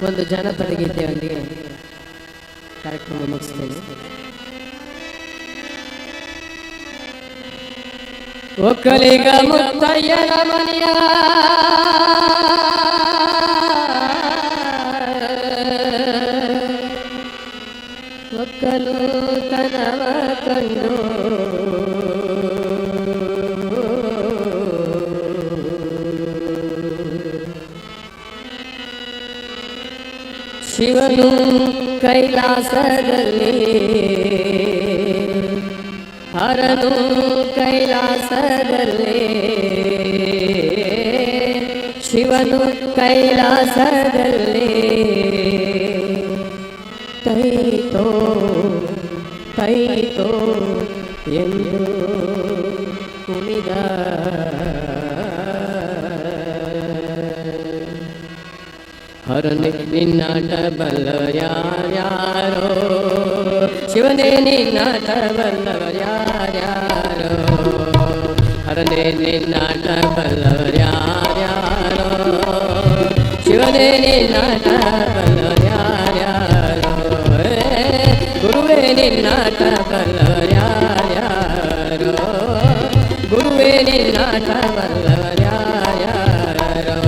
ಒಂದು ಜನಪದ ಗೀತೆಯೊಂದಿಗೆ ಕಾರ್ಯಕ್ರಮ ಮುಗಿಸ್ತೇನೆ. ಒಕ್ಕಲಿಗ ಮುತ್ತಯ್ಯನ ಮನೆಯ ಒಕ್ಕಲುತನವ ಕಂಡು ಶಿವನು ಕೈಲಾಸದಲ್ಲಿ ಹರನು ಕೈಲಾಸದಲ್ಲಿ ಶಿವನು ಕೈಲಾಸದಲ್ಲಿ ತೈತೋ ತೈತೋ ಎಂದು ಕುಣಿದ ಹರನೆ ನಿನ್ನಾಟ ಬಲ್ಲ ಯಾರ್ಯಾರೋ ಶಿವನೇ ನಿನ್ನಾಟ ಬಲ್ಲ ಯಾರ್ಯಾರೋ ಹರನೆ ನಿನ್ನಾಟ ಬಲ್ಲ ಯಾರ್ಯಾರೋ ಶಿವನೇ ನಿನ್ನಾಟ ಬಲ್ಲ ಯಾರ್ಯಾರೋ ಗುರುವೇ ನಿನ್ನಾಟ ಬಲ್ಲ ಯಾರ್ಯಾರೋ ಗುರುವೇ ನಿನ್ನಾಟ ಬಲ್ಲ ಯಾರ್ಯಾರೋ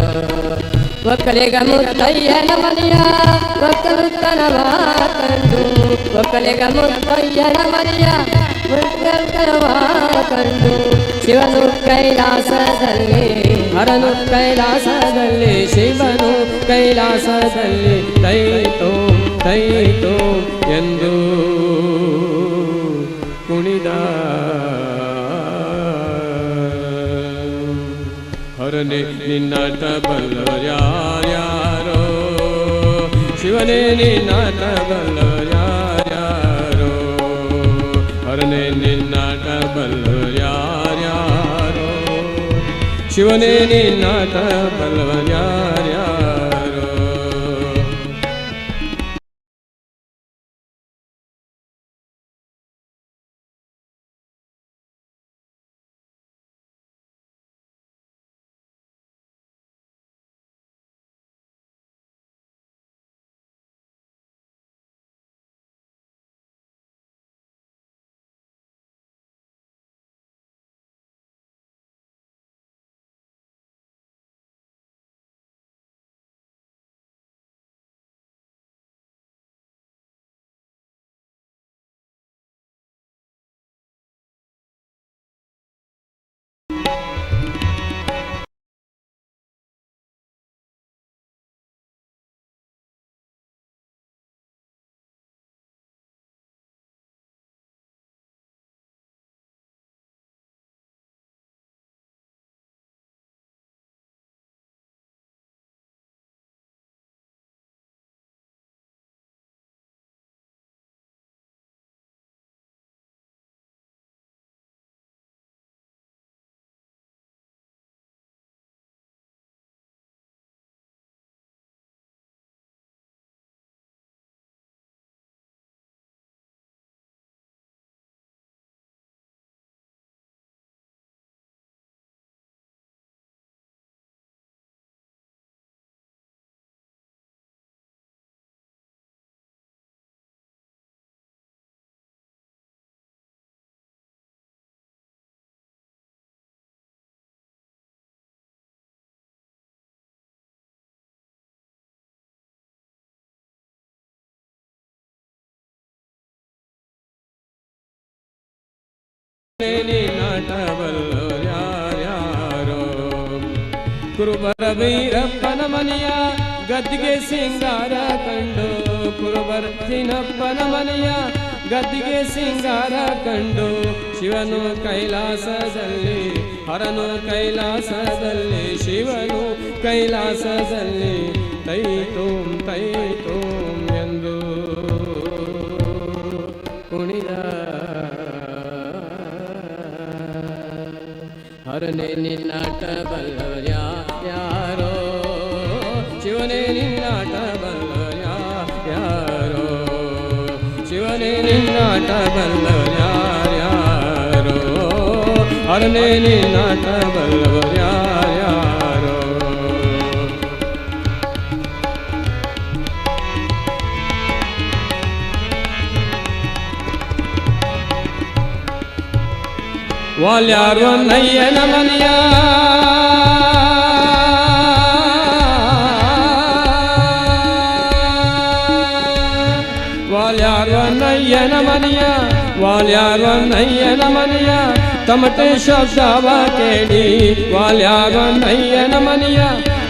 ಒಕ್ಕಲಿಗ ಮುತ್ತಯ್ಯನ ಮನೆಯ ಒಕ್ಕಲುತನವ ಕಂಡು ಒಕ್ಕಲಿಗ ಮುತ್ತಯ್ಯನ ಮನೆಯ ಒಕ್ಕಲುತನವ ಕಂಡು ಶಿವನು ಕೈಲಾಸದಲ್ಲಿ ಹರನು ಕೈಲಾಸದಲ್ಲಿ ಶಿವನು ಕೈಲಾಸದಲ್ಲಿ ತೈತೋ ತೈತೋ ಎಂದು ಕುಣಿದ ಹರನೆ ನಿನ್ನಾಟ ಬಲ್ಲವರ್ಯಾರ್ಯಾರೋ ಶಿವನೇ ನಿನ್ನಾಟ ಬಲ್ಲವರ್ಯಾರ್ಯಾರೋ ಹರನೆ ನಿನ್ನಾಟ ಬಲ್ಲವರ್ಯಾರ್ಯಾರೋ ಶಿವನೇ ನಿನ್ನಾಟ ಬಲ್ಲವರ್ಯಾರ್ಯಾರೋ ನಿನ್ನಾಟ ಬಲ್ಲವರ್ಯಾರ್ಯಾರೋ ಕುರುಬರ ಭೈರಪ್ಪನ ಮನೆಯ ಗದ್ದಿಗೆ ಸಿಂಗಾರ ಕಂಡು ಕುರುಬರ ಚಿನ್ನಪ್ಪನ ಮನೆಯ ಗದ್ದಿಗೆ ಸಿಂಗಾರ ಕಂಡು ಶಿವನು ಕೈಲಾಸದಲ್ಲಿ ಹರನು ಕೈಲಾಸದಲ್ಲಿ ಶಿವನು ಕೈಲಾಸದಲ್ಲಿ ತೈತೋಂ ತೈತೋಂ ಎಂದು ಕುಣಿದ ಹರನೆ ನಿನ್ನಾಟ ಬಲ್ಲವರ್ಯಾರ್ಯಾರೋ ಶಿವನೇ ನಿನ್ನಾಟ ಬಲ್ಲವರ್ಯಾರ್ಯಾರೋ ಶಿವನೇ ನಿನ್ನಾಟ ಬಲ್ಲವರ್ಯಾರ್ಯಾರೋ ಹರನೆ ನಿನ್ನಾಟ ಬಲ್ಲವರ್ಯಾರ್ಯಾರೋ ವಾಲ್ಯಾರು ನಯ್ಯನ ಮನೆಯ ವಾಲ್ಯಾರು ನಯ್ಯನ ಮನೆಯ ವಾಲ್ಯಾರು ನಯ್ಯನ ಮನೆಯ ತಮಟೆ ಶಬ್ದವ ಕೇಳಿ ವಾಲ್ಯಾರು ನಯ್ಯನ ಮನೆಯ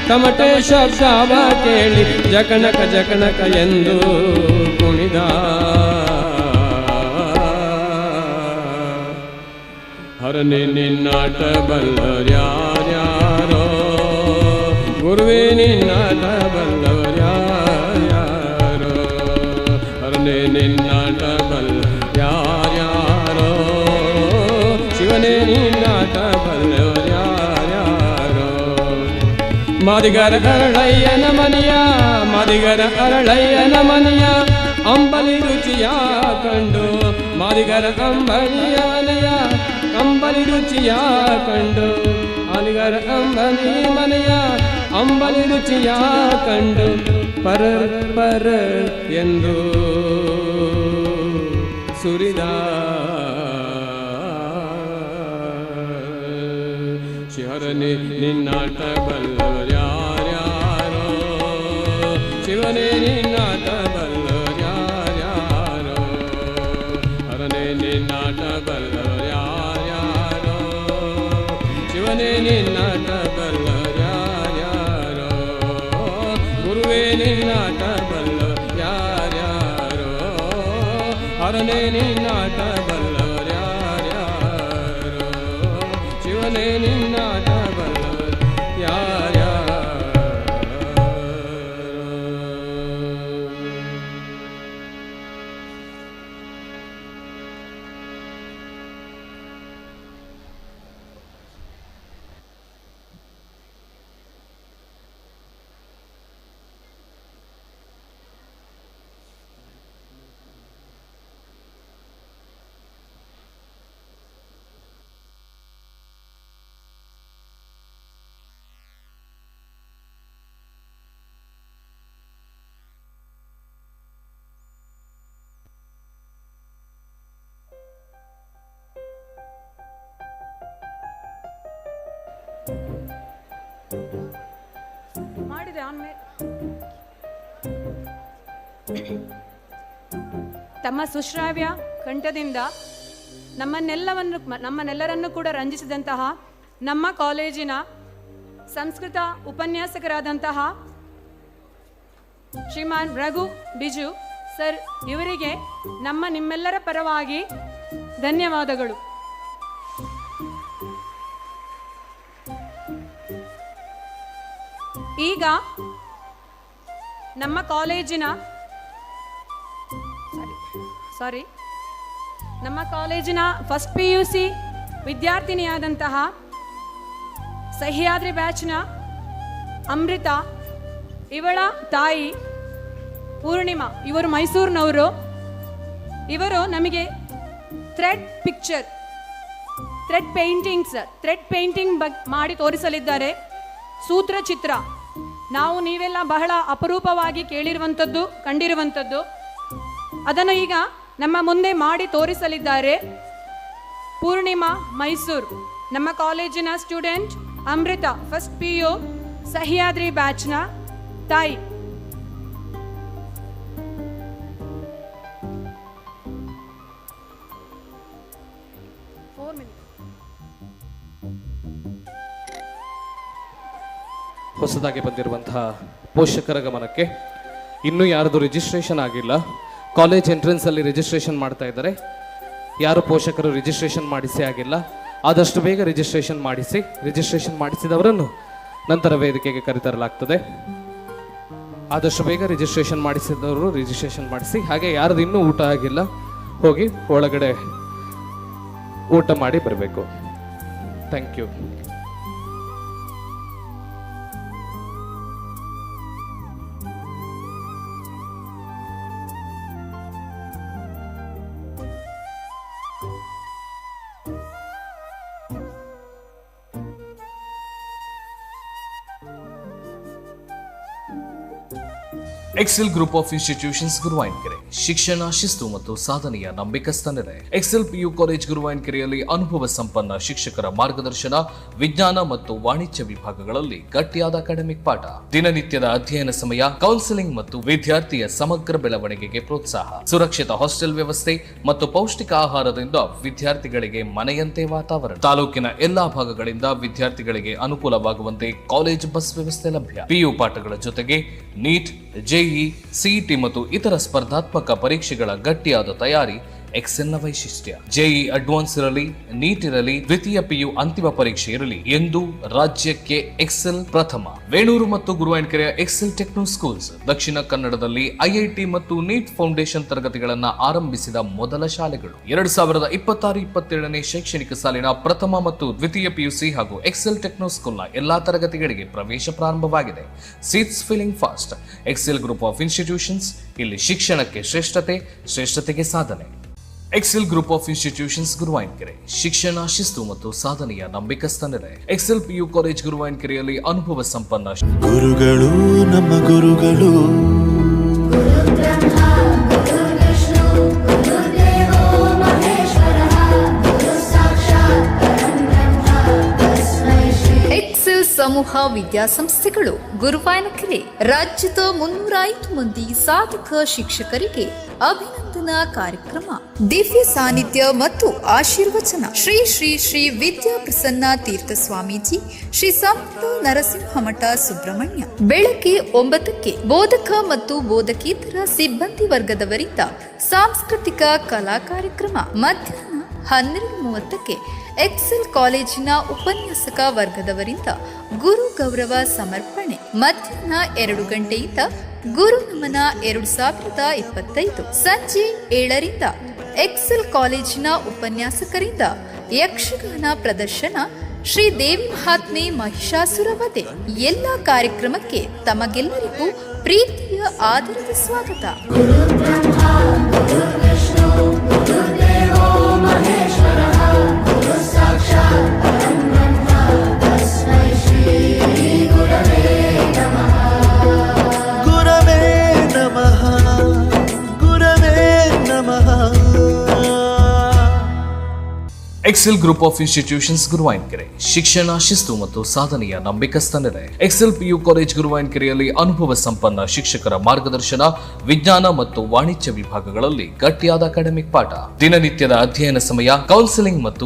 ತಮಟೆ ಶಬ್ದವ ಕೇಳಿ ಜಕಣಕ ಜಕಣಕ ಎಂದು ಕುಣಿದ ಹರನೆ ನಿನ್ನಾಟ ಬಲ್ಲರ್ಯಾರ್ಯಾರೋ ಗುರುವೇ ನಿನ್ನಾಟ ಬಲ್ಲರ್ಯಾರ್ಯಾರೋ ಹರನೆ ನಿನ್ನಾಟ ಬಲ್ಲರ್ಯಾರ್ಯಾರೋ ಶಿವನೇ ನಿನ್ನಾಟ ಬಲ್ಲರ್ಯಾರ್ಯಾರೋ ಮಾದಿಗರ ಅರಳಯ್ಯನ ಮನೆಯ ಮಾದಿಗರ ಅರಳಯ್ಯನ ಮನೆಯ ಅಂಬಲಿ ರುಚಿಯ ಕಂಡು ಮಾದಿಗರ ಅಂಬಲಿಯ ಮನೆಯ ಅಂಬಲಿ ರುಚಿಯ ಕಂಡು ಮಾದಿಗರ ಅಂಬಲಿ ಮನೆಯ ಅಂಬಲಿ ರುಚಿಯ ಕಂಡು ಪರ ಪರ ಎಂದು ಸುರಿದ ಶಿವನೇ ನಿನ್ನಾಟ ಬಲ್ಲರ್ಯಾರ್ಯಾರೋ ಶಿವನೇ ನಿನ್ನಾಟ ಬಲ್ಲರ್ಯಾರ್ಯಾರೋ ಹರನೇ ನಿನ್ನಾಟ ಬಲ್ಲರ್ಯಾರ್ಯಾರೋ ಶಿವನೇ ನಿನ್ನಾಟ ಬಲ್ಲರ್ಯಾರ್ಯಾರೋ ಗುರುವೇ ನಿನ್ನಾಟ ಬಲ್ಲರ್ಯಾರ್ಯಾರೋ ಹರನೇ ನಿನ್ನಾಟ ಬಲ್ಲರ್ಯಾರ್ಯಾರೋ ಶಿವನೇ ನಿನ್ನಾಟ ಬಲ್ಲರ್ಯಾರ್ಯಾರೋ ಮಾಡಿದೆ ಆನ್ಮೇಲೆ ತಮ್ಮ ಸುಶ್ರಾವ್ಯ ಕಂಠದಿಂದ ನಮ್ಮನ್ನೆಲ್ಲರನ್ನು ಕೂಡ ರಂಜಿಸಿದಂತಹ ನಮ್ಮ ಕಾಲೇಜಿನ ಸಂಸ್ಕೃತ ಉಪನ್ಯಾಸಕರಾದಂತಹ ಶ್ರೀಮಾನ್ ರಘು ಬಿಜು ಸರ್ ಇವರಿಗೆ ನಿಮ್ಮೆಲ್ಲರ ಪರವಾಗಿ ಧನ್ಯವಾದಗಳು. ಈಗ ನಮ್ಮ ಕಾಲೇಜಿನ ಫಸ್ಟ್ PUC ವಿದ್ಯಾರ್ಥಿನಿಯಾದಂತಹ ಸಹ್ಯಾದ್ರಿ ಬ್ಯಾಚ್ನ ಅಮೃತ, ಇವಳ ತಾಯಿ ಪೂರ್ಣಿಮಾ, ಇವರು ಮೈಸೂರಿನವರು. ಇವರು ನಮಗೆ ಥ್ರೆಡ್ ಪೇಂಟಿಂಗ್ ಮಾಡಿ ತೋರಿಸಲಿದ್ದಾರೆ. ಸೂತ್ರ ಚಿತ್ರ ನೀವೆಲ್ಲ ಬಹಳ ಅಪರೂಪವಾಗಿ ಕೇಳಿರುವಂಥದ್ದು, ಕಂಡಿರುವಂಥದ್ದು. ಅದನ್ನು ಈಗ ನಮ್ಮ ಮುಂದೆ ಮಾಡಿ ತೋರಿಸಲಿದ್ದಾರೆ ಪೂರ್ಣಿಮಾ ಮೈಸೂರು, ನಮ್ಮ ಕಾಲೇಜಿನ ಸ್ಟೂಡೆಂಟ್. ಅಮೃತ ಫಸ್ಟ್ PU ಸಹ್ಯಾದ್ರಿ ಬ್ಯಾಚ್ನ ತಾಯಿ. ಹೊಸದಾಗಿ ಬಂದಿರುವಂತಹ ಪೋಷಕರ ಗಮನಕ್ಕೆ, ಇನ್ನೂ ಯಾರ್ದು ರಿಜಿಸ್ಟ್ರೇಷನ್ ಆಗಿಲ್ಲ, ಕಾಲೇಜ್ ಎಂಟ್ರೆನ್ಸಲ್ಲಿ ರಿಜಿಸ್ಟ್ರೇಷನ್ ಮಾಡ್ತಾ ಇದ್ದಾರೆ. ಯಾರು ಪೋಷಕರು ರಿಜಿಸ್ಟ್ರೇಷನ್ ಮಾಡಿಸಿ ಆಗಿಲ್ಲ, ಆದಷ್ಟು ಬೇಗ ರಿಜಿಸ್ಟ್ರೇಷನ್ ಮಾಡಿಸಿ. ರಿಜಿಸ್ಟ್ರೇಷನ್ ಮಾಡಿಸಿದವರನ್ನು ನಂತರ ವೇದಿಕೆಗೆ ಕರೆತರಲಾಗ್ತದೆ. ಆದಷ್ಟು ಬೇಗ ರಿಜಿಸ್ಟ್ರೇಷನ್ ಮಾಡಿಸಿದವರು ರಿಜಿಸ್ಟ್ರೇಷನ್ ಮಾಡಿಸಿ. ಹಾಗೆ ಯಾರ್ದು ಇನ್ನೂ ಊಟ ಆಗಿಲ್ಲ, ಹೋಗಿ ಒಳಗಡೆ ಊಟ ಮಾಡಿ ಬರಬೇಕು. Thank you. Excel group of institutions Guruvayanakere ಶಿಕ್ಷಣ ಶಿಸ್ತು ಮತ್ತು ಸಾಧನೆಯ ನಂಬಿಕಸ್ಥ ನೆಲೆ. ಎಕ್ಸೆಲ್ ಪಿಯು ಕಾಲೇಜ್ ಗುರುವಾಯಿನಕೆರೆಯಲ್ಲಿ ಅನುಭವ ಸಂಪನ್ನ ಶಿಕ್ಷಕರ ಮಾರ್ಗದರ್ಶನ, ವಿಜ್ಞಾನ ಮತ್ತು ವಾಣಿಜ್ಯ ವಿಭಾಗಗಳಲ್ಲಿ ಗಟ್ಟಿಯಾದ ಅಕಾಡೆಮಿಕ್ ಪಾಠ, ದಿನನಿತ್ಯದ ಅಧ್ಯಯನ ಸಮಯ, ಕೌನ್ಸೆಲಿಂಗ್ ಮತ್ತು ವಿದ್ಯಾರ್ಥಿಯ ಸಮಗ್ರ ಬೆಳವಣಿಗೆಗೆ ಪ್ರೋತ್ಸಾಹ, ಸುರಕ್ಷಿತ ಹಾಸ್ಟೆಲ್ ವ್ಯವಸ್ಥೆ ಮತ್ತು ಪೌಷ್ಟಿಕ ಆಹಾರದಿಂದ ವಿದ್ಯಾರ್ಥಿಗಳಿಗೆ ಮನೆಯಂತೆ ವಾತಾವರಣ. ತಾಲೂಕಿನ ಎಲ್ಲಾ ಭಾಗಗಳಿಂದ ವಿದ್ಯಾರ್ಥಿಗಳಿಗೆ ಅನುಕೂಲವಾಗುವಂತೆ ಕಾಲೇಜ್ ಬಸ್ ವ್ಯವಸ್ಥೆ ಲಭ್ಯ. ಪಿಯು ಪಾಠಗಳ ಜೊತೆಗೆ ನೀಟ್, ಜೆಇ, ಸಿಇಟಿ ಮತ್ತು ಇತರ ಸ್ಪರ್ಧಾತ್ಮಕ ಪರೀಕ್ಷೆಗಳ ಗಟ್ಟಿಯಾದ ತಯಾರಿ ಎಕ್ಸೆಲ್ನ ವೈಶಿಷ್ಟ್ಯ. ಜೆಇ ಅಡ್ವಾನ್ಸ್ ಇರಲಿ, ನೀಟ್ ಇರಲಿ, ದ್ವಿತೀಯ ಪಿಯು ಅಂತಿಮ ಪರೀಕ್ಷೆ ಇರಲಿ ಎಂದು ರಾಜ್ಯಕ್ಕೆ ಎಕ್ಸೆಲ್ ಪ್ರಥಮ. ವೇಣೂರು ಮತ್ತು ಗುರುವಾಯಿನಕೆರೆಯ ಎಕ್ಸೆಲ್ ಟೆಕ್ನೋ ಸ್ಕೂಲ್ಸ್ ದಕ್ಷಿಣ ಕನ್ನಡದಲ್ಲಿ ಐಐಟಿ ಮತ್ತು ನೀಟ್ ಫೌಂಡೇಶನ್ ತರಗತಿಗಳನ್ನು ಆರಂಭಿಸಿದ ಮೊದಲ ಶಾಲೆಗಳು. 2026-27ನೇ ಶೈಕ್ಷಣಿಕ ಸಾಲಿನ ಪ್ರಥಮ ಮತ್ತು ದ್ವಿತೀಯ ಪಿಯುಸಿ ಹಾಗೂ ಎಕ್ಸೆಲ್ ಟೆಕ್ನೋ ಸ್ಕೂಲ್ನ ಎಲ್ಲಾ ತರಗತಿಗಳಿಗೆ ಪ್ರವೇಶ ಪ್ರಾರಂಭವಾಗಿದೆ. Seats filling fast. Excel group of institutions, ಇಲ್ಲಿ ಶಿಕ್ಷಣಕ್ಕೆ ಶ್ರೇಷ್ಠತೆ, ಶ್ರೇಷ್ಠತೆಗೆ ಸಾಧನೆ. Excel group of institutions Guruvayanakere ಶಿಕ್ಷಣ ಶಿಸ್ತು ಮತ್ತು ಸಾಧನೆಯ ನಂಬಿಕಸ್ಥ ನೆಲೆ. ಎಕ್ಸೆಲ್ ಪಿಯು ಕಾಲೇಜ್ ಗುರುವಾಯಿನಕೆರೆಯಲ್ಲಿ ಅನುಭವ ಸಂಪನ್ನ ಗುರುಗಳು ನಮ್ಮ ಗುರುಗಳು. ಎಕ್ಸೆಲ್ ಸಮೂಹ ವಿದ್ಯಾಸಂಸ್ಥೆಗಳು ಗುರುವಾಯಿನಕೆರೆ ರಾಜ್ಯದ 305 ಮಂದಿ ಸಾಧಕ ಶಿಕ್ಷಕರಿಗೆ ಅಭಿನಂದನಾ ಕಾರ್ಯಕ್ರಮ, ದಿವ್ಯ ಸಾನ್ನಿಧ್ಯ ಮತ್ತು ಆಶೀರ್ವಚನ. ಶ್ರೀ ಶ್ರೀ ಶ್ರೀ ವಿದ್ಯಾ ಪ್ರಸನ್ನ ತೀರ್ಥ ಸ್ವಾಮೀಜಿ, ಶ್ರೀ ಸಂತ ನರಸಿಂಹಮಠ ಸುಬ್ರಹ್ಮಣ್ಯ. ಬೆಳಗ್ಗೆ 9ಕ್ಕೆ ಬೋಧಕ ಮತ್ತು ಬೋಧಕೇತರ ಸಿಬ್ಬಂದಿ ವರ್ಗದವರಿಂದ ಸಾಂಸ್ಕೃತಿಕ ಕಲಾ ಕಾರ್ಯಕ್ರಮ. ಮಧ್ಯಾಹ್ನ 12:30ಕ್ಕೆ ಎಕ್ಸೆಲ್ ಕಾಲೇಜಿನ ಉಪನ್ಯಾಸಕ ವರ್ಗದವರಿಂದ ಗುರು ಗೌರವ ಸಮರ್ಪಣೆ. ಮಧ್ಯಾಹ್ನ 2 ಗಂಟೆಯಿಂದ ಗುರು ನಮನ 2025. ಸಂಜೆ 7ರಿಂದ ಎಕ್ಸೆಲ್ ಕಾಲೇಜಿನ ಉಪನ್ಯಾಸಕರಿಂದ ಯಕ್ಷಗಾನ ಪ್ರದರ್ಶನ, ಶ್ರೀ ದೇವಿ ಮಹಾತ್ಮೆ ಮಹಿಷಾಸುರ ವಧೆ. ಎಲ್ಲ ಕಾರ್ಯಕ್ರಮಕ್ಕೆ ತಮಗೆಲ್ಲರಿಗೂ ಪ್ರೀತಿಯ ಆದರದ ಸ್ವಾಗತ. ಗುರವೇ ನಮಃ, ಗುರವೇ ನಮಃ. Excel group of institutions Guruvayanakere ಶಿಕ್ಷಣ ಶಿಸ್ತು ಮತ್ತು ಸಾಧನೆಯ ನಂಬಿಕಸ್ಥ ನೆಲೆ. ಎಕ್ಸೆಲ್ ಪಿಯು ಕಾಲೇಜ್ ಗುರುವಾಯಿನಕೆರೆಯಲ್ಲಿ ಅನುಭವ ಸಂಪನ್ನ ಶಿಕ್ಷಕರ ಮಾರ್ಗದರ್ಶನ, ವಿಜ್ಞಾನ ಮತ್ತು ವಾಣಿಜ್ಯ ವಿಭಾಗಗಳಲ್ಲಿ ಗಟ್ಟಿಯಾದ ಅಕಾಡೆಮಿಕ್ ಪಾಠ, ದಿನನಿತ್ಯದ ಅಧ್ಯಯನ ಸಮಯ, ಕೌನ್ಸೆಲಿಂಗ್ ಮತ್ತು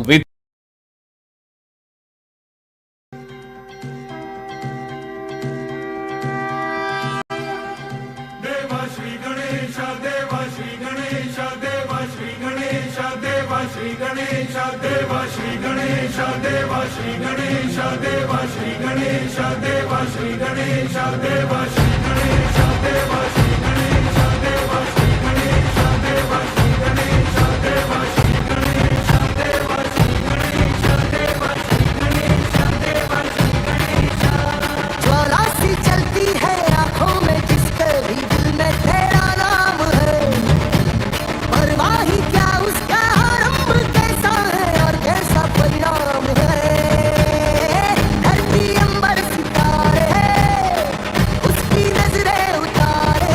ज्वाला सी चलती है आंखों में, जिसके भी दिल में तेरा नाम है। परवाही क्या उसका आरंभ कैसा है और कैसा परिणाम है। धरती अंबर सितारे उसकी नजरें उतारे,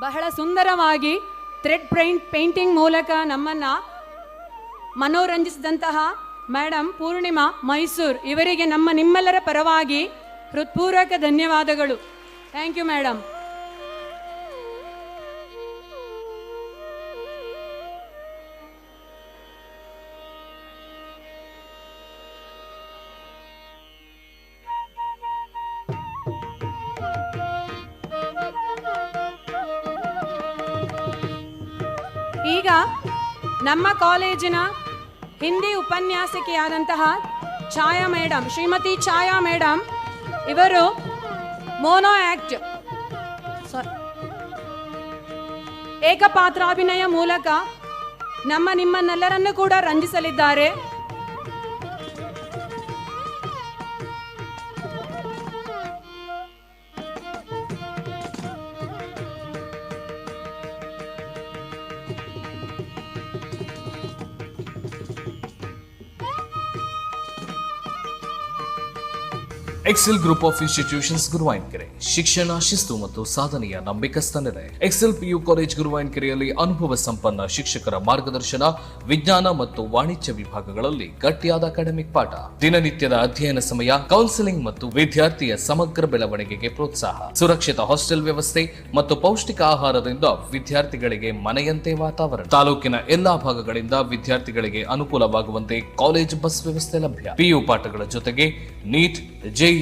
ಬಹಳ ಸುಂದರವಾಗಿ ಥ್ರೆಡ್ ಪೇಂಟಿಂಗ್ ಮೂಲಕ ನಮ್ಮನ್ನು ಮನೋರಂಜಿಸಿದಂತಹ ಮೇಡಮ್ ಪೂರ್ಣಿಮಾ ಮೈಸೂರು ಇವರಿಗೆ ನಿಮ್ಮೆಲ್ಲರ ಪರವಾಗಿ ಹೃತ್ಪೂರ್ವಕ ಧನ್ಯವಾದಗಳು. Thank you madam. ಈಗ ನಮ್ಮ ಕಾಲೇಜಿನ ಹಿಂದಿ ಉಪನ್ಯಾಸಕಿಯಾದಂತಹ ಛಾಯಾ ಮೇಡಮ್, ಶ್ರೀಮತಿ ಛಾಯಾ ಮೇಡಮ್ ಇವರು ಮೋನೋ ಆಕ್ಟ್ ಏಕಪಾತ್ರಾಭಿನಯ ಮೂಲಕ ನಿಮ್ಮನ್ನೆಲ್ಲರನ್ನು ಕೂಡ ರಂಜಿಸಲಿದ್ದಾರೆ. Excel group of institutions Guruvayanakere ಶಿಕ್ಷಣ ಶಿಸ್ತು ಮತ್ತು ಸಾಧನೆಯ ನಂಬಿಕಸ್ತ ನೆಲೆ. ಎಕ್ಸೆಲ್ ಪಿಯು ಕಾಲೇಜ್ ಗುರುವಾಯಿನಕೆರೆಯಲ್ಲಿ ಅನುಭವ ಸಂಪನ್ನ ಶಿಕ್ಷಕರ ಮಾರ್ಗದರ್ಶನ, ವಿಜ್ಞಾನ ಮತ್ತು ವಾಣಿಜ್ಯ ವಿಭಾಗಗಳಲ್ಲಿ ಗಟ್ಟಿಯಾದ ಅಕಾಡೆಮಿಕ್ ಪಾಠ, ದಿನನಿತ್ಯದ ಅಧ್ಯಯನ ಸಮಯ, ಕೌನ್ಸೆಲಿಂಗ್ ಮತ್ತು ವಿದ್ಯಾರ್ಥಿಯ ಸಮಗ್ರ ಬೆಳವಣಿಗೆಗೆ ಪ್ರೋತ್ಸಾಹ, ಸುರಕ್ಷಿತ ಹಾಸ್ಟೆಲ್ ವ್ಯವಸ್ಥೆ ಮತ್ತು ಪೌಷ್ಟಿಕ ಆಹಾರದಿಂದ ವಿದ್ಯಾರ್ಥಿಗಳಿಗೆ ಮನೆಯಂತೆ ವಾತಾವರಣ. ತಾಲೂಕಿನ ಎಲ್ಲಾ ಭಾಗಗಳಿಂದ ವಿದ್ಯಾರ್ಥಿಗಳಿಗೆ ಅನುಕೂಲವಾಗುವಂತೆ ಕಾಲೇಜ್ ಬಸ್ ವ್ಯವಸ್ಥೆ ಲಭ್ಯ. ಪಿಯು ಪಾಠಗಳ ಜೊತೆಗೆ ನೀಟ್, ಜೆಇ,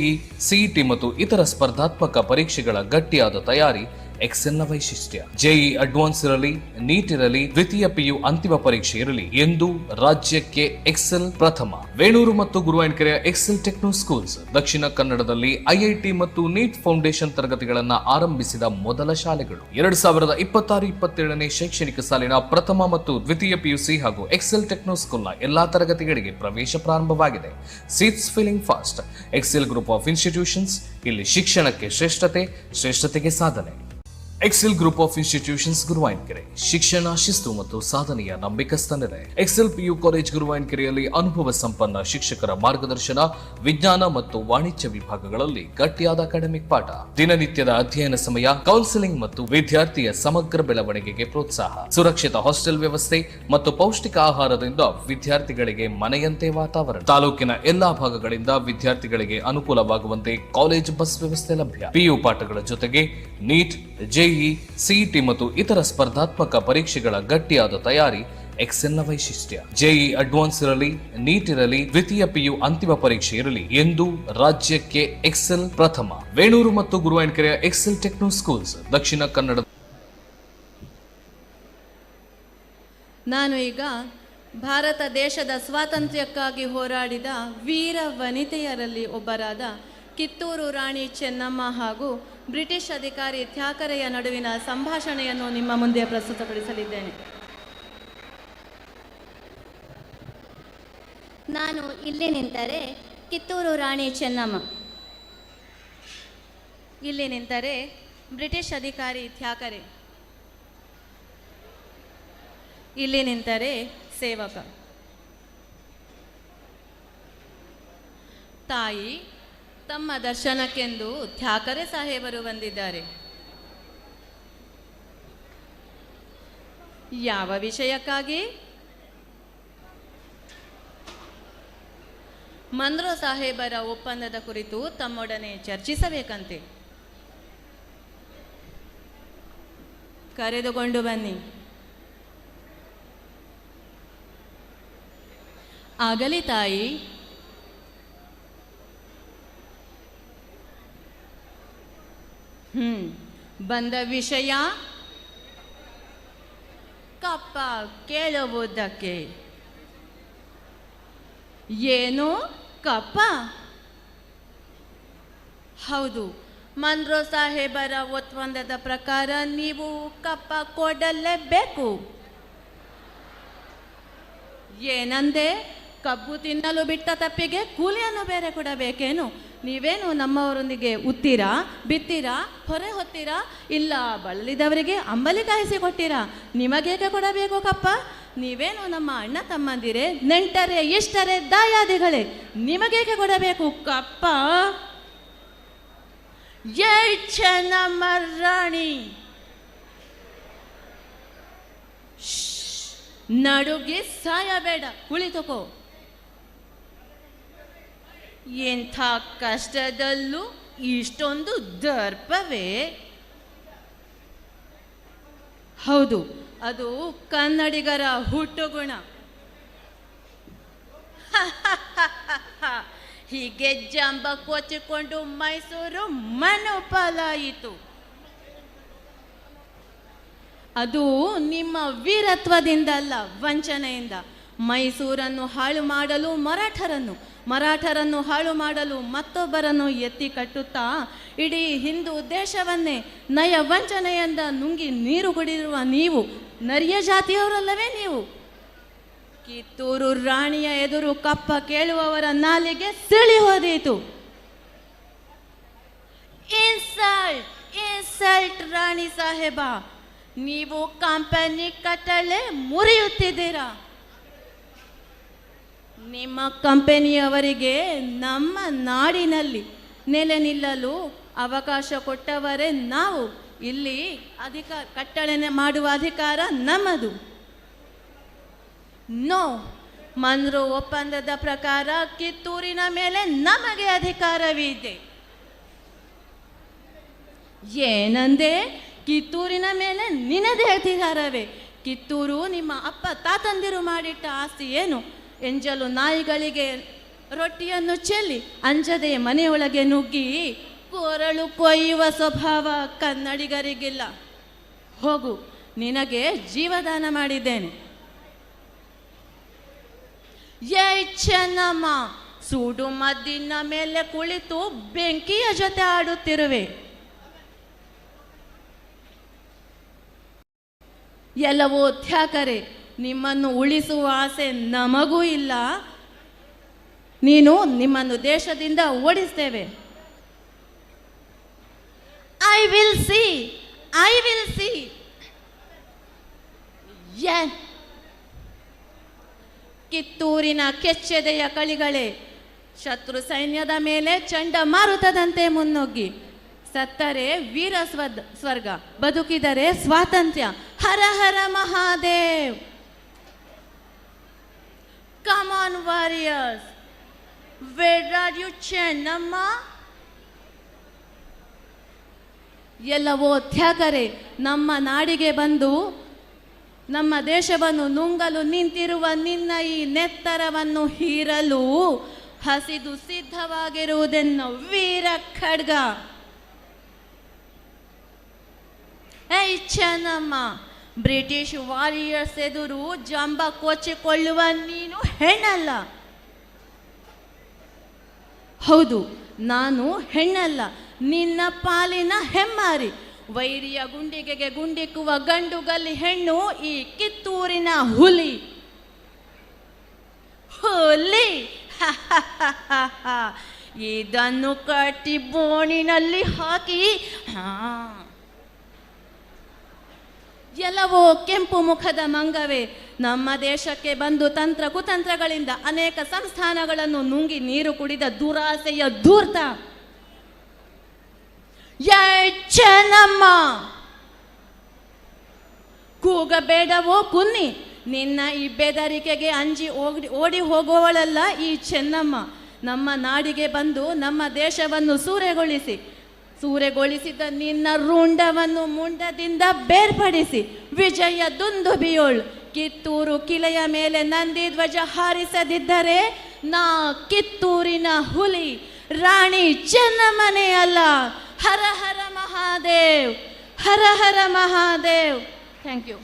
ಸಿಇಟಿ ಮತ್ತು ಇತರ ಸ್ಪರ್ಧಾತ್ಮಕ ಪರೀಕ್ಷೆಗಳ ಗಟ್ಟಿಯಾದ ತಯಾರಿ ಎಕ್ಸೆಲ್ನ ವೈಶಿಷ್ಟ್ಯ. ಜೆಇ ಅಡ್ವಾನ್ಸ್ ಇರಲಿ, ನೀಟ್ ಇರಲಿ, ದ್ವಿತೀಯ ಪಿಯು ಅಂತಿಮ ಪರೀಕ್ಷೆ ಇರಲಿ ಎಂದು ರಾಜ್ಯಕ್ಕೆ ಎಕ್ಸೆಲ್ ಪ್ರಥಮ. ವೇಣೂರು ಮತ್ತು ಗುರುವಾಯಿನಕೆರೆಯ ಎಕ್ಸೆಲ್ ಟೆಕ್ನೋ ಸ್ಕೂಲ್ಸ್ ದಕ್ಷಿಣ ಕನ್ನಡದಲ್ಲಿ ಐಐಟಿ ಮತ್ತು ನೀಟ್ ಫೌಂಡೇಶನ್ ತರಗತಿಗಳನ್ನು ಆರಂಭಿಸಿದ ಮೊದಲ ಶಾಲೆಗಳು. 2026-27ನೇ ಶೈಕ್ಷಣಿಕ ಸಾಲಿನ ಪ್ರಥಮ ಮತ್ತು ದ್ವಿತೀಯ ಪಿಯುಸಿ ಹಾಗೂ ಎಕ್ಸೆಲ್ ಟೆಕ್ನೋ ಸ್ಕೂಲ್ನ ಎಲ್ಲಾ ತರಗತಿಗಳಿಗೆ ಪ್ರವೇಶ ಪ್ರಾರಂಭವಾಗಿದೆ. Seats filling fast. Excel group of institutions, ಇಲ್ಲಿ ಶಿಕ್ಷಣಕ್ಕೆ ಶ್ರೇಷ್ಠತೆ, ಶ್ರೇಷ್ಠತೆಗೆ ಸಾಧನೆ. Excel group of institutions Guruvayanakere ಶಿಕ್ಷಣ ಶಿಸ್ತು ಮತ್ತು ಸಾಧನೆಯ ನಂಬಿಕಸ್ತ ನೆಲೆ. ಎಕ್ಸೆಲ್ ಪಿಯು ಕಾಲೇಜ್ ಗುರುವಾಯಿನಕೆರೆಯಲ್ಲಿ ಅನುಭವ ಸಂಪನ್ನ ಶಿಕ್ಷಕರ ಮಾರ್ಗದರ್ಶನ, ವಿಜ್ಞಾನ ಮತ್ತು ವಾಣಿಜ್ಯ ವಿಭಾಗಗಳಲ್ಲಿ ಗಟ್ಟಿಯಾದ ಅಕಾಡೆಮಿಕ್ ಪಾಠ, ದಿನನಿತ್ಯದ ಅಧ್ಯಯನ ಸಮಯ, ಕೌನ್ಸೆಲಿಂಗ್ ಮತ್ತು ವಿದ್ಯಾರ್ಥಿಯ ಸಮಗ್ರ ಬೆಳವಣಿಗೆಗೆ ಪ್ರೋತ್ಸಾಹ, ಸುರಕ್ಷಿತ ಹಾಸ್ಟೆಲ್ ವ್ಯವಸ್ಥೆ ಮತ್ತು ಪೌಷ್ಟಿಕ ಆಹಾರದಿಂದ ವಿದ್ಯಾರ್ಥಿಗಳಿಗೆ ಮನೆಯಂತೆ ವಾತಾವರಣ. ತಾಲೂಕಿನ ಎಲ್ಲಾ ಭಾಗಗಳಿಂದ ವಿದ್ಯಾರ್ಥಿಗಳಿಗೆ ಅನುಕೂಲವಾಗುವಂತೆ ಕಾಲೇಜ್ ಬಸ್ ವ್ಯವಸ್ಥೆ ಲಭ್ಯ. ಪಿಯು ಪಾಠಗಳ ಜೊತೆಗೆ ನೀಟ್, ಜೆಇ, ಸಿಇಟಿ ಮತ್ತು ಇತರ ಸ್ಪರ್ಧಾತ್ಮಕ ಪರೀಕ್ಷೆಗಳ ಗಟ್ಟಿಯಾದ ತಯಾರಿ ಎಕ್ಸೆಲ್ನ ವೈಶಿಷ್ಟ್ಯ. ಜೆಇ ಅಡ್ವಾನ್ಸ್ ಇರಲಿ, ನೀಟ್ ಇರಲಿ, ದ್ವಿತೀಯ ಪಿಯು ಅಂತಿಮ ಪರೀಕ್ಷೆ ಇರಲಿ ಎಂದು ರಾಜ್ಯಕ್ಕೆ ಎಕ್ಸೆಲ್ ಪ್ರಥಮ. ವೇಣೂರು ಮತ್ತು ಗುರುವಾಯಿನಕೆರೆಯ Excel techno schools Dakshina Kannada. ನಾನು ಈಗ ಭಾರತ ದೇಶದ ಸ್ವಾತಂತ್ರ್ಯಕ್ಕಾಗಿ ಹೋರಾಡಿದ ವೀರ ವನಿತೆಯರಲ್ಲಿ ಒಬ್ಬರಾದ ಕಿತ್ತೂರು ರಾಣಿ ಚೆನ್ನಮ್ಮ ಹಾಗೂ ಬ್ರಿಟಿಷ್ ಅಧಿಕಾರಿ ಥ್ಯಾಕರೆಯ ನಡುವಿನ ಸಂಭಾಷಣೆಯನ್ನು ನಿಮ್ಮ ಮುಂದೆ ಪ್ರಸ್ತುತಪಡಿಸಲಿದ್ದೇನೆ. ನಾನು ಇಲ್ಲಿ ನಿಂತರೆ ಕಿತ್ತೂರು ರಾಣಿ ಚೆನ್ನಮ್ಮ, ಇಲ್ಲಿ ನಿಂತರೆ ಬ್ರಿಟಿಷ್ ಅಧಿಕಾರಿ ಥ್ಯಾಕರೆ, ಇಲ್ಲಿ ನಿಂತರೆ ಸೇವಕ. ತಾಯಿ ತಮ್ಮ ದರ್ಶನಕ್ಕೆಂದು ಥ್ಯಾಕರೆ ಸಾಹೇಬರು ಬಂದಿದ್ದಾರೆ. ಯಾವ ವಿಷಯಕ್ಕಾಗಿ? ಮನ್ರೋ ಸಾಹೇಬರ ಒಪ್ಪಂದದ ಕುರಿತು ತಮ್ಮೊಡನೆ ಚರ್ಚಿಸಬೇಕಂತೆ. ಕರೆದುಕೊಂಡು ಬನ್ನಿ. ಆಗಲಿ ತಾಯಿ. ಬಂದ ವಿಷಯ ಕಪ್ಪ ಕೇಳುವುದಕ್ಕೆ. ಏನು ಕಪ್ಪ? ಹೌದು, ಮನ್ರೋ ಸಾಹೇಬರ ಒಪ್ಪಂದದ ಪ್ರಕಾರ ನೀವು ಕಪ್ಪ ಕೊಡಲೇಬೇಕು. ಏನಂದೆ? ಕಬ್ಬು ತಿನ್ನಲು ಬಿಟ್ಟ ತಪ್ಪಿಗೆ ಕೂಲಿಯನ್ನು ಬೇರೆ ಕೊಡಬೇಕೇನು? ನೀವೇನು ನಮ್ಮವರೊಂದಿಗೆ ಉತ್ತೀರಾ, ಬಿತ್ತೀರಾ, ಹೊರೆ ಹೊತ್ತೀರಾ, ಇಲ್ಲ ಬಳಲಿದವರಿಗೆ ಅಂಬಲಿ ಕಾಯಿಸಿ ಕೊಟ್ಟಿರಾ? ನಿಮಗೇಕೆ ಕೊಡಬೇಕು ಕಪ್ಪ? ನೀವೇನು ನಮ್ಮ ಅಣ್ಣ ತಮ್ಮಂದಿರೇ, ನೆಂಟರೇ, ಇಷ್ಟರೇ, ದಾಯಾದಿಗಳೇ, ನಿಮಗೇಕೆ ಕೊಡಬೇಕು ಕಪ್ಪ? ಏ ಚೆನ್ನಮ್ಮ ರಾಣಿ, ನಡುಗಿ ಸಾಯಬೇಡ, ಕುಳಿತುಕೋ. ಎಂಥ ಕಷ್ಟದಲ್ಲೂ ಇಷ್ಟೊಂದು ದರ್ಪವೇ? ಹೌದು, ಅದು ಕನ್ನಡಿಗರ ಹುಟ್ಟುಗುಣ. ಹೀಗೆ ಜಂಬ ಕೊಚ್ಚಿಕೊಂಡು ಮೈಸೂರು ಮನುಪಾಲಾಯಿತು. ಅದು ನಿಮ್ಮ ವೀರತ್ವದಿಂದಲ್ಲ, ವಂಚನೆಯಿಂದ. ಮೈಸೂರನ್ನು ಹಾಳು ಮಾಡಲು ಮರಾಠರನ್ನು ಹಾಳು ಮಾಡಲು ಮತ್ತೊಬ್ಬರನ್ನು ಎತ್ತಿ ಕಟ್ಟುತ್ತಾ ಇಡೀ ಹಿಂದೂ ದೇಶವನ್ನೇ ನಯ ವಂಚನೆಯಿಂದ ನುಂಗಿ ನೀರು ಕುಡಿದಿರುವ ನೀವು ನರಿಯ ಜಾತಿಯವರಲ್ಲವೇ ನೀವು? ಕಿತ್ತೂರು ರಾಣಿಯ ಎದುರು ಕಪ್ಪ ಕೇಳುವವರ ನಾಲಿಗೆ ಸಿಳಿ ಹೋದೀತು. ಇನ್ಸಲ್ಟ್ ರಾಣಿ ಸಾಹೇಬ, ನೀವು ಕಂಪನಿ ಕಟ್ಟಳೆ ಮುರಿಯುತ್ತಿದ್ದೀರಾ. ನಿಮ್ಮ ಕಂಪನಿಯವರಿಗೆ ನಮ್ಮ ನಾಡಿನಲ್ಲಿ ನೆಲೆ ನಿಲ್ಲಲು ಅವಕಾಶ ಕೊಟ್ಟವರೇ ನಾವು. ಇಲ್ಲಿ ಕಟ್ಟಳೆ ಮಾಡುವ ಅಧಿಕಾರ ನಮ್ಮದು. ನೋ, ಮನ್ರೋ ಒಪ್ಪಂದದ ಪ್ರಕಾರ ಕಿತ್ತೂರಿನ ಮೇಲೆ ನಮಗೆ ಅಧಿಕಾರವಿದೆ. ಏನಂದೆ? ಕಿತ್ತೂರಿನ ಮೇಲೆ ನಿನದೇ ಅಧಿಕಾರವೇ? ಕಿತ್ತೂರು ನಿಮ್ಮ ಅಪ್ಪ ತಾತಂದಿರು ಮಾಡಿಟ್ಟ ಆಸ್ತಿ ಏನು? ಎಂಜಲು ನಾಯಿಗಳಿಗೆ ರೊಟ್ಟಿಯನ್ನು ಚೆಲ್ಲಿ ಅಂಜದೆ ಮನೆಯೊಳಗೆ ನುಗ್ಗಿ ಕೊರಳು ಕೊಯ್ಯುವ ಸ್ವಭಾವ ಕನ್ನಡಿಗರಿಗಿಲ್ಲ. ಹೋಗು, ನಿನಗೆ ಜೀವದಾನ ಮಾಡಿದ್ದೇನೆ. ಚೆನ್ನಮ್ಮ, ಸುಡು ಮದ್ದಿನ ಮೇಲೆ ಕುಳಿತು ಬೆಂಕಿಯ ಜೊತೆ ಆಡುತ್ತಿರುವೆ. ಎಲ್ಲವೋ ತ್ಯಾಕರೆ, ನಿಮ್ಮನ್ನು ಉಳಿಸುವ ಆಸೆ ನಮಗೂ ಇಲ್ಲ. ನಿಮ್ಮನ್ನು ದೇಶದಿಂದ ಓಡಿಸ್ತೇವೆ. I will see. ಕಿತ್ತೂರಿನ ಕೆಚ್ಚೆದೆಯ ಕಳಿಗಳೇ, ಶತ್ರು ಸೈನ್ಯದ ಮೇಲೆ ಚಂಡಮಾರುತದಂತೆ ಮುನ್ನುಗ್ಗಿ. ಸತ್ತರೆ ವೀರ ಸ್ವರ್ಗ, ಬದುಕಿದರೆ ಸ್ವಾತಂತ್ರ್ಯ. ಹರ ಹರ Mahadev. Come on warriors, where are you Chennamma? ಎಲ್ಲವೋ ತ್ಯಾಗರೆ, ನಮ್ಮ ನಾಡಿಗೆ ಬಂದು ನಮ್ಮ ದೇಶವನ್ನು ನುಂಗಲು ನಿಂತಿರುವ ನಿನ್ನ ಈ ನೆತ್ತರವನ್ನು ಹೀರಲು ಹಸಿದು ಸಿದ್ಧವಾಗಿರುವುದೆನ್ನು ವೀರ ಖಡ್ಗ. ಚೆನ್ನಮ್ಮ, ಬ್ರಿಟಿಷ್ ವಾರಿಯರ್ಸ್ ಎದುರು ಜಂಬ ಕೊಚ್ಚಿಕೊಳ್ಳುವ ನೀನು ಹೆಣ್ಣಲ್ಲ. ಹೌದು, ನಾನು ಹೆಣ್ಣಲ್ಲ, ನಿನ್ನ ಪಾಲಿನ ಹೆಮ್ಮಾರಿ. ವೈರಿಯ ಗುಂಡಿಗೆಗೆ ಗುಂಡಿಕ್ಕುವ ಗಂಡುಗಲ್ಲಿ ಹೆಣ್ಣು ಈ ಕಿತ್ತೂರಿನ ಹುಲಿ. ಇದನ್ನು ಕಟ್ಟಿ ಬೋಣಿನಲ್ಲಿ ಹಾಕಿ ಎಲ್ಲವೋ ಕೆಂಪು ಮುಖದ ಮಂಗವೇ, ನಮ್ಮ ದೇಶಕ್ಕೆ ಬಂದು ತಂತ್ರ ಕುತಂತ್ರಗಳಿಂದ ಅನೇಕ ಸಂಸ್ಥಾನಗಳನ್ನು ನುಂಗಿ ನೀರು ಕುಡಿದ ದುರಾಸೆಯ ಧೂರ್ತ. ಚೆನ್ನಮ್ಮ, ಕೂಗಬೇಡವೋ ಕುನ್ನಿ. ನಿನ್ನ ಈ ಬೆದರಿಕೆಗೆ ಅಂಜಿ ಓಡಿ ಹೋಗುವವಳಲ್ಲ ಈ ಚೆನ್ನಮ್ಮ. ನಮ್ಮ ನಾಡಿಗೆ ಬಂದು ನಮ್ಮ ದೇಶವನ್ನು ಸೂರೆಗೊಳಿಸಿದ ನಿನ್ನ ರುಂಡವನ್ನು ಮುಂಡದಿಂದ ಬೇರ್ಪಡಿಸಿ ವಿಜಯ ದುಂದುಬಿಯೋಳ್. ಕಿತ್ತೂರು ಕಿಲೆಯ ಮೇಲೆ ನಂದಿ ಧ್ವಜ ಹಾರಿಸದಿದ್ದರೆ ನಾ ಕಿತ್ತೂರಿನ ಹುಲಿ ರಾಣಿ ಚೆನ್ನಮ್ಮನೇ ಅಲ್ಲ. ಹರ ಹರ ಮಹಾದೇವ್, ಹರ ಹರ ಮಹಾದೇವ್. Thank you.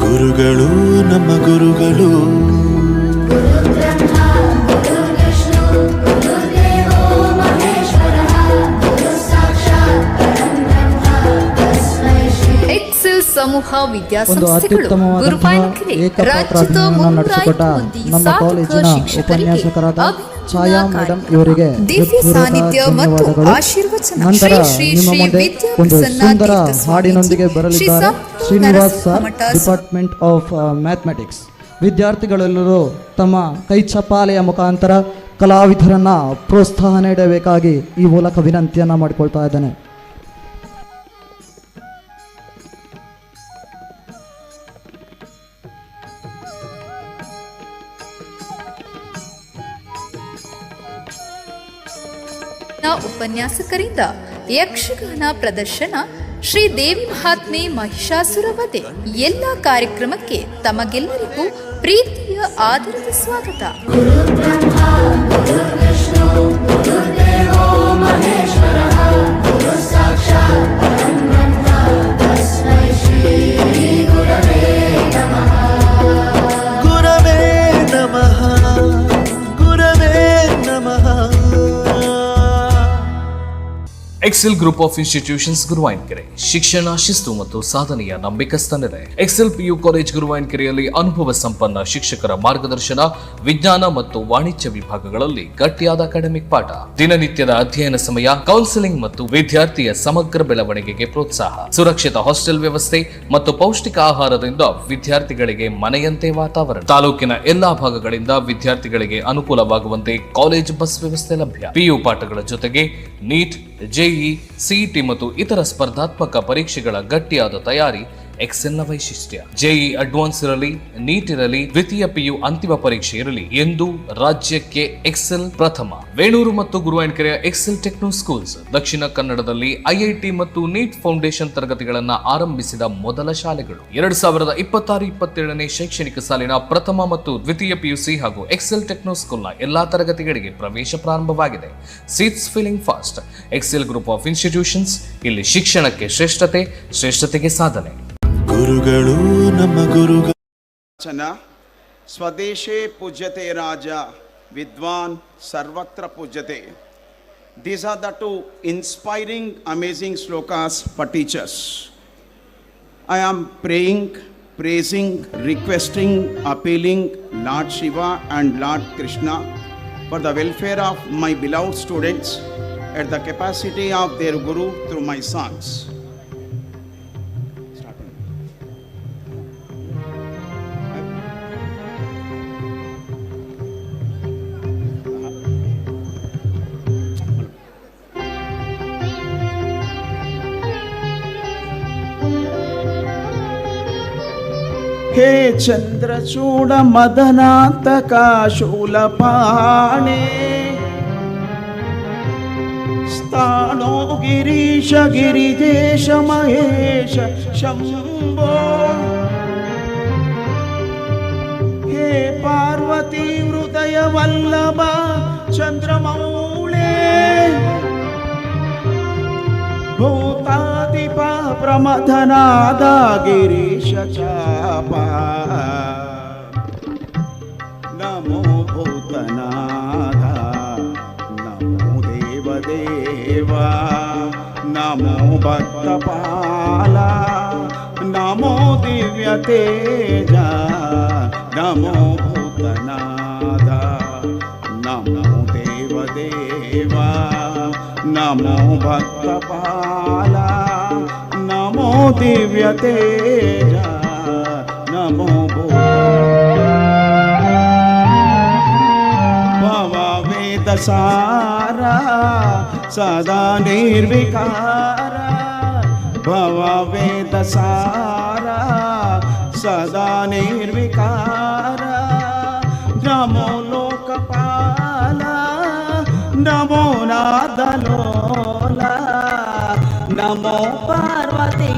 ಗುರುಗಳು ನಮ್ಮ ಗುರುಗಳು, ಎಕ್ಸೆಲ್ ಸಮೂಹ ವಿದ್ಯಾಸಂಸ್ಥೆಗಳು ಗುರುವಾಯೂರು ರಾಜ್ಯದ 305 ಮಂದಿ ಸಾಧಕ ಶಿಕ್ಷಕರಿಗೆ ಛಾಯಾ ಮೇಡಮ್ ಇವರಿಗೆ ದಿವ್ಯ ಸಾನ್ನಿಧ್ಯ ಮತ್ತು ಆಶೀರ್ವಚನ. ನಂತರ ನಿಮ್ಮ ಮುಂದೆ ಒಂದು ಸುಂದರ ಹಾಡಿನೊಂದಿಗೆ ಬರಲಿದ್ದಾರೆ Srinivas sir, department of mathematics. ವಿದ್ಯಾರ್ಥಿಗಳೆಲ್ಲರೂ ತಮ್ಮ ಕೈ ಚಪ್ಪಾಳೆಯ ಮುಖಾಂತರ ಕಲಾವಿದರನ್ನು ಪ್ರೋತ್ಸಾಹ ನೀಡಬೇಕಾಗಿ ಈ ಮೂಲಕ ವಿನಂತಿಯನ್ನು ಮಾಡಿಕೊಳ್ತಾ ಇದ್ದೇನೆ. ಉಪನ್ಯಾಸಕರಿಂದ ಯಕ್ಷಗಾನ ಪ್ರದರ್ಶನ ಶ್ರೀ ದೇವಿ ಮಹಾತ್ಮೆ ಮಹಿಷಾಸುರ ವಧೆ ಎಲ್ಲ ಕಾರ್ಯಕ್ರಮಕ್ಕೆ ತಮಗೆಲ್ಲರಿಗೂ ಪ್ರೀತಿಯ ಆದರದ ಸ್ವಾಗತ. ಗುರವೇ ನಮಃ ಗುರವೇ ನಮಃ. Excel group of institutions Guruvayanakere ಶಿಕ್ಷಣ ಶಿಸ್ತು ಮತ್ತು ಸಾಧನೆಯ ನಂಬಿಕಸ್ತ ನೆಲೆ. ಎಕ್ಸೆಲ್ ಪಿಯು ಕಾಲೇಜ್ ಗುರುವಾಯಿನಕೆರೆಯಲ್ಲಿ ಅನುಭವ ಸಂಪನ್ನ ಶಿಕ್ಷಕರ ಮಾರ್ಗದರ್ಶನ, ವಿಜ್ಞಾನ ಮತ್ತು ವಾಣಿಜ್ಯ ವಿಭಾಗಗಳಲ್ಲಿ ಗಟ್ಟಿಯಾದ ಅಕಾಡೆಮಿಕ್ ಪಾಠ, ದಿನನಿತ್ಯದ ಅಧ್ಯಯನ ಸಮಯ, ಕೌನ್ಸಿಲಿಂಗ್ ಮತ್ತು ವಿದ್ಯಾರ್ಥಿಯ ಸಮಗ್ರ ಬೆಳವಣಿಗೆಗೆ ಪ್ರೋತ್ಸಾಹ, ಸುರಕ್ಷಿತ ಹಾಸ್ಟೆಲ್ ವ್ಯವಸ್ಥೆ ಮತ್ತು ಪೌಷ್ಟಿಕ ಆಹಾರದಿಂದ ವಿದ್ಯಾರ್ಥಿಗಳಿಗೆ ಮನೆಯಂತೆ ವಾತಾವರಣ. ತಾಲೂಕಿನ ಎಲ್ಲಾ ಭಾಗಗಳಿಂದ ವಿದ್ಯಾರ್ಥಿಗಳಿಗೆ ಅನುಕೂಲವಾಗುವಂತೆ ಕಾಲೇಜ್ ಬಸ್ ವ್ಯವಸ್ಥೆ ಲಭ್ಯ. ಪಿಯು ಪಾಠಗಳ ಜೊತೆಗೆ ನೀಟ್, ಜೆಇ, ಸಿಇಟಿ ಮತ್ತು ಇತರ ಸ್ಪರ್ಧಾತ್ಮಕ ಪರೀಕ್ಷೆಗಳ ಗಟ್ಟಿಯಾದ ತಯಾರಿ ಎಕ್ಸೆಲ್ನ ವೈಶಿಷ್ಟ್ಯ. ಜೆಇ ಅಡ್ವಾನ್ಸ್ ಇರಲಿ, ನೀಟ್ ಇರಲಿ, ದ್ವಿತೀಯ ಪಿಯು ಅಂತಿಮ ಪರೀಕ್ಷೆ ಇರಲಿ ಎಂದು ರಾಜ್ಯಕ್ಕೆ ಎಕ್ಸೆಲ್ ಪ್ರಥಮ. ವೇಣೂರು ಮತ್ತು ಗುರುವಾಯಿನಕೆರೆಯ ಎಕ್ಸೆಲ್ ಟೆಕ್ನೋ ಸ್ಕೂಲ್ಸ್ ದಕ್ಷಿಣ ಕನ್ನಡದಲ್ಲಿ ಐಐಟಿ ಮತ್ತು ನೀಟ್ ಫೌಂಡೇಶನ್ ತರಗತಿಗಳನ್ನು ಆರಂಭಿಸಿದ ಮೊದಲ ಶಾಲೆಗಳು. 2026-27ನೇ ಶೈಕ್ಷಣಿಕ ಸಾಲಿನ ಪ್ರಥಮ ಮತ್ತು ದ್ವಿತೀಯ ಪಿಯುಸಿ ಹಾಗೂ ಎಕ್ಸೆಲ್ ಟೆಕ್ನೋ ಸ್ಕೂಲ್ನ ಎಲ್ಲಾ ತರಗತಿಗಳಿಗೆ ಪ್ರವೇಶ ಪ್ರಾರಂಭವಾಗಿದೆ. Seats filling fast. Excel group of institutions, ಇಲ್ಲಿ ಶಿಕ್ಷಣಕ್ಕೆ ಶ್ರೇಷ್ಠತೆ, ಶ್ರೇಷ್ಠತೆಗೆ ಸಾಧನೆ. ಗುರುಗಳು ನಮ್ಮ ಗುರುಗಳು. ಸ್ವದೇಶೇ ಪೂಜ್ಯತೆ ರಾಜ, ವಿದ್ವಾನ್ ಸರ್ವತ್ರ ಪೂಜ್ಯತೆ. These are the two inspiring, amazing slokas for teachers. I am praying, praising, requesting, appealing Lord Shiva and Lord Krishna for the welfare of my beloved students at the capacity of their Guru through my songs. हे चंद्रचूड मदनांतका शूलपाणे, स्थाणो गिरीश गिरिजेश महेश शंभो. हे पार्वती हृदय वल्लभ चंद्रमौळे, भूतादिपा प्रमथनादा गिरीश चापा. नमो भूतनादा, नमो देवदेवा, नमो भक्तपाला, नमो दिव्य तेजा. नमो भूतनादा, नमो देवदेवा, नमो भक्तपाला, नमो दिव्य तेजा. नमो भववेद सारा सदा निर्विकारा, भववेद सारा सदा निर्विकारा. नमो लोकपाला, नमो नादलोला, नमो पार्वती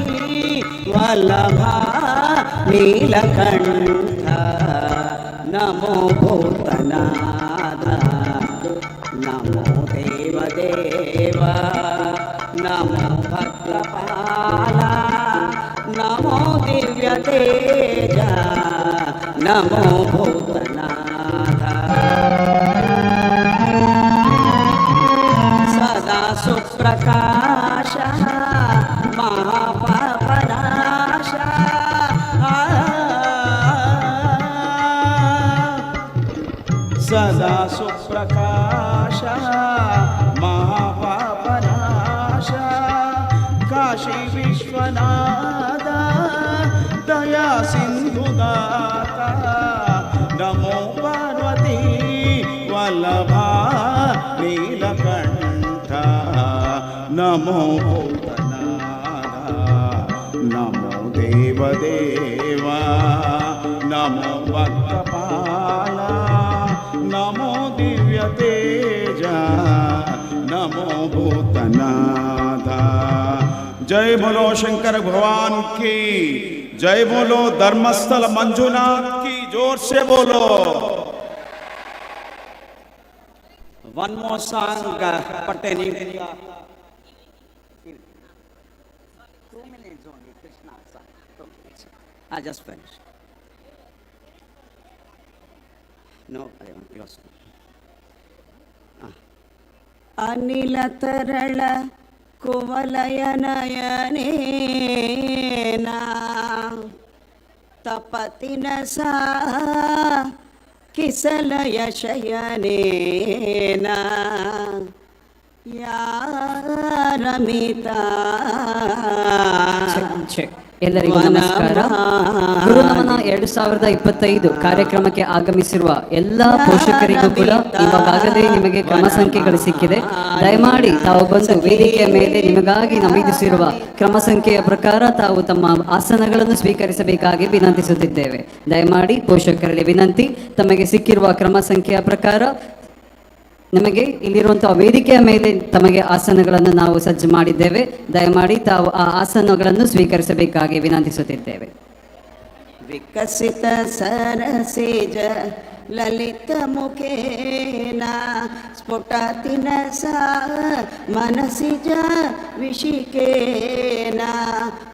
वल्लभा नीलकंठ. नमो भूतनाद, नमो देवदेवा, नमो भक्तपाला, नमो दिव्य तेजा. नमो भूतनाद, सदा सुप्रकाश महापापनाश. सदा सुप्रकाश महापापनाश. काशी विश्वनाथ दया सिंधुदाता, ನಮೋ ಭೂತನಾಥ ನಮೋ ದೇವದೇವ ನಮೋ ಭಕ್ತಪಾಲ ನಮೋ ದಿವ್ಯ ತೇಜ नमो भूतनाथ। जय बोलो शंकर भगवान की, जय बोलो धर्मस्थल मंजुनाथ की, जोर से बोलो। One more song pertaining to 2 minutes only, Krishna song. 2 minutes. I just finished. No, I want your song. ಅನಿಲ ತರಳ ಕುವಲಯ ನಯನೇನ ತಪತಿನ ಸಾ ಕಿಸಲಯ ಶಯನೇನ ಯಾರಮಿತಾ. ಎಲ್ಲರಿಗೂ ನಮಸ್ಕಾರ. ಗುರುನಮನ 2025 ಕಾರ್ಯಕ್ರಮಕ್ಕೆ ಆಗಮಿಸಿರುವ ಎಲ್ಲ ಪೋಷಕರಿಗೂ ಕೂಡ ಇವಾಗಲೇ ನಿಮಗೆ ಕ್ರಮ ಸಂಖ್ಯೆಗಳು ಸಿಕ್ಕಿದೆ. ದಯಮಾಡಿ ತಾವು ಬಂದು ವೇದಿಕೆಯ ಮೇಲೆ ನಿಮಗಾಗಿ ನಮೂದಿಸಿರುವ ಕ್ರಮ ಸಂಖ್ಯೆಯ ಪ್ರಕಾರ ತಾವು ತಮ್ಮ ಆಸನಗಳನ್ನು ಸ್ವೀಕರಿಸಬೇಕಾಗಿ ವಿನಂತಿಸುತ್ತಿದ್ದೇವೆ. ದಯಮಾಡಿ ಪೋಷಕರಲ್ಲಿ ವಿನಂತಿ, ತಮಗೆ ಸಿಕ್ಕಿರುವ ಕ್ರಮ ಸಂಖ್ಯೆಯ ಪ್ರಕಾರ ನಮಗೆ ಇಲ್ಲಿರುವಂತಹ ವೇದಿಕೆಯ ಮೇಲೆ ತಮಗೆ ಆಸನಗಳನ್ನು ನಾವು ಸಜ್ಜು ಮಾಡಿದ್ದೇವೆ. ದಯಮಾಡಿ ತಾವು ಆ ಆಸನಗಳನ್ನು ಸ್ವೀಕರಿಸಬೇಕಾಗಿ ವಿನಂತಿಸುತ್ತಿದ್ದೇವೆ. ವಿಕಸಿತ ಸರಸಿಜ ಲಲಿತ ಮುಖೇನ ಸ್ಫುಟತಿನ ಸಾ ಮನಸಿಜ ವಿಶಿಕೇನ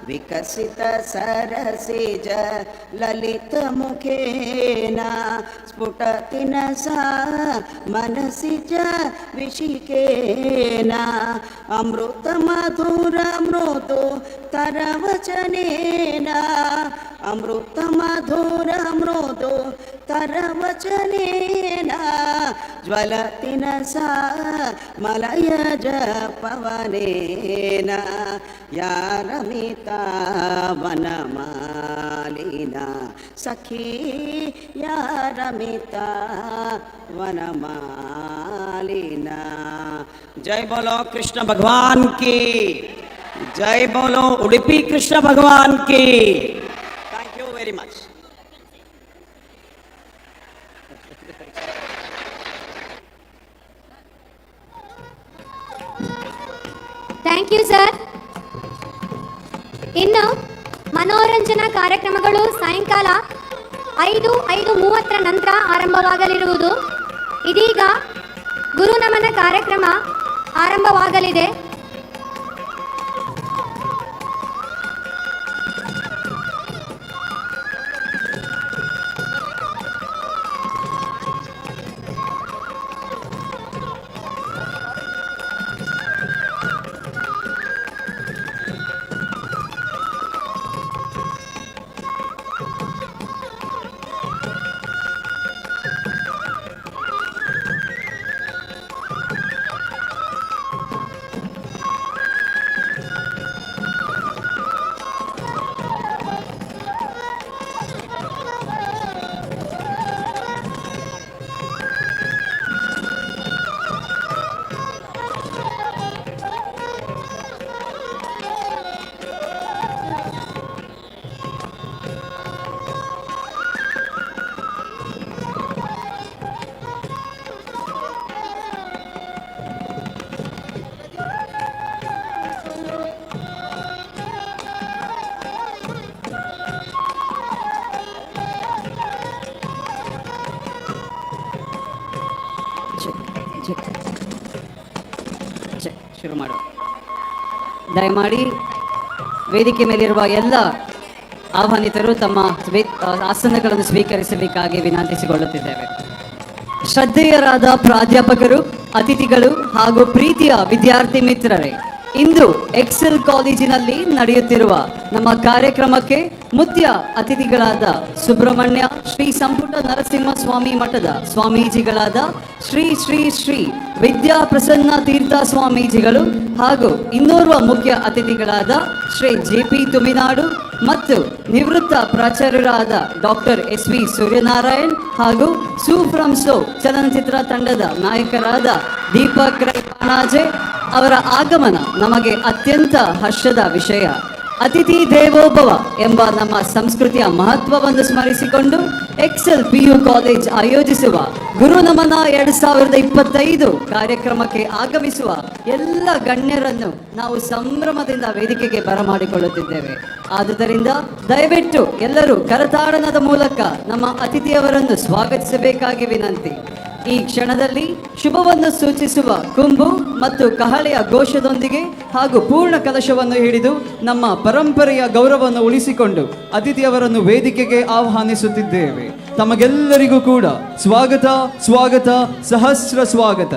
ವಿಕಸಿತ ಸರಸಿಜ ಲಲಿತ ಮುಖೇನ ಸ್ಫುಟತಿನ ಸಾ ಮನಸಿಜ ವಿಶಿಕೇನ ಅಮೃತ ಮಧುರ ಮೃದು ತರವಚನೇನ ಅಮೃತ ಮಧುರ ಮೃದು ತರವಚನೇನ ಜ್ವಲತಿನ ಸಾ ಮಲಯಜ ಪವನೇನ ಯಾರಮಿತಾ ವನಮಾಲಿನ ಸಖಿ ಯಾರಮಿತಾ ವನಮಾಲಿನ. जय बोलो कृष्ण भगवान की, जय बोलो उडुपी कृष्ण भगवान की. Thank you very much. Thank you sir. ಇನ್ನು ಮನೋರಂಜನಾ ಕಾರ್ಯಕ್ರಮಗಳು ಸಾಯಂಕಾಲ 5:30 ನಂತರ ಆರಂಭವಾಗಲಿರುವುದು. ಇದೀಗ ಗುರುನಮನ ಕಾರ್ಯಕ್ರಮ ಆರಂಭವಾಗಲಿದೆ. ಶುರು ಮಾಡುವ. ದಯಮಾಡಿ ವೇದಿಕೆ ಮೇಲಿರುವ ಎಲ್ಲ ಆಹ್ವಾನಿತರು ತಮ್ಮ ಆಸನಗಳನ್ನು ಸ್ವೀಕರಿಸಬೇಕಾಗಿ ವಿನಂತಿಸಿಕೊಳ್ಳುತ್ತಿದ್ದೇವೆ. ಶ್ರದ್ಧೇಯರಾದ ಪ್ರಾಧ್ಯಾಪಕರು, ಅತಿಥಿಗಳು ಹಾಗೂ ಪ್ರೀತಿಯ ವಿದ್ಯಾರ್ಥಿ ಮಿತ್ರರೇ, ಇಂದು ಎಕ್ಸೆಲ್ ಕಾಲೇಜಿನಲ್ಲಿ ನಡೆಯುತ್ತಿರುವ ನಮ್ಮ ಕಾರ್ಯಕ್ರಮಕ್ಕೆ ಮುಖ್ಯ ಅತಿಥಿಗಳಾದ ಸುಬ್ರಹ್ಮಣ್ಯ ಶ್ರೀ ಸಂಪುಟ ನರಸಿಂಹ ಸ್ವಾಮಿ ಮಠದ ಸ್ವಾಮೀಜಿಗಳಾದ ಶ್ರೀ ಶ್ರೀ ಶ್ರೀ ವಿದ್ಯಾ ಪ್ರಸನ್ನ ತೀರ್ಥ ಸ್ವಾಮೀಜಿಗಳು ಹಾಗೂ ಇನ್ನೋರ್ವ ಮುಖ್ಯ ಅತಿಥಿಗಳಾದ ಶ್ರೀ JP ತುಮಿನಾಡು ಮತ್ತು ನಿವೃತ್ತ ಪ್ರಾಚಾರ್ಯರಾದ ಡಾಕ್ಟರ್ SV ಸೂರ್ಯನಾರಾಯಣ್ ಹಾಗೂ ಸೂ ಫ್ರಮ್ ಸೋ ಚಲನಚಿತ್ರ ತಂಡದ ನಾಯಕರಾದ ದೀಪಕ್ ರೈ ಪಾಣಾಜೆ ಅವರ ಆಗಮನ ನಮಗೆ ಅತ್ಯಂತ ಹರ್ಷದ ವಿಷಯ. ಅತಿಥಿ ದೇವೋಭವ ಎಂಬ ನಮ್ಮ ಸಂಸ್ಕೃತಿಯ ಮಹತ್ವವನ್ನು ಸ್ಮರಿಸಿಕೊಂಡು ಎಕ್ಸೆಲ್ PU ಕಾಲೇಜ್ ಆಯೋಜಿಸುವ ಗುರು ನಮನ 2025 ಕಾರ್ಯಕ್ರಮಕ್ಕೆ ಆಗಮಿಸುವ ಎಲ್ಲ ಗಣ್ಯರನ್ನು ನಾವು ಸಂಭ್ರಮದಿಂದ ವೇದಿಕೆಗೆ ಬರಮಾಡಿಕೊಳ್ಳುತ್ತಿದ್ದೇವೆ. ಆದುದರಿಂದ ದಯವಿಟ್ಟು ಎಲ್ಲರೂ ಕರತಾಡನದ ಮೂಲಕ ನಮ್ಮ ಅತಿಥಿಯವರನ್ನು ಸ್ವಾಗತಿಸಬೇಕಾಗಿ ವಿನಂತಿ. ಈ ಕ್ಷಣದಲ್ಲಿ ಶುಭವನ್ನು ಸೂಚಿಸುವ ಕುಂಭು ಮತ್ತು ಕಹಳೆಯ ಘೋಷದೊಂದಿಗೆ ಹಾಗೂ ಪೂರ್ಣ ಕಲಶವನ್ನು ಹಿಡಿದು ನಮ್ಮ ಪರಂಪರೆಯ ಗೌರವವನ್ನು ಉಳಿಸಿಕೊಂಡು ಅತಿಥಿಯವರನ್ನು ವೇದಿಕೆಗೆ ಆಹ್ವಾನಿಸುತ್ತಿದ್ದೇವೆ. ತಮಗೆಲ್ಲರಿಗೂ ಕೂಡ ಸ್ವಾಗತ ಸ್ವಾಗತ ಸಹಸ್ರ ಸ್ವಾಗತ.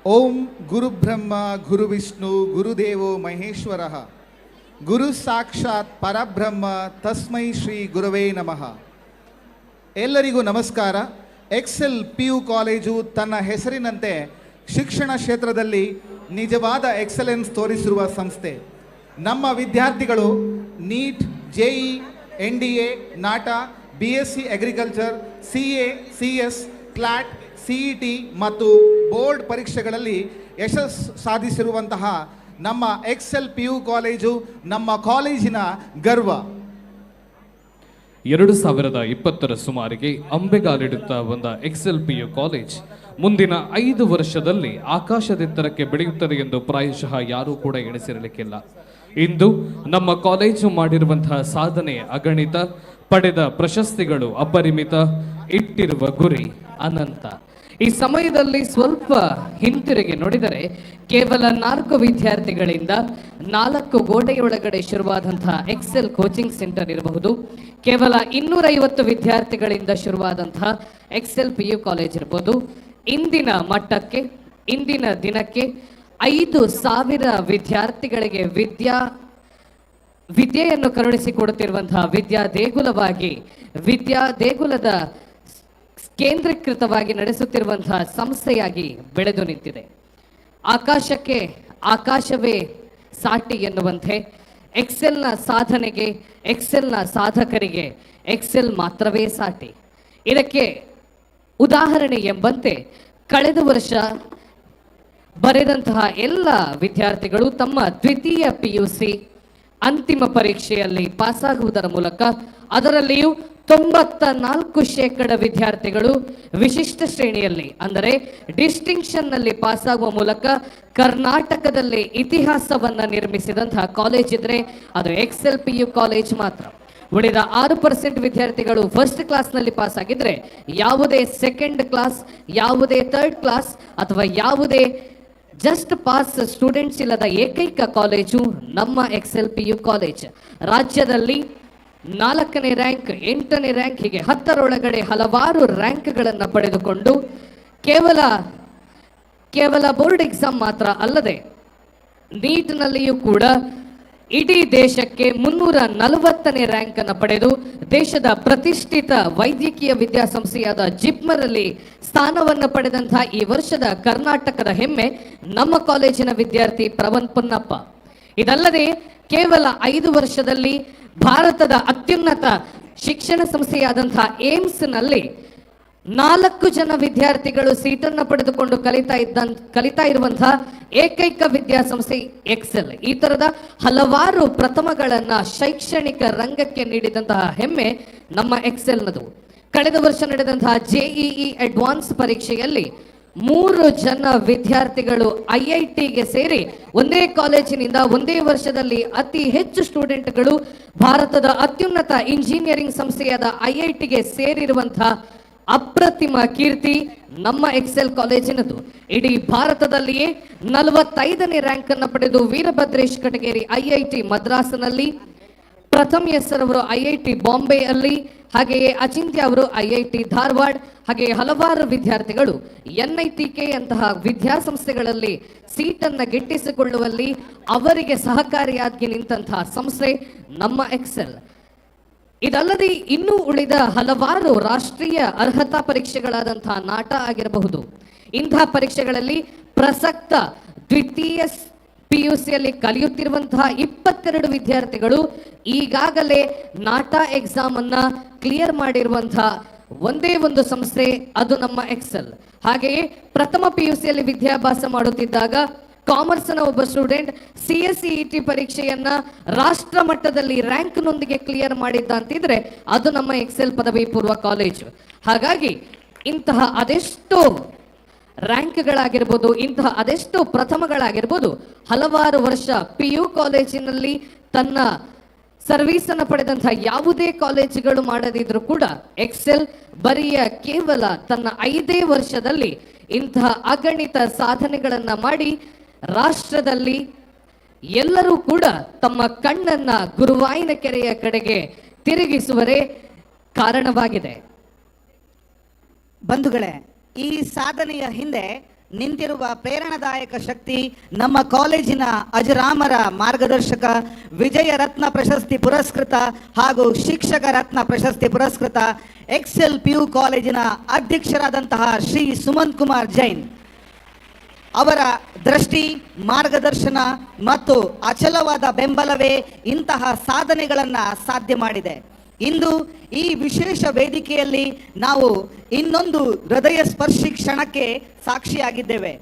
ಓಂ ಗುರು ಬ್ರಹ್ಮ ಗುರು ವಿಷ್ಣು ಗುರುದೇವೋ ಮಹೇಶ್ವರಃ ಗುರು ಸಾಕ್ಷಾತ್ ಪರಬ್ರಹ್ಮ ತಸ್ಮೈ ಶ್ರೀ ಗುರವೇ ನಮಃ. ಎಲ್ಲರಿಗೂ ನಮಸ್ಕಾರ. ಎಕ್ಸೆಲ್ PU ಕಾಲೇಜು ತನ್ನ ಹೆಸರಿನಂತೆ ಶಿಕ್ಷಣ ಕ್ಷೇತ್ರದಲ್ಲಿ ನಿಜವಾದ ಎಕ್ಸಲೆನ್ಸ್ ತೋರಿಸಿರುವ ಸಂಸ್ಥೆ. ನಮ್ಮ ವಿದ್ಯಾರ್ಥಿಗಳು NEET, JEE, NDA, NATA, BSc agriculture, CA, CS, CLAT, CET ಮತ್ತು ಬೋರ್ಡ್ ಪರೀಕ್ಷೆಗಳಲ್ಲಿ ಯಶಸ್ಸು ಸಾಧಿಸಿರುವಂತಹ ನಮ್ಮ ಎಕ್ಸೆಲ್ PU ಕಾಲೇಜು ನಮ್ಮ ಕಾಲೇಜಿನ ಗರ್ವ. 2020 ಸುಮಾರಿಗೆ ಅಂಬೆಗಾಲಿಡುತ್ತಾ ಬಂದ ಎಕ್ಸೆಲ್ PU ಕಾಲೇಜ್ ಮುಂದಿನ 5 ವರ್ಷದಲ್ಲಿ ಆಕಾಶದೆತ್ತರಕ್ಕೆ ಬೆಳೆಯುತ್ತದೆ ಎಂದು ಪ್ರಾಯಶಃ ಯಾರೂ ಕೂಡ ಎಣಿಸಿರಲಿಕ್ಕಿಲ್ಲ. ಇಂದು ನಮ್ಮ ಕಾಲೇಜು ಮಾಡಿರುವಂತಹ ಸಾಧನೆ ಅಗಣಿತ, ಪಡೆದ ಪ್ರಶಸ್ತಿಗಳು ಅಪರಿಮಿತ, ಇಟ್ಟಿರುವ ಗುರಿ ಅನಂತ. ಈ ಸಮಯದಲ್ಲಿ ಸ್ವಲ್ಪ ಹಿಂತಿರುಗಿ ನೋಡಿದರೆ ಕೇವಲ 4 ವಿದ್ಯಾರ್ಥಿಗಳಿಂದ 4 ಗೋಡೆಯೊಳಗಡೆ ಶುರುವಾದಂತಹ ಎಕ್ಸೆಲ್ ಕೋಚಿಂಗ್ ಸೆಂಟರ್ ಇರಬಹುದು, ಕೇವಲ 250 ವಿದ್ಯಾರ್ಥಿಗಳಿಂದ ಶುರುವಾದಂತಹ ಎಕ್ಸೆಲ್ PU ಕಾಲೇಜ್ ಇರಬಹುದು. ಇಂದಿನ ಮಟ್ಟಕ್ಕೆ, ಇಂದಿನ ದಿನಕ್ಕೆ 5,000 ವಿದ್ಯಾರ್ಥಿಗಳಿಗೆ ವಿದ್ಯೆಯನ್ನು ಕರುಣಿಸಿಕೊಡುತ್ತಿರುವಂತಹ ವಿದ್ಯಾ ದೇಗುಲವಾಗಿ, ವಿದ್ಯಾ ದೇಗುಲದ ಕೇಂದ್ರೀಕೃತವಾಗಿ ನಡೆಸುತ್ತಿರುವಂತಹ ಸಂಸ್ಥೆಯಾಗಿ ಬೆಳೆದು ನಿಂತಿದೆ. ಆಕಾಶಕ್ಕೆ ಆಕಾಶವೇ ಸಾಟಿ ಎನ್ನುವಂತೆ ಎಕ್ಸೆಲ್ನ ಸಾಧನೆಗೆ, ಎಕ್ಸೆಲ್ನ ಸಾಧಕರಿಗೆ ಎಕ್ಸೆಲ್ ಮಾತ್ರವೇ ಸಾಟಿ. ಇದಕ್ಕೆ ಉದಾಹರಣೆ ಎಂಬಂತೆ ಕಳೆದ ವರ್ಷ ಬರೆದಂತಹ ಎಲ್ಲ ವಿದ್ಯಾರ್ಥಿಗಳು ತಮ್ಮ ದ್ವಿತೀಯ PUC ಅಂತಿಮ ಪರೀಕ್ಷೆಯಲ್ಲಿ ಪಾಸಾಗುವುದರ ಮೂಲಕ, ಅದರಲ್ಲಿಯೂ 94% ವಿದ್ಯಾರ್ಥಿಗಳು ವಿಶಿಷ್ಟ ಶ್ರೇಣಿಯಲ್ಲಿ ಅಂದರೆ ಡಿಸ್ಟಿಂಕ್ಷನ್ನಲ್ಲಿ ಪಾಸಾಗುವ ಮೂಲಕ ಕರ್ನಾಟಕದಲ್ಲಿ ಇತಿಹಾಸವನ್ನು ನಿರ್ಮಿಸಿದಂತಹ ಕಾಲೇಜ್ ಇದ್ರೆ ಅದು XLPU ಕಾಲೇಜ್ ಮಾತ್ರ. ಉಳಿದ 6% ವಿದ್ಯಾರ್ಥಿಗಳು ಫಸ್ಟ್ ಕ್ಲಾಸ್ನಲ್ಲಿ ಪಾಸ್ ಆಗಿದ್ರೆ, ಯಾವುದೇ ಸೆಕೆಂಡ್ ಕ್ಲಾಸ್, ಯಾವುದೇ ಥರ್ಡ್ ಕ್ಲಾಸ್ ಅಥವಾ ಯಾವುದೇ ಜಸ್ಟ್ ಪಾಸ್ ಸ್ಟೂಡೆಂಟ್ಸ್ ಇಲ್ಲದ ಏಕೈಕ ಕಾಲೇಜು ನಮ್ಮ XLPU ಕಾಲೇಜ್. ರಾಜ್ಯದಲ್ಲಿ 4ನೇ ರ್ಯಾಂಕ್, 8ನೇ ರ್ಯಾಂಕ್, ಹೀಗೆ 10ರೊಳಗಡೆ ಹಲವಾರು ರ್ಯಾಂಕ್ಗಳನ್ನು ಪಡೆದುಕೊಂಡು ಕೇವಲ ಬೋರ್ಡ್ ಎಕ್ಸಾಮ್ ಮಾತ್ರ ಅಲ್ಲದೆ ನೀಟ್ನಲ್ಲಿಯೂ ಕೂಡ ಇಡೀ ದೇಶಕ್ಕೆ 340ನೇ ರ್ಯಾಂಕ್ ಅನ್ನು ಪಡೆದು ದೇಶದ ಪ್ರತಿಷ್ಠಿತ ವೈದ್ಯಕೀಯ ವಿದ್ಯಾಸಂಸ್ಥೆಯಾದ ಜಿಪ್ಮರಲ್ಲಿ ಸ್ಥಾನವನ್ನು ಪಡೆದಂತಹ ಈ ವರ್ಷದ ಕರ್ನಾಟಕದ ಹೆಮ್ಮೆ ನಮ್ಮ ಕಾಲೇಜಿನ ವಿದ್ಯಾರ್ಥಿ ಪ್ರವನ್ ಪೊನ್ನಪ್ಪ. ಇದಲ್ಲದೆ ಕೇವಲ 5 ವರ್ಷದಲ್ಲಿ ಭಾರತದ ಅತ್ಯುನ್ನತ ಶಿಕ್ಷಣ ಸಂಸ್ಥೆಯಾದಂತಹ ಏಮ್ಸ್ನಲ್ಲಿ 4 ಜನ ವಿದ್ಯಾರ್ಥಿಗಳು ಸೀಟನ್ನು ಪಡೆದುಕೊಂಡು ಕಲಿತಾ ಇರುವಂತಹ ಏಕೈಕ ವಿದ್ಯಾಸಂಸ್ಥೆ ಎಕ್ಸೆಲ್. ಈ ತರದ ಹಲವಾರು ಪ್ರಥಮಗಳನ್ನ ಶೈಕ್ಷಣಿಕ ರಂಗಕ್ಕೆ ನೀಡಿದಂತಹ ಹೆಮ್ಮೆ ನಮ್ಮ ಎಕ್ಸೆಲ್ನದು. ಕಳೆದ ವರ್ಷ ನಡೆದಂತಹ JEE ಅಡ್ವಾನ್ಸ್ ಪರೀಕ್ಷೆಯಲ್ಲಿ 3 ಜನ ವಿದ್ಯಾರ್ಥಿಗಳು IITಗೆ ಸೇರಿ ಒಂದೇ ಕಾಲೇಜಿನಿಂದ ಒಂದೇ ವರ್ಷದಲ್ಲಿ ಅತಿ ಹೆಚ್ಚು ಸ್ಟೂಡೆಂಟ್ಗಳು ಭಾರತದ ಅತ್ಯುನ್ನತ ಇಂಜಿನಿಯರಿಂಗ್ ಸಂಸ್ಥೆಯಾದ IITಗೆ ಸೇರಿರುವಂತಹ ಅಪ್ರತಿಮ ಕೀರ್ತಿ ನಮ್ಮ ಎಕ್ಸೆಲ್ ಕಾಲೇಜಿನದು. ಇಡೀ ಭಾರತದಲ್ಲಿಯೇ 45ನೇ ರ್ಯಾಂಕ್ ಅನ್ನು ಪಡೆದು ವೀರಭದ್ರೇಶ್ ಕಟಗೇರಿ IIT ಮದ್ರಾಸ್ನಲ್ಲಿ, ಪ್ರಥಮ್ ಎಸ್ಸರ್ ಅವರು IIT ಬಾಂಬೆಯಲ್ಲಿ, ಹಾಗೆಯೇ ಅಚಿಂತ್ಯ ಅವರು IIT ಧಾರವಾಡ, ಹಾಗೆಯೇ ಹಲವಾರು ವಿದ್ಯಾರ್ಥಿಗಳು NITK ಅಂತಹ ವಿದ್ಯಾಸಂಸ್ಥೆಗಳಲ್ಲಿ ಸೀಟನ್ನು ಗಿಟ್ಟಿಸಿಕೊಳ್ಳುವಲ್ಲಿ ಅವರಿಗೆ ಸಹಕಾರಿಯಾಗಿ ನಿಂತಹ ಸಂಸ್ಥೆ ನಮ್ಮ ಎಕ್ಸೆಲ್. ಇದಲ್ಲದೆ ಇನ್ನೂ ಉಳಿದ ಹಲವಾರು ರಾಷ್ಟ್ರೀಯ ಅರ್ಹತಾ ಪರೀಕ್ಷೆಗಳಾದಂತಹ ನಾಟ ಆಗಿರಬಹುದು. ಇಂತಹ ಪರೀಕ್ಷೆಗಳಲ್ಲಿ ಪ್ರಸಕ್ತ ದ್ವಿತೀಯ PUCಯಲ್ಲಿ ಕಲಿಯುತ್ತಿರುವಂತಹ 22 ವಿದ್ಯಾರ್ಥಿಗಳು ಈಗಾಗಲೇ ನಾಟ ಎಕ್ಸಾಮ್ ಅನ್ನ ಕ್ಲಿಯರ್ ಮಾಡಿರುವಂತಹ ಒಂದೇ ಒಂದು ಸಂಸ್ಥೆ, ಅದು ನಮ್ಮ ಎಕ್ಸೆಲ್. ಹಾಗೆಯೇ ಪ್ರಥಮ PUCಯಲ್ಲಿ ವಿದ್ಯಾಭ್ಯಾಸ ಮಾಡುತ್ತಿದ್ದಾಗ ಕಾಮರ್ಸ್ನ ಒಬ್ಬ ಸ್ಟೂಡೆಂಟ್ CSET ಪರೀಕ್ಷೆಯನ್ನ ರಾಷ್ಟ್ರ ಮಟ್ಟದಲ್ಲಿ ರ್ಯಾಂಕ್ನೊಂದಿಗೆ ಕ್ಲಿಯರ್ ಮಾಡಿದ್ದ ಅಂತಿದ್ರೆ ಅದು ನಮ್ಮ ಎಕ್ಸೆಲ್ ಪದವಿ ಪೂರ್ವ ಕಾಲೇಜು. ಹಾಗಾಗಿ ಇಂತಹ ಅದೆಷ್ಟೋ ರ್ಯಾಂಕ್ಗಳಾಗಿರ್ಬೋದು, ಇಂತಹ ಅದೆಷ್ಟೋ ಪ್ರಥಮಗಳಾಗಿರ್ಬೋದು, ಹಲವಾರು ವರ್ಷ PU ಕಾಲೇಜಿನಲ್ಲಿ ತನ್ನ ಸರ್ವಿಸನ್ನು ಪಡೆದಂತಹ ಯಾವುದೇ ಕಾಲೇಜುಗಳು ಮಾಡದಿದ್ರೂ ಕೂಡ ಎಕ್ಸೆಲ್ ಬರಿಯ ಕೇವಲ ತನ್ನ 5 ವರ್ಷದಲ್ಲಿ ಇಂತಹ ಅಗಣಿತ ಸಾಧನೆಗಳನ್ನ ಮಾಡಿ ರಾಷ್ಟ್ರದಲ್ಲಿ ಎಲ್ಲರೂ ಕೂಡ ತಮ್ಮ ಕಣ್ಣನ್ನ ಗುರುವಾಯಿನ ಕೆರೆಯ ಕಡೆಗೆ ತಿರುಗಿಸುವರೇ ಕಾರಣವಾಗಿದೆ. ಬಂಧುಗಳೇ, ಈ ಸಾಧನೆಯ ಹಿಂದೆ ನಿಂತಿರುವ ಪ್ರೇರಣಾದಾಯಕ ಶಕ್ತಿ ನಮ್ಮ ಕಾಲೇಜಿನ ಅಜರಾಮರ ಮಾರ್ಗದರ್ಶಕ, ವಿಜಯ ರತ್ನ ಪ್ರಶಸ್ತಿ ಪುರಸ್ಕೃತ ಹಾಗೂ ಶಿಕ್ಷಕ ರತ್ನ ಪ್ರಶಸ್ತಿ ಪುರಸ್ಕೃತ XLPU ಕಾಲೇಜಿನ ಅಧ್ಯಕ್ಷರಾದಂತಹ ಶ್ರೀ ಸುಮಂತ್ ಕುಮಾರ್ ಜೈನ್ ಅವರ ದೃಷ್ಟಿ, ಮಾರ್ಗದರ್ಶನ ಮತ್ತು ಅಚಲವಾದ ಬೆಂಬಲವೇ ಇಂತಹ ಸಾಧನೆಗಳನ್ನು ಸಾಧ್ಯ ಮಾಡಿದೆ. ಇಂದು ಈ ವಿಶೇಷ ವೇದಿಕೆಯಲ್ಲಿ ನಾವು ಇನ್ನೊಂದು ಹೃದಯ ಸ್ಪರ್ಶಿ ಕ್ಷಣಕ್ಕೆ ಸಾಕ್ಷಿಯಾಗಿದ್ದೇವೆ.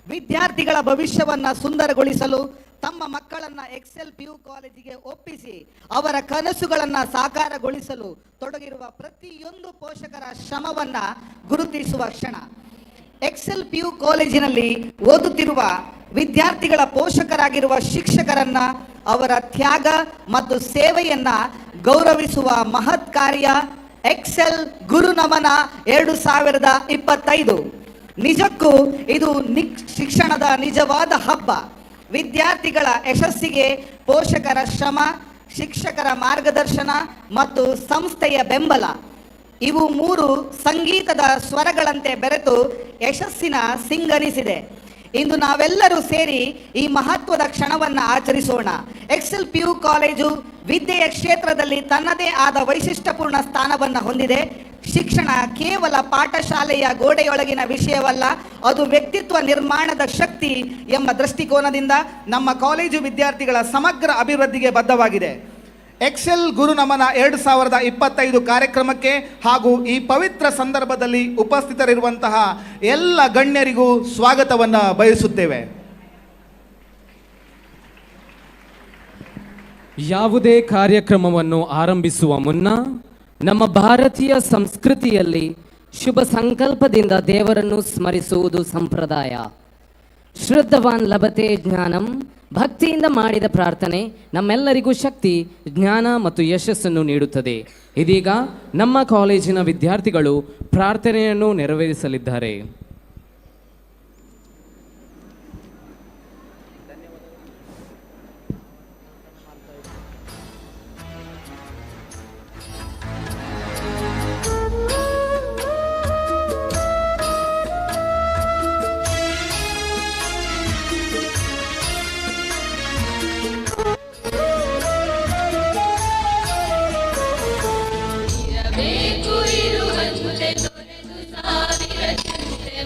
ವಿದ್ಯಾರ್ಥಿಗಳ ಭವಿಷ್ಯವನ್ನು ಸುಂದರಗೊಳಿಸಲು ತಮ್ಮ ಮಕ್ಕಳನ್ನು XLPU ಕಾಲೇಜಿಗೆ ಒಪ್ಪಿಸಿ ಅವರ ಕನಸುಗಳನ್ನು ಸಾಕಾರಗೊಳಿಸಲು ತೊಡಗಿರುವ ಪ್ರತಿಯೊಂದು ಪೋಷಕರ ಶ್ರಮವನ್ನು ಗುರುತಿಸುವ ಕ್ಷಣ. XLPU ಕಾಲೇಜಿನಲ್ಲಿ ಓದುತ್ತಿರುವ ವಿದ್ಯಾರ್ಥಿಗಳ ಪೋಷಕರಾಗಿರುವ ಶಿಕ್ಷಕರನ್ನ, ಅವರ ತ್ಯಾಗ ಮತ್ತು ಸೇವೆಯನ್ನ ಗೌರವಿಸುವ ಮಹತ್ ಕಾರ್ಯ ಎಕ್ಸೆಲ್ ಗುರುನಮನ 2025. ನಿಜಕ್ಕೂ ಇದು ಶಿಕ್ಷಣದ ನಿಜವಾದ ಹಬ್ಬ. ವಿದ್ಯಾರ್ಥಿಗಳ ಯಶಸ್ಸಿಗೆ ಪೋಷಕರ ಶ್ರಮ, ಶಿಕ್ಷಕರ ಮಾರ್ಗದರ್ಶನ ಮತ್ತು ಸಂಸ್ಥೆಯ ಬೆಂಬಲ, ಇವು 3 ಸಂಗೀತದ ಸ್ವರಗಳಂತೆ ಬೆರೆತು ಯಶಸ್ಸಿನ ಸಿಂಗರಿಸಿದೆ. ಇಂದು ನಾವೆಲ್ಲರೂ ಸೇರಿ ಈ ಮಹತ್ವದ ಕ್ಷಣವನ್ನು ಆಚರಿಸೋಣ. XLPU ಕಾಲೇಜು ವಿದ್ಯೆಯ ಕ್ಷೇತ್ರದಲ್ಲಿ ತನ್ನದೇ ಆದ ವೈಶಿಷ್ಟ್ಯಪೂರ್ಣ ಸ್ಥಾನವನ್ನು ಹೊಂದಿದೆ. ಶಿಕ್ಷಣ ಕೇವಲ ಪಾಠಶಾಲೆಯ ಗೋಡೆಯೊಳಗಿನ ವಿಷಯವಲ್ಲ, ಅದು ವ್ಯಕ್ತಿತ್ವ ನಿರ್ಮಾಣದ ಶಕ್ತಿ ಎಂಬ ದೃಷ್ಟಿಕೋನದಿಂದ ನಮ್ಮ ಕಾಲೇಜು ವಿದ್ಯಾರ್ಥಿಗಳ ಸಮಗ್ರ ಅಭಿವೃದ್ಧಿಗೆ ಬದ್ಧವಾಗಿದೆ. ಎಕ್ಸೆಲ್ ಗುರುನಮನ 2025 ಕಾರ್ಯಕ್ರಮಕ್ಕೆ ಹಾಗೂ ಈ ಪವಿತ್ರ ಸಂದರ್ಭದಲ್ಲಿ ಉಪಸ್ಥಿತರಿರುವಂತಹ ಎಲ್ಲ ಗಣ್ಯರಿಗೂ ಸ್ವಾಗತವನ್ನು ಬಯಸುತ್ತೇವೆ. ಯಾವುದೇ ಕಾರ್ಯಕ್ರಮವನ್ನು ಆರಂಭಿಸುವ ಮುನ್ನ ನಮ್ಮ ಭಾರತೀಯ ಸಂಸ್ಕೃತಿಯಲ್ಲಿ ಶುಭ ಸಂಕಲ್ಪದಿಂದ ದೇವರನ್ನು ಸ್ಮರಿಸುವುದು ಸಂಪ್ರದಾಯ. ಶ್ರದ್ಧವಾನ್ ಲಭತೆ ಜ್ಞಾನಂ, ಭಕ್ತಿಯಿಂದ ಮಾಡಿದ ಪ್ರಾರ್ಥನೆ ನಮ್ಮೆಲ್ಲರಿಗೂ ಶಕ್ತಿ, ಜ್ಞಾನ ಮತ್ತು ಯಶಸ್ಸನ್ನು ನೀಡುತ್ತದೆ. ಇದೀಗ ನಮ್ಮ ಕಾಲೇಜಿನ ವಿದ್ಯಾರ್ಥಿಗಳು ಪ್ರಾರ್ಥನೆಯನ್ನು ನೆರವೇರಿಸಲಿದ್ದಾರೆ. ಇರಬೇಕು ಇರುವಂತೆ ತೊರೆದು ಸಾವಿರ ಚಿಂತೆ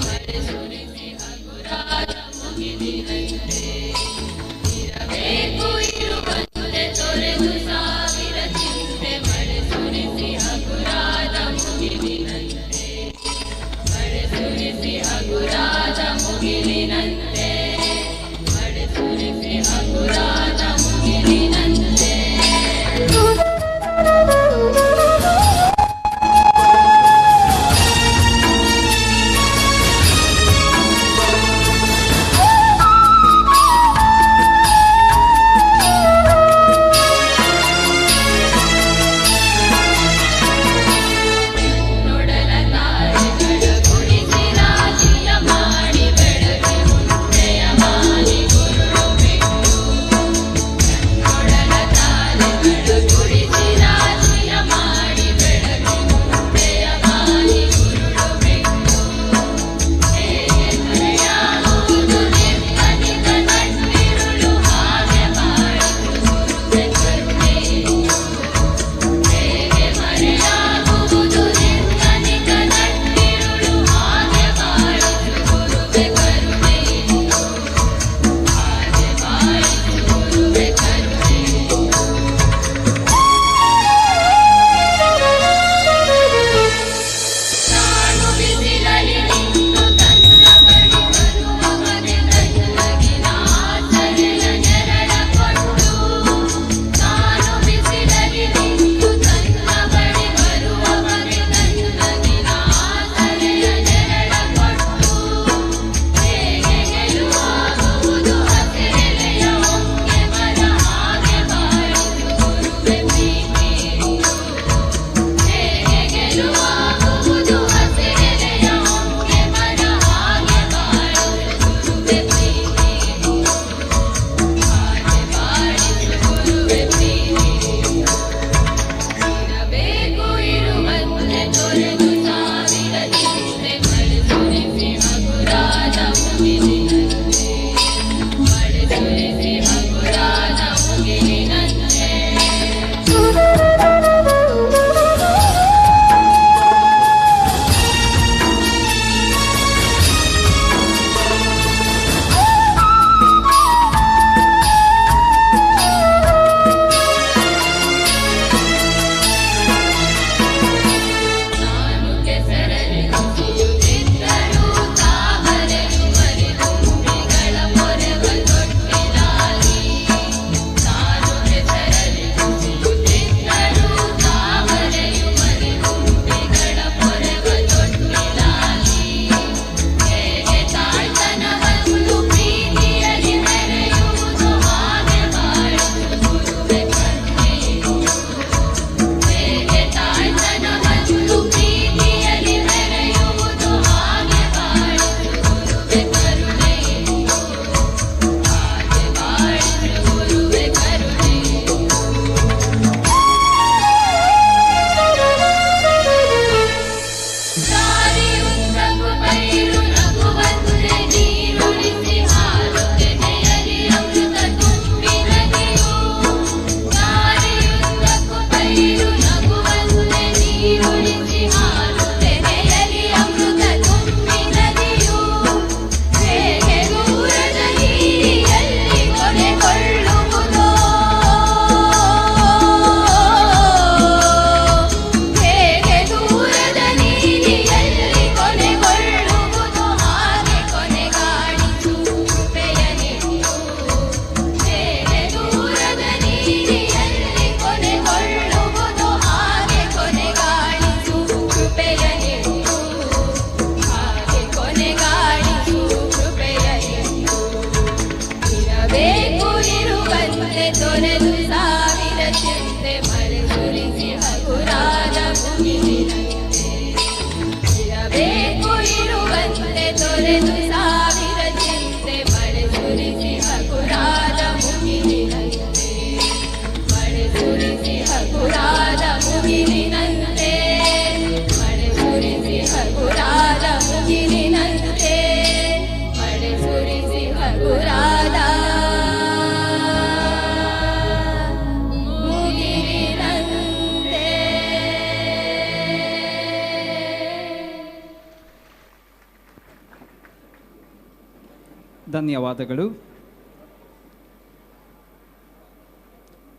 ಧನ್ಯವಾದಗಳು.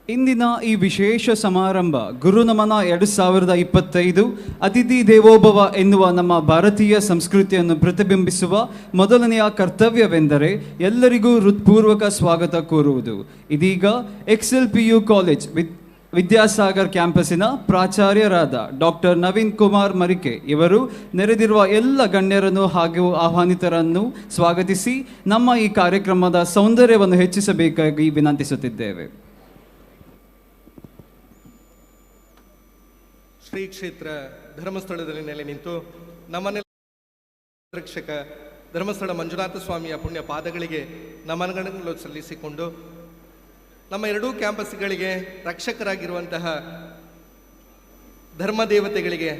ಇಂದಿನ ಈ ವಿಶೇಷ ಸಮಾರಂಭ ಗುರುನಮನ 2025 ಅತಿಥಿ ದೇವೋಭವ ಎನ್ನುವ ನಮ್ಮ ಭಾರತೀಯ ಸಂಸ್ಕೃತಿಯನ್ನು ಪ್ರತಿಬಿಂಬಿಸುವ ಮೊದಲನೆಯ ಕರ್ತವ್ಯವೆಂದರೆ ಎಲ್ಲರಿಗೂ ಹೃತ್ಪೂರ್ವಕ ಸ್ವಾಗತ ಕೋರುವುದು. ಇದೀಗ XLPU ಕಾಲೇಜ್ ವಿದ್ಯಾಸಾಗರ್ ಕ್ಯಾಂಪಸ್ಸಿನ ಪ್ರಾಚಾರ್ಯರಾದ ಡಾಕ್ಟರ್ ನವೀನ್ ಕುಮಾರ್ ಮರಿಕೆ ಇವರು ನೆರೆದಿರುವ ಎಲ್ಲ ಗಣ್ಯರನ್ನು ಹಾಗೂ ಆಹ್ವಾನಿತರನ್ನು ಸ್ವಾಗತಿಸಿ ನಮ್ಮ ಈ ಕಾರ್ಯಕ್ರಮದ ಸೌಂದರ್ಯವನ್ನು ಹೆಚ್ಚಿಸಬೇಕಾಗಿ ವಿನಂತಿಸುತ್ತಿದ್ದೇವೆ. ಶ್ರೀ ಕ್ಷೇತ್ರ ಧರ್ಮಸ್ಥಳದಲ್ಲಿ ನೆಲೆ ನಿಂತು ನಮ್ಮನ್ನೆಲ್ಲ ರಕ್ಷಕ ಧರ್ಮಸ್ಥಳ ಮಂಜುನಾಥ ಸ್ವಾಮಿಯ ಪುಣ್ಯ ಪಾದಗಳಿಗೆ ನಮನಗಳನ್ನು ಸಲ್ಲಿಸಿಕೊಂಡು ನಮ್ಮ ಎರಡೂ ಕ್ಯಾಂಪಸ್ಗಳಿಗೆ ರಕ್ಷಕರಾಗಿರುವಂತಹ ಧರ್ಮ ದೇವತೆಗಳಿಗೆ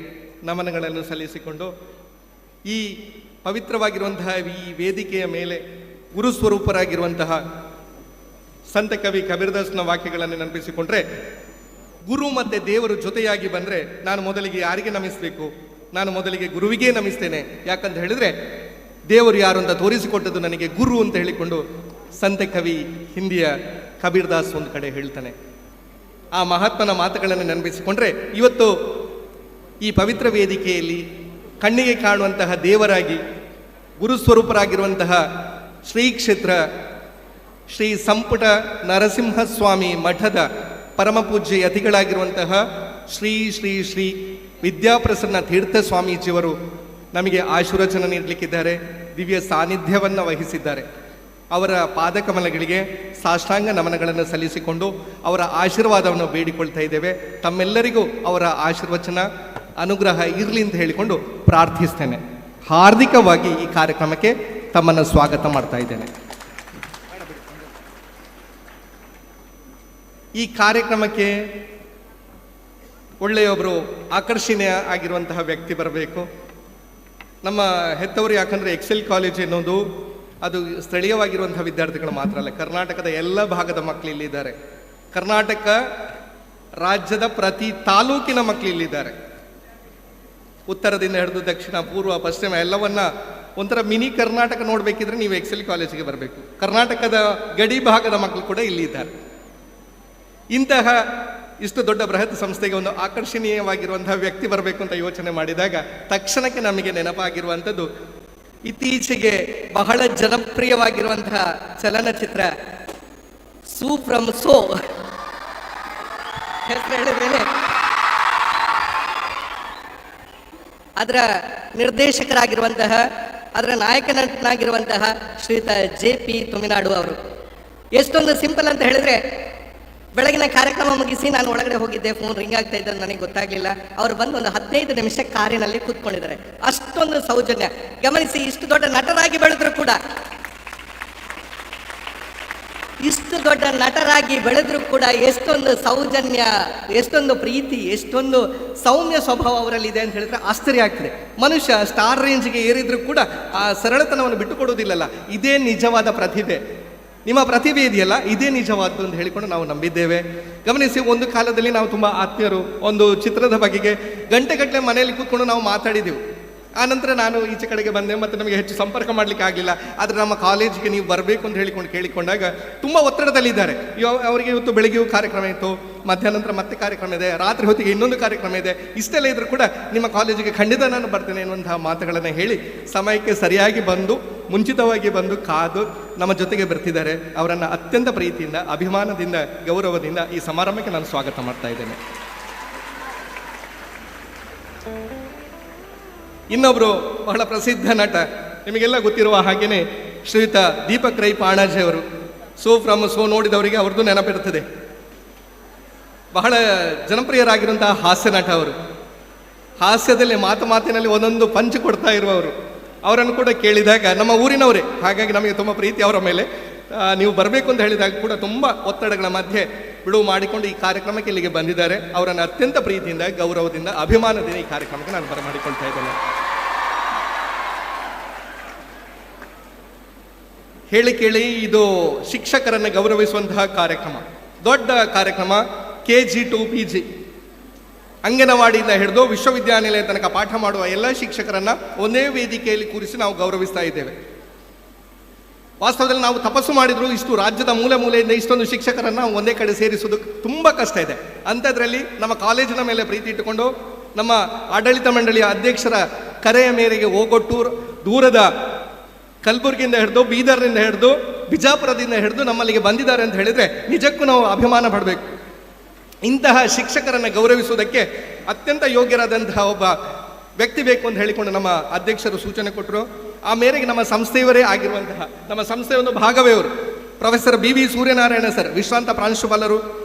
ನಮನಗಳನ್ನು ಸಲ್ಲಿಸಿಕೊಂಡು ಈ ಪವಿತ್ರವಾಗಿರುವಂತಹ ಈ ವೇದಿಕೆಯ ಮೇಲೆ ಗುರುಸ್ವರೂಪರಾಗಿರುವಂತಹ ಸಂತ ಕವಿ ಕಬೀರದಾಸನ ವಾಕ್ಯಗಳನ್ನು ನೆನಪಿಸಿಕೊಂಡ್ರೆ, ಗುರು ಮತ್ತು ದೇವರು ಜೊತೆಯಾಗಿ ಬಂದರೆ ನಾನು ಮೊದಲಿಗೆ ಯಾರಿಗೆ ನಮಿಸಬೇಕು? ನಾನು ಮೊದಲಿಗೆ ಗುರುವಿಗೇ ನಮಿಸ್ತೇನೆ. ಯಾಕಂತ ಹೇಳಿದರೆ ದೇವರು ಯಾರು ಅಂತ ತೋರಿಸಿಕೊಟ್ಟದ್ದು ನನಗೆ ಗುರು ಅಂತ ಹೇಳಿಕೊಂಡು ಸಂತ ಕವಿ ಹಿಂದಿಯ ಕಬೀರದಾಸ್ ಒಂದು ಕಡೆ ಹೇಳ್ತಾನೆ. ಆ ಮಹಾತ್ಮನ ಮಾತುಗಳನ್ನು ನೆನಪಿಸಿಕೊಂಡ್ರೆ ಇವತ್ತು ಈ ಪವಿತ್ರ ವೇದಿಕೆಯಲ್ಲಿ ಕಣ್ಣಿಗೆ ಕಾಣುವಂತಹ ದೇವರಾಗಿ ಗುರುಸ್ವರೂಪರಾಗಿರುವಂತಹ ಶ್ರೀ ಕ್ಷೇತ್ರ ಶ್ರೀ ಸಂಪುಟ ನರಸಿಂಹಸ್ವಾಮಿ ಮಠದ ಪರಮ ಪೂಜ್ಯ ಯತಿಗಳಾಗಿರುವಂತಹ ಶ್ರೀ ಶ್ರೀ ಶ್ರೀ ವಿದ್ಯಾಪ್ರಸನ್ನ ತೀರ್ಥ ಸ್ವಾಮೀಜಿಯವರು ನಮಗೆ ಆಶೀರ್ವಚನ ನೀಡಲಿಕ್ಕಿದ್ದಾರೆ, ದಿವ್ಯ ಸಾನ್ನಿಧ್ಯವನ್ನು ವಹಿಸಿದ್ದಾರೆ. ಅವರ ಪಾದಕಮಲಗಳಿಗೆ ಸಾಷ್ಟಾಂಗ ನಮನಗಳನ್ನು ಸಲ್ಲಿಸಿಕೊಂಡು ಅವರ ಆಶೀರ್ವಾದವನ್ನು ಬೇಡಿಕೊಳ್ತಾ ಇದ್ದೇವೆ. ತಮ್ಮೆಲ್ಲರಿಗೂ ಅವರ ಆಶೀರ್ವಚನ ಅನುಗ್ರಹ ಇರಲಿ ಅಂತ ಹೇಳಿಕೊಂಡು ಪ್ರಾರ್ಥಿಸ್ತೇನೆ. ಹಾರ್ದಿಕವಾಗಿ ಈ ಕಾರ್ಯಕ್ರಮಕ್ಕೆ ತಮ್ಮನ್ನು ಸ್ವಾಗತ ಮಾಡ್ತಾ ಇದ್ದೇನೆ. ಈ ಕಾರ್ಯಕ್ರಮಕ್ಕೆ ಒಳ್ಳೆಯೊಬ್ಬರು ಆಕರ್ಷಣೀಯ ಆಗಿರುವಂತಹ ವ್ಯಕ್ತಿ ಬರಬೇಕು. ನಮ್ಮ ಹೆತ್ತವರು ಯಾಕಂದರೆ XL ಕಾಲೇಜ್ ಎನ್ನುವುದು ಅದು ಸ್ಥಳೀಯವಾಗಿರುವಂತಹ ವಿದ್ಯಾರ್ಥಿಗಳು ಮಾತ್ರ ಅಲ್ಲ, ಕರ್ನಾಟಕದ ಎಲ್ಲ ಭಾಗದ ಮಕ್ಕಳು ಇಲ್ಲಿದ್ದಾರೆ. ಕರ್ನಾಟಕ ರಾಜ್ಯದ ಪ್ರತಿ ತಾಲೂಕಿನ ಮಕ್ಕಳು ಇಲ್ಲಿದ್ದಾರೆ. ಉತ್ತರದಿಂದ ಹಿಡಿದು ದಕ್ಷಿಣ, ಪೂರ್ವ, ಪಶ್ಚಿಮ ಎಲ್ಲವನ್ನ ಒಂಥರ ಮಿನಿ ಕರ್ನಾಟಕ ನೋಡಬೇಕಿದ್ರೆ ನೀವು XL ಕಾಲೇಜಿಗೆ ಬರಬೇಕು. ಕರ್ನಾಟಕದ ಗಡಿ ಭಾಗದ ಮಕ್ಕಳು ಕೂಡ ಇಲ್ಲಿ ಇದ್ದಾರೆ. ಇಂತಹ ಇಷ್ಟು ದೊಡ್ಡ ಬೃಹತ್ ಸಂಸ್ಥೆಗೆ ಒಂದು ಆಕರ್ಷಣೀಯವಾಗಿರುವಂತಹ ವ್ಯಕ್ತಿ ಬರಬೇಕು ಅಂತ ಯೋಚನೆ ಮಾಡಿದಾಗ ತಕ್ಷಣಕ್ಕೆ ನಮಗೆ ನೆನಪಾಗಿರುವಂಥದ್ದು ಇತ್ತೀಚೆಗೆ ಬಹಳ ಜನಪ್ರಿಯವಾಗಿರುವಂತಹ ಚಲನಚಿತ್ರ ಸೂ ಫ್ರಮ್ ಸೋ ಹೆಸರು ಹೇಳಿದ್ರೇನೆ ಅದರ ನಿರ್ದೇಶಕರಾಗಿರುವಂತಹ ಅದರ ನಾಯಕನಾಗಿರುವಂತಹ ಶ್ರೀಯುತ JP ತುಮಿನಾಡು ಅವರು. ಎಷ್ಟೊಂದು ಸಿಂಪಲ್ ಅಂತ ಹೇಳಿದ್ರೆ, ಬೆಳಗಿನ ಕಾರ್ಯಕ್ರಮ ಮುಗಿಸಿ ನಾನು ಒಳಗಡೆ ಹೋಗಿದ್ದೆ, ಫೋನ್ ರಿಂಗ್ ಆಗ್ತಾ ಇದ್ದ, ನನಗೆ ಗೊತ್ತಾಗ್ಲಿಲ್ಲ. ಅವರು ಬಂದು ಒಂದು 15 ನಿಮಿಷ ಕಾರಿನಲ್ಲಿ ಕೂತ್ಕೊಂಡಿದ್ದಾರೆ. ಅಷ್ಟೊಂದು ಸೌಜನ್ಯ. ಗಮನಿಸಿ, ಇಷ್ಟು ದೊಡ್ಡ ನಟರಾಗಿ ಬೆಳೆದ್ರು ಕೂಡ ಎಷ್ಟೊಂದು ಸೌಜನ್ಯ, ಎಷ್ಟೊಂದು ಪ್ರೀತಿ, ಎಷ್ಟೊಂದು ಸೌಮ್ಯ ಸ್ವಭಾವ ಅವರಲ್ಲಿ ಅಂತ ಹೇಳಿದ್ರೆ ಆಶ್ಚರ್ಯ ಆಗ್ತದೆ. ಮನುಷ್ಯ ಸ್ಟಾರ್ ರೇಂಜ್ಗೆ ಏರಿದ್ರು ಕೂಡ ಆ ಸರಳತನವನ್ನು ಬಿಟ್ಟುಕೊಡುವುದಿಲ್ಲಲ್ಲ. ಇದೇ ನಿಜವಾದ ಪ್ರತಿಭೆ. ನಿಮ್ಮ ಪ್ರತಿಭೆ ಇದೆಯಲ್ಲ, ಇದೇ ನಿಜವಾದ್ದು ಅಂತ ಹೇಳಿಕೊಂಡು ನಾವು ನಂಬಿದ್ದೇವೆ. ಗಮನಿಸಿ, ಒಂದು ಕಾಲದಲ್ಲಿ ನಾವು ತುಂಬ ಆತ್ಮೀಯರು, ಒಂದು ಚಿತ್ರದ ಬಗೆಗೆ ಗಂಟೆಗಟ್ಟಲೆ ಮನೆಯಲ್ಲಿ ಕೂತ್ಕೊಂಡು ನಾವು ಮಾತಾಡಿದೆವು. ಆನಂತರ ನಾನು ಈಚೆ ಕಡೆಗೆ ಬಂದೆ, ಮತ್ತು ನಮಗೆ ಹೆಚ್ಚು ಸಂಪರ್ಕ ಮಾಡಲಿಕ್ಕೆ ಆಗಲಿಲ್ಲ. ಆದರೆ ನಮ್ಮ ಕಾಲೇಜಿಗೆ ನೀವು ಬರಬೇಕು ಅಂತ ಕೇಳಿಕೊಂಡಾಗ ತುಂಬ ಒತ್ತಡದಲ್ಲಿದ್ದಾರೆ. ಅವರಿಗೆ ಇವತ್ತು ಬೆಳಗ್ಗೆಯೂ ಕಾರ್ಯಕ್ರಮ ಇತ್ತು, ಮಧ್ಯಾಹ್ನ ಮತ್ತೆ ಕಾರ್ಯಕ್ರಮ ಇದೆ, ರಾತ್ರಿ ಹೊತ್ತಿಗೆ ಇನ್ನೊಂದು ಕಾರ್ಯಕ್ರಮ ಇದೆ. ಇಷ್ಟೆಲ್ಲ ಇದ್ರೂ ಕೂಡ ನಿಮ್ಮ ಕಾಲೇಜಿಗೆ ಖಂಡಿತ ನಾನು ಬರ್ತೇನೆ ಎನ್ನುವಂತಹ ಮಾತುಗಳನ್ನು ಹೇಳಿ ಸಮಯಕ್ಕೆ ಸರಿಯಾಗಿ ಬಂದು, ಮುಂಚಿತವಾಗಿ ಬಂದು ಕಾದು ನಮ್ಮ ಜೊತೆಗೆ ಬರ್ತಿದ್ದಾರೆ. ಅವರನ್ನು ಅತ್ಯಂತ ಪ್ರೀತಿಯಿಂದ, ಅಭಿಮಾನದಿಂದ, ಗೌರವದಿಂದ ಈ ಸಮಾರಂಭಕ್ಕೆ ನಾನು ಸ್ವಾಗತ ಮಾಡ್ತಾ ಇದ್ದೇನೆ. ಇನ್ನೊಬ್ಬರು ಬಹಳ ಪ್ರಸಿದ್ಧ ನಟ, ನಿಮಗೆಲ್ಲ ಗೊತ್ತಿರುವ ಹಾಗೆಯೇ ಶ್ರೀಯುತ ದೀಪಕ್ ರೈ ಪಾಣಾಜೆ ಅವರು. ಸೋ ಫ್ರಮ್ ಸೋ ನೋಡಿದವರಿಗೆ ಅವ್ರದ್ದು ನೆನಪಿರುತ್ತದೆ. ಬಹಳ ಜನಪ್ರಿಯರಾಗಿರುವಂತಹ ಹಾಸ್ಯ ನಟ ಅವರು. ಹಾಸ್ಯದಲ್ಲಿ ಮಾತಿನಲ್ಲಿ ಒಂದೊಂದು ಪಂಚ್ ಕೊಡ್ತಾ ಇರುವವರು. ಅವರನ್ನು ಕೂಡ ಕೇಳಿದಾಗ ನಮ್ಮ ಊರಿನವರೇ, ಹಾಗಾಗಿ ನಮಗೆ ತುಂಬ ಪ್ರೀತಿ ಅವರ ಮೇಲೆ. ನೀವು ಬರಬೇಕು ಅಂತ ಹೇಳಿದಾಗ ಕೂಡ ತುಂಬ ಒತ್ತಡಗಳ ಮಧ್ಯೆ ಬಿಡುವು ಮಾಡಿಕೊಂಡು ಈ ಕಾರ್ಯಕ್ರಮಕ್ಕೆ ಇಲ್ಲಿಗೆ ಬಂದಿದ್ದಾರೆ. ಅವರನ್ನು ಅತ್ಯಂತ ಪ್ರೀತಿಯಿಂದ, ಗೌರವದಿಂದ, ಅಭಿಮಾನದಿಂದ ಈ ಕಾರ್ಯಕ್ರಮಕ್ಕೆ ನಾನು ಬರಮಾಡಿಕೊಳ್ತಾ ಇದ್ದೇನೆ. ಕೇಳಿ ಇದು ಶಿಕ್ಷಕರನ್ನು ಗೌರವಿಸುವಂತಹ ಕಾರ್ಯಕ್ರಮ, ದೊಡ್ಡ ಕಾರ್ಯಕ್ರಮ. KG to PG, ಅಂಗನವಾಡಿಯಿಂದ ಹಿಡಿದು ವಿಶ್ವವಿದ್ಯಾನಿಲಯ ತನಕ ಪಾಠ ಮಾಡುವ ಎಲ್ಲ ಶಿಕ್ಷಕರನ್ನು ಒಂದೇ ವೇದಿಕೆಯಲ್ಲಿ ಕೂರಿಸಿ ನಾವು ಗೌರವಿಸ್ತಾ ಇದ್ದೇವೆ. ವಾಸ್ತವದಲ್ಲಿ ನಾವು ತಪಸ್ಸು ಮಾಡಿದ್ರು ಇಷ್ಟು ರಾಜ್ಯದ ಮೂಲೆ ಮೂಲೆಯಿಂದ ಇಷ್ಟೊಂದು ಶಿಕ್ಷಕರನ್ನು ಒಂದೇ ಕಡೆ ಸೇರಿಸುವುದು ತುಂಬ ಕಷ್ಟ ಇದೆ. ಅಂಥದ್ರಲ್ಲಿ ನಮ್ಮ ಕಾಲೇಜಿನ ಮೇಲೆ ಪ್ರೀತಿ ಇಟ್ಟುಕೊಂಡು ನಮ್ಮ ಆಡಳಿತ ಮಂಡಳಿಯ ಅಧ್ಯಕ್ಷರ ಕರೆಯ ಮೇರೆಗೆ ಹೋಗೊಟ್ಟು ದೂರದ ಕಲಬುರಗಿಯಿಂದ ಹಿಡಿದು ಬೀದರ್ನಿಂದ ಹಿಡಿದು ಬಿಜಾಪುರದಿಂದ ಹಿಡಿದು ನಮ್ಮಲ್ಲಿಗೆ ಬಂದಿದ್ದಾರೆ ಅಂತ ಹೇಳಿದರೆ ನಿಜಕ್ಕೂ ನಾವು ಅಭಿಮಾನ ಪಡಬೇಕು. ಇಂತಹ ಶಿಕ್ಷಕರನ್ನು ಗೌರವಿಸುವುದಕ್ಕೆ ಅತ್ಯಂತ ಯೋಗ್ಯರಾದಂತಹ ಒಬ್ಬ ವ್ಯಕ್ತಿ ಬೇಕು ಅಂತ ಹೇಳಿಕೊಂಡು ನಮ್ಮ ಅಧ್ಯಕ್ಷರು ಸೂಚನೆ ಕೊಟ್ಟರು. ಆ ಮೇರೆಗೆ ನಮ್ಮ ಸಂಸ್ಥೆಯವರೇ ಆಗಿರುವಂತಹ ನಮ್ಮ ಸಂಸ್ಥೆಯ ಒಂದು ಭಾಗವೇ ಅವರು ಪ್ರೊಫೆಸರ್ BV ಸೂರ್ಯನಾರಾಯಣ ಸರ್, ವಿಶ್ರಾಂತ ಪ್ರಾಂಶುಪಾಲರು,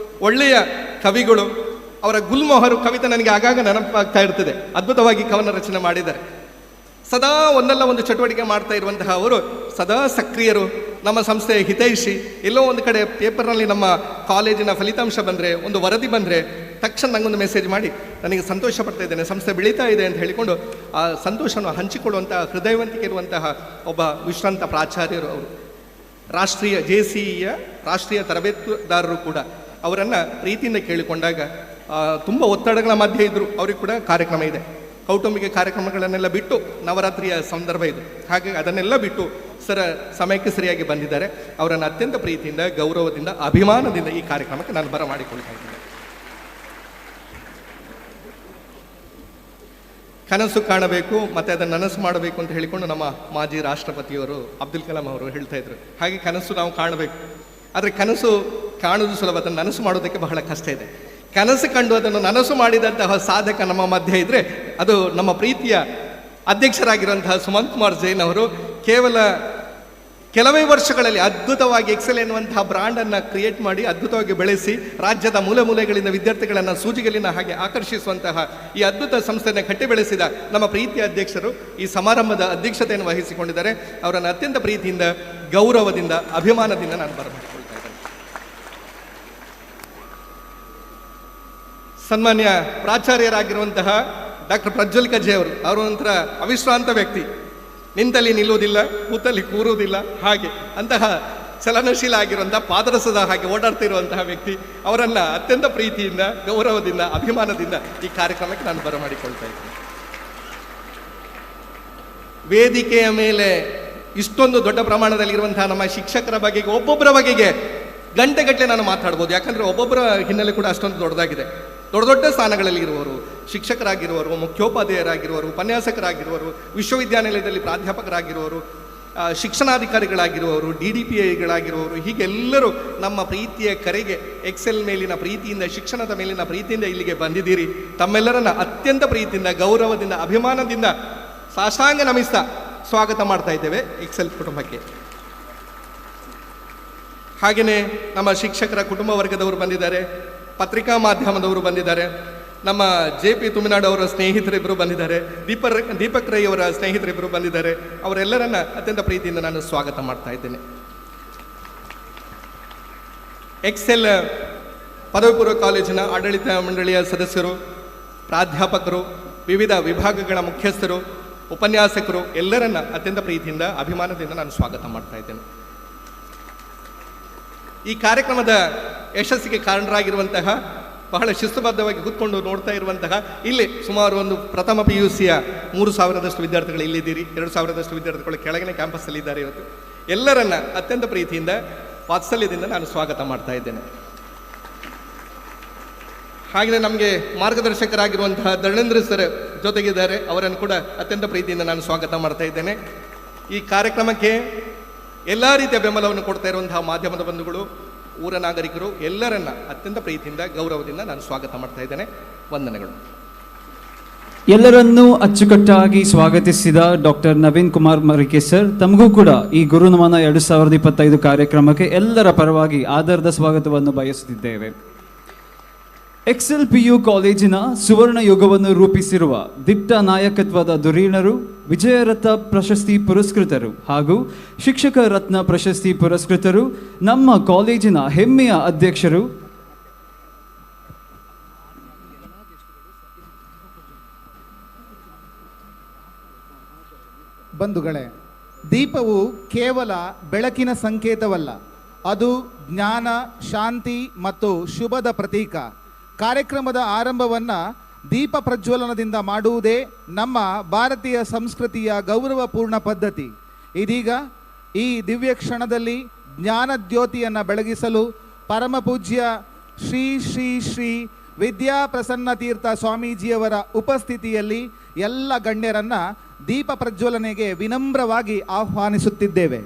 ಒಳ್ಳೆಯ ಕವಿಗಳು. ಅವರ ಗುಲ್ಮೊಹರು ಕವಿತೆ ನನಗೆ ಆಗಾಗ ನೆನಪಾಗ್ತಾ ಇರ್ತದೆ. ಅದ್ಭುತವಾಗಿ ಕವನ ರಚನೆ ಮಾಡಿದ್ದಾರೆ. ಸದಾ ಒಂದಲ್ಲ ಒಂದು ಚಟುವಟಿಕೆ ಮಾಡ್ತಾ ಇರುವಂತಹ ಅವರು ಸದಾ ಸಕ್ರಿಯರು, ನಮ್ಮ ಸಂಸ್ಥೆಯ ಹಿತೈಷಿ. ಎಲ್ಲೋ ಒಂದು ಕಡೆ ಪೇಪರ್ನಲ್ಲಿ ನಮ್ಮ ಕಾಲೇಜಿನ ಫಲಿತಾಂಶ ಬಂದರೆ, ಒಂದು ವರದಿ ಬಂದರೆ ತಕ್ಷಣ ನನಗೊಂದು ಮೆಸೇಜ್ ಮಾಡಿ ನನಗೆ ಸಂತೋಷ ಪಡ್ತಾ ಇದ್ದೇನೆ, ಸಂಸ್ಥೆ ಬೆಳೀತಾ ಇದೆ ಅಂತ ಹೇಳಿಕೊಂಡು ಆ ಸಂತೋಷವನ್ನು ಹಂಚಿಕೊಳ್ಳುವಂತಹ ಹೃದಯವಂತಿಕೆ ಇರುವಂತಹ ಒಬ್ಬ ವಿಶ್ರಾಂತ ಪ್ರಾಚಾರ್ಯರು ಅವರು. ರಾಷ್ಟ್ರೀಯ JCEಯ ರಾಷ್ಟ್ರೀಯ ತರಬೇತುದಾರರು ಕೂಡ. ಅವರನ್ನು ಪ್ರೀತಿಯಿಂದ ಕೇಳಿಕೊಂಡಾಗ ತುಂಬ ಒತ್ತಡಗಳ ಮಧ್ಯೆ ಇದ್ದರು, ಅವ್ರಿಗೆ ಕೂಡ ಕಾರ್ಯಕ್ರಮ ಇದೆ. ಕೌಟುಂಬಿಕ ಕಾರ್ಯಕ್ರಮಗಳನ್ನೆಲ್ಲ ಬಿಟ್ಟು ನವರಾತ್ರಿಯ ಸಂದರ್ಭ ಇದು, ಹಾಗಾಗಿ ಅದನ್ನೆಲ್ಲ ಬಿಟ್ಟು ಸಮಯಕ್ಕೆ ಸರಿಯಾಗಿ ಬಂದಿದ್ದಾರೆ. ಅವರನ್ನು ಅತ್ಯಂತ ಪ್ರೀತಿಯಿಂದ, ಗೌರವದಿಂದ, ಅಭಿಮಾನದಿಂದ ಈ ಕಾರ್ಯಕ್ರಮಕ್ಕೆ ನಾನು ಬರಮಾಡಿಕೊಳ್ತಾ ಇದ್ದೇನೆ. ಕನಸು ಕಾಣಬೇಕು ಮತ್ತು ಅದನ್ನು ನನಸು ಮಾಡಬೇಕು ಅಂತ ಹೇಳಿಕೊಂಡು ನಮ್ಮ ಮಾಜಿ ರಾಷ್ಟ್ರಪತಿಯವರು ಅಬ್ದುಲ್ ಕಲಾಂ ಅವರು ಹೇಳ್ತಾ ಇದ್ರು. ಹಾಗೆ ಕನಸು ನಾವು ಕಾಣಬೇಕು, ಆದರೆ ಕನಸು ಕಾಣುವುದು ಸುಲಭ, ಅದನ್ನು ನನಸು ಮಾಡೋದಕ್ಕೆ ಬಹಳ ಕಷ್ಟ ಇದೆ. ಕನಸು ಕಂಡು ಅದನ್ನು ನನಸು ಮಾಡಿದಂತಹ ಸಾಧಕ ನಮ್ಮ ಮಧ್ಯೆ ಇದ್ದರೆ ಅದು ನಮ್ಮ ಪ್ರೀತಿಯ ಅಧ್ಯಕ್ಷರಾಗಿರುವಂತಹ ಸುಮಂತ್ ಕುಮಾರ್ ಜೈನ್ ಅವರು. ಕೇವಲ ಕೆಲವೇ ವರ್ಷಗಳಲ್ಲಿ ಅದ್ಭುತವಾಗಿ ಎಕ್ಸೆಲ್ ಎನ್ನುವಂತಹ ಬ್ರ್ಯಾಂಡನ್ನು ಕ್ರಿಯೇಟ್ ಮಾಡಿ ಅದ್ಭುತವಾಗಿ ಬೆಳೆಸಿ ರಾಜ್ಯದ ಮೂಲೆ ಮೂಲೆಗಳಿಂದ ವಿದ್ಯಾರ್ಥಿಗಳನ್ನು ಸೂಜಿಗಲಿನ ಹಾಗೆ ಆಕರ್ಷಿಸುವಂತಹ ಈ ಅದ್ಭುತ ಸಂಸ್ಥೆಯನ್ನು ಕಟ್ಟಿ ಬೆಳೆಸಿದ ನಮ್ಮ ಪ್ರೀತಿಯ ಅಧ್ಯಕ್ಷರು ಈ ಸಮಾರಂಭದ ಅಧ್ಯಕ್ಷತೆಯನ್ನು ವಹಿಸಿಕೊಂಡಿದ್ದಾರೆ. ಅವರನ್ನು ಅತ್ಯಂತ ಪ್ರೀತಿಯಿಂದ, ಗೌರವದಿಂದ, ಅಭಿಮಾನದಿಂದ ನಾನು ಬರಮಾಡಿಕೊಳ್ತಾ ಇದ್ದೇನೆ. ಸನ್ಮಾನ್ಯ ಪ್ರಾಚಾರ್ಯರಾಗಿರುವಂತಹ ಡಾಕ್ಟರ್ ಪ್ರಜ್ವಲ್ ಕಜ್ಜೆ ಅವರು ಒಂಥರ ಅವಿಶ್ರಾಂತ ವ್ಯಕ್ತಿ. ನಿಂತಲ್ಲಿ ನಿಲ್ಲುವುದಿಲ್ಲ, ಕೂತಲ್ಲಿ ಕೂರುವುದಿಲ್ಲ, ಹಾಗೆ ಅಂತಹ ಚಲನಶೀಲ ಆಗಿರುವಂತಹ ಪಾದರಸದ ಹಾಗೆ ಓಡಾಡ್ತಿರುವಂತಹ ವ್ಯಕ್ತಿ. ಅವರನ್ನು ಅತ್ಯಂತ ಪ್ರೀತಿಯಿಂದ, ಗೌರವದಿಂದ, ಅಭಿಮಾನದಿಂದ ಈ ಕಾರ್ಯಕ್ರಮಕ್ಕೆ ನಾನು ಬರಮಾಡಿಕೊಳ್ತಾ ಇದ್ದೇನೆ. ವೇದಿಕೆಯ ಮೇಲೆ ಇಷ್ಟೊಂದು ದೊಡ್ಡ ಪ್ರಮಾಣದಲ್ಲಿ ಇರುವಂತಹ ನಮ್ಮ ಶಿಕ್ಷಕರ ಬಗೆಗೆ, ಒಬ್ಬೊಬ್ಬರ ಬಗೆಗೆ ಗಂಟೆಗಟ್ಟಲೆ ನಾನು ಮಾತಾಡ್ಬೋದು. ಯಾಕಂದರೆ ಒಬ್ಬೊಬ್ಬರ ಹಿನ್ನೆಲೆ ಕೂಡ ಅಷ್ಟೊಂದು ದೊಡ್ಡದಾಗಿದೆ. ದೊಡ್ಡ ದೊಡ್ಡ ಸ್ಥಾನಗಳಲ್ಲಿ ಇರುವವರು, ಶಿಕ್ಷಕರಾಗಿರುವವರು, ಮುಖ್ಯೋಪಾಧ್ಯಾಯರಾಗಿರುವವರು, ಉಪನ್ಯಾಸಕರಾಗಿರುವವರು, ವಿಶ್ವವಿದ್ಯಾನಿಲಯದಲ್ಲಿ ಪ್ರಾಧ್ಯಾಪಕರಾಗಿರುವವರು, ಶಿಕ್ಷಣಾಧಿಕಾರಿಗಳಾಗಿರುವವರು, DDPIಗಳಾಗಿರುವವರು, ಹೀಗೆಲ್ಲರೂ ನಮ್ಮ ಪ್ರೀತಿಯ ಕರೆಗೆ ಎಕ್ಸೆಲ್ ಮೇಲಿನ ಪ್ರೀತಿಯಿಂದ, ಶಿಕ್ಷಣದ ಮೇಲಿನ ಪ್ರೀತಿಯಿಂದ ಇಲ್ಲಿಗೆ ಬಂದಿದ್ದೀರಿ. ತಮ್ಮೆಲ್ಲರನ್ನ ಅತ್ಯಂತ ಪ್ರೀತಿಯಿಂದ, ಗೌರವದಿಂದ, ಅಭಿಮಾನದಿಂದ ಸಾಷ್ಟಾಂಗ ನಮಿಸ್ತಾ ಸ್ವಾಗತ ಮಾಡ್ತಾ ಇದ್ದೇವೆ ಎಕ್ಸೆಲ್ ಕುಟುಂಬಕ್ಕೆ. ಹಾಗೆಯೇ ನಮ್ಮ ಶಿಕ್ಷಕರ ಕುಟುಂಬ ವರ್ಗದವರು ಬಂದಿದ್ದಾರೆ, ಪತ್ರಿಕಾ ಮಾಧ್ಯಮದವರು ಬಂದಿದ್ದಾರೆ, ನಮ್ಮ JP ತುಮಿನಾಡು ಅವರ ಸ್ನೇಹಿತರಿಬ್ಬರು ಬಂದಿದ್ದಾರೆ, ದೀಪಕ್ ರೈ ಅವರ ಸ್ನೇಹಿತರಿಬ್ಬರು ಬಂದಿದ್ದಾರೆ. ಅವರೆಲ್ಲರನ್ನ ಅತ್ಯಂತ ಪ್ರೀತಿಯಿಂದ ನಾನು ಸ್ವಾಗತ ಮಾಡ್ತಾ ಇದ್ದೇನೆ. ಎಕ್ಸೆಲ್ ಪದವಿ ಪೂರ್ವ ಕಾಲೇಜಿನ ಆಡಳಿತ ಮಂಡಳಿಯ ಸದಸ್ಯರು, ಪ್ರಾಧ್ಯಾಪಕರು, ವಿವಿಧ ವಿಭಾಗಗಳ ಮುಖ್ಯಸ್ಥರು, ಉಪನ್ಯಾಸಕರು ಎಲ್ಲರನ್ನ ಅತ್ಯಂತ ಪ್ರೀತಿಯಿಂದ, ಅಭಿಮಾನದಿಂದ ನಾನು ಸ್ವಾಗತ ಮಾಡ್ತಾ ಇದ್ದೇನೆ. ಈ ಕಾರ್ಯಕ್ರಮದ ಯಶಸ್ಸಿಗೆ ಕಾರಣರಾಗಿರುವಂತಹ, ಬಹಳ ಶಿಸ್ತುಬದ್ಧವಾಗಿ ಕೂತ್ಕೊಂಡು ನೋಡ್ತಾ ಇರುವಂತಹ, ಇಲ್ಲಿ ಸುಮಾರು ಒಂದು ಪ್ರಥಮ PUCಯ 3000ದಷ್ಟು ವಿದ್ಯಾರ್ಥಿಗಳು ಇಲ್ಲಿದ್ದೀರಿ. 2000ದಷ್ಟು ವಿದ್ಯಾರ್ಥಿಗಳು ಕೆಳಗಿನ ಕ್ಯಾಂಪಸ್ಸಲ್ಲಿ ಇದ್ದಾರೆ. ಇವತ್ತು ಎಲ್ಲರನ್ನ ಅತ್ಯಂತ ಪ್ರೀತಿಯಿಂದ, ವಾತ್ಸಲ್ಯದಿಂದ ನಾನು ಸ್ವಾಗತ ಮಾಡ್ತಾ ಇದ್ದೇನೆ. ಹಾಗೆಯೇ ನಮಗೆ ಮಾರ್ಗದರ್ಶಕರಾಗಿರುವಂತಹ ಧರ್ಮೇಂದ್ರ ಸರ್ ಜೊತೆಗಿದ್ದಾರೆ, ಅವರನ್ನು ಕೂಡ ಅತ್ಯಂತ ಪ್ರೀತಿಯಿಂದ ನಾನು ಸ್ವಾಗತ ಮಾಡ್ತಾ ಇದ್ದೇನೆ. ಈ ಕಾರ್ಯಕ್ರಮಕ್ಕೆ ಎಲ್ಲ ರೀತಿಯ ಬೆಂಬಲವನ್ನು ಕೊಡ್ತಾ ಇರುವಂತಹ ಮಾಧ್ಯಮದ ಬಂಧುಗಳು, ಊರ ನಾಗರಿಕರು ಎಲ್ಲರನ್ನ ಅತ್ಯಂತ ಪ್ರೀತಿಯಿಂದ, ಗೌರವದಿಂದ ನಾನು ಸ್ವಾಗತ ಮಾಡ್ತಾ ಇದ್ದೇನೆ. ವಂದನೆಗಳು. ಎಲ್ಲರನ್ನೂ ಅಚ್ಚುಕಟ್ಟಾಗಿ ಸ್ವಾಗತಿಸಿದ ಡಾಕ್ಟರ್ ನವೀನ್ ಕುಮಾರ್ ಮರಿಕೆ ಸರ್, ತಮಗೂ ಕೂಡ ಈ ಗುರುನಮನ 2025 ಕಾರ್ಯಕ್ರಮಕ್ಕೆ ಎಲ್ಲರ ಪರವಾಗಿ ಆಧಾರದ ಸ್ವಾಗತವನ್ನು ಬಯಸುತ್ತಿದ್ದೇವೆ. ಎಕ್ಸೆಲ್ PU ಕಾಲೇಜಿನ ಸುವರ್ಣ ಯುಗವನ್ನು ರೂಪಿಸಿರುವ ದಿಟ್ಟ ನಾಯಕತ್ವದ ಧುರೀಣರು, ವಿಜಯರತ್ನ ಪ್ರಶಸ್ತಿ ಪುರಸ್ಕೃತರು ಹಾಗೂ ಶಿಕ್ಷಕ ರತ್ನ ಪ್ರಶಸ್ತಿ ಪುರಸ್ಕೃತರು, ನಮ್ಮ ಕಾಲೇಜಿನ ಹೆಮ್ಮೆಯ ಅಧ್ಯಕ್ಷರು, ಬಂಧುಗಳೇ, ದೀಪವು ಕೇವಲ ಬೆಳಕಿನ ಸಂಕೇತವಲ್ಲ, ಅದು ಜ್ಞಾನ, ಶಾಂತಿ ಮತ್ತು ಶುಭದ ಪ್ರತೀಕ. ಕಾರ್ಯಕ್ರಮದ ಆರಂಭವನ್ನು ದೀಪ ಪ್ರಜ್ವಲನದಿಂದ ಮಾಡುವುದೇ ನಮ್ಮ ಭಾರತೀಯ ಸಂಸ್ಕೃತಿಯ ಗೌರವಪೂರ್ಣ ಪದ್ಧತಿ. ಇದೀಗ ಈ ದಿವ್ಯ ಕ್ಷಣದಲ್ಲಿ ಜ್ಞಾನಜ್ಯೋತಿಯನ್ನು ಬೆಳಗಿಸಲು ಪರಮ ಪೂಜ್ಯ ಶ್ರೀ ಶ್ರೀ ಶ್ರೀ ವಿದ್ಯಾಪ್ರಸನ್ನ ತೀರ್ಥ ಸ್ವಾಮೀಜಿಯವರ ಉಪಸ್ಥಿತಿಯಲ್ಲಿ ಎಲ್ಲ ಗಣ್ಯರನ್ನು ದೀಪ ಪ್ರಜ್ವಲನೆಗೆ ವಿನಮ್ರವಾಗಿ ಆಹ್ವಾನಿಸುತ್ತಿದ್ದೇವೆ.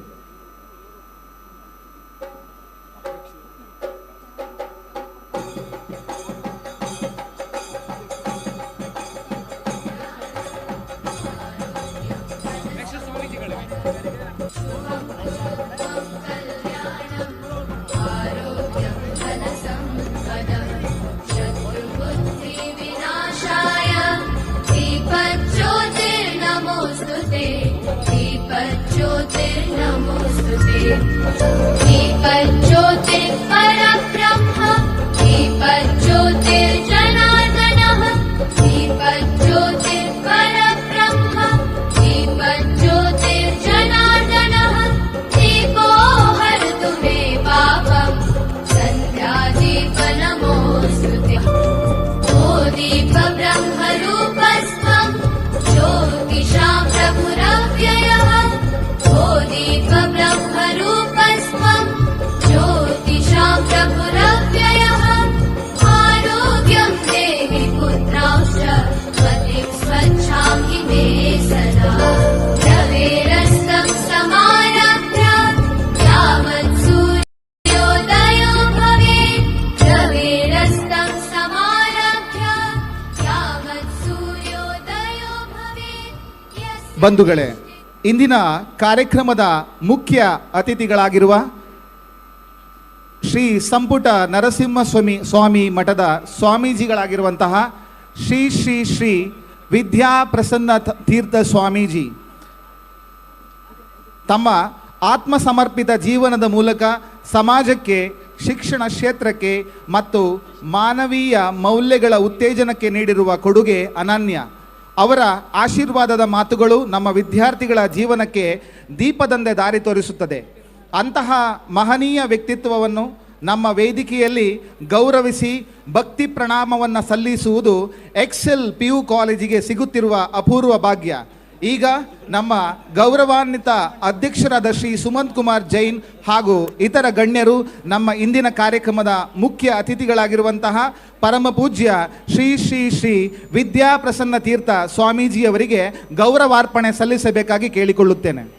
ಬಂಧುಗಳೇ, ಇಂದಿನ ಕಾರ್ಯಕ್ರಮದ ಮುಖ್ಯ ಅತಿಥಿಗಳಾಗಿರುವ ಶ್ರೀ ಸಂಪುಟ ನರಸಿಂಹಸ್ವಾಮಿ ಮಠದ ಸ್ವಾಮೀಜಿಗಳಾಗಿರುವಂತಹ ಶ್ರೀ ಶ್ರೀ ಶ್ರೀ ವಿದ್ಯಾಪ್ರಸನ್ನ ತೀರ್ಥ ಸ್ವಾಮೀಜಿ ತಮ್ಮ ಆತ್ಮಸಮರ್ಪಿತ ಜೀವನದ ಮೂಲಕ ಸಮಾಜಕ್ಕೆ, ಶಿಕ್ಷಣ ಕ್ಷೇತ್ರಕ್ಕೆ ಮತ್ತು ಮಾನವೀಯ ಮೌಲ್ಯಗಳ ಉತ್ತೇಜನಕ್ಕೆ ನೀಡಿರುವ ಕೊಡುಗೆ ಅನನ್ಯ. ಅವರ ಆಶೀರ್ವಾದದ ಮಾತುಗಳು ನಮ್ಮ ವಿದ್ಯಾರ್ಥಿಗಳ ಜೀವನಕ್ಕೆ ದೀಪದಂತೆ ದಾರಿ ತೋರಿಸುತ್ತದೆ. ಅಂತಹ ಮಹನೀಯ ವ್ಯಕ್ತಿತ್ವವನ್ನು ನಮ್ಮ ವೇದಿಕೆಯಲ್ಲಿ ಗೌರವಿಸಿ ಭಕ್ತಿ ಪ್ರಣಾಮವನ್ನು ಸಲ್ಲಿಸುವುದು ಎಕ್ಸೆಲ್ PU ಕಾಲೇಜಿಗೆ ಸಿಗುತ್ತಿರುವ ಅಪೂರ್ವ ಭಾಗ್ಯ. ಈಗ ನಮ್ಮ ಗೌರವಾನ್ವಿತ ಅಧ್ಯಕ್ಷರಾದ ಶ್ರೀ ಸುಮಂತ್ ಕುಮಾರ್ ಜೈನ್ ಹಾಗೂ ಇತರ ಗಣ್ಯರು ನಮ್ಮ ಇಂದಿನ ಕಾರ್ಯಕ್ರಮದ ಮುಖ್ಯ ಅತಿಥಿಗಳಾಗಿರುವಂತಹ ಪರಮ ಪೂಜ್ಯ ಶ್ರೀ ಶ್ರೀ ಶ್ರೀ ವಿದ್ಯಾಪ್ರಸನ್ನ ತೀರ್ಥ ಸ್ವಾಮೀಜಿಯವರಿಗೆ ಗೌರವಾರ್ಪಣೆ ಸಲ್ಲಿಸಬೇಕಾಗಿ ಕೇಳಿಕೊಳ್ಳುತ್ತೇನೆ.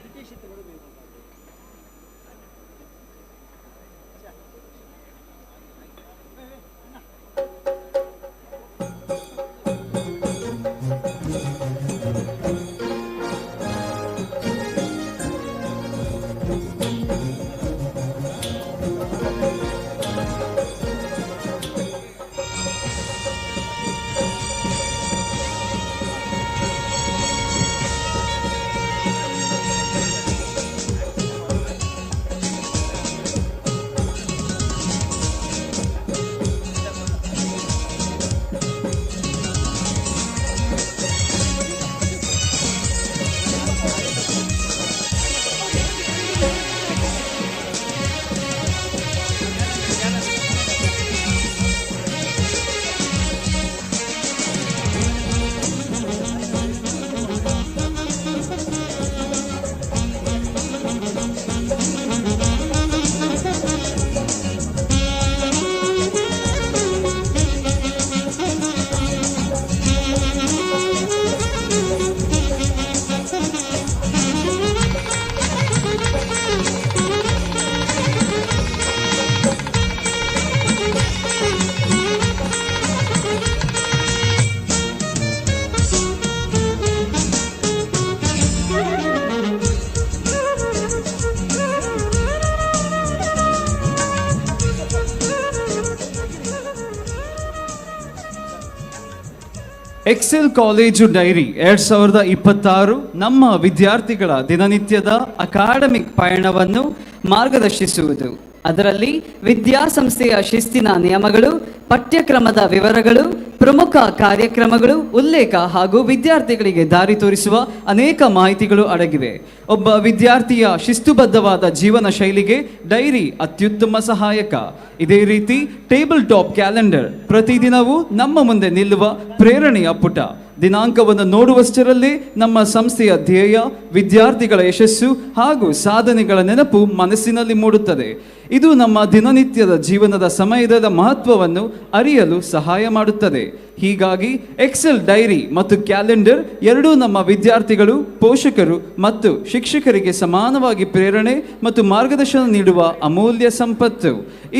ಎಕ್ಸೆಲ್ ಕಾಲೇಜು ಡೈರಿ 2026 ನಮ್ಮ ವಿದ್ಯಾರ್ಥಿಗಳ ದಿನನಿತ್ಯದ ಅಕಾಡೆಮಿಕ್ ಪಯಣವನ್ನು ಮಾರ್ಗದರ್ಶಿಸುವುದು. ಅದರಲ್ಲಿ ವಿದ್ಯಾಸಂಸ್ಥೆಯ ಶಿಸ್ತಿನ ನಿಯಮಗಳು, ಪಠ್ಯಕ್ರಮದ ವಿವರಗಳು, ಪ್ರಮುಖ ಕಾರ್ಯಕ್ರಮಗಳು, ಉಲ್ಲೇಖ ಹಾಗೂ ವಿದ್ಯಾರ್ಥಿಗಳಿಗೆ ದಾರಿ ತೋರಿಸುವ ಅನೇಕ ಮಾಹಿತಿಗಳು ಅಡಗಿವೆ. ಒಬ್ಬ ವಿದ್ಯಾರ್ಥಿಯ ಶಿಸ್ತುಬದ್ಧವಾದ ಜೀವನ ಶೈಲಿಗೆ ಡೈರಿ ಅತ್ಯುತ್ತಮ ಸಹಾಯಕ. ಇದೇ ರೀತಿ ಟೇಬಲ್ ಟಾಪ್ ಕ್ಯಾಲೆಂಡರ್ ಪ್ರತಿದಿನವೂ ನಮ್ಮ ಮುಂದೆ ನಿಲ್ಲುವ ಪ್ರೇರಣೆಯ ಪುಟ. ದಿನಾಂಕವನ್ನು ನೋಡುವಷ್ಟರಲ್ಲಿ ನಮ್ಮ ಸಂಸ್ಥೆಯ ಧ್ಯೇಯ, ವಿದ್ಯಾರ್ಥಿಗಳ ಯಶಸ್ಸು ಹಾಗೂ ಸಾಧನೆಗಳ ನೆನಪು ಮನಸ್ಸಿನಲ್ಲಿ ಮೂಡುತ್ತದೆ. ಇದು ನಮ್ಮ ದಿನನಿತ್ಯದ ಜೀವನದ ಸಮಯದ ಮಹತ್ವವನ್ನು ಅರಿಯಲು ಸಹಾಯ ಮಾಡುತ್ತದೆ. ಹೀಗಾಗಿ ಎಕ್ಸೆಲ್ ಡೈರಿ ಮತ್ತು ಕ್ಯಾಲೆಂಡರ್ ಎರಡೂ ನಮ್ಮ ವಿದ್ಯಾರ್ಥಿಗಳು, ಪೋಷಕರು ಮತ್ತು ಶಿಕ್ಷಕರಿಗೆ ಸಮಾನವಾಗಿ ಪ್ರೇರಣೆ ಮತ್ತು ಮಾರ್ಗದರ್ಶನ ನೀಡುವ ಅಮೂಲ್ಯ ಸಂಪತ್ತು.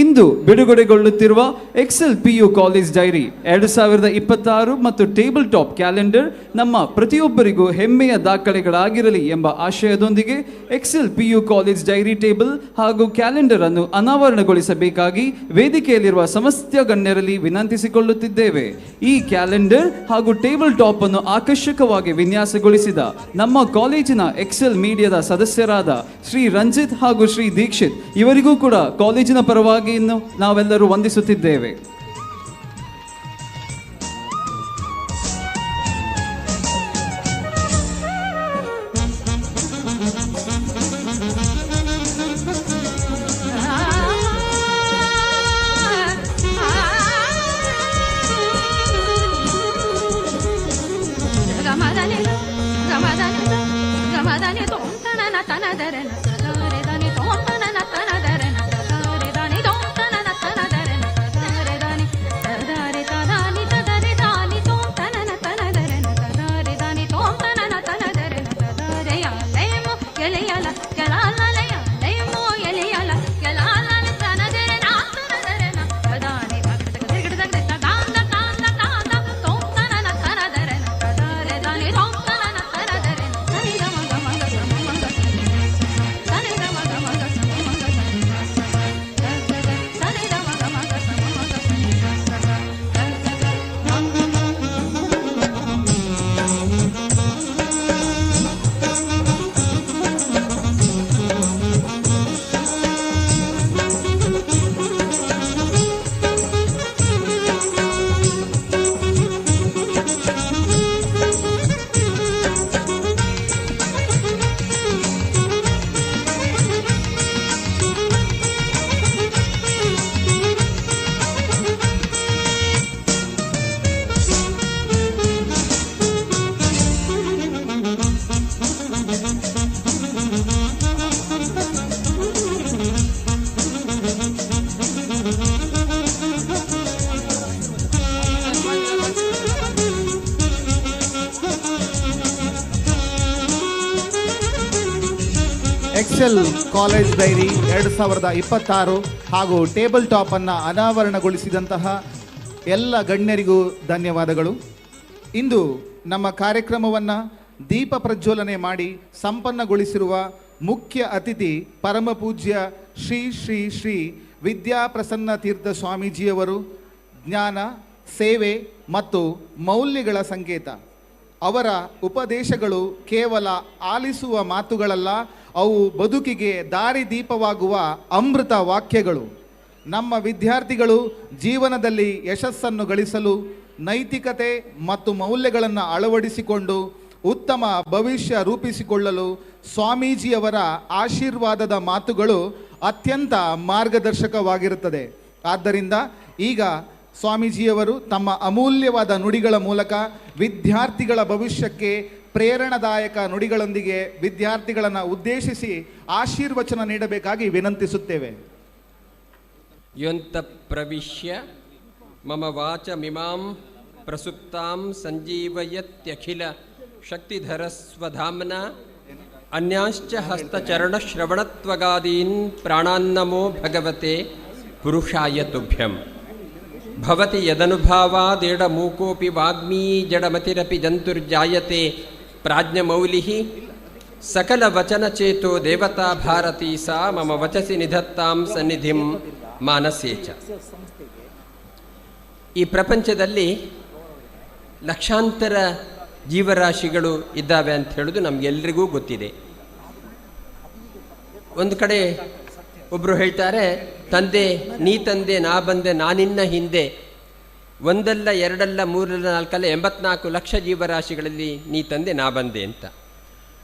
ಇಂದು ಬಿಡುಗಡೆಗೊಳ್ಳುತ್ತಿರುವ ಎಕ್ಸೆಲ್ PU ಕಾಲೇಜ್ ಡೈರಿ 2026 ಮತ್ತು ಟೇಬಲ್ ಟಾಪ್ ಕ್ಯಾಲೆಂಡರ್ ನಮ್ಮ ಪ್ರತಿಯೊಬ್ಬರಿಗೂ ಹೆಮ್ಮೆಯ ದಾಖಲೆಗಳಾಗಿರಲಿ ಎಂಬ ಆಶಯದೊಂದಿಗೆ Excel PU college diary table ಹಾಗೂ ಕ್ಯಾಲೆಂಡರ್ ಅನ್ನು ಅನಾವರಣಗೊಳಿಸಬೇಕಾಗಿ ವೇದಿಕೆಯಲ್ಲಿರುವ ಸಮಸ್ತ ಗಣ್ಯರಲ್ಲಿ ವಿನಂತಿಸಿಕೊಳ್ಳುತ್ತಿದ್ದೇವೆ. ಈ ಕ್ಯಾಲೆಂಡರ್ ಹಾಗೂ ಟೇಬಲ್ ಟಾಪ್ ಅನ್ನು ಆಕರ್ಷಕವಾಗಿ ವಿನ್ಯಾಸಗೊಳಿಸಿದ ನಮ್ಮ ಕಾಲೇಜಿನ ಎಕ್ಸೆಲ್ ಮೀಡಿಯಾದ ಸದಸ್ಯರಾದ ಶ್ರೀ ರಂಜಿತ್ ಹಾಗೂ ಶ್ರೀ ದೀಕ್ಷಿತ್ ಇವರಿಗೂ ಕೂಡ ಕಾಲೇಜಿನ ಪರವಾಗಿ ನಾವೆಲ್ಲರೂ ವಂದಿಸುತ್ತಿದ್ದೇವೆ. ಎಕ್ಸೆಲ್ ಕಾಲೇಜ್ ಡೈರಿ 2026 ಹಾಗೂ ಟೇಬಲ್ ಟಾಪ್ ಅನ್ನು ಅನಾವರಣಗೊಳಿಸಿದಂತಹ ಎಲ್ಲ ಗಣ್ಯರಿಗೂ ಧನ್ಯವಾದಗಳು. ಇಂದು ನಮ್ಮ ಕಾರ್ಯಕ್ರಮವನ್ನು ದೀಪ ಪ್ರಜ್ವಲನೆ ಮಾಡಿ ಸಂಪನ್ನಗೊಳಿಸಿರುವ ಮುಖ್ಯ ಅತಿಥಿ ಪರಮ ಪೂಜ್ಯ ಶ್ರೀ ಶ್ರೀ ಶ್ರೀ ವಿದ್ಯಾಪ್ರಸನ್ನ ತೀರ್ಥ ಸ್ವಾಮೀಜಿಯವರು. ಜ್ಞಾನ, ಸೇವೆ ಮತ್ತು ಮೌಲ್ಯಗಳ ಸಂಕೇತ. ಅವರ ಉಪದೇಶಗಳು ಕೇವಲ ಆಲಿಸುವ ಮಾತುಗಳಲ್ಲ, ಅವು ಬದುಕಿಗೆ ದಾರಿದೀಪವಾಗುವ ಅಮೃತ ವಾಕ್ಯಗಳು. ನಮ್ಮ ವಿದ್ಯಾರ್ಥಿಗಳು ಜೀವನದಲ್ಲಿ ಯಶಸ್ಸನ್ನು ಗಳಿಸಲು ನೈತಿಕತೆ ಮತ್ತು ಮೌಲ್ಯಗಳನ್ನು ಅಳವಡಿಸಿಕೊಂಡು ಉತ್ತಮ ಭವಿಷ್ಯ ರೂಪಿಸಿಕೊಳ್ಳಲು ಸ್ವಾಮೀಜಿಯವರ ಆಶೀರ್ವಾದದ ಮಾತುಗಳು ಅತ್ಯಂತ ಮಾರ್ಗದರ್ಶಕವಾಗಿರುತ್ತದೆ. ಆದ್ದರಿಂದ ಈಗ ಸ್ವಾಮೀಜಿಯವರು ತಮ್ಮ ಅಮೂಲ್ಯವಾದ ನುಡಿಗಳ ಮೂಲಕ ವಿದ್ಯಾರ್ಥಿಗಳ ಭವಿಷ್ಯಕ್ಕೆ ಪ್ರೇರಣಾದಾಯಕ ನುಡಿಗಳೊಂದಿಗೆ ವಿದ್ಯಾರ್ಥಿಗಳನ್ನು ಉದ್ದೇಶಿಸಿ ಆಶೀರ್ವಚನ ನೀಡಬೇಕಾಗಿ ವಿನಂತಿಸುತ್ತೇವೆ. ಯೊಂತ ಪ್ರವಿಶ್ಯ ಮಮ ವಾಚಮಿಮಾಂ ಪ್ರಸುಪ್ತಾಂ ಸಂಜೀವಯತ್ಯಖಿಲ ಶಕ್ತಿಧರಸ್ವಧಾಮ್ನ ಅನ್ಯಾಂಶ್ಚ ಹಸ್ತಚರಣಶ್ರವಣತ್ವಗಾದೀನ್ ಪ್ರಾಣಾನ್ನಮೋ ಭಗವತೆ ಪುರುಷಾಯ ತುಭ್ಯಂ. ಭವತಿ ಯದನುಭಾವಾದೇಡ ಮೂಕೋಪಿ ವಾಗ್ಮೀ ಜಡಮತಿರಪಿ ಜಂತುರ್ಜಾಯತೆ ಪ್ರಾಜ್ಞಮೌಲಿಃ ಸಕಲ ವಚನಚೇತೋ ದೇವತಾ ಭಾರತೀ ಸಾ ಮಮ ವಚಸಿ ನಿಧತ್ತಾಂ ಸನ್ನಿಧಿಂ ಮಾನಸೇ ಚ. ಈ ಪ್ರಪಂಚದಲ್ಲಿ ಲಕ್ಷಾಂತರ ಜೀವರಾಶಿಗಳು ಇದ್ದಾವೆ ಅಂತ ಹೇಳೋದು ನಮಗೆಲ್ಲರಿಗೂ ಗೊತ್ತಿದೆ. ಒಂದು ಕಡೆ ಒಬ್ಬರು ಹೇಳ್ತಾರೆ, ತಂದೆ ನೀ ತಂದೆ ನಾ ಬಂದೆ ನಾನಿನ್ನ ಹಿಂದೆ, ಒಂದಲ್ಲ ಎರಡಲ್ಲ ಮೂರಲ್ಲ ನಾಲ್ಕಲ್ಲ 84 ಲಕ್ಷ ಜೀವರಾಶಿಗಳಲ್ಲಿ ನೀ ತಂದೆ ನಾ ಬಂದೆ ಅಂತ.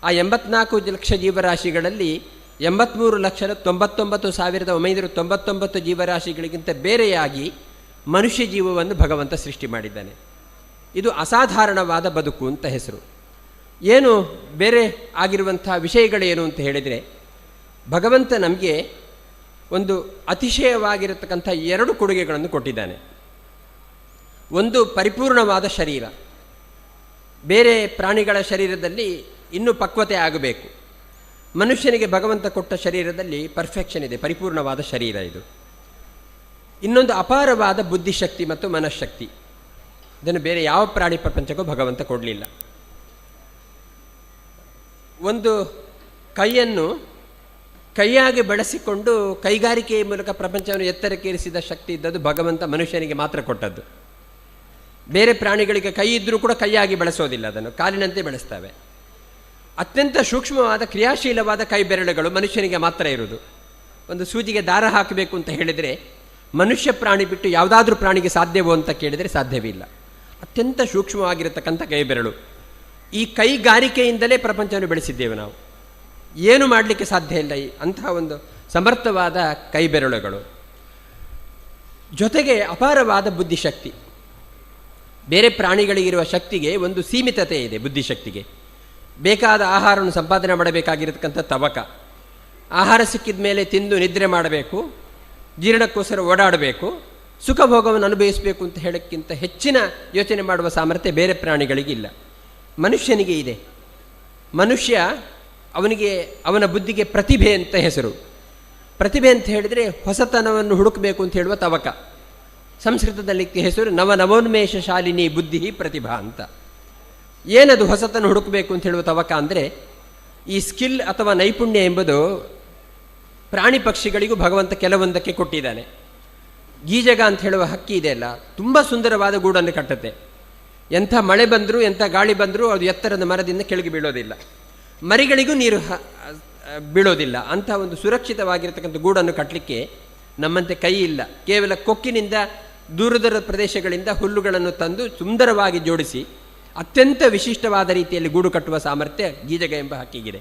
ಆ 84 ಲಕ್ಷ ಜೀವರಾಶಿಗಳಲ್ಲಿ 83,99,999 ಜೀವರಾಶಿಗಳಿಗಿಂತ ಬೇರೆಯಾಗಿ ಮನುಷ್ಯ ಜೀವವನ್ನು ಭಗವಂತ ಸೃಷ್ಟಿ ಮಾಡಿದ್ದಾನೆ. ಇದು ಅಸಾಧಾರಣವಾದ ಬದುಕು ಅಂತ ಹೆಸರು. ಏನು ಬೇರೆ ಆಗಿರುವಂಥ ವಿಷಯಗಳೇನು ಅಂತ ಹೇಳಿದರೆ, ಭಗವಂತ ನಮಗೆ ಒಂದು ಅತಿಶಯವಾಗಿರತಕ್ಕಂಥ 2 ಕೊಡುಗೆಗಳನ್ನು ಕೊಟ್ಟಿದ್ದಾನೆ. ಒಂದು ಪರಿಪೂರ್ಣವಾದ ಶರೀರ. ಬೇರೆ ಪ್ರಾಣಿಗಳ ಶರೀರದಲ್ಲಿ ಇನ್ನೂ ಪಕ್ವತೆ ಆಗಬೇಕು. ಮನುಷ್ಯನಿಗೆ ಭಗವಂತ ಕೊಟ್ಟ ಶರೀರದಲ್ಲಿ ಪರ್ಫೆಕ್ಷನ್ ಇದೆ, ಪರಿಪೂರ್ಣವಾದ ಶರೀರ ಇದು. ಇನ್ನೊಂದು ಅಪಾರವಾದ ಬುದ್ಧಿಶಕ್ತಿ ಮತ್ತು ಮನಃಶಕ್ತಿ. ಇದನ್ನು ಬೇರೆ ಯಾವ ಪ್ರಾಣಿ ಪ್ರಪಂಚಕ್ಕೂ ಭಗವಂತ ಕೊಡಲಿಲ್ಲ. ಒಂದು ಕೈಯನ್ನು ಕೈಯಾಗಿ ಬಳಸಿಕೊಂಡು ಕೈಗಾರಿಕೆಯ ಮೂಲಕ ಪ್ರಪಂಚವನ್ನು ಎತ್ತರಕ್ಕೇರಿಸಿದ ಶಕ್ತಿ ಇದ್ದದ್ದು ಭಗವಂತ ಮನುಷ್ಯನಿಗೆ ಮಾತ್ರ ಕೊಟ್ಟದ್ದು. ಬೇರೆ ಪ್ರಾಣಿಗಳಿಗೆ ಕೈ ಇದ್ದರೂ ಕೂಡ ಕೈಯಾಗಿ ಬಳಸೋದಿಲ್ಲ, ಅದನ್ನು ಕಾಲಿನಂತೆ ಬೆಳೆಸ್ತವೆ. ಅತ್ಯಂತ ಸೂಕ್ಷ್ಮವಾದ ಕ್ರಿಯಾಶೀಲವಾದ ಕೈ ಬೆರಳುಗಳು ಮನುಷ್ಯನಿಗೆ ಮಾತ್ರ ಇರುವುದು. ಒಂದು ಸೂಜಿಗೆ ದಾರ ಹಾಕಬೇಕು ಅಂತ ಹೇಳಿದರೆ ಮನುಷ್ಯ ಪ್ರಾಣಿ ಬಿಟ್ಟು ಯಾವುದಾದ್ರೂ ಪ್ರಾಣಿಗೆ ಸಾಧ್ಯವೋ ಅಂತ ಕೇಳಿದರೆ ಸಾಧ್ಯವಿಲ್ಲ. ಅತ್ಯಂತ ಸೂಕ್ಷ್ಮವಾಗಿರತಕ್ಕಂಥ ಕೈ ಬೆರಳು. ಈ ಕೈಗಾರಿಕೆಯಿಂದಲೇ ಪ್ರಪಂಚವನ್ನು ಬೆಳೆಸಿದ್ದೇವೆ ನಾವು. ಏನು ಮಾಡಲಿಕ್ಕೆ ಸಾಧ್ಯ ಇಲ್ಲ ಅಂತಹ ಒಂದು ಸಮರ್ಥವಾದ ಕೈ ಬೆರಳುಗಳು. ಜೊತೆಗೆ ಅಪಾರವಾದ ಬುದ್ಧಿಶಕ್ತಿ. ಬೇರೆ ಪ್ರಾಣಿಗಳಿಗಿರುವ ಶಕ್ತಿಗೆ ಒಂದು ಸೀಮಿತತೆ ಇದೆ. ಬುದ್ಧಿಶಕ್ತಿಗೆ ಬೇಕಾದ ಆಹಾರವನ್ನು ಸಂಪಾದನೆ ಮಾಡಬೇಕಾಗಿರತಕ್ಕಂಥ ತವಕ, ಆಹಾರ ಸಿಕ್ಕಿದ ಮೇಲೆ ತಿಂದು ನಿದ್ರೆ ಮಾಡಬೇಕು, ಜೀರ್ಣಕ್ಕೋಸ್ಕರ ಓಡಾಡಬೇಕು, ಸುಖ ಭೋಗವನ್ನು ಅನುಭವಿಸಬೇಕು ಅಂತ ಹೇಳೋಕ್ಕಿಂತ ಹೆಚ್ಚಿನ ಯೋಚನೆ ಮಾಡುವ ಸಾಮರ್ಥ್ಯ ಬೇರೆ ಪ್ರಾಣಿಗಳಿಗಿಲ್ಲ. ಮನುಷ್ಯನಿಗೆ ಇದೆ. ಮನುಷ್ಯ ಅವನಿಗೆ ಅವನ ಬುದ್ಧಿಗೆ ಪ್ರತಿಭೆ ಅಂತ ಹೆಸರು. ಪ್ರತಿಭೆ ಅಂತ ಹೇಳಿದರೆ ಹೊಸತನವನ್ನು ಹುಡುಕಬೇಕು ಅಂತ ಹೇಳುವ ತವಕ. ಸಂಸ್ಕೃತದಲ್ಲಿ ಹೆಸರು ನವನವೋನ್ಮೇಷ ಶಾಲಿನಿ ಬುದ್ಧಿ ಪ್ರತಿಭಾ ಅಂತ. ಏನದು ಹೊಸತನ ಹುಡುಕಬೇಕು ಅಂತ ಹೇಳುವ ತವಕ ಅಂದರೆ, ಈ ಸ್ಕಿಲ್ ಅಥವಾ ನೈಪುಣ್ಯ ಎಂಬುದು ಪ್ರಾಣಿ ಪಕ್ಷಿಗಳಿಗೂ ಭಗವಂತ ಕೆಲವೊಂದಕ್ಕೆ ಕೊಟ್ಟಿದ್ದಾನೆ. ಗೀಜಗ ಅಂತ ಹೇಳುವ ಹಕ್ಕಿ ಇದೆಯಲ್ಲ, ತುಂಬ ಸುಂದರವಾದ ಗೂಡನ್ನು ಕಟ್ಟುತ್ತೆ. ಎಂಥ ಮಳೆ ಬಂದರೂ ಎಂಥ ಗಾಳಿ ಬಂದರೂ ಅದು ಎತ್ತರದ ಮರದಿಂದ ಕೆಳಗೆ ಬೀಳೋದಿಲ್ಲ, ಮರಿಗಳಿಗೂ ನೀರು ಬೀಳೋದಿಲ್ಲ. ಅಂಥ ಒಂದು ಸುರಕ್ಷಿತವಾಗಿರ್ತಕ್ಕಂಥ ಗೂಡನ್ನು ಕಟ್ಟಲಿಕ್ಕೆ ನಮ್ಮಂತೆ ಕೈ ಇಲ್ಲ. ಕೇವಲ ಕೊಕ್ಕಿನಿಂದ ದೂರದ ಪ್ರದೇಶಗಳಿಂದ ಹುಲ್ಲುಗಳನ್ನು ತಂದು ಸುಂದರವಾಗಿ ಜೋಡಿಸಿ ಅತ್ಯಂತ ವಿಶಿಷ್ಟವಾದ ರೀತಿಯಲ್ಲಿ ಗೂಡು ಕಟ್ಟುವ ಸಾಮರ್ಥ್ಯ ಗೀಜಗ ಎಂಬ ಹಕ್ಕಿಗಿದೆ.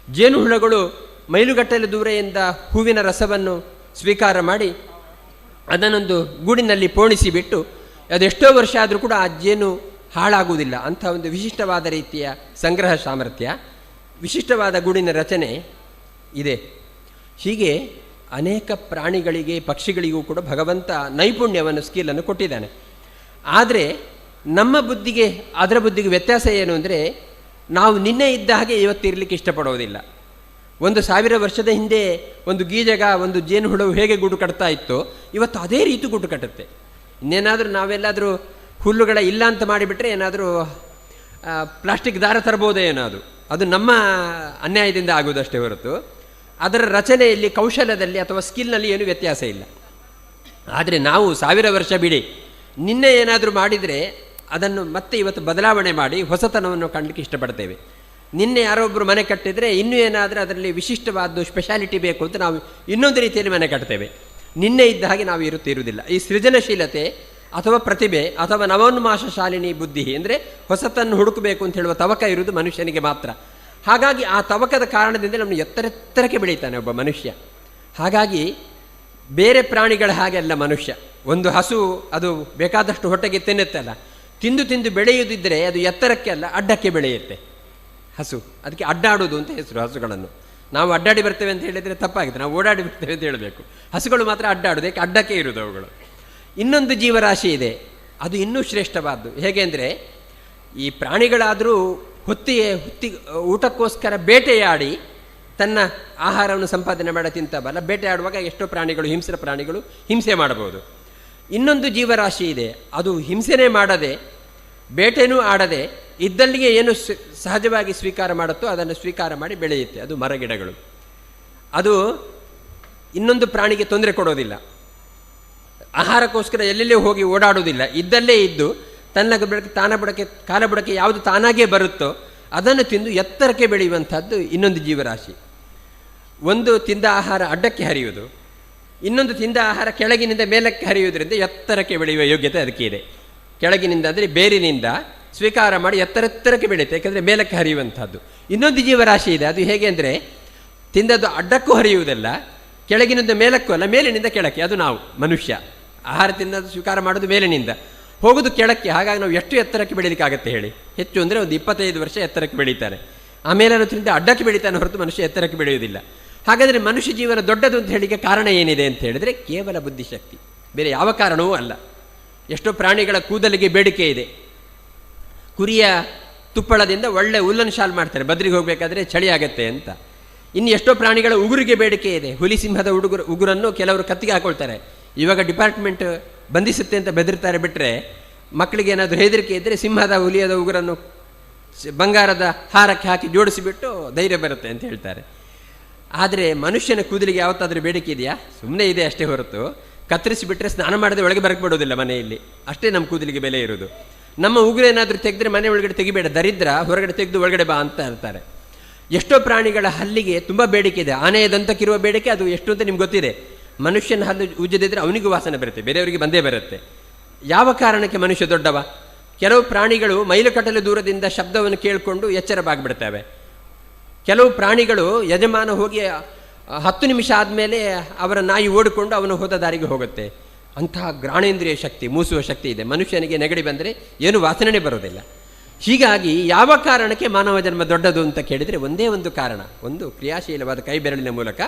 ಜೇನುಹುಳಗಳು ಮೈಲುಗಟ್ಟಲೆ ದೂರೆಯಿಂದ ಹೂವಿನ ರಸವನ್ನು ಸ್ವೀಕಾರ ಮಾಡಿ ಅದನ್ನೊಂದು ಗೂಡಿನಲ್ಲಿ ಪೋಣಿಸಿ ಬಿಟ್ಟು ಅದೆಷ್ಟೋ ವರ್ಷ ಆದರೂ ಕೂಡ ಆ ಜೇನು ಹಾಳಾಗುವುದಿಲ್ಲ. ಅಂಥ ಒಂದು ವಿಶಿಷ್ಟವಾದ ರೀತಿಯ ಸಂಗ್ರಹ ಸಾಮರ್ಥ್ಯ, ವಿಶಿಷ್ಟವಾದ ಗೂಡಿನ ರಚನೆ ಇದೆ. ಹೀಗೆ ಅನೇಕ ಪ್ರಾಣಿಗಳಿಗೆ ಪಕ್ಷಿಗಳಿಗೂ ಕೂಡ ಭಗವಂತ ನೈಪುಣ್ಯವನ್ನು, ಸ್ಕಿಲ್ಲನ್ನು ಕೊಟ್ಟಿದ್ದಾನೆ. ಆದರೆ ನಮ್ಮ ಬುದ್ಧಿಗೆ ಅದರ ಬುದ್ಧಿಗೆ ವ್ಯತ್ಯಾಸ ಏನು ಅಂದರೆ, ನಾವು ನಿನ್ನೆ ಇದ್ದ ಹಾಗೆ ಇವತ್ತಿರಲಿಕ್ಕೆ ಇಷ್ಟಪಡೋದಿಲ್ಲ. 1000 ವರ್ಷದ ಹಿಂದೆ ಒಂದು ಗೀಜಗ, ಒಂದು ಜೇನುಹುಳವು ಹೇಗೆ ಗೂಡು ಕಟ್ತಾ ಇತ್ತೋ ಇವತ್ತು ಅದೇ ರೀತಿ ಗೂಡು ಕಟ್ಟುತ್ತೆ. ಇನ್ನೇನಾದರೂ ನಾವೆಲ್ಲಾದರೂ ಹುಲ್ಲುಗಳ ಇಲ್ಲ ಅಂತ ಮಾಡಿಬಿಟ್ರೆ ಏನಾದರೂ ಪ್ಲಾಸ್ಟಿಕ್ ದಾರ ತರಬಹುದೇ ಏನಾದರೂ, ಅದು ನಮ್ಮ ಅನ್ಯಾಯದಿಂದ ಆಗುವುದಷ್ಟೇ ಹೊರತು ಅದರ ರಚನೆಯಲ್ಲಿ, ಕೌಶಲ್ಯದಲ್ಲಿ ಅಥವಾ ಸ್ಕಿಲ್ನಲ್ಲಿ ಏನು ವ್ಯತ್ಯಾಸ ಇಲ್ಲ. ಆದರೆ ನಾವು 1000 ವರ್ಷ ಬಿಡಿ ನಿನ್ನೆ ಏನಾದರೂ ಮಾಡಿದರೆ ಅದನ್ನು ಮತ್ತೆ ಇವತ್ತು ಬದಲಾವಣೆ ಮಾಡಿ ಹೊಸತನವನ್ನು ಕಾಣಲಿಕ್ಕೆ ಇಷ್ಟಪಡ್ತೇವೆ. ನಿನ್ನೆ ಯಾರೊಬ್ಬರು ಮನೆ ಕಟ್ಟಿದರೆ ಇನ್ನೂ ಏನಾದರೂ ಅದರಲ್ಲಿ ವಿಶಿಷ್ಟವಾದ ಸ್ಪೆಷಾಲಿಟಿ ಬೇಕು ಅಂತ ನಾವು ಇನ್ನೊಂದು ರೀತಿಯಲ್ಲಿ ಮನೆ ಕಟ್ತೇವೆ. ನಿನ್ನೆ ಇದ್ದ ಹಾಗೆ ನಾವು ಇರುತ್ತಿರುವುದಿಲ್ಲ. ಈ ಸೃಜನಶೀಲತೆ ಅಥವಾ ಪ್ರತಿಭೆ ಅಥವಾ ನವೋನ್ಮಾಷ ಶಾಲಿನಿ ಬುದ್ಧಿ ಅಂದರೆ ಹೊಸತನ್ನು ಹುಡುಕಬೇಕು ಅಂತ ಹೇಳುವ ತವಕ ಇರುವುದು ಮನುಷ್ಯನಿಗೆ ಮಾತ್ರ. ಹಾಗಾಗಿ ಆ ತವಕದ ಕಾರಣದಿಂದ ನಮ್ಮನ್ನು ಎತ್ತರಕ್ಕೆ ಬೆಳೀತಾನೆ ಒಬ್ಬ ಮನುಷ್ಯ. ಹಾಗಾಗಿ ಬೇರೆ ಪ್ರಾಣಿಗಳ ಹಾಗೆ ಅಲ್ಲ ಮನುಷ್ಯ. ಒಂದು ಹಸು ಅದು ಬೇಕಾದಷ್ಟು ಹೊಟ್ಟೆಗೆ ತಿನ್ನುತ್ತಲ್ಲ, ತಿಂದು ತಿಂದು ಬೆಳೆಯುವುದಿದ್ದರೆ ಅದು ಎತ್ತರಕ್ಕೆ ಅಲ್ಲ ಅಡ್ಡಕ್ಕೆ ಬೆಳೆಯುತ್ತೆ ಹಸು. ಅದಕ್ಕೆ ಅಡ್ಡಾಡೋದು ಅಂತ ಹೆಸರು ಹಸುಗಳನ್ನು. ನಾವು ಅಡ್ಡಾಡಿ ಬರ್ತೇವೆ ಅಂತ ಹೇಳಿದರೆ ತಪ್ಪಾಗಿದೆ, ನಾವು ಓಡಾಡಿ ಬರ್ತೇವೆ ಅಂತ ಹೇಳಬೇಕು. ಹಸುಗಳು ಮಾತ್ರ ಅಡ್ಡಾಡೋದು, ಯಾಕೆ ಅಡ್ಡಕ್ಕೆ ಇರುವುದು ಅವುಗಳು. ಇನ್ನೊಂದು ಜೀವರಾಶಿ ಇದೆ, ಅದು ಇನ್ನೂ ಶ್ರೇಷ್ಠವಾದ್ದು. ಹೇಗೆ ಅಂದರೆ, ಈ ಪ್ರಾಣಿಗಳಾದರೂ ಹೊತ್ತಿ ಊಟಕ್ಕೋಸ್ಕರ ಬೇಟೆಯಾಡಿ ತನ್ನ ಆಹಾರವನ್ನು ಸಂಪಾದನೆ ಮಾಡಿ ತಿಂತವಲ್ಲ. ಬೇಟೆಯಾಡುವಾಗ ಎಷ್ಟೋ ಪ್ರಾಣಿಗಳು, ಹಿಂಸ್ರ ಪ್ರಾಣಿಗಳು ಹಿಂಸೆ ಮಾಡಬಹುದು. ಇನ್ನೊಂದು ಜೀವರಾಶಿ ಇದೆ, ಅದು ಹಿಂಸೆನೇ ಮಾಡದೆ ಬೇಟೆನೂ ಆಡದೆ ಇದ್ದಲ್ಲಿಗೆ ಏನು ಸಹಜವಾಗಿ ಸ್ವೀಕಾರ ಮಾಡುತ್ತೋ ಅದನ್ನು ಸ್ವೀಕಾರ ಮಾಡಿ ಬೆಳೆಯುತ್ತೆ. ಅದು ಮರಗಿಡಗಳು. ಅದು ಇನ್ನೊಂದು ಪ್ರಾಣಿಗೆ ತೊಂದರೆ ಕೊಡೋದಿಲ್ಲ, ಆಹಾರಕ್ಕೋಸ್ಕರ ಎಲ್ಲೆಲ್ಲೇ ಹೋಗಿ ಓಡಾಡೋದಿಲ್ಲ. ಇದ್ದಲ್ಲೇ ಇದ್ದು ತನ್ನ ಬುಡಕ್ಕೆ ಕಾಲ ಬುಡಕ್ಕೆ ಯಾವುದು ತಾನಾಗೇ ಬರುತ್ತೋ ಅದನ್ನು ತಿಂದು ಎತ್ತರಕ್ಕೆ ಬೆಳೆಯುವಂಥದ್ದು ಇನ್ನೊಂದು ಜೀವರಾಶಿ. ಒಂದು ತಿಂದ ಆಹಾರ ಅಡ್ಡಕ್ಕೆ ಹರಿಯುವುದು, ಇನ್ನೊಂದು ತಿಂದ ಆಹಾರ ಕೆಳಗಿನಿಂದ ಮೇಲಕ್ಕೆ ಹರಿಯುವುದರಿಂದ ಎತ್ತರಕ್ಕೆ ಬೆಳೆಯುವ ಯೋಗ್ಯತೆ ಅದಕ್ಕೆ ಇದೆ. ಕೆಳಗಿನಿಂದ ಅಂದರೆ ಬೇರಿನಿಂದ ಸ್ವೀಕಾರ ಮಾಡಿ ಎತ್ತರಕ್ಕೆ ಬೆಳೆಯುತ್ತೆ, ಯಾಕೆಂದರೆ ಮೇಲಕ್ಕೆ ಹರಿಯುವಂಥದ್ದು. ಇನ್ನೊಂದು ಜೀವರಾಶಿ ಇದೆ, ಅದು ಹೇಗೆ ಅಂದರೆ ತಿಂದದ್ದು ಅಡ್ಡಕ್ಕೂ ಹರಿಯುವುದಲ್ಲ, ಕೆಳಗಿನಿಂದ ಮೇಲಕ್ಕೂ ಅಲ್ಲ, ಮೇಲಿನಿಂದ ಕೆಳಕ್ಕೆ. ಅದು ನಾವು ಮನುಷ್ಯ. ಆಹಾರ ತಿನ್ನೋದು ಸ್ವೀಕಾರ ಮಾಡೋದು ಮೇಲಿನಿಂದ, ಹೋಗೋದು ಕೆಳಕ್ಕೆ. ಹಾಗಾಗಿ ನಾವು ಎಷ್ಟು ಎತ್ತರಕ್ಕೆ ಬೆಳೀಲಿಕ್ಕಾಗತ್ತೆ ಹೇಳಿ? ಹೆಚ್ಚು ಅಂದರೆ ಒಂದು 25 ವರ್ಷ ಎತ್ತರಕ್ಕೆ ಬೆಳೀತಾನೆ, ಆಮೇಲೆ ಅದರಿಂದ ಅಡ್ಡಕ್ಕೆ ಬೆಳೀತಾನೆ ಹೊರತು ಮನುಷ್ಯ ಎತ್ತರಕ್ಕೆ ಬೆಳೆಯುವುದಿಲ್ಲ. ಹಾಗಾದರೆ ಮನುಷ್ಯ ಜೀವನ ದೊಡ್ಡದು ಅಂತ ಹೇಳಿಕೆ ಕಾರಣ ಏನಿದೆ ಅಂತ ಹೇಳಿದರೆ ಕೇವಲ ಬುದ್ಧಿಶಕ್ತಿ, ಬೇರೆ ಯಾವ ಕಾರಣವೂ ಅಲ್ಲ. ಎಷ್ಟೋ ಪ್ರಾಣಿಗಳ ಕೂದಲಿಗೆ ಬೇಡಿಕೆ ಇದೆ. ಕುರಿಯ ತುಪ್ಪಳದಿಂದ ಒಳ್ಳೆ ಉಲ್ಲನ್ ಶಾಲ್ ಮಾಡ್ತಾರೆ, ಬದ್ರಿಗೆ ಹೋಗಬೇಕಾದ್ರೆ ಚಳಿ ಆಗತ್ತೆ ಅಂತ. ಇನ್ನು ಎಷ್ಟೋ ಪ್ರಾಣಿಗಳ ಉಗುರಿಗೆ ಬೇಡಿಕೆ ಇದೆ. ಹುಲಿ ಸಿಂಹದ ಉಗುರನ್ನು ಕೆಲವರು ಕತ್ತಿಗೆ ಹಾಕೊಳ್ತಾರೆ. ಇವಾಗ ಡಿಪಾರ್ಟ್ಮೆಂಟ್ ಬಂಧಿಸುತ್ತೆ ಅಂತ ಬೆದರ್ತಾರೆ ಬಿಟ್ಟರೆ, ಮಕ್ಕಳಿಗೆ ಏನಾದರೂ ಹೆದರಿಕೆ ಇದ್ದರೆ ಸಿಂಹದ ಹುಲಿಯದ ಉಗುರನ್ನು ಬಂಗಾರದ ಹಾರಕ್ಕೆ ಹಾಕಿ ಜೋಡಿಸಿಬಿಟ್ಟು ಧೈರ್ಯ ಬರುತ್ತೆ ಅಂತ ಹೇಳ್ತಾರೆ. ಆದರೆ ಮನುಷ್ಯನ ಕೂದಲಿಗೆ ಯಾವತ್ತಾದರೂ ಬೇಡಿಕೆ ಇದೆಯಾ? ಸುಮ್ಮನೆ ಇದೆ ಅಷ್ಟೇ ಹೊರತು ಕತ್ತರಿಸಿಬಿಟ್ರೆ ಸ್ನಾನ ಮಾಡದೆ ಒಳಗೆ ಬರಕ್ಕೆ ಬಿಡೋದಿಲ್ಲ ಮನೆಯಲ್ಲಿ. ಅಷ್ಟೇ ನಮ್ಮ ಕೂದಲಿಗೆ ಬೆಲೆ ಇರೋದು. ನಮ್ಮ ಉಗುರು ಏನಾದರೂ ತೆಗೆದ್ರೆ ಮನೆ ಒಳಗಡೆ ತೆಗಿಬೇಡ, ದರಿದ್ರ, ಹೊರಗಡೆ ತೆಗೆದು ಒಳಗಡೆ ಬಾ ಅಂತ ಇರ್ತಾರೆ. ಎಷ್ಟೋ ಪ್ರಾಣಿಗಳ ಹಲ್ಲಿಗೆ ತುಂಬ ಬೇಡಿಕೆ ಇದೆ. ಆನೆಯ ದಂತಕ್ಕಿರುವ ಬೇಡಿಕೆ ಅದು ಎಷ್ಟು ಅಂತ ನಿಮ್ಗೆ ಗೊತ್ತಿದೆ. ಮನುಷ್ಯನ ಹಲ್ಲು ಉಜ್ಜದಿದ್ರೆ ಅವನಿಗೂ ವಾಸನೆ ಬರುತ್ತೆ, ಬೇರೆಯವರಿಗೆ ಬಂದೇ ಬರುತ್ತೆ. ಯಾವ ಕಾರಣಕ್ಕೆ ಮನುಷ್ಯ ದೊಡ್ಡವ? ಕೆಲವು ಪ್ರಾಣಿಗಳು ಮೈಲುಕಟ್ಟಲೆ ದೂರದಿಂದ ಶಬ್ದವನ್ನು ಕೇಳಿಕೊಂಡು ಎಚ್ಚರವಾಗಿಬಿಡ್ತವೆ. ಕೆಲವು ಪ್ರಾಣಿಗಳು ಯಜಮಾನ ಹೋಗಿ 10 ನಿಮಿಷ ಆದಮೇಲೆ ಅವರ ನಾಯಿ ಓಡಿಕೊಂಡು ಅವನು ಹೋದ ದಾರಿಗೆ ಹೋಗುತ್ತೆ. ಅಂತಹ ಗ್ರಾಣೇಂದ್ರಿಯ ಶಕ್ತಿ, ಮೂಸುವ ಶಕ್ತಿ ಇದೆ. ಮನುಷ್ಯನಿಗೆ ನೆಗಡಿ ಬಂದರೆ ಏನು ವಾಸನೆ ಬರೋದಿಲ್ಲ. ಹೀಗಾಗಿ ಯಾವ ಕಾರಣಕ್ಕೆ ಮಾನವ ಜನ್ಮ ದೊಡ್ಡದು ಅಂತ ಕೇಳಿದರೆ ಒಂದೇ ಒಂದು ಕಾರಣ. ಒಂದು ಕ್ರಿಯಾಶೀಲವಾದ ಕೈ ಬೆರಳಿನ ಮೂಲಕ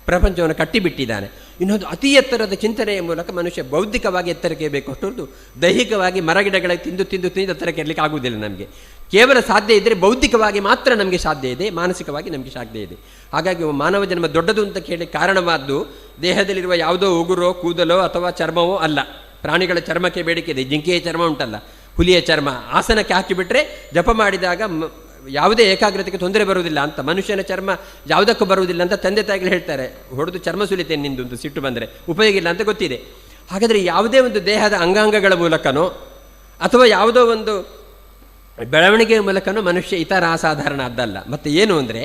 ಪ್ರಪಂಚವನ್ನು ಕಟ್ಟಿಬಿಟ್ಟಿದ್ದಾನೆ. ಇನ್ನೊಂದು ಅತಿ ಎತ್ತರದ ಚಿಂತನೆಯ ಮೂಲಕ ಮನುಷ್ಯ ಬೌದ್ಧಿಕವಾಗಿ ಎತ್ತರಕ್ಕೆ ಬೇಕು ಹೊರತು ದೈಹಿಕವಾಗಿ ಮರಗಿಡಗಳಿಗೆ ತಿಂದು ಎತ್ತರಕ್ಕೆ ಇರಲಿಕ್ಕೆ ಆಗುವುದಿಲ್ಲ. ನಮಗೆ ಕೇವಲ ಸಾಧ್ಯ ಇದ್ದರೆ ಬೌದ್ಧಿಕವಾಗಿ ಮಾತ್ರ ನಮಗೆ ಸಾಧ್ಯ ಇದೆ, ಮಾನಸಿಕವಾಗಿ ನಮಗೆ ಸಾಧ್ಯ ಇದೆ. ಹಾಗಾಗಿ ಮಾನವ ಜನ್ಮ ದೊಡ್ಡದು ಅಂತ ಕೇಳಿ ಕಾರಣವಾದ್ದು ದೇಹದಲ್ಲಿರುವ ಯಾವುದೋ ಉಗುರೋ ಕೂದಲೋ ಅಥವಾ ಚರ್ಮವೋ ಅಲ್ಲ. ಪ್ರಾಣಿಗಳ ಚರ್ಮಕ್ಕೆ ಬೇಡಿಕೆ ಇದೆ. ಜಿಂಕೆಯ ಚರ್ಮ ಉಂಟಲ್ಲ, ಹುಲಿಯ ಚರ್ಮ, ಆಸನಕ್ಕೆ ಹಾಕಿಬಿಟ್ರೆ ಜಪ ಮಾಡಿದಾಗ ಯಾವುದೇ ಏಕಾಗ್ರತೆಗೆ ತೊಂದರೆ ಬರುವುದಿಲ್ಲ ಅಂತ. ಮನುಷ್ಯನ ಚರ್ಮ ಯಾವುದಕ್ಕೂ ಬರುವುದಿಲ್ಲ ಅಂತ ತಂದೆ ತಾಯಿಗಳು ಹೇಳ್ತಾರೆ. ಹೊಡೆದು ಚರ್ಮ ಸುಲಿತೇನೆ ನಿಂದು ಅಂತ ಸಿಟ್ಟು ಬಂದರೆ, ಉಪಯೋಗ ಇಲ್ಲ ಅಂತ ಗೊತ್ತಿದೆ. ಹಾಗಾದರೆ ಯಾವುದೇ ಒಂದು ದೇಹದ ಅಂಗಾಂಗಗಳ ಮೂಲಕನೋ ಅಥವಾ ಯಾವುದೋ ಒಂದು ಬೆಳವಣಿಗೆಯ ಮೂಲಕನೋ ಮನುಷ್ಯ ಈ ಥರ ಅಸಾಧಾರಣ ಅದ್ದಲ್ಲ. ಮತ್ತು ಏನು ಅಂದರೆ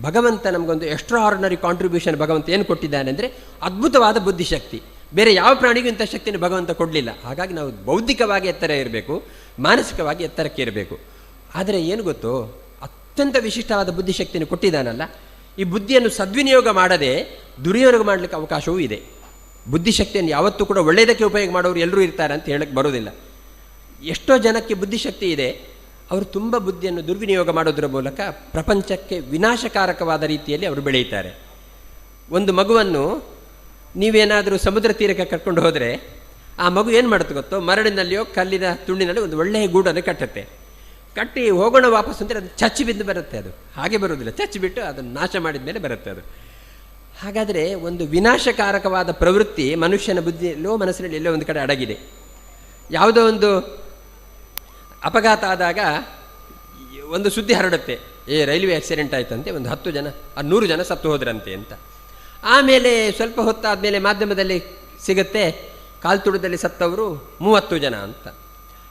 ಭಗವಂತ ನಮಗೊಂದು ಎಕ್ಸ್ಟ್ರಾ ಆರ್ಡಿನರಿ ಕಾಂಟ್ರಿಬ್ಯೂಷನ್ ಭಗವಂತ ಏನು ಕೊಟ್ಟಿದ್ದಾನೆ ಅಂದರೆ ಅದ್ಭುತವಾದ ಬುದ್ಧಿಶಕ್ತಿ. ಬೇರೆ ಯಾವ ಪ್ರಾಣಿಗೂ ಇಂಥ ಶಕ್ತಿಯನ್ನು ಭಗವಂತ ಕೊಡಲಿಲ್ಲ. ಹಾಗಾಗಿ ನಾವು ಬೌದ್ಧಿಕವಾಗಿ ಎತ್ತರ ಇರಬೇಕು, ಮಾನಸಿಕವಾಗಿ ಎತ್ತರಕ್ಕೆ ಇರಬೇಕು. ಆದರೆ ಏನು ಗೊತ್ತು, ಅತ್ಯಂತ ವಿಶಿಷ್ಟವಾದ ಬುದ್ಧಿಶಕ್ತಿಯನ್ನು ಕೊಟ್ಟಿದ್ದಾನಲ್ಲ, ಈ ಬುದ್ಧಿಯನ್ನು ಸದ್ವಿನಿಯೋಗ ಮಾಡದೆ ದುರ್ವಿನಿಯೋಗ ಮಾಡಲಿಕ್ಕೆ ಅವಕಾಶವೂ ಇದೆ. ಬುದ್ಧಿಶಕ್ತಿಯನ್ನು ಯಾವತ್ತೂ ಕೂಡ ಒಳ್ಳೆಯದಕ್ಕೆ ಉಪಯೋಗ ಮಾಡೋರು ಎಲ್ಲರೂ ಇರ್ತಾರೆ ಅಂತ ಹೇಳಕ್ಕೆ ಬರೋದಿಲ್ಲ. ಎಷ್ಟೋ ಜನಕ್ಕೆ ಬುದ್ಧಿಶಕ್ತಿ ಇದೆ, ಅವರು ತುಂಬ ಬುದ್ಧಿಯನ್ನು ದುರ್ವಿನಿಯೋಗ ಮಾಡೋದ್ರ ಮೂಲಕ ಪ್ರಪಂಚಕ್ಕೆ ವಿನಾಶಕಾರಕವಾದ ರೀತಿಯಲ್ಲಿ ಅವರು ಬೆಳೆಯುತ್ತಾರೆ. ಒಂದು ಮಗುವನ್ನು ನೀವೇನಾದರೂ ಸಮುದ್ರ ತೀರಕ್ಕೆ ಕರ್ಕೊಂಡು ಹೋದರೆ ಆ ಮಗು ಏನು ಮಾಡುತ್ತೆ ಗೊತ್ತೋ, ಮರಳಿನಲ್ಲಿಯೋ ಕಲ್ಲಿನ ತುಂಡಿನಲ್ಲಿ ಒಂದು ಒಳ್ಳೆಯ ಗೂಡನ್ನು ಕಟ್ಟುತ್ತೆ. ಕಟ್ಟಿ ಹೋಗೋಣ ವಾಪಸ್ ಅಂದರೆ ಅದು ಚಚ್ಚಿ ಬಿದ್ದು ಬರುತ್ತೆ. ಅದು ಹಾಗೆ ಬರುವುದಿಲ್ಲ, ಚಚ್ಚಿಬಿಟ್ಟು ಅದನ್ನು ನಾಶ ಮಾಡಿದ ಮೇಲೆ ಬರುತ್ತೆ ಅದು. ಹಾಗಾದರೆ ಒಂದು ವಿನಾಶಕಾರಕವಾದ ಪ್ರವೃತ್ತಿ ಮನುಷ್ಯನ ಬುದ್ಧಿಯಲ್ಲೋ ಮನಸ್ಸಿನಲ್ಲಿ ಎಲ್ಲೋ ಒಂದು ಕಡೆ ಅಡಗಿದೆ. ಯಾವುದೋ ಒಂದು ಅಪಘಾತ ಆದಾಗ ಒಂದು ಸುದ್ದಿ ಹರಡುತ್ತೆ, ರೈಲ್ವೆ ಆಕ್ಸಿಡೆಂಟ್ ಆಯ್ತಂತೆ, ಒಂದು 10 ಜನ 100 ಜನ ಸತ್ತು ಹೋದ್ರಂತೆ ಅಂತ. ಆಮೇಲೆ ಸ್ವಲ್ಪ ಹೊತ್ತಾದಮೇಲೆ ಮಾಧ್ಯಮದಲ್ಲಿ ಸಿಗುತ್ತೆ, ಕಾಲ್ತುಳದಲ್ಲಿ ಸತ್ತವರು 30 ಜನ ಅಂತ.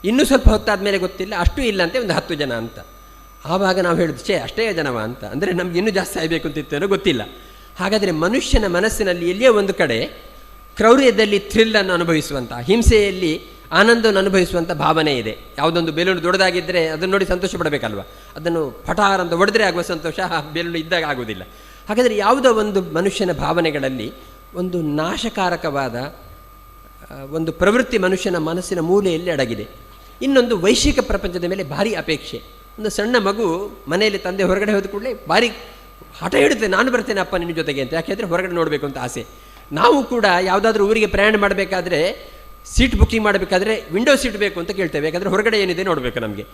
ಇನ್ನೂ ಸ್ವಲ್ಪ ಹೊತ್ತಾದ ಮೇಲೆ ಗೊತ್ತಿಲ್ಲ, ಅಷ್ಟೂ ಇಲ್ಲಂತೆ, ಒಂದು 10 ಜನ ಅಂತ. ಆವಾಗ ನಾವು ಹೇಳಿದ್ವಿ, ಅಷ್ಟೇ ಜನವ ಅಂತ. ಅಂದರೆ ನಮ್ಗೆ ಇನ್ನೂ ಜಾಸ್ತಿ ಆಗಬೇಕು ಅಂತಿತ್ತೇನೋ ಗೊತ್ತಿಲ್ಲ. ಹಾಗಾದರೆ ಮನುಷ್ಯನ ಮನಸ್ಸಿನಲ್ಲಿ ಎಲ್ಲಿಯೋ ಒಂದು ಕಡೆ ಕ್ರೌರ್ಯದಲ್ಲಿ ಥ್ರಿಲ್ಲನ್ನು ಅನುಭವಿಸುವಂಥ, ಹಿಂಸೆಯಲ್ಲಿ ಆನಂದವನ್ನು ಅನುಭವಿಸುವಂಥ ಭಾವನೆ ಇದೆ. ಯಾವುದೊಂದು ಬೆಲೂನು ದೊಡ್ಡದಾಗಿದ್ದರೆ ಅದನ್ನು ನೋಡಿ ಸಂತೋಷ ಪಡಬೇಕಲ್ವ, ಅದನ್ನು ಪಟಾರ ಅಂತ ಹೊಡೆದ್ರೆ ಆಗುವ ಸಂತೋಷ ಬೆಲೂನು ಇದ್ದಾಗ ಆಗುವುದಿಲ್ಲ. ಹಾಗಾದರೆ ಯಾವುದೋ ಒಂದು ಮನುಷ್ಯನ ಭಾವನೆಗಳಲ್ಲಿ ಒಂದು ನಾಶಕಾರಕವಾದ ಒಂದು ಪ್ರವೃತ್ತಿ ಮನುಷ್ಯನ ಮನಸ್ಸಿನ ಮೂಲೆಯಲ್ಲಿ ಅಡಗಿದೆ. ಇನ್ನೊಂದು ವೈಶ್ವಿಕ ಪ್ರಪಂಚದ ಮೇಲೆ ಭಾರಿ ಅಪೇಕ್ಷೆ. ಒಂದು ಸಣ್ಣ ಮಗು ಮನೆಯಲ್ಲಿ ತಂದೆ ಹೊರಗಡೆ ಹೋದ ಕೂಡಲೇ ಭಾರಿ ಹಠ ಹಿಡುತ್ತೆ, ನಾನು ಬರ್ತೇನೆ ಅಪ್ಪ ನಿನ್ನ ಜೊತೆಗೆ ಅಂತ. ಯಾಕೆಂದರೆ ಹೊರಗಡೆ ನೋಡಬೇಕು ಅಂತ ಆಸೆ. ನಾವು ಕೂಡ ಯಾವುದಾದ್ರೂ ಊರಿಗೆ ಪ್ರಯಾಣ ಮಾಡಬೇಕಾದ್ರೆ ಸೀಟ್ ಬುಕ್ಕಿಂಗ್ ಮಾಡಬೇಕಾದ್ರೆ ವಿಂಡೋ ಸೀಟ್ ಬೇಕು ಅಂತ ಕೇಳ್ತೇವೆ, ಯಾಕಂದರೆ ಹೊರಗಡೆ ಏನಿದೆ ನೋಡಬೇಕು ನಮಗೆ.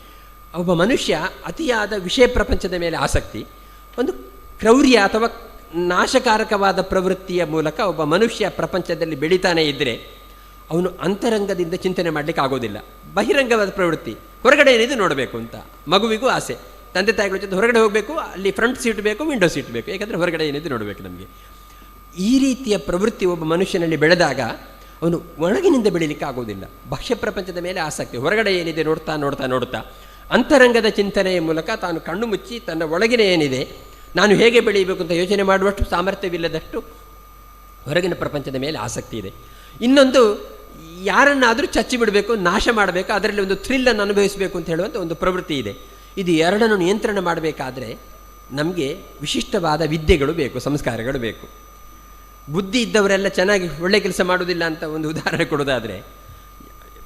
ಒಬ್ಬ ಮನುಷ್ಯ ಅತಿಯಾದ ವಿಷಯ ಪ್ರಪಂಚದ ಮೇಲೆ ಆಸಕ್ತಿ, ಒಂದು ಕ್ರೌರ್ಯ ಅಥವಾ ನಾಶಕಾರಕವಾದ ಪ್ರವೃತ್ತಿಯ ಮೂಲಕ ಒಬ್ಬ ಮನುಷ್ಯ ಪ್ರಪಂಚದಲ್ಲಿ ಬೆಳೀತಾನೆ ಇದ್ದರೆ ಅವನು ಅಂತರಂಗದಿಂದ ಚಿಂತನೆ ಮಾಡಲಿಕ್ಕೆ ಆಗೋದಿಲ್ಲ. ಬಹಿರಂಗವಾದ ಪ್ರವೃತ್ತಿ, ಹೊರಗಡೆ ಏನಿದೆ ನೋಡಬೇಕು ಅಂತ. ಮಗುವಿಗೂ ಆಸೆ, ತಂದೆ ತಾಯಿಗಳ ಜೊತೆ ಹೊರಗಡೆ ಹೋಗಬೇಕು, ಅಲ್ಲಿ ಫ್ರಂಟ್ ಸೀಟ್ ಬೇಕು, ವಿಂಡೋ ಸೀಟ್ ಬೇಕು, ಯಾಕಂದರೆ ಹೊರಗಡೆ ಏನಿದೆ ನೋಡಬೇಕು ನಮಗೆ. ಈ ರೀತಿಯ ಪ್ರವೃತ್ತಿ ಒಬ್ಬ ಮನುಷ್ಯನಲ್ಲಿ ಬೆಳೆದಾಗ ಅವನು ಒಳಗಿನಿಂದ ಬೆಳೀಲಿಕ್ಕೆ ಆಗೋದಿಲ್ಲ. ಬಾಹ್ಯ ಪ್ರಪಂಚದ ಮೇಲೆ ಆಸಕ್ತಿ, ಹೊರಗಡೆ ಏನಿದೆ ನೋಡ್ತಾ ನೋಡ್ತಾ ನೋಡ್ತಾ ಅಂತರಂಗದ ಚಿಂತನೆಯ ಮೂಲಕ ತಾನು ಕಣ್ಣು ಮುಚ್ಚಿ ತನ್ನ ಒಳಗಿನ ಏನಿದೆ ನಾನು ಹೇಗೆ ಬೆಳೀಬೇಕು ಅಂತ ಯೋಚನೆ ಮಾಡುವಷ್ಟು ಸಾಮರ್ಥ್ಯವಿಲ್ಲದಷ್ಟು ಹೊರಗಿನ ಪ್ರಪಂಚದ ಮೇಲೆ ಆಸಕ್ತಿ ಇದೆ. ಇನ್ನೊಂದು, ಯಾರನ್ನಾದರೂ ಚಚ್ಚಿ ಬಿಡಬೇಕು, ನಾಶ ಮಾಡಬೇಕು, ಅದರಲ್ಲಿ ಒಂದು ಥ್ರಿಲ್ಲನ್ನು ಅನುಭವಿಸಬೇಕು ಅಂತ ಹೇಳುವಂಥ ಒಂದು ಪ್ರವೃತ್ತಿ ಇದೆ. ಇದು ಎರಡನ್ನು ನಿಯಂತ್ರಣ ಮಾಡಬೇಕಾದ್ರೆ ನಮಗೆ ವಿಶಿಷ್ಟವಾದ ವಿದ್ಯೆಗಳು ಬೇಕು, ಸಂಸ್ಕಾರಗಳು ಬೇಕು. ಬುದ್ಧಿ ಇದ್ದವರೆಲ್ಲ ಚೆನ್ನಾಗಿ ಒಳ್ಳೆ ಕೆಲಸ ಮಾಡೋದಿಲ್ಲ ಅಂತ ಒಂದು ಉದಾಹರಣೆ ಕೊಡೋದಾದರೆ,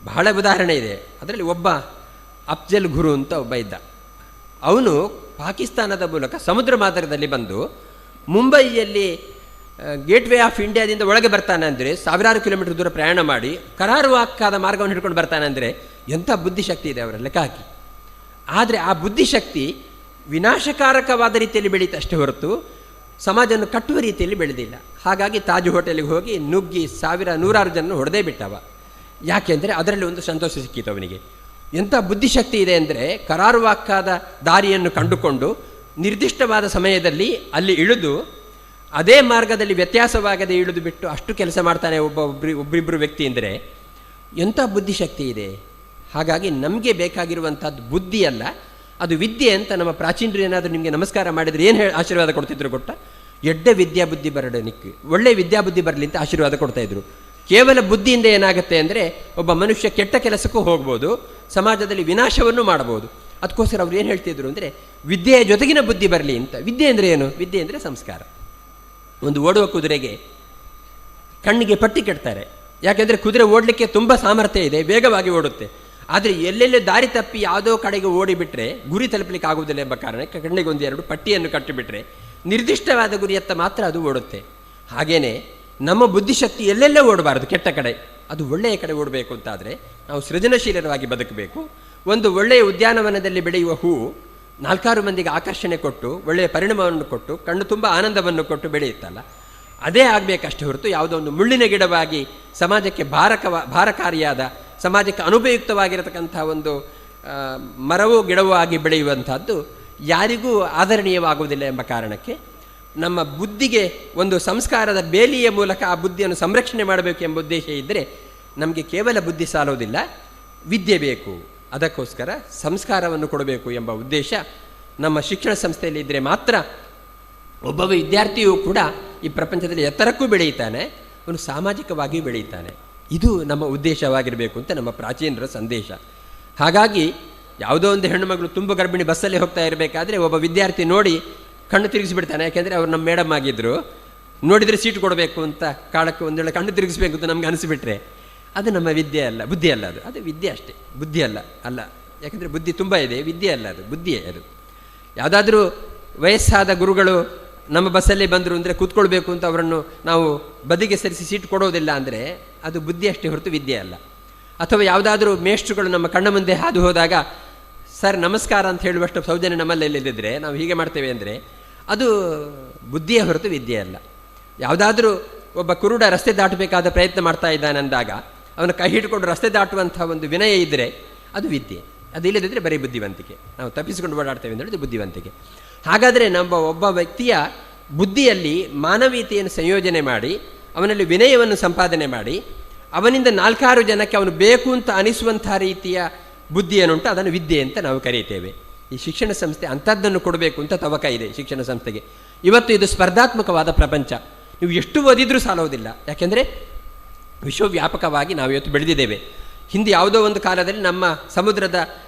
ಬಹಳ ಉದಾಹರಣೆ ಇದೆ. ಅದರಲ್ಲಿ ಒಬ್ಬ ಅಫ್ಜಲ್ ಗುರು ಅಂತ ಒಬ್ಬ ಇದ್ದ. ಅವನು ಪಾಕಿಸ್ತಾನದ ಮೂಲಕ ಸಮುದ್ರ ಮಾರ್ಗದಲ್ಲಿ ಬಂದು ಮುಂಬೈಯಲ್ಲಿ ಗೇಟ್ವೇ ಆಫ್ ಇಂಡಿಯಾದಿಂದ ಒಳಗೆ ಬರ್ತಾನೆ ಅಂದರೆ ಸಾವಿರಾರು ಕಿಲೋಮೀಟರ್ ದೂರ ಪ್ರಯಾಣ ಮಾಡಿ ಕರಾರುವಾಕ್ಕಾದ ಮಾರ್ಗವನ್ನು ಹಿಡ್ಕೊಂಡು ಬರ್ತಾನೆ ಅಂದರೆ ಎಂಥ ಬುದ್ಧಿಶಕ್ತಿ ಇದೆ ಅವರ ಲೆಕ್ಕ ಹಾಕಿ. ಆದರೆ ಆ ಬುದ್ಧಿಶಕ್ತಿ ವಿನಾಶಕಾರಕವಾದ ರೀತಿಯಲ್ಲಿ ಬೆಳೀತು ಅಷ್ಟೇ ಹೊರತು ಸಮಾಜವನ್ನು ಕಟ್ಟುವ ರೀತಿಯಲ್ಲಿ ಬೆಳೆದಿಲ್ಲ. ಹಾಗಾಗಿ ತಾಜ್ ಹೋಟೆಲ್ಗೆ ಹೋಗಿ ನುಗ್ಗಿ ನೂರಾರು ಜನ ಹೊಡೆದೇ ಬಿಟ್ಟವ. ಯಾಕೆಂದರೆ ಅದರಲ್ಲಿ ಒಂದು ಸಂತೋಷ ಸಿಕ್ಕಿತು ಅವನಿಗೆ. ಎಂಥ ಬುದ್ಧಿಶಕ್ತಿ ಇದೆ ಅಂದರೆ ಕರಾರುವಾಕ್ಕಾದ ದಾರಿಯನ್ನು ಕಂಡುಕೊಂಡು ನಿರ್ದಿಷ್ಟವಾದ ಸಮಯದಲ್ಲಿ ಅಲ್ಲಿ ಇಳಿದು ಅದೇ ಮಾರ್ಗದಲ್ಲಿ ವ್ಯತ್ಯಾಸವಾಗದೆ ಇಳಿದು ಬಿಟ್ಟು ಅಷ್ಟು ಕೆಲಸ ಮಾಡ್ತಾನೆ ಒಬ್ಬರಿಬ್ಬರು ವ್ಯಕ್ತಿ ಅಂದರೆ ಎಂಥ ಬುದ್ಧಿಶಕ್ತಿ ಇದೆ. ಹಾಗಾಗಿ ನಮಗೆ ಬೇಕಾಗಿರುವಂಥದ್ದು ಬುದ್ಧಿ ಅಲ್ಲ, ಅದು ವಿದ್ಯೆ ಅಂತ ನಮ್ಮ ಪ್ರಾಚೀನರು ಏನಾದರೂ ನಿಮಗೆ ನಮಸ್ಕಾರ ಮಾಡಿದರೆ ಏನು ಆಶೀರ್ವಾದ ಕೊಡ್ತಿದ್ರು ಗೊತ್ತಾ? ಎಡ್ಡೆ ವಿದ್ಯಾ ಬುದ್ಧಿ ಬರಡನಿಕ್ಕೆ, ಒಳ್ಳೆ ವಿದ್ಯಾಬುದ್ಧಿ ಬರಲಿ ಅಂತ ಆಶೀರ್ವಾದ ಕೊಡ್ತಾಯಿದ್ರು. ಕೇವಲ ಬುದ್ಧಿಯಿಂದ ಏನಾಗುತ್ತೆ ಅಂದರೆ ಒಬ್ಬ ಮನುಷ್ಯ ಕೆಟ್ಟ ಕೆಲಸಕ್ಕೂ ಹೋಗ್ಬೋದು, ಸಮಾಜದಲ್ಲಿ ವಿನಾಶವನ್ನು ಮಾಡ್ಬೋದು. ಅದಕ್ಕೋಸ್ಕರ ಅವ್ರು ಏನು ಹೇಳ್ತಿದ್ರು ಅಂದರೆ ವಿದ್ಯೆಯ ಜೊತೆಗಿನ ಬುದ್ಧಿ ಬರಲಿ ಅಂತ. ವಿದ್ಯೆ ಅಂದರೆ ಏನು? ವಿದ್ಯೆ ಅಂದರೆ ಸಂಸ್ಕಾರ. ಒಂದು ಓಡುವ ಕುದುರೆಗೆ ಕಣ್ಣಿಗೆ ಪಟ್ಟಿ ಕೆಡ್ತಾರೆ, ಯಾಕೆಂದರೆ ಕುದುರೆ ಓಡಲಿಕ್ಕೆ ತುಂಬ ಸಾಮರ್ಥ್ಯ ಇದೆ, ವೇಗವಾಗಿ ಓಡುತ್ತೆ. ಆದರೆ ಎಲ್ಲೆಲ್ಲೇ ದಾರಿ ತಪ್ಪಿ ಯಾವುದೋ ಕಡೆಗೆ ಓಡಿಬಿಟ್ರೆ ಗುರಿ ತಲುಪಲಿಕ್ಕೆ ಆಗುವುದಿಲ್ಲ ಎಂಬ ಕಾರಣಕ್ಕೆ ಕಣ್ಣಿಗೆ ಒಂದೆರಡು ಪಟ್ಟಿಯನ್ನು ಕಟ್ಟಿಬಿಟ್ರೆ ನಿರ್ದಿಷ್ಟವಾದ ಗುರಿಯತ್ತ ಮಾತ್ರ ಅದು ಓಡುತ್ತೆ. ಹಾಗೆಯೇ ನಮ್ಮ ಬುದ್ಧಿಶಕ್ತಿ ಎಲ್ಲೆಲ್ಲೇ ಓಡಬಾರದು, ಕೆಟ್ಟ ಕಡೆ, ಅದು ಒಳ್ಳೆಯ ಕಡೆ ಓಡಬೇಕು ಅಂತಾದರೆ ನಾವು ಸೃಜನಶೀಲರಾಗಿ ಬದುಕಬೇಕು. ಒಂದು ಒಳ್ಳೆಯ ಉದ್ಯಾನವನದಲ್ಲಿ ಬೆಳೆಯುವ ಹೂವು 4 ಮಂದಿಗೆ ಆಕರ್ಷಣೆ ಕೊಟ್ಟು ಒಳ್ಳೆಯ ಪರಿಣಾಮವನ್ನು ಕೊಟ್ಟು ಕಣ್ಣು ತುಂಬ ಆನಂದವನ್ನು ಕೊಟ್ಟು ಬೆಳೆಯುತ್ತಲ್ಲ, ಅದೇ ಆಗಬೇಕಷ್ಟೇ ಹೊರತು ಯಾವುದೋ ಒಂದು ಮುಳ್ಳಿನ ಗಿಡವಾಗಿ ಸಮಾಜಕ್ಕೆ ಭಾರಕಾರಿಯಾದ, ಸಮಾಜಕ್ಕೆ ಅನುಪಯುಕ್ತವಾಗಿರತಕ್ಕಂಥ ಒಂದು ಮರವೂ ಗಿಡವೂ ಆಗಿ ಬೆಳೆಯುವಂಥದ್ದು ಯಾರಿಗೂ ಆದರಣೀಯವಾಗುವುದಿಲ್ಲ ಎಂಬ ಕಾರಣಕ್ಕೆ ನಮ್ಮ ಬುದ್ಧಿಗೆ ಒಂದು ಸಂಸ್ಕಾರದ ಬೇಲಿಯ ಮೂಲಕ ಆ ಬುದ್ಧಿಯನ್ನು ಸಂರಕ್ಷಣೆ ಮಾಡಬೇಕು ಎಂಬ ಉದ್ದೇಶ ಇದ್ದರೆ ನಮಗೆ ಕೇವಲ ಬುದ್ಧಿ ಸಾಲೋದಿಲ್ಲ, ವಿದ್ಯೆ ಬೇಕು. ಅದಕ್ಕೋಸ್ಕರ ಸಂಸ್ಕಾರವನ್ನು ಕೊಡಬೇಕು ಎಂಬ ಉದ್ದೇಶ ನಮ್ಮ ಶಿಕ್ಷಣ ಸಂಸ್ಥೆಯಲ್ಲಿ ಇದ್ದರೆ ಮಾತ್ರ ಒಬ್ಬ ವಿದ್ಯಾರ್ಥಿಯೂ ಕೂಡ ಈ ಪ್ರಪಂಚದಲ್ಲಿ ಎತ್ತರಕ್ಕೂ ಬೆಳೆಯುತ್ತಾನೆ, ಅವನು ಸಾಮಾಜಿಕವಾಗಿಯೂ ಬೆಳೆಯುತ್ತಾನೆ. ಇದು ನಮ್ಮ ಉದ್ದೇಶವಾಗಿರಬೇಕು ಅಂತ ನಮ್ಮ ಪ್ರಾಚೀನರ ಸಂದೇಶ. ಹಾಗಾಗಿ ಯಾವುದೋ ಒಂದು ಹೆಣ್ಣುಮಗಳು ತುಂಬ ಗರ್ಭಿಣಿ ಬಸ್ಸಲ್ಲಿ ಹೋಗ್ತಾ ಇರಬೇಕಾದ್ರೆ ಒಬ್ಬ ವಿದ್ಯಾರ್ಥಿ ನೋಡಿ ಕಣ್ಣು ತಿರುಗಿಸಿಬಿಡ್ತಾನೆ. ಯಾಕೆಂದರೆ ಅವ್ರು ನಮ್ಮ ಮೇಡಮ್ ಆಗಿದ್ದರು, ನೋಡಿದರೆ ಸೀಟು ಕೊಡಬೇಕು ಅಂತ ಕಾಳಕ್ಕೆ ಒಂದೇಳೆ ಕಣ್ಣು ತಿರುಗಿಸ್ಬೇಕು ಅಂತ ನಮ್ಗೆ ಅನಿಸಿಬಿಟ್ರೆ ಅದು ನಮ್ಮ ವಿದ್ಯೆ ಅಲ್ಲ, ಬುದ್ಧಿ ಅಲ್ಲ. ಅದು ವಿದ್ಯೆ ಅಷ್ಟೇ, ಬುದ್ಧಿ ಅಲ್ಲ. ಯಾಕೆಂದರೆ ಬುದ್ಧಿ ತುಂಬ ಇದೆ, ವಿದ್ಯೆ ಅಲ್ಲ, ಅದು ಬುದ್ಧಿಯೇ. ಅದು ಯಾವುದಾದ್ರೂ ವಯಸ್ಸಾದ ಗುರುಗಳು ನಮ್ಮ ಬಸ್ಸಲ್ಲಿ ಬಂದರು ಅಂದರೆ ಕೂತ್ಕೊಳ್ಬೇಕು ಅಂತ ಅವರನ್ನು ನಾವು ಬದಿಗೆ ಸರಿಸಿ ಸೀಟು ಕೊಡೋದಿಲ್ಲ ಅಂದರೆ ಅದು ಬುದ್ಧಿ ಅಷ್ಟೇ ಹೊರತು ವಿದ್ಯೆ ಅಲ್ಲ. ಅಥವಾ ಯಾವುದಾದ್ರೂ ಮೇಷ್ಟ್ರುಗಳು ನಮ್ಮ ಕಣ್ಣ ಮುಂದೆ ಹಾದು ಹೋದಾಗ ಸರ್ ನಮಸ್ಕಾರ ಅಂತ ಹೇಳುವಷ್ಟು ಸೌಜನ್ಯ ನಮ್ಮಲ್ಲಿ ಇಲ್ಲದಿದ್ದರೆ ನಾವು ಹೀಗೆ ಮಾಡ್ತೇವೆ ಅಂದರೆ ಅದು ಬುದ್ಧಿಯೇ ಹೊರತು ವಿದ್ಯೆ ಅಲ್ಲ. ಯಾವುದಾದ್ರೂ ಒಬ್ಬ ಕುರುಡ ರಸ್ತೆ ದಾಟಬೇಕಾದ ಪ್ರಯತ್ನ ಮಾಡ್ತಾ ಇದ್ದಾನೆ ಅಂದಾಗ ಅವನ ಕೈ ಹಿಡ್ಕೊಂಡು ರಸ್ತೆ ದಾಟುವಂಥ ಒಂದು ವಿನಯ ಇದ್ದರೆ ಅದು ವಿದ್ಯೆ. ಅದು ಇಲ್ಲದಿದ್ದರೆ ಬರೀ ಬುದ್ಧಿವಂತಿಕೆ. ನಾವು ತಪ್ಪಿಸಿಕೊಂಡು ಓಡಾಡ್ತೇವೆ ಅಂದರೆ ಬುದ್ಧಿವಂತಿಕೆ. ಹಾಗಾದರೆ ನಮ್ಮ ಒಬ್ಬ ವ್ಯಕ್ತಿಯ ಬುದ್ಧಿಯಲ್ಲಿ ಮಾನವೀಯತೆಯನ್ನು ಸಂಯೋಜನೆ ಮಾಡಿ ಅವನಲ್ಲಿ ವಿನಯವನ್ನು ಸಂಪಾದನೆ ಮಾಡಿ ಅವನಿಂದ 4-6 ಜನಕ್ಕೆ ಅವನು ಬೇಕು ಅಂತ ಅನಿಸುವಂಥ ರೀತಿಯ ಬುದ್ಧಿ ಏನುಂಟು ಅದನ್ನು ವಿದ್ಯೆ ಅಂತ ನಾವು ಕರೀತೇವೆ. ಈ ಶಿಕ್ಷಣ ಸಂಸ್ಥೆ ಅಂಥದ್ದನ್ನು ಕೊಡಬೇಕು ಅಂತ ತವಕ ಇದೆ ಶಿಕ್ಷಣ ಸಂಸ್ಥೆಗೆ. ಇವತ್ತು ಇದು ಸ್ಪರ್ಧಾತ್ಮಕವಾದ ಪ್ರಪಂಚ. ನೀವು ಎಷ್ಟು ಓದಿದ್ರೂ ಸಾಲೋದಿಲ್ಲ. ಯಾಕೆಂದರೆ ವಿಶ್ವವ್ಯಾಪಕವಾಗಿ ನಾವು ಇವತ್ತು ಬೆಳೆದಿದ್ದೇವೆ. ಹಿಂದೆ ಯಾವುದೋ ಒಂದು ಕಾಲದಲ್ಲಿ ನಮ್ಮ ಸಮುದ್ರದ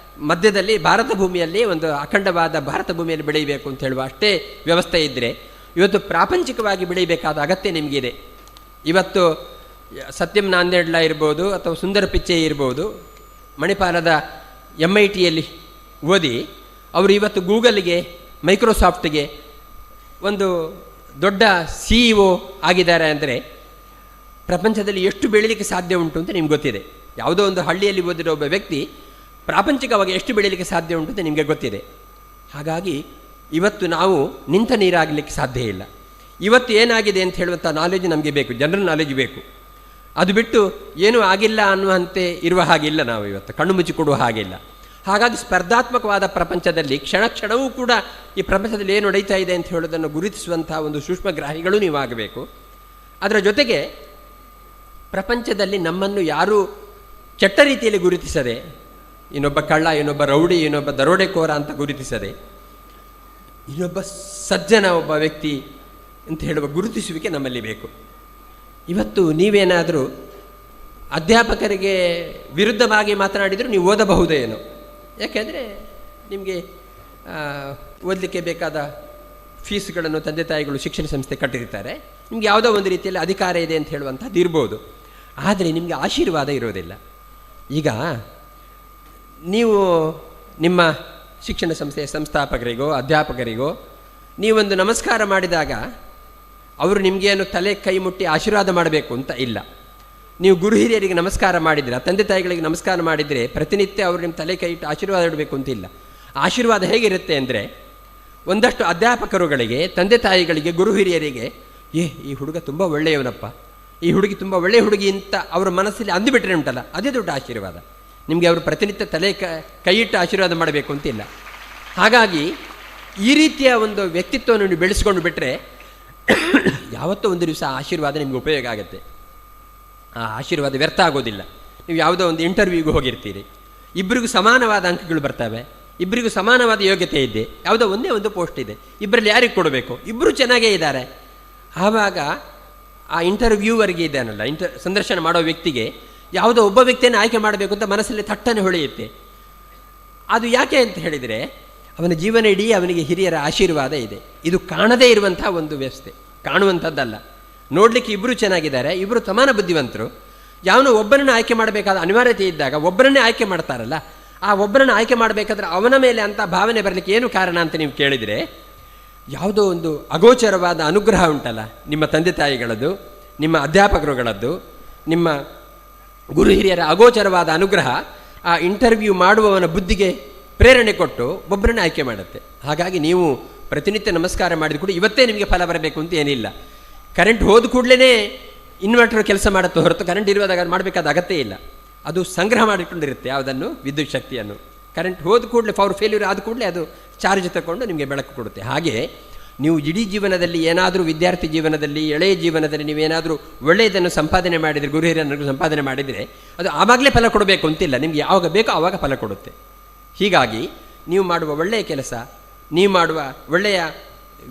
ಮಧ್ಯದಲ್ಲಿ ಭಾರತ ಭೂಮಿಯಲ್ಲಿ ಒಂದು ಅಖಂಡವಾದ ಭಾರತ ಭೂಮಿಯಲ್ಲಿ ಬೆಳೆಯಬೇಕು ಅಂತ ಹೇಳುವ ಅಷ್ಟೇ ವ್ಯವಸ್ಥೆ ಇದ್ದರೆ ಇವತ್ತು ಪ್ರಾಪಂಚಿಕವಾಗಿ ಬೆಳೆಯಬೇಕಾದ ಅಗತ್ಯ ನಿಮಗಿದೆ. ಇವತ್ತು ಸತ್ಯಂ ನಾಂದೇಡ್ಲ ಇರ್ಬೋದು ಅಥವಾ ಸುಂದರ ಪಿಚ್ಚೆ ಇರ್ಬೋದು, ಮಣಿಪಾಲದ MITಯಲ್ಲಿ ಓದಿ ಅವರು ಇವತ್ತು ಗೂಗಲ್ಗೆ, ಮೈಕ್ರೋಸಾಫ್ಟ್ಗೆ ಒಂದು ದೊಡ್ಡ CEO ಆಗಿದ್ದಾರೆ ಅಂದರೆ ಪ್ರಪಂಚದಲ್ಲಿ ಎಷ್ಟು ಬೆಳೀಲಿಕ್ಕೆ ಸಾಧ್ಯ ಉಂಟು ಅಂತ ನಿಮ್ಗೆ ಗೊತ್ತಿದೆ. ಯಾವುದೋ ಒಂದು ಹಳ್ಳಿಯಲ್ಲಿ ಓದಿರೋ ಒಬ್ಬ ವ್ಯಕ್ತಿ ಪ್ರಾಪಂಚಿಕವಾಗಿ ಎಷ್ಟು ಬೆಳೀಲಿಕ್ಕೆ ಸಾಧ್ಯ ಉಂಟು ಅಂತ ನಿಮಗೆ ಗೊತ್ತಿದೆ. ಹಾಗಾಗಿ ಇವತ್ತು ನಾವು ನಿಂತ ನೀರಾಗಲಿಕ್ಕೆ ಸಾಧ್ಯ ಇಲ್ಲ. ಇವತ್ತು ಏನಾಗಿದೆ ಅಂತ ಹೇಳುವಂಥ ನಾಲೆಜ್ ನಮಗೆ ಬೇಕು, ಜನರಲ್ ನಾಲೆಜ್ ಬೇಕು. ಅದು ಬಿಟ್ಟು ಏನೂ ಆಗಿಲ್ಲ ಅನ್ನುವಂತೆ ಇರುವ ಹಾಗಿಲ್ಲ, ನಾವು ಇವತ್ತು ಕಣ್ಣು ಮುಚ್ಚಿ ಕೊಡುವ ಹಾಗಿಲ್ಲ. ಹಾಗಾಗಿ ಸ್ಪರ್ಧಾತ್ಮಕವಾದ ಪ್ರಪಂಚದಲ್ಲಿ ಕ್ಷಣ ಕ್ಷಣವೂ ಕೂಡ ಈ ಪ್ರಪಂಚದಲ್ಲಿ ಏನು ನಡೀತಾ ಇದೆ ಅಂತ ಹೇಳೋದನ್ನು ಗುರುತಿಸುವಂಥ ಒಂದು ಸೂಕ್ಷ್ಮಗ್ರಾಹಿಗಳು ನೀವಾಗಬೇಕು. ಅದರ ಜೊತೆಗೆ ಪ್ರಪಂಚದಲ್ಲಿ ನಮ್ಮನ್ನು ಯಾರೂ ಕೆಟ್ಟ ರೀತಿಯಲ್ಲಿ ಗುರುತಿಸದೆ, ಇನ್ನೊಬ್ಬ ಕಳ್ಳ, ಇನ್ನೊಬ್ಬ ರೌಡಿ, ಇನ್ನೊಬ್ಬ ದರೋಡೆಕೋರ ಅಂತ ಗುರುತಿಸದೆ, ಇನ್ನೊಬ್ಬ ಸಜ್ಜನ, ಒಬ್ಬ ವ್ಯಕ್ತಿ ಅಂತ ಹೇಳುವ ಗುರುತಿಸುವಿಕೆ ನಮ್ಮಲ್ಲಿ ಬೇಕು. ಇವತ್ತು ನೀವೇನಾದರೂ ಅಧ್ಯಾಪಕರಿಗೆ ವಿರುದ್ಧವಾಗಿ ಮಾತನಾಡಿದರೂ ನೀವು ಓದಬಹುದೇನೋ. ಯಾಕೆಂದರೆ ನಿಮಗೆ ಓದಲಿಕ್ಕೆ ಬೇಕಾದ ಫೀಸ್ಗಳನ್ನು ತಂದೆ ತಾಯಿಗಳು ಶಿಕ್ಷಣ ಸಂಸ್ಥೆ ಕಟ್ಟಿರ್ತಾರೆ, ನಿಮ್ಗೆ ಯಾವುದೋ ಒಂದು ರೀತಿಯಲ್ಲಿ ಅಧಿಕಾರ ಇದೆ ಅಂತ ಹೇಳುವಂಥದ್ದು ಇರ್ಬೋದು. ಆದರೆ ನಿಮಗೆ ಆಶೀರ್ವಾದ ಇರೋದಿಲ್ಲ. ಈಗ ನೀವು ನಿಮ್ಮ ಶಿಕ್ಷಣ ಸಂಸ್ಥೆಯ ಸಂಸ್ಥಾಪಕರಿಗೋ ಅಧ್ಯಾಪಕರಿಗೋ ನೀವೊಂದು ನಮಸ್ಕಾರ ಮಾಡಿದಾಗ ಅವರು ನಿಮಗೇನು ತಲೆ ಕೈ ಮುಟ್ಟಿ ಆಶೀರ್ವಾದ ಮಾಡಬೇಕು ಅಂತ ಇಲ್ಲ. ನೀವು ಗುರು ಹಿರಿಯರಿಗೆ ನಮಸ್ಕಾರ ಮಾಡಿದರೆ, ತಂದೆ ತಾಯಿಗಳಿಗೆ ನಮಸ್ಕಾರ ಮಾಡಿದರೆ ಪ್ರತಿನಿತ್ಯ ಅವರು ನಿಮ್ಮ ತಲೆ ಕೈ ಇಟ್ಟು ಆಶೀರ್ವಾದ ಇಡಬೇಕು ಅಂತಿಲ್ಲ. ಆಶೀರ್ವಾದ ಹೇಗಿರುತ್ತೆ ಅಂದರೆ, ಒಂದಷ್ಟು ಅಧ್ಯಾಪಕರುಗಳಿಗೆ, ತಂದೆ ತಾಯಿಗಳಿಗೆ, ಗುರು ಹಿರಿಯರಿಗೆ ಈ ಹುಡುಗ ತುಂಬ ಒಳ್ಳೆಯವನಪ್ಪ, ಈ ಹುಡುಗಿ ತುಂಬ ಒಳ್ಳೆಯ ಹುಡುಗಿ ಅಂತ ಅವರ ಮನಸ್ಸಲ್ಲಿ ಅಂದುಬಿಟ್ರೆ ಉಂಟಲ್ಲ, ಅದೇ ದೊಡ್ಡ ಆಶೀರ್ವಾದ. ನಿಮಗೆ ಅವರು ಪ್ರತಿನಿತ್ಯ ತಲೆ ಕೈಯಿಟ್ಟು ಆಶೀರ್ವಾದ ಮಾಡಬೇಕು ಅಂತಿಲ್ಲ. ಹಾಗಾಗಿ ಈ ರೀತಿಯ ಒಂದು ವ್ಯಕ್ತಿತ್ವವನ್ನು ನೀವು ಬೆಳೆಸ್ಕೊಂಡು ಬಿಟ್ಟರೆ ಯಾವತ್ತೋ ಒಂದು ದಿವಸ ಆಶೀರ್ವಾದ ನಿಮಗೆ ಉಪಯೋಗ ಆಗುತ್ತೆ. ಆ ಆಶೀರ್ವಾದ ವ್ಯರ್ಥ ಆಗೋದಿಲ್ಲ. ನೀವು ಯಾವುದೋ ಒಂದು ಇಂಟರ್ವ್ಯೂಗೆ ಹೋಗಿರ್ತೀರಿ, ಇಬ್ಬರಿಗೂ ಸಮಾನವಾದ ಅಂಕಗಳು ಬರ್ತವೆ, ಇಬ್ಬರಿಗೂ ಸಮಾನವಾದ ಯೋಗ್ಯತೆ ಇದೆ, ಯಾವುದೋ ಒಂದೇ ಒಂದು ಪೋಸ್ಟ್ ಇದೆ, ಇಬ್ಬರಲ್ಲಿ ಯಾರಿಗೆ ಕೊಡಬೇಕು? ಇಬ್ಬರು ಚೆನ್ನಾಗೇ ಇದ್ದಾರೆ. ಆವಾಗ ಆ ಇಂಟರ್ವ್ಯೂವರ್ಗೆ ಇದ್ದಾನಲ್ಲ, ಸಂದರ್ಶನ ಮಾಡೋ ವ್ಯಕ್ತಿಗೆ ಯಾವುದೋ ಒಬ್ಬ ವ್ಯಕ್ತಿಯನ್ನು ಆಯ್ಕೆ ಮಾಡಬೇಕು ಅಂತ ಮನಸ್ಸಲ್ಲಿ ಥಟ್ಟನೆ ಹೊಳೆಯುತ್ತೆ. ಅದು ಯಾಕೆ ಅಂತ ಹೇಳಿದರೆ, ಅವನ ಜೀವನ ಇಡೀ ಅವನಿಗೆ ಹಿರಿಯರ ಆಶೀರ್ವಾದ ಇದೆ. ಇದು ಕಾಣದೇ ಇರುವಂಥ ಒಂದು ವ್ಯವಸ್ಥೆ, ಕಾಣುವಂಥದ್ದಲ್ಲ. ನೋಡಲಿಕ್ಕೆ ಇಬ್ಬರು ಚೆನ್ನಾಗಿದ್ದಾರೆ, ಇಬ್ಬರು ಸಮಾನ ಬುದ್ಧಿವಂತರು. ಯಾವನೋ ಒಬ್ಬರನ್ನು ಆಯ್ಕೆ ಮಾಡಬೇಕಾದ ಅನಿವಾರ್ಯತೆ ಇದ್ದಾಗ ಒಬ್ಬರನ್ನೇ ಆಯ್ಕೆ ಮಾಡ್ತಾರಲ್ಲ, ಆ ಒಬ್ಬರನ್ನು ಆಯ್ಕೆ ಮಾಡಬೇಕಾದ್ರೆ ಅವನ ಮೇಲೆ ಅಂತ ಭಾವನೆ ಬರಲಿಕ್ಕೆ ಏನು ಕಾರಣ ಅಂತ ನೀವು ಕೇಳಿದರೆ, ಯಾವುದೋ ಒಂದು ಅಗೋಚರವಾದ ಅನುಗ್ರಹ ಉಂಟಲ್ಲ, ನಿಮ್ಮ ತಂದೆ ತಾಯಿಗಳದ್ದು, ನಿಮ್ಮ ಅಧ್ಯಾಪಕರುಗಳದ್ದು, ನಿಮ್ಮ ಗುರು ಹಿರಿಯರ ಅಗೋಚರವಾದ ಅನುಗ್ರಹ ಆ ಇಂಟರ್ವ್ಯೂ ಮಾಡುವವನ ಬುದ್ಧಿಗೆ ಪ್ರೇರಣೆ ಕೊಟ್ಟು ಒಬ್ಬರನ್ನ ಆಯ್ಕೆ ಮಾಡುತ್ತೆ. ಹಾಗಾಗಿ ನೀವು ಪ್ರತಿನಿತ್ಯ ನಮಸ್ಕಾರ ಮಾಡಿದ ಕೂಡ ಇವತ್ತೇ ನಿಮಗೆ ಫಲ ಬರಬೇಕು ಅಂತ ಏನಿಲ್ಲ. ಕರೆಂಟ್ ಹೋದ ಕೂಡಲೇ ಇನ್ವರ್ಟರ್ ಕೆಲಸ ಮಾಡುತ್ತೆ ಹೊರತು ಕರೆಂಟ್ ಇರುವಾಗ ಮಾಡಬೇಕಾದ ಅಗತ್ಯ ಇಲ್ಲ. ಅದು ಸಂಗ್ರಹ ಮಾಡಿಕೊಂಡಿರುತ್ತೆ ಯಾವುದನ್ನು, ವಿದ್ಯುತ್ ಶಕ್ತಿಯನ್ನು. ಕರೆಂಟ್ ಹೋದ ಕೂಡಲೇ ಪವರ್ ಫೇಲ್ಯೂರ್ ಆದ ಕೂಡಲೇ ಅದು ಚಾರ್ಜ್ ತಗೊಂಡು ನಿಮಗೆ ಬೆಳಕು ಕೊಡುತ್ತೆ. ಹಾಗೆ ನೀವು ಇಡೀ ಜೀವನದಲ್ಲಿ ಏನಾದರೂ ವಿದ್ಯಾರ್ಥಿ ಜೀವನದಲ್ಲಿ, ಎಳೆಯ ಜೀವನದಲ್ಲಿ ನೀವೇನಾದರೂ ಒಳ್ಳೆಯದನ್ನು ಸಂಪಾದನೆ ಮಾಡಿದರೆ, ಗುರು ಹಿರಿಯರನ್ನು ಸಂಪಾದನೆ ಮಾಡಿದರೆ ಅದು ಆವಾಗಲೇ ಫಲ ಕೊಡಬೇಕು ಅಂತಿಲ್ಲ. ನಿಮಗೆ ಯಾವಾಗ ಬೇಕೋ ಆವಾಗ ಫಲ ಕೊಡುತ್ತೆ. ಹೀಗಾಗಿ ನೀವು ಮಾಡುವ ಒಳ್ಳೆಯ ಕೆಲಸ, ನೀವು ಮಾಡುವ ಒಳ್ಳೆಯ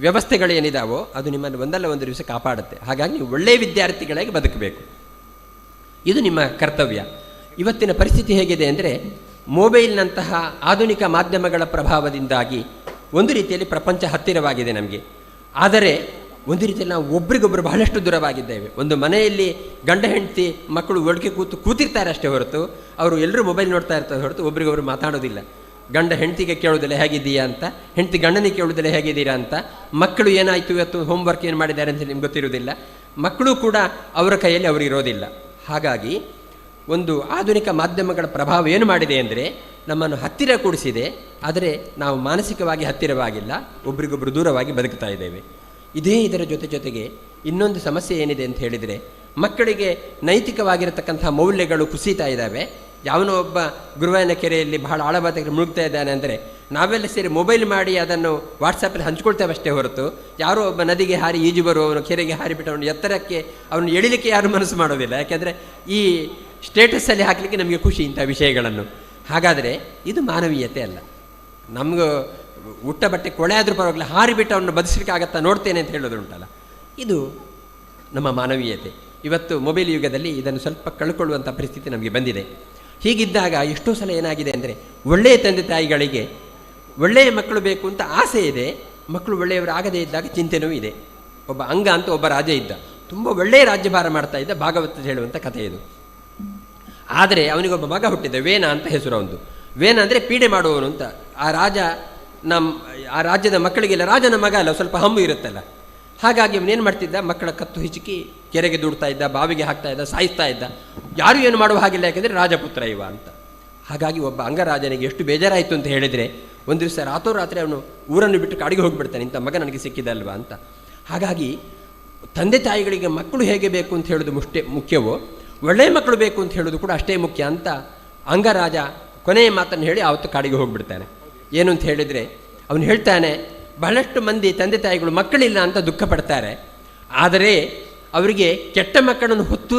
ವ್ಯವಸ್ಥೆಗಳೇನಿದಾವೋ ಅದು ನಿಮ್ಮನ್ನು ಒಂದಲ್ಲ ಒಂದು ದಿವಸ ಕಾಪಾಡುತ್ತೆ. ಹಾಗಾಗಿ ನೀವು ಒಳ್ಳೆಯ ವಿದ್ಯಾರ್ಥಿಗಳಾಗಿ ಬದುಕಬೇಕು, ಇದು ನಿಮ್ಮ ಕರ್ತವ್ಯ. ಇವತ್ತಿನ ಪರಿಸ್ಥಿತಿ ಹೇಗಿದೆ ಅಂದರೆ, ಮೊಬೈಲ್ನಂತಹ ಆಧುನಿಕ ಮಾಧ್ಯಮಗಳ ಪ್ರಭಾವದಿಂದಾಗಿ ಒಂದು ರೀತಿಯಲ್ಲಿ ಪ್ರಪಂಚ ಹತ್ತಿರವಾಗಿದೆ ನಮಗೆ. ಆದರೆ ಒಂದು ರೀತಿಯಲ್ಲಿ ನಾವು ಒಬ್ರಿಗೊಬ್ಬರು ಬಹಳಷ್ಟು ದೂರವಾಗಿದ್ದೇವೆ. ಒಂದು ಮನೆಯಲ್ಲಿ ಗಂಡ ಹೆಂಡತಿ ಮಕ್ಕಳು ಒಳಗೆ ಕೂತಿರ್ತಾರೆ ಅಷ್ಟೇ ಹೊರತು ಅವರು ಎಲ್ಲರೂ ಮೊಬೈಲ್ ನೋಡ್ತಾ ಇರ್ತಾರೆ ಹೊರತು ಒಬ್ರಿಗೊಬ್ಬರು ಮಾತಾಡೋದಿಲ್ಲ. ಗಂಡ ಹೆಂಡತಿಗೆ ಕೇಳೋದಿಲ್ಲ ಹೇಗಿದ್ದೀಯಾ ಅಂತ, ಹೆಂಡತಿ ಗಂಡನಿಗೆ ಕೇಳೋದಿಲ್ಲ ಹೇಗಿದ್ದೀರಾ ಅಂತ. ಮಕ್ಕಳು ಏನಾಯಿತು ಇವತ್ತು ಹೋಮ್ವರ್ಕ್ ಏನು ಮಾಡಿದ್ದಾರೆ ಅಂತ ನಿಮ್ಗೆ ಗೊತ್ತಿರೋದಿಲ್ಲ. ಮಕ್ಕಳು ಕೂಡ ಅವರ ಕೈಯಲ್ಲಿ ಅವರು ಇರೋದಿಲ್ಲ. ಹಾಗಾಗಿ ಒಂದು ಆಧುನಿಕ ಮಾಧ್ಯಮಗಳ ಪ್ರಭಾವ ಏನು ಮಾಡಿದೆ ಅಂದರೆ ನಮ್ಮನ್ನು ಹತ್ತಿರ ಕೂಡಿಸಿದೆ, ಆದರೆ ನಾವು ಮಾನಸಿಕವಾಗಿ ಹತ್ತಿರವಾಗಿಲ್ಲ, ಒಬ್ರಿಗೊಬ್ಬರು ದೂರವಾಗಿ ಬದುಕ್ತಾ ಇದ್ದೇವೆ. ಇದರ ಜೊತೆಗೆ ಇನ್ನೊಂದು ಸಮಸ್ಯೆ ಏನಿದೆ ಅಂತ ಹೇಳಿದರೆ, ಮಕ್ಕಳಿಗೆ ನೈತಿಕವಾಗಿರತಕ್ಕಂಥ ಮೌಲ್ಯಗಳು ಕುಸಿತಾ ಇದ್ದಾವೆ. ಯಾವನೋ ಒಬ್ಬ ಗುರುವಾಯನ ಕೆರೆಯಲ್ಲಿ ಬಹಳ ಆಳವಾದ ಮುಳುಗ್ತಾ ಇದ್ದಾನೆ ಅಂದರೆ ನಾವೆಲ್ಲ ಸೇರಿ ಮೊಬೈಲ್ ಮಾಡಿ ಅದನ್ನು ವಾಟ್ಸಪ್ಪಲ್ಲಿ ಹಂಚ್ಕೊಳ್ತೇವೆ ಅಷ್ಟೇ ಹೊರತು ಯಾರೋ ಒಬ್ಬ ನದಿಗೆ ಹಾರಿ ಈಜು ಬರುವವನು, ಕೆರೆಗೆ ಹಾರಿಬಿಟ್ಟು ಅವನು ಎತ್ತರಕ್ಕೆ ಅವನು ಎಳಿಲಿಕ್ಕೆ ಯಾರು ಮನಸ್ಸು ಮಾಡೋದಿಲ್ಲ. ಯಾಕೆಂದರೆ ಈ ಸ್ಟೇಟಸ್ಸಲ್ಲಿ ಹಾಕಲಿಕ್ಕೆ ನಮಗೆ ಖುಷಿ ಇಂಥ ವಿಷಯಗಳನ್ನು. ಹಾಗಾದರೆ ಇದು ಮಾನವೀಯತೆ ಅಲ್ಲ. ನಮಗೂ ಉಟ್ಟ ಬಟ್ಟೆ ಕೊಳೆ ಆದರೂ ಪರವಾಗಿಲ್ಲ, ಹಾರಿಬಿಟ್ಟು ಅವನ್ನ ಬದುಕಲಿಕ್ಕೆ ಆಗತ್ತಾ ನೋಡ್ತೇನೆ ಅಂತ ಹೇಳೋದು ಉಂಟಲ್ಲ, ಇದು ನಮ್ಮ ಮಾನವೀಯತೆ. ಇವತ್ತು ಮೊಬೈಲ್ ಯುಗದಲ್ಲಿ ಇದನ್ನು ಸ್ವಲ್ಪ ಕಳ್ಕೊಳ್ಳುವಂಥ ಪರಿಸ್ಥಿತಿ ನಮಗೆ ಬಂದಿದೆ. ಹೀಗಿದ್ದಾಗ ಎಷ್ಟೋ ಸಲ ಏನಾಗಿದೆ ಅಂದರೆ, ಒಳ್ಳೆಯ ತಂದೆ ತಾಯಿಗಳಿಗೆ ಒಳ್ಳೆಯ ಮಕ್ಕಳು ಬೇಕು ಅಂತ ಆಸೆ ಇದೆ, ಮಕ್ಕಳು ಒಳ್ಳೆಯವರು ಆಗದೇ ಇದ್ದಾಗ ಚಿಂತೆನೂ ಇದೆ. ಒಬ್ಬ ಅಂಗ ಅಂತ ಒಬ್ಬ ರಾಜ ಇದ್ದ, ತುಂಬ ಒಳ್ಳೆಯ ರಾಜ್ಯಭಾರ ಮಾಡ್ತಾ ಇದ್ದ, ಭಾಗವತ ಹೇಳುವಂಥ ಕಥೆ ಇದು. ಆದರೆ ಅವನಿಗೊಬ್ಬ ಮಗ ಹುಟ್ಟಿದ್ದ, ವೇನ ಅಂತ ಹೆಸರು ಅವನು. ವೇನ ಅಂದರೆ ಪೀಡೆ ಮಾಡುವವನು ಅಂತ. ಆ ರಾಜ ಆ ರಾಜ್ಯದ ಮಕ್ಕಳಿಗೆಲ್ಲ, ರಾಜನ ಮಗ ಅಲ್ಲ, ಸ್ವಲ್ಪ ಹಮ್ಮು ಇರುತ್ತಲ್ಲ, ಹಾಗಾಗಿ ಅವನೇನು ಮಾಡ್ತಿದ್ದ, ಮಕ್ಕಳ ಕತ್ತು ಹಿಚುಕಿ ಕೆರೆಗೆ ದೂಡ್ತಾ ಇದ್ದ, ಬಾವಿಗೆ ಹಾಕ್ತಾ ಇದ್ದ, ಸಾಯಿಸ್ತಾ ಇದ್ದ. ಯಾರು ಏನು ಮಾಡುವ ಹಾಗಿಲ್ಲ, ಯಾಕೆಂದರೆ ರಾಜಪುತ್ರ ಇವ ಅಂತ. ಹಾಗಾಗಿ ಒಬ್ಬ ಅಂಗರಾಜನಿಗೆ ಎಷ್ಟು ಬೇಜಾರಾಯಿತು ಅಂತ ಹೇಳಿದರೆ, ಒಂದು ದಿವಸ ರಾತ್ರೋರಾತ್ರಿ ಅವನು ಊರನ್ನು ಬಿಟ್ಟು ಕಾಡಿಗೆ ಹೋಗಿಬಿಡ್ತಾನೆ, ಇಂಥ ಮಗ ನನಗೆ ಸಿಕ್ಕಿದಲ್ವಾ ಅಂತ. ಹಾಗಾಗಿ ತಂದೆ ತಾಯಿಗಳಿಗೆ ಮಕ್ಕಳು ಹೇಗೆ ಬೇಕು ಅಂತ ಹೇಳೋದು ಮುಖ್ಯವೋ, ಒಳ್ಳೆಯ ಮಕ್ಕಳು ಬೇಕು ಅಂತ ಹೇಳೋದು ಕೂಡ ಅಷ್ಟೇ ಮುಖ್ಯ ಅಂತ ಅಂಗರಾಜ ಕೊನೆಯ ಮಾತನ್ನು ಹೇಳಿ ಆವತ್ತು ಕಾಡಿಗೆ ಹೋಗಿಬಿಡ್ತಾನೆ. ಏನು ಅಂತ ಹೇಳಿದರೆ, ಅವನು ಹೇಳ್ತಾನೆ, ಬಹಳಷ್ಟು ಮಂದಿ ತಂದೆ ತಾಯಿಗಳು ಮಕ್ಕಳಿಲ್ಲ ಅಂತ ದುಃಖ ಪಡ್ತಾರೆ, ಆದರೆ ಅವರಿಗೆ ಕೆಟ್ಟ ಮಕ್ಕಳನ್ನು ಹೊತ್ತು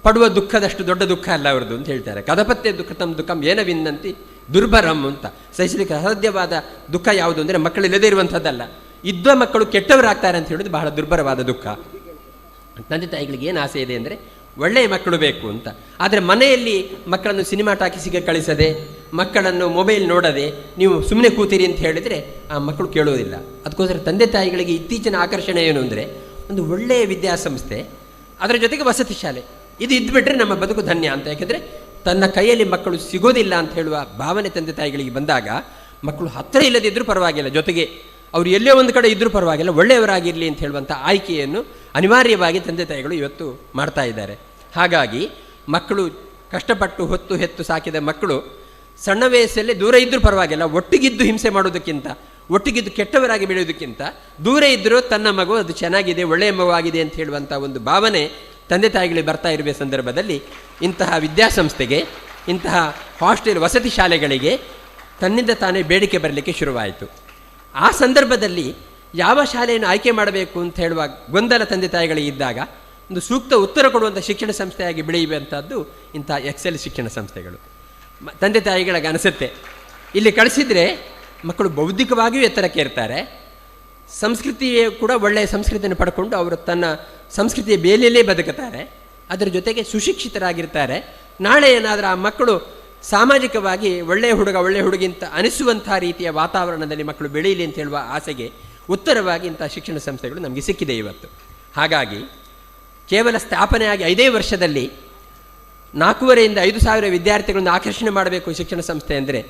ಪಡುವ ದುಃಖದಷ್ಟು ದೊಡ್ಡ ದುಃಖ ಅಲ್ಲ ಅವ್ರದ್ದು ಅಂತ ಹೇಳ್ತಾರೆ. ಕದಪತ್ಯ ದುಃಖ ತಮ್ಮ ದುಃಖಂ ಏನವಿನ್ನಂತಿ ದುರ್ಭರಂ ಅಂತ. ಸಹಿಸಲಿಕ್ಕೆ ಅಸಾಧ್ಯವಾದ ದುಃಖ ಯಾವುದು ಅಂದರೆ ಮಕ್ಕಳಿಲ್ಲದೇ ಇರುವಂಥದ್ದಲ್ಲ, ಇದ್ದ ಮಕ್ಕಳು ಕೆಟ್ಟವರಾಗ್ತಾರೆ ಅಂತ ಹೇಳೋದು ಬಹಳ ದುರ್ಭರವಾದ ದುಃಖ. ತಂದೆ ತಾಯಿಗಳಿಗೆ ಏನು ಆಸೆ ಇದೆ ಅಂದರೆ ಒಳ್ಳೆಯ ಮಕ್ಕಳು ಬೇಕು ಅಂತ. ಆದರೆ ಮನೆಯಲ್ಲಿ ಮಕ್ಕಳನ್ನು ಸಿನಿಮಾ ಟಾಕೀಸಿಗೆ ಕಳಿಸದೆ, ಮಕ್ಕಳನ್ನು ಮೊಬೈಲ್ ನೋಡದೆ ನೀವು ಸುಮ್ಮನೆ ಕೂತೀರಿ ಅಂತ ಹೇಳಿದರೆ ಆ ಮಕ್ಕಳು ಕೇಳೋದಿಲ್ಲ. ಅದಕ್ಕೋಸ್ಕರ ತಂದೆ ತಾಯಿಗಳಿಗೆ ಇತ್ತೀಚಿನ ಆಕರ್ಷಣೆ ಏನು ಅಂದರೆ, ಒಂದು ಒಳ್ಳೆಯ ವಿದ್ಯಾಸಂಸ್ಥೆ, ಅದರ ಜೊತೆಗೆ ವಸತಿ ಶಾಲೆ, ಇದು ಇದ್ದುಬಿಟ್ರೆ ನಮ್ಮ ಬದುಕು ಧನ್ಯ ಅಂತ. ಯಾಕೆಂದರೆ ತನ್ನ ಕೈಯಲ್ಲಿ ಮಕ್ಕಳು ಸಿಗೋದಿಲ್ಲ ಅಂತ ಹೇಳುವ ಭಾವನೆ ತಂದೆ ತಾಯಿಗಳಿಗೆ ಬಂದಾಗ ಮಕ್ಕಳು ಹತ್ತಿರ ಇಲ್ಲದಿದ್ದರೂ ಪರವಾಗಿಲ್ಲ, ಜೊತೆಗೆ ಅವರು ಎಲ್ಲೇ ಒಂದು ಕಡೆ ಇದ್ದರೂ ಪರವಾಗಿಲ್ಲ, ಒಳ್ಳೆಯವರಾಗಿರಲಿ ಅಂತ ಹೇಳುವಂಥ ಆಯ್ಕೆಯನ್ನು ಅನಿವಾರ್ಯವಾಗಿ ತಂದೆ ತಾಯಿಗಳು ಇವತ್ತು ಮಾಡ್ತಾ ಇದ್ದಾರೆ. ಹಾಗಾಗಿ ಮಕ್ಕಳು ಕಷ್ಟಪಟ್ಟು ಹೊತ್ತು ಹೆತ್ತು ಸಾಕಿದ ಮಕ್ಕಳು ಸಣ್ಣ ವಯಸ್ಸಲ್ಲೇ ದೂರ ಇದ್ದರೂ ಪರವಾಗಿಲ್ಲ, ಒಟ್ಟಿಗಿದ್ದು ಹಿಂಸೆ ಮಾಡೋದಕ್ಕಿಂತ, ಒಟ್ಟಿಗಿದ್ದು ಕೆಟ್ಟವರಾಗಿ ಬೆಳೆಯೋದಕ್ಕಿಂತ ದೂರ ಇದ್ದರೂ ತನ್ನ ಮಗು ಅದು ಚೆನ್ನಾಗಿದೆ, ಒಳ್ಳೆಯ ಮಗುವಾಗಿದೆ ಅಂತ ಹೇಳುವಂಥ ಒಂದು ಭಾವನೆ ತಂದೆ ತಾಯಿಗಳಿಗೆ ಬರ್ತಾ ಇರುವ ಸಂದರ್ಭದಲ್ಲಿ ಇಂತಹ ವಿದ್ಯಾಸಂಸ್ಥೆಗೆ, ಇಂತಹ ಹಾಸ್ಟೆಲ್ ವಸತಿ ಶಾಲೆಗಳಿಗೆ ತನ್ನಿಂದ ತಾನೇ ಬೇಡಿಕೆ ಬರಲಿಕ್ಕೆ ಶುರುವಾಯಿತು. ಆ ಸಂದರ್ಭದಲ್ಲಿ ಯಾವ ಶಾಲೆಯನ್ನು ಆಯ್ಕೆ ಮಾಡಬೇಕು ಅಂತ ಹೇಳುವ ಗೊಂದಲ ತಂದೆ ತಾಯಿಗಳಿಗೆ ಇದ್ದಾಗ ಒಂದು ಸೂಕ್ತ ಉತ್ತರ ಕೊಡುವಂಥ ಶಿಕ್ಷಣ ಸಂಸ್ಥೆಯಾಗಿ ಬೆಳೆಯುವಂಥದ್ದು ಇಂಥ ಎಕ್ಸೆಲ್ ಶಿಕ್ಷಣ ಸಂಸ್ಥೆಗಳು. ತಂದೆ ತಾಯಿಗಳಿಗೆ ಅನಿಸುತ್ತೆ ಇಲ್ಲಿ ಕಳಿಸಿದರೆ ಮಕ್ಕಳು ಬೌದ್ಧಿಕವಾಗಿಯೂ ಎತ್ತರಕ್ಕೆ ಇರ್ತಾರೆ, ಸಂಸ್ಕೃತಿಯೇ ಕೂಡ ಒಳ್ಳೆಯ ಸಂಸ್ಕೃತಿಯನ್ನು ಪಡ್ಕೊಂಡು ಅವರು ತನ್ನ ಸಂಸ್ಕೃತಿಯ ಬೇಲಿಯಲ್ಲೇ ಬದುಕುತ್ತಾರೆ, ಅದರ ಜೊತೆಗೆ ಸುಶಿಕ್ಷಿತರಾಗಿರ್ತಾರೆ. ನಾಳೆ ಏನಾದರೂ ಆ ಮಕ್ಕಳು ಸಾಮಾಜಿಕವಾಗಿ ಒಳ್ಳೆಯ ಹುಡುಗ ಒಳ್ಳೆಯ ಹುಡುಗಿ ಅಂತ ಅನಿಸುವಂಥ ರೀತಿಯ ವಾತಾವರಣದಲ್ಲಿ ಮಕ್ಕಳು ಬೆಳೆಯಲಿ ಅಂತ ಹೇಳುವ ಆಸೆಗೆ ಉತ್ತರವಾಗಿ ಇಂಥ ಶಿಕ್ಷಣ ಸಂಸ್ಥೆಗಳು ನಮಗೆ ಸಿಕ್ಕಿದೆ ಇವತ್ತು. ಹಾಗಾಗಿ ಕೇವಲ ಸ್ಥಾಪನೆಯಾಗಿ 5 ವರ್ಷದಲ್ಲಿ 4,500 to 5,000 ವಿದ್ಯಾರ್ಥಿಗಳನ್ನು ಆಕರ್ಷಣೆ ಮಾಡಬೇಕು ಶಿಕ್ಷಣ ಸಂಸ್ಥೆ ಅಂದರೆ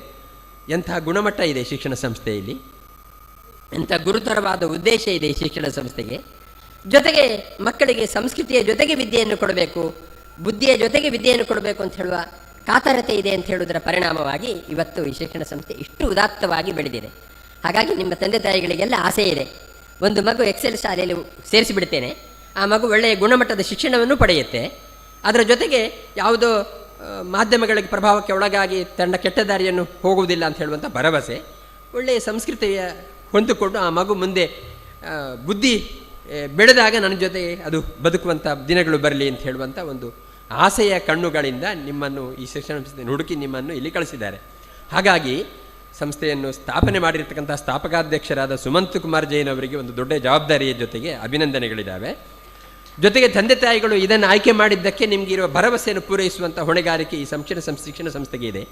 ಎಂಥ ಗುಣಮಟ್ಟ ಇದೆ ಶಿಕ್ಷಣ ಸಂಸ್ಥೆಯಲ್ಲಿ, ಎಂಥ ಗುರುತರವಾದ ಉದ್ದೇಶ ಇದೆ ಈ ಶಿಕ್ಷಣ ಸಂಸ್ಥೆಗೆ. ಜೊತೆಗೆ ಮಕ್ಕಳಿಗೆ ಸಂಸ್ಕೃತಿಯ ಜೊತೆಗೆ ವಿದ್ಯೆಯನ್ನು ಕೊಡಬೇಕು, ಬುದ್ಧಿಯ ಜೊತೆಗೆ ವಿದ್ಯೆಯನ್ನು ಕೊಡಬೇಕು ಅಂತ ಹೇಳುವ ಕಾತರತೆ ಇದೆ ಅಂತ ಹೇಳುವುದರ ಪರಿಣಾಮವಾಗಿ ಇವತ್ತು ಈ ಶಿಕ್ಷಣ ಸಂಸ್ಥೆ ಇಷ್ಟು ಉದಾತ್ತವಾಗಿ ಬೆಳೆದಿದೆ. ಹಾಗಾಗಿ ನಿಮ್ಮ ತಂದೆ ತಾಯಿಗಳಿಗೆಲ್ಲ ಆಸೆ ಇದೆ, ಒಂದು ಮಗು ಎಕ್ಸೆಲ್ ಶಾಲೆಯಲ್ಲಿ ಸೇರಿಸಿಬಿಡ್ತೇನೆ, ಆ ಮಗು ಒಳ್ಳೆಯ ಗುಣಮಟ್ಟದ ಶಿಕ್ಷಣವನ್ನು ಪಡೆಯುತ್ತೆ, ಅದರ ಜೊತೆಗೆ ಯಾವುದೋ ಮಾಧ್ಯಮಗಳಿಗೆ ಪ್ರಭಾವಕ್ಕೆ ಒಳಗಾಗಿ ತನ್ನ ಕೆಟ್ಟ ದಾರಿಯನ್ನು ಹೋಗುವುದಿಲ್ಲ ಅಂತ ಹೇಳುವಂಥ ಭರವಸೆ, ಒಳ್ಳೆಯ ಸಂಸ್ಕೃತಿಯ ಹೊಂದಿಕೊಂಡು ಆ ಮಗು ಮುಂದೆ ಬುದ್ಧಿ ಬೆಳೆದಾಗ ನನ್ನ ಜೊತೆ ಅದು ಬದುಕುವಂಥ ದಿನಗಳು ಬರಲಿ ಅಂತ ಹೇಳುವಂಥ ಒಂದು ಆಸೆಯ ಕಣ್ಣುಗಳಿಂದ ನಿಮ್ಮನ್ನು ಈ ಶಿಕ್ಷಣ ಸಂಸ್ಥೆಯನ್ನು ಹುಡುಕಿ ನಿಮ್ಮನ್ನು ಇಲ್ಲಿ ಕಳಿಸಿದ್ದಾರೆ. ಹಾಗಾಗಿ ಸಂಸ್ಥೆಯನ್ನು ಸ್ಥಾಪನೆ ಮಾಡಿರ್ತಕ್ಕಂಥ ಸ್ಥಾಪಕಾಧ್ಯಕ್ಷರಾದ ಸುಮಂತ್ ಕುಮಾರ್ ಜೈನ್ ಅವರಿಗೆ ಒಂದು ದೊಡ್ಡ ಜವಾಬ್ದಾರಿಯ ಜೊತೆಗೆ ಅಭಿನಂದನೆಗಳಿದ್ದಾವೆ. ಜೊತೆಗೆ ತಂದೆ ತಾಯಿಗಳು ಇದನ್ನು ಆಯ್ಕೆ ಮಾಡಿದ್ದಕ್ಕೆ ನಿಮಗಿರುವ ಭರವಸೆಯನ್ನು ಪೂರೈಸುವಂಥ ಹೊಣೆಗಾರಿಕೆ ಈ ಶಿಕ್ಷಣ ಸಂಸ್ಥೆಗೆ ಇದೆ.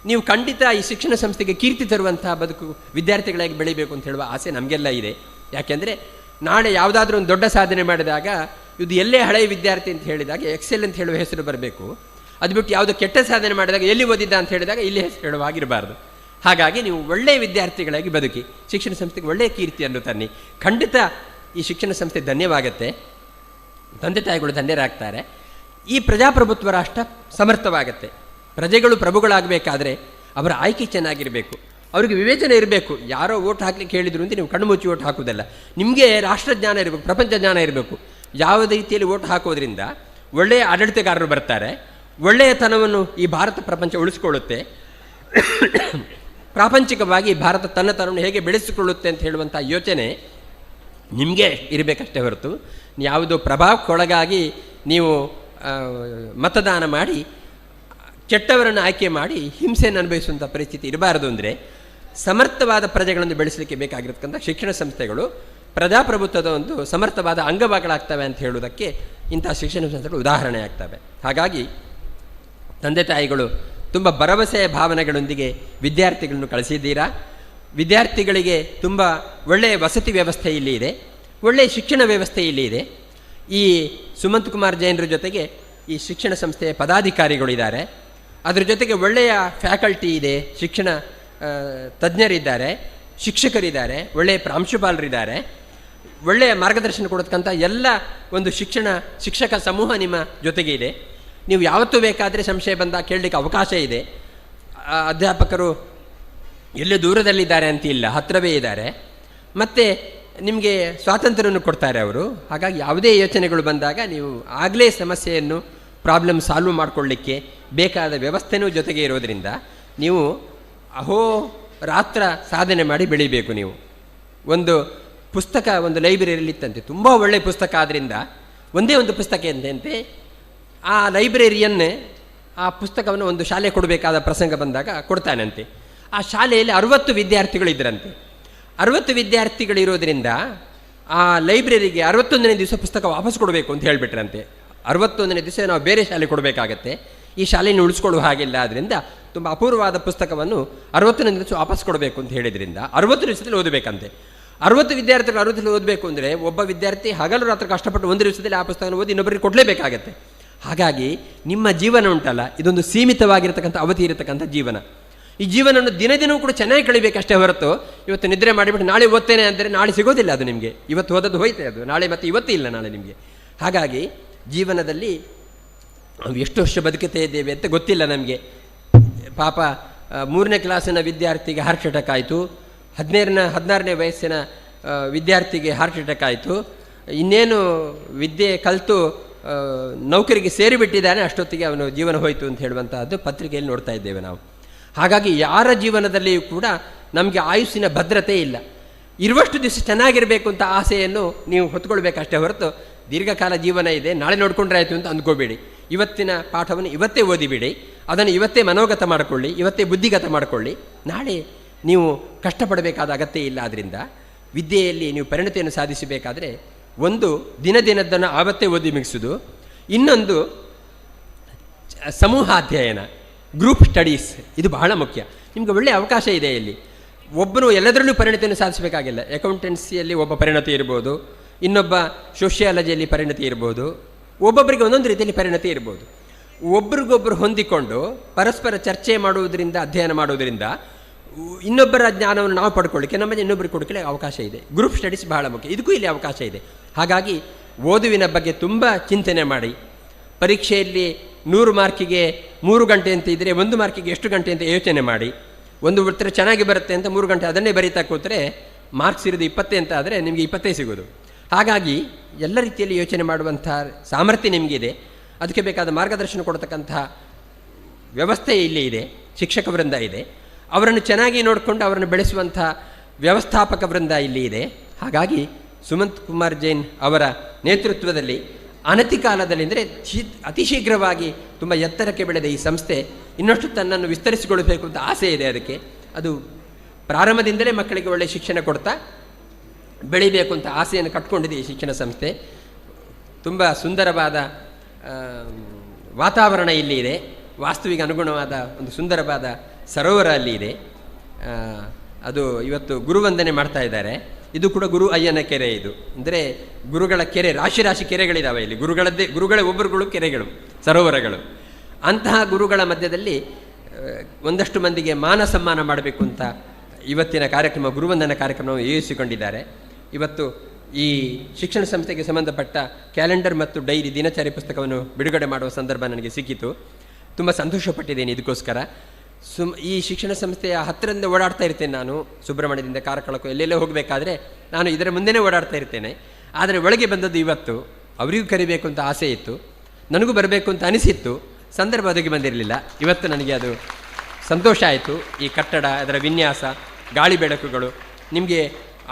ನೀವು ಖಂಡಿತ ಈ ಶಿಕ್ಷಣ ಸಂಸ್ಥೆಗೆ ಕೀರ್ತಿ ತರುವಂತಹ ಬದುಕು ವಿದ್ಯಾರ್ಥಿಗಳಾಗಿ ಬೆಳಿಬೇಕು ಅಂತ ಹೇಳುವ ಆಸೆ ನಮಗೆಲ್ಲ ಇದೆ. ಯಾಕೆಂದರೆ ನಾಳೆ ಯಾವುದಾದ್ರೂ ಒಂದು ದೊಡ್ಡ ಸಾಧನೆ ಮಾಡಿದಾಗ ಇದು ಎಲ್ಲೇ ಹಳೆಯ ವಿದ್ಯಾರ್ಥಿ ಅಂತ ಹೇಳಿದಾಗ ಎಕ್ಸೆಲ್ ಅಂತ ಹೇಳುವ ಹೆಸರು ಬರಬೇಕು, ಅದು ಬಿಟ್ಟು ಯಾವುದೋ ಕೆಟ್ಟ ಸಾಧನೆ ಮಾಡಿದಾಗ ಎಲ್ಲಿ ಓದಿದ್ದ ಅಂತ ಹೇಳಿದಾಗ ಇಲ್ಲಿ ಹೆಸರು ಹೇಳುವಾಗಿರಬಾರ್ದು. ಹಾಗಾಗಿ ನೀವು ಒಳ್ಳೆಯ ವಿದ್ಯಾರ್ಥಿಗಳಾಗಿ ಬದುಕಿ ಶಿಕ್ಷಣ ಸಂಸ್ಥೆಗೆ ಒಳ್ಳೆಯ ಕೀರ್ತಿಯನ್ನು ತನ್ನಿ. ಖಂಡಿತ ಈ ಶಿಕ್ಷಣ ಸಂಸ್ಥೆ ಧನ್ಯವಾಗುತ್ತೆ, ತಂದೆ ತಾಯಿಗಳು ಧನ್ಯರಾಗ್ತಾರೆ. ಈ ಪ್ರಜಾಪ್ರಭುತ್ವ ರಾಷ್ಟ್ರ ಸಮರ್ಥವಾಗುತ್ತೆ. ಪ್ರಜೆಗಳು ಪ್ರಭುಗಳಾಗಬೇಕಾದ್ರೆ ಅವರ ಆಯ್ಕೆ ಚೆನ್ನಾಗಿರಬೇಕು, ಅವರಿಗೆ ವಿವೇಚನೆ ಇರಬೇಕು. ಯಾರೋ ಓಟ್ ಹಾಕ್ಲಿಕ್ಕೆ ಹೇಳಿದ್ರು ಅಂತ ನೀವು ಕಣ್ಣು ಮುಚ್ಚಿ ಓಟ್ ಹಾಕೋದಲ್ಲ, ನಿಮಗೆ ರಾಷ್ಟ್ರಜ್ಞಾನ ಇರಬೇಕು, ಪ್ರಪಂಚ ಜ್ಞಾನ ಇರಬೇಕು. ಯಾವ ರೀತಿಯಲ್ಲಿ ಓಟ್ ಹಾಕೋದ್ರಿಂದ ಒಳ್ಳೆಯ ಆಡಳಿತಗಾರರು ಬರ್ತಾರೆ, ಒಳ್ಳೆಯತನವನ್ನು ಈ ಭಾರತ ಪ್ರಪಂಚ ಉಳಿಸ್ಕೊಳ್ಳುತ್ತೆ, ಪ್ರಾಪಂಚಿಕವಾಗಿ ಭಾರತ ತನ್ನತನವನ್ನು ಹೇಗೆ ಬೆಳೆಸಿಕೊಳ್ಳುತ್ತೆ ಅಂತ ಹೇಳುವಂಥ ಯೋಚನೆ ನಿಮಗೆ ಇರಬೇಕಷ್ಟೇ ಹೊರತು ಯಾವುದೋ ಪ್ರಭಾವಕ್ಕೊಳಗಾಗಿ ನೀವು ಮತದಾನ ಮಾಡಿ ಕೆಟ್ಟವರನ್ನು ಆಯ್ಕೆ ಮಾಡಿ ಹಿಂಸೆಯನ್ನು ಅನುಭವಿಸುವಂಥ ಪರಿಸ್ಥಿತಿ ಇರಬಾರದು. ಅಂದರೆ ಸಮರ್ಥವಾದ ಪ್ರಜೆಗಳನ್ನು ಬೆಳೆಸಲಿಕ್ಕೆ ಬೇಕಾಗಿರತಕ್ಕಂಥ ಶಿಕ್ಷಣ ಸಂಸ್ಥೆಗಳು ಪ್ರಜಾಪ್ರಭುತ್ವದ ಒಂದು ಸಮರ್ಥವಾದ ಅಂಗಭಾಗಗಳಾಗ್ತವೆ ಅಂತ ಹೇಳುವುದಕ್ಕೆ ಇಂಥ ಶಿಕ್ಷಣ ಸಂಸ್ಥೆಗಳು ಉದಾಹರಣೆ ಆಗ್ತವೆ. ಹಾಗಾಗಿ ತಂದೆ ತಾಯಿಗಳು ತುಂಬ ಭರವಸೆಯ ಭಾವನೆಗಳೊಂದಿಗೆ ವಿದ್ಯಾರ್ಥಿಗಳನ್ನು ಕಳಿಸಿದ್ದೀರಾ. ವಿದ್ಯಾರ್ಥಿಗಳಿಗೆ ತುಂಬ ಒಳ್ಳೆಯ ವಸತಿ ವ್ಯವಸ್ಥೆ ಇಲ್ಲಿ ಇದೆ, ಒಳ್ಳೆಯ ಶಿಕ್ಷಣ ವ್ಯವಸ್ಥೆ ಇಲ್ಲಿ ಇದೆ. ಈ ಸುಮಂತ್ ಕುಮಾರ್ ಜೈನರ ಜೊತೆಗೆ ಈ ಶಿಕ್ಷಣ ಸಂಸ್ಥೆಯ ಪದಾಧಿಕಾರಿಗಳಿದ್ದಾರೆ, ಅದರ ಜೊತೆಗೆ ಒಳ್ಳೆಯ ಫ್ಯಾಕಲ್ಟಿ ಇದೆ, ಶಿಕ್ಷಣ ತಜ್ಞರಿದ್ದಾರೆ, ಶಿಕ್ಷಕರಿದ್ದಾರೆ, ಒಳ್ಳೆಯ ಪ್ರಾಂಶುಪಾಲರಿದ್ದಾರೆ, ಒಳ್ಳೆಯ ಮಾರ್ಗದರ್ಶನ ಕೊಡತಕ್ಕಂಥ ಎಲ್ಲ ಒಂದು ಶಿಕ್ಷಕ ಸಮೂಹ ನಿಮ್ಮ ಜೊತೆಗೆ ಇದೆ. ನೀವು ಯಾವತ್ತೂ ಬೇಕಾದರೆ ಸಂಶಯ ಬಂದಾಗ ಕೇಳಲಿಕ್ಕೆ ಅವಕಾಶ ಇದೆ. ಅಧ್ಯಾಪಕರು ಎಲ್ಲೇ ದೂರದಲ್ಲಿದ್ದಾರೆ ಅಂತ ಇಲ್ಲ, ಹತ್ತಿರವೇ ಇದ್ದಾರೆ. ಮತ್ತು ನಿಮಗೆ ಸ್ವಾತಂತ್ರ್ಯವನ್ನು ಕೊಡ್ತಾರೆ ಅವರು. ಹಾಗಾಗಿ ಯಾವುದೇ ಯೋಚನೆಗಳು ಬಂದಾಗ ನೀವು ಆಗಲೇ ಸಮಸ್ಯೆಯನ್ನು ಪ್ರಾಬ್ಲಮ್ ಸಾಲ್ವ್ ಮಾಡಿಕೊಳ್ಳಿಕ್ಕೆ ಬೇಕಾದ ವ್ಯವಸ್ಥೆನೂ ಜೊತೆಗೆ ಇರೋದರಿಂದ ನೀವು ರಾತ್ರ ಸಾಧನೆ ಮಾಡಿ ಬೆಳಿಬೇಕು. ನೀವು ಒಂದು ಪುಸ್ತಕ ಒಂದು ಲೈಬ್ರರಿಯಲ್ಲಿ ಇತ್ತಂತೆ, ತುಂಬ ಒಳ್ಳೆಯ ಪುಸ್ತಕ ಆದ್ದರಿಂದ ಒಂದೇ ಒಂದು ಪುಸ್ತಕ ಎಂದಂತೆ ಆ ಲೈಬ್ರರಿಯನ್ನೇ ಆ ಪುಸ್ತಕವನ್ನು ಒಂದು ಶಾಲೆ ಕೊಡಬೇಕಾದ ಪ್ರಸಂಗ ಬಂದಾಗ ಕೊಡ್ತಾನಂತೆ. ಆ ಶಾಲೆಯಲ್ಲಿ 60 ವಿದ್ಯಾರ್ಥಿಗಳಿದ್ದರಂತೆ. 60 ವಿದ್ಯಾರ್ಥಿಗಳಿರೋದ್ರಿಂದ ಆ ಲೈಬ್ರರಿಗೆ 61ನೇ ದಿವಸ ಪುಸ್ತಕ ವಾಪಸ್ ಕೊಡಬೇಕು ಅಂತ ಹೇಳಿಬಿಟ್ರಂತೆ. 61ನೇ ದಿವಸ ನಾವು ಬೇರೆ ಶಾಲೆ ಕೊಡಬೇಕಾಗತ್ತೆ, ಈ ಶಾಲೆಯನ್ನು ಉಳಿಸ್ಕೊಳ್ಳುವ ಹಾಗಿಲ್ಲ, ಆದ್ದರಿಂದ ತುಂಬ ಅಪೂರ್ವವಾದ ಪುಸ್ತಕವನ್ನು 60ನೇ ದಿವಸ ವಾಪಸ್ ಕೊಡಬೇಕು ಅಂತ ಹೇಳಿದ್ರಿಂದ 60 ದಿವಸದಲ್ಲಿ ಓದಬೇಕಂತೆ. 60 ವಿದ್ಯಾರ್ಥಿಗಳು 60 ಓದಬೇಕು ಅಂದರೆ ಒಬ್ಬ ವಿದ್ಯಾರ್ಥಿ ಹಗಲು ರಾತ್ರಿ ಕಷ್ಟಪಟ್ಟು ಒಂದು ದಿವಸದಲ್ಲಿ ಆ ಪುಸ್ತಕವನ್ನು ಓದಿ ಇನ್ನೊಬ್ಬರಿಗೆ ಕೊಡಲೇಬೇಕಾಗತ್ತೆ. ಹಾಗಾಗಿ ನಿಮ್ಮ ಜೀವನ ಉಂಟಲ್ಲ, ಇದೊಂದು ಸೀಮಿತವಾಗಿರತಕ್ಕಂಥ ಅವಧಿ ಇರತಕ್ಕಂಥ ಜೀವನ. ಈ ಜೀವನವನ್ನು ದಿನವೂ ಕೂಡ ಚೆನ್ನಾಗಿ ಕಳಿಬೇಕಷ್ಟೇ ಹೊರತು ಇವತ್ತು ನಿದ್ರೆ ಮಾಡಿಬಿಟ್ಟು ನಾಳೆ ಓದ್ತೇನೆ ಅಂದರೆ ನಾಳೆ ಸಿಗೋದಿಲ್ಲ ಅದು ನಿಮಗೆ. ಇವತ್ತು ಓದೋದು ಹೋಯ್ತೆ ಅದು, ನಾಳೆ ಮತ್ತೆ ಇವತ್ತೇ ಇಲ್ಲ ನಾಳೆ ನಿಮಗೆ. ಹಾಗಾಗಿ ಜೀವನದಲ್ಲಿ ಎಷ್ಟು ವರ್ಷ ಬದುಕುತ್ತಾ ಇದ್ದೇವೆ ಅಂತ ಗೊತ್ತಿಲ್ಲ ನಮಗೆ. ಪಾಪ 3ನೇ ಕ್ಲಾಸಿನ ವಿದ್ಯಾರ್ಥಿಗೆ ಹಾರ್ಟ್ ಅಟ್ಯಾಕ್ ಆಯಿತು, 16ನೇ ವಯಸ್ಸಿನ ವಿದ್ಯಾರ್ಥಿಗೆ ಹಾರ್ಟ್ ಅಟ್ಯಾಕ್ ಆಯಿತು, ಇನ್ನೇನು ವಿದ್ಯೆ ಕಲಿತು ನೌಕರಿಗೆ ಸೇರಿಬಿಟ್ಟಿದ್ದಾನೆ, ಅಷ್ಟೊತ್ತಿಗೆ ಅವನು ಜೀವನ ಹೋಯಿತು ಅಂತ ಹೇಳುವಂಥದ್ದು ಪತ್ರಿಕೆಯಲ್ಲಿ ನೋಡ್ತಾ ಇದ್ದೇವೆ ನಾವು. ಹಾಗಾಗಿ ಯಾರ ಜೀವನದಲ್ಲಿಯೂ ಕೂಡ ನಮಗೆ ಆಯುಸ್ಸಿನ ಭದ್ರತೆ ಇಲ್ಲ. ಇರುವಷ್ಟು ದಿವಸ ಚೆನ್ನಾಗಿರಬೇಕು ಅಂತ ಆಸೆಯನ್ನು ನೀವು ಹೊತ್ಕೊಳ್ಬೇಕಷ್ಟೇ ಹೊರತು ದೀರ್ಘಕಾಲ ಜೀವನ ಇದೆ ನಾಳೆ ನೋಡ್ಕೊಂಡ್ರೆ ಆಯಿತು ಅಂತ ಅಂದ್ಕೋಬೇಡಿ. ಇವತ್ತಿನ ಪಾಠವನ್ನು ಇವತ್ತೇ ಓದಿಬಿಡಿ, ಅದನ್ನು ಇವತ್ತೇ ಮನೋಗತ ಮಾಡಿಕೊಳ್ಳಿ, ಇವತ್ತೇ ಬುದ್ಧಿಗತ ಮಾಡಿಕೊಳ್ಳಿ. ನಾಳೆ ನೀವು ಕಷ್ಟಪಡಬೇಕಾದ ಅಗತ್ಯ ಇಲ್ಲ. ಆದ್ದರಿಂದ ವಿದ್ಯೆಯಲ್ಲಿ ನೀವು ಪರಿಣತಿಯನ್ನು ಸಾಧಿಸಬೇಕಾದ್ರೆ ಒಂದು ದಿನದಿನದ್ದನ್ನು ಆವತ್ತೇ ಓದಿ ಮುಗಿಸೋದು, ಇನ್ನೊಂದು ಸಮೂಹಾಧ್ಯಯನ, ಗ್ರೂಪ್ ಸ್ಟಡೀಸ್, ಇದು ಬಹಳ ಮುಖ್ಯ. ನಿಮಗೆ ಒಳ್ಳೆಯ ಅವಕಾಶ ಇದೆ ಇಲ್ಲಿ. ಒಬ್ಬನು ಎಲ್ಲದರಲ್ಲೂ ಪರಿಣತಿಯನ್ನು ಸಾಧಿಸಬೇಕಾಗಿಲ್ಲ. ಅಕೌಂಟೆನ್ಸಿಯಲ್ಲಿ ಒಬ್ಬ ಪರಿಣತಿ ಇರ್ಬೋದು, ಇನ್ನೊಬ್ಬ ಸೋಷಿಯಾಲಜಿಯಲ್ಲಿ ಪರಿಣತಿ ಇರ್ಬೋದು, ಒಬ್ಬೊಬ್ಬರಿಗೆ ಒಂದೊಂದು ರೀತಿಯಲ್ಲಿ ಪರಿಣತಿ ಇರ್ಬೋದು. ಒಬ್ರಿಗೊಬ್ಬರು ಹೊಂದಿಕೊಂಡು ಪರಸ್ಪರ ಚರ್ಚೆ ಮಾಡುವುದರಿಂದ, ಅಧ್ಯಯನ ಮಾಡುವುದರಿಂದ ಇನ್ನೊಬ್ಬರ ಜ್ಞಾನವನ್ನು ನಾವು ಪಡ್ಕೊಳ್ಳಿಕ್ಕೆ, ನಮ್ಮನ್ನು ಇನ್ನೊಬ್ಬರಿಗೆ ಕೊಡಲಿಕ್ಕೆ ಅವಕಾಶ ಇದೆ. ಗ್ರೂಪ್ ಸ್ಟಡೀಸ್ ಬಹಳ ಮುಖ್ಯ, ಇದಕ್ಕೂ ಇಲ್ಲಿ ಅವಕಾಶ ಇದೆ. ಹಾಗಾಗಿ ಓದುವಿನ ಬಗ್ಗೆ ತುಂಬ ಚಿಂತನೆ ಮಾಡಿ. ಪರೀಕ್ಷೆಯಲ್ಲಿ 100 ಮಾರ್ಕಿಗೆ 3 ಗಂಟೆ ಅಂತ ಇದ್ದರೆ 1 ಮಾರ್ಕಿಗೆ ಎಷ್ಟು ಗಂಟೆ ಅಂತ ಯೋಚನೆ ಮಾಡಿ. ಒಂದು ಉತ್ತರ ಚೆನ್ನಾಗಿ ಬರುತ್ತೆ ಅಂತ 3 ಗಂಟೆ ಅದನ್ನೇ ಬರೀತಾ ಕೂತ್ರೆ ಮಾರ್ಕ್ಸ್ ಇರೋದು 20 ಅಂತ ಆದರೆ ನಿಮಗೆ 20 ಸಿಗೋದು. ಹಾಗಾಗಿ ಎಲ್ಲ ರೀತಿಯಲ್ಲಿ ಯೋಚನೆ ಮಾಡುವಂಥ ಸಾಮರ್ಥ್ಯ ನಿಮಗಿದೆ. ಅದಕ್ಕೆ ಬೇಕಾದ ಮಾರ್ಗದರ್ಶನ ಕೊಡ್ತಕ್ಕಂತಹ ವ್ಯವಸ್ಥೆ ಇಲ್ಲಿ ಇದೆ, ಶಿಕ್ಷಕ ವೃಂದ ಇದೆ. ಅವರನ್ನು ಚೆನ್ನಾಗಿ ನೋಡಿಕೊಂಡು ಅವರನ್ನು ಬೆಳೆಸುವಂಥ ವ್ಯವಸ್ಥಾಪಕ ವೃಂದ ಇಲ್ಲಿ ಇದೆ. ಹಾಗಾಗಿ ಸುಮಂತ್ ಕುಮಾರ್ ಜೈನ್ ಅವರ ನೇತೃತ್ವದಲ್ಲಿ ಅನತಿ ಕಾಲದಲ್ಲಿ ಅಂದರೆ ಅತಿ ಶೀಘ್ರವಾಗಿ ತುಂಬ ಎತ್ತರಕ್ಕೆ ಬೆಳೆದ ಈ ಸಂಸ್ಥೆ ಇನ್ನಷ್ಟು ತನ್ನನ್ನು ವಿಸ್ತರಿಸಿಕೊಳ್ಳಬೇಕು ಅಂತ ಆಸೆ ಇದೆ. ಅದಕ್ಕೆ ಅದು ಪ್ರಾರಂಭದಿಂದಲೇ ಮಕ್ಕಳಿಗೆ ಒಳ್ಳೆಯ ಶಿಕ್ಷಣ ಕೊಡ್ತಾ ಬೆಳಿಬೇಕು ಅಂತ ಆಸೆಯನ್ನು ಕಟ್ಕೊಂಡಿದೆ ಈ ಶಿಕ್ಷಣ ಸಂಸ್ಥೆ. ತುಂಬ ಸುಂದರವಾದ ವಾತಾವರಣ ಇಲ್ಲಿ ಇದೆ, ವಾಸ್ತುವಿಗೆ ಅನುಗುಣವಾದ ಒಂದು ಸುಂದರವಾದ ಸರೋವರ ಅಲ್ಲಿ ಇದೆ. ಅದು ಇವತ್ತು ಗುರುವಂದನೆ ಮಾಡ್ತಾ ಇದ್ದಾರೆ. ಇದು ಕೂಡ ಗುರು ಅಯ್ಯನ ಕೆರೆ. ಇದು ಅಂದರೆ ಗುರುಗಳ ಕೆರೆ, ರಾಶಿ ರಾಶಿ ಕೆರೆಗಳಿದ್ದಾವೆ ಇಲ್ಲಿ. ಗುರುಗಳ ಒಬ್ಬರುಗಳು ಕೆರೆಗಳು, ಸರೋವರಗಳು. ಅಂತಹ ಗುರುಗಳ ಮಧ್ಯದಲ್ಲಿ ಒಂದಷ್ಟು ಮಂದಿಗೆ ಮಾನ ಸನ್ಮಾನ ಮಾಡಬೇಕು ಅಂತ ಇವತ್ತಿನ ಕಾರ್ಯಕ್ರಮ, ಗುರುವಂದನ ಕಾರ್ಯಕ್ರಮವನ್ನು ಯೋಜಿಸಿಕೊಂಡಿದ್ದಾರೆ. ಇವತ್ತು ಈ ಶಿಕ್ಷಣ ಸಂಸ್ಥೆಗೆ ಸಂಬಂಧಪಟ್ಟ ಕ್ಯಾಲೆಂಡರ್ ಮತ್ತು ಡೈರಿ ದಿನಚರಿ ಪುಸ್ತಕವನ್ನು ಬಿಡುಗಡೆ ಮಾಡುವ ಸಂದರ್ಭ ನನಗೆ ಸಿಕ್ಕಿತು. ತುಂಬ ಸಂತೋಷಪಟ್ಟಿದ್ದೇನೆ ಇದಕ್ಕೋಸ್ಕರ. ಈ ಶಿಕ್ಷಣ ಸಂಸ್ಥೆಯ ಹತ್ತಿರದಿಂದ ಓಡಾಡ್ತಾ ಇರ್ತೇನೆ ನಾನು. ಸುಬ್ರಹ್ಮಣ್ಯದಿಂದ ಕಾರ್ಕಳಕ್ಕೂ ಎಲ್ಲೆಲ್ಲೇ ಹೋಗಬೇಕಾದ್ರೆ ನಾನು ಇದರ ಮುಂದೆನೇ ಓಡಾಡ್ತಾ ಇರ್ತೇನೆ. ಆದರೆ ಒಳಗೆ ಬಂದದ್ದು ಇವತ್ತು. ಅವರಿಗೂ ಕರಿಬೇಕು ಅಂತ ಆಸೆ ಇತ್ತು, ನನಗೂ ಬರಬೇಕು ಅಂತ ಅನಿಸಿತ್ತು, ಸಂದರ್ಭ ಒದಗಿ ಬಂದಿರಲಿಲ್ಲ. ಇವತ್ತು ನನಗೆ ಅದು ಸಂತೋಷ ಆಯಿತು. ಈ ಕಟ್ಟಡ, ಅದರ ವಿನ್ಯಾಸ, ಗಾಳಿ ಬೆಳಕುಗಳು, ನಿಮಗೆ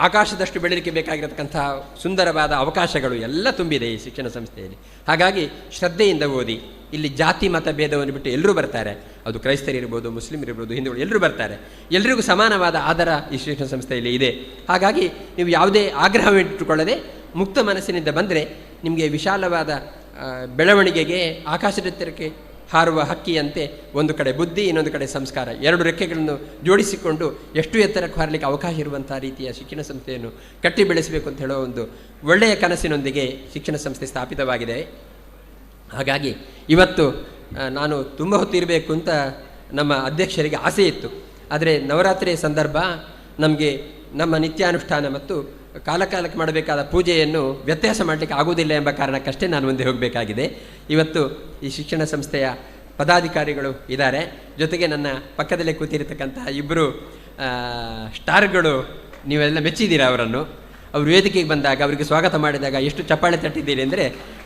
ಆಕಾಶದಷ್ಟು ಬೆಳಲಿಕ್ಕೆ ಬೇಕಾಗಿರತಕ್ಕಂಥ ಸುಂದರವಾದ ಅವಕಾಶಗಳು ಎಲ್ಲ ತುಂಬಿದೆ ಈ ಶಿಕ್ಷಣ ಸಂಸ್ಥೆಯಲ್ಲಿ. ಹಾಗಾಗಿ ಶ್ರದ್ಧೆಯಿಂದ ಓದಿ. ಇಲ್ಲಿ ಜಾತಿ ಮತ ಭೇದವನ್ನು ಬಿಟ್ಟು ಎಲ್ಲರೂ ಬರ್ತಾರೆ. ಅದು ಕ್ರೈಸ್ತರಿರ್ಬೋದು, ಮುಸ್ಲಿಮರಿರ್ಬೋದು, ಹಿಂದೂಗಳು, ಎಲ್ಲರೂ ಬರ್ತಾರೆ. ಎಲ್ಲರಿಗೂ ಸಮಾನವಾದ ಆಧಾರ ಈ ಶಿಕ್ಷಣ ಸಂಸ್ಥೆಯಲ್ಲಿ ಇದೆ. ಹಾಗಾಗಿ ನೀವು ಯಾವುದೇ ಆಗ್ರಹವಿಟ್ಟುಕೊಳ್ಳದೆ ಮುಕ್ತ ಮನಸ್ಸಿನಿಂದ ಬಂದರೆ ನಿಮಗೆ ವಿಶಾಲವಾದ ಬೆಳವಣಿಗೆಗೆ, ಆಕಾಶದೆತ್ತರಕ್ಕೆ ಹಾರುವ ಹಕ್ಕಿಯಂತೆ ಒಂದು ಕಡೆ ಬುದ್ಧಿ, ಇನ್ನೊಂದು ಕಡೆ ಸಂಸ್ಕಾರ, 2 ರೆಕ್ಕೆಗಳನ್ನು ಜೋಡಿಸಿಕೊಂಡು ಎಷ್ಟು ಎತ್ತರಕ್ಕೆ ಹಾರಲಿಕ್ಕೆ ಅವಕಾಶ ಇರುವಂಥ ರೀತಿಯ ಶಿಕ್ಷಣ ಸಂಸ್ಥೆಯನ್ನು ಕಟ್ಟಿ ಬೆಳೆಸಬೇಕು ಅಂತ ಹೇಳೋ ಒಂದು ಒಳ್ಳೆಯ ಕನಸಿನೊಂದಿಗೆ ಶಿಕ್ಷಣ ಸಂಸ್ಥೆ ಸ್ಥಾಪಿತವಾಗಿದೆ. ಹಾಗಾಗಿ ಇವತ್ತು ನಾನು ತುಂಬ ಹೊತ್ತಿರಬೇಕು ಅಂತ ನಮ್ಮ ಅಧ್ಯಕ್ಷರಿಗೆ ಆಸೆ ಇತ್ತು. ಆದರೆ ನವರಾತ್ರಿಯ ಸಂದರ್ಭ ನಮಗೆ ನಮ್ಮ ನಿತ್ಯಾನುಷ್ಠಾನ ಮತ್ತು ಕಾಲಕಾಲಕ್ಕೆ ಮಾಡಬೇಕಾದ ಪೂಜೆಯನ್ನು ವ್ಯತ್ಯಾಸ ಮಾಡಲಿಕ್ಕೆ ಆಗುವುದಿಲ್ಲ ಎಂಬ ಕಾರಣಕ್ಕಷ್ಟೇ ನಾನು ಮುಂದೆ ಹೋಗಬೇಕಾಗಿದೆ. ಇವತ್ತು ಈ ಶಿಕ್ಷಣ ಸಂಸ್ಥೆಯ ಪದಾಧಿಕಾರಿಗಳು ಇದ್ದಾರೆ, ಜೊತೆಗೆ ನನ್ನ ಪಕ್ಕದಲ್ಲೇ ಕೂತಿರತಕ್ಕಂತಹ 2 ಸ್ಟಾರ್ಗಳು. ನೀವೆಲ್ಲ ಮೆಚ್ಚಿದ್ದೀರಾ ಅವರನ್ನು. ಅವರು ವೇದಿಕೆಗೆ ಬಂದಾಗ, ಅವರಿಗೆ ಸ್ವಾಗತ ಮಾಡಿದಾಗ ಎಷ್ಟು ಚಪ್ಪಾಳೆ ತಟ್ಟಿದ್ದೀರಿ ಅಂದರೆ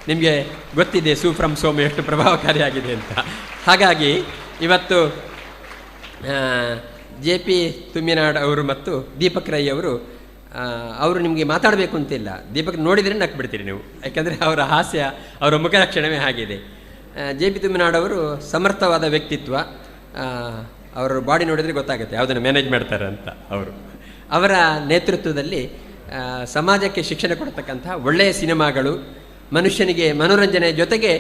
ನಿಮಗೆ ಗೊತ್ತಿದೆ ಫ್ರಮ್ ಸೋಮ ಎಷ್ಟು ಪ್ರಭಾವಕಾರಿಯಾಗಿದೆ ಅಂತ. ಹಾಗಾಗಿ ಇವತ್ತು JP ತುಮ್ಮಿನಾಡ್ ಅವರು ಮತ್ತು ದೀಪಕ್ ರೈ ಅವರು ನಿಮಗೆ ಮಾತಾಡಬೇಕು ಅಂತಿಲ್ಲ. ದೀಪಕ್ ನೋಡಿದರೆ ನಕ್ಕು ಬಿಡ್ತೀರಿ ನೀವು, ಯಾಕೆಂದರೆ ಅವರ ಹಾಸ್ಯ, ಅವರ ಮುಖಲಕ್ಷಣವೇ ಆಗಿದೆ. JP ತುಮ್ಮಿನಾಡ್ ಅವರು ಸಮರ್ಥವಾದ ವ್ಯಕ್ತಿತ್ವ. ಅವರ ಬಾಡಿ ನೋಡಿದರೆ ಗೊತ್ತಾಗುತ್ತೆ ಯಾವುದನ್ನು ಮ್ಯಾನೇಜ್ ಮಾಡ್ತಾರೆ ಅಂತ. ಅವರ ನೇತೃತ್ವದಲ್ಲಿ ಸಮಾಜಕ್ಕೆ ಶಿಕ್ಷಣ ಕೊಡತಕ್ಕಂಥ ಒಳ್ಳೆಯ ಸಿನಿಮಾಗಳು, ಮನುಷ್ಯನಿಗೆ ಮನೋರಂಜನೆಯ ಜೊತೆಗೆ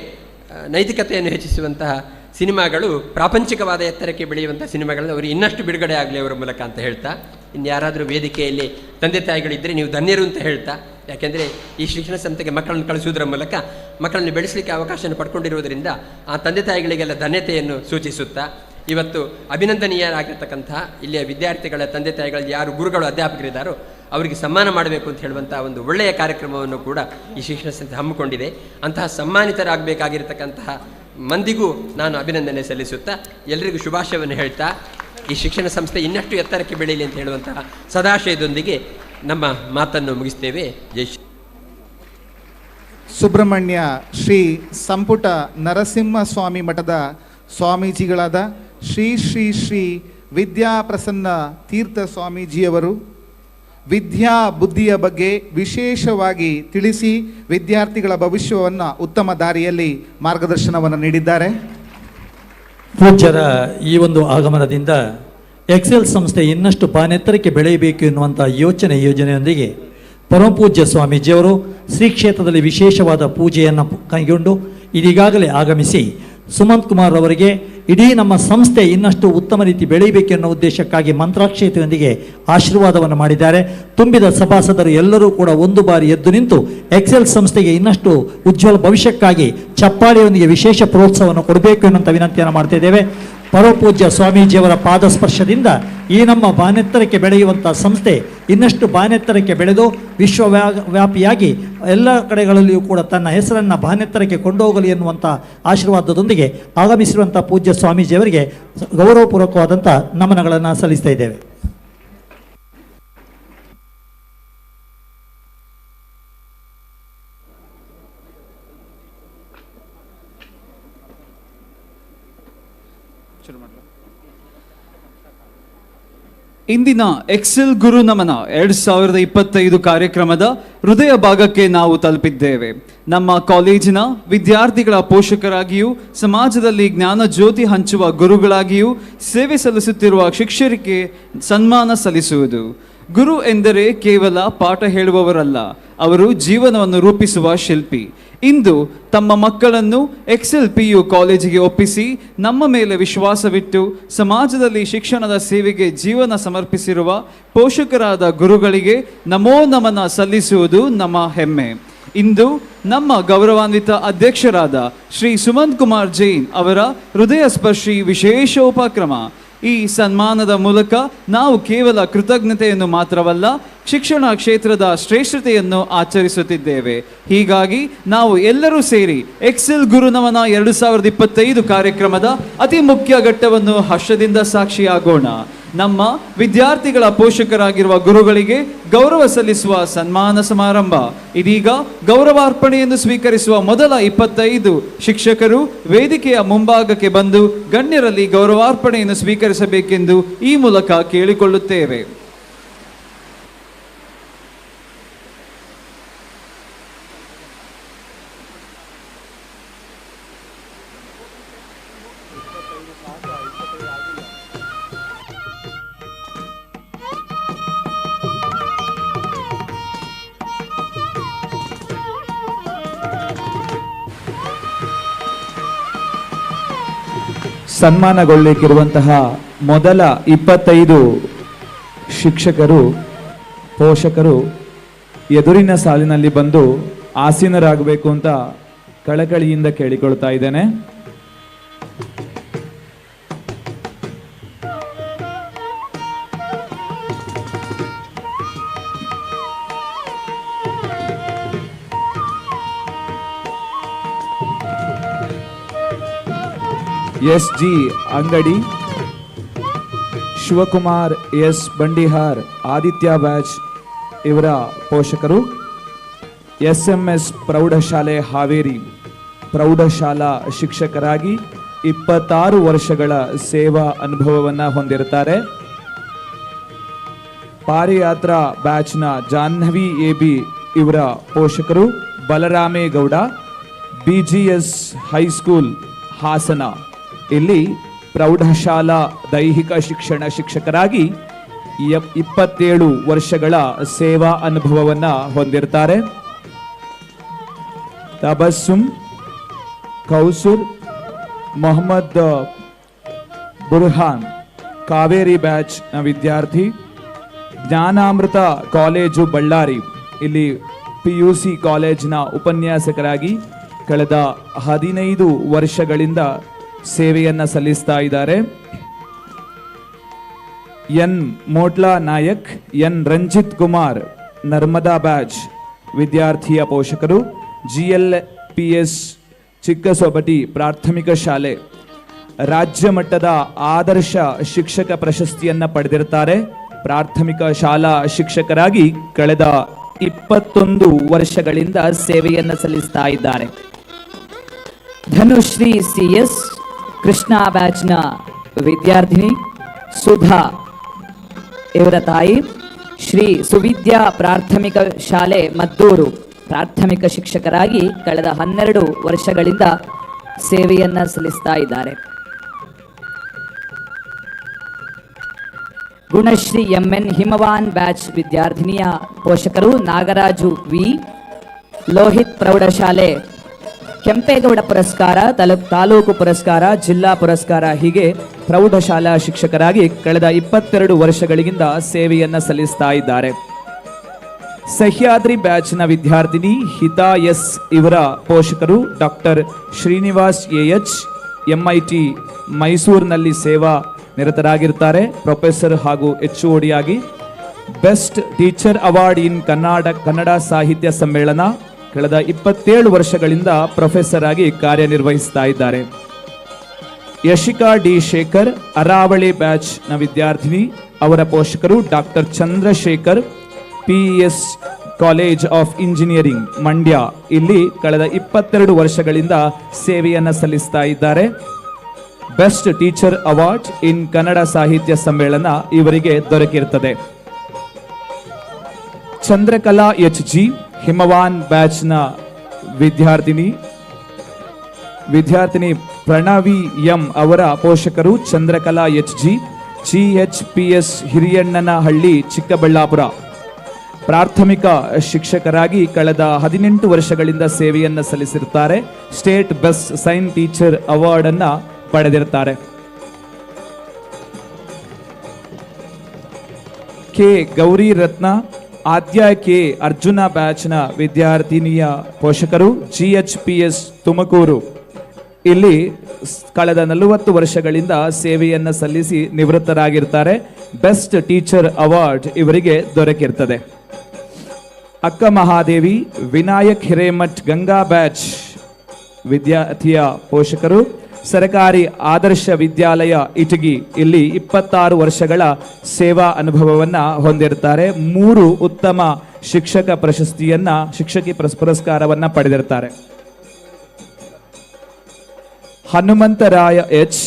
ನೈತಿಕತೆಯನ್ನು ಹೆಚ್ಚಿಸುವಂತಹ ಸಿನಿಮಾಗಳು, ಪ್ರಾಪಂಚಿಕವಾದ ಎತ್ತರಕ್ಕೆ ಬೆಳೆಯುವಂಥ ಸಿನಿಮಾಗಳನ್ನು ಅವರು ಇನ್ನಷ್ಟು ಬಿಡುಗಡೆ ಆಗಲಿ ಅವರ ಮೂಲಕ ಅಂತ ಹೇಳ್ತಾ, ಇನ್ನು ಯಾರಾದರೂ ವೇದಿಕೆಯಲ್ಲಿ ತಂದೆ ತಾಯಿಗಳಿದ್ದರೆ ನೀವು ಧನ್ಯರು ಅಂತ ಹೇಳ್ತಾ, ಯಾಕೆಂದರೆ ಈ ಶಿಕ್ಷಣ ಸಂಸ್ಥೆಗೆ ಮಕ್ಕಳನ್ನು ಕಳಿಸುವುದರ ಮೂಲಕ ಮಕ್ಕಳನ್ನು ಬೆಳೆಸಲಿಕ್ಕೆ ಅವಕಾಶ ಪಡ್ಕೊಂಡಿರುವುದರಿಂದ ಆ ತಂದೆ ತಾಯಿಗಳಿಗೆಲ್ಲ ಧನ್ಯತೆಯನ್ನು ಸೂಚಿಸುತ್ತಾ ಇವತ್ತು ಅಭಿನಂದನೀಯರಾಗಿರ್ತಕ್ಕಂತಹ ಇಲ್ಲಿಯ ವಿದ್ಯಾರ್ಥಿಗಳ ತಂದೆ ತಾಯಿಗಳಲ್ಲಿ ಯಾರು ಗುರುಗಳು ಅಧ್ಯಾಪಕರಿದ್ದಾರೋ ಅವರಿಗೆ ಸನ್ಮಾನ ಮಾಡಬೇಕು ಅಂತ ಹೇಳುವಂಥ ಒಂದು ಒಳ್ಳೆಯ ಕಾರ್ಯಕ್ರಮವನ್ನು ಕೂಡ ಈ ಶಿಕ್ಷಣ ಸಂಸ್ಥೆ ಹಮ್ಮಿಕೊಂಡಿದೆ. ಅಂತಹ ಸನ್ಮಾನಿತರಾಗಬೇಕಾಗಿರ್ತಕ್ಕಂತಹ ಮಂದಿಗೂ ನಾನು ಅಭಿನಂದನೆ ಸಲ್ಲಿಸುತ್ತಾ ಎಲ್ಲರಿಗೂ ಶುಭಾಶಯವನ್ನು ಹೇಳ್ತಾ ಈ ಶಿಕ್ಷಣ ಸಂಸ್ಥೆ ಇನ್ನಷ್ಟು ಎತ್ತರಕ್ಕೆ ಬೆಳೀಲಿ ಅಂತ ಹೇಳುವಂತಹ ಸದಾಶಯದೊಂದಿಗೆ ನಮ್ಮ ಮಾತನ್ನು ಮುಗಿಸ್ತೇವೆ. ಜೈ ಶ್ರೀ. ಸುಬ್ರಹ್ಮಣ್ಯ ಶ್ರೀ ಸಂಪುಟ ನರಸಿಂಹಸ್ವಾಮಿ ಮಠದ ಸ್ವಾಮೀಜಿಗಳಾದ ಶ್ರೀ ಶ್ರೀ ಶ್ರೀ ವಿದ್ಯಾಪ್ರಸನ್ನ ತೀರ್ಥ ಸ್ವಾಮೀಜಿಯವರು ವಿದ್ಯಾ ಬುದ್ಧಿಯ ಬಗ್ಗೆ ವಿಶೇಷವಾಗಿ ತಿಳಿಸಿ ವಿದ್ಯಾರ್ಥಿಗಳ ಭವಿಷ್ಯವನ್ನು ಉತ್ತಮ ದಾರಿಯಲ್ಲಿ ಮಾರ್ಗದರ್ಶನವನ್ನು ನೀಡಿದ್ದಾರೆ. ಪೂಜ್ಯರ ಈ ಒಂದು ಆಗಮನದಿಂದ ಎಕ್ಸೆಲ್ ಸಂಸ್ಥೆ ಇನ್ನಷ್ಟು ಬಾನೆತ್ತರಕ್ಕೆ ಬೆಳೆಯಬೇಕು ಎನ್ನುವಂಥ ಯೋಜನೆಯೊಂದಿಗೆ ಪರಮಪೂಜ್ಯ ಸ್ವಾಮೀಜಿಯವರು ಶ್ರೀ ಕ್ಷೇತ್ರದಲ್ಲಿ ವಿಶೇಷವಾದ ಪೂಜೆಯನ್ನು ಕೈಗೊಂಡು ಇದೀಗಾಗಲೇ ಆಗಮಿಸಿ ಸುಮಂತ್ ಕುಮಾರ್ ಅವರಿಗೆ ಇಡೀ ನಮ್ಮ ಸಂಸ್ಥೆ ಇನ್ನಷ್ಟು ಉತ್ತಮ ರೀತಿ ಬೆಳೆಯಬೇಕೆನ್ನೋ ಉದ್ದೇಶಕ್ಕಾಗಿ ಮಂತ್ರಾಕ್ಷತೆಯೊಂದಿಗೆ ಆಶೀರ್ವಾದವನ್ನು ಮಾಡಿದ್ದಾರೆ. ತುಂಬಿದ ಸಭಾಸದರು ಎಲ್ಲರೂ ಕೂಡ ಒಂದು ಬಾರಿ ಎದ್ದು ನಿಂತು ಎಕ್ಸೆಲ್ ಸಂಸ್ಥೆಗೆ ಇನ್ನಷ್ಟು ಉಜ್ವಲ ಭವಿಷ್ಯಕ್ಕಾಗಿ ಚಪ್ಪಾಳೆಯೊಂದಿಗೆ ವಿಶೇಷ ಪ್ರೋತ್ಸಾಹವನ್ನು ಕೊಡಬೇಕು ಎನ್ನುವಂಥ ವಿನಂತಿಯನ್ನು ಮಾಡ್ತಾ ಇದ್ದೇವೆ. ಪರಮಪೂಜ್ಯ ಸ್ವಾಮೀಜಿಯವರ ಪಾದಸ್ಪರ್ಶದಿಂದ ಈ ನಮ್ಮ ಬಾನೆತ್ತರಕ್ಕೆ ಬೆಳೆಯುವಂಥ ಸಂಸ್ಥೆ ಇನ್ನಷ್ಟು ಬಾನೆತ್ತರಕ್ಕೆ ಬೆಳೆದು ವಿಶ್ವವ್ಯಾಪಿಯಾಗಿ ಎಲ್ಲ ಕಡೆಗಳಲ್ಲಿಯೂ ಕೂಡ ತನ್ನ ಹೆಸರನ್ನು ಬಾನೆತ್ತರಕ್ಕೆ ಕೊಂಡೋಗಲಿ ಎನ್ನುವಂಥ ಆಶೀರ್ವಾದದೊಂದಿಗೆ ಆಗಮಿಸಿರುವಂಥ ಪೂಜ್ಯ ಸ್ವಾಮೀಜಿಯವರಿಗೆ ಗೌರವಪೂರ್ವಕವಾದಂಥ ನಮನಗಳನ್ನು ಸಲ್ಲಿಸ್ತಾ ಇದ್ದೇವೆ. ಇಂದಿನ ಎಕ್ಸೆಲ್ ಗುರು ನಮನ 2025 ಕಾರ್ಯಕ್ರಮದ ಹೃದಯ ಭಾಗಕ್ಕೆ ನಾವು ತಲುಪಿದ್ದೇವೆ. ನಮ್ಮ ಕಾಲೇಜಿನ ವಿದ್ಯಾರ್ಥಿಗಳ ಪೋಷಕರಾಗಿಯೂ ಸಮಾಜದಲ್ಲಿ ಜ್ಞಾನ ಜ್ಯೋತಿ ಹಂಚುವ ಗುರುಗಳಾಗಿಯೂ ಸೇವೆ ಸಲ್ಲಿಸುತ್ತಿರುವ ಶಿಕ್ಷಕರಿಗೆ ಸನ್ಮಾನ ಸಲ್ಲಿಸುವುದು. ಗುರು ಎಂದರೆ ಕೇವಲ ಪಾಠ ಹೇಳುವವರಲ್ಲ, ಅವರು ಜೀವನವನ್ನು ರೂಪಿಸುವ ಶಿಲ್ಪಿ. ಇಂದು ತಮ್ಮ ಮಕ್ಕಳನ್ನು ಎಕ್ಸೆಲ್ PU ಕಾಲೇಜಿಗೆ ಒಪ್ಪಿಸಿ ನಮ್ಮ ಮೇಲೆ ವಿಶ್ವಾಸವಿಟ್ಟು ಸಮಾಜದಲ್ಲಿ ಶಿಕ್ಷಣದ ಸೇವೆಗೆ ಜೀವನ ಸಮರ್ಪಿಸಿರುವ ಪೋಷಕರಾದ ಗುರುಗಳಿಗೆ ನಮೋ ನಮನ ಸಲ್ಲಿಸುವುದು ನಮ್ಮ ಹೆಮ್ಮೆ. ಇಂದು ನಮ್ಮ ಗೌರವಾನ್ವಿತ ಅಧ್ಯಕ್ಷರಾದ ಶ್ರೀ ಸುಮಂತ್ ಕುಮಾರ್ ಜೈನ್ ಅವರ ಹೃದಯ ಸ್ಪರ್ಶಿ ವಿಶೇಷ ಉಪಕ್ರಮ. ಈ ಸನ್ಮಾನದ ಮೂಲಕ ನಾವು ಕೇವಲ ಕೃತಜ್ಞತೆಯನ್ನು ಮಾತ್ರವಲ್ಲ, ಶಿಕ್ಷಣ ಕ್ಷೇತ್ರದ ಶ್ರೇಷ್ಠತೆಯನ್ನು ಆಚರಿಸುತ್ತಿದ್ದೇವೆ. ಹೀಗಾಗಿ ನಾವು ಎಲ್ಲರೂ ಸೇರಿ ಎಕ್ಸೆಲ್ ಗುರುನಮನ 2025 ಕಾರ್ಯಕ್ರಮದ ಅತಿ ಮುಖ್ಯ ಘಟ್ಟವನ್ನು ಹರ್ಷದಿಂದ ಸಾಕ್ಷಿಯಾಗೋಣ. ನಮ್ಮ ವಿದ್ಯಾರ್ಥಿಗಳ ಪೋಷಕರಾಗಿರುವ ಗುರುಗಳಿಗೆ ಗೌರವ ಸಲ್ಲಿಸುವ ಸನ್ಮಾನ ಸಮಾರಂಭ. ಇದೀಗ ಗೌರವಾರ್ಪಣೆಯನ್ನು ಸ್ವೀಕರಿಸುವ ಮೊದಲ 25 ಶಿಕ್ಷಕರು ವೇದಿಕೆಯ ಮುಂಭಾಗಕ್ಕೆ ಬಂದು ಗಣ್ಯರಲ್ಲಿ ಗೌರವಾರ್ಪಣೆಯನ್ನು ಸ್ವೀಕರಿಸಬೇಕೆಂದು ಈ ಮೂಲಕ ಕೇಳಿಕೊಳ್ಳುತ್ತೇವೆ. ಸನ್ಮಾನಗೊಳ್ಳಲಿಕ್ಕಿರುವಂತಹ ಮೊದಲ 25 ಶಿಕ್ಷಕರು ಪೋಷಕರು ಎದುರಿನ ಸಾಲಿನಲ್ಲಿ ಬಂದು ಆಸೀನರಾಗಬೇಕು ಅಂತ ಕಳಕಳಿಯಿಂದ ಕೇಳಿಕೊಳ್ತಾ ಇದ್ದೇನೆ. SG ಅಂಗಡಿ, ಶಿವಕುಮಾರ್ S ಬಂಡಿಹಾರ್ ಆದಿತ್ಯ ಬ್ಯಾಚ್ ಇವರ ಪೋಷಕರು, SMS ಪ್ರೌಢಶಾಲೆ ಹಾವೇರಿ ಪ್ರೌಢಶಾಲಾ ಶಿಕ್ಷಕರಾಗಿ 26 ವರ್ಷಗಳ ಸೇವಾ ಅನುಭವವನ್ನು ಹೊಂದಿರುತ್ತಾರೆ. ಪಾರಿಯಾತ್ರಾ ಬ್ಯಾಚ್ನ ಜಾಹ್ನವಿ AB ಇವರ ಪೋಷಕರು ಬಲರಾಮೇಗೌಡ BGS ಹೈಸ್ಕೂಲ್ ಹಾಸನ ಇಲ್ಲಿ ಪ್ರೌಢಶಾಲಾ ದೈಹಿಕ ಶಿಕ್ಷಣ ಶಿಕ್ಷಕರಾಗಿ 27 ವರ್ಷಗಳ ಸೇವಾ ಅನುಭವವನ್ನು ಹೊಂದಿರ್ತಾರೆ. ತಬಸ್ಸುಮ್ ಕೌಸುರ್ ಮೊಹಮ್ಮದ್ ಬುರ್ಹಾನ್ ಕಾವೇರಿ ಬ್ಯಾಚ್ನ ವಿದ್ಯಾರ್ಥಿ, ಜ್ಞಾನಾಮೃತ ಕಾಲೇಜು ಬಳ್ಳಾರಿ ಇಲ್ಲಿ PUC ಕಾಲೇಜಿನ ಉಪನ್ಯಾಸಕರಾಗಿ ಕಳೆದ 15 ವರ್ಷಗಳಿಂದ ಸೇವೆಯನ್ನು ಸಲ್ಲಿಸ್ತಾ ಇದ್ದಾರೆ. N Motla Nayak, N Ranjith Kumar Narmada batch ವಿದ್ಯಾರ್ಥಿಯ ಪೋಷಕರು, GLPS ಚಿಕ್ಕಸೊಬಟಿ ಪ್ರಾಥಮಿಕ ಶಾಲೆ ರಾಜ್ಯ ಮಟ್ಟದ ಆದರ್ಶ ಶಿಕ್ಷಕ ಪ್ರಶಸ್ತಿಯನ್ನು ಪಡೆದಿರ್ತಾರೆ. ಪ್ರಾಥಮಿಕ ಶಾಲಾ ಶಿಕ್ಷಕರಾಗಿ ಕಳೆದ 21 ವರ್ಷಗಳಿಂದ ಸೇವೆಯನ್ನು ಸಲ್ಲಿಸ್ತಾ ಇದ್ದಾರೆ. ಧನುಶ್ರೀ CS ಕೃಷ್ಣ ಬ್ಯಾಚ್ನ ವಿದ್ಯಾರ್ಥಿನಿ ಸುಧಾ ಇವರ ತಾಯಿ, ಶ್ರೀ ಸುವಿದ್ಯಾ ಪ್ರಾಥಮಿಕ ಶಾಲೆ ಮದ್ದೂರು ಪ್ರಾಥಮಿಕ ಶಿಕ್ಷಕರಾಗಿ ಕಳೆದ 12 ವರ್ಷಗಳಿಂದ ಸೇವೆಯನ್ನು ಸಲ್ಲಿಸ್ತಾ ಇದ್ದಾರೆ. ಗುಣಶ್ರೀ MN ಹಿಮವಾನ್ ಬ್ಯಾಚ್ ವಿದ್ಯಾರ್ಥಿನಿಯ ಪೋಷಕರು ನಾಗರಾಜು V, ಲೋಹಿತ್ ಪ್ರೌಢಶಾಲೆ ಕೆಂಪೇಗೌಡ ಪುರಸ್ಕಾರ, ತಾಲೂಕು ಪುರಸ್ಕಾರ, ಜಿಲ್ಲಾ ಪುರಸ್ಕಾರ ಹೀಗೆ ಪ್ರೌಢಶಾಲಾ ಶಿಕ್ಷಕರಾಗಿ ಕಳೆದ 22 ವರ್ಷಗಳಿಂದ ಸೇವೆಯನ್ನು ಸಲ್ಲಿಸ್ತಾ ಇದ್ದಾರೆ. ಸಹ್ಯಾದ್ರಿ ಬ್ಯಾಚ್ನ ವಿದ್ಯಾರ್ಥಿನಿ ಹಿತಾ ಎಸ್ ಇವರ ಪೋಷಕರು ಡಾಕ್ಟರ್ ಶ್ರೀನಿವಾಸ್ AH MIT ಮೈಸೂರಿನಲ್ಲಿ ಸೇವಾ ನಿರತರಾಗಿರ್ತಾರೆ. ಪ್ರೊಫೆಸರ್ ಹಾಗೂ HOD ಆಗಿ best teacher award in Kannada ಸಾಹಿತ್ಯ ಸಮ್ಮೇಳನ ಕಳೆದ 27 ವರ್ಷಗಳಿಂದ ಪ್ರೊಫೆಸರ್ ಆಗಿ ಕಾರ್ಯನಿರ್ವಹಿಸ್ತಾ ಇದ್ದಾರೆ. ಯಶಿಕಾ ಡಿ ಶೇಖರ್ ಅರಾವಳಿ ಬ್ಯಾಚ್ನ ವಿದ್ಯಾರ್ಥಿನಿ, ಅವರ ಪೋಷಕರು doctor Chandrashekhar PES college of engineering Mandya, ಇಲ್ಲಿ ಕಳೆದ 22 ವರ್ಷಗಳಿಂದ ಸೇವೆಯನ್ನು ಸಲ್ಲಿಸ್ತಾ ಇದ್ದಾರೆ. Best teacher award in Kannada ಸಾಹಿತ್ಯ ಸಮ್ಮೇಳನ ಇವರಿಗೆ ದೊರಕಿರುತ್ತದೆ. ಚಂದ್ರಕಲಾ HG ಹಿಮವಾನ್ ಬ್ಯಾಚ್ನ ವಿದ್ಯಾರ್ಥಿನಿ ಪ್ರಣವಿ ಎಂ ಅವರ ಪೋಷಕರು ಚಂದ್ರಕಲಾ HG GHPS ಹಿರಿಯಣ್ಣನಹಳ್ಳಿ ಚಿಕ್ಕಬಳ್ಳಾಪುರ ಪ್ರಾಥಮಿಕ ಶಿಕ್ಷಕರಾಗಿ ಕಳೆದ 18 ವರ್ಷಗಳಿಂದ ಸೇವೆಯನ್ನು ಸಲ್ಲಿಸಿರುತ್ತಾರೆ. State best science teacher award ಅನ್ನ ಪಡೆದಿರುತ್ತಾರೆ. ಕೆ ಗೌರಿ ರತ್ನ ಆದ್ಯ ಕೆ ಅರ್ಜುನ ಬ್ಯಾಚ್ನ ವಿದ್ಯಾರ್ಥಿನಿಯ ಪೋಷಕರು GHPS ತುಮಕೂರು, ಇಲ್ಲಿ ಕಳೆದ 40 ವರ್ಷಗಳಿಂದ ಸೇವೆಯನ್ನು ಸಲ್ಲಿಸಿ ನಿವೃತ್ತರಾಗಿರ್ತಾರೆ. ಬೆಸ್ಟ್ ಟೀಚರ್ ಅವಾರ್ಡ್ ಇವರಿಗೆ ದೊರಕಿರ್ತದೆ. ಅಕ್ಕ ಮಹಾದೇವಿ ವಿನಾಯಕ್ ಹಿರೇಮಠ್ ಗಂಗಾ ಬ್ಯಾಚ್ ವಿದ್ಯಾರ್ಥಿಯ ಪೋಷಕರು ಸರ್ಕಾರಿ ಆದರ್ಶ ವಿದ್ಯಾಲಯ ಇಟಗಿ, ಇಲ್ಲಿ 26 ವರ್ಷಗಳ ಸೇವಾ ಅನುಭವವನ್ನು ಹೊಂದಿರ್ತಾರೆ. 3 ಉತ್ತಮ ಶಿಕ್ಷಕಿ ಪುರಸ್ಕಾರವನ್ನು ಪಡೆದಿರ್ತಾರೆ. Hanumantharaya H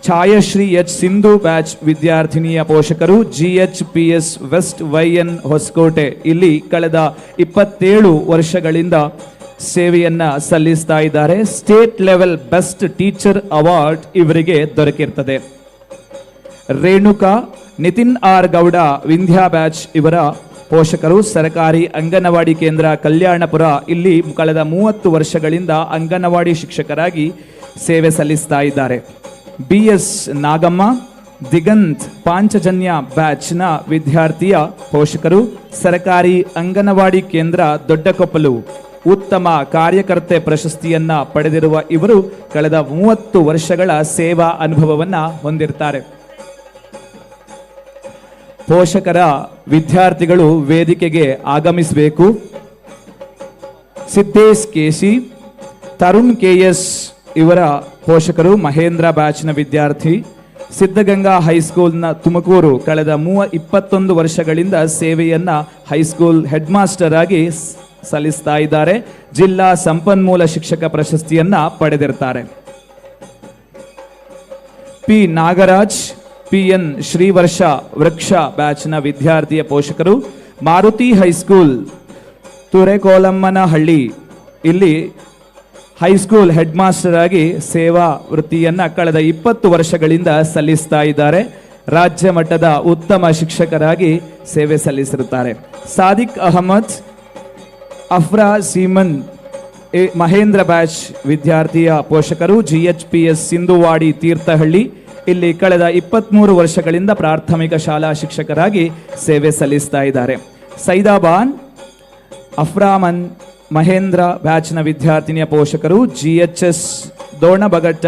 Chayashree H Sindhu batch ವಿದ್ಯಾರ್ಥಿನಿಯ ಪೋಷಕರು GHPS ವೆಸ್ಟ್ YN ಹೊಸಕೋಟೆ, ಇಲ್ಲಿ ಕಳೆದ 27 ವರ್ಷಗಳಿಂದ ಸೇವೆಯನ್ನ ಸಲ್ಲಿಸ್ತಾ ಇದ್ದಾರೆ. State level best teacher award ಇವರಿಗೆ ದೊರಕಿರ್ತದೆ. ರೇಣುಕಾ ನಿತಿನ್ ಆರ್ ಗೌಡ ವಿಂಧ್ಯಾ ಬ್ಯಾಚ್ ಇವರ ಪೋಷಕರು ಸರ್ಕಾರಿ ಅಂಗನವಾಡಿ ಕೇಂದ್ರ ಕಲ್ಯಾಣಪುರ, ಇಲ್ಲಿ ಕಳೆದ 30 ವರ್ಷಗಳಿಂದ ಅಂಗನವಾಡಿ ಶಿಕ್ಷಕರಾಗಿ ಸೇವೆ ಸಲ್ಲಿಸ್ತಾ ಇದ್ದಾರೆ. BS ನಾಗಮ್ಮ ದಿಗಂತ್ ಪಾಂಚಜನ್ಯ ಬ್ಯಾಚ್ನ ವಿದ್ಯಾರ್ಥಿಯ ಪೋಷಕರು ಸರ್ಕಾರಿ ಅಂಗನವಾಡಿ ಕೇಂದ್ರ ದೊಡ್ಡಕೊಪ್ಪಲು ಉತ್ತಮ ಕಾರ್ಯಕರ್ತೆ ಪ್ರಶಸ್ತಿಯನ್ನ ಪಡೆದಿರುವ ಇವರು ಕಳೆದ 30 ವರ್ಷಗಳ ಸೇವಾ ಅನುಭವವನ್ನು ಹೊಂದಿರ್ತಾರೆ. ಪೋಷಕರ ವಿದ್ಯಾರ್ಥಿಗಳು ವೇದಿಕೆಗೆ ಆಗಮಿಸಬೇಕು. ಸಿದ್ದೇಶ್ KC ತರುಣ್ KS ಇವರ ಪೋಷಕರು ಮಹೇಂದ್ರ ಬ್ಯಾಚ್ನ ವಿದ್ಯಾರ್ಥಿ, ಸಿದ್ಧಗಂಗಾ ಹೈಸ್ಕೂಲ್ನ ತುಮಕೂರು, ಕಳೆದ 21 ವರ್ಷಗಳಿಂದ ಸೇವೆಯನ್ನ ಹೈಸ್ಕೂಲ್ ಹೆಡ್ ಮಾಸ್ಟರ್ ಆಗಿ ಸಲ್ಲಿಸ್ತಾ ಇದ್ದಾರೆ. ಜಿಲ್ಲಾ ಸಂಪನ್ಮೂಲ ಶಿಕ್ಷಕ ಪ್ರಶಸ್ತಿಯನ್ನ ಪಡೆದಿರ್ತಾರೆ. P ನಾಗರಾಜ್ PN ಶ್ರೀವರ್ಷ ವೃಕ್ಷ ಬ್ಯಾಚ್ನ ವಿದ್ಯಾರ್ಥಿಯ ಪೋಷಕರು, ಮಾರುತಿ ಹೈಸ್ಕೂಲ್ ತುರೆಕೋಲಮ್ಮನಹಳ್ಳಿ, ಇಲ್ಲಿ ಹೈಸ್ಕೂಲ್ ಹೆಡ್ ಮಾಸ್ಟರ್ ಆಗಿ ಸೇವಾ ವೃತ್ತಿಯನ್ನ ಕಳೆದ 20 ವರ್ಷಗಳಿಂದ ಸಲ್ಲಿಸ್ತಾ ಇದ್ದಾರೆ. ರಾಜ್ಯ ಮಟ್ಟದ ಉತ್ತಮ ಶಿಕ್ಷಕರಾಗಿ ಸೇವೆ ಸಲ್ಲಿಸಿರುತ್ತಾರೆ. ಸಾದಿಕ್ ಅಹಮದ್ ಅಫ್ರಾ ಸೀಮನ್ ಮಹೇಂದ್ರ ಬ್ಯಾಚ್ ವಿದ್ಯಾರ್ಥಿಯ ಪೋಷಕರು GHPS ಸಿಂಧುವಾಡಿ ತೀರ್ಥಹಳ್ಳಿ, ಇಲ್ಲಿ ಕಳೆದ 23 ವರ್ಷಗಳಿಂದ ಪ್ರಾಥಮಿಕ ಶಾಲಾ ಶಿಕ್ಷಕರಾಗಿ ಸೇವೆ ಸಲ್ಲಿಸ್ತಾ ಇದ್ದಾರೆ. ಸೈದಾಬಾನ್ ಅಫ್ರಾಮನ್ ಮಹೇಂದ್ರ ಬ್ಯಾಚ್ನ ವಿದ್ಯಾರ್ಥಿನಿಯ ಪೋಷಕರು, GHS ದೋಣಬಗಟ್ಟ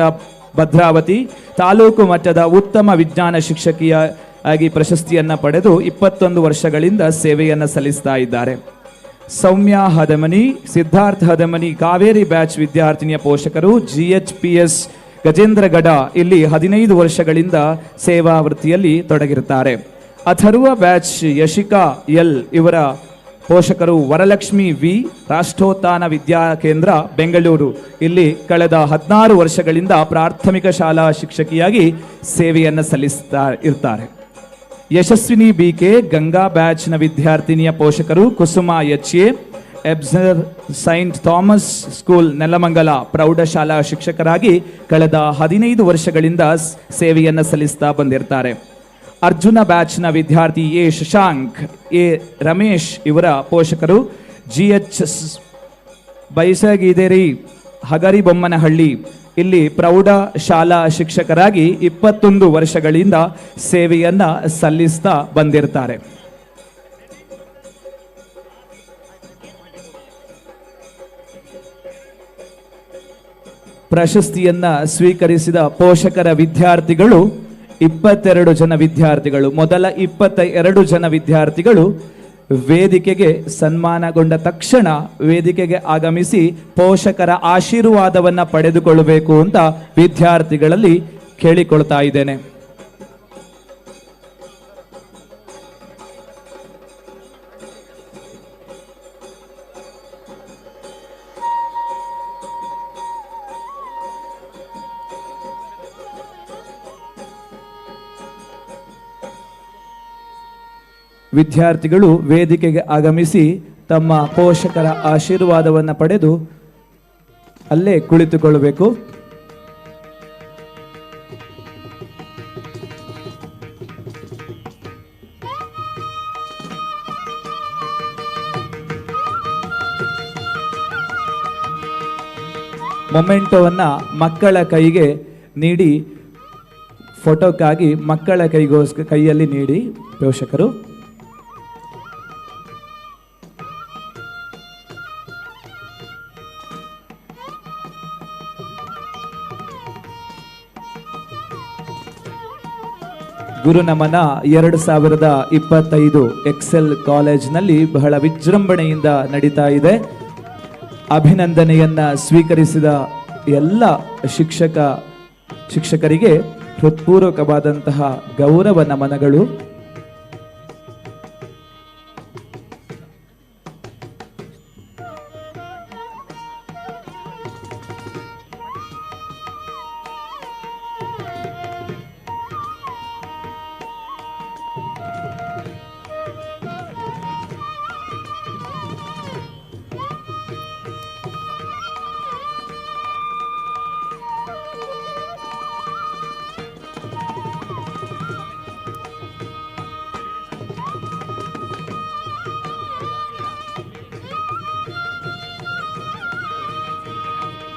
ಭದ್ರಾವತಿ ತಾಲೂಕು ಮಟ್ಟದ ಉತ್ತಮ ವಿಜ್ಞಾನ ಶಿಕ್ಷಕಿಯಾಗಿ ಪ್ರಶಸ್ತಿಯನ್ನು ಪಡೆದು 21 ವರ್ಷಗಳಿಂದ ಸೇವೆಯನ್ನು ಸಲ್ಲಿಸ್ತಾ ಇದ್ದಾರೆ. ಸೌಮ್ಯ ಹದಮನಿ, ಸಿದ್ಧಾರ್ಥ್ ಹದಮನಿ ಕಾವೇರಿ ಬ್ಯಾಚ್ ವಿದ್ಯಾರ್ಥಿನಿಯ ಪೋಷಕರು, GHPS ಗಜೇಂದ್ರಗಡ ಇಲ್ಲಿ 15 ವರ್ಷಗಳಿಂದ ಸೇವಾ ವೃತ್ತಿಯಲ್ಲಿ ತೊಡಗಿರುತ್ತಾರೆ. ಅಥರ್ವ ಬ್ಯಾಚ್ ಯಶಿಕಾ ಎಲ್ ಇವರ ಪೋಷಕರು ವರಲಕ್ಷ್ಮಿ ವಿ, ರಾಷ್ಟ್ರೋತ್ಥಾನ ವಿದ್ಯಾ ಕೇಂದ್ರ ಬೆಂಗಳೂರು ಇಲ್ಲಿ ಕಳೆದ 16 ವರ್ಷಗಳಿಂದ ಪ್ರಾಥಮಿಕ ಶಾಲಾ ಶಿಕ್ಷಕಿಯಾಗಿ ಸೇವೆಯನ್ನು ಸಲ್ಲಿಸ್ತಾ ಇರ್ತಾರೆ. ಯಶಸ್ವಿನಿ BK ಗಂಗಾ ಬ್ಯಾಚ್ನ ವಿದ್ಯಾರ್ಥಿನಿಯ ಪೋಷಕರು, ಕುಸುಮಾ HA ಎಬ್ಸರ್ ಸೈಂಟ್ ಥಾಮಸ್ ಸ್ಕೂಲ್ ನೆಲಮಂಗಲ ಪ್ರೌಢಶಾಲಾ ಶಿಕ್ಷಕರಾಗಿ ಕಳೆದ 15 ವರ್ಷಗಳಿಂದ ಸೇವೆಯನ್ನು ಸಲ್ಲಿಸ್ತಾ ಬಂದಿರ್ತಾರೆ. ಅರ್ಜುನ ಬ್ಯಾಚ್ನ ವಿದ್ಯಾರ್ಥಿ A ಶಶಾಂಕ್, A ರಮೇಶ್ ಇವರ ಪೋಷಕರು, GH ಬೈಸಗಿದೇರಿ ಹಗರಿಬೊಮ್ಮನಹಳ್ಳಿ ಇಲ್ಲಿ ಪ್ರೌಢ ಶಾಲಾ ಶಿಕ್ಷಕರಾಗಿ 21 ವರ್ಷಗಳಿಂದ ಸೇವೆಯನ್ನ ಸಲ್ಲಿಸ್ತಾ ಬಂದಿರ್ತಾರೆ. ಪ್ರಶಸ್ತಿಯನ್ನ ಸ್ವೀಕರಿಸಿದ ಪೋಷಕರ ವಿದ್ಯಾರ್ಥಿಗಳು 22 ಜನ ವಿದ್ಯಾರ್ಥಿಗಳು. ಮೊದಲ 22 ಜನ ವಿದ್ಯಾರ್ಥಿಗಳು ವೇದಿಕೆಗೆ ಸನ್ಮಾನಗೊಂಡ ತಕ್ಷಣ ವೇದಿಕೆಗೆ ಆಗಮಿಸಿ ಪೋಷಕರ ಆಶೀರ್ವಾದವನ್ನ ಪಡೆದುಕೊಳ್ಳಬೇಕು ಅಂತ ವಿದ್ಯಾರ್ಥಿಗಳಲ್ಲಿ ಕೇಳಿಕೊಳ್ತಾ ಇದ್ದೇನೆ. ವಿದ್ಯಾರ್ಥಿಗಳು ವೇದಿಕೆಗೆ ಆಗಮಿಸಿ ತಮ್ಮ ಪೋಷಕರ ಆಶೀರ್ವಾದವನ್ನು ಪಡೆದು ಅಲ್ಲೇ ಕುಳಿತುಕೊಳ್ಳಬೇಕು. ಮೊಮೆಂಟೋವನ್ನ ಮಕ್ಕಳ ಕೈಗೆ ನೀಡಿ, ಫೋಟೋಕ್ಕಾಗಿ ಮಕ್ಕಳ ಕೈಯಲ್ಲಿ ನೀಡಿ ಪೋಷಕರು. ಗುರುನಮನ 2025 ಎಕ್ಸೆಲ್ ಕಾಲೇಜ್ನಲ್ಲಿ ಬಹಳ ವಿಜೃಂಭಣೆಯಿಂದ ನಡೀತಾ ಇದೆ. ಅಭಿನಂದನೆಯನ್ನ ಸ್ವೀಕರಿಸಿದ ಎಲ್ಲ ಶಿಕ್ಷಕರಿಗೆ ಹೃತ್ಪೂರ್ವಕವಾದಂತಹ ಗೌರವ ನಮನಗಳು.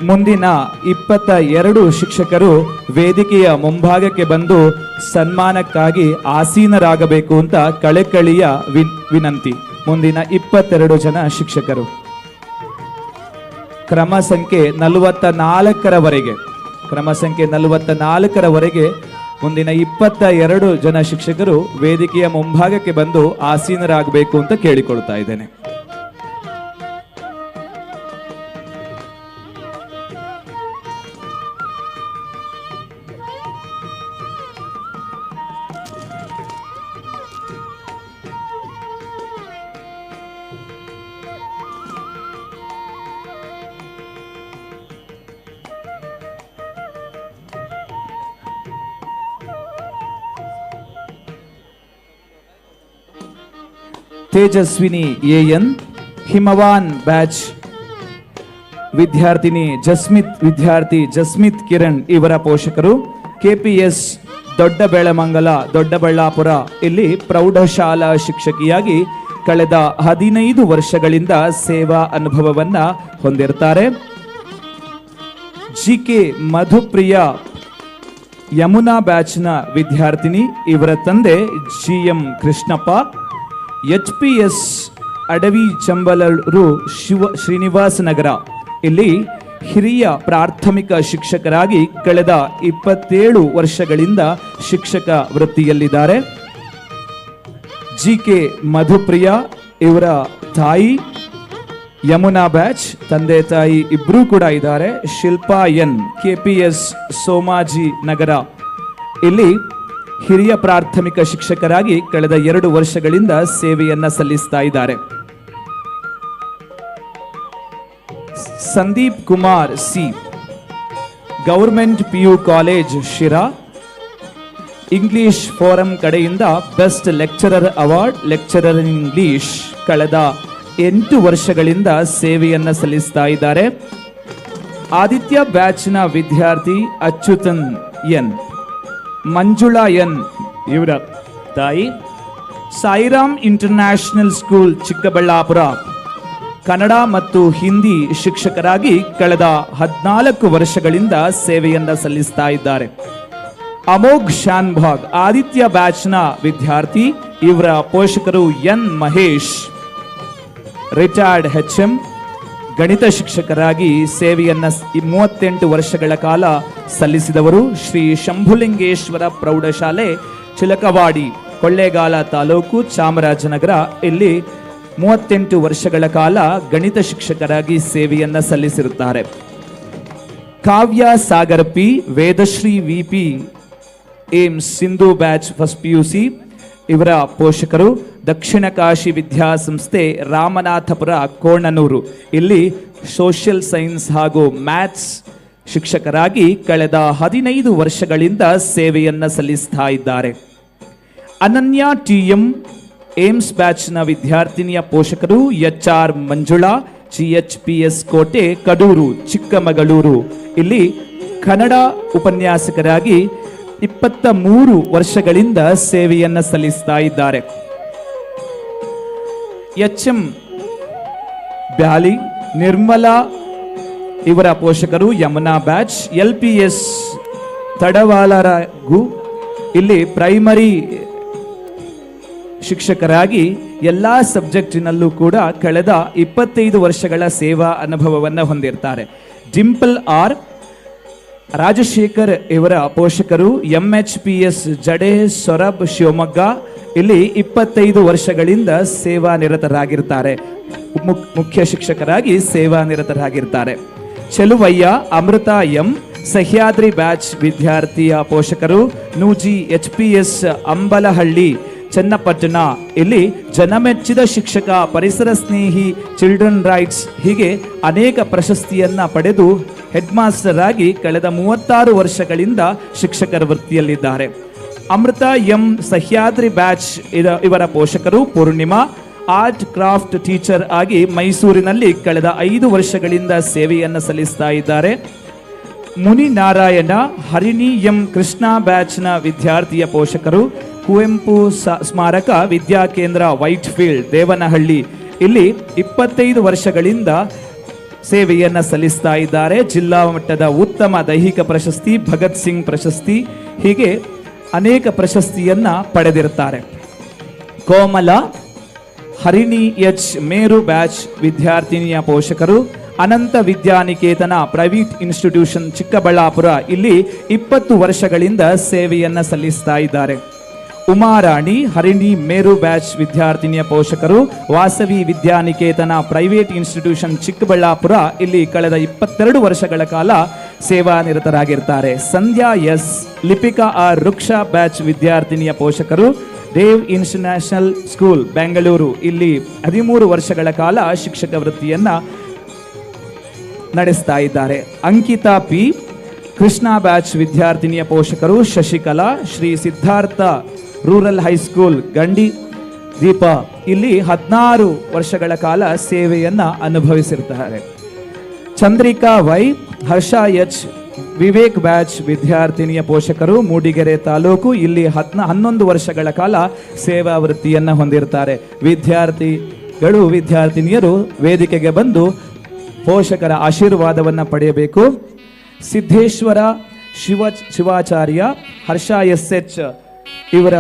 ಮುಂದಿನ 22 ಶಿಕ್ಷಕರು ವೇದಿಕೆಯ ಮುಂಭಾಗಕ್ಕೆ ಬಂದು ಸನ್ಮಾನಕ್ಕಾಗಿ ಆಸೀನರಾಗಬೇಕು ಅಂತ ಕಳೆಕಳಿಯ ವಿನಂತಿ. ಮುಂದಿನ 22 ಜನ ಶಿಕ್ಷಕರು ಕ್ರಮ ಸಂಖ್ಯೆ 44ರವರೆಗೆ ಮುಂದಿನ 22 ಜನ ಶಿಕ್ಷಕರು ವೇದಿಕೆಯ ಮುಂಭಾಗಕ್ಕೆ ಬಂದು ಆಸೀನರಾಗಬೇಕು ಅಂತ ಕೇಳಿಕೊಳ್ತಾ ಇದ್ದೇನೆ. ತೇಜಸ್ವಿನಿ AN, ಹಿಮವಾನ್ ಬ್ಯಾಚ್ ವಿದ್ಯಾರ್ಥಿ ಜಸ್ಮಿತ್ ಕಿರಣ್ ಇವರ ಪೋಷಕರು, KPS ದೊಡ್ಡಬಳ್ಳಾಪುರ ಇಲ್ಲಿ ಪ್ರೌಢಶಾಲಾ ಶಿಕ್ಷಕಿಯಾಗಿ ಕಳೆದ 15 ವರ್ಷಗಳಿಂದ ಸೇವಾ ಅನುಭವವನ್ನ ಹೊಂದಿರ್ತಾರೆ. GK ಮಧುಪ್ರಿಯ ಯಮುನಾ ಬ್ಯಾಚ್ನ ವಿದ್ಯಾರ್ಥಿನಿ, ಇವರ ತಂದೆ GM ಕೃಷ್ಣಪ್ಪ. HPS ಅಡವಿ ಚಂಬಲರು ಶ್ರೀನಿವಾಸ ನಗರ ಇಲ್ಲಿ ಹಿರಿಯ ಪ್ರಾಥಮಿಕ ಶಿಕ್ಷಕರಾಗಿ ಕಳೆದ 27 ವರ್ಷಗಳಿಂದ ಶಿಕ್ಷಕ ವೃತ್ತಿಯಲ್ಲಿದ್ದಾರೆ. GK ಮಧುಪ್ರಿಯ ಇವರ ತಾಯಿ ಯಮುನಾ ಬ್ಯಾಚ್, ತಂದೆ ತಾಯಿ ಇಬ್ಬರೂ ಕೂಡ ಇದ್ದಾರೆ. ಶಿಲ್ಪಾ ಎನ್ KPS ಸೋಮಾಜಿ ನಗರ ಇಲ್ಲಿ ಹಿರಿಯ ಪ್ರಾಥಮಿಕ ಶಿಕ್ಷಕರಾಗಿ ಕಳೆದ 2 ವರ್ಷಗಳಿಂದ ಸೇವೆಯನ್ನ ಸಲ್ಲಿಸ್ತಾ ಇದ್ದಾರೆ. Sandeep Kumar C government PU college Sira English forum ಕಡೆಯಿಂದ best lecturer award, lecturer in English ಕಳೆದ 8 ವರ್ಷಗಳಿಂದ ಸೇವೆಯನ್ನ ಸಲ್ಲಿಸ್ತಾ ಇದ್ದಾರೆ. ಆದಿತ್ಯ ಬ್ಯಾಚ್ನ ವಿದ್ಯಾರ್ಥಿ ಅಚ್ಯುತನ್ ಎನ್, ಮಂಜುಳಾ ಎನ್ ಇವರ ತಾಯಿ. ಸಾಯಿರಾಮ್ ಇಂಟರ್ನ್ಯಾಷನಲ್ ಸ್ಕೂಲ್ ಚಿಕ್ಕಬಳ್ಳಾಪುರ ಕನ್ನಡ ಮತ್ತು ಹಿಂದಿ ಶಿಕ್ಷಕರಾಗಿ ಕಳೆದ 14 ವರ್ಷಗಳಿಂದ ಸೇವೆಯನ್ನ ಸಲ್ಲಿಸ್ತಾ ಇದ್ದಾರೆ. ಅಮೋಘ್ ಶಾನ್ಭಾಗ್ ಆದಿತ್ಯ ಬ್ಯಾಚ್ನ ವಿದ್ಯಾರ್ಥಿ, ಇವರ ಪೋಷಕರು ಎನ್ ಮಹೇಶ್, ರಿಟೈರ್ಡ್ HM ಗಣಿತ ಶಿಕ್ಷಕರಾಗಿ ಸೇವೆಯನ್ನ 38 ವರ್ಷಗಳ ಕಾಲ ಸಲ್ಲಿಸಿದವರು. ಶ್ರೀ ಶಂಭುಲಿಂಗೇಶ್ವರ ಪ್ರೌಢಶಾಲೆ ಚಿಲಕವಾಡಿ, ಕೊಳ್ಳೇಗಾಲ ತಾಲೂಕು, ಚಾಮರಾಜನಗರ ಇಲ್ಲಿ 38 ವರ್ಷಗಳ ಕಾಲ ಗಣಿತ ಶಿಕ್ಷಕರಾಗಿ ಸೇವೆಯನ್ನ ಸಲ್ಲಿಸಿರುತ್ತಾರೆ. ಕಾವ್ಯ ಸಾಗರ್ ಪಿ, ವೇದಶ್ರೀ VP ಏಮ್ಸ್ ಸಿಂಧು ಬ್ಯಾಚ್ ಫಸ್ಟ್ PUC ಇವರ ಪೋಷಕರು. ದಕ್ಷಿಣ ಕಾಶಿ ವಿದ್ಯಾಸಂಸ್ಥೆ ರಾಮನಾಥಪುರ ಕೋಣನೂರು ಇಲ್ಲಿ ಸೋಷಿಯಲ್ ಸೈನ್ಸ್ ಹಾಗೂ ಮ್ಯಾಥ್ಸ್ ಶಿಕ್ಷಕರಾಗಿ ಕಳೆದ 15 ವರ್ಷಗಳಿಂದ ಸೇವೆಯನ್ನ ಸಲ್ಲಿಸ್ತಾ ಇದ್ದಾರೆ. ಅನನ್ಯ TM ಏಮ್ಸ್ ಬ್ಯಾಚ್ನ ವಿದ್ಯಾರ್ಥಿನಿಯ ಪೋಷಕರು HR ಮಂಜುಳಾ, GHPS ಕೋಟೆ ಕಡೂರು ಚಿಕ್ಕಮಗಳೂರು ಇಲ್ಲಿ ಕನ್ನಡ ಉಪನ್ಯಾಸಕರಾಗಿ 23 ವರ್ಷಗಳಿಂದ ಸೇವೆಯನ್ನ ಸಲ್ಲಿಸ್ತಾ ಇದ್ದಾರೆ. HM ಬ್ಯಾಲಿ ನಿರ್ಮಲಾ ಇವರ ಪೋಷಕರು ಯಮುನಾ ಬ್ಯಾಚ್, LPS ತಡವಾಲರಗು ಇಲ್ಲಿ ಪ್ರೈಮರಿ ಶಿಕ್ಷಕರಾಗಿ ಎಲ್ಲ ಸಬ್ಜೆಕ್ಟಿನಲ್ಲೂ ಕೂಡ ಕಳೆದ 25 ವರ್ಷಗಳ ಸೇವಾ ಅನುಭವವನ್ನು ಹೊಂದಿರ್ತಾರೆ. ಡಿಂಪಲ್ R ರಾಜಶೇಖರ್ ಇವರ ಪೋಷಕರು MHPS ಜಡೆ ಸೊರಬ್ ಶಿವಮೊಗ್ಗ ಇಲ್ಲಿ 25 ವರ್ಷಗಳಿಂದ ಸೇವಾ ನಿರತರಾಗಿರ್ತಾರೆ, ಮುಖ್ಯ ಶಿಕ್ಷಕರಾಗಿ ಸೇವಾ ನಿರತರಾಗಿರ್ತಾರೆ. ಚೆಲುವಯ್ಯ ಅಮೃತ M ಸಹ್ಯಾದ್ರಿ ಬ್ಯಾಚ್ ವಿದ್ಯಾರ್ಥಿಯ ಪೋಷಕರು. ನೂಜಿ HPS ಅಂಬಲಹಳ್ಳಿ ಚನ್ನಪಟ್ಟಣ ಇಲ್ಲಿ ಜನಮೆಚ್ಚಿದ ಶಿಕ್ಷಕ, ಪರಿಸರ ಸ್ನೇಹಿ, ಚಿಲ್ಡ್ರನ್ ರೈಟ್ಸ್ ಹೀಗೆ ಅನೇಕ ಪ್ರಶಸ್ತಿಯನ್ನ ಪಡೆದು ಹೆಡ್ ಮಾಸ್ಟರ್ ಆಗಿ ಕಳೆದ 36 ವರ್ಷಗಳಿಂದ ಶಿಕ್ಷಕರ ವೃತ್ತಿಯಲ್ಲಿದ್ದಾರೆ. ಅಮೃತ M ಸಹ್ಯಾದ್ರಿ ಬ್ಯಾಚ್ ಇವರ ಪೋಷಕರು. ಪೂರ್ಣಿಮಾ ಆರ್ಟ್ ಕ್ರಾಫ್ಟ್ ಟೀಚರ್ ಆಗಿ ಮೈಸೂರಿನಲ್ಲಿ ಕಳೆದ 5 ವರ್ಷಗಳಿಂದ ಸೇವೆಯನ್ನು ಸಲ್ಲಿಸ್ತಾ ಇದ್ದಾರೆ. ಮುನಿನಾರಾಯಣ ಹರಿಣಿ M ಕೃಷ್ಣ ಬ್ಯಾಚ್ನ ವಿದ್ಯಾರ್ಥಿಯ ಪೋಷಕರು. ಕುವೆಂಪು ಸ್ಮಾರಕ ವಿದ್ಯಾಕೇಂದ್ರ ವೈಟ್ ಫೀಲ್ಡ್ ದೇವನಹಳ್ಳಿ ಇಲ್ಲಿ 25 ವರ್ಷಗಳಿಂದ ಸೇವೆಯನ್ನು ಸಲ್ಲಿಸ್ತಾ ಇದ್ದಾರೆ. ಜಿಲ್ಲಾ ಮಟ್ಟದ ಉತ್ತಮ ದೈಹಿಕ ಪ್ರಶಸ್ತಿ, ಭಗತ್ ಸಿಂಗ್ ಪ್ರಶಸ್ತಿ ಹೀಗೆ ಅನೇಕ ಪ್ರಶಸ್ತಿಯನ್ನ ಪಡೆದಿರುತ್ತಾರೆ. ಕೋಮಲ ಹರಿಣಿ H ಮೇರು ಬ್ಯಾಚ್ ವಿದ್ಯಾರ್ಥಿನಿಯ ಪೋಷಕರು. ಅನಂತ ವಿದ್ಯಾನಿಕೇತನ ಪ್ರೈವೇಟ್ ಇನ್ಸ್ಟಿಟ್ಯೂಷನ್ ಚಿಕ್ಕಬಳ್ಳಾಪುರ ಇಲ್ಲಿ 20 ವರ್ಷಗಳಿಂದ ಸೇವೆಯನ್ನ ಸಲ್ಲಿಸ್ತಾ ಇದ್ದಾರೆ. ಉಮಾರಾಣಿ ಹರಿಣಿ ಮೇರು ಬ್ಯಾಚ್ ವಿದ್ಯಾರ್ಥಿನಿಯ ಪೋಷಕರು. ವಾಸವಿ ವಿದ್ಯಾನಿಕೇತನ ಪ್ರೈವೇಟ್ ಇನ್ಸ್ಟಿಟ್ಯೂಷನ್ ಚಿಕ್ಕಬಳ್ಳಾಪುರ ಇಲ್ಲಿ ಕಳೆದ 22 ವರ್ಷಗಳ ಕಾಲ ಸೇವಾ ನಿರತರಾಗಿರ್ತಾರೆ. ಸಂಧ್ಯಾ S ಲಿಪಿಕಾ R ವೃಕ್ಷ ಬ್ಯಾಚ್ ವಿದ್ಯಾರ್ಥಿನಿಯ ಪೋಷಕರು. ದೇವ್ ಇಂಟರ್ನ್ಯಾಷನಲ್ ಸ್ಕೂಲ್ ಬೆಂಗಳೂರು ಇಲ್ಲಿ 13 ವರ್ಷಗಳ ಕಾಲ ಶಿಕ್ಷಕ ವೃತ್ತಿಯನ್ನ ನಡೆಸ್ತಾ ಇದ್ದಾರೆ. ಅಂಕಿತಾ P ಕೃಷ್ಣ ಬ್ಯಾಚ್ ವಿದ್ಯಾರ್ಥಿನಿಯ ಪೋಷಕರು. ಶಶಿಕಲಾ ಶ್ರೀ ಸಿದ್ಧಾರ್ಥ ರೂರಲ್ ಹೈಸ್ಕೂಲ್ ಗಂಡಿ ದೀಪ ಇಲ್ಲಿ 16 ವರ್ಷಗಳ ಕಾಲ ಸೇವೆಯನ್ನ ಅನುಭವಿಸಿರ್ತಾರೆ. ಚಂದ್ರಿಕಾ ವೈ ಹರ್ಷ H ವಿವೇಕ್ ಬ್ಯಾಚ್ ವಿದ್ಯಾರ್ಥಿನಿಯ ಪೋಷಕರು. ಮೂಡಿಗೆರೆ ತಾಲೂಕು ಇಲ್ಲಿ 11 ವರ್ಷಗಳ ಕಾಲ ಸೇವಾ ವೃತ್ತಿಯನ್ನ ಹೊಂದಿರ್ತಾರೆ. ವಿದ್ಯಾರ್ಥಿಗಳು ವಿದ್ಯಾರ್ಥಿನಿಯರು ವೇದಿಕೆಗೆ ಬಂದು ಪೋಷಕರ ಆಶೀರ್ವಾದವನ್ನು ಪಡೆಯಬೇಕು. ಸಿದ್ದೇಶ್ವರ ಶಿವಾಚಾರ್ಯ ಹರ್ಷ SH ಇವರ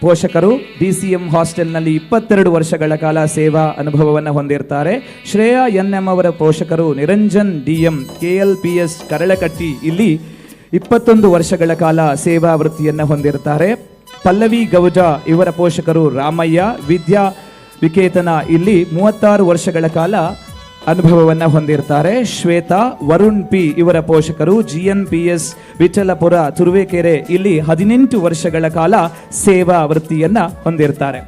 ಪೋಷಕರು DCM ಹಾಸ್ಟೆಲ್ನಲ್ಲಿ 22 ವರ್ಷಗಳ ಕಾಲ ಸೇವಾ ಅನುಭವವನ್ನು ಹೊಂದಿರ್ತಾರೆ. ಶ್ರೇಯಾ NM ಅವರ ಪೋಷಕರು ನಿರಂಜನ್ DM KLPS ಕರಳಕಟ್ಟಿ, ಇಲ್ಲಿ 21 ವರ್ಷಗಳ ಕಾಲ ಸೇವಾ ವೃತ್ತಿಯನ್ನು ಹೊಂದಿರ್ತಾರೆ. ಪಲ್ಲವಿ ಗೌಜ ಇವರ ಪೋಷಕರು ರಾಮಯ್ಯ ವಿದ್ಯಾ ವಿಕೇತನ, ಇಲ್ಲಿ 36 ವರ್ಷಗಳ ಕಾಲ ಅನುಭವವನ್ನು ಹೊಂದಿರ್ತಾರೆ. ಶ್ವೇತಾ ವರುಣ್ P ಇವರ ಪೋಷಕರು GNPS ವಿಠಲಪುರ ತುರುವೇಕೆರೆ, ಇಲ್ಲಿ 18 ವರ್ಷಗಳ ಕಾಲ ಸೇವಾ ವೃತ್ತಿಯನ್ನ ಹೊಂದಿರ್ತಾರೆ.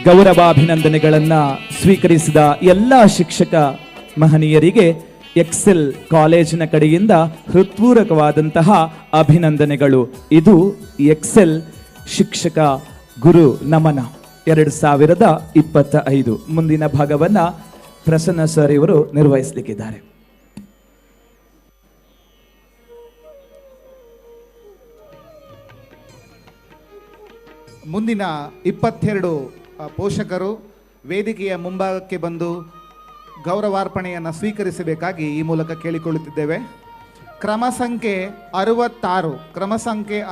ಗೌರವಾಭಿನಂದನೆಗಳನ್ನು ಸ್ವೀಕರಿಸಿದ ಎಲ್ಲ ಶಿಕ್ಷಕ ಮಹನೀಯರಿಗೆ ಎಕ್ಸೆಲ್ ಕಾಲೇಜಿನ ಕಡೆಯಿಂದ ಹೃತ್ಪೂರ್ವಕವಾದಂತಹ ಅಭಿನಂದನೆಗಳು. ಇದು ಎಕ್ಸೆಲ್ ಶಿಕ್ಷಕ ಗುರು ನಮನ 2025. ಮುಂದಿನ ಭಾಗವನ್ನ ಪ್ರಸನ್ನ ಸರ್ ಇವರು ನಿರ್ವಹಿಸಲಿಕ್ಕಿದ್ದಾರೆ. ಮುಂದಿನ 22 ಪೋಷಕರು ವೇದಿಕೆಯ ಮುಂಭಾಗಕ್ಕೆ ಬಂದು ಗೌರವಾರ್ಪಣೆಯನ್ನು ಸ್ವೀಕರಿಸಬೇಕಾಗಿ ಈ ಮೂಲಕ ಕೇಳಿಕೊಳ್ಳುತ್ತಿದ್ದೇವೆ. ಕ್ರಮ ಸಂಖ್ಯೆ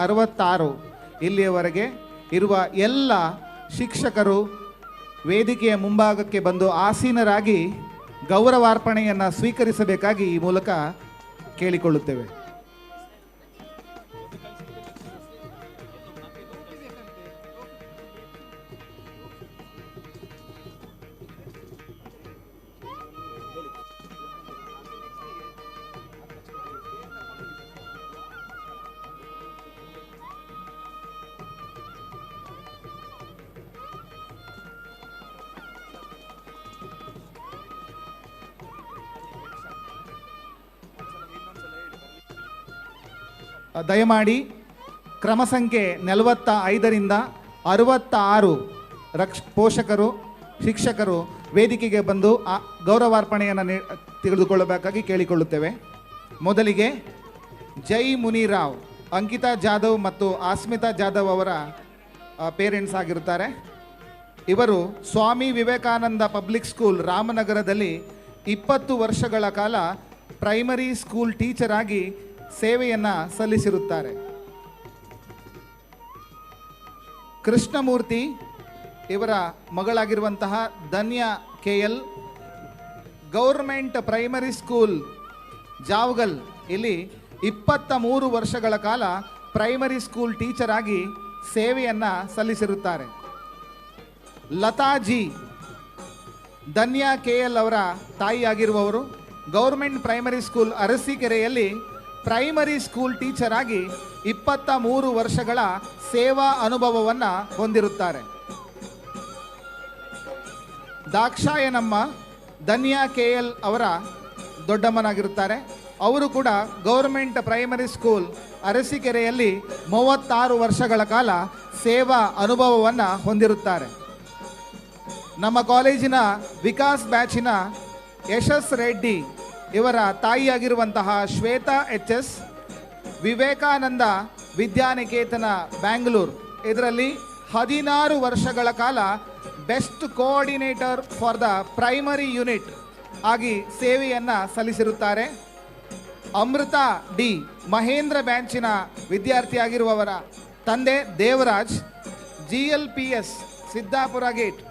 66 ಇಲ್ಲಿಯವರೆಗೆ ಇರುವ ಎಲ್ಲ ಶಿಕ್ಷಕರು ವೇದಿಕೆಯ ಮುಂಭಾಗಕ್ಕೆ ಬಂದು ಆಸೀನರಾಗಿ ಗೌರವಾರ್ಪಣೆಯನ್ನು ಸ್ವೀಕರಿಸಬೇಕಾಗಿ ಈ ಮೂಲಕ ಕೇಳಿಕೊಳ್ಳುತ್ತೇವೆ. ದಯಮಾಡಿ ಕ್ರಮ ಸಂಖ್ಯೆ 45ರಿಂದ 66 ಪೋಷಕರು ಶಿಕ್ಷಕರು ವೇದಿಕೆಗೆ ಬಂದು ಗೌರವಾರ್ಪಣೆಯನ್ನು ತೆಗೆದುಕೊಳ್ಳಬೇಕಾಗಿ ಕೇಳಿಕೊಳ್ಳುತ್ತೇವೆ. ಮೊದಲಿಗೆ ಜೈ ಮುನಿರಾವ್, ಅಂಕಿತಾ ಜಾಧವ್ ಮತ್ತು ಆಸ್ಮಿತಾ ಜಾಧವ್ ಅವರ ಪೇರೆಂಟ್ಸ್ ಆಗಿರುತ್ತಾರೆ. ಇವರು ಸ್ವಾಮಿ ವಿವೇಕಾನಂದ ಪಬ್ಲಿಕ್ ಸ್ಕೂಲ್ ರಾಮನಗರದಲ್ಲಿ 20 ವರ್ಷಗಳ ಕಾಲ ಪ್ರೈಮರಿ ಸ್ಕೂಲ್ ಟೀಚರ್ ಆಗಿ ಸೇವೆಯನ್ನು ಸಲ್ಲಿಸಿರುತ್ತಾರೆ. ಕೃಷ್ಣಮೂರ್ತಿ ಇವರ ಮಗಳಾಗಿರುವಂತಹ ಧನ್ಯ KL government primary school Javagal, ಇಲ್ಲಿ 23 ವರ್ಷಗಳ ಕಾಲ ಪ್ರೈಮರಿ ಸ್ಕೂಲ್ ಟೀಚರ್ ಆಗಿ ಸೇವೆಯನ್ನು ಸಲ್ಲಿಸಿರುತ್ತಾರೆ. ಲತಾಜಿ ಧನ್ಯ KL ಅವರ ತಾಯಿಯಾಗಿರುವವರು ಗೌರ್ಮೆಂಟ್ ಪ್ರೈಮರಿ ಸ್ಕೂಲ್ ಅರಸೀಕೆರೆಯಲ್ಲಿ ಪ್ರೈಮರಿ ಸ್ಕೂಲ್ ಟೀಚರ್ ಆಗಿ 23 ವರ್ಷಗಳ ಸೇವಾ ಅನುಭವವನ್ನು ಹೊಂದಿರುತ್ತಾರೆ. ದಾಕ್ಷಾಯನಮ್ಮ ಧನ್ಯ KL ಅವರ ದೊಡ್ಡಮ್ಮನಾಗಿರುತ್ತಾರೆ. ಅವರು ಕೂಡ ಗೌರ್ಮೆಂಟ್ ಪ್ರೈಮರಿ ಸ್ಕೂಲ್ ಅರಸೀಕೆರೆಯಲ್ಲಿ 36 ವರ್ಷಗಳ ಕಾಲ ಸೇವಾ ಅನುಭವವನ್ನು ಹೊಂದಿರುತ್ತಾರೆ. ನಮ್ಮ ಕಾಲೇಜಿನ ವಿಕಾಸ್ ಬ್ಯಾಚಿನ ಯಶಸ್ ರೆಡ್ಡಿ ಇವರ ತಾಯಿಯಾಗಿರುವಂತಹ ಶ್ವೇತಾ HS ವಿವೇಕಾನಂದ ವಿದ್ಯಾನಿಕೇತನ ಬ್ಯಾಂಗ್ಳೂರು, ಇದರಲ್ಲಿ 16 ವರ್ಷಗಳ ಕಾಲ best coordinator for the primary unit ಆಗಿ ಸೇವೆಯನ್ನು ಸಲ್ಲಿಸಿರುತ್ತಾರೆ. ಅಮೃತಾ D ಮಹೇಂದ್ರ ಬ್ಯಾಂಚಿನ ವಿದ್ಯಾರ್ಥಿಯಾಗಿರುವವರ ತಂದೆ ದೇವರಾಜ್ GLPS ಸಿದ್ದಾಪುರ ಗೇಟ್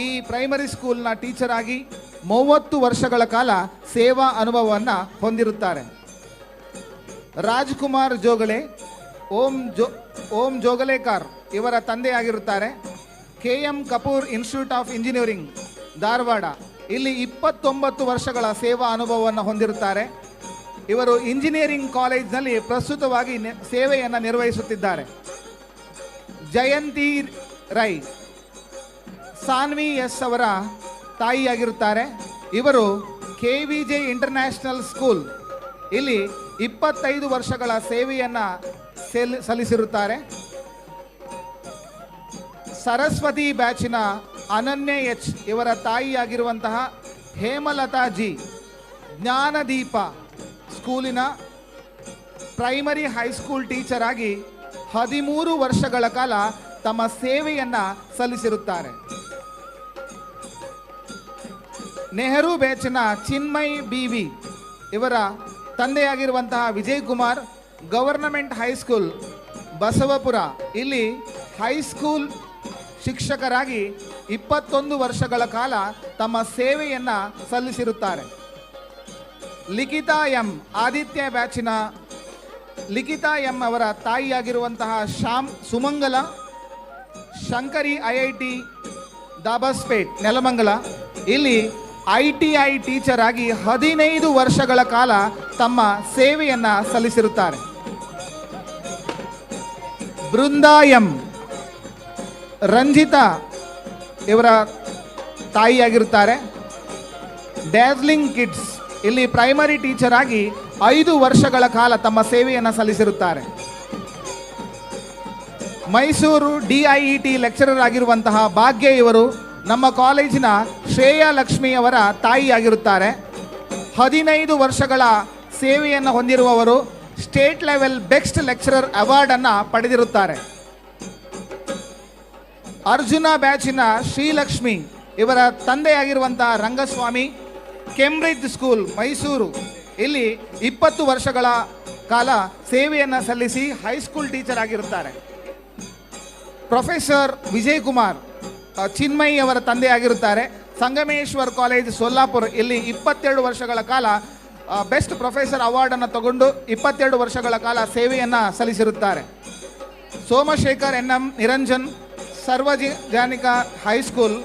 ಈ ಪ್ರೈಮರಿ ಸ್ಕೂಲ್ನ ಟೀಚರ್ ಆಗಿ 30 ವರ್ಷಗಳ ಕಾಲ ಸೇವಾ ಅನುಭವವನ್ನು ಹೊಂದಿರುತ್ತಾರೆ. ರಾಜ್ಕುಮಾರ್ ಜೋಗಳೆ ಓಂ ಜೋಗಲೇಕರ್ ಇವರ ತಂದೆಯಾಗಿರುತ್ತಾರೆ. KM Kapoor institute of engineering Dharwad, ಇಲ್ಲಿ 29 ವರ್ಷಗಳ ಸೇವಾ ಅನುಭವವನ್ನು ಹೊಂದಿರುತ್ತಾರೆ. ಇವರು ಇಂಜಿನಿಯರಿಂಗ್ ಕಾಲೇಜ್ನಲ್ಲಿ ಪ್ರಸ್ತುತವಾಗಿ ಸೇವೆಯನ್ನು ನಿರ್ವಹಿಸುತ್ತಿದ್ದಾರೆ. ಜಯಂತಿ ರೈ ಸಾನ್ವಿ S ಅವರ ತಾಯಿಯಾಗಿರುತ್ತಾರೆ. ಇವರು KVJ ಇಂಟರ್ನ್ಯಾಷನಲ್ ಸ್ಕೂಲ್, ಇಲ್ಲಿ 25 ವರ್ಷಗಳ ಸೇವೆಯನ್ನು ಸಲ್ಲಿಸಿರುತ್ತಾರೆ. ಸರಸ್ವತಿ ಬ್ಯಾಚಿನ ಅನನ್ಯ H ಇವರ ತಾಯಿಯಾಗಿರುವಂತಹ ಹೇಮಲತಾ G ಜ್ಞಾನದೀಪ ಸ್ಕೂಲಿನ ಪ್ರೈಮರಿ ಹೈಸ್ಕೂಲ್ ಟೀಚರ್ ಆಗಿ 13 ವರ್ಷಗಳ ಕಾಲ ತಮ್ಮ ಸೇವೆಯನ್ನು ಸಲ್ಲಿಸಿರುತ್ತಾರೆ. ನೆಹರು ಬ್ಯಾಚಿನ ಚಿನ್ಮಯ್ BV ಇವರ ತಂದೆಯಾಗಿರುವಂತಹ ವಿಜಯ್ ಕುಮಾರ್ ಗವರ್ನಮೆಂಟ್ ಹೈಸ್ಕೂಲ್ ಬಸವಪುರ ಇಲ್ಲಿ ಹೈಸ್ಕೂಲ್ ಶಿಕ್ಷಕರಾಗಿ 21 ವರ್ಷಗಳ ಕಾಲ ತಮ್ಮ ಸೇವೆಯನ್ನು ಸಲ್ಲಿಸಿರುತ್ತಾರೆ. ಲಿಖಿತಾ ಎಂ ಆದಿತ್ಯ ಬ್ಯಾಚಿನ ಲಿಖಿತಾ ಎಂ ಅವರ ತಾಯಿಯಾಗಿರುವಂತಹ ಶ್ಯಾಮ್ ಸುಮಂಗಲ ಶಂಕರಿ IIT ದಾಬಸ್ಪೇಟ್ ನೆಲಮಂಗಲ ಇಲ್ಲಿ ITI ಟೀಚರ್ ಆಗಿ 15 ವರ್ಷಗಳ ಕಾಲ ತಮ್ಮ ಸೇವೆಯನ್ನು ಸಲ್ಲಿಸಿರುತ್ತಾರೆ. ಬೃಂದಾ ಎಂ ರಂಜಿತಾ ಇವರ ತಾಯಿಯಾಗಿರುತ್ತಾರೆ. ಡ್ಯಾಸ್ಲಿಂಗ್ ಕಿಡ್ಸ್ ಇಲ್ಲಿ ಪ್ರೈಮರಿ ಟೀಚರ್ ಆಗಿ 5 ವರ್ಷಗಳ ಕಾಲ ತಮ್ಮ ಸೇವೆಯನ್ನು ಸಲ್ಲಿಸಿರುತ್ತಾರೆ. ಮೈಸೂರು DIET ಲೆಕ್ಚರರ್ ಆಗಿರುವಂತಹ ಭಾಗ್ಯ ಇವರು ನಮ್ಮ ಕಾಲೇಜಿನ ಶ್ರೇಯಾ ಲಕ್ಷ್ಮಿ ಅವರ ತಾಯಿಯಾಗಿರುತ್ತಾರೆ. 15 ವರ್ಷಗಳ ಸೇವೆಯನ್ನು ಹೊಂದಿರುವವರು ಸ್ಟೇಟ್ ಲೆವೆಲ್ ಬೆಸ್ಟ್ ಲೆಕ್ಚರರ್ ಅವಾರ್ಡನ್ನು ಪಡೆದಿರುತ್ತಾರೆ. ಅರ್ಜುನ ಬ್ಯಾಚಿನ ಶ್ರೀಲಕ್ಷ್ಮಿ ಇವರ ತಂದೆಯಾಗಿರುವಂತಹ ರಂಗಸ್ವಾಮಿ ಕೇಂಬ್ರಿಡ್ಜ್ ಸ್ಕೂಲ್ ಮೈಸೂರು ಇಲ್ಲಿ 20 ವರ್ಷಗಳ ಕಾಲ ಸೇವೆಯನ್ನು ಸಲ್ಲಿಸಿ ಹೈಸ್ಕೂಲ್ ಟೀಚರ್ ಆಗಿರುತ್ತಾರೆ. ಪ್ರೊಫೆಸರ್ ವಿಜಯ್ ಕುಮಾರ್ ಚಿನ್ಮಯ್ ಅವರ ತಂದೆಯಾಗಿರುತ್ತಾರೆ. ಸಂಗಮೇಶ್ವರ್ ಕಾಲೇಜ್ ಸೊಲ್ಲಾಪುರ ಇಲ್ಲಿ 22 ವರ್ಷಗಳ ಕಾಲ ಬೆಸ್ಟ್ ಪ್ರೊಫೆಸರ್ ಅವಾರ್ಡನ್ನು ತಗೊಂಡು 22 ವರ್ಷಗಳ ಕಾಲ ಸೇವೆಯನ್ನು ಸಲ್ಲಿಸಿರುತ್ತಾರೆ. ಸೋಮಶೇಖರ್ NM ನಿರಂಜನ್ ಸಾರ್ವಜನಿಕ ಹೈಸ್ಕೂಲ್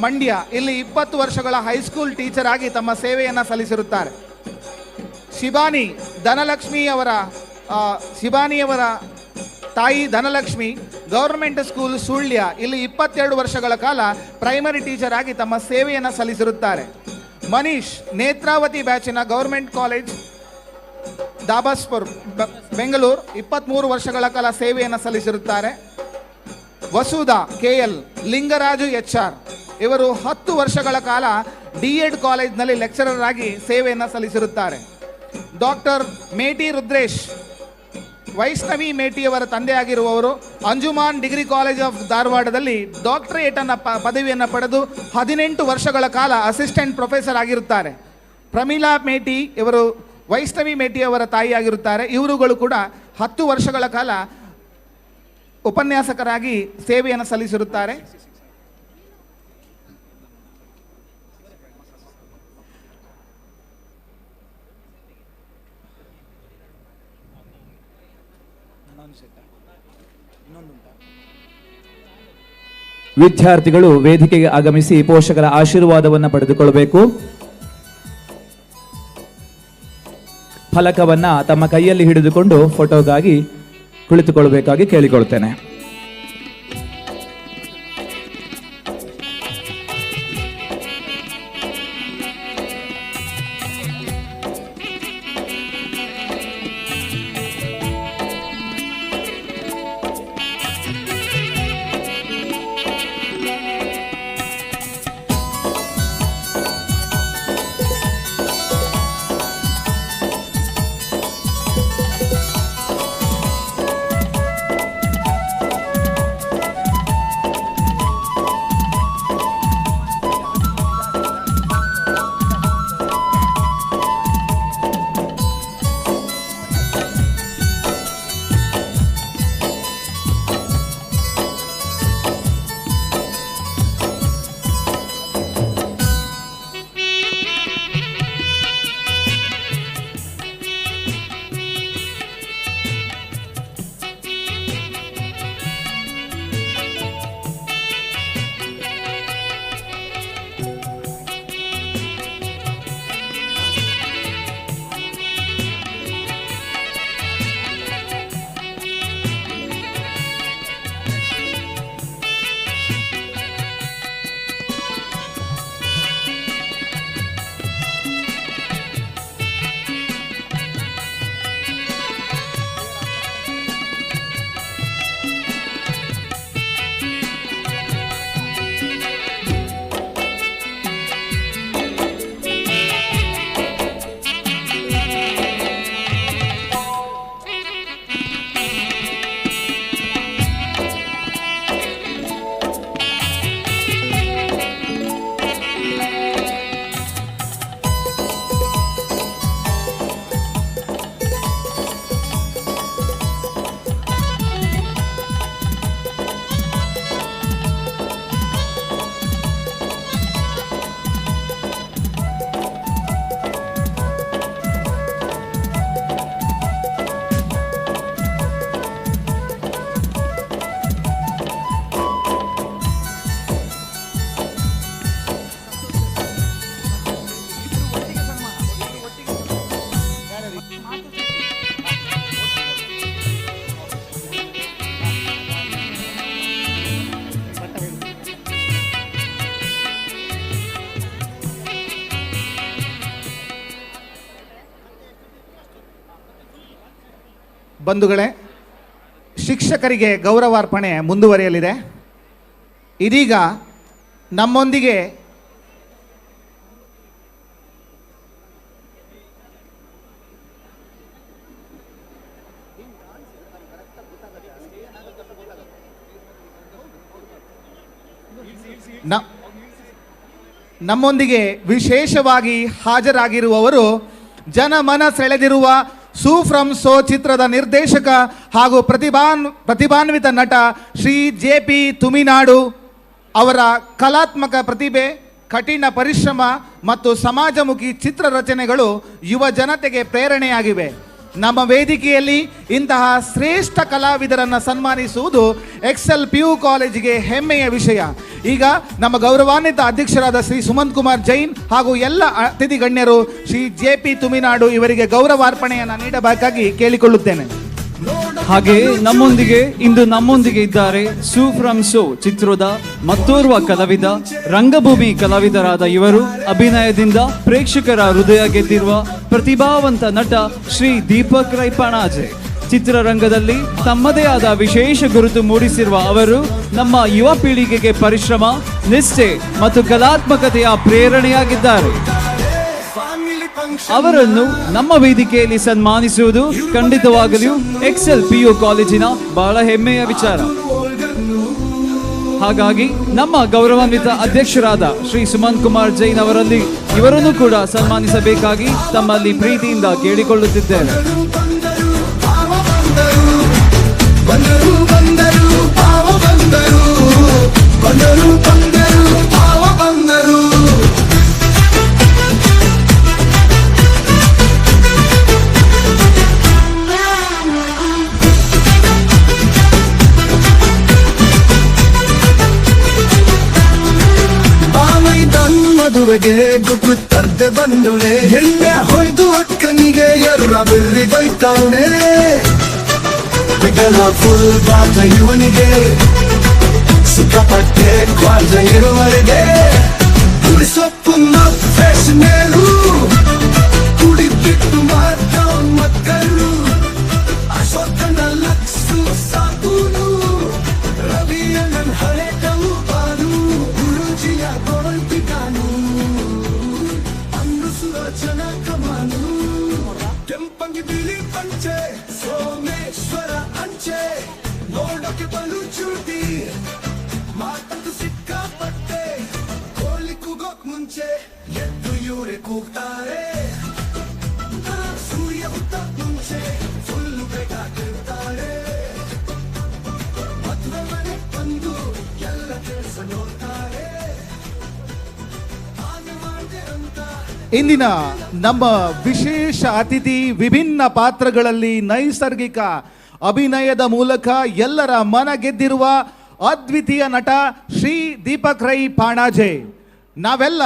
ಮಂಡ್ಯ ಇಲ್ಲಿ 20 ವರ್ಷಗಳ ಹೈಸ್ಕೂಲ್ ಟೀಚರ್ ಆಗಿ ತಮ್ಮ ಸೇವೆಯನ್ನು ಸಲ್ಲಿಸಿರುತ್ತಾರೆ. ಶಿಬಾನಿ ಶಿಬಾನಿಯವರ ತಾಯಿ ಧನಲಕ್ಷ್ಮಿ ಗವರ್ಮೆಂಟ್ ಸ್ಕೂಲ್ ಸುಳ್ಯ ಇಲ್ಲಿ 22 ವರ್ಷಗಳ ಕಾಲ ಪ್ರೈಮರಿ ಟೀಚರ್ ಆಗಿ ತಮ್ಮ ಸೇವೆಯನ್ನು ಸಲ್ಲಿಸಿರುತ್ತಾರೆ. ಮನೀಶ್ ನೇತ್ರಾವತಿ ಬ್ಯಾಚಿನ ಗವರ್ಮೆಂಟ್ ಕಾಲೇಜ್ ದಾಬಸ್ಪುರ್ ಬೆಂಗಳೂರು 23 ವರ್ಷಗಳ ಕಾಲ ಸೇವೆಯನ್ನು ಸಲ್ಲಿಸಿರುತ್ತಾರೆ. ವಸುಧಾ KL ಲಿಂಗರಾಜು HR ಇವರು 10 ವರ್ಷಗಳ ಕಾಲ D.Ed ಕಾಲೇಜ್ನಲ್ಲಿ ಲೆಕ್ಚರರ್ ಆಗಿ ಸೇವೆಯನ್ನು ಸಲ್ಲಿಸಿರುತ್ತಾರೆ. ಡಾಕ್ಟರ್ ಮೇಟಿ ರುದ್ರೇಶ್ ವೈಷ್ಣವಿ ಮೇಟಿಯವರ ತಂದೆಯಾಗಿರುವವರು ಅಂಜುಮಾನ್ ಡಿಗ್ರಿ ಕಾಲೇಜ್ ಆಫ್ ಧಾರವಾಡದಲ್ಲಿ ಡಾಕ್ಟರೇಟ್ ಪದವಿಯನ್ನು ಪಡೆದು 18 ವರ್ಷಗಳ ಕಾಲ ಅಸಿಸ್ಟೆಂಟ್ ಪ್ರೊಫೆಸರ್ ಆಗಿರುತ್ತಾರೆ. ಪ್ರಮೀಳಾ ಮೇಟಿ ಇವರು ವೈಷ್ಣವಿ ಮೇಟಿಯವರ ತಾಯಿಯಾಗಿರುತ್ತಾರೆ. ಇವರುಗಳು ಕೂಡ 10 ವರ್ಷಗಳ ಕಾಲ ಉಪನ್ಯಾಸಕರಾಗಿ ಸೇವೆಯನ್ನು ಸಲ್ಲಿಸಿರುತ್ತಾರೆ. ವಿದ್ಯಾರ್ಥಿಗಳು ವೇದಿಕೆಗೆ ಆಗಮಿಸಿ ಪೋಷಕರ ಆಶೀರ್ವಾದವನ್ನು ಪಡೆದುಕೊಳ್ಳಬೇಕು. ಫಲಕವನ್ನ ತಮ್ಮ ಕೈಯಲ್ಲಿ ಹಿಡಿದುಕೊಂಡು ಫೋಟೋಗಾಗಿ ಕುಳಿತುಕೊಳ್ಳಬೇಕಾಗಿ ಕೇಳಿಕೊಳ್ತೇನೆ. ಬಂಧುಗಳೇ, ಶಿಕ್ಷಕರಿಗೆ ಗೌರವಾರ್ಪಣೆ ಮುಂದುವರಿಯಲಿದೆ. ಇದೀಗ ನಮ್ಮೊಂದಿಗೆ ನಮ್ಮೊಂದಿಗೆ ವಿಶೇಷವಾಗಿ ಹಾಜರಾಗಿರುವವರು ಜನಮನ ಸೆಳೆದಿರುವ ಸೂ ಫ್ರಮ್ ಸೋ ಚಿತ್ರದ ನಿರ್ದೇಶಕ ಹಾಗೂ ಪ್ರತಿಭಾನ್ವಿತ ನಟ ಶ್ರೀ JP ತುಮಿನಾಡು ಅವರ ಕಲಾತ್ಮಕ ಪ್ರತಿಭೆ, ಕಠಿಣ ಪರಿಶ್ರಮ ಮತ್ತು ಸಮಾಜಮುಖಿ ಚಿತ್ರ ರಚನೆಗಳು ಯುವ ಜನತೆಗೆ ಪ್ರೇರಣೆಯಾಗಿವೆ. ನಮ್ಮ ವೇದಿಕೆಯಲ್ಲಿ ಇಂತಹ ಶ್ರೇಷ್ಠ ಕಲಾವಿದರನ್ನು ಸನ್ಮಾನಿಸುವುದು ಎಕ್ಸೆಲ್ PU ಕಾಲೇಜಿಗೆ ಹೆಮ್ಮೆಯ ವಿಷಯ. ಈಗ ನಮ್ಮ ಗೌರವಾನ್ವಿತ ಅಧ್ಯಕ್ಷರಾದ ಶ್ರೀ ಸುಮಂತ್ ಕುಮಾರ್ ಜೈನ್ ಹಾಗೂ ಎಲ್ಲ ಅತಿಥಿ ಗಣ್ಯರು ಶ್ರೀ JP ತುಮಿನಾಡು ಇವರಿಗೆ ಗೌರವಾರ್ಪಣೆಯನ್ನು ನೀಡಬೇಕಾಗಿ ಕೇಳಿಕೊಳ್ಳುತ್ತೇನೆ. ಹಾಗೆ ನಮ್ಮೊಂದಿಗೆ ಇದ್ದಾರೆ ಸೂ ಫ್ರಮ್ ಸೋ ಚಿತ್ರದ ಮತ್ತೋರ್ವ ಕಲಾವಿದ, ರಂಗಭೂಮಿ ಕಲಾವಿದರಾದ ಇವರು ಅಭಿನಯದಿಂದ ಪ್ರೇಕ್ಷಕರ ಹೃದಯ ಗೆದ್ದಿರುವ ಪ್ರತಿಭಾವಂತ ನಟ ಶ್ರೀ ದೀಪಕ್ ರೈ ಪಾಣಾಜೆ. ಚಿತ್ರರಂಗದಲ್ಲಿ ತಮ್ಮದೇ ಆದ ವಿಶೇಷ ಗುರುತು ಮೂಡಿಸಿರುವ ಅವರು ನಮ್ಮ ಯುವ ಪೀಳಿಗೆಗೆ ಪರಿಶ್ರಮ, ನಿಷ್ಠೆ ಮತ್ತು ಕಲಾತ್ಮಕತೆಯ ಪ್ರೇರಣೆಯಾಗಿದ್ದಾರೆ. ಅವರನ್ನು ನಮ್ಮ ವೇದಿಕೆಯಲ್ಲಿ ಸನ್ಮಾನಿಸುವುದು ಖಂಡಿತವಾಗಲೂ ಎಕ್ಸೆಲ್ PU ಕಾಲೇಜಿನ ಬಹಳ ಹೆಮ್ಮೆಯ ವಿಚಾರ. ಹಾಗಾಗಿ ನಮ್ಮ ಗೌರವಾನ್ವಿತ ಅಧ್ಯಕ್ಷರಾದ ಶ್ರೀ ಸುಮಂತ್ ಕುಮಾರ್ ಜೈನ್ ಅವರಲ್ಲಿ ಇವರನ್ನು ಕೂಡ ಸನ್ಮಾನಿಸಬೇಕಾಗಿ ತಮ್ಮಲ್ಲಿ ಪ್ರೀತಿಯಿಂದ ಕೇಳಿಕೊಳ್ಳುತ್ತಿದ್ದೇನೆ. ಮದುವೆಗೆ ಗುಟ್ಟು ತರ್ದೆ ಬಂದುಳೆ, ಎಣ್ಣೆ ಹೊಯ್ದು ಅಕ್ಕನಿಗೆ ಎರ್ರ ಬೆರ್ರಿ ಬೈತಾವಣೆ. ಬೆಗಲ ಫುಲ್ ಬಾಟ ಇವನಿಗೆ, ಸಿಕ್ಕಾಪಟ್ಟೆ ಕ್ವಾರ್ಜ ಇರುವವರೆಗೆ. ಸೊಪ್ಪು ಫ್ಯಾಷನೇರು ಕುಡಿ ಬಿಟ್ಟು ಮಾಡ್ತಾವ್ ಮಕ್ಕಳು. ಅಶೋಕನ ಲಕ್ಸು ಸಾಕೂನು, ರವಿಯ ನನ್ ಹಳೆ ಕವು ಬಾರು. ಗುರುಜಿಯ ಗೋಲ್ಪಿಗಾನು, ಅನ್ನು ಸುಲೋಚನ ಕಮಾನು. ಕೆಂಪಂಗಿ ಬಿಳಿ ಪಂಚೆ, ಸೋಮೇಶ್ವರ ಅಂಚೆ, ನೋಡೋಕೆ ಬಲು ಚೂಟಿ. ಮಾತಂದು ಸಿಕ್ಕಾಪಟ್ಟೆ, ಕೋಳಿ ಕೂಗೋಕ್ ಮುಂಚೆ ಎದ್ದು ಇವರೇ ಕೂಗ್ತಾರೆ. ಸೂರ್ಯ ಹುಟ್ಟಕ್ ಮುಂಚೆ ಫುಲ್ಲು ಬೇಕಾಗಿರ್ತಾರೆ. ಮದುವೆ ಮನೆ ಬಂದು ಎಲ್ಲ ಕೆಲಸ ನೋಡ್ತಾರೆ. ಇಂದಿನ ನಮ್ಮ ವಿಶೇಷ ಅತಿಥಿ ವಿಭಿನ್ನ ಪಾತ್ರಗಳಲ್ಲಿ ನೈಸರ್ಗಿಕ ಅಭಿನಯದ ಮೂಲಕ ಎಲ್ಲರ ಮನ ಗೆದ್ದಿರುವ ಅದ್ವಿತೀಯ ನಟ ಶ್ರೀ ದೀಪಕ್ ರೈ ಪಾಣಾಜೆ. ನಾವೆಲ್ಲ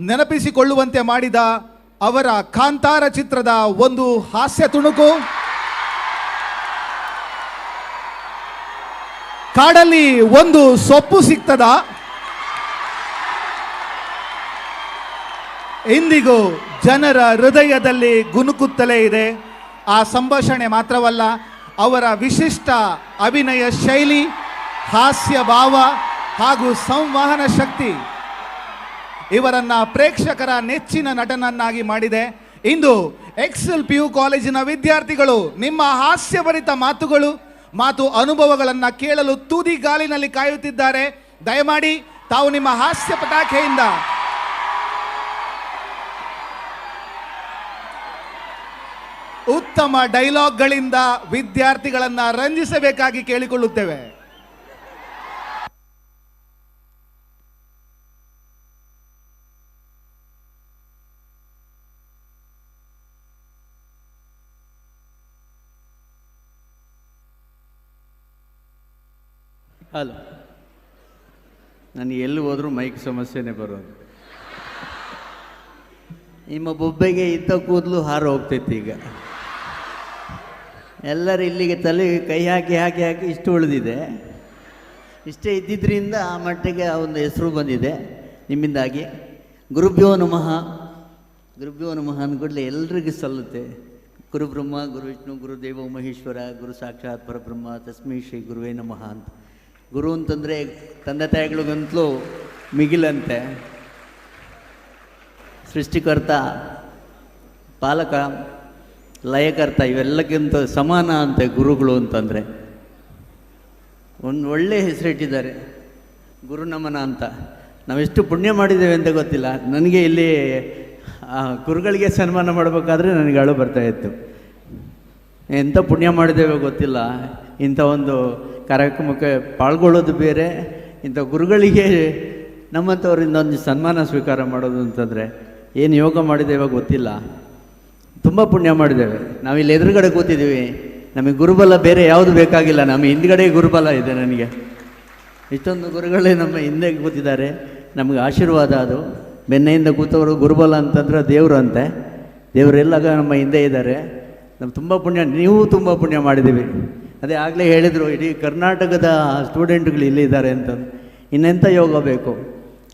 ನೆನಪಿಸಿಕೊಳ್ಳುವಂತೆ ಮಾಡಿದ ಅವರ ಕಾಂತಾರ ಚಿತ್ರದ ಒಂದು ಹಾಸ್ಯ ತುಣುಕು, ಕಾಡಲ್ಲಿ ಒಂದು ಸೊಪ್ಪು ಸಿಗ್ತದ, ಇಂದಿಗೂ ಜನರ ಹೃದಯದಲ್ಲಿ ಗುನುಕುತ್ತಲೇ ಇದೆ. ಆ ಸಂಭಾಷಣೆ ಮಾತ್ರವಲ್ಲ, ಅವರ ವಿಶಿಷ್ಟ ಅಭಿನಯ ಶೈಲಿ, ಹಾಸ್ಯ ಭಾವ ಹಾಗೂ ಸಂವಹನ ಶಕ್ತಿ ಇವರನ್ನ ಪ್ರೇಕ್ಷಕರ ನೆಚ್ಚಿನ ನಟನನ್ನಾಗಿ ಮಾಡಿದೆ. ಇಂದು ಎಕ್ಸೆಲ್ PU ಕಾಲೇಜಿನ ವಿದ್ಯಾರ್ಥಿಗಳು ನಿಮ್ಮ ಹಾಸ್ಯಭರಿತ ಮಾತು ಅನುಭವಗಳನ್ನು ಕೇಳಲು ತುದಿ ಗಾಲಿನಲ್ಲಿ ಕಾಯುತ್ತಿದ್ದಾರೆ. ದಯಮಾಡಿ ತಾವು ನಿಮ್ಮ ಹಾಸ್ಯ ಪಟಾಕೆಯಿಂದ ಉತ್ತಮ ಡೈಲಾಗ್ಗಳಿಂದ ವಿದ್ಯಾರ್ಥಿಗಳನ್ನ ರಂಜಿಸಬೇಕಾಗಿ ಕೇಳಿಕೊಳ್ಳುತ್ತೇವೆ. ಹಲೋ, ನನಗೆ ಎಲ್ಲಿ ಹೋದ್ರೂ ಮೈಕ್ ಸಮಸ್ಯೆನೇ ಬರೋದು. ನಿಮ್ಮ ಬೊಬ್ಬೆಗೆ ಇದ್ದ ಕೂದಲು ಹಾರು ಹೋಗ್ತೈತಿ. ಈಗ ಎಲ್ಲರೂ ಇಲ್ಲಿಗೆ ತಲೆ ಕೈ ಹಾಕಿ ಹಾಕಿ ಹಾಕಿ ಇಷ್ಟು ಉಳಿದಿದೆ. ಇಷ್ಟೇ ಇದ್ದಿದ್ದರಿಂದ ಆ ಮಟ್ಟಿಗೆ ಆ ಒಂದು ಹೆಸರು ಬಂದಿದೆ ನಿಮ್ಮಿಂದಾಗಿ. ಗುರುಭ್ಯೋ ನಮಃ ಅಂದ್ಕೂಡಲೇ ಎಲ್ರಿಗೂ ಸಲ್ಲುತ್ತೆ. ಗುರು ಬ್ರಹ್ಮ ಗುರು ವಿಷ್ಣು ಗುರು ದೇವೋ ಮಹೇಶ್ವರ ಗುರು ಸಾಕ್ಷಾತ್ ಪರಬ್ರಹ್ಮ ತಸ್ಮೈ ಶ್ರೀ ಗುರುವೇ ನಮಃ ಅಂತ. ಗುರು ಅಂತಂದರೆ ತಂದೆ ತಾಯಿಗಳಿಗಂತಲೂ ಮಿಗಿಲಂತೆ. ಸೃಷ್ಟಿಕರ್ತ, ಪಾಲಕ, ಲಯಕರ್ತ ಇವೆಲ್ಲಕ್ಕಿಂತ ಸಮಾನ ಅಂತೆ ಗುರುಗಳು ಅಂತಂದರೆ. ಒಂದು ಒಳ್ಳೆಯ ಹೆಸರಿಟ್ಟಿದ್ದಾರೆ ಗುರುನಮನ ಅಂತ. ನಾವೆಷ್ಟು ಪುಣ್ಯ ಮಾಡಿದ್ದೇವೆ ಅಂತ ಗೊತ್ತಿಲ್ಲ. ನನಗೆ ಇಲ್ಲಿ ಗುರುಗಳಿಗೆ ಸನ್ಮಾನ ಮಾಡಬೇಕಾದ್ರೆ ನನಗೆ ಅಳು ಬರ್ತಾಯಿತ್ತು. ಎಂಥ ಪುಣ್ಯ ಮಾಡಿದ್ದೇವೆ ಗೊತ್ತಿಲ್ಲ. ಇಂಥ ಒಂದು ಕಾರ್ಯಕ್ರಮಕ್ಕೆ ಪಾಲ್ಗೊಳ್ಳೋದು ಬೇರೆ, ಇಂಥ ಗುರುಗಳಿಗೆ ನಮ್ಮಂಥವರಿಂದ ಒಂದು ಸನ್ಮಾನ ಸ್ವೀಕಾರ ಮಾಡೋದು ಅಂತಂದರೆ ಏನು ಯೋಗ ಮಾಡಿದ್ದೇವೆ ಗೊತ್ತಿಲ್ಲ. ತುಂಬ ಪುಣ್ಯ ಮಾಡಿದ್ದೇವೆ. ನಾವಿಲ್ಲಿ ಎದುರುಗಡೆ ಕೂತಿದ್ದೀವಿ, ನಮಗೆ ಗುರುಬಲ ಬೇರೆ ಯಾವುದು ಬೇಕಾಗಿಲ್ಲ, ನಮ್ಮ ಹಿಂದ್ಗಡೆ ಗುರುಬಲ ಇದೆ. ನನಗೆ ಇಷ್ಟೊಂದು ಗುರುಗಳೇ ನಮ್ಮ ಹಿಂದೆ ಕೂತಿದ್ದಾರೆ, ನಮಗೆ ಆಶೀರ್ವಾದ. ಅದು ಬೆನ್ನೆಯಿಂದ ಕೂತವರು ಗುರುಬಲ ಅಂತಂದ್ರೆ ದೇವರು ಅಂತೆ. ದೇವರೆಲ್ಲ ನಮ್ಮ ಹಿಂದೆ ಇದ್ದಾರೆ. ನಮ್ಮ ತುಂಬ ಪುಣ್ಯ, ನೀವು ತುಂಬ ಪುಣ್ಯ ಮಾಡಿದ್ದೀವಿ. ಅದೇ ಆಗಲೇ ಹೇಳಿದರು, ಇಡೀ ಕರ್ನಾಟಕದ ಸ್ಟೂಡೆಂಟ್ಗಳು ಇಲ್ಲಿ ಇದ್ದಾರೆ ಅಂತ. ಇನ್ನೆಂಥ ಯೋಗ ಬೇಕು?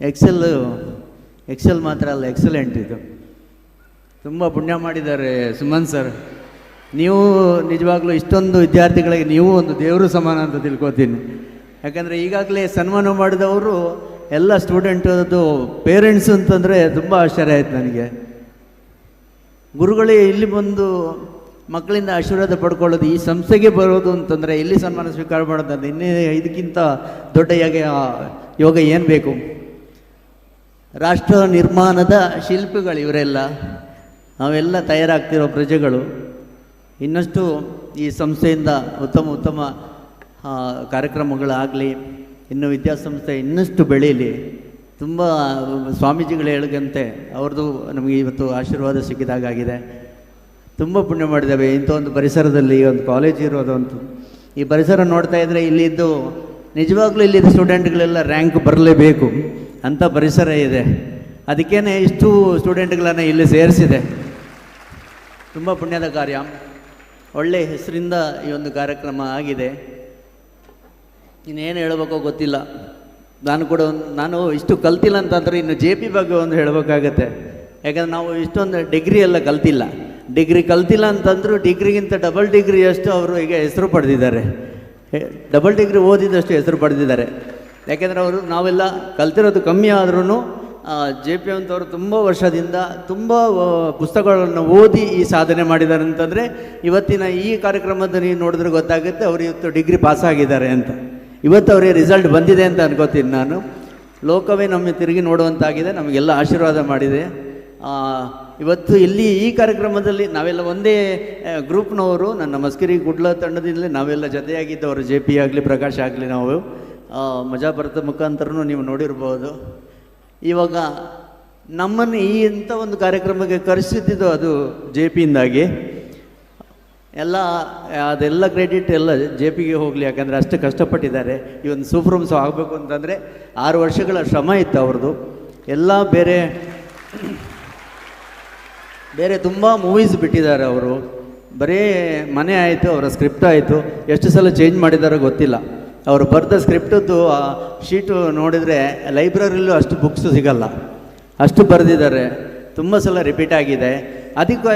ಎಕ್ಸೆಲ್ ಮಾತ್ರ ಅಲ್ಲ, ಎಕ್ಸಲೆಂಟ್ ಇದು. ತುಂಬ ಪುಣ್ಯ ಮಾಡಿದ್ದಾರೆ ಸುಮನ್ ಸರ್. ನೀವು ನಿಜವಾಗ್ಲೂ ಇಷ್ಟೊಂದು ವಿದ್ಯಾರ್ಥಿಗಳಿಗೆ ನೀವು ಒಂದು ದೇವರು ಸಮಾನ ಅಂತ ತಿಳ್ಕೊತೀನಿ. ಯಾಕಂದರೆ ಈಗಾಗಲೇ ಸನ್ಮಾನ ಮಾಡಿದವರು ಎಲ್ಲ ಸ್ಟೂಡೆಂಟದು ಪೇರೆಂಟ್ಸ್ ಅಂತಂದರೆ ತುಂಬ ಆಶ್ಚರ್ಯ ಆಯ್ತು ನನಗೆ. ಗುರುಗಳೇ ಇಲ್ಲಿ ಬಂದು ಮಕ್ಕಳಿಂದ ಆಶೀರ್ವಾದ ಪಡ್ಕೊಳ್ಳೋದು, ಈ ಸಂಸ್ಥೆಗೆ ಬರೋದು ಅಂತಂದರೆ, ಇಲ್ಲಿ ಸನ್ಮಾನ ಸ್ವೀಕಾರ ಮಾಡೋದು, ಇನ್ನೇ ಇದಕ್ಕಿಂತ ದೊಡ್ಡ ಯೋಗ ಏನು ಬೇಕು? ರಾಷ್ಟ್ರ ನಿರ್ಮಾಣದ ಶಿಲ್ಪಿಗಳು ಇವರೆಲ್ಲ. ನಾವೆಲ್ಲ ತಯಾರಾಗ್ತಿರೋ ಪ್ರಜೆಗಳು. ಇನ್ನಷ್ಟು ಈ ಸಂಸ್ಥೆಯಿಂದ ಉತ್ತಮ ಕಾರ್ಯಕ್ರಮಗಳಾಗಲಿ, ಇನ್ನು ವಿದ್ಯಾಸಂಸ್ಥೆ ಇನ್ನಷ್ಟು ಬೆಳೀಲಿ. ತುಂಬ ಸ್ವಾಮೀಜಿಗಳು ಹೇಳಿದಂತೆ ಅವ್ರದ್ದು ನಮಗೆ ಇವತ್ತು ಆಶೀರ್ವಾದ ಸಿಕ್ಕಿದಾಗಿದೆ. ತುಂಬ ಪುಣ್ಯ ಮಾಡಿದ್ದೇವೆ ಇಂಥ ಒಂದು ಪರಿಸರದಲ್ಲಿ ಒಂದು ಕಾಲೇಜ್ ಇರೋದಂತೂ. ಈ ಪರಿಸರ ನೋಡ್ತಾ ಇದ್ದರೆ ಇಲ್ಲಿದ್ದು ನಿಜವಾಗ್ಲೂ ಇಲ್ಲಿದ್ದ ಸ್ಟೂಡೆಂಟ್ಗಳೆಲ್ಲ ರ್ಯಾಂಕ್ ಬರಲೇಬೇಕು ಅಂಥ ಪರಿಸರ ಇದೆ. ಅದಕ್ಕೇ ಇಷ್ಟು ಸ್ಟೂಡೆಂಟ್ಗಳನ್ನು ಇಲ್ಲಿ ಸೇರಿಸಿದೆ. ತುಂಬ ಪುಣ್ಯದ ಕಾರ್ಯ. ಒಳ್ಳೆಯ ಹೆಸರಿಂದ ಈ ಒಂದು ಕಾರ್ಯಕ್ರಮ ಆಗಿದೆ. ಇನ್ನೇನು ಹೇಳಬೇಕೋ ಗೊತ್ತಿಲ್ಲ. ನಾನು ಇಷ್ಟು ಕಲ್ತಿಲ್ಲ ಅಂತಂದರೆ ಇನ್ನು JP ಬಗ್ಗೆ ಒಂದು ಹೇಳಬೇಕಾಗತ್ತೆ. ಯಾಕಂದರೆ ನಾವು ಇಷ್ಟೊಂದು ಡಿಗ್ರಿ ಎಲ್ಲ ಕಲ್ತಿಲ್ಲ. ಡಿಗ್ರಿ ಕಲ್ತಿಲ್ಲ ಅಂತಂದರೂ ಡಿಗ್ರಿಗಿಂತ ಡಬಲ್ ಡಿಗ್ರಿ ಅಷ್ಟು ಅವರು ಈಗ ಹೆಸರು ಪಡೆದಿದ್ದಾರೆ. ಡಬಲ್ ಡಿಗ್ರಿ ಓದಿದಷ್ಟು ಹೆಸರು ಪಡೆದಿದ್ದಾರೆ. ಯಾಕೆಂದರೆ ನಾವೆಲ್ಲ ಕಲ್ತಿರೋದು ಕಮ್ಮಿ ಆದ್ರೂ JP ಅಂತವರು ತುಂಬ ವರ್ಷದಿಂದ ತುಂಬ ಪುಸ್ತಕಗಳನ್ನು ಓದಿ ಈ ಸಾಧನೆ ಮಾಡಿದ್ದಾರೆ ಅಂತಂದರೆ, ಇವತ್ತಿನ ಈ ಕಾರ್ಯಕ್ರಮದ ನೀವು ನೋಡಿದ್ರೆ ಗೊತ್ತಾಗುತ್ತೆ ಅವರು ಇವತ್ತು ಡಿಗ್ರಿ ಪಾಸಾಗಿದ್ದಾರೆ ಅಂತ. ಇವತ್ತು ಅವರಿಗೆ ರಿಸಲ್ಟ್ ಬಂದಿದೆ ಅಂತ ಅನ್ಕೋತೀನಿ ನಾನು. ಲೋಕವೇ ನಮ್ಮ ತಿರುಗಿ ನೋಡುವಂತಾಗಿದೆ, ನಮಗೆಲ್ಲ ಆಶೀರ್ವಾದ ಮಾಡಿದೆ. ಇವತ್ತು ಇಲ್ಲಿ ಈ ಕಾರ್ಯಕ್ರಮದಲ್ಲಿ ನಾವೆಲ್ಲ ಒಂದೇ ಗ್ರೂಪ್ನವರು. ನನ್ನ ಮಸ್ಕಿರಿ ಗುಡ್ಲ ತಂಡದಿಂದಲೇ ನಾವೆಲ್ಲ ಜೊತೆಯಾಗಿದ್ದವರು. JP ಆಗಲಿ ಪ್ರಕಾಶ್ ಆಗಲಿ ನಾವು ಮಜಾ ಭಾರತ ಮುಖಾಂತರನೂ ನೀವು ನೋಡಿರ್ಬೋದು. ಇವಾಗ ನಮ್ಮನ್ನು ಈ ಇಂಥ ಒಂದು ಕಾರ್ಯಕ್ರಮಕ್ಕೆ ಕರೆಸಿದ್ದು ಅದು JPಯಿಂದಾಗಿ. ಅದೆಲ್ಲ ಕ್ರೆಡಿಟ್ ಎಲ್ಲ JPಗೆ ಹೋಗಲಿ. ಯಾಕಂದರೆ ಅಷ್ಟು ಕಷ್ಟಪಟ್ಟಿದ್ದಾರೆ. ಈ ಒಂದು ಸೂಪರ್ಮ್ಸ್ ಆಗಬೇಕು ಅಂತಂದರೆ 6 ವರ್ಷಗಳ ಶ್ರಮ ಇತ್ತು ಅವ್ರದ್ದು. ಎಲ್ಲ ಬೇರೆ ತುಂಬ ಮೂವೀಸ್ ಬಿಟ್ಟಿದ್ದಾರೆ ಅವರು. ಬರೀ ಮನೆ ಆಯಿತು, ಅವರ ಸ್ಕ್ರಿಪ್ಟ್ ಆಯಿತು, ಎಷ್ಟು ಸಲ ಚೇಂಜ್ ಮಾಡಿದಾರೋ ಗೊತ್ತಿಲ್ಲ. ಅವರು ಬರೆದ ಸ್ಕ್ರಿಪ್ಟದ್ದು ಶೀಟು ನೋಡಿದರೆ ಲೈಬ್ರರಿಲೂ ಅಷ್ಟು ಬುಕ್ಸ್ ಸಿಗಲ್ಲ, ಅಷ್ಟು ಬರೆದಿದ್ದಾರೆ. ತುಂಬ ಸಲ ರಿಪೀಟ್ ಆಗಿದೆ. ಅದಕ್ಕೆ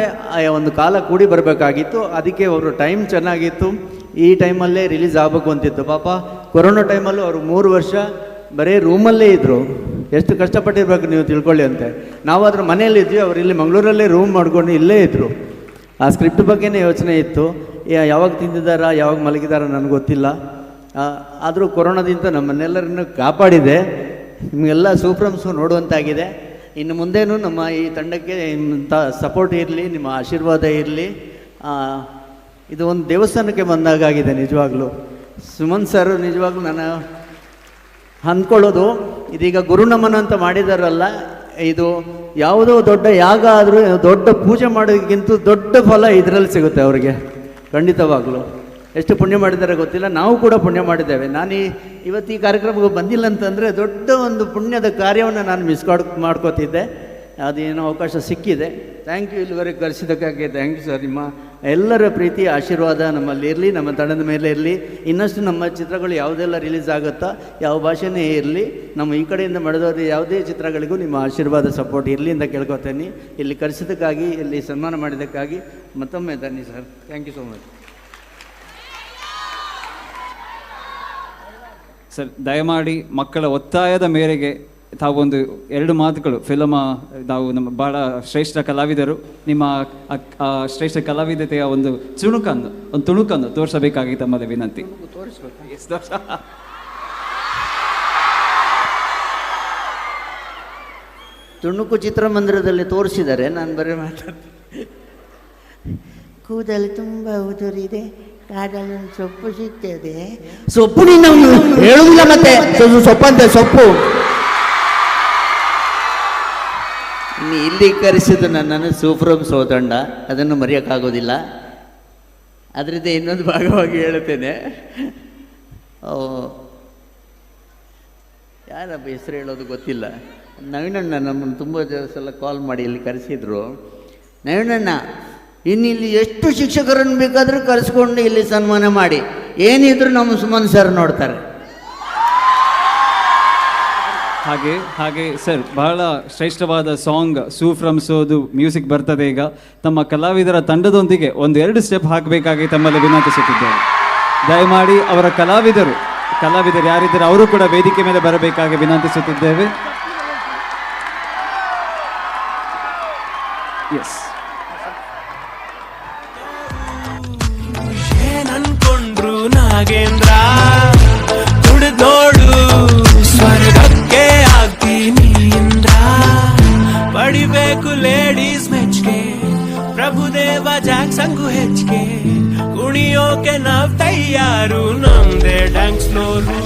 ಒಂದು ಕಾಲ ಕೂಡಿ ಬರಬೇಕಾಗಿತ್ತು. ಅದಕ್ಕೆ ಅವರು ಟೈಮ್ ಚೆನ್ನಾಗಿತ್ತು. ಈ ಟೈಮಲ್ಲೇ ರಿಲೀಸ್ ಆಗಬೇಕು ಅಂತಿತ್ತು. ಪಾಪ ಕೊರೋನಾ ಟೈಮಲ್ಲೂ ಅವರು 3 ವರ್ಷ ಬರೀ ರೂಮಲ್ಲೇ ಇದ್ದರು. ಎಷ್ಟು ಕಷ್ಟಪಟ್ಟಿರ್ಬೇಕು ನೀವು ತಿಳ್ಕೊಳ್ಳಿ ಅಂತೆ. ನಾವಾದರೂ ಮನೆಯಲ್ಲಿದ್ವಿ, ಅವರು ಇಲ್ಲಿ ಮಂಗಳೂರಲ್ಲೇ ರೂಮ್ ಮಾಡ್ಕೊಂಡು ಇಲ್ಲೇ ಇದ್ದರು. ಆ ಸ್ಕ್ರಿಪ್ಟ್ ಬಗ್ಗೆನೇ ಯೋಚನೆ ಇತ್ತು. ಯಾವಾಗ ತಿಂದಿದ್ದಾರಾ ಯಾವಾಗ ಮಲಗಿದಾರ ನನಗೆ ಗೊತ್ತಿಲ್ಲ. ಆದರೂ ಕೊರೋನಾದಿಂದ ನಮ್ಮನ್ನೆಲ್ಲರನ್ನು ಕಾಪಾಡಿದೆ. ನಿಮಗೆಲ್ಲ ಸೂಪ್ರಮ್ಸು ನೋಡುವಂತಾಗಿದೆ. ಇನ್ನು ಮುಂದೇನೂ ನಮ್ಮ ಈ ತಂಡಕ್ಕೆ ಇಂಥ ಸಪೋರ್ಟ್ ಇರಲಿ, ನಿಮ್ಮ ಆಶೀರ್ವಾದ ಇರಲಿ. ಇದು ಒಂದು ದೇವಸ್ಥಾನಕ್ಕೆ ಬಂದಾಗಿದೆ ನಿಜವಾಗ್ಲೂ. ಸುಮನ್ ಸರ್ ನಿಜವಾಗ್ಲೂ ನಾನು ಅಂದ್ಕೊಳ್ಳೋದು, ಇದೀಗ ಗುರುನಮನ ಅಂತ ಮಾಡಿದಾರಲ್ಲ, ಇದು ಯಾವುದೋ ದೊಡ್ಡ ಯಾಗ ಆದರೂ ದೊಡ್ಡ ಪೂಜೆ ಮಾಡೋದಕ್ಕಿಂತ ದೊಡ್ಡ ಫಲ ಇದರಲ್ಲಿ ಸಿಗುತ್ತೆ ಅವರಿಗೆ ಖಂಡಿತವಾಗಲೂ. ಎಷ್ಟು ಪುಣ್ಯ ಮಾಡಿದ್ದಾರೆ ಗೊತ್ತಿಲ್ಲ. ನಾವು ಕೂಡ ಪುಣ್ಯ ಮಾಡಿದ್ದೇವೆ. ಇವತ್ತು ಈ ಕಾರ್ಯಕ್ರಮಕ್ಕೆ ಬಂದಿಲ್ಲ ಅಂತಂದರೆ ದೊಡ್ಡ ಒಂದು ಪುಣ್ಯದ ಕಾರ್ಯವನ್ನು ನಾನು ಮಾಡ್ಕೋತಿದ್ದೆ. ಅದೇನೋ ಅವಕಾಶ ಸಿಕ್ಕಿದೆ. ಥ್ಯಾಂಕ್ ಯು, ಇಲ್ಲಿವರೆಗೆ ಕರೆಸಿದ್ದಕ್ಕಾಗಿ ಥ್ಯಾಂಕ್ ಯು ಸರ್. ನಿಮ್ಮ ಎಲ್ಲರ ಪ್ರೀತಿ ಆಶೀರ್ವಾದ ನಮ್ಮಲ್ಲಿ ಇರಲಿ, ನಮ್ಮ ತಂಡದ ಮೇಲೆ ಇರಲಿ. ಇನ್ನಷ್ಟು ನಮ್ಮ ಚಿತ್ರಗಳು ಯಾವುದೆಲ್ಲ ರಿಲೀಸ್ ಆಗುತ್ತಾ, ಯಾವ ಭಾಷೆನೇ ಇರಲಿ, ನಮ್ಮ ಈ ಕಡೆಯಿಂದ ಮಾಡಿದವರು ಯಾವುದೇ ಚಿತ್ರಗಳಿಗೂ ನಿಮ್ಮ ಆಶೀರ್ವಾದ ಸಪೋರ್ಟ್ ಇರಲಿ ಅಂತ ಕೇಳ್ಕೊತೇನೆ. ಇಲ್ಲಿ ಕರೆಸಿದ್ದಕ್ಕಾಗಿ, ಇಲ್ಲಿ ಸನ್ಮಾನ ಮಾಡಿದ್ದಕ್ಕಾಗಿ ಮತ್ತೊಮ್ಮೆ ಧನ್ಯ sir. Thank you so much sir. ದಯಮಾಡಿ ಮಕ್ಕಳ ಒತ್ತಾಯದ ಮೇರೆಗೆ ತಾವೊಂದು 2 ಮಾತುಗಳು ಫಿಲಮ, ನಾವು ನಮ್ಮ ಭಾಳ ಶ್ರೇಷ್ಠ ಕಲಾವಿದರು, ನಿಮ್ಮ ಶ್ರೇಷ್ಠ ಕಲಾವಿದತೆಯ ಒಂದು ತುಣುಕನ್ನು ತೋರಿಸಬೇಕಾಗಿ ತಮ್ಮಲ್ಲಿ ವಿನಂತಿ. ತುಣುಕು ಚಿತ್ರಮಂದಿರದಲ್ಲಿ ತೋರಿಸಿದ್ದಾರೆ, ನಾನು ಬರೀ ಮಾತಾಡ್ತೀನಿ. ಕೂದಲು ತುಂಬ ಉದುರಿದೆ, ಕಾಡಲ್ಲಿ ಒಂದು ಸೊಪ್ಪು ಸಿಗ್ತದೆ. ಸೊಪ್ಪು ನೀನು ಹೇಳುವುದಿಲ್ಲ, ಮತ್ತೆ ಸೊಪ್ಪಂತೆ ಸೊಪ್ಪು. ಇಲ್ಲಿ ಕರೆಸಿದ್ದು ನನ್ನನ್ನು ಸೂಫ್ರಮ್ ಸೋತಂಡ, ಅದನ್ನು ಮರೆಯೋಕ್ಕಾಗೋದಿಲ್ಲ. ಅದರಿಂದ ಇನ್ನೊಂದು ಭಾಗವಾಗಿ ಹೇಳುತ್ತೇನೆ. ಯಾರಪ್ಪ ಹೆಸರು ಹೇಳೋದು ಗೊತ್ತಿಲ್ಲ. ನವೀನಣ್ಣ ನಮ್ಮನ್ನು ತುಂಬ ಸಲ ಕಾಲ್ ಮಾಡಿ ಇಲ್ಲಿ ಕರೆಸಿದ್ರು. ನವೀನಣ್ಣ, ಇನ್ನಿಲ್ಲಿ ಎಷ್ಟು ಶಿಕ್ಷಕರನ್ನು ಬೇಕಾದರೂ ಕರೆಸ್ಕೊಂಡು ಇಲ್ಲಿ ಸನ್ಮಾನ ಮಾಡಿ, ಏನಿದ್ರು ನಮ್ಮ ಸುಮನ್ ಸರ್ ನೋಡ್ತಾರೆ. ಹಾಗೆ ಸರ್, ಬಹಳ ಶ್ರೇಷ್ಠವಾದ ಸಾಂಗ್ ಸೂಫ್ರಮ್ ಸೋದು ಮ್ಯೂಸಿಕ್ ಬರ್ತದೆ ಈಗ. ತಮ್ಮ ಕಲಾವಿದರ ತಂಡದೊಂದಿಗೆ 1-2 ಸ್ಟೆಪ್ ಹಾಕಬೇಕಾಗಿ ತಮ್ಮಲ್ಲಿ ವಿನಂತಿಸುತ್ತಿದ್ದೇವೆ. ದಯಮಾಡಿ ಅವರ ಕಲಾವಿದರು ಯಾರಿದ್ದಾರೆ ಅವರು ಕೂಡ ವೇದಿಕೆ ಮೇಲೆ ಬರಬೇಕಾಗಿ ವಿನಂತಿಸುತ್ತಿದ್ದೇವೆ. ಎಸ್, ಏನನ್ಕೊಂಡ್ರು ನಾಗೇಂದ್ರ, ಕುಡಿದೋಡು ಸ್ವರ್ಗಕ್ಕೆ ಆಗ್ತೀನಿ ಇಂದ್ರ. ಪಡಿಬೇಕು ಲೇಡೀಸ್ ಮೆಚ್ಗೆ, ಪ್ರಭುದೇವ ಜಾಕ್ಸಂಗು ಹೆಚ್ಚಿಗೆ. ಕುಣಿಯೋಕೆ ನಾವ್ ತಯಾರು, ನಮ್ದೇ ಡ್ಯಾನ್ಸ್ ಫ್ಲೋರು.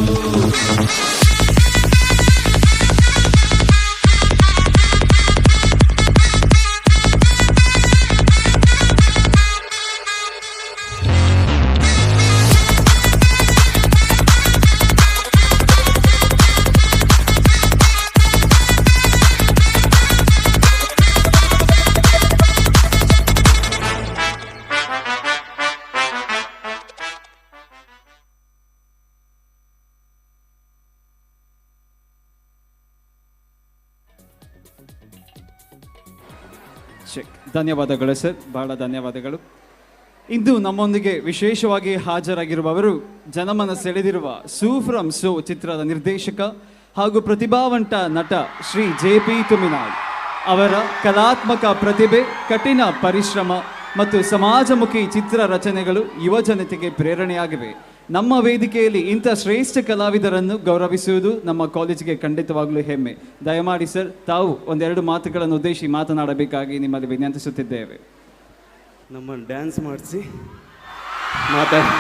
ಧನ್ಯವಾದಗಳು ಸರ್, ಬಹಳ ಧನ್ಯವಾದಗಳು. ಇಂದು ನಮ್ಮೊಂದಿಗೆ ವಿಶೇಷವಾಗಿ ಹಾಜರಾಗಿರುವವರು ಜನಮನ ಸೆಳೆದಿರುವ ಸೂಫ್ರಮ್ ಸೋ ಚಿತ್ರದ ನಿರ್ದೇಶಕ ಹಾಗೂ ಪ್ರತಿಭಾವಂತ ನಟ ಶ್ರೀ JP ತುಮಿನಾಳ್. ಅವರ ಕಲಾತ್ಮಕ ಪ್ರತಿಭೆ, ಕಠಿಣ ಪರಿಶ್ರಮ ಮತ್ತು ಸಮಾಜಮುಖಿ ಚಿತ್ರ ರಚನೆಗಳು ಯುವ ಜನತೆಗೆ ಪ್ರೇರಣೆಯಾಗಿವೆ. ನಮ್ಮ ವೇದಿಕೆಯಲ್ಲಿ ಇಂಥ ಶ್ರೇಷ್ಠ ಕಲಾವಿದರನ್ನು ಗೌರವಿಸುವುದು ನಮ್ಮ ಕಾಲೇಜಿಗೆ ಖಂಡಿತವಾಗಲೂ ಹೆಮ್ಮೆ. ದಯಮಾಡಿ ಸರ್, ತಾವು 1-2 ಮಾತುಗಳನ್ನು ಉದ್ದೇಶಿಸಿ ಮಾತನಾಡಬೇಕಾಗಿ ನಿಮ್ಮಲ್ಲಿ ವಿನಂತಿಸುತ್ತಿದ್ದೇವೆ. ನಮ್ಮ ಡ್ಯಾನ್ಸ್ ಮಾಡಿಸಿ ಮಾತಾಡಿ.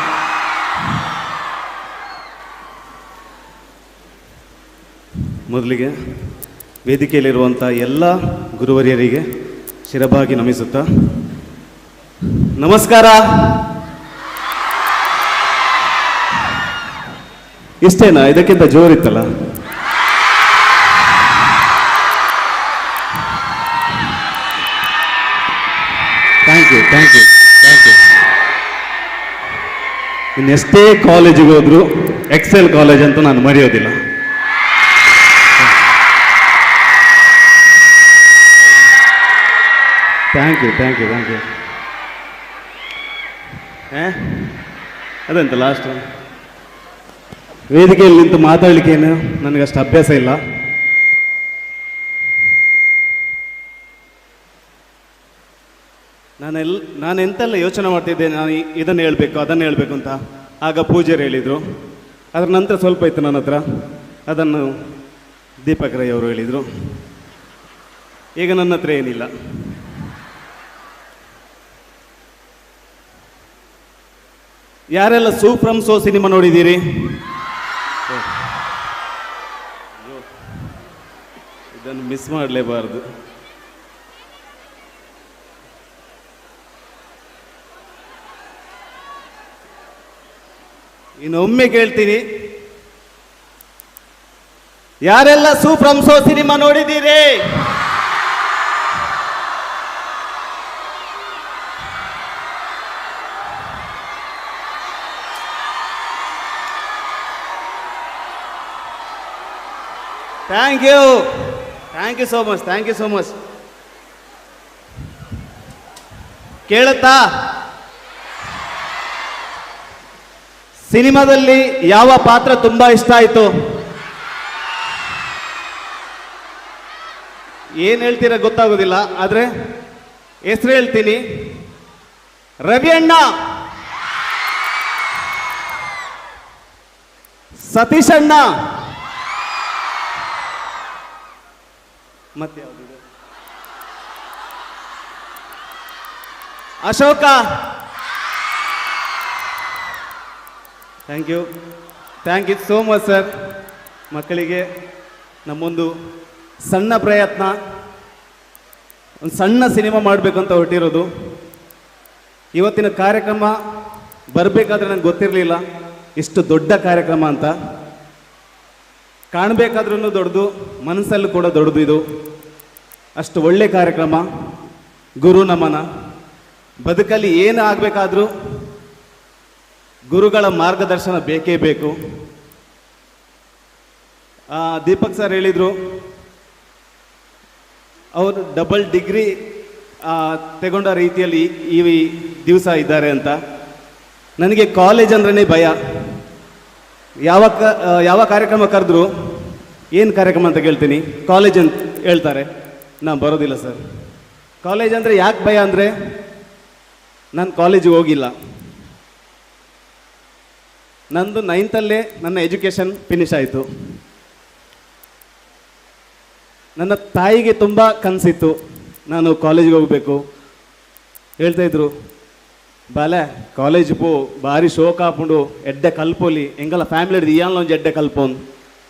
ಮೊದಲಿಗೆ ವೇದಿಕೆಯಲ್ಲಿರುವಂಥ ಎಲ್ಲ ಗುರುವರಿಯರಿಗೆ ಶಿರಬಾಗಿ ನಮಿಸುತ್ತಾ ನಮಸ್ಕಾರ. ಇಷ್ಟೇನಾ? ಇದಕ್ಕಿಂತ ಜೋರಿತ್ತಲ್ಲ. Thank you. ಇನ್ನೆಷ್ಟೇ ಕಾಲೇಜಿಗೆ ಹೋದ್ರು ಎಕ್ಸೆಲ್ ಕಾಲೇಜ್ ಅಂತ ನಾನು ಮರೆಯೋದಿಲ್ಲ. Thank you. ಅದಂತ ಲಾಸ್ಟ್ ವೇದಿಕೆಯಲ್ಲಿ ನಿಂತು ಮಾತಾಡಲಿಕ್ಕೇನು ನನಗಷ್ಟು ಅಭ್ಯಾಸ ಇಲ್ಲ. ನಾನು ಎಂತೆಲ್ಲ ಯೋಚನೆ ಮಾಡ್ತಿದ್ದೆ, ನಾನು ಇದನ್ನು ಹೇಳಬೇಕು ಅದನ್ನು ಹೇಳಬೇಕು ಅಂತ. ಆಗ ಪೂಜಾರಿ ಹೇಳಿದರು. ಅದರ ನಂತರ ಸ್ವಲ್ಪ ಇತ್ತು ನನ್ನ ಹತ್ರ, ಅದನ್ನು ದೀಪಕ್ ರೈ ಅವರು ಹೇಳಿದರು. ಈಗ ನನ್ನ ಹತ್ರ ಏನಿಲ್ಲ. ಯಾರೆಲ್ಲ ಸೂಫ್ರಮ್ ಸೋ ಸಿನಿಮಾ ನೋಡಿದ್ದೀರಿ? ಇದನ್ನು ಮಿಸ್ ಮಾಡಲೇಬಾರದು. ಇನ್ನೊಮ್ಮೆ ಕೇಳ್ತೀನಿ, ಯಾರೆಲ್ಲ ಸೂಫ್ರಮ್ ಸೋ ಸಿನಿಮಾ ನೋಡಿದ್ದೀರಿ? Thank you so much, thank you so much. ಕೇಳುತ್ತಾ? ಸಿನಿಮಾದಲ್ಲಿ ಯಾವ ಪಾತ್ರ ತುಂಬಾ ಇಷ್ಟ ಆಯ್ತು? ಏನ್ ಹೇಳ್ತೀರಾ ಗೊತ್ತಾಗೋದಿಲ್ಲ, ಆದ್ರೆ ಹೆಸರು ಹೇಳ್ತೀನಿ. ರವಿ ಅಣ್ಣ, ಸತೀಶ್ ಅಣ್ಣ, ಮತ್ತೆ ಯಾವ್ದಿದೆ, Ashoka. Thank you so much sir. ಮಕ್ಕಳಿಗೆ ನಮ್ಮೊಂದು ಸಣ್ಣ ಪ್ರಯತ್ನ, ಒಂದು ಸಣ್ಣ ಸಿನಿಮಾ ಮಾಡಬೇಕು ಅಂತ ಹೊರಟಿರೋದು. ಇವತ್ತಿನ ಕಾರ್ಯಕ್ರಮ ಬರಬೇಕಾದ್ರೆ ನನಗೆ ಗೊತ್ತಿರಲಿಲ್ಲ ಇಷ್ಟು ದೊಡ್ಡ ಕಾರ್ಯಕ್ರಮ ಅಂತ. ಕಾಣಬೇಕಾದ್ರೂ ದೊಡ್ಡದು, ಮನಸ್ಸಲ್ಲೂ ಕೂಡ ದೊಡ್ಡದು. ಇದು ಅಷ್ಟು ಒಳ್ಳೆ ಕಾರ್ಯಕ್ರಮ. ಗುರು ನಮನ. ಬದುಕಲ್ಲಿ ಏನು ಆಗಬೇಕಾದ್ರೂ ಗುರುಗಳ ಮಾರ್ಗದರ್ಶನ ಬೇಕೇ ಬೇಕು. ದೀಪಕ್ ಸರ್ ಹೇಳಿದರು ಅವರು ಡಬಲ್ ಡಿಗ್ರಿ ತಗೊಂಡ ರೀತಿಯಲ್ಲಿ ಈ ದಿವಸ ಇದ್ದಾರೆ ಅಂತ. ನನಗೆ ಕಾಲೇಜ್ ಅಂದ್ರೇ ಭಯ. ಯಾವ ಕಾರ್ಯಕ್ರಮ ಕರೆದ್ರು ಏನು ಕಾರ್ಯಕ್ರಮ ಅಂತ ಕೇಳ್ತೀನಿ, ಕಾಲೇಜ್ ಅಂತ ಹೇಳ್ತಾರೆ. ನಾನು ಬರೋದಿಲ್ಲ ಸರ್. ಕಾಲೇಜ್ ಅಂದರೆ ಯಾಕೆ ಭಯ ಅಂದರೆ ನಾನು ಕಾಲೇಜಿಗೆ ಹೋಗಿಲ್ಲ. ನಂದು 9th ನನ್ನ ಎಜುಕೇಷನ್ ಫಿನಿಶ್ ಆಯಿತು. ನನ್ನ ತಾಯಿಗೆ ತುಂಬ ಕನಸಿತ್ತು ನಾನು ಕಾಲೇಜಿಗೆ ಹೋಗಬೇಕು. ಹೇಳ್ತಾಯಿದ್ರು, ಬಾಲೆ ಕಾಲೇಜ್ ಪೋ ಭಾರಿ ಶೋಕ ಹಾಕೊಂಡು ಎಡ್ಡೆ ಕಲ್ಪೋಲಿ ಹೆಂಗಲ್ಲ ಫ್ಯಾಮಿಲಿ ಹಿಡಿದು ಇಯಾಲ ಒಂದು ಎಡ್ಡೆ ಕಲ್ಪೋನ್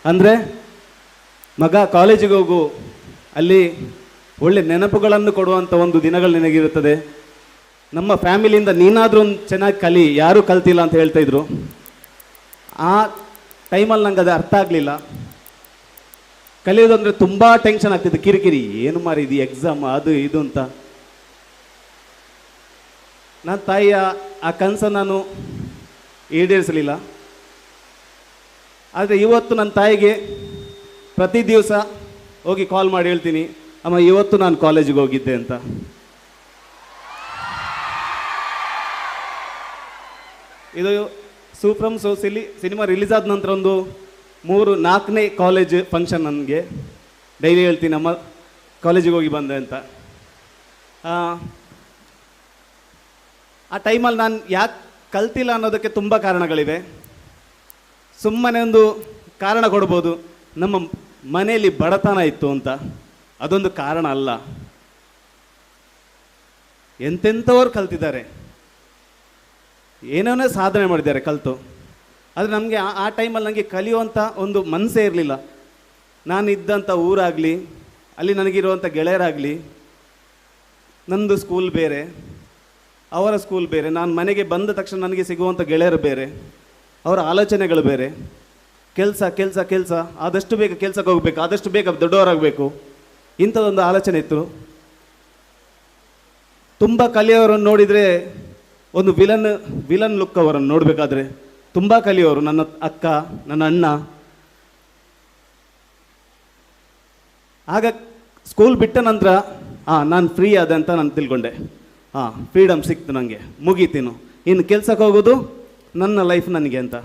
ಅಂದರೆ, ಮಗ ಕಾಲೇಜಿಗೆ ಹೋಗು, ಅಲ್ಲಿ ಒಳ್ಳೆ ನೆನಪುಗಳನ್ನು ಕೊಡುವಂಥ ಒಂದು ದಿನಗಳು ನಿನಗಿರುತ್ತದೆ. ನಮ್ಮ ಫ್ಯಾಮಿಲಿಯಿಂದ ನೀನಾದರೂ ಒಂದು ಚೆನ್ನಾಗಿ ಕಲಿ, ಯಾರೂ ಕಲ್ತಿಲ್ಲ ಅಂತ ಹೇಳ್ತಾಯಿದ್ರು. ಆ ಟೈಮಲ್ಲಿ ನಂಗೆ ಅದು ಅರ್ಥ ಆಗಲಿಲ್ಲ. ಕಲಿಯೋದು ಅಂದರೆ ತುಂಬ ಟೆನ್ಷನ್ ಆಗ್ತಿತ್ತು, ಕಿರಿಕಿರಿ, ಏನು ಮಾರಿದು ಎಕ್ಸಾಮ್ ಅದು ಇದು ಅಂತ. ನನ್ನ ತಾಯಿಯ ಆ ಕನಸನ್ನು ನಾನು ಈಡೇರಿಸಲಿಲ್ಲ. ಆದರೆ ಇವತ್ತು ನನ್ನ ತಾಯಿಗೆ ಪ್ರತಿ ದಿವಸ ಹೋಗಿ ಕಾಲ್ ಮಾಡಿ ಹೇಳ್ತೀನಿ, ಅಮ್ಮ ಇವತ್ತು ನಾನು ಕಾಲೇಜಿಗೆ ಹೋಗಿದ್ದೆ ಅಂತ. ಇದು ಸೂಪ್ರಮ್ ಸೋಸಿಲಿ ಸಿನಿಮಾ ರಿಲೀಸ್ ಆದ ನಂತರ ಒಂದು 3-4ನೇ ಕಾಲೇಜ್ ಫಂಕ್ಷನ್ ನನಗೆ. ಡೈಲಿ ಹೇಳ್ತೀನಿ ಅಮ್ಮ ಕಾಲೇಜಿಗೆ ಹೋಗಿ ಬಂದೆ ಅಂತ. ಆ ಟೈಮಲ್ಲಿ ನಾನು ಯಾಕೆ ಕಲ್ತಿಲ್ಲ ಅನ್ನೋದಕ್ಕೆ ತುಂಬ ಕಾರಣಗಳಿವೆ. ಸುಮ್ಮನೆ ಒಂದು ಕಾರಣ ಕೊಡ್ಬೋದು, ನಮ್ಮ ಮನೆಯಲ್ಲಿ ಬಡತನ ಇತ್ತು ಅಂತ. ಅದೊಂದು ಕಾರಣ ಅಲ್ಲ. ಎಂತೆಂಥವ್ರು ಕಲ್ತಿದ್ದಾರೆ, ಏನೇನೋ ಸಾಧನೆ ಮಾಡಿದ್ದಾರೆ ಕಲಿತು. ಆದರೆ ನಮಗೆ ಆ ಟೈಮಲ್ಲಿ ನನಗೆ ಕಲಿಯುವಂಥ ಒಂದು ಮನಸ್ಸೇ ಇರಲಿಲ್ಲ. ನಾನು ಇದ್ದಂಥ ಊರಾಗಲಿ, ಅಲ್ಲಿ ನನಗಿರುವಂಥ ಗೆಳೆಯರಾಗಲಿ, ನಂದು ಸ್ಕೂಲ್ ಬೇರೆ, ಅವರ ಸ್ಕೂಲ್ ಬೇರೆ. ನಾನು ಮನೆಗೆ ಬಂದ ತಕ್ಷಣ ನನಗೆ ಸಿಗುವಂಥ ಗೆಳೆಯರು ಬೇರೆ, ಅವರ ಆಲೋಚನೆಗಳು ಬೇರೆ. ಕೆಲಸ ಕೆಲಸ ಕೆಲಸ, ಆದಷ್ಟು ಬೇಗ ಕೆಲಸಕ್ಕೆ ಹೋಗಬೇಕು, ಆದಷ್ಟು ಬೇಗ ದೊಡ್ಡವರಾಗಬೇಕು, ಇಂಥದ್ದೊಂದು ಆಲೋಚನೆ ಇತ್ತು. ತುಂಬ ಕಲಿಯೋರನ್ನು ನೋಡಿದರೆ ಒಂದು ವಿಲನ್ ಲುಕ್ ಅವರನ್ನು ನೋಡಬೇಕಾದ್ರೆ ತುಂಬ ಕಲಿಯೋರು. ನನ್ನ ಅಕ್ಕ, ನನ್ನ ಅಣ್ಣ. ಆಗ ಸ್ಕೂಲ್ ಬಿಟ್ಟ ನಂತರ ನಾನು ಫ್ರೀ ಆದೆ ಅಂತ ನಾನು ತಿಳ್ಕೊಂಡೆ. ಫ್ರೀಡಮ್ ಸಿಕ್ತು ನನಗೆ, ಮುಗೀತೀನು, ಇನ್ನು ಕೆಲ್ಸಕ್ಕೆ ಹೋಗೋದು ನನ್ನ ಲೈಫ್ ನನಗೆ ಅಂತ.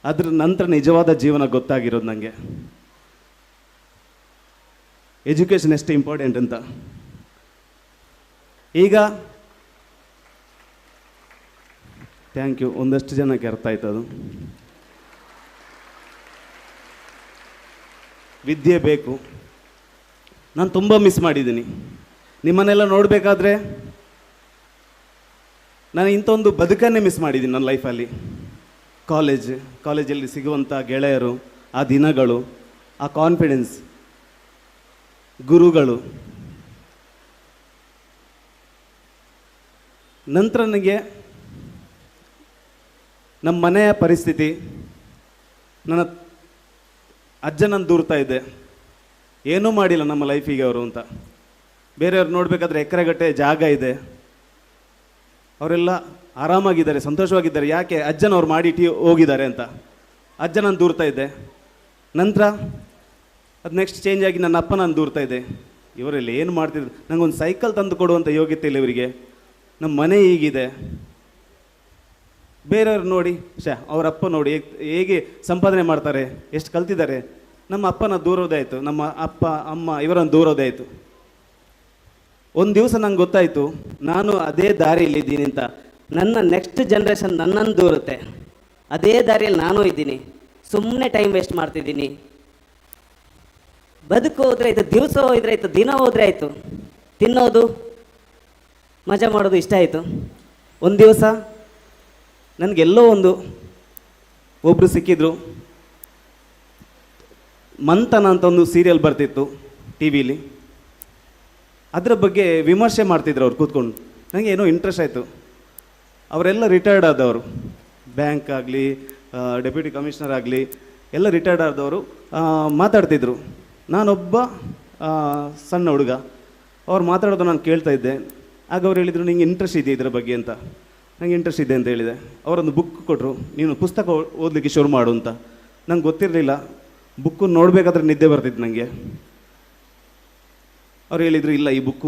ಅದ್ರ ನಂತರ ನಿಜವಾದ ಜೀವನ ಗೊತ್ತಾಗಿರೋದು ನನಗೆ, ಎಜುಕೇಷನ್ ಎಷ್ಟು ಇಂಪಾರ್ಟೆಂಟ್ ಅಂತ. ಈಗ ಥ್ಯಾಂಕ್ ಯು, ಒಂದಷ್ಟು ಜನಕ್ಕೆ ಅರ್ಥ ಆಯ್ತು ಅದು. ವಿದ್ಯೆ ಬೇಕು. ನಾನು ತುಂಬ ಮಿಸ್ ಮಾಡಿದ್ದೀನಿ. ನಿಮ್ಮನ್ನೆಲ್ಲ ನೋಡಬೇಕಾದ್ರೆ ನಾನು ಇಂಥೊಂದು ಬದುಕನ್ನೇ ಮಿಸ್ ಮಾಡಿದ್ದೀನಿ ನನ್ನ ಲೈಫಲ್ಲಿ. ಕಾಲೇಜಲ್ಲಿ ಸಿಗುವಂಥ ಗೆಳೆಯರು, ಆ ದಿನಗಳು, ಆ ಕಾನ್ಫಿಡೆನ್ಸ್, ಗುರುಗಳು. ನಂತರ ನನಗೆ ನಮ್ಮ ಮನೆಯ ಪರಿಸ್ಥಿತಿ, ನನ್ನ ಅಜ್ಜ ನನ್ನ ದೂರ್ತಾ ಇದ್ದೆ, ಏನೂ ಮಾಡಿಲ್ಲ ನಮ್ಮ ಲೈಫಿಗೆ ಅವರು ಅಂತ. ಬೇರೆಯವ್ರು ನೋಡಬೇಕಾದ್ರೆ ಎಕರೆಗಟ್ಟೆ ಜಾಗ ಇದೆ, ಅವರೆಲ್ಲ ಆರಾಮಾಗಿದ್ದಾರೆ, ಸಂತೋಷವಾಗಿದ್ದಾರೆ. ಯಾಕೆ? ಅಜ್ಜನವ್ರು ಮಾಡಿಟ್ಟು ಹೋಗಿದ್ದಾರೆ ಅಂತ. ಅಜ್ಜ ನಾನು ದೂರ್ತಾ ಇದ್ದೆ. ನಂತರ ಅದು ನೆಕ್ಸ್ಟ್ ಚೇಂಜ್ ಆಗಿ ನನ್ನ ಅಪ್ಪ ನಾನು ದೂರ್ತಾ ಇದ್ದೆ. ಇವರೆಲ್ಲ ಏನು ಮಾಡ್ತಿದ್ರು, ನನಗೊಂದು ಸೈಕಲ್ ತಂದು ಕೊಡುವಂಥ ಯೋಗ್ಯತೆ ಇಲ್ಲ ಇವರಿಗೆ, ನಮ್ಮ ಮನೆ ಹೀಗಿದೆ. ಬೇರೆಯವ್ರು ನೋಡಿ ಅವರಪ್ಪ ನೋಡಿ ಹೇಗೆ ಸಂಪಾದನೆ ಮಾಡ್ತಾರೆ, ಎಷ್ಟು ಕಲ್ತಿದ್ದಾರೆ. ನಮ್ಮ ಅಪ್ಪನ ದೂರೋದೇ ಆಯಿತು, ನಮ್ಮ ಅಪ್ಪ ಅಮ್ಮ ಇವರನ್ನು ದೂರೋದೇ ಆಯಿತು. ಒಂದು ದಿವಸ ನಂಗೆ ಗೊತ್ತಾಯಿತು ನಾನು ಅದೇ ದಾರಿಯಲ್ಲಿದ್ದೀನಿ ಅಂತ. ನನ್ನ ನೆಕ್ಸ್ಟ್ ಜನ್ರೇಷನ್ ನನ್ನನ್ನು ದೂರುತ್ತೆ, ಅದೇ ದಾರಿಯಲ್ಲಿ ನಾನು ಇದ್ದೀನಿ, ಸುಮ್ಮನೆ ಟೈಮ್ ವೇಸ್ಟ್ ಮಾಡ್ತಿದ್ದೀನಿ. ಬದುಕು ಹೋದ್ರೆ ಆಯಿತು, ದಿವಸ ಹೋದ್ರೆ ಆಯಿತು, ದಿನ ಹೋದ್ರೆ ಆಯಿತು, ತಿನ್ನೋದು ಮಜಾ ಮಾಡೋದು ಇಷ್ಟ ಆಯಿತು. ಒಂದು ದಿವಸ ನನಗೆಲ್ಲೋ ಒಬ್ಬರು ಸಿಕ್ಕಿದ್ರು. ಮಂಥನ ಅಂತ ಒಂದು ಸೀರಿಯಲ್ ಬರ್ತಿತ್ತು ಟಿ ವಿಲಿ, ಅದರ ಬಗ್ಗೆ ವಿಮರ್ಶೆ ಮಾಡ್ತಿದ್ರು ಅವ್ರು ಕೂತ್ಕೊಂಡು. ನನಗೆ ಏನೋ ಇಂಟ್ರೆಸ್ಟ್ ಆಯಿತು. ಅವರೆಲ್ಲ ರಿಟೈರ್ಡ್ ಆದವರು, ಬ್ಯಾಂಕ್ ಆಗಲಿ ಡೆಪ್ಯೂಟಿ ಕಮಿಷನರ್ ಆಗಲಿ ಎಲ್ಲ ರಿಟೈರ್ಡ್ ಆದವರು ಮಾತಾಡ್ತಿದ್ರು. ನಾನೊಬ್ಬ ಸಣ್ಣ ಹುಡುಗ, ಅವ್ರು ಮಾತಾಡೋದು ನಾನು ಕೇಳ್ತಾ ಇದ್ದೆ. ಆಗ ಅವ್ರು ಹೇಳಿದರು, ನಿಂಗೆ ಇಂಟ್ರೆಸ್ಟ್ ಇದೆ ಇದರ ಬಗ್ಗೆ ಅಂತ. ನನಗೆ ಇಂಟ್ರೆಸ್ಟ್ ಇದೆ ಅಂತ ಹೇಳಿದೆ. ಅವರೊಂದು ಬುಕ್ ಕೊಟ್ಟರು, ನೀನು ಪುಸ್ತಕ ಓದಲಿಕ್ಕೆ ಶುರು ಮಾಡು ಅಂತ. ನಂಗೆ ಗೊತ್ತಿರಲಿಲ್ಲ, ಬುಕ್ಕು ನೋಡಬೇಕಾದ್ರೆ ನಿದ್ದೆ ಬರ್ತಿತ್ತು ನನಗೆ. ಅವ್ರು ಹೇಳಿದರು, ಇಲ್ಲ ಈ ಬುಕ್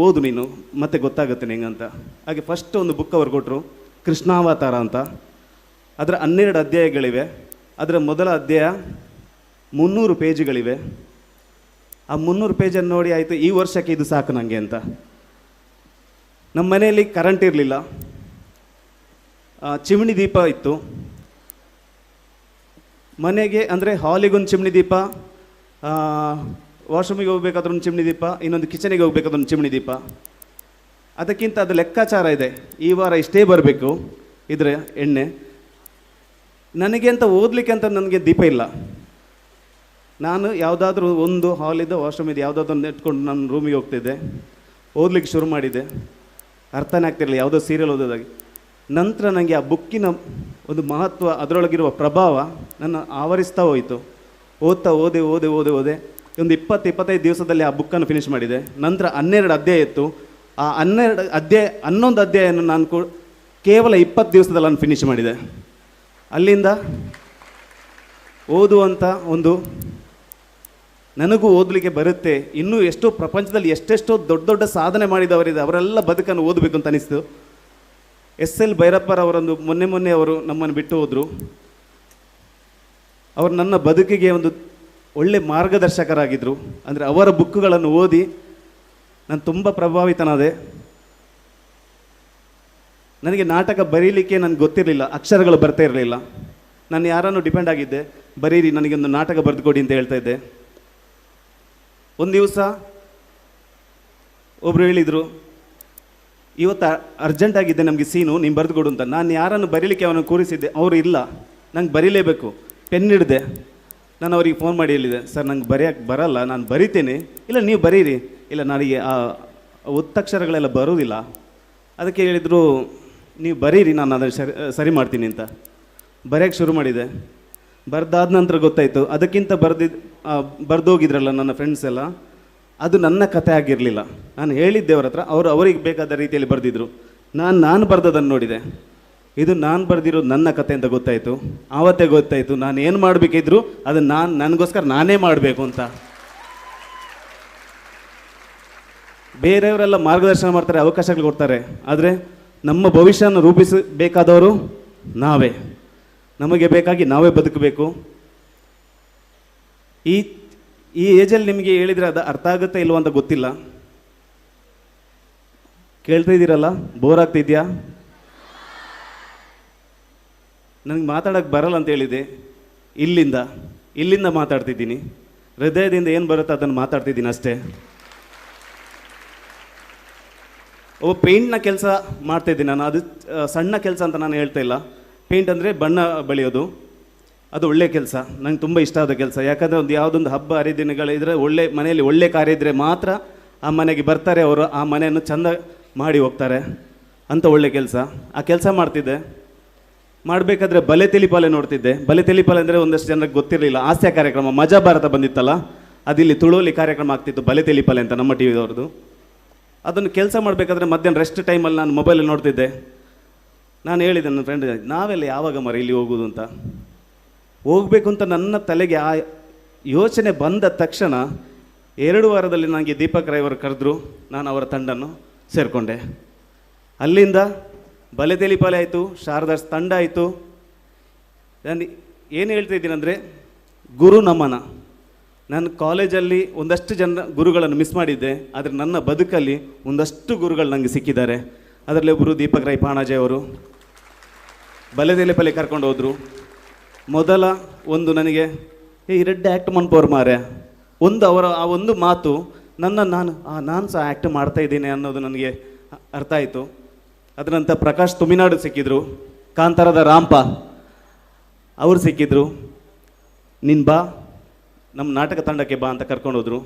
ಓದು ನೀನು, ಮತ್ತೆ ಗೊತ್ತಾಗುತ್ತೆ ನಿಂಗೆ ಅಂತ. ಹಾಗೆ ಫಸ್ಟ್ ಒಂದು ಬುಕ್ ಅವ್ರು ಕೊಟ್ಟರು, ಕೃಷ್ಣಾವತಾರ ಅಂತ. ಅದರ 12 ಅಧ್ಯಾಯಗಳಿವೆ. ಅದರ ಮೊದಲ ಅಧ್ಯಾಯ 300 ಪೇಜ್ಗಳಿವೆ. ಆ 300 ಪೇಜನ್ನು ನೋಡಿ ಆಯಿತು, ಈ ವರ್ಷಕ್ಕೆ ಇದು ಸಾಕು ನನಗೆ ಅಂತ. ನಮ್ಮ ಮನೆಯಲ್ಲಿ ಕರೆಂಟ್ ಇರಲಿಲ್ಲ, ಚಿಮಣಿ ದೀಪ ಇತ್ತು ಮನೆಗೆ. ಅಂದರೆ ಹಾಲಿಗೊಂದು ಚಿಮಣಿ ದೀಪ, ವಾಶ್ರೂಮಿಗೆ ಹೋಗ್ಬೇಕಾದ್ರೆ ಒಂದು ಚಿಮಣಿ ದೀಪ, ಇನ್ನೊಂದು ಕಿಚನಿಗೆ ಹೋಗ್ಬೇಕಾದ್ರೆ ಒಂದು ಚಿಮಣಿ ದೀಪ. ಅದಕ್ಕಿಂತ ಅದು ಲೆಕ್ಕಾಚಾರ ಇದೆ, ಈ ವಾರ ಇಷ್ಟೇ ಬರಬೇಕು ಇದರ ಎಣ್ಣೆ. ನನಗೆ ಅಂತ ಓದಲಿಕ್ಕೆ ಅಂತ ನನಗೆ ದೀಪ ಇಲ್ಲ. ನಾನು ಯಾವುದಾದ್ರೂ ಒಂದು ಹಾಲಿದ್ದು ವಾಶ್ರೂಮ್ ಇದೆ ಯಾವುದಾದ್ರೂ ಒಂದು ನೆಟ್ಕೊಂಡು ನನ್ನ ರೂಮಿಗೆ ಹೋಗ್ತಿದ್ದೆ, ಓದಲಿಕ್ಕೆ ಶುರು ಮಾಡಿದ್ದೆ. ಅರ್ಥನೇ ಆಗ್ತಿರಲಿಲ್ಲ ಯಾವುದೋ ಸೀರಿಯಲ್ ಓದೋದಾಗಿ. ನಂತರ ನನಗೆ ಆ ಬುಕ್ಕಿನ ಒಂದು ಮಹತ್ವ, ಅದರೊಳಗಿರುವ ಪ್ರಭಾವ ನನ್ನ ಆವರಿಸ್ತಾ ಹೋಯಿತು. ಓದ್ತಾ ಓದೆ ಒಂದು 20-25 ದಿವಸದಲ್ಲಿ ಆ ಬುಕ್ಕನ್ನು ಫಿನಿಷ್ ಮಾಡಿದೆ. ನಂತರ 12 ಅಧ್ಯಾಯ ಇತ್ತು. ಆ 11 ಅಧ್ಯಾಯವನ್ನು ನಾನು ಕೇವಲ 20 ದಿವಸದಲ್ಲಿ ನಾನು ಫಿನಿಷ್ ಮಾಡಿದೆ. ಅಲ್ಲಿಂದ ಓದುವಂಥ ನನಗೂ ಓದಲಿಕ್ಕೆ ಬರುತ್ತೆ, ಇನ್ನೂ ಎಷ್ಟೋ ಪ್ರಪಂಚದಲ್ಲಿ ಎಷ್ಟೆಷ್ಟೋ ದೊಡ್ಡ ದೊಡ್ಡ ಸಾಧನೆ ಮಾಡಿದವರಿದೆ, ಅವರೆಲ್ಲ ಬದುಕನ್ನು ಓದಬೇಕು ಅಂತ ಅನಿಸ್ತು. SL ಭೈರಪ್ಪರವರೊಂದು ಮೊನ್ನೆ ಅವರು ನಮ್ಮನ್ನು ಬಿಟ್ಟು ಹೋದರು. ಅವರು ನನ್ನ ಬದುಕಿಗೆ ಒಂದು ಒಳ್ಳೆ ಮಾರ್ಗದರ್ಶಕರಾಗಿದ್ದರು. ಅಂದರೆ ಅವರ ಬುಕ್ಕುಗಳನ್ನು ಓದಿ ನಾನು ತುಂಬ ಪ್ರಭಾವಿತನಾದೆ. ನನಗೆ ನಾಟಕ ಬರೀಲಿಕ್ಕೆ ನನಗೆ ಗೊತ್ತಿರಲಿಲ್ಲ, ಅಕ್ಷರಗಳು ಬರ್ತಾ ಇರಲಿಲ್ಲ. ನಾನು ಯಾರನ್ನು ಡಿಪೆಂಡ್ ಆಗಿದ್ದೆ, ಬರೀರಿ ನನಗೊಂದು ನಾಟಕ ಬರೆದು ಕೊಡಿ ಅಂತ ಹೇಳ್ತಾ ಇದ್ದೆ. ಒಂದು ದಿವಸ ಒಬ್ಬರು ಹೇಳಿದರು, ಇವತ್ತು ಅರ್ಜೆಂಟಾಗಿದ್ದೆ ನಮಗೆ ಸೀನು, ನೀನು ಬರೆದು ಕೊಡು ಅಂತ. ನಾನು ಯಾರನ್ನು ಬರೀಲಿಕ್ಕೆ ಅವನು ಕೂರಿಸಿದ್ದೆ, ಅವರು ಇಲ್ಲ, ನಂಗೆ ಬರೀಲೇಬೇಕು. ಪೆನ್ ಹಿಡಿದೆ, ನಾನು ಅವರಿಗೆ ಫೋನ್ ಮಾಡಿ ಹೇಳಿದೆ, ಸರ್ ನಂಗೆ ಬರೆಯೋಕ್ಕೆ ಬರಲ್ಲ, ನಾನು ಬರಿತೇನೆ. ಇಲ್ಲ ನೀವು ಬರೀರಿ. ಇಲ್ಲ ನನಗೆ ಆ ಒತ್ತಕ್ಷರಗಳೆಲ್ಲ ಬರೋದಿಲ್ಲ. ಅದಕ್ಕೆ ಹೇಳಿದರು, ನೀವು ಬರೀರಿ, ನಾನು ಅದನ್ನು ಸರಿ ಮಾಡ್ತೀನಿ ಅಂತ. ಬರೆಯೋಕ್ಕೆ ಶುರು ಮಾಡಿದೆ. ಬರೆದಾದ ನಂತರ ಗೊತ್ತಾಯಿತು, ಅದಕ್ಕಿಂತ ಬರೆದೋಗಿದ್ರಲ್ಲ ನನ್ನ ಫ್ರೆಂಡ್ಸ್ ಎಲ್ಲ, ಅದು ನನ್ನ ಕತೆ ಆಗಿರಲಿಲ್ಲ. ನಾನು ಹೇಳಿದ್ದೆ ಅವ್ರ ಹತ್ರ, ಅವರಿಗೆ ಬೇಕಾದ ರೀತಿಯಲ್ಲಿ ಬರೆದಿದ್ರು. ನಾನು ಬರೆದದನ್ನು ನೋಡಿದೆ, ಇದು ನಾನು ಬರೆದಿರೋದು ನನ್ನ ಕತೆ ಅಂತ ಗೊತ್ತಾಯಿತು. ಆವತ್ತೇ ಗೊತ್ತಾಯಿತು ನಾನು ಏನು ಮಾಡಬೇಕಿದ್ರು ಅದು ನನಗೋಸ್ಕರ ನಾನೇ ಮಾಡಬೇಕು ಅಂತ. ಬೇರೆಯವರೆಲ್ಲ ಮಾರ್ಗದರ್ಶನ ಮಾಡ್ತಾರೆ, ಅವಕಾಶಗಳು ಕೊಡ್ತಾರೆ, ಆದರೆ ನಮ್ಮ ಭವಿಷ್ಯನ ರೂಪಿಸಬೇಕಾದವರು ನಾವೇ. ನಮಗೆ ಬೇಕಾಗಿ ನಾವೇ ಬದುಕಬೇಕು. ಈ ಏಜಲ್ಲಿ ನಿಮಗೆ ಹೇಳಿದರೆ ಅದು ಅರ್ಥ ಆಗುತ್ತೆ ಇಲ್ವೋ ಅಂತ ಗೊತ್ತಿಲ್ಲ. ಕೇಳ್ತಾ ಇದ್ದೀರಲ್ಲ, ಬೋರ್ ಆಗ್ತಿದ್ಯಾ? ನನಗೆ ಮಾತಾಡೋಕ್ಕೆ ಬರಲ್ಲ ಅಂತ ಹೇಳಿದೆ. ಇಲ್ಲಿಂದ ಮಾತಾಡ್ತಿದ್ದೀನಿ, ಹೃದಯದಿಂದ ಏನು ಬರುತ್ತೋ ಅದನ್ನು ಮಾತಾಡ್ತಿದ್ದೀನಿ ಅಷ್ಟೇ. ಒಬ್ಬ ಪೇಂಟ್ನ ಕೆಲಸ ಮಾಡ್ತಾಯಿದ್ದೀನಿ ನಾನು. ಅದು ಸಣ್ಣ ಕೆಲಸ ಅಂತ ನಾನು ಹೇಳ್ತಾ ಇಲ್ಲ. ಪೇಂಟ್ ಅಂದರೆ ಬಣ್ಣ ಬಳಿಯೋದು, ಅದು ಒಳ್ಳೆಯ ಕೆಲಸ, ನಂಗೆ ತುಂಬ ಇಷ್ಟ ಆದ ಕೆಲಸ. ಯಾಕಂದರೆ ಯಾವುದೊಂದು ಹಬ್ಬ ಹರಿದಿನಗಳಿದ್ರೆ, ಮನೆಯಲ್ಲಿ ಒಳ್ಳೆ ಕಾರ್ಯ ಇದ್ದರೆ ಮಾತ್ರ ಆ ಮನೆಗೆ ಬರ್ತಾರೆ ಅವರು, ಆ ಮನೆಯನ್ನು ಚೆಂದ ಮಾಡಿ ಹೋಗ್ತಾರೆ ಅಂತ ಒಳ್ಳೆ ಕೆಲಸ. ಆ ಕೆಲಸ ಮಾಡ್ತಿದ್ದೆ. ಮಾಡಬೇಕಾದ್ರೆ ಬಲೆ ತೆಲಿಪಾಲೆ ನೋಡ್ತಿದ್ದೆ. ಬಲೆ ತೆಲಿಪಾಲೆ ಅಂದರೆ ಒಂದಷ್ಟು ಜನರಿಗೆ ಗೊತ್ತಿರಲಿಲ್ಲ, ಹಾಸ್ಯ ಕಾರ್ಯಕ್ರಮ ಮಜಾ ಭಾರತ ಬಂದಿತ್ತಲ್ಲ, ಅದಿಲ್ಲಿ ತುಳುವಲ್ಲಿ ಕಾರ್ಯಕ್ರಮ ಆಗ್ತಿತ್ತು, ಬಲೆ ತೆಲಿಪಾಲೆ ಅಂತ, ನಮ್ಮ ಟಿವಿದವ್ರದ್ದು. ಅದನ್ನು ಕೆಲಸ ಮಾಡಬೇಕಾದ್ರೆ ಮಧ್ಯಾಹ್ನ ರೆಸ್ಟ್ ಟೈಮಲ್ಲಿ ನಾನು ಮೊಬೈಲಲ್ಲಿ ನೋಡ್ತಿದ್ದೆ. ನಾನು ಹೇಳಿದೆ ನನ್ನ ಫ್ರೆಂಡ್, ನಾವೆಲ್ಲ ಯಾವಾಗ ಇಲ್ಲಿ ಹೋಗೋದು ಅಂತ. ಹೋಗಬೇಕು ಅಂತ ನನ್ನ ತಲೆಗೆ ಯೋಚನೆ ಬಂದ ತಕ್ಷಣ 2 ವಾರದಲ್ಲಿ ನನಗೆ ದೀಪಕ್ ರೈ ಅವರು ಕರೆದ್ರು. ನಾನು ಅವರ ತಂಡನ್ನು ಸೇರಿಕೊಂಡೆ. ಅಲ್ಲಿಂದ ಬಲೆ ತೆಲಿಪಾಲೆ ಆಯಿತು, ಶಾರದಾಸ್ ತಂಡ ಆಯಿತು. ನಾನು ಏನು ಹೇಳ್ತಾ ಇದ್ದೀನಂದರೆ, ಗುರು ನಮನ. ನಾನು ಕಾಲೇಜಲ್ಲಿ ಒಂದಷ್ಟು ಜನ ಗುರುಗಳನ್ನು ಮಿಸ್ ಮಾಡಿದ್ದೆ, ಆದರೆ ನನ್ನ ಬದುಕಲ್ಲಿ ಒಂದಷ್ಟು ಗುರುಗಳು ನನಗೆ ಸಿಕ್ಕಿದ್ದಾರೆ. ಅದರಲ್ಲಿ ಒಬ್ಬರು ದೀಪಕ್ ರೈ ಪಾಣಾಜೆ ಅವರು ಬಲೆ ತೆಲಿಪಾಲೆ ಕರ್ಕೊಂಡು ಹೋದರು. ಮೊದಲ ಒಂದು ನನಗೆ ಈ ರೆಡ್ ಆ್ಯಕ್ಟ್ ಮನ್ಪೋರ್ ಮಾರೆ ಒಂದು ಅವರ ಆ ಒಂದು ಮಾತು ನಾನು ಸಹ ಆ್ಯಕ್ಟ್ ಮಾಡ್ತಾ ಇದ್ದೀನಿ ಅನ್ನೋದು ನನಗೆ ಅರ್ಥ ಆಯಿತು. ಅದರ ನಂತರ ಪ್ರಕಾಶ್ ತುಮಿನಾಡು ಸಿಕ್ಕಿದ್ರು, ಕಾಂತಾರದ ರಾಂಪ ಅವರು ಸಿಕ್ಕಿದ್ರು. ನೀನು ಬಾ ನಮ್ಮ ನಾಟಕ ತಂಡಕ್ಕೆ ಬಾ ಅಂತ ಕರ್ಕೊಂಡು ಹೋದರು.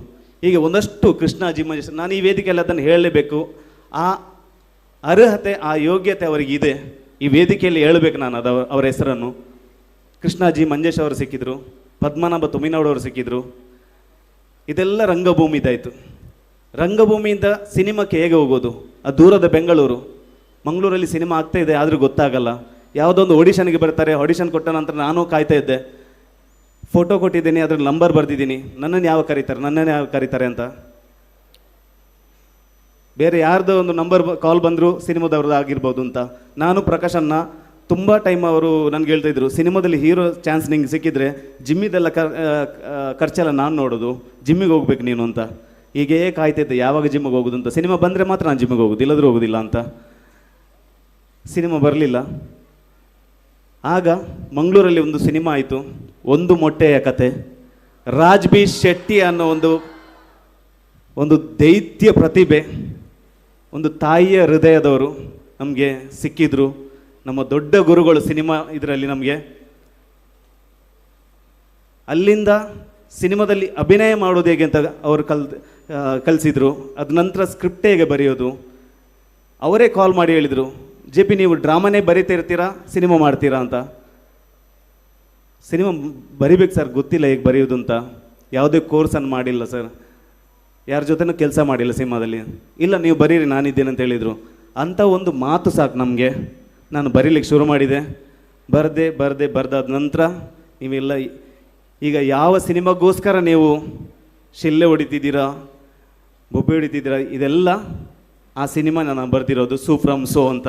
ಹೀಗೆ ಒಂದಷ್ಟು ಕೃಷ್ಣ ಜಿಮ್ಮ ನಾನು ಈ ವೇದಿಕೆಯಲ್ಲಿ ಅದನ್ನು ಹೇಳಲೇಬೇಕು. ಆ ಅರ್ಹತೆ, ಆ ಯೋಗ್ಯತೆ ಅವರಿಗಿದೆ. ಈ ವೇದಿಕೆಯಲ್ಲಿ ಹೇಳಬೇಕು ನಾನು ಅವರ ಹೆಸರನ್ನು. ಕೃಷ್ಣ ಜಿ ಮಂಜೇಶ್ ಅವರು ಸಿಕ್ಕಿದ್ರು, ಪದ್ಮನಾಭ ತುಮಿನಾಡು ಅವರು ಸಿಕ್ಕಿದ್ರು. ಇದೆಲ್ಲ ರಂಗಭೂಮಿದಾಯಿತು. ರಂಗಭೂಮಿಯಿಂದ ಸಿನಿಮಾಕ್ಕೆ ಹೇಗೆ ಹೋಗೋದು? ಅದು ದೂರದ ಬೆಂಗಳೂರು, ಮಂಗಳೂರಲ್ಲಿ ಸಿನಿಮಾ ಆಗ್ತಾ ಇದೆ ಆದರೂ ಗೊತ್ತಾಗಲ್ಲ. ಯಾವುದೊಂದು ಆಡಿಷನ್ಗೆ ಬರ್ತಾರೆ, ಆಡಿಷನ್ ಕೊಟ್ಟ ನಂತರ ನಾನು ಕಾಯ್ತಾ ಇದ್ದೆ. ಫೋಟೋ ಕೊಟ್ಟಿದ್ದೀನಿ, ಅದ್ರಲ್ಲಿ ನಂಬರ್ ಬರೆದಿದ್ದೀನಿ, ನನ್ನನ್ನು ಯಾವ ಕರೀತಾರೆ ಅಂತ. ಬೇರೆ ಯಾರ್ದೋ ಒಂದು ನಂಬರ್ ಕಾಲ್ ಬಂದರೂ ಸಿನಿಮಾದವ್ರದ್ದು ಆಗಿರ್ಬೋದು ಅಂತ. ನಾನು ಪ್ರಕಾಶನ್ನ ತುಂಬ ಟೈಮ್ ಅವರು ನನಗೆ ಹೇಳ್ತಾಯಿದ್ರು, ಸಿನಿಮಾದಲ್ಲಿ ಹೀರೋ ಚಾನ್ಸ್ ನಿಂಗೆ ಸಿಕ್ಕಿದ್ರೆ ಜಿಮ್ಮಿದೆಲ್ಲ ಖರ್ಚೆಲ್ಲ ನಾನು ನೋಡೋದು, ಜಿಮ್ಮಿಗೆ ಹೋಗ್ಬೇಕು ನೀನು ಅಂತ. ಹೀಗೇ ಕಾಯ್ತೈತೆ ಯಾವಾಗ ಜಿಮ್ಮಿಗೆ ಹೋಗೋದು ಅಂತ. ಸಿನಿಮಾ ಬಂದರೆ ಮಾತ್ರ ನಾನು ಜಿಮ್ಮಿಗೆ ಹೋಗೋದು, ಇಲ್ಲದ್ರೂ ಹೋಗೋದಿಲ್ಲ ಅಂತ. ಸಿನಿಮಾ ಬರಲಿಲ್ಲ. ಆಗ ಮಂಗಳೂರಲ್ಲಿ ಒಂದು ಸಿನಿಮಾ ಆಯಿತು, ಒಂದು ಮೊಟ್ಟೆಯ ಕತೆ. ರಾಜ್ ಬಿ ಶೆಟ್ಟಿ ಅನ್ನೋ ಒಂದು ದೈತ್ಯ ಪ್ರತಿಭೆ, ಒಂದು ತಾಯಿಯ ಹೃದಯದವರು ನಮಗೆ ಸಿಕ್ಕಿದ್ರು. ನಮ್ಮ ದೊಡ್ಡ ಗುರುಗಳು ಸಿನಿಮಾ ಇದರಲ್ಲಿ ನಮಗೆ. ಅಲ್ಲಿಂದ ಸಿನಿಮಾದಲ್ಲಿ ಅಭಿನಯ ಮಾಡೋದು ಹೇಗೆ ಅಂತ ಅವರು ಕಲಿಸಿದ್ರು. ಅದ ನಂತರ ಸ್ಕ್ರಿಪ್ಟ್ ಹೇಗೆ ಬರೆಯೋದು ಅವರೇ ಕಾಲ್ ಮಾಡಿ ಹೇಳಿದರು, JP ನೀವು ಡ್ರಾಮಾನೇ ಬರೀತಾ ಇರ್ತೀರಾ, ಸಿನಿಮಾ ಮಾಡ್ತೀರಾ ಅಂತ. ಸಿನಿಮಾ ಬರಿಬೇಕು ಸರ್, ಗೊತ್ತಿಲ್ಲ ಹೇಗೆ ಬರೆಯೋದು ಅಂತ. ಯಾವುದೇ ಕೋರ್ಸನ್ನು ಮಾಡಿಲ್ಲ ಸರ್, ಯಾರ ಜೊತೆನೂ ಕೆಲಸ ಮಾಡಿಲ್ಲ ಸಿನಿಮಾದಲ್ಲಿ. ಇಲ್ಲ ನೀವು ಬರೀರಿ, ನಾನಿದ್ದೇನೆ ಅಂತ ಹೇಳಿದರು. ಅಂಥ ಒಂದು ಮಾತು ಸಾಕು ನಮಗೆ. ನಾನು ಬರೀಲಿಕ್ಕೆ ಶುರು ಮಾಡಿದೆ. ಬರೆದಾದ ನಂತರ ನೀವೆಲ್ಲ ಈಗ ಯಾವ ಸಿನಿಮಾಗೋಸ್ಕರ ನೀವು ಶಿಲ್ಲೆ ಹೊಡಿತಿದ್ದೀರಾ, ಬೊಬ್ಬೆ ಹೊಡಿತಿದ್ದೀರಾ, ಇದೆಲ್ಲ ಆ ಸಿನಿಮಾ ನಾನು ಬರೆದಿರೋದು, ಸೂ ಫ್ರಮ್ ಸೋ ಅಂತ.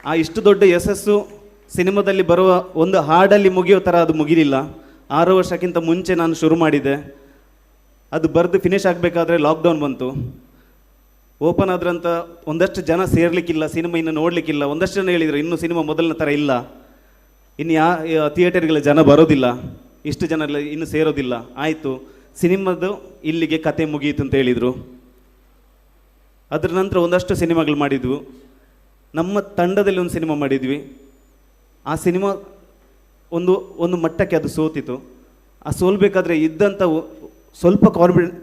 ಆ ಇಷ್ಟು ದೊಡ್ಡ ಯಶಸ್ಸು ಸಿನಿಮಾದಲ್ಲಿ ಬರುವ ಒಂದು ಹಾಡಲ್ಲಿ ಮುಗಿಯೋ ಥರ ಅದು ಮುಗಿಲಿಲ್ಲ. 6 ವರ್ಷಕ್ಕಿಂತ ಮುಂಚೆ ನಾನು ಶುರು ಮಾಡಿದ್ದೆ. ಅದು ಬರೆದು ಫಿನಿಷ್ ಆಗಬೇಕಾದ್ರೆ ಲಾಕ್ಡೌನ್ ಬಂತು. ಓಪನ್ ಆದ್ರಂತ ಒಂದಷ್ಟು ಜನ ಸೇರ್ಲಿಕ್ಕಿಲ್ಲ, ಸಿನಿಮಾ ಇನ್ನು ನೋಡಲಿಕ್ಕಿಲ್ಲ. ಒಂದಷ್ಟು ಜನ ಹೇಳಿದರು, ಇನ್ನು ಸಿನಿಮಾ ಮೊದಲನ ಥರ ಇಲ್ಲ, ಇನ್ನು ಥಿಯೇಟರ್ಗಳ ಜನ ಬರೋದಿಲ್ಲ, ಇಷ್ಟು ಜನ ಇನ್ನು ಸೇರೋದಿಲ್ಲ. ಆಯಿತು, ಸಿನಿಮಾದು ಇಲ್ಲಿಗೆ ಕತೆ ಮುಗಿಯಿತು ಅಂತ ಹೇಳಿದರು. ಅದರ ನಂತರ ಒಂದಷ್ಟು ಸಿನಿಮಾಗಳು ಮಾಡಿದ್ವು. ನಮ್ಮ ತಂಡದಲ್ಲಿ ಒಂದು ಸಿನಿಮಾ ಮಾಡಿದ್ವಿ. ಆ ಸಿನಿಮಾ ಒಂದು ಮಟ್ಟಕ್ಕೆ ಅದು ಸೋತಿತು. ಆ ಸೋಲ್ಬೇಕಾದ್ರೆ ಇದ್ದಂಥ ಸ್ವಲ್ಪ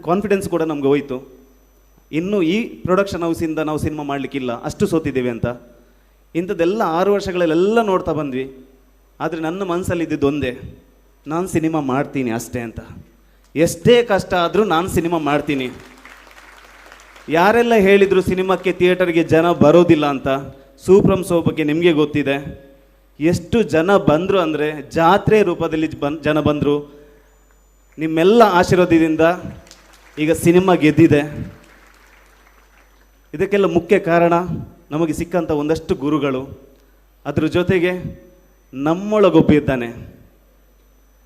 ಕಾನ್ಫಿಡೆನ್ಸ್ ಕೂಡ ನಮ್ಗೆ ಹೋಯಿತು. ಇನ್ನು ಈ ಪ್ರೊಡಕ್ಷನ್ ಹೌಸಿಂದ ನಾವು ಸಿನಿಮಾ ಮಾಡಲಿಕ್ಕಿಲ್ಲ, ಅಷ್ಟು ಸೋತಿದ್ದೇವೆ ಅಂತ. ಇಂಥದ್ದೆಲ್ಲ 6 ವರ್ಷಗಳಲ್ಲೆಲ್ಲ ನೋಡ್ತಾ ಬಂದ್ವಿ. ಆದರೆ ನನ್ನ ಮನಸ್ಸಲ್ಲಿ ಇದ್ದಿದ್ದು ಒಂದೇ, ನಾನು ಸಿನಿಮಾ ಮಾಡ್ತೀನಿ ಅಷ್ಟೇ ಅಂತ. ಎಷ್ಟೇ ಕಷ್ಟ ಆದರೂ ನಾನು ಸಿನಿಮಾ ಮಾಡ್ತೀನಿ. ಯಾರೆಲ್ಲ ಹೇಳಿದರು ಸಿನಿಮಾಕ್ಕೆ ಥಿಯೇಟರ್ಗೆ ಜನ ಬರೋದಿಲ್ಲ ಅಂತ, ಸೂಪ್ರಮ್ ಸೋ ಬಗ್ಗೆ ನಿಮಗೆ ಗೊತ್ತಿದೆ. ಎಷ್ಟು ಜನ ಬಂದರು ಅಂದರೆ ಜಾತ್ರೆ ರೂಪದಲ್ಲಿ ಜನ ಬಂದರು. ನಿಮ್ಮೆಲ್ಲ ಆಶೀರ್ವಾದದಿಂದ ಈಗ ಸಿನಿಮಾ ಗೆದ್ದಿದೆ. ಇದಕ್ಕೆಲ್ಲ ಮುಖ್ಯ ಕಾರಣ ನಮಗೆ ಸಿಕ್ಕಂಥ ಒಂದಷ್ಟು ಗುರುಗಳು. ಅದ್ರ ಜೊತೆಗೆ ನಮ್ಮೊಳಗೊಬ್ಬ ಇದ್ದಾನೆ.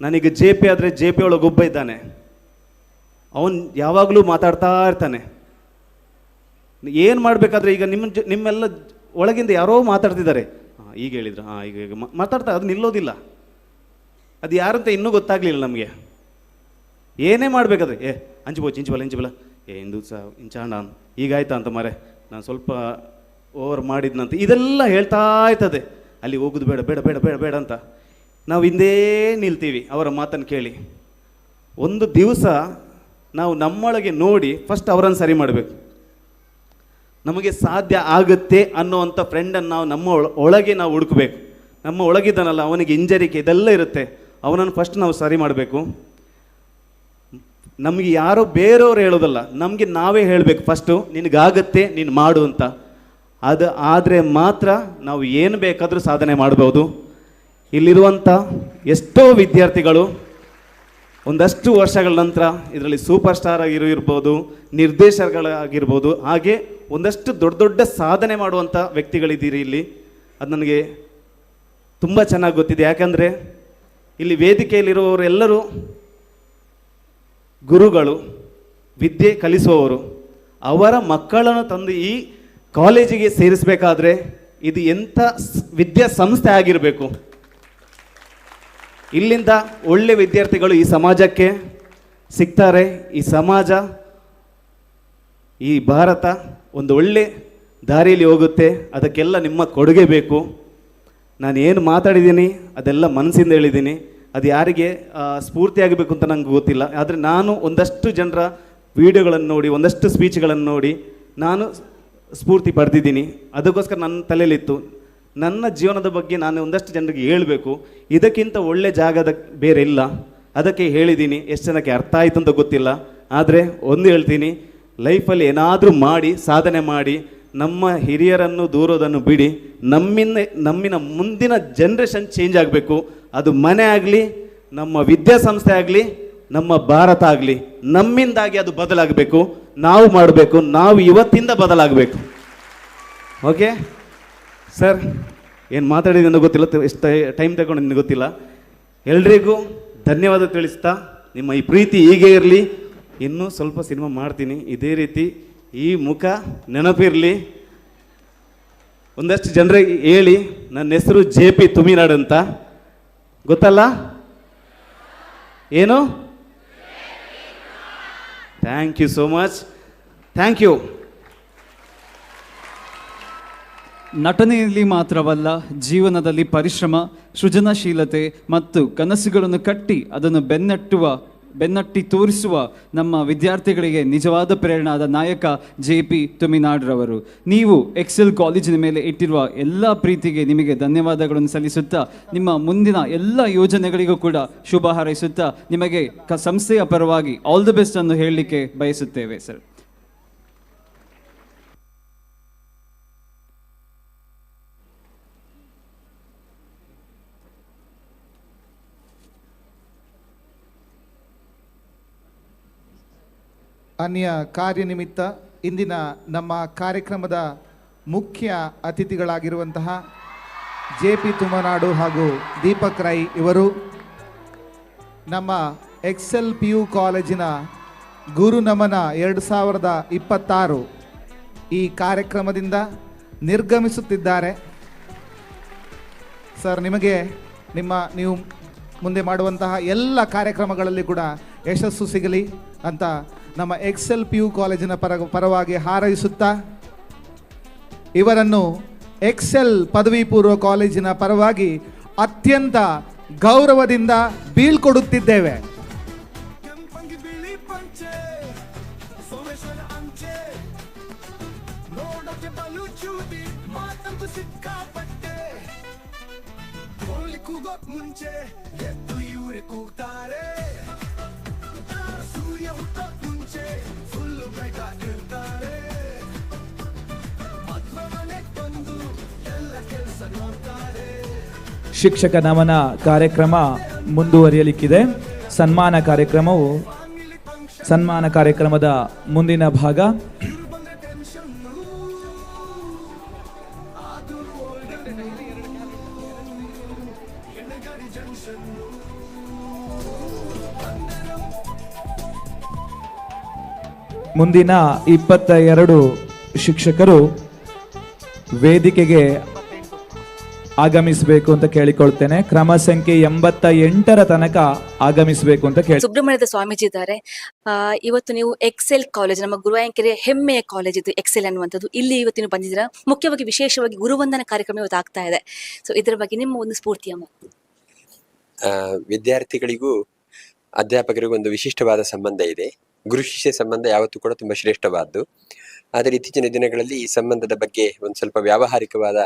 ನನಗೆ JP ಆದರೆ JP ಒಳಗೊಬ್ಬ ಇದ್ದಾನೆ. ಅವನು ಯಾವಾಗಲೂ ಮಾತಾಡ್ತಾ ಇರ್ತಾನೆ. ಏನು ಮಾಡಬೇಕಾದ್ರೆ ಈಗ ನಿಮ್ಮೆಲ್ಲ ಒಳಗಿಂದ ಯಾರೋ ಮಾತಾಡ್ತಿದ್ದಾರೆ, ಈಗ ಹೇಳಿದ್ರು, ಈಗ ಮಾತಾಡ್ತಾ, ಅದು ನಿಲ್ಲೋದಿಲ್ಲ. ಅದು ಯಾರಂತ ಇನ್ನೂ ಗೊತ್ತಾಗಲಿಲ್ಲ ನಮಗೆ. ಏನೇ ಮಾಡಬೇಕಾದ್ರೆ ಇಂಚಬಲ ಇಂದು ಸಹ ಇಂಚಾಂಡ ಈಗಾಯ್ತಾ ಅಂತ ಮಾರೆ, ನಾನು ಸ್ವಲ್ಪ ಓವರ್ ಮಾಡಿದ್ನಂತ, ಇದೆಲ್ಲ ಹೇಳ್ತಾ ಇರ್ತದೆ. ಅಲ್ಲಿ ಹೋಗೋದು ಬೇಡ ಬೇಡ ಬೇಡ ಬೇಡ ಬೇಡ ಅಂತ ನಾವು ಹಿಂದೇ ನಿಲ್ತೀವಿ ಅವರ ಮಾತನ್ನು ಕೇಳಿ. ಒಂದು ದಿವಸ ನಾವು ನಮ್ಮೊಳಗೆ ನೋಡಿ ಫಸ್ಟ್ ಅವರನ್ನು ಸರಿ ಮಾಡಬೇಕು. ನಮಗೆ ಸಾಧ್ಯ ಆಗುತ್ತೆ ಅನ್ನೋವಂಥ ಫ್ರೆಂಡನ್ನು ನಾವು ನಮ್ಮ ಒಳಗೆ ನಾವು ಹುಡುಕಬೇಕು. ನಮ್ಮ ಒಳಗಿದ್ದಾನಲ್ಲ, ಅವನಿಗೆ ಇಂಜರಿಕೆ ಇದೆಲ್ಲ ಇರುತ್ತೆ, ಅವನನ್ನು ಫಸ್ಟ್ ನಾವು ಸರಿ ಮಾಡಬೇಕು. ನಮಗೆ ಯಾರೋ ಬೇರೆಯವರು ಹೇಳೋದಲ್ಲ, ನಮಗೆ ನಾವೇ ಹೇಳಬೇಕು ಫಸ್ಟು, ನಿನಗಾಗತ್ತೆ, ನೀನು ಮಾಡು ಅಂತ. ಅದು ಆದರೆ ಮಾತ್ರ ನಾವು ಏನು ಬೇಕಾದರೂ ಸಾಧನೆ ಮಾಡ್ಬೋದು. ಇಲ್ಲಿರುವಂಥ ಎಷ್ಟೋ ವಿದ್ಯಾರ್ಥಿಗಳು ಒಂದಷ್ಟು ವರ್ಷಗಳ ನಂತರ ಇದರಲ್ಲಿ ಸೂಪರ್ ಸ್ಟಾರ್ ಆಗಿರ್ಬೋದು, ನಿರ್ದೇಶಕಗಳಾಗಿರ್ಬೋದು, ಹಾಗೆ ಒಂದಷ್ಟು ದೊಡ್ಡ ದೊಡ್ಡ ಸಾಧನೆ ಮಾಡುವಂಥ ವ್ಯಕ್ತಿಗಳಿದ್ದೀರಿ ಇಲ್ಲಿ. ಅದು ನನಗೆ ತುಂಬ ಚೆನ್ನಾಗಿ ಗೊತ್ತಿದೆ. ಯಾಕಂದರೆ ಇಲ್ಲಿ ವೇದಿಕೆಯಲ್ಲಿರುವವರೆಲ್ಲರೂ ಗುರುಗಳು, ವಿದ್ಯೆ ಕಲಿಸುವವರು. ಅವರ ಮಕ್ಕಳನ್ನು ತಂದು ಈ ಕಾಲೇಜಿಗೆ ಸೇರಿಸಬೇಕಾದ್ರೆ ಇದು ಎಂಥ ವಿದ್ಯಾಸಂಸ್ಥೆ ಆಗಿರಬೇಕು. ಇಲ್ಲಿಂದ ಒಳ್ಳೆ ವಿದ್ಯಾರ್ಥಿಗಳು ಈ ಸಮಾಜಕ್ಕೆ ಸಿಗ್ತಾರೆ. ಈ ಸಮಾಜ, ಈ ಭಾರತ ಒಂದು ಒಳ್ಳೆ ದಾರಿಯಲ್ಲಿ ಹೋಗುತ್ತೆ. ಅದಕ್ಕೆಲ್ಲ ನಿಮ್ಮ ಕೊಡುಗೆ ಬೇಕು. ನಾನು ಏನು ಮಾತಾಡಿದ್ದೀನಿ ಅದೆಲ್ಲ ಮನಸ್ಸಿಂದ ಹೇಳಿದ್ದೀನಿ. ಅದು ಯಾರಿಗೆ ಸ್ಫೂರ್ತಿಯಾಗಬೇಕು ಅಂತ ನಂಗೆ ಗೊತ್ತಿಲ್ಲ. ಆದರೆ ನಾನು ಒಂದಷ್ಟು ಜನರ ವಿಡಿಯೋಗಳನ್ನು ನೋಡಿ, ಒಂದಷ್ಟು ಸ್ಪೀಚ್ಗಳನ್ನು ನೋಡಿ ನಾನು ಸ್ಫೂರ್ತಿ ಪಡೆದಿದ್ದೀನಿ. ಅದಕ್ಕೋಸ್ಕರ ನನ್ನ ತಲೆಯಲ್ಲಿತ್ತು, ನನ್ನ ಜೀವನದ ಬಗ್ಗೆ ನಾನು ಒಂದಷ್ಟು ಜನರಿಗೆ ಹೇಳಬೇಕು. ಇದಕ್ಕಿಂತ ಒಳ್ಳೆ ಜಾಗದ ಬೇರೆ ಇಲ್ಲ. ಅದಕ್ಕೆ ಹೇಳಿದ್ದೀನಿ. ಎಷ್ಟು ಜನಕ್ಕೆ ಅರ್ಥ ಆಯಿತು ಅಂತ ಗೊತ್ತಿಲ್ಲ. ಆದರೆ ಒಂದು ಹೇಳ್ತೀನಿ, ಲೈಫಲ್ಲಿ ಏನಾದರೂ ಮಾಡಿ ಸಾಧನೆ ಮಾಡಿ ನಮ್ಮ ಹಿರಿಯರನ್ನು ದೂರೋದನ್ನು ಬಿಡಿ. ನಮ್ಮಿನ ಮುಂದಿನ ಜನ್ರೇಷನ್ ಚೇಂಜ್ ಆಗಬೇಕು. ಅದು ಮನೆ ಆಗಲಿ, ನಮ್ಮ ವಿದ್ಯಾಸಂಸ್ಥೆ ಆಗಲಿ, ನಮ್ಮ ಭಾರತ ಆಗಲಿ, ನಮ್ಮಿಂದಾಗಿ ಅದು ಬದಲಾಗಬೇಕು. ನಾವು ಮಾಡಬೇಕು. ನಾವು ಇವತ್ತಿಂದ ಬದಲಾಗಬೇಕು. ಓಕೆ ಸರ್, ಏನು ಮಾತಾಡಿದ್ದೀನಿ ಗೊತ್ತಿಲ್ಲ, ಎಷ್ಟು ಟೈಮ್ ತಗೊಂಡು ಗೊತ್ತಿಲ್ಲ. ಎಲ್ರಿಗೂ ಧನ್ಯವಾದ ತಿಳಿಸ್ತಾ, ನಿಮ್ಮ ಈ ಪ್ರೀತಿ ಹೀಗೆ ಇರಲಿ. ಇನ್ನೂ ಸ್ವಲ್ಪ ಸಿನಿಮಾ ಮಾಡ್ತೀನಿ. ಇದೇ ರೀತಿ ಈ ಮುಖ ನೆನಪಿರಲಿ. ಒಂದಷ್ಟು ಜನರಿಗೆ ಹೇಳಿ, ನನ್ನ ಹೆಸರು JP ತುಮಿನಾಡ್ ಅಂತ. ಗೊತ್ತಲ್ಲ? ಏನು? Thank you so much. Thank you. ನಟನೆಯಲ್ಲಿ ಮಾತ್ರವಲ್ಲ, ಜೀವನದಲ್ಲಿ ಪರಿಶ್ರಮ, ಸೃಜನಶೀಲತೆ ಮತ್ತು ಕನಸುಗಳನ್ನು ಕಟ್ಟಿ ಅದನ್ನು ಬೆನ್ನಟ್ಟಿ ತೋರಿಸುವ ನಮ್ಮ ವಿದ್ಯಾರ್ಥಿಗಳಿಗೆ ನಿಜವಾದ ಪ್ರೇರಣಾದ ನಾಯಕ JP ತುಮಿನಾಡ್ರವರು. ನೀವು ಎಕ್ಸೆಲ್ ಕಾಲೇಜಿನ ಮೇಲೆ ಇಟ್ಟಿರುವ ಎಲ್ಲ ಪ್ರೀತಿಗೆ ನಿಮಗೆ ಧನ್ಯವಾದಗಳನ್ನು ಸಲ್ಲಿಸುತ್ತಾ, ನಿಮ್ಮ ಮುಂದಿನ ಎಲ್ಲ ಯೋಜನೆಗಳಿಗೂ ಕೂಡ ಶುಭ ಹಾರೈಸುತ್ತಾ, ನಿಮಗೆ ಸಂಸ್ಥೆಯ ಪರವಾಗಿ ಆಲ್ ದಿ ಬೆಸ್ಟ್ ಅನ್ನು ಹೇಳಲಿಕ್ಕೆ ಬಯಸುತ್ತೇವೆ ಸರ್. ಅನ್ಯ ಕಾರ್ಯನಿಮಿತ್ತ ಇಂದಿನ ನಮ್ಮ ಕಾರ್ಯಕ್ರಮದ ಮುಖ್ಯ ಅತಿಥಿಗಳಾಗಿರುವಂತಹ JP ತುಮನಾಡು ಹಾಗೂ ದೀಪಕ್ ರೈ ಇವರು ನಮ್ಮ ಎಕ್ಸೆಲ್ PU ಕಾಲೇಜಿನ ಗುರು ನಮನ 2026 ಈ ಕಾರ್ಯಕ್ರಮದಿಂದ ನಿರ್ಗಮಿಸುತ್ತಿದ್ದಾರೆ. ಸರ್, ನಿಮಗೆ ನೀವು ಮುಂದೆ ಮಾಡುವಂತಹ ಎಲ್ಲ ಕಾರ್ಯಕ್ರಮಗಳಲ್ಲಿ ಕೂಡ ಯಶಸ್ಸು ಸಿಗಲಿ ಅಂತ ನಮ್ಮ ಎಕ್ಸೆಲ್ PU ಕಾಲೇಜಿನ ಪರವಾಗಿ ಹಾರೈಸುತ್ತಾ, ಇವರನ್ನು ಎಕ್ಸೆಲ್ ಪದವಿ ಪೂರ್ವ ಕಾಲೇಜಿನ ಪರವಾಗಿ ಅತ್ಯಂತ ಗೌರವದಿಂದ ಬೀಳ್ಕೊಡುತ್ತಿದ್ದೇವೆ. ಮುಂಚೆ ಎದ್ದು ಇವ್ರೆ ಕೂಗ್ತಾರೆ, ಸೂರ್ಯ ಹುಟ್ಟೋಕ್ ಮುಂಚೆ ಫುಲ್ಲು ಬೇಕಾಗಿರ್ತಾರೆ, ಮದುವೆ ಮನೆಗೆ ಬಂದು ಎಲ್ಲ ಕೆಲಸ ನೋಡ್ತಾರೆ. ಶಿಕ್ಷಕ ನಮನ ಕಾರ್ಯಕ್ರಮ ಮುಂದುವರಿಯಲಿಕ್ಕಿದೆ. ಸನ್ಮಾನ ಕಾರ್ಯಕ್ರಮದ ಮುಂದಿನ ಭಾಗ ಮುಂದಿನ 22 ಶಿಕ್ಷಕರು ವೇದಿಕೆಗೆ ಆಗಮಿಸಬೇಕು ಅಂತ ಕೇಳಿಕೊಳ್ತೇನೆ. ಕ್ರಮ ಸಂಖ್ಯೆ 88ರ ತನಕ ಆಗಮಿಸಬೇಕು ಅಂತ ಕೇಳಿ. ಸುಬ್ರಹ್ಮಣ್ಯದ ಸ್ವಾಮೀಜಿ ಇದ್ದಾರೆ. ಇವತ್ತು ನೀವು ಎಕ್ಸೆಲ್ ಕಾಲೇಜ್, ನಮ್ಮ ಗುರುವಾಂಕೆರೆ ಹೆಮ್ಮೆಯ ಕಾಲೇಜ್ ಇದು ಎಕ್ಸೆಲ್ ಅನ್ನುವಂಥದ್ದು. ಇಲ್ಲಿ ಇವತ್ತು ನೀವು ಬಂದಿದ್ದೀರಾ. ಮುಖ್ಯವಾಗಿ ವಿಶೇಷವಾಗಿ ಗುರುವಂದನ ಕಾರ್ಯಕ್ರಮ ಇವತ್ತು ಆಗ್ತಾ ಇದೆ. ಸೊ ಇದರ ಬಗ್ಗೆ ನಿಮ್ಮ ಒಂದು ಸ್ಫೂರ್ತಿಯ ವಿದ್ಯಾರ್ಥಿಗಳಿಗೂ ಅಧ್ಯಾಪಕರಿಗೂ ಒಂದು ವಿಶಿಷ್ಟವಾದ ಸಂಬಂಧ ಇದೆ. ಗುರು ಶಿಷ್ಯ ಸಂಬಂಧ ಯಾವತ್ತೂ ಕೂಡ ತುಂಬಾ ಶ್ರೇಷ್ಠವಾದ್ದು. ಆದರೆ ಇತ್ತೀಚಿನ ದಿನಗಳಲ್ಲಿ ಈ ಸಂಬಂಧದ ಬಗ್ಗೆ ಒಂದು ಸ್ವಲ್ಪ ವ್ಯಾವಹಾರಿಕವಾದ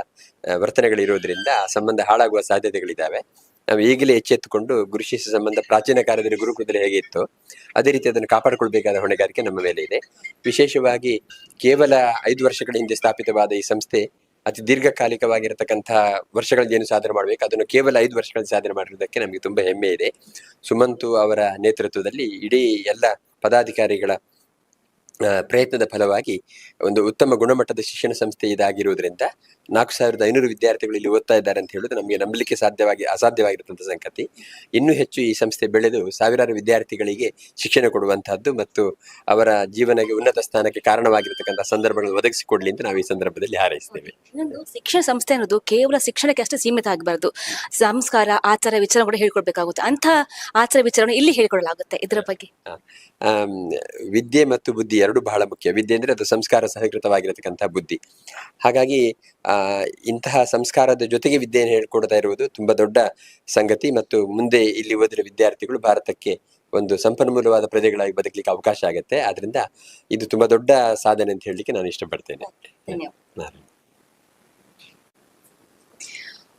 ವರ್ತನೆಗಳಿರೋದ್ರಿಂದ ಆ ಸಂಬಂಧ ಹಾಳಾಗುವ ಸಾಧ್ಯತೆಗಳಿದ್ದಾವೆ. ನಾವು ಈಗಲೇ ಎಚ್ಚೆತ್ತುಕೊಂಡು ಗುರು ಶಿಷ್ಯ ಸಂಬಂಧ ಪ್ರಾಚೀನ ಕಾಲದಲ್ಲಿ ಗುರುಕುಲದಲ್ಲಿ ಹೇಗೆ ಇತ್ತು ಅದೇ ರೀತಿ ಅದನ್ನು ಕಾಪಾಡಿಕೊಳ್ಬೇಕಾದ ಹೊಣೆಗಾರಿಕೆ ನಮ್ಮ ಮೇಲೆ ಇದೆ. ವಿಶೇಷವಾಗಿ ಕೇವಲ 5 ವರ್ಷಗಳ ಹಿಂದೆ ಸ್ಥಾಪಿತವಾದ ಈ ಸಂಸ್ಥೆ ಅತಿ ದೀರ್ಘಕಾಲಿಕವಾಗಿರತಕ್ಕಂತಹ ವರ್ಷಗಳಲ್ಲಿ ಏನು ಸಾಧನೆ ಮಾಡಬೇಕು ಅದನ್ನು ಕೇವಲ 5 ವರ್ಷಗಳಲ್ಲಿ ಸಾಧನೆ ಮಾಡಿರುವುದಕ್ಕೆ ನಮಗೆ ತುಂಬ ಹೆಮ್ಮೆ ಇದೆ. ಸುಮಂತು ಅವರ ನೇತೃತ್ವದಲ್ಲಿ ಇಡೀ ಎಲ್ಲ ಪದಾಧಿಕಾರಿಗಳ ಪ್ರಯತ್ನದ ಫಲವಾಗಿ ಒಂದು ಉತ್ತಮ ಗುಣಮಟ್ಟದ ಶಿಕ್ಷಣ ಸಂಸ್ಥೆ ಇದಾಗಿರುವುದರಿಂದ 4500 ವಿದ್ಯಾರ್ಥಿಗಳು ಇಲ್ಲಿ ಓದ್ತಾ ಇದ್ದಾರೆ ಅಂತ ಹೇಳೋದು ನಮಗೆ ನಂಬಲಿಕ್ಕೆ ಅಸಾಧ್ಯವಾಗಿರುವಂಥ ಸಂಗತಿ. ಇನ್ನೂ ಹೆಚ್ಚು ಈ ಸಂಸ್ಥೆ ಬೆಳೆದು ಸಾವಿರಾರು ವಿದ್ಯಾರ್ಥಿಗಳಿಗೆ ಶಿಕ್ಷಣ ಕೊಡುವಂತಹದ್ದು ಮತ್ತು ಅವರ ಜೀವನಕ್ಕೆ ಉನ್ನತ ಸ್ಥಾನಕ್ಕೆ ಕಾರಣವಾಗಿರತಕ್ಕಂಥ ಸಂದರ್ಭಗಳನ್ನು ಒದಗಿಸಿಕೊಡ್ಲಿ ಅಂತ ನಾವು ಈ ಸಂದರ್ಭದಲ್ಲಿ ಹಾರೈಸ್ತೇವೆ. ಶಿಕ್ಷಣ ಸಂಸ್ಥೆ ಅನ್ನೋದು ಕೇವಲ ಶಿಕ್ಷಣಕ್ಕೆ ಅಷ್ಟೇ ಸೀಮಿತ ಆಗಬಾರ್ದು. ಸಂಸ್ಕಾರ, ಆಚಾರ, ವಿಚಾರ ಕೂಡ ಹೇಳ್ಕೊಡ್ಬೇಕಾಗುತ್ತೆ. ಅಂತ ಆಚಾರ ವಿಚಾರವನ್ನು ಇಲ್ಲಿ ಹೇಳ್ಕೊಡಲಾಗುತ್ತೆ. ಇದರ ಬಗ್ಗೆ ವಿದ್ಯೆ ಮತ್ತು ಬುದ್ಧಿ ಎರಡು ಬಹಳ ಮುಖ್ಯ. ವಿದ್ಯೆ ಅಂದ್ರೆ ಅದು ಸಂಸ್ಕಾರ ಸಹಕೃತವಾಗಿರತಕ್ಕಂತಹ ಬುದ್ಧಿ. ಹಾಗಾಗಿ ಇಂತಹ ಸಂಸ್ಕಾರದ ಜೊತೆಗೆ ವಿದ್ಯೆಯನ್ನು ಹೇಳ್ಕೊಡ್ತಾ ಇರುವುದು ತುಂಬಾ ದೊಡ್ಡ ಸಂಗತಿ ಮತ್ತು ಮುಂದೆ ಇಲ್ಲಿ ಓದಿರೋ ವಿದ್ಯಾರ್ಥಿಗಳು ಭಾರತಕ್ಕೆ ಒಂದು ಸಂಪನ್ಮೂಲವಾದ ಪ್ರಜೆಗಳಾಗಿ ಬದುಕಲಿಕ್ಕೆ ಅವಕಾಶ ಆಗುತ್ತೆ. ಆದ್ರಿಂದ ಇದು ತುಂಬಾ ದೊಡ್ಡ ಸಾಧನೆ ಅಂತ ಹೇಳಲಿಕ್ಕೆ ನಾನು ಇಷ್ಟಪಡ್ತೇನೆ.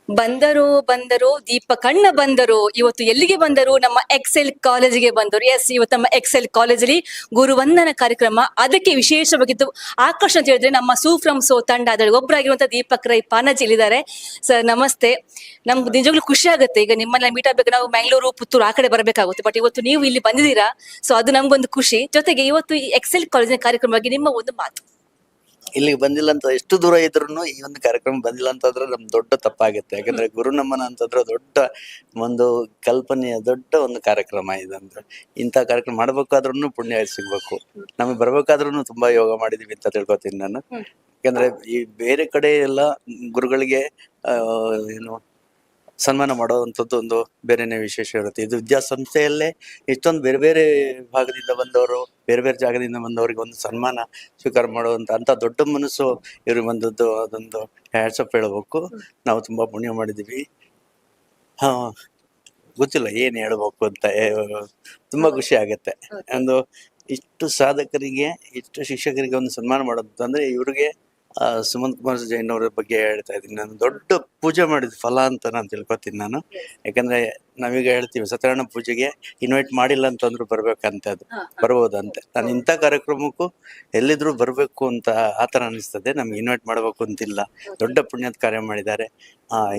ಬಂದರು ದೀಪಕಣ್ಣ ಬಂದರು. ಇವತ್ತು ಎಲ್ಲಿಗೆ ಬಂದರು? ನಮ್ಮ ಎಕ್ಸೆಲ್ ಕಾಲೇಜಿಗೆ ಬಂದರು. ಎಸ್, ಇವತ್ತು ನಮ್ಮ ಎಕ್ಸೆಲ್ ಕಾಲೇಜಲ್ಲಿ ಗುರುವಂದನ ಕಾರ್ಯಕ್ರಮ. ಅದಕ್ಕೆ ವಿಶೇಷವಾಗಿತ್ತು ಆಕರ್ಷಣೆ ಅಂತ ಹೇಳಿದ್ರೆ ನಮ್ಮ ಸೂಫ್ರಮ್ ಸೋ ತಂಡ ಅದರಲ್ಲಿ ಒಬ್ಬರಾಗಿರುವಂತಹ ದೀಪಕ್ ರೈ ಪಾನಜಿ ಇಲ್ಲಿದ್ದಾರೆ. ಸರ್ ನಮಸ್ತೆ. ನಮ್ಗೆ ನಿಜವಾಗ್ಲೂ ಖುಷಿ ಆಗುತ್ತೆ. ಈಗ ನಿಮ್ಮನ್ನ ಮೀಟ್ ಆಗ್ಬೇಕು, ನಾವು ಮ್ಯಾಂಗ್ಳೂರು, ಪುತ್ತೂರು ಆ ಕಡೆ ಬರಬೇಕಾಗುತ್ತೆ. ಬಟ್ ಇವತ್ತು ನೀವು ಇಲ್ಲಿ ಬಂದಿದ್ದೀರಾ, ಸೊ ಅದು ನಮ್ಗೊಂದು ಖುಷಿ. ಜೊತೆಗೆ ಇವತ್ತು ಈ ಎಕ್ಸೆಲ್ ಕಾಲೇಜಿನ ಕಾರ್ಯಕ್ರಮವಾಗಿ ನಿಮ್ಮ ಒಂದು ಮಾತು. ಇಲ್ಲಿಗೆ ಬಂದಿಲ್ಲ ಅಂತ ಎಷ್ಟು ದೂರ ಇದ್ರು ಈ ಒಂದು ಕಾರ್ಯಕ್ರಮ ಬಂದಿಲ್ಲ ಅಂತಂದ್ರೆ ನಮ್ಗೆ ದೊಡ್ಡ ತಪ್ಪಾಗುತ್ತೆ. ಯಾಕಂದ್ರೆ ಗುರುನಮನ ಅಂತಂದ್ರೆ ದೊಡ್ಡ ಒಂದು ಕಲ್ಪನೆಯ ದೊಡ್ಡ ಒಂದು ಕಾರ್ಯಕ್ರಮ ಇದಂದ್ರೆ ಇಂಥ ಕಾರ್ಯಕ್ರಮ ಮಾಡ್ಬೇಕಾದ್ರೂ ಪುಣ್ಯ ಸಿಗ್ಬೇಕು. ನಮಗೆ ಬರ್ಬೇಕಾದ್ರೂ ತುಂಬಾ ಯೋಗ ಮಾಡಿದೀವಿ ಅಂತ ತಿಳ್ಕೊತೀನಿ ನಾನು. ಯಾಕಂದ್ರೆ ಈ ಬೇರೆ ಕಡೆ ಎಲ್ಲ ಗುರುಗಳಿಗೆ ಏನು ಸನ್ಮಾನ ಮಾಡೋವಂಥದ್ದು ಒಂದು ಬೇರೆನೇ ವಿಶೇಷ ಇರುತ್ತೆ. ಇದು ವಿದ್ಯಾಸಂಸ್ಥೆಯಲ್ಲೇ ಇಷ್ಟೊಂದು ಬೇರೆ ಬೇರೆ ಭಾಗದಿಂದ ಬಂದವರು, ಬೇರೆ ಬೇರೆ ಜಾಗದಿಂದ ಬಂದವರಿಗೆ ಒಂದು ಸನ್ಮಾನ ಸ್ವೀಕಾರ ಮಾಡುವಂತ ಅಂತ ದೊಡ್ಡ ಮನಸ್ಸು ಇವ್ರಿಗೆ ಬಂದದ್ದು, ಅದೊಂದು ಹ್ಯಾಟ್ಸಪ್ ಹೇಳಬೇಕು. ನಾವು ತುಂಬಾ ಪುಣ್ಯ ಮಾಡಿದೀವಿ. ಗೊತ್ತಿಲ್ಲ ಏನ್ ಹೇಳ್ಬೇಕು ಅಂತ, ತುಂಬಾ ಖುಷಿ ಆಗತ್ತೆ. ಒಂದು ಇಷ್ಟು ಸಾಧಕರಿಗೆ, ಇಷ್ಟು ಶಿಕ್ಷಕರಿಗೆ ಒಂದು ಸನ್ಮಾನ ಮಾಡೋದು ಅಂದ್ರೆ ಇವ್ರಿಗೆ ಸುಮಂತ್ ಕುಮಾರ್ ಜೈನ್ ಅವರ ಬಗ್ಗೆ ಹೇಳ್ತಾ ಇದ್ದೀನಿ ನಾನು. ದೊಡ್ಡ ಪೂಜೆ ಮಾಡಿದ ಫಲ ಅಂತ ನಾನು ತಿಳ್ಕೊತೀನಿ ನಾನು. ಯಾಕಂದ್ರೆ ನಾವೀಗ ಹೇಳ್ತೀವಿ ಸತ್ಯನಾರಾಯಣ ಪೂಜೆಗೆ ಇನ್ವೈಟ್ ಮಾಡಿಲ್ಲ ಅಂತಂದ್ರು ಬರ್ಬೇಕಂತ, ಬರ್ಬೋದಂತೆ. ನಾನು ಇಂಥ ಕಾರ್ಯಕ್ರಮಕ್ಕೂ ಎಲ್ಲಿದ್ರು ಬರ್ಬೇಕು ಅಂತ ಆತರ ಅನಿಸ್ತದೆ. ನಮ್ಗೆ ಇನ್ವೈಟ್ ಮಾಡ್ಬೇಕು ಅಂತಿಲ್ಲ. ದೊಡ್ಡ ಪುಣ್ಯದ ಕಾರ್ಯ ಮಾಡಿದ್ದಾರೆ.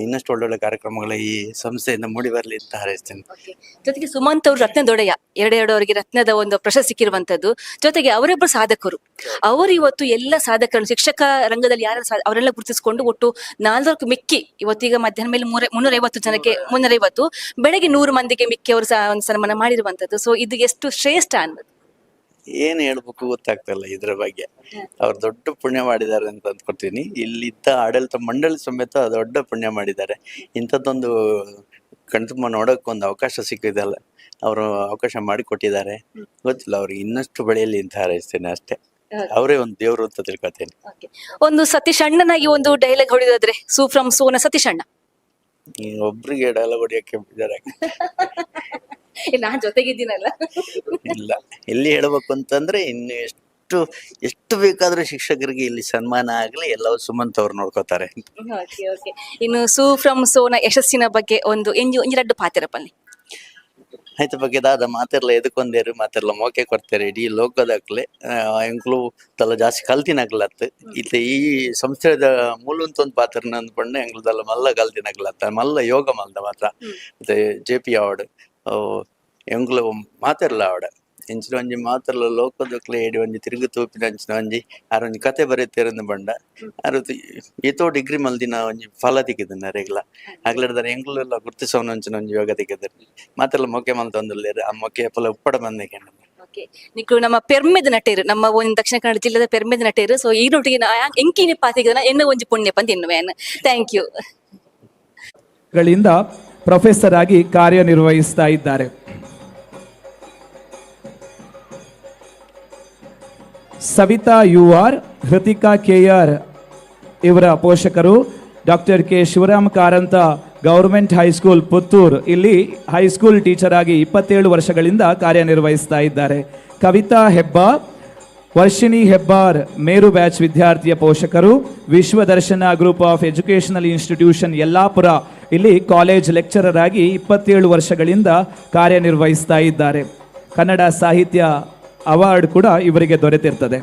ಇನ್ನಷ್ಟು ಒಳ್ಳೊಳ್ಳೆ ಕಾರ್ಯಕ್ರಮಗಳ ಈ ಸಂಸ್ಥೆಯಿಂದ ಮೂಡಿ ಬರ್ಲಿ ಅಂತ ಹಾರೈಸ್ತೇನೆ. ಜೊತೆಗೆ ಸುಮಂತ್ ಅವರು ರತ್ನ ದೊಡೆಯ ಅವರಿಗೆ ರತ್ನದ ಒಂದು ಪ್ರಶಸ್ತಿ ಸಿಕ್ಕಿರುವಂತದ್ದು. ಜೊತೆಗೆ ಅವರೊಬ್ಬರು ಸಾಧಕರು. ಅವರು ಇವತ್ತು ಎಲ್ಲ ಸಾಧಕರನ್ನು ಶಿಕ್ಷಕ ರಂಗದಲ್ಲಿ ಯಾರು ಅವರೆಲ್ಲ ಗುರುತಿಸಿಕೊಂಡು ಒಟ್ಟು 400 ಮಿಕ್ಕಿ ಇವತ್ತೀಗ ಮಧ್ಯಾಹ್ನ ಮೇಲೆ 350 ಜನಕ್ಕೆ 350 ಬೆಳಗ್ಗೆ 100 ಮಂದಿಗೆ ಮಿಕ್ಕಿ ಅವರು ಒಂದು ಸನ್ಮಾನ ಮಾಡಿರುವಂತದ್ದು. ಸೊ ಇದು ಎಷ್ಟು ಶ್ರೇಷ್ಠ ಅನ್ನೋದು ಏನ್ ಹೇಳ್ಬೇಕು ಗೊತ್ತಾಗ್ತಲ್ಲ ಇದ್ರ ಬಗ್ಗೆ. ಅವ್ರು ದೊಡ್ಡ ಪುಣ್ಯ ಮಾಡಿದ್ದಾರೆ ಅಂತ ಅಂದ್ಕೊಳ್ತೀನಿ. ಇಲ್ಲಿದ್ದ ಆಡಳಿತ ಮಂಡಳಿ ಸಮೇತ ದೊಡ್ಡ ಪುಣ್ಯ ಮಾಡಿದ್ದಾರೆ. ಇಂಥದ್ದೊಂದು ಕಣ್ತುಂಬ ನೋಡೋಕೆ ಒಂದು ಅವಕಾಶ ಸಿಕ್ಕಿದಲ್ಲ, ಅವರು ಅವಕಾಶ ಮಾಡಿಕೊಟ್ಟಿದ್ದಾರೆ. ಗೊತ್ತಿಲ್ಲ ಅವ್ರಿಗೆ ಇನ್ನಷ್ಟು ಬೆಳೆಯಲಿ ಅಂತ ಹಾರೈಸ್ತೇನೆ ಅಷ್ಟೇ. ಅವರೇ ಒಂದು ದೇವರು ಅಂತ ತಿಳ್ಕೊತೇನೆ. ಒಂದು ಸತೀಶ್ ಅಣ್ಣನಾಗಿ ಒಂದು ಡೈಲಾಗ್ ಹೊಡಿದಾದ್ರೆ ಸೂಫ್ರಮ್ ಸೋನ ಸತೀಶ್ ಅಣ್ಣ ಒಬ್ರಿಗೆ ಡೈಲಾಗ್ ಹೊಡಿಯಕ್ಕೆ ಬೇಜಾರಾಗಿ ನಾನ್ ಜೊತೆಗಿದ್ದೀನಲ್ಲ. ಇಲ್ಲ, ಎಲ್ಲಿ ಹೇಳ್ಬೇಕು ಅಂತಂದ್ರೆ ಇನ್ನು ಎಷ್ಟು ಬೇಕಾದ್ರೂ ಶಿಕ್ಷಕರಿಗೆ ಇಲ್ಲಿ ಸನ್ಮಾನ ಆಗ್ಲಿ ಎಲ್ಲವೂ ಸುಮಂತ್ ಅವ್ರು ನೋಡ್ಕೋತಾರೆ. ಇನ್ನು ಸೂಫ್ರಮ್ ಸೋನ ಯಶಸ್ಸಿನ ಬಗ್ಗೆ ಒಂದು ಎಂಜು ಪಾತಿರ ಬನ್ನಿ. ಆಯ್ತ ಬಗ್ಗೆ ದಾದ ಮಾತೆರ್ಲ ಎದಕೊಂದೇರು ಮಾತೆರ್ಲ ಮೋಕೆ ಕೊಡ್ತಾರೆ. ಇಡೀ ಲೋಕದಾಗ್ಲೆ ಎಂಕ್ಲು ತಲ ಜಾಸ್ತಿ ಕಲ್ತಿನಾಗ್ಲತ್ ಇತ್ತೆ ಈ ಸಂಸ್ಥೆದ ಮೂಲಂತ ಒಂದು ಪಾತ್ರನ ಅಂದ್ಕೊಂಡೆ ಎಂಕ್ಲದಲ್ಲ ಮಲ್ಲ ಕಲ್ತಿನಾಗ್ಲತ್ತ ಮಲ್ಲ ಯೋಗ ಮಲ್ದ ಮಾತ್ರ ಮತ್ತೆ JP ಅವಾರ್ಡ್ ಎಂಕ್ಲು ಮಾತೆರ್ಲ ಅವಾರ್ಡ್ ಎಂಚಿನ ಒಂಜಿ ಮಾತ್ರಲ್ಲ ಲೋಕದಕ್ಲೆ ಏಡಿ ಒಂಜಿ ತಿರುಗು ತೂಪಿನ ಅಂಚಿನ ಒಂಜಿ ಆರೊಂಜಿ ಕತೆ ಬರೀತೇರಂದು ಬಂಡ ಆರು ಏತೋ ಡಿಗ್ರಿ ಮಲ್ದಿನ ಒಂಜಿ ಫಲ ತೆಗೆದನ ರೆಗ್ಲ ಆಗ್ಲಡ್ದಾರೆ ಎಂಗ್ಲೆಲ್ಲ ಗುರ್ತಿಸೋನ ಅಂಚಿನ ಒಂಜಿ ಯೋಗ ತೆಗೆದಾರೆ ಮಾತ್ರಲ್ಲ ಮೊಕ್ಕೆ ಮಲ್ತೊಂದುಲ್ಲೇರು ಆ ಮೊಕ್ಕೆ ಫಲ ಉಪ್ಪಡ ಬಂದೆ. ನಿಕ್ಲು ನಮ್ಮ ಪೆರ್ಮೆದ ನಟೇರು ನಮ್ಮ ಒಂದು ದಕ್ಷಿಣ ಕನ್ನಡ ಜಿಲ್ಲೆದ ಪೆರ್ಮೆದ ನಟೇರು. ಸೊ ಈ ನೊಟ್ಟಿಗೆ ಎಂಕಿನ ಪಾತಿಗೆ ಎನ್ನ ಒಂಜಿ ಪುಣ್ಯ ಪಂತ ಎನ್ನುವೇನು. Thank you. ಗಳಿಂದ ಪ್ರೊಫೆಸರ್ ಆಗಿ ಕಾರ್ಯನಿರ್ವಹಿಸ್ತಾ ಇದ್ದಾರೆ. ಸವಿತಾ UR, ಹೃತಿಕಾ KR ಇವರ ಪೋಷಕರು. Doctor K Shivaram Karanth government high school Puttur ಇಲ್ಲಿ ಹೈಸ್ಕೂಲ್ ಟೀಚರ್ ಆಗಿ 27 ವರ್ಷಗಳಿಂದ ಕಾರ್ಯನಿರ್ವಹಿಸ್ತಾ ಇದ್ದಾರೆ. ಕವಿತಾ ಹೆಬ್ಬಾರ್, ವರ್ಷಿಣಿ ಹೆಬ್ಬಾರ್ ಮೇರು ಬ್ಯಾಚ್ ವಿದ್ಯಾರ್ಥಿಯ ಪೋಷಕರು. Vishwadarshana group of educational institution Yellapur ಇಲ್ಲಿ ಕಾಲೇಜ್ ಲೆಕ್ಚರರ್ ಆಗಿ 27 ವರ್ಷಗಳಿಂದ ಕಾರ್ಯನಿರ್ವಹಿಸ್ತಾ ಇದ್ದಾರೆ. ಕನ್ನಡ ಸಾಹಿತ್ಯ ಅವಾರ್ಡ್ ಕೂಡ ಇವರಿಗೆ ದೊರೆತಿರ್ತದೆ.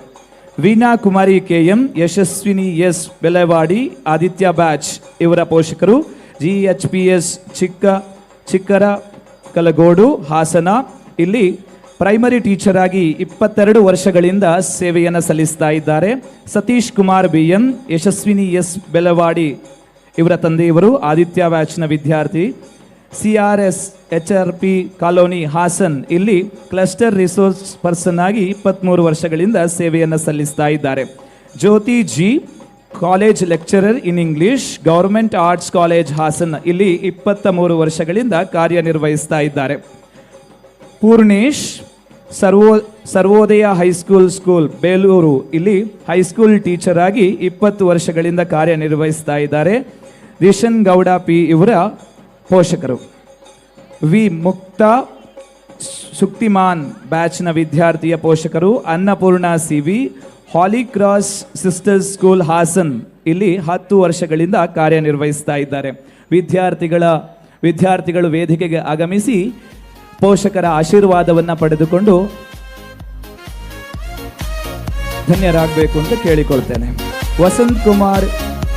Veena Kumari KM, Yashaswini S Belavadi, Aditya batch ಇವರ ಪೋಷಕರು, GHPS ಚಿಕ್ಕರ ಕಲಗೋಡು ಹಾಸನ. ಇಲ್ಲಿ ಪ್ರೈಮರಿ ಟೀಚರ್ ಆಗಿ 22 ವರ್ಷಗಳಿಂದ ಸೇವೆಯನ್ನು ಸಲ್ಲಿಸ್ತಾ ಇದ್ದಾರೆ. ಸತೀಶ್ ಕುಮಾರ್ BM, ಯಶಸ್ವಿನಿ S ಬೆಲವಾಡಿ ಇವರ ತಂದೆಯವರು ಆದಿತ್ಯ ಬ್ಯಾಚ್ನ ವಿದ್ಯಾರ್ಥಿ. CRS HRP ಕಾಲೋನಿ ಹಾಸನ್, ಇಲ್ಲಿ ಕ್ಲಸ್ಟರ್ ರಿಸೋರ್ಸ್ ಪರ್ಸನ್ ಆಗಿ 23 ವರ್ಷಗಳಿಂದ ಸೇವೆಯನ್ನು ಸಲ್ಲಿಸ್ತಾ ಇದ್ದಾರೆ. Jyothi G, college lecturer in English, government arts college Hassan, ಇಲ್ಲಿ 23 ವರ್ಷಗಳಿಂದ ಕಾರ್ಯನಿರ್ವಹಿಸ್ತಾ ಇದ್ದಾರೆ. ಪೂರ್ಣೇಶ್ ಸರ್ವೋದಯ ಹೈಸ್ಕೂಲ್ ಬೇಲೂರು, ಇಲ್ಲಿ ಹೈಸ್ಕೂಲ್ ಟೀಚರ್ ಆಗಿ 20 ವರ್ಷಗಳಿಂದ ಕಾರ್ಯನಿರ್ವಹಿಸ್ತಾ ಇದ್ದಾರೆ. ದಿಶನ್ ಗೌಡ P ಇವರ ಪೋಷಕರು. ವಿ ಮುಕ್ತಾ ಶುಕ್ತಿಮಾನ್ ಬ್ಯಾಚ್ನ ವಿದ್ಯಾರ್ಥಿಯ ಪೋಷಕರು. ಅನ್ನಪೂರ್ಣ CV, ಹಾಲಿ ಕ್ರಾಸ್ ಸಿಸ್ಟರ್ಸ್ ಸ್ಕೂಲ್ ಹಾಸನ್, ಇಲ್ಲಿ 10 ವರ್ಷಗಳಿಂದ ಕಾರ್ಯನಿರ್ವಹಿಸ್ತಾ ಇದ್ದಾರೆ. ವಿದ್ಯಾರ್ಥಿಗಳು ವೇದಿಕೆಗೆ ಆಗಮಿಸಿ ಪೋಷಕರ ಆಶೀರ್ವಾದವನ್ನು ಪಡೆದುಕೊಂಡು ಧನ್ಯರಾಗಬೇಕು ಅಂತ ಕೇಳಿಕೊಳ್ತೇನೆ. ವಸಂತ್ ಕುಮಾರ್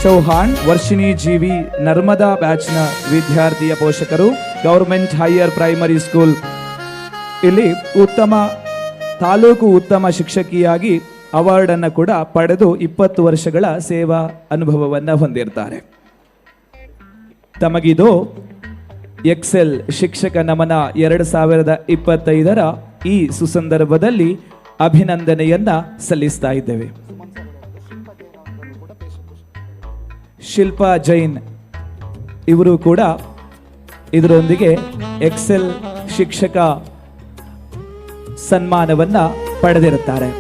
ಚೌಹಾಣ್, ವರ್ಷಿಣಿ GV ನರ್ಮದಾ ಬ್ಯಾಚ್ನ ವಿದ್ಯಾರ್ಥಿಯ ಪೋಷಕರು. ಗೌರ್ಮೆಂಟ್ ಹೈಯರ್ ಪ್ರೈಮರಿ ಸ್ಕೂಲ್, ಇಲ್ಲಿ ತಾಲೂಕು ಉತ್ತಮ ಶಿಕ್ಷಕಿಯಾಗಿ ಅವಾರ್ಡನ್ನು ಕೂಡ ಪಡೆದು 20 ವರ್ಷಗಳ ಸೇವಾ ಅನುಭವವನ್ನು ಹೊಂದಿರ್ತಾರೆ. ತಮಗಿದು ಎಕ್ಸೆಲ್ ಶಿಕ್ಷಕ ನಮನ 2025ರ ಈ ಸುಸಂದರ್ಭದಲ್ಲಿ ಅಭಿನಂದನೆಯನ್ನ ಸಲ್ಲಿಸ್ತಾ ಇದ್ದೇವೆ. ಶಿಲ್ಪಾ ಜೈನ್ ಇವರು ಕೂಡ ಇದರೊಂದಿಗೆ ಎಕ್ಸೆಲ್ ಶಿಕ್ಷಕ ಸನ್ಮಾನವನ್ನ ಪಡೆದಿರುತ್ತಾರೆ.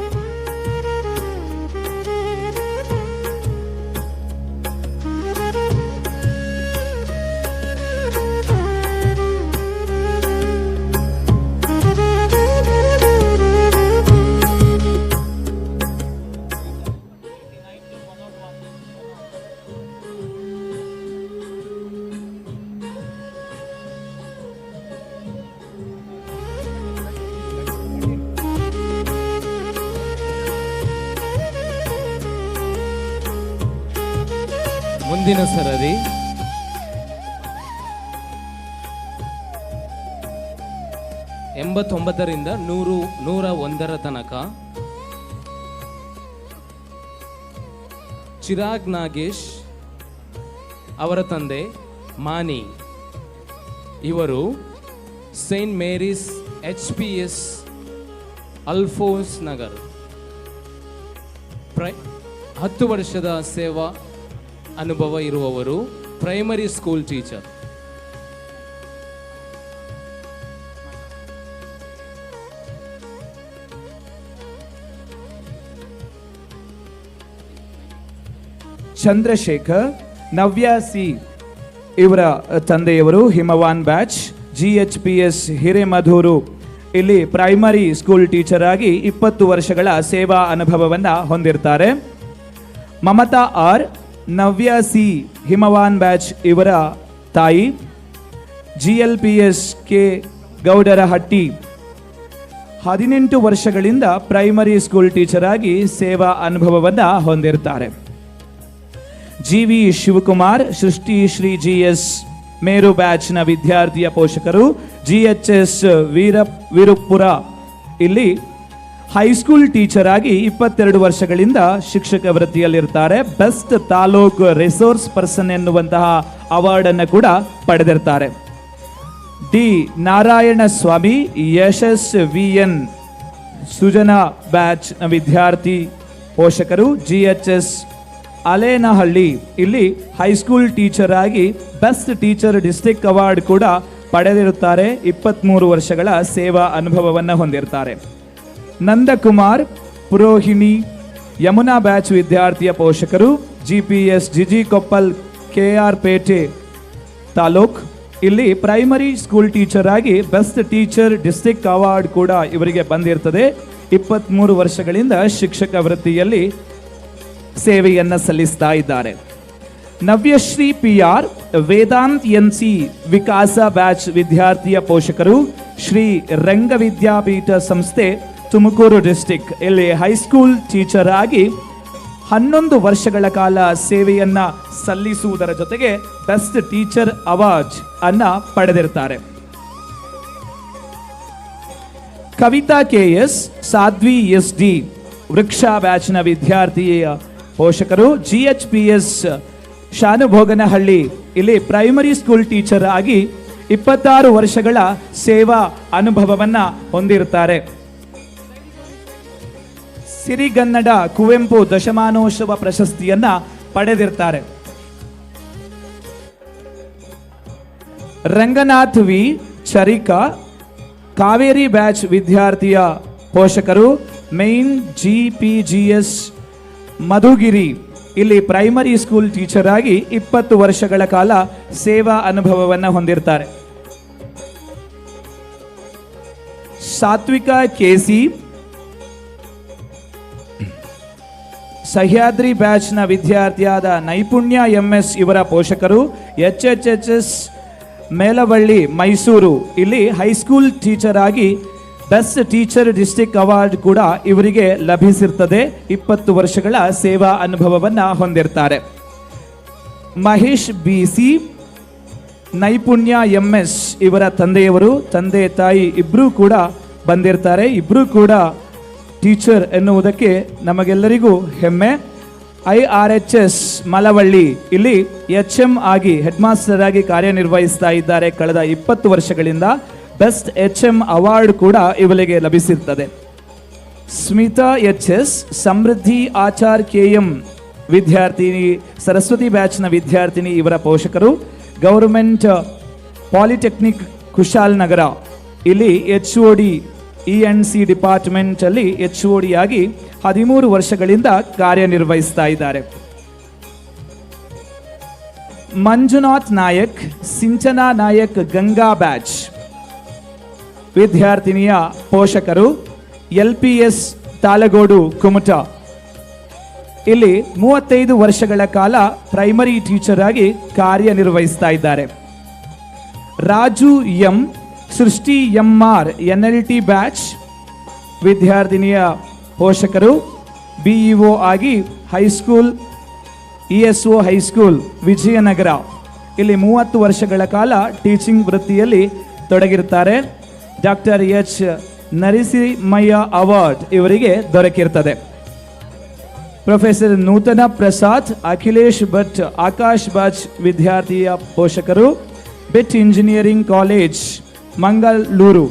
ಮುಂದಿನ ಸರದಿ ಎಂಬತ್ತೊಂಬತ್ತರಿಂದ 101 ತನಕ ಚಿರಾಗ್ ನಾಗೇಶ್ ಅವರ ತಂದೆ ಮಾನಿ ಇವರು Saint Mary's HPS Alphons Nagar 10 ವರ್ಷದ ಸೇವಾ ಅನುಭವ ಇರುವವರು, ಪ್ರೈಮರಿ ಸ್ಕೂಲ್ ಟೀಚರ್. ಚಂದ್ರಶೇಖರ್ ನವ್ಯ C ಇವರ ತಂದೆಯವರು ಹಿಮವಾನ್ ಬ್ಯಾಚ್, GHPS ಹಿರೇಮಧೂರು, ಇಲ್ಲಿ ಪ್ರೈಮರಿ ಸ್ಕೂಲ್ ಟೀಚರ್ ಆಗಿ 20 ವರ್ಷಗಳ ಸೇವಾ ಅನುಭವವನ್ನು ಹೊಂದಿರ್ತಾರೆ. ಮಮತಾ R, ನವ್ಯ C ಹಿಮವಾನ್ ಬ್ಯಾಚ್ ಇವರ ತಾಯಿ. GLPS K ಗೌಡರಹಟ್ಟಿ 18 ವರ್ಷಗಳಿಂದ ಪ್ರೈಮರಿ ಸ್ಕೂಲ್ ಟೀಚರ್ ಆಗಿ ಸೇವಾ ಅನುಭವವನ್ನು ಹೊಂದಿರ್ತಾರೆ. GV ಶಿವಕುಮಾರ್, ಸೃಷ್ಟಿ ಶ್ರೀ GS ಮೇರು ಬ್ಯಾಚ್ನ ವಿದ್ಯಾರ್ಥಿಯ ಪೋಷಕರು. GHS ವೀರಪುರ, ಇಲ್ಲಿ ಹೈಸ್ಕೂಲ್ ಟೀಚರ್ ಆಗಿ 22 ವರ್ಷಗಳಿಂದ ಶಿಕ್ಷಕ ವೃತ್ತಿಯಲ್ಲಿರ್ತಾರೆ. ಬೆಸ್ಟ್ ತಾಲೂಕು ರಿಸೋರ್ಸ್ ಪರ್ಸನ್ ಎನ್ನುವಂತಹ ಅವಾರ್ಡ್ ಅನ್ನು ಕೂಡ ಪಡೆದಿರ್ತಾರೆ. ಡಿ ನಾರಾಯಣ ಸ್ವಾಮಿ, YSVN ಸುಜನಾ ಬ್ಯಾಚ್ ವಿದ್ಯಾರ್ಥಿ ಪೋಷಕರು. GHS ಅಲೇನಹಳ್ಳಿ, ಇಲ್ಲಿ ಹೈಸ್ಕೂಲ್ ಟೀಚರ್ ಆಗಿ ಬೆಸ್ಟ್ ಟೀಚರ್ ಡಿಸ್ಟ್ರಿಕ್ಟ್ ಅವಾರ್ಡ್ ಕೂಡ ಪಡೆದಿರುತ್ತಾರೆ. 23 ವರ್ಷಗಳ ಸೇವಾ ಅನುಭವವನ್ನು ಹೊಂದಿರ್ತಾರೆ. ನಂದಕುಮಾರ್ ಪುರೋಹಿಣಿ ಯಮುನಾ ಬ್ಯಾಚ್ ವಿದ್ಯಾರ್ಥಿಯ ಪೋಷಕರು. GPS ಜಿಜಿ ಕೊಪ್ಪಲ್ KR ಪೇಟೆ ತಾಲೂಕ್, ಇಲ್ಲಿ ಪ್ರೈಮರಿ ಸ್ಕೂಲ್ ಟೀಚರ್ ಆಗಿ ಬೆಸ್ಟ್ ಟೀಚರ್ ಡಿಸ್ಟ್ರಿಕ್ಟ್ ಅವಾರ್ಡ್ ಕೂಡ ಇವರಿಗೆ ಬಂದಿರ್ತದೆ. 23 ವರ್ಷಗಳಿಂದ ಶಿಕ್ಷಕ ವೃತ್ತಿಯಲ್ಲಿ ಸೇವೆಯನ್ನು ಸಲ್ಲಿಸ್ತಾ ಇದ್ದಾರೆ. ನವ್ಯಶ್ರೀ PR ವೇದಾಂತ್ NC ವಿಕಾಸ ಬ್ಯಾಚ್ ವಿದ್ಯಾರ್ಥಿಯ ಪೋಷಕರು. ಶ್ರೀ ರಂಗ ವಿದ್ಯಾಪೀಠ ಸಂಸ್ಥೆ ತುಮಕೂರು ಡಿಸ್ಟಿಕ್. ಇಲ್ಲಿ ಹೈಸ್ಕೂಲ್ ಟೀಚರ್ ಆಗಿ 11 ವರ್ಷಗಳ ಕಾಲ ಸೇವೆಯನ್ನ ಸಲ್ಲಿಸುವುದರ ಜೊತೆಗೆ ಬೆಸ್ಟ್ ಟೀಚರ್ ಅವಾರ್ಡ್ ಅನ್ನ ಪಡೆದಿರ್ತಾರೆ. ಕವಿತಾ KS, ಸಾಧ್ವಿ SD ವೃಕ್ಷ ಬ್ಯಾಚ್ನ ವಿದ್ಯಾರ್ಥಿಯ ಪೋಷಕರು. GHPS ಶಾನುಭೋಗನಹಳ್ಳಿ ಇಲ್ಲಿ ಪ್ರೈಮರಿ ಸ್ಕೂಲ್ ಟೀಚರ್ ಆಗಿ 26 ವರ್ಷಗಳ ಸೇವಾ ಅನುಭವವನ್ನ ಹೊಂದಿರುತ್ತಾರೆ. ಸಿರಿಗನ್ನಡ ಕುವೆಂಪು ದಶಮಾನೋತ್ಸವ ಪ್ರಶಸ್ತಿಯನ್ನ ಪಡೆದಿರ್ತಾರೆ. ರಂಗನಾಥ್ ವಿ ಚರಿಕಾ ಕಾವೇರಿ ಬ್ಯಾಚ್ ವಿದ್ಯಾರ್ಥಿಯ ಪೋಷಕರು. ಮೈನ್ GPGS ಮಧುಗಿರಿ ಇಲ್ಲಿ ಪ್ರೈಮರಿ ಸ್ಕೂಲ್ ಟೀಚರ್ ಆಗಿ 20 ವರ್ಷಗಳ ಕಾಲ ಸೇವಾ ಅನುಭವವನ್ನು ಹೊಂದಿರ್ತಾರೆ. ಸಾತ್ವಿಕ KC ಸಹ್ಯಾದ್ರಿ ಬ್ಯಾಚ್ನ ವಿದ್ಯಾರ್ಥಿಯಾದ ನೈಪುಣ್ಯ MS ಇವರ ಪೋಷಕರು. HHHS ಮೇಲವಳ್ಳಿ ಮೈಸೂರು ಇಲ್ಲಿ ಹೈಸ್ಕೂಲ್ ಟೀಚರ್ ಆಗಿ ಬೆಸ್ಟ್ ಟೀಚರ್ ಡಿಸ್ಟ್ರಿಕ್ಟ್ ಅವಾರ್ಡ್ ಕೂಡ ಇವರಿಗೆ ಲಭಿಸಿರ್ತದೆ. 20 ವರ್ಷಗಳ ಸೇವಾ ಅನುಭವವನ್ನು ಹೊಂದಿರ್ತಾರೆ. ಮಹೇಶ್ BC ನೈಪುಣ್ಯ MS ಇವರ ತಂದೆಯವರು, ತಂದೆ ತಾಯಿ ಇಬ್ಬರೂ ಕೂಡ ಬಂದಿರ್ತಾರೆ. ಇಬ್ಬರೂ ಕೂಡ ಟೀಚರ್ ಎನ್ನುವುದಕ್ಕೆ ನಮಗೆಲ್ಲರಿಗೂ ಹೆಮ್ಮೆ. IRHS ಮಲವಳ್ಳಿ ಇಲ್ಲಿ HM ಆಗಿ ಹೆಡ್ ಮಾಸ್ಟರ್ ಆಗಿ ಕಾರ್ಯನಿರ್ವಹಿಸ್ತಾ ಇದ್ದಾರೆ ಕಳೆದ 20 ವರ್ಷಗಳಿಂದ. ಬೆಸ್ಟ್ HM ಅವಾರ್ಡ್ ಕೂಡ ಇವರಿಗೆ ಲಭಿಸಿರ್ತದೆ. ಸ್ಮಿತಾ HS ಸಮೃದ್ಧಿ ಆಚಾರ್ KM ವಿದ್ಯಾರ್ಥಿನಿ, ಸರಸ್ವತಿ ಬ್ಯಾಚ್ನ ವಿದ್ಯಾರ್ಥಿನಿ ಇವರ ಪೋಷಕರು. ಗೌರ್ಮೆಂಟ್ ಪಾಲಿಟೆಕ್ನಿಕ್ ಕುಶಾಲನಗರ ಇಲ್ಲಿ HOD ENC ಡಿಪಾರ್ಟ್ಮೆಂಟ್ ಅಲ್ಲಿ HOD ಆಗಿ 13 ವರ್ಷಗಳಿಂದ ಕಾರ್ಯನಿರ್ವಹಿಸ್ತಾ ಇದ್ದಾರೆ. ಮಂಜುನಾಥ್ ನಾಯಕ್ ಸಿಂಚನಾ ನಾಯಕ್ ಗಂಗಾ ಬ್ಯಾಚ್ ವಿದ್ಯಾರ್ಥಿನಿಯ ಪೋಷಕರು. LPS ತಾಲಗೋಡು ಕುಮಟ ಇಲ್ಲಿ 35 ವರ್ಷಗಳ ಕಾಲ ಪ್ರೈಮರಿ ಟೀಚರ್ ಆಗಿ ಕಾರ್ಯನಿರ್ವಹಿಸ್ತಾ ಇದ್ದಾರೆ. ರಾಜು M ಸೃಷ್ಟಿ MR NLT ಬ್ಯಾಚ್ ವಿದ್ಯಾರ್ಥಿನಿಯ ಪೋಷಕರು. BEO ಆಗಿ ಹೈಸ್ಕೂಲ್ ESO ಹೈಸ್ಕೂಲ್ ವಿಜಯನಗರ ಇಲ್ಲಿ 30 ವರ್ಷಗಳ ಕಾಲ ಟೀಚಿಂಗ್ ವೃತ್ತಿಯಲ್ಲಿ ತೊಡಗಿರ್ತಾರೆ. ಡಾಕ್ಟರ್ H ನರಸಿಂಹಯ್ಯ ಅವಾರ್ಡ್ ಇವರಿಗೆ ದೊರಕಿರ್ತದೆ. ಪ್ರೊಫೆಸರ್ ನೂತನ ಪ್ರಸಾದ್ ಅಖಿಲೇಶ್ ಭಟ್ ಆಕಾಶ್ ಬಾಜ್ ವಿದ್ಯಾರ್ಥಿಯ ಪೋಷಕರು. ಬಿಟ್ ಇಂಜಿನಿಯರಿಂಗ್ ಕಾಲೇಜ್ ಮಂಗಳೂರು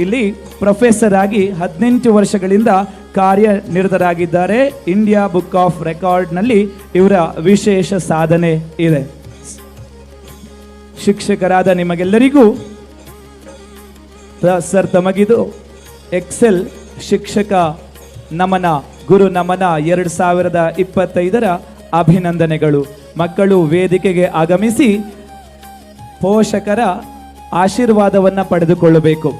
ಇಲ್ಲಿ ಪ್ರೊಫೆಸರ್ ಆಗಿ 18 ವರ್ಷಗಳಿಂದ ಕಾರ್ಯನಿರತರಾಗಿದ್ದಾರೆ. ಇಂಡಿಯಾ ಬುಕ್ ಆಫ್ ರೆಕಾರ್ಡ್ನಲ್ಲಿ ಇವರ ವಿಶೇಷ ಸಾಧನೆ ಇದೆ. ಶಿಕ್ಷಕರಾದ ನಿಮಗೆಲ್ಲರಿಗೂ ಸರ್ ತಮಗಿದು ಎಕ್ಸೆಲ್ ಶಿಕ್ಷಕ ನಮನ ಗುರು ನಮನ 2025ರ ಅಭಿನಂದನೆಗಳು. ಮಕ್ಕಳು ವೇದಿಕೆಗೆ ಆಗಮಿಸಿ ಪೋಷಕರ ಆಶೀರ್ವಾದವನ್ನು ಪಡೆದುಕೊಳ್ಳಬೇಕು.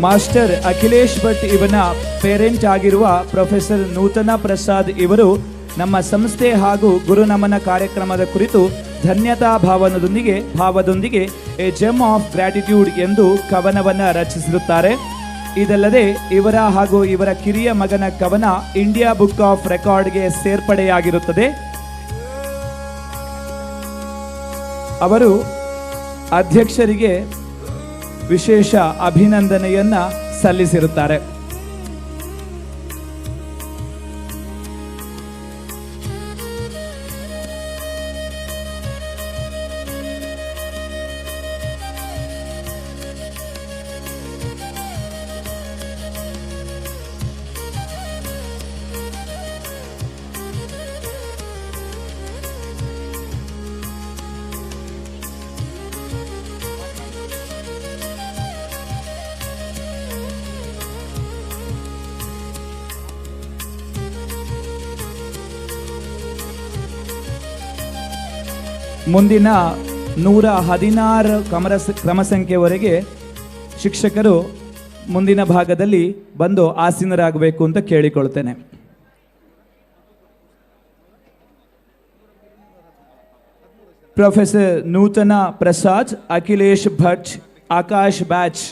ಮಾಸ್ಟರ್ ಅಖಿಲೇಶ್ ಭಟ್ ಇವನ ಪೇರೆಂಟ್ ಆಗಿರುವ ಪ್ರೊಫೆಸರ್ ನೂತನ ಪ್ರಸಾದ್ ಇವರು ನಮ್ಮ ಸಂಸ್ಥೆ ಹಾಗೂ ಗುರುನಮನ ಕಾರ್ಯಕ್ರಮದ ಕುರಿತು ಧನ್ಯತಾ ಭಾವದೊಂದಿಗೆ ಎ ಜೆಮ್ ಆಫ್ ಗ್ರಾಟಿಟ್ಯೂಡ್ ಎಂದು ಕವನವನ್ನು ರಚಿಸಿರುತ್ತಾರೆ. ಇದಲ್ಲದೆ ಇವರ ಹಾಗೂ ಇವರ ಕಿರಿಯ ಮಗನ ಕವನ ಇಂಡಿಯಾ ಬುಕ್ ಆಫ್ ರೆಕಾರ್ಡ್ಗೆ ಸೇರ್ಪಡೆಯಾಗಿರುತ್ತದೆ. ಅವರು ಅಧ್ಯಕ್ಷರಿಗೆ ವಿಶೇಷ ಅಭಿನಂದನೆಯನ್ನ ಸಲ್ಲಿಸಿರುತ್ತಾರೆ. ಮುಂದಿನ 116 ಕ್ರಮ ಸಂಖ್ಯೆವರೆಗೆ ಶಿಕ್ಷಕರು ಮುಂದಿನ ಭಾಗದಲ್ಲಿ ಬಂದು ಆಸೀನರಾಗಬೇಕು ಅಂತ ಕೇಳಿಕೊಳ್ತೇನೆ. ಪ್ರೊಫೆಸರ್ ನೂತನ ಪ್ರಸಾದ್, ಅಖಿಲೇಶ್ ಭಟ್, ಆಕಾಶ್ ಬ್ಯಾಚ್.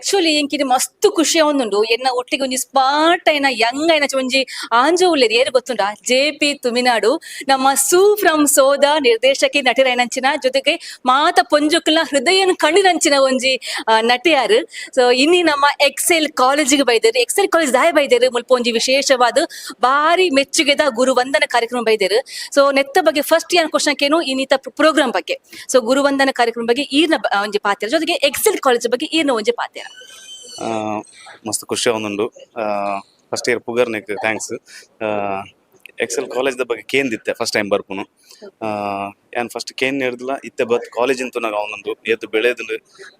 ಆಕ್ಚುಲಿ ಎಂಕಿನ ಮಸ್ತ್ ಖುಷಿ ಆವೊಂದುಂಡು ಎನ್ನ ಒಟ್ಟಿಗೆ ಒಂಜಿ ಸ್ಮಾರ್ಟ್ ಐನ ಯಂಗ್ ಐನ ಒಂಜಿ ಆಂಜೋ ಉಳ್ಳೇದು ಏರು ಗೊತ್ತುಂಡ JP ತುಮಿನಾಡು ನಮ್ಮ ಸೂ ಫ್ರಮ್ ಸೋದ ನಿರ್ದೇಶಕಿ ನಟಿರೈನಂಚಿನ ಜೊತೆಗೆ ಮಾತ ಪೊಂಜುಕ್ಲ ಹೃದಯನ್ ಕಣ್ಣಿನಂಚಿನ ಒಂಜಿ ನಟಿಯಾರು. ಸೊ ಇನ್ನಿ ನಮ್ಮ ಎಕ್ಸೆಲ್ ಕಾಲೇಜಿಗೆ ಬೈದೇರು, ಎಕ್ಸೆಲ್ ಕಾಲೇಜ್ ದಾಯ ಬೈದೇರು ಮುಲ್ಪ ಒಂಜಿ ವಿಶೇಷವಾದ ಬಾರಿ ಮೆಚ್ಚುಗೆದ ಗುರುವಂದನ ಕಾರ್ಯಕ್ರಮ ಬೈದೇರು. ಸೊ ನೆತ್ತ ಬಗ್ಗೆ ಫಸ್ಟ್ ಏನ್ ಕ್ವಶನ್ ಕೇನು ಇನ್ನಿತ ಪ್ರೋಗ್ರಾಮ್ ಬಗ್ಗೆ. ಸೊ ಗುರುವಂದನ ಕಾರ್ಯಕ್ರಮ ಬಗ್ಗೆ ಈರ್ನ ಒಂಜಿ ಪಾತ್ಯ ಜೊತೆಗೆ ಎಕ್ಸೆಲ್ ಕಾಲೇಜ್ ಬಗ್ಗೆ ಈರ್ನ ಒಂಜಿ ಪಾತ್ಯ. ಮಸ್ತ್ ಖುಷಿ ಆವೊಂದುಂಡು. ಫಸ್ಟ್ ಇಯರ್ ಪುಗರ್ನಿಕ್ ಥ್ಯಾಂಕ್ಸ್. ಎಕ್ಸೆಲ್ ಕಾಲೇಜ್ದ ಬಗ್ಗೆ ಕೇಂದಿತ್ತೆ ಫಸ್ಟ್ ಟೈಮ್ ಬರ್ಪುನು. ಏನ್ ಫಸ್ಟ್ ಕೇನ್ ಹಿಡ್ದಿಲ್ಲ ಇತ್ತೆ ಬತ್ ಕಾಲೇಜ್ ಇಂತು ನಾಗ ಅವನೊಂದು ಏತು ಬೆಳೆದು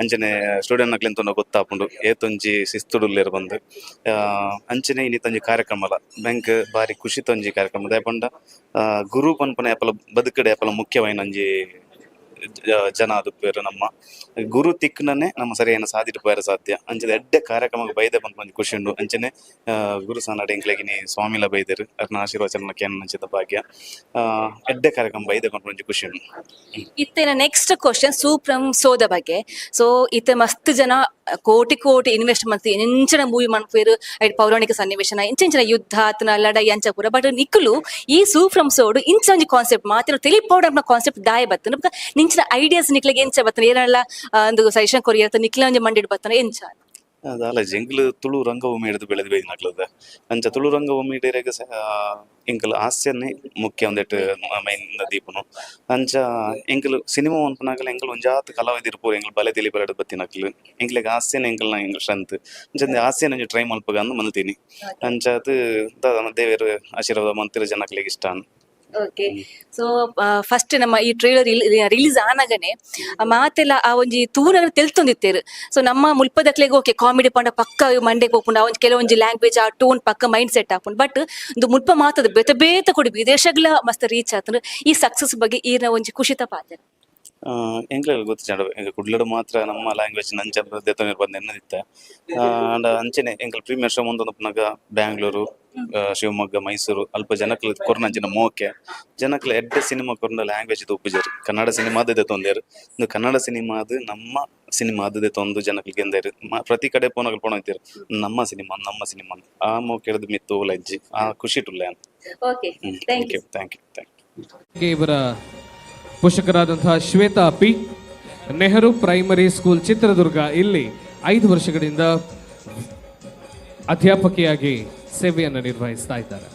ಅಂಚನೆ ಸ್ಟೂಡೆಂಟ್ ನಕ್ಲಿಂತ ಗೊತ್ತಾಪುಂಡು ಏತೊಂಜಿ ಶಿಸ್ತುಡುಲ್ಲೇರು ಬಂದು ಅಂಚನೆ ಇನ್ನಿತ್ತೊಂಜಿ ಕಾರ್ಯಕ್ರಮ ಬ್ಯಾಂಕ್ ಬಾರಿ ಖುಷಿ ತೊಂಜಿ ಕಾರ್ಯಕ್ರಮ ದಯಪಂಡ ಗುರು ಪನ್ಪನೆ ಏಪಲ ಬದುಕಡೆ ಏಪಲ ಮುಖ್ಯವಾಯಿನ ಒಂಜಿ ಜನ ಆದುಪ್ಪೇರು ನಮ್ಮ ಗುರು ತಿಕ್ಕನೇ ನಮ್ಮ ಸರಿಯಾನ ಸಾಧಿಟ್ಟು ಪೋಯರ ಸಾಧ್ಯ ಅಂಚನೆ ಎಡ್ಡೆ ಕಾರ್ಯಕ್ರಮಕ್ಕೆ ಬೈದೆ ಬಂದು ಒಂಜಿ ಖುಷಿ ಉಂಡು. ಅಂಚನೆ ಗುರು ಸಾನಾಡಿ ಎಂಕ್ಲೆಗಿನಿ ಸ್ವಾಮಿಲ ಬೈದೇರು ಅರ್ನ ಆಶೀರ್ವಚನ ಕೇನ್ ಅಂಚಿದ ಭಾಗ್ಯ ಎಡ್ಡೆ ಕಾರ್ಯಕ್ರಮ ಬೈದೆ ಬಂದು ಒಂಜಿ ಖುಷಿ ಉಂಡು. ಇತ್ತೆನ ನೆಕ್ಸ್ಟ್ ಕ್ವಶನ್ ಸೂಪ್ರಮ್ ಸೋದ ಬಗ್ಗೆ. ಸೊ ಇತ್ತೆ ಮಸ್ತ್ ಜನ ಕೋಟಿ ಇನ್ವೆಸ್ಟ್ ಮಾಡ್ತೀವಿ ಎಂಚಿನ ಮೂವಿ ಮಾಡ್ಪೇರು ಪೌರಾಣಿಕ ಸನ್ನಿವೇಶನ ಇಂಚಿನ ಯುದ್ಧ ಆತನ ಲಡೈ ಅಂಚಪುರ. ಬಟ್ ನಿಕ್ಕಲು ಈ ಸೂಪ್ರಮ್ ಸೋಡು ಇಂಚ ಒಂಜಿ ಕಾನ್ಸೆಪ್ಟ್ ಮಾತಿನ ತಿಳಿಪೌಡರ್ನ ಕಾನ್ಸೆಪ್ಟ್ ದಾಯ ಬತ್ತನ ನಿಂಚಿನ ಐಡಿಯಾಸ್ ನಿಕ್ಲೆಗೆ ಎಂಚ ಬತ್ತನ ಏನೆಲ್ಲ ಒಂದು ಸಜೆಷನ್ ಕೊರಿಯರ್ತ ನಿಕ್ಲೆ ಒಂಜಿ ಮಂಡಿಡ್ ಬತ್ತನ ಎಂಚ ಅದಾಲ ಎಂಕ್ಲು ತುಳು ರಂಗಭೂಮಿ ಹಿಡಿದು ಬೆಳೆದು ಬೈದು ನಕ್ಲದ ಅಂಚ ತುಳು ರಂಗಭೂಮಿ ಹಿಡಿಯಾಗ ಎಂಕಲ್ ಹಾಸ್ಯನೇ ಮುಖ್ಯ ಒಂದೆಟ್ಟು ಮೈನ್ ದೀಪನು ಅಂಚ ಎಂಕಲ್ ಸಿನಿಮಾ ಅನ್ಪನಾಗಲ ಎಂಕಲ್ ಒಂಜಾತ್ ಕಲಾವಿದಿರು ಪೂರ ಎಂಕಲ್ ಬಲೆ ತಿಳಿ ಬರಡು ಬತ್ತಿ ನಕ್ಲು ಎಂಕ್ಲೆಗ್ ಹಾಸ್ಯನ ಎಂಕಲ್ನ ಎಂಕಲ್ ಸ್ಟ್ರೆಂತ್ ಅಂಚ ಹಾಸ್ಯನ ಒಂಜಿ ಟ್ರೈ ಮಲ್ಪಗ ಅಂದು ಮಲ್ತೀನಿ ಅಂಚ ಅದು ದೇವೇರು ಆಶೀರ್ವಾದ ಮಂತಿರ ಜನಕ್ಲೆಗ್ ಇಷ್ಟ. ಓಕೆ. ಸೊ ಫಸ್ಟ್ ನಮ್ಮ ಈ ಟ್ರೇಲರ್ ರಿಲೀಸ್ ಆನಾಗನೆ ಮಾತೆಲ್ಲ ಆ ಒಂಜಿ ತೂನ ತೆಲ್ತೊಂದಿತ್ತೇರು. ಸೊ ನಮ್ಮ ಮುಲ್ಪದಕ್ಲೆಗ್ ಓಕೆ ಕಾಮಿಡಿ ಪಂಡ ಪಕ್ಕ ಮಂಡೆಗೆ ಹೋಗ್ಕೊಂಡು ಆ ಒಂಜಿ ಕೆಲವೊಂಜಿ ಲ್ಯಾಂಗ್ವೇಜ್ ಆ ಟೋನ್ ಪಕ್ಕ ಮೈಂಡ್ ಸೆಟ್ ಹಾಕೊಂಡು ಬಟ್ ಒಂದು ಮುಲ್ಪ ಮಾತದ ಬೇತ ಕೊಡಿ ವಿದೇಶಗಳ ಮಸ್ತ್ ರೀಚ್ ಆತಂದ್ರೆ ಈ ಸಕ್ಸಸ್ ಬಗ್ಗೆ ಈರ್ನ ಒಂಜಿ ಖುಷಿತ ಪಾತ್ರ. ಎಂಕ್ಲೆಲ್ಲ ಗೊತ್ತು ಈಗ ಕುಡ್ಲಡು ಮಾತ್ರ ನಮ್ಮ ಲ್ಯಾಂಗ್ವೇಜ್ ನಂಚ ದೇತನಿರ್ ಬಂದು ಎನ್ನದಿತ್ತೆ ಅಂಡ ಅಂಚನೆ ಎಂಕಲ್ ಪ್ರೀಮಿಯರ್ ಶೋ ಮುಂದೊಂದು ಬ್ಯಾಂಗ್ಳೂರು ಶಿವಮೊಗ್ಗ ಮೈಸೂರು ಅಲ್ಪ ಜನಕ್ಲು ಕೊರ್ನಂಚಿನ ಮೋಕೆ ಜನಕ್ಲು ಎಡ್ಡೆ ಸಿನಿಮಾ ಕೊರ್ನ ಲ್ಯಾಂಗ್ವೇಜ್ ಉಪ್ಪುಜರು ಕನ್ನಡ ಸಿನಿಮಾದ ತೊಂದೇರು ಒಂದು ಕನ್ನಡ ಸಿನಿಮಾದ ನಮ್ಮ ಸಿನಿಮಾದ ತೊಂದು ಜನಕ್ಲಿಗೆ ಎಂದೇರು ಪ್ರತಿ ಕಡೆ ಪೋನಗಳು ಪೋಣೈತಿರು ನಮ್ಮ ಸಿನಿಮಾ ಆ ಮೋಕೆ ಹಿಡಿದು ಮಿತ್ತು ಲಜ್ಜಿ ಆ ಖುಷಿ ಟುಲ್ಲ. Thank you. ಇವರ ಪೋಷಕರಾದಂತಹ Shwetha P, Nehru primary school Chitradurga ಇಲ್ಲಿ 5 ವರ್ಷಗಳಿಂದ ಅಧ್ಯಾಪಕಿಯಾಗಿ ಸೇವೆಯನ್ನು ನಿರ್ವಹಿಸ್ತಾ ಇದ್ದಾರೆ.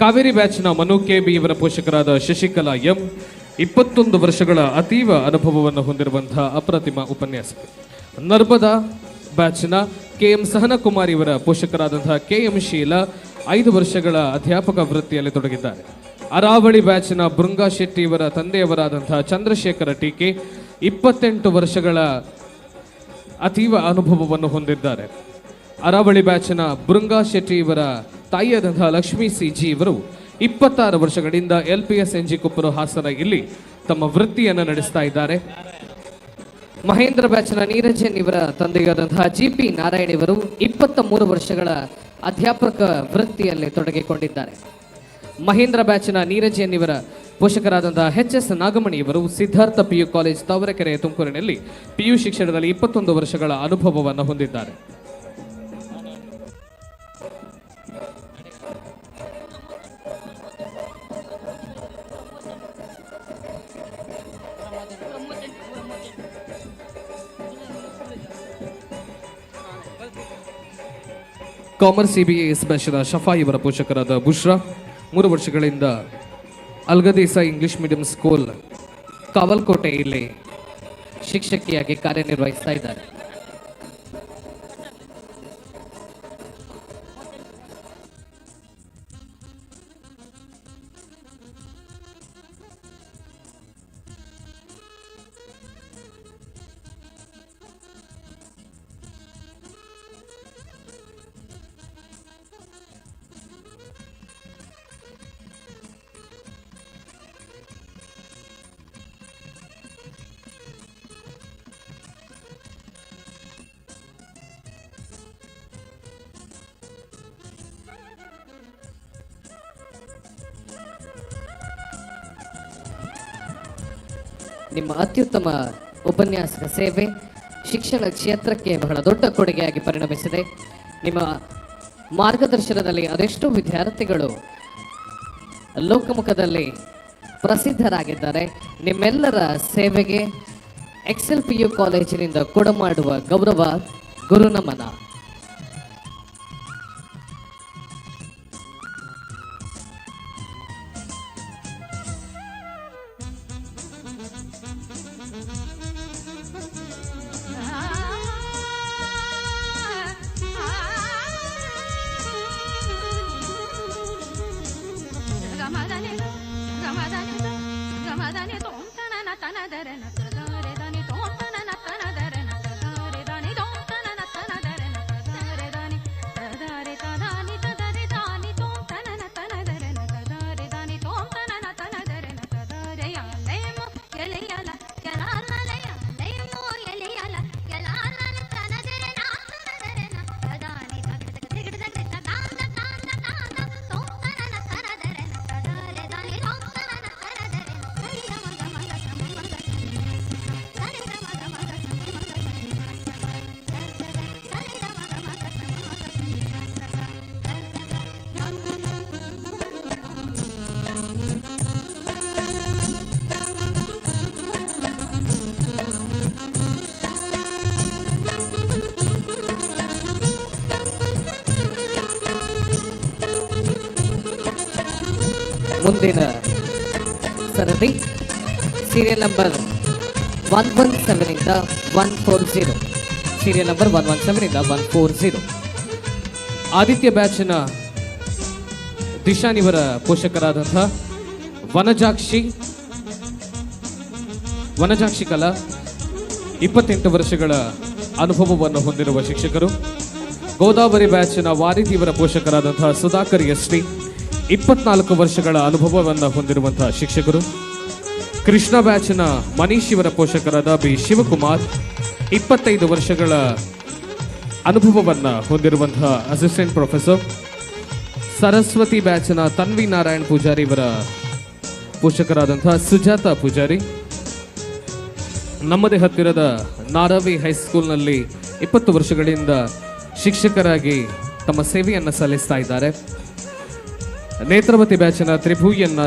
ಕಾವೇರಿ ಬ್ಯಾಚ್ನ ಮನು KB ಇವರ ಪೋಷಕರಾದ ಶಶಿಕಲಾ ಎಂ 21 ವರ್ಷಗಳ ಅತೀವ ಅನುಭವವನ್ನು ಹೊಂದಿರುವಂತಹ ಅಪ್ರತಿಮ ಉಪನ್ಯಾಸಕರು. ನರ್ಮದಾ ಬ್ಯಾಚ್ನ KM ಸಹನಕುಮಾರ್ ಇವರ ಪೋಷಕರಾದಂತಹ KM ಶೀಲಾ 5 ವರ್ಷಗಳ ಅಧ್ಯಾಪಕ ವೃತ್ತಿಯಲ್ಲಿ ತೊಡಗಿದ್ದಾರೆ. ಅರಾವಳಿ ಬ್ಯಾಚ್ನ ಬೃಂಗಾ ಶೆಟ್ಟಿ ಇವರ ತಂದೆಯವರಾದಂತಹ ಚಂದ್ರಶೇಖರ ಟೀಕೆ 28 ವರ್ಷಗಳ ಅತೀವ ಅನುಭವವನ್ನು ಹೊಂದಿದ್ದಾರೆ. ಅರಾವಳಿ ಬ್ಯಾಚ್ನ ಬೃಂಗಾ ಶೆಟ್ಟಿ ಇವರ ತಾಯಿಯಾದಂತಹ ಲಕ್ಷ್ಮೀ CG ಇವರು 26 ವರ್ಷಗಳಿಂದ LPS NG ಕೊಪ್ಪರು ಹಾಸನ ಇಲ್ಲಿ ತಮ್ಮ ವೃತ್ತಿಯನ್ನು ನಡೆಸ್ತಾ ಇದ್ದಾರೆ. ಮಹೇಂದ್ರ ಬ್ಯಾಚ್ನ ನೀರಜನ್ ಇವರ ತಂದೆಯಾದಂತಹ GP ನಾರಾಯಣ್ ಇವರು 23 ವರ್ಷಗಳ ಅಧ್ಯಾಪಕ ವೃತ್ತಿಯಲ್ಲಿ ತೊಡಗಿಕೊಂಡಿದ್ದಾರೆ. ಮಹೇಂದ್ರ ಬ್ಯಾಚ್ನ ನೀರಜನ್ ಇವರ ಪೋಷಕರಾದಂತಹ HS ನಾಗಮಣಿ ಇವರು ಸಿದ್ಧಾರ್ಥ PU ಕಾಲೇಜ್ ತಾವರೆಕೆರೆ ತುಮಕೂರಿನಲ್ಲಿ PU ಶಿಕ್ಷಣದಲ್ಲಿ 21 ವರ್ಷಗಳ ಅನುಭವವನ್ನು ಹೊಂದಿದ್ದಾರೆ. ಕಾಮರ್ಸ್ CBAS ಬ್ಯಾಚಿನ ಶಫಾ ಇವರ ಪೋಷಕರಾದ ಬುಷ್ರಾ 3 ವರ್ಷಗಳಿಂದ ಅಲ್ಗದೇಸಾಯಿ ಇಂಗ್ಲಿಷ್ ಮೀಡಿಯಂ ಸ್ಕೂಲ್ ಕಾವಲ್ಕೋಟೆಯಲ್ಲಿ ಶಿಕ್ಷಕಿಯಾಗಿ ಕಾರ್ಯನಿರ್ವಹಿಸ್ತಾ ಇದ್ದಾರೆ. ನಿಮ್ಮ ಅತ್ಯುತ್ತಮ ಉಪನ್ಯಾಸಕ ಸೇವೆ ಶಿಕ್ಷಣ ಕ್ಷೇತ್ರಕ್ಕೆ ಬಹಳ ದೊಡ್ಡ ಕೊಡುಗೆಯಾಗಿ ಪರಿಣಮಿಸಿದೆ. ನಿಮ್ಮ ಮಾರ್ಗದರ್ಶನದಲ್ಲಿ ಅದೆಷ್ಟೋ ವಿದ್ಯಾರ್ಥಿಗಳು ಲೋಕಮುಖದಲ್ಲಿ ಪ್ರಸಿದ್ಧರಾಗಿದ್ದಾರೆ. ನಿಮ್ಮೆಲ್ಲರ ಸೇವೆಗೆ XLPU ಕಾಲೇಜಿನಿಂದ ಕೊಡಮಾಡುವ ಗೌರವ ಗುರುನಮನ. ಮುಂದಿನ ಸರದಿ ಸೀರಿಯಲ್ ನಂಬರ್ 117 ಇಂದ 140. ಸೀರಿಯಲ್ ನಂಬರ್ 117 ಇಂದ 140. ಆದಿತ್ಯ ಬ್ಯಾಚಿನ ದಿಶಾನಿವರ ಪೋಷಕರಾದಂಥ ವನಜಾಕ್ಷಿ ಕಲಾ 28 ವರ್ಷಗಳ ಅನುಭವವನ್ನು ಹೊಂದಿರುವ ಶಿಕ್ಷಕರು. ಗೋದಾವರಿ ಬ್ಯಾಚಿನ ವಾರಿದಿಯವರ ಪೋಷಕರಾದಂತಹ ಸುಧಾಕರ್ SD 24 ವರ್ಷಗಳ ಅನುಭವವನ್ನು ಹೊಂದಿರುವಂತಹ ಶಿಕ್ಷಕರು. ಕೃಷ್ಣ ಬ್ಯಾಚಿನ ಮನೀಶ್ ಇವರ ಪೋಷಕರಾದ B ಶಿವಕುಮಾರ್ 25 ವರ್ಷಗಳ ಅನುಭವವನ್ನು ಹೊಂದಿರುವಂತಹ ಅಸಿಸ್ಟೆಂಟ್ ಪ್ರೊಫೆಸರ್. ಸರಸ್ವತಿ ಬ್ಯಾಚಿನ ತನ್ವಿ ನಾರಾಯಣ್ ಪೂಜಾರಿ ಇವರ ಪೋಷಕರಾದಂತಹ ಸುಜಾತಾ ಪೂಜಾರಿ. ನಮ್ಮದೇ ಹತ್ತಿರದ ನಾರಾವಿ ಹೈಸ್ಕೂಲ್ನಲ್ಲಿ 20 ವರ್ಷಗಳಿಂದ ಶಿಕ್ಷಕರಾಗಿ ತಮ್ಮ ಸೇವೆಯನ್ನು ಸಲ್ಲಿಸ್ತಾ ಇದ್ದಾರೆ. ನೇತ್ರಾವತಿ ಬ್ಯಾಚಿನ ತ್ರಿಭುವನ್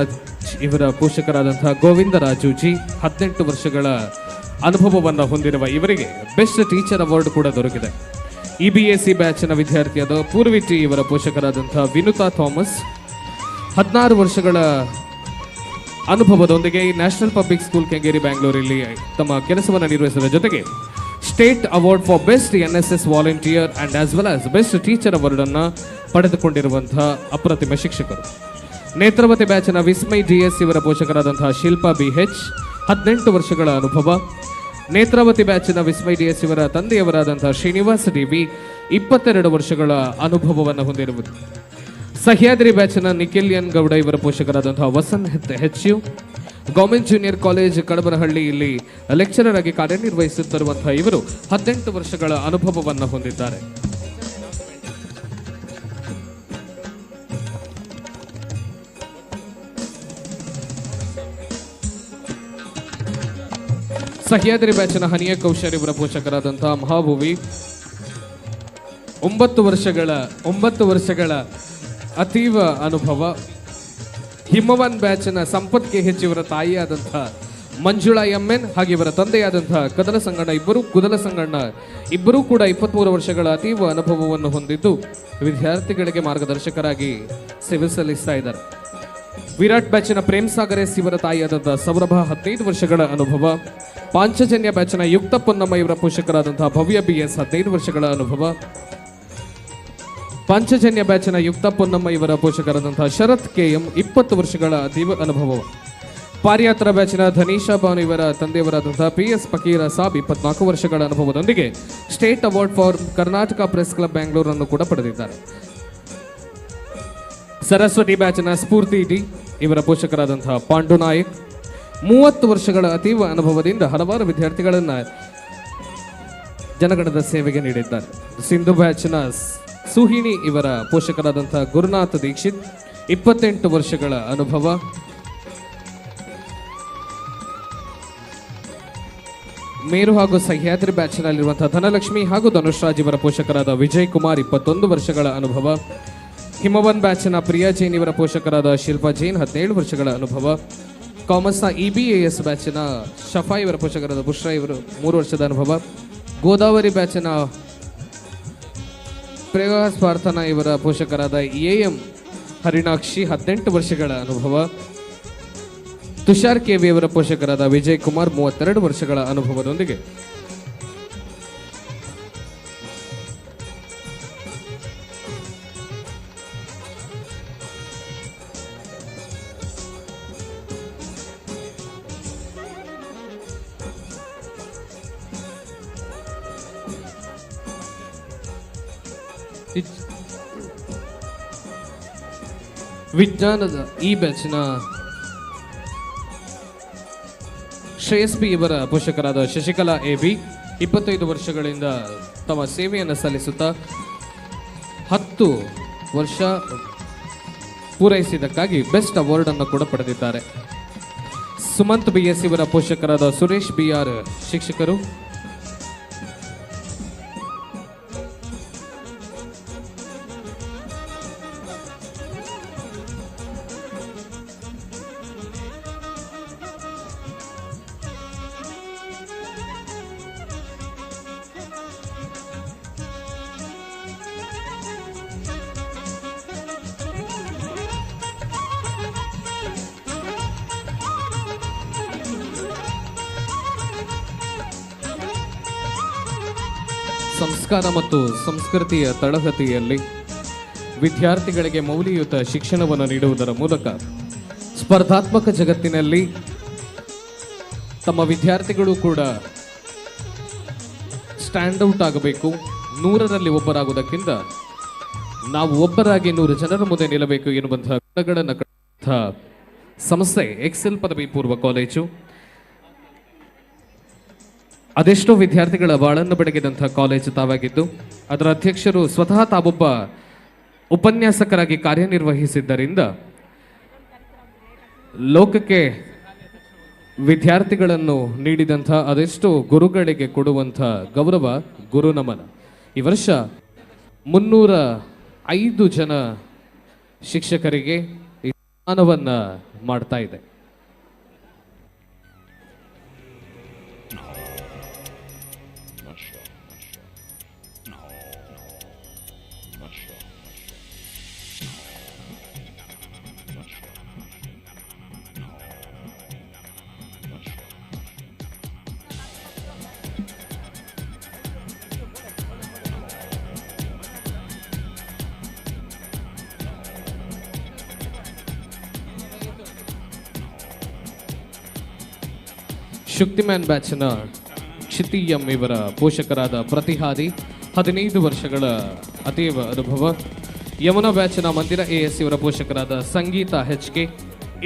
ಇವರ ಪೋಷಕರಾದಂತಹ ಗೋವಿಂದರಾಜು ಜಿ 18 ವರ್ಷಗಳ ಅನುಭವವನ್ನು ಹೊಂದಿರುವ ಇವರಿಗೆ ಬೆಸ್ಟ್ ಟೀಚರ್ ಅವಾರ್ಡ್ ಕೂಡ ದೊರಕಿದೆ. EBAC ಬ್ಯಾಚಿನ ವಿದ್ಯಾರ್ಥಿಯಾದ ಪೂರ್ವಿ ಟಿ ಇವರ ಪೋಷಕರಾದಂತಹ ವಿನುತಾ ಥಾಮಸ್ 16 ವರ್ಷಗಳ ಅನುಭವದೊಂದಿಗೆ ನ್ಯಾಷನಲ್ ಪಬ್ಲಿಕ್ ಸ್ಕೂಲ್ ಕೆಂಗೇರಿ ಬ್ಯಾಂಗ್ಳೂರಲ್ಲಿ ತಮ್ಮ ಕೆಲಸವನ್ನು ನಿರ್ವಹಿಸುವ ಜೊತೆಗೆ state award for best NSS volunteer and as well as best teacher award ಅನ್ನು ಪಡೆದುಕೊಂಡಿರುವಂತಹ ಅಪ್ರತಿಮ ಶಿಕ್ಷಕರು. ನೇತ್ರಾವತಿ ಬ್ಯಾಚಿನ ವಿಸ್ಮಯ್ DS ಇವರ ಪೋಷಕರಾದಂತಹ ಶಿಲ್ಪಾ BH 18 ವರ್ಷಗಳ ಅನುಭವ. ನೇತ್ರಾವತಿ ಬ್ಯಾಚಿನ ವಿಸ್ಮಯ್ DS ಇವರ ತಂದೆಯವರಾದಂತಹ ಶ್ರೀನಿವಾಸ್ DV 22 ವರ್ಷಗಳ ಅನುಭವವನ್ನು ಹೊಂದಿರುವುದು. ಸಹ್ಯಾದ್ರಿ ಬ್ಯಾಚಿನ ನಿಖಿಲ್ಯನ್ ಗೌಡ ಇವರ ಪೋಷಕರಾದಂತಹ Vasanth HU government junior college Kadabanahalli ಇಲ್ಲಿ ಲೆಕ್ಚರರ್ ಆಗಿ ಕಾರ್ಯನಿರ್ವಹಿಸುತ್ತಿರುವಂತಹ ಇವರು 18 ವರ್ಷಗಳ ಅನುಭವವನ್ನು ಹೊಂದಿದ್ದಾರೆ. ಸಹ್ಯಾದ್ರಿ ಬ್ಯಾಚಿನ ಹನಿಯ ಕೌಶಲ್ ಇವರ ಪೋಷಕರಾದಂತಹ ಮಹಾಭೂವಿ 9 ವರ್ಷಗಳ ಅತೀವ ಅನುಭವ. ಹಿಮವನ್ ಬ್ಯಾಚಿನ ಸಂಪತ್ KH ಇವರ ತಾಯಿಯಾದಂತಹ ಮಂಜುಳಾ ಎನ್ ಹಾಗೆ ಇವರ ತಂದೆಯಾದಂತಹ ಕದಲ ಸಂಗಣ್ಣ ಇಬ್ಬರು ಕುದಲ ಸಂಗಣ್ಣ ಇಬ್ಬರೂ ಕೂಡ 23 ವರ್ಷಗಳ ಅತೀವ ಅನುಭವವನ್ನು ಹೊಂದಿದ್ದು ವಿದ್ಯಾರ್ಥಿಗಳಿಗೆ ಮಾರ್ಗದರ್ಶಕರಾಗಿ ಸೇವೆ ಸಲ್ಲಿಸ್ತಾ ಇದ್ದಾರೆ. ವಿರಾಟ್ ಬ್ಯಾಚಿನ ಪ್ರೇಮ್ ಸಾಗರ್ ಎಸ್ ಇವರ ತಾಯಿಯಾದಂತಹ ಸೌರಭ 15 ವರ್ಷಗಳ ಅನುಭವ. ಪಾಂಚಜನ್ಯ ಬ್ಯಾಚಿನ ಯುಕ್ತ ಪೊನ್ನಮ್ಮ ಇವರ ಪೋಷಕರಾದಂತಹ ಭವ್ಯ BS 15 ವರ್ಷಗಳ ಅನುಭವ. ಪಾಂಚಜನ್ಯ ಬ್ಯಾಚಿನ ಯುಕ್ತ ಪೊನ್ನಮ್ಮ ಇವರ ಪೋಷಕರಾದಂತಹ ಶರತ್ KM 20 ವರ್ಷಗಳ ಅತೀವ ಅನುಭವ. ಪಾರಿಯಾತ್ರ ಬ್ಯಾಚಿನ ಧನೀಶಾ ಬಾನು ಇವರ ತಂದೆಯವರಾದಂತಹ PS ಫಕೀರ ಸಾಬ್ 24 ವರ್ಷಗಳ ಅನುಭವದೊಂದಿಗೆ state award for Karnataka press club ಬ್ಯಾಂಗ್ಳೂರನ್ನು ಕೂಡ ಪಡೆದಿದ್ದಾರೆ. ಸರಸ್ವತಿ ಬ್ಯಾಚಿನ ಸ್ಫೂರ್ತಿ ಡಿ ಇವರ ಪೋಷಕರಾದಂತಹ ಪಾಂಡು ನಾಯಕ್ 30 ವರ್ಷಗಳ ಅತೀವ ಅನುಭವದಿಂದ ಹಲವಾರು ವಿದ್ಯಾರ್ಥಿಗಳನ್ನ ಜನಗಣದ ಸೇವೆಗೆ ನೀಡಿದ್ದಾರೆ. ಸಿಂಧು ಬ್ಯಾಚಿನ ಸುಹಿಣಿ ಇವರ ಪೋಷಕರಾದಂತಹ ಗುರುನಾಥ್ ದೀಕ್ಷಿತ್ 28 ವರ್ಷಗಳ ಅನುಭವ. ಮೇರು ಹಾಗೂ ಸಹ್ಯಾದ್ರಿ ಬ್ಯಾಚ್ನಲ್ಲಿರುವಂತಹ ಧನಲಕ್ಷ್ಮಿ ಹಾಗೂ ಧನುಷ್ರಾಜ್ ಇವರ ಪೋಷಕರಾದ ವಿಜಯ್ ಕುಮಾರ್ 21 ವರ್ಷಗಳ ಅನುಭವ. ಹಿಮವನ್ ಬ್ಯಾಚ್ನ ಪ್ರಿಯಾ ಜೈನ್ ಇವರ ಪೋಷಕರಾದ ಶಿಲ್ಪಾ ಜೈನ್ 17 ವರ್ಷಗಳ ಅನುಭವ. ಕಾಮರ್ಸ್ನ EBAS ಬ್ಯಾಚಿನ ಶಫಾ ಇವರ ಪೋಷಕರಾದ ಬುಷ್ರಾ ಇವರು 3 ವರ್ಷದ ಅನುಭವ. ಗೋದಾವರಿ ಬ್ಯಾಚಿನ ಪ್ರಕಾಶ್ ಪ್ರಾರ್ಥನಾ ಇವರ ಪೋಷಕರಾದ AM ಹರಿಣಾಕ್ಷಿ 18 ವರ್ಷಗಳ ಅನುಭವ. ತುಷಾರ್ KV ಅವರ ಪೋಷಕರಾದ ವಿಜಯ್ ಕುಮಾರ್ 32 ವರ್ಷಗಳ ಅನುಭವದೊಂದಿಗೆ ವಿಜ್ಞಾನದ ಈ ಬ್ಯಾಚ್ನ ಶ್ರೇಯಸ್ ಬಿ ಇವರ ಪೋಷಕರಾದ ಶಶಿಕಲಾ AB 25 ವರ್ಷಗಳಿಂದ ತಮ್ಮ ಸೇವೆಯನ್ನು ಸಲ್ಲಿಸುತ್ತಾ 10 ವರ್ಷ ಪೂರೈಸಿದ್ದಕ್ಕಾಗಿ ಬೆಸ್ಟ್ ಅವಾರ್ಡ್ ಅನ್ನು ಕೂಡ ಪಡೆದಿದ್ದಾರೆ. ಸುಮಂತ್ BS ಇವರ ಪೋಷಕರಾದ ಸುರೇಶ್ BR ಶಿಕ್ಷಕರು. ಸಂಸ್ಕಾರ ಮತ್ತು ಸಂಸ್ಕೃತಿಯ ತಳಹದಿಯಲ್ಲಿ ವಿದ್ಯಾರ್ಥಿಗಳಿಗೆ ಮೌಲ್ಯಯುತ ಶಿಕ್ಷಣವನ್ನು ನೀಡುವುದರ ಮೂಲಕ ಸ್ಪರ್ಧಾತ್ಮಕ ಜಗತ್ತಿನಲ್ಲಿ ತಮ್ಮ ವಿದ್ಯಾರ್ಥಿಗಳು ಕೂಡ ಸ್ಟ್ಯಾಂಡ್ ಔಟ್ ಆಗಬೇಕು. 100ರಲ್ಲಿ ಒಬ್ಬರಾಗುವುದಕ್ಕಿಂತ ನಾವು ಒಬ್ಬರಾಗಿ 100 ಜನರ ಮುಂದೆ ನಿಲ್ಲಬೇಕು ಎನ್ನುವಂತಹ ಗುಣಗಳನ್ನು ಕಲಿಸುವಂತಹ ಸಂಸ್ಥೆ ಎಕ್ಸೆಲ್ ಪದವಿ ಪೂರ್ವ ಕಾಲೇಜು. ಅದೆಷ್ಟೋ ವಿದ್ಯಾರ್ಥಿಗಳ ಬಾಳನ್ನು ಬೆಳಗಿದಂತಹ ಕಾಲೇಜು ತಾವಾಗಿದ್ದು ಅದರ ಅಧ್ಯಕ್ಷರು ಸ್ವತಃ ತಾವೊಬ್ಬ ಉಪನ್ಯಾಸಕರಾಗಿ ಕಾರ್ಯನಿರ್ವಹಿಸಿದ್ದರಿಂದ ಲೋಕಕ್ಕೆ ವಿದ್ಯಾರ್ಥಿಗಳನ್ನು ನೀಡಿದಂಥ ಅದೆಷ್ಟೋ ಗುರುಗಳಿಗೆ ಕೊಡುವಂಥ ಗೌರವ ಗುರುನಮನ. ಈ ವರ್ಷ 305 ಜನ ಶಿಕ್ಷಕರಿಗೆ ಈ ಸನ್ಮಾನವನ್ನು ಮಾಡ್ತಾ ಇದೆ. ಶಕ್ತಿಮ್ಯಾನ್ ಬ್ಯಾಚ್ನ ಕ್ಷಿತಿ ಎಂ ಇವರ ಪೋಷಕರಾದ ಪ್ರತಿಹಾದಿ 15 ವರ್ಷಗಳ ಅತೀವ ಅನುಭವ. ಯಮುನಾ ಬ್ಯಾಚ್ನ ಮಂದಿರ AS ಇವರ ಪೋಷಕರಾದ ಸಂಗೀತ HK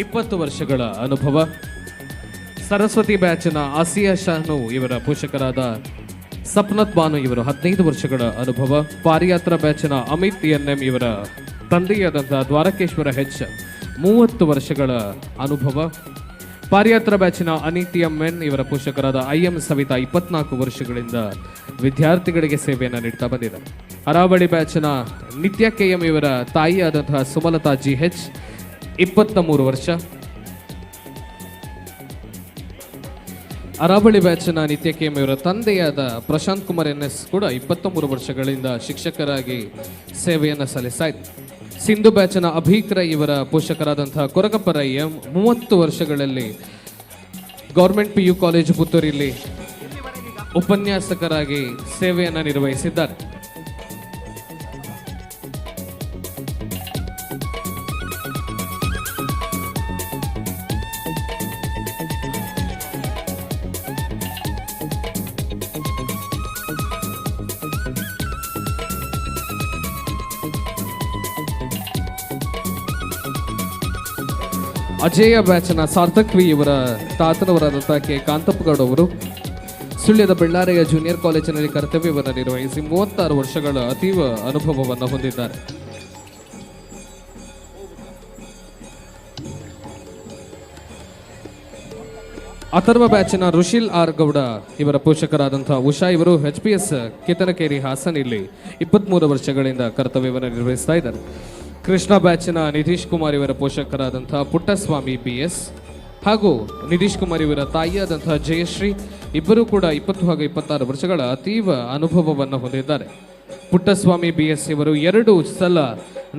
20 ವರ್ಷಗಳ ಅನುಭವ. ಸರಸ್ವತಿ ಬ್ಯಾಚ್ನ ಆಸಿಯಾ ಶಾನು ಇವರ ಪೋಷಕರಾದ ಸಪ್ನತ್ ಬಾನು ಇವರು 15 ವರ್ಷಗಳ ಅನುಭವ. ಪಾರಿಯಾತ್ರ ಬ್ಯಾಚ್ನ ಅಮಿತ್ NM ಇವರ ತಂದೆಯಾದಂತಹ ದ್ವಾರಕೇಶ್ವರ H 30 ವರ್ಷಗಳ ಅನುಭವ. ಪಾರಿಯಾತ್ರ ಬ್ಯಾಚಿನ ಅನಿತಿ MN ಇವರ ಪೋಷಕರಾದ IM ಸವಿತಾ 24 ವರ್ಷಗಳಿಂದ ವಿದ್ಯಾರ್ಥಿಗಳಿಗೆ ಸೇವೆಯನ್ನು ನೀಡ್ತಾ ಬಂದಿದೆ. ಅರಾವಳಿ ಬ್ಯಾಚ್ನ ನಿತ್ಯ KM ಇವರ ತಾಯಿಯಾದಂತಹ ಸುಮಲತಾ GH 23 ವರ್ಷ. ಅರಾವಳಿ ಬ್ಯಾಚಿನ ನಿತ್ಯ ಕೆಎಂ ಇವರ ತಂದೆಯಾದ ಪ್ರಶಾಂತ್ ಕುಮಾರ್ NS ಕೂಡ 23 ವರ್ಷಗಳಿಂದ ಶಿಕ್ಷಕರಾಗಿ ಸೇವೆಯನ್ನು ಸಲ್ಲಿಸ್ತಾ ಇದ್ದಾರೆ. ಸಿಂಧು ಬ್ಯಾಚಿನ ಅಭೀಕ್ರ ಇವರ ಪೋಷಕರಾದಂತಹ ಕೊರಗಪ್ಪರಯ್ಯ 30 ವರ್ಷಗಳಲ್ಲಿ ಗೌರ್ಮೆಂಟ್ PU ಕಾಲೇಜು ಪುತ್ತೂರಿಲ್ಲಿ ಉಪನ್ಯಾಸಕರಾಗಿ ಸೇವೆಯನ್ನು ನಿರ್ವಹಿಸಿದ್ದಾರೆ. ಅಜೇಯ ಬ್ಯಾಚ್ನ ಸಾರ್ಥಕ್ ವಿ ಇವರ ತಾತನವರಾದಂತಹ ಕೆ ಕಾಂತಪ್ಪಗೌಡ ಅವರು ಸುಳ್ಯದ ಬೆಳ್ಳಾರೆಯ ಜೂನಿಯರ್ ಕಾಲೇಜಿನಲ್ಲಿ ಕರ್ತವ್ಯವನ್ನು ನಿರ್ವಹಿಸಿ 36 ವರ್ಷಗಳ ಅತೀವ ಅನುಭವವನ್ನು ಹೊಂದಿದ್ದಾರೆ. ಅಥರ್ವ ಬ್ಯಾಚಿನ ರುಶಿಲ್ ಆರ್ ಗೌಡ ಇವರ ಪೋಷಕರಾದಂತಹ ಉಷಾ ಇವರು HPS ಕಿತನಕೇರಿ ಹಾಸನ್ ಇಲ್ಲಿ 23 ವರ್ಷಗಳಿಂದ ಕರ್ತವ್ಯವನ್ನು ನಿರ್ವಹಿಸ್ತಾ ಇದ್ದಾರೆ. ಕೃಷ್ಣ ಬ್ಯಾಚಿನ ನಿತೀಶ್ ಕುಮಾರ್ ಇವರ ಪೋಷಕರಾದಂತಹ ಪುಟ್ಟಸ್ವಾಮಿ BS ಹಾಗೂ ನಿತೀಶ್ ಕುಮಾರ್ ಇವರ ತಾಯಿಯಾದಂತಹ ಜಯಶ್ರೀ ಇಬ್ಬರೂ ಕೂಡ 20 ಹಾಗೂ 26 ವರ್ಷಗಳ ಅತೀವ ಅನುಭವವನ್ನು ಹೊಂದಿದ್ದಾರೆ. ಪುಟ್ಟಸ್ವಾಮಿ BS ಇವರು 2 ಸಲ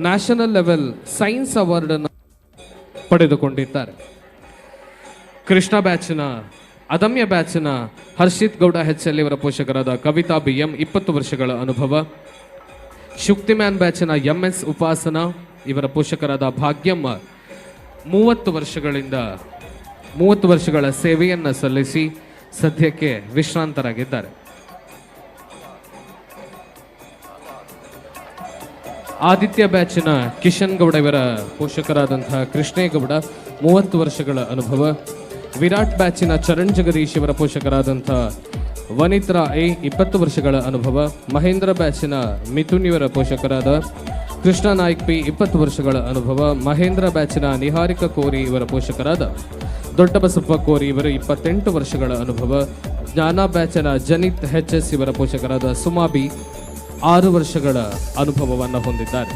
ನ್ಯಾಷನಲ್ ಲೆವೆಲ್ ಸೈನ್ಸ್ ಅವಾರ್ಡ್ ಅನ್ನು ಪಡೆದುಕೊಂಡಿದ್ದಾರೆ. ಕೃಷ್ಣ ಬ್ಯಾಚಿನ ಅದಮ್ಯ ಬ್ಯಾಚಿನ ಹರ್ಷಿತ್ ಗೌಡ HL ಇವರ ಪೋಷಕರಾದ ಕವಿತಾ BM 20 ವರ್ಷಗಳ ಅನುಭವ. ಶುಕ್ತಿಮ್ಯಾನ್ ಬ್ಯಾಚಿನ MS ಉಪಾಸನಾ ಇವರ ಪೋಷಕರಾದ ಭಾಗ್ಯಮ್ಮ 30 ವರ್ಷಗಳ ಸೇವೆಯನ್ನು ಸಲ್ಲಿಸಿ ಸದ್ಯಕ್ಕೆ ವಿಶ್ರಾಂತರಾಗಿದ್ದಾರೆ. ಆದಿತ್ಯ ಬ್ಯಾಚಿನ ಕಿಶನ್ ಗೌಡ ಇವರ ಪೋಷಕರಾದಂತಹ ಕೃಷ್ಣೇಗೌಡ 30 ವರ್ಷಗಳ ಅನುಭವ. ವಿರಾಟ್ ಬ್ಯಾಚಿನ ಚರಣ್ ಜಗದೀಶ್ ಇವರ ಪೋಷಕರಾದಂತಹ ವನಿತ್ರಾ A 20 ವರ್ಷಗಳ ಅನುಭವ. ಮಹೇಂದ್ರ ಬ್ಯಾಚಿನ ಮಿಥುನ್ ಇವರ ಪೋಷಕರಾದ ಕೃಷ್ಣ ನಾಯ್ಕ್ P 20 ವರ್ಷಗಳ ಅನುಭವ. ಮಹೇಂದ್ರ ಬ್ಯಾಚಿನ ನಿಹಾರಿಕಾ ಕೋರಿ ಇವರ ಪೋಷಕರಾದ ದೊಡ್ಡಬಸಪ್ಪ ಕೋರಿ ಇವರು 28 ವರ್ಷಗಳ ಅನುಭವ. ಜ್ಞಾನ ಬ್ಯಾಚಿನ ಜನಿತ್ HS ಇವರ ಪೋಷಕರಾದ ಸುಮಾ B 6 ವರ್ಷಗಳ ಅನುಭವವನ್ನು ಹೊಂದಿದ್ದಾರೆ.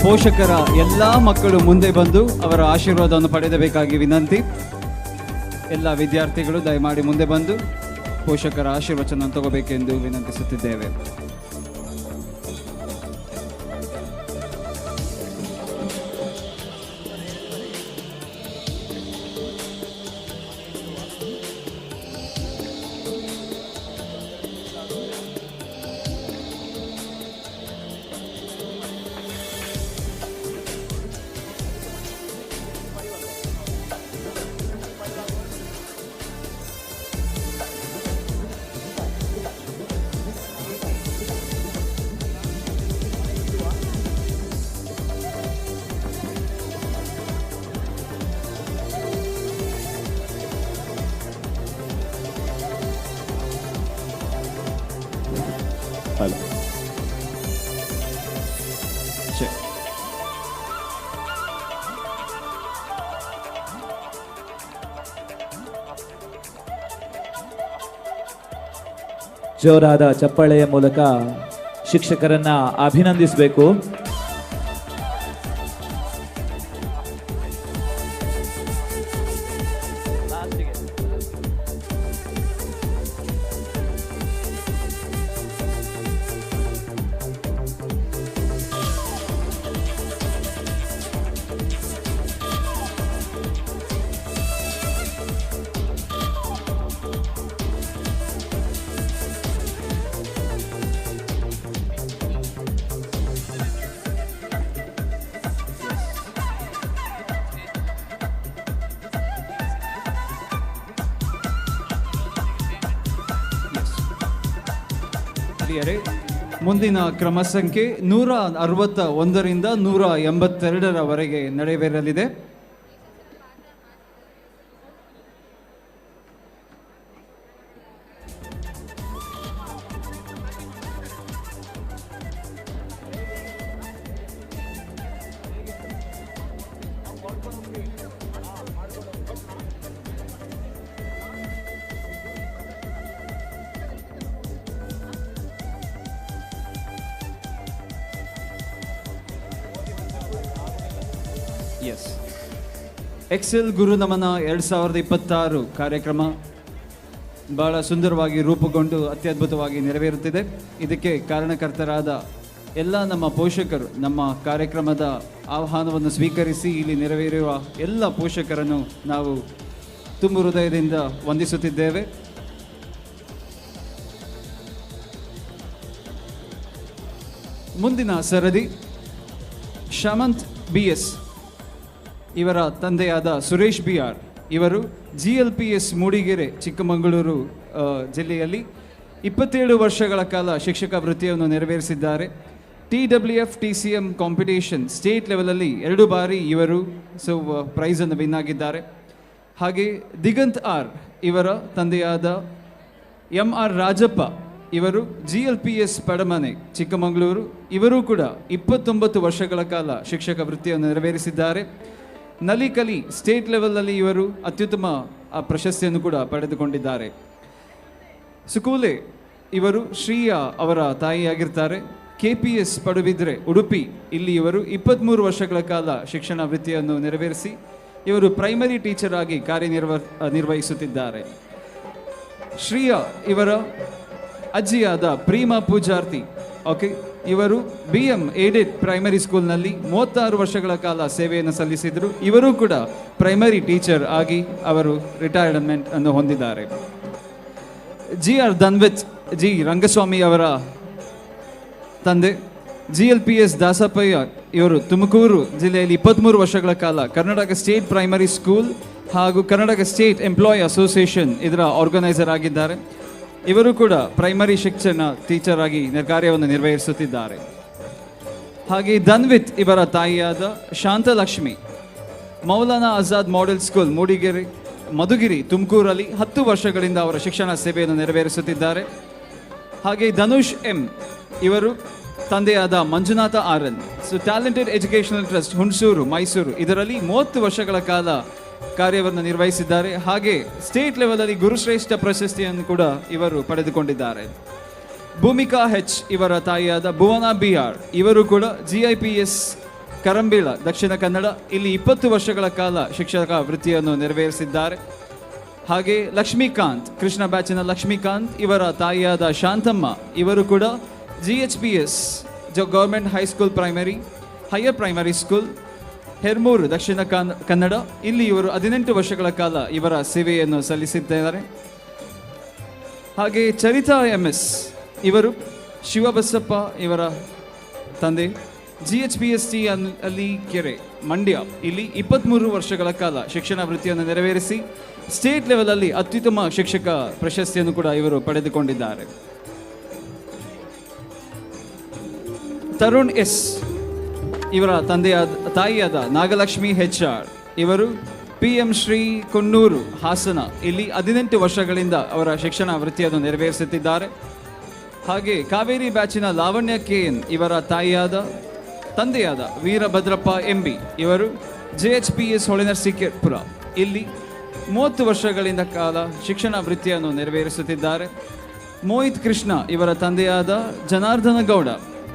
ಪೋಷಕರ ಎಲ್ಲ ಮಕ್ಕಳು ಮುಂದೆ ಬಂದು ಅವರ ಆಶೀರ್ವಾದವನ್ನು ಪಡೆಯಬೇಕಾಗಿ ವಿನಂತಿ. ಎಲ್ಲ ವಿದ್ಯಾರ್ಥಿಗಳು ದಯಮಾಡಿ ಮುಂದೆ ಬಂದು ಪೋಷಕರ ಆಶೀರ್ವಚನ ತಗೋಬೇಕೆಂದು ವಿನಂತಿಸುತ್ತಿದ್ದೇವೆ. ಹಲೋ ಜೋರಾದ ಚಪ್ಪಾಳೆಯ ಮೂಲಕ ಶಿಕ್ಷಕರನ್ನ ಅಭಿನಂದಿಸಬೇಕು. ಮುಂದಿನ ಕ್ರಮ ಸಂಖ್ಯೆ 161ರಿಂದ 182ರವರೆಗೆ ನಡೆಯಲಿದೆ. ಎಸ್, ಎಕ್ಸೆಲ್ ಗುರುನಮನ 2026 ಕಾರ್ಯಕ್ರಮ ಬಹಳ ಸುಂದರವಾಗಿ ರೂಪುಗೊಂಡು ಅತ್ಯದ್ಭುತವಾಗಿ ನೆರವೇರುತ್ತಿದೆ. ಇದಕ್ಕೆ ಕಾರಣಕರ್ತರಾದ ಎಲ್ಲ ನಮ್ಮ ಪೋಷಕರು, ನಮ್ಮ ಕಾರ್ಯಕ್ರಮದ ಆಹ್ವಾನವನ್ನು ಸ್ವೀಕರಿಸಿ ಇಲ್ಲಿ ನೆರವೇರುವ ಎಲ್ಲ ಪೋಷಕರನ್ನು ನಾವು ತುಂಬ ಹೃದಯದಿಂದ ವಂದಿಸುತ್ತಿದ್ದೇವೆ. ಮುಂದಿನ ಸರದಿ ಶಮಂತ್ BS ಇವರ ತಂದೆಯಾದ ಸುರೇಶ್ BR ಇವರು GLPS ಮೂಡಿಗೆರೆ ಚಿಕ್ಕಮಗಳೂರು ಜಿಲ್ಲೆಯಲ್ಲಿ 27 ವರ್ಷಗಳ ಕಾಲ ಶಿಕ್ಷಕ ವೃತ್ತಿಯನ್ನು ನೆರವೇರಿಸಿದ್ದಾರೆ. TWF TCM ಕಾಂಪಿಟೇಷನ್ ಸ್ಟೇಟ್ ಲೆವೆಲಲ್ಲಿ 2 ಬಾರಿ ಇವರು ಪ್ರೈಸನ್ನು ವಿನ್ ಆಗಿದ್ದಾರೆ. ಹಾಗೆ ದಿಗಂತ್ R ಇವರ ತಂದೆಯಾದ MR ರಾಜಪ್ಪ ಇವರು GLPS ಪಡಮನೆ ಚಿಕ್ಕಮಗಳೂರು, ಇವರು ಕೂಡ 29 ವರ್ಷಗಳ ಕಾಲ ಶಿಕ್ಷಕ ವೃತ್ತಿಯನ್ನು ನೆರವೇರಿಸಿದ್ದಾರೆ. ನಲಿಕಲಿ ಸ್ಟೇಟ್ ಲೆವೆಲ್ನಲ್ಲಿ ಇವರು ಅತ್ಯುತ್ತಮ ಪ್ರಶಸ್ತಿಯನ್ನು ಕೂಡ ಪಡೆದುಕೊಂಡಿದ್ದಾರೆ. ಸುಕೂಲೆ ಇವರು ಶ್ರೀಯಾ ಅವರ ತಾಯಿಯಾಗಿರ್ತಾರೆ. KPS ಪಡುಬಿದ್ರೆ ಉಡುಪಿ, ಇಲ್ಲಿ ಇವರು 23 ವರ್ಷಗಳ ಕಾಲ ಶಿಕ್ಷಣ ವೃತ್ತಿಯನ್ನು ನೆರವೇರಿಸಿ ಇವರು ಪ್ರೈಮರಿ ಟೀಚರ್ ಆಗಿ ಕಾರ್ಯನಿರ್ವಹಿಸುತ್ತಿದ್ದಾರೆ. ಶ್ರೀಯಾ ಇವರ ಅಜ್ಜಿಯಾದ ಪ್ರೀಮಾ ಪೂಜಾರ್ತಿ, ಓಕೆ, ಇವರು BM ಏಡೆಡ್ ಪ್ರೈಮರಿ ಸ್ಕೂಲ್ನಲ್ಲಿ 36 ವರ್ಷಗಳ ಕಾಲ ಸೇವೆಯನ್ನು ಸಲ್ಲಿಸಿದರು. ಇವರು ಕೂಡ ಪ್ರೈಮರಿ ಟೀಚರ್ ಆಗಿ ಅವರು ರಿಟೈರ್ಮೆಂಟ್ ಅನ್ನು ಹೊಂದಿದ್ದಾರೆ. GR ಧನ್ವಿತ್ G ರಂಗಸ್ವಾಮಿ ಅವರ ತಂದೆ GLPS ದಾಸಪ್ಪಯ್ಯ ಇವರು ತುಮಕೂರು ಜಿಲ್ಲೆಯಲ್ಲಿ 23 ವರ್ಷಗಳ ಕಾಲ ಕರ್ನಾಟಕ ಸ್ಟೇಟ್ ಪ್ರೈಮರಿ ಸ್ಕೂಲ್ ಹಾಗೂ ಕರ್ನಾಟಕ ಸ್ಟೇಟ್ ಎಂಪ್ಲಾಯ್ ಅಸೋಸಿಯೇಷನ್ ಇದರ ಆರ್ಗನೈಸರ್ ಆಗಿದ್ದಾರೆ. ಇವರು ಕೂಡ ಪ್ರೈಮರಿ ಶಿಕ್ಷಣ ಟೀಚರ್ ಆಗಿ ಕಾರ್ಯವನ್ನು ನಿರ್ವಹಿಸುತ್ತಿದ್ದಾರೆ. ಹಾಗೆ ಧನ್ವಿತ್ ಇವರ ತಾಯಿಯಾದ ಶಾಂತಲಕ್ಷ್ಮಿ ಮೌಲಾನಾ ಆಜಾದ್ ಮಾಡೆಲ್ ಸ್ಕೂಲ್ ಮೂಡಿಗೆರೆ ಮಧುಗಿರಿ ತುಮಕೂರಲ್ಲಿ 10 ವರ್ಷಗಳಿಂದ ಅವರ ಶಿಕ್ಷಣ ಸೇವೆಯನ್ನು ನೆರವೇರಿಸುತ್ತಿದ್ದಾರೆ. ಹಾಗೆ ಧನುಷ್ M ಇವರು ತಂದೆಯಾದ Manjunatha RN talented educational trust Hunsur Mysuru ಇದರಲ್ಲಿ 30 ವರ್ಷಗಳ ಕಾಲ ಕಾರ್ಯವನ್ನು ನಿರ್ವಹಿಸಿದ್ದಾರೆ. ಹಾಗೆ ಸ್ಟೇಟ್ ಲೆವೆಲಲ್ಲಿ ಗುರುಶ್ರೇಷ್ಠ ಪ್ರಶಸ್ತಿಯನ್ನು ಕೂಡ ಇವರು ಪಡೆದುಕೊಂಡಿದ್ದಾರೆ. ಭೂಮಿಕಾ H ಇವರ ತಾಯಿಯಾದ ಭುವನ BR ಇವರು ಕೂಡ GIPS ಕರಂಬೇಳ ದಕ್ಷಿಣ ಕನ್ನಡ, ಇಲ್ಲಿ 20 ವರ್ಷಗಳ ಕಾಲ ಶಿಕ್ಷಕ ವೃತ್ತಿಯನ್ನು ನೆರವೇರಿಸಿದ್ದಾರೆ. ಹಾಗೆ ಲಕ್ಷ್ಮೀಕಾಂತ್ ಕೃಷ್ಣ ಬ್ಯಾಚಿನ ಲಕ್ಷ್ಮೀಕಾಂತ್ ಇವರ ತಾಯಿಯಾದ ಶಾಂತಮ್ಮ ಇವರು ಕೂಡ GHPS government high school primary higher primary school Hermuru Dakshina Kannada, ಇಲ್ಲಿ ಇವರು 18 ವರ್ಷಗಳ ಕಾಲ ಇವರ ಸೇವೆಯನ್ನು ಸಲ್ಲಿಸಿದ್ದಾರೆ. ಹಾಗೆ ಚರಿತಾ MS ಇವರು ಶಿವಬಸಪ್ಪ ಇವರ ತಂದೆ GHPST ಅಲ್ಲಿ ಕೆರೆ ಮಂಡ್ಯ, ಇಲ್ಲಿ 23 ವರ್ಷಗಳ ಕಾಲ ಶಿಕ್ಷಣ ವೃತ್ತಿಯನ್ನು ನೆರವೇರಿಸಿ ಸ್ಟೇಟ್ ಲೆವೆಲಲ್ಲಿ ಅತ್ಯುತ್ತಮ ಶಿಕ್ಷಕ ಪ್ರಶಸ್ತಿಯನ್ನು ಕೂಡ ಇವರು ಪಡೆದುಕೊಂಡಿದ್ದಾರೆ. ತರುಣ್ S ಇವರ ತಾಯಿಯಾದ ನಾಗಲಕ್ಷ್ಮಿ HR ಇವರು PM ಶ್ರೀ ಕೊಣ್ಣೂರು ಹಾಸನ, ಇಲ್ಲಿ 18 ವರ್ಷಗಳಿಂದ ಅವರ ಶಿಕ್ಷಣ ವೃತ್ತಿಯನ್ನು ನೆರವೇರಿಸುತ್ತಿದ್ದಾರೆ. ಹಾಗೆ ಕಾವೇರಿ ಬ್ಯಾಚಿನ ಲಾವಣ್ಯ KN ಇವರ ತಂದೆಯಾದ ವೀರಭದ್ರಪ್ಪ MB ಇವರು JHPS ಹೊಳೆನರಸೀಪುರ, ಇಲ್ಲಿ 30 ವರ್ಷಗಳಿಂದ ಕಾಲ ಶಿಕ್ಷಣ ವೃತ್ತಿಯನ್ನು ನೆರವೇರಿಸುತ್ತಿದ್ದಾರೆ. ಮೋಹಿತ್ ಕೃಷ್ಣ ಇವರ ತಂದೆಯಾದ ಜನಾರ್ದನ ಗೌಡ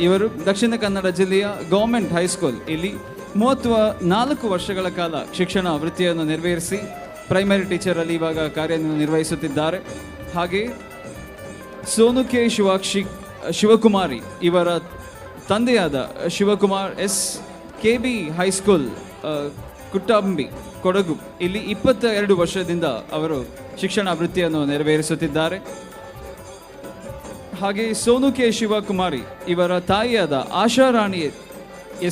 ಇವರು ದಕ್ಷಿಣ ಕನ್ನಡ ಜಿಲ್ಲೆಯ ಗೌರ್ಮೆಂಟ್ ಹೈಸ್ಕೂಲ್ ಇಲ್ಲಿ 34 ವರ್ಷಗಳ ಕಾಲ ಶಿಕ್ಷಣ ವೃತ್ತಿಯನ್ನು ನೆರವೇರಿಸಿ ಪ್ರೈಮರಿ ಟೀಚರ್ ಅಲ್ಲಿ ಇವಾಗ ಕಾರ್ಯನಿರ್ವಹಿಸುತ್ತಿದ್ದಾರೆ. ಹಾಗೆ ಸೋನುಕೆ ಶಿವಕುಮಾರಿ ಇವರ ತಂದೆಯಾದ Shivakumar S KB high school Kuttambi Kodagu ಇಲ್ಲಿ 22 ವರ್ಷದಿಂದ ಅವರು ಶಿಕ್ಷಣ ವೃತ್ತಿಯನ್ನು ನೆರವೇರಿಸುತ್ತಿದ್ದಾರೆ. ಹಾಗೆ ಸೋನುಕೆ ಶಿವಕುಮಾರಿ ಇವರ ತಾಯಿಯಾದ ಆಶಾರಾಣಿ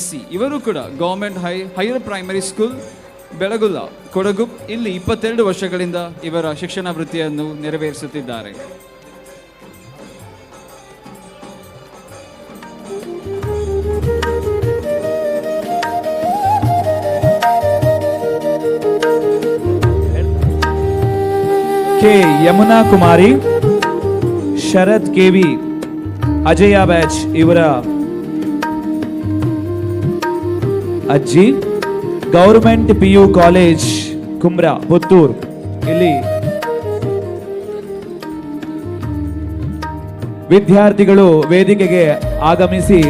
SC ಇವರು ಕೂಡ government higher primary school Belagula Kodagu ಇಲ್ಲಿ 22 ವರ್ಷಗಳಿಂದ ಇವರ ಶಿಕ್ಷಣ ವೃತ್ತಿಯನ್ನು ನೆರವೇರಿಸುತ್ತಿದ್ದಾರೆ. K Yamuna Kumari, Sharath KV, Ajaya batch ಇವರ ಅಜ್ಜಿ, government PU college Kumra Puttur ಇಲ್ಲಿ ವಿದ್ಯಾರ್ಥಿಗಳು ವೇದಿಕೆಗೆ ಆಗಮಿಸಿ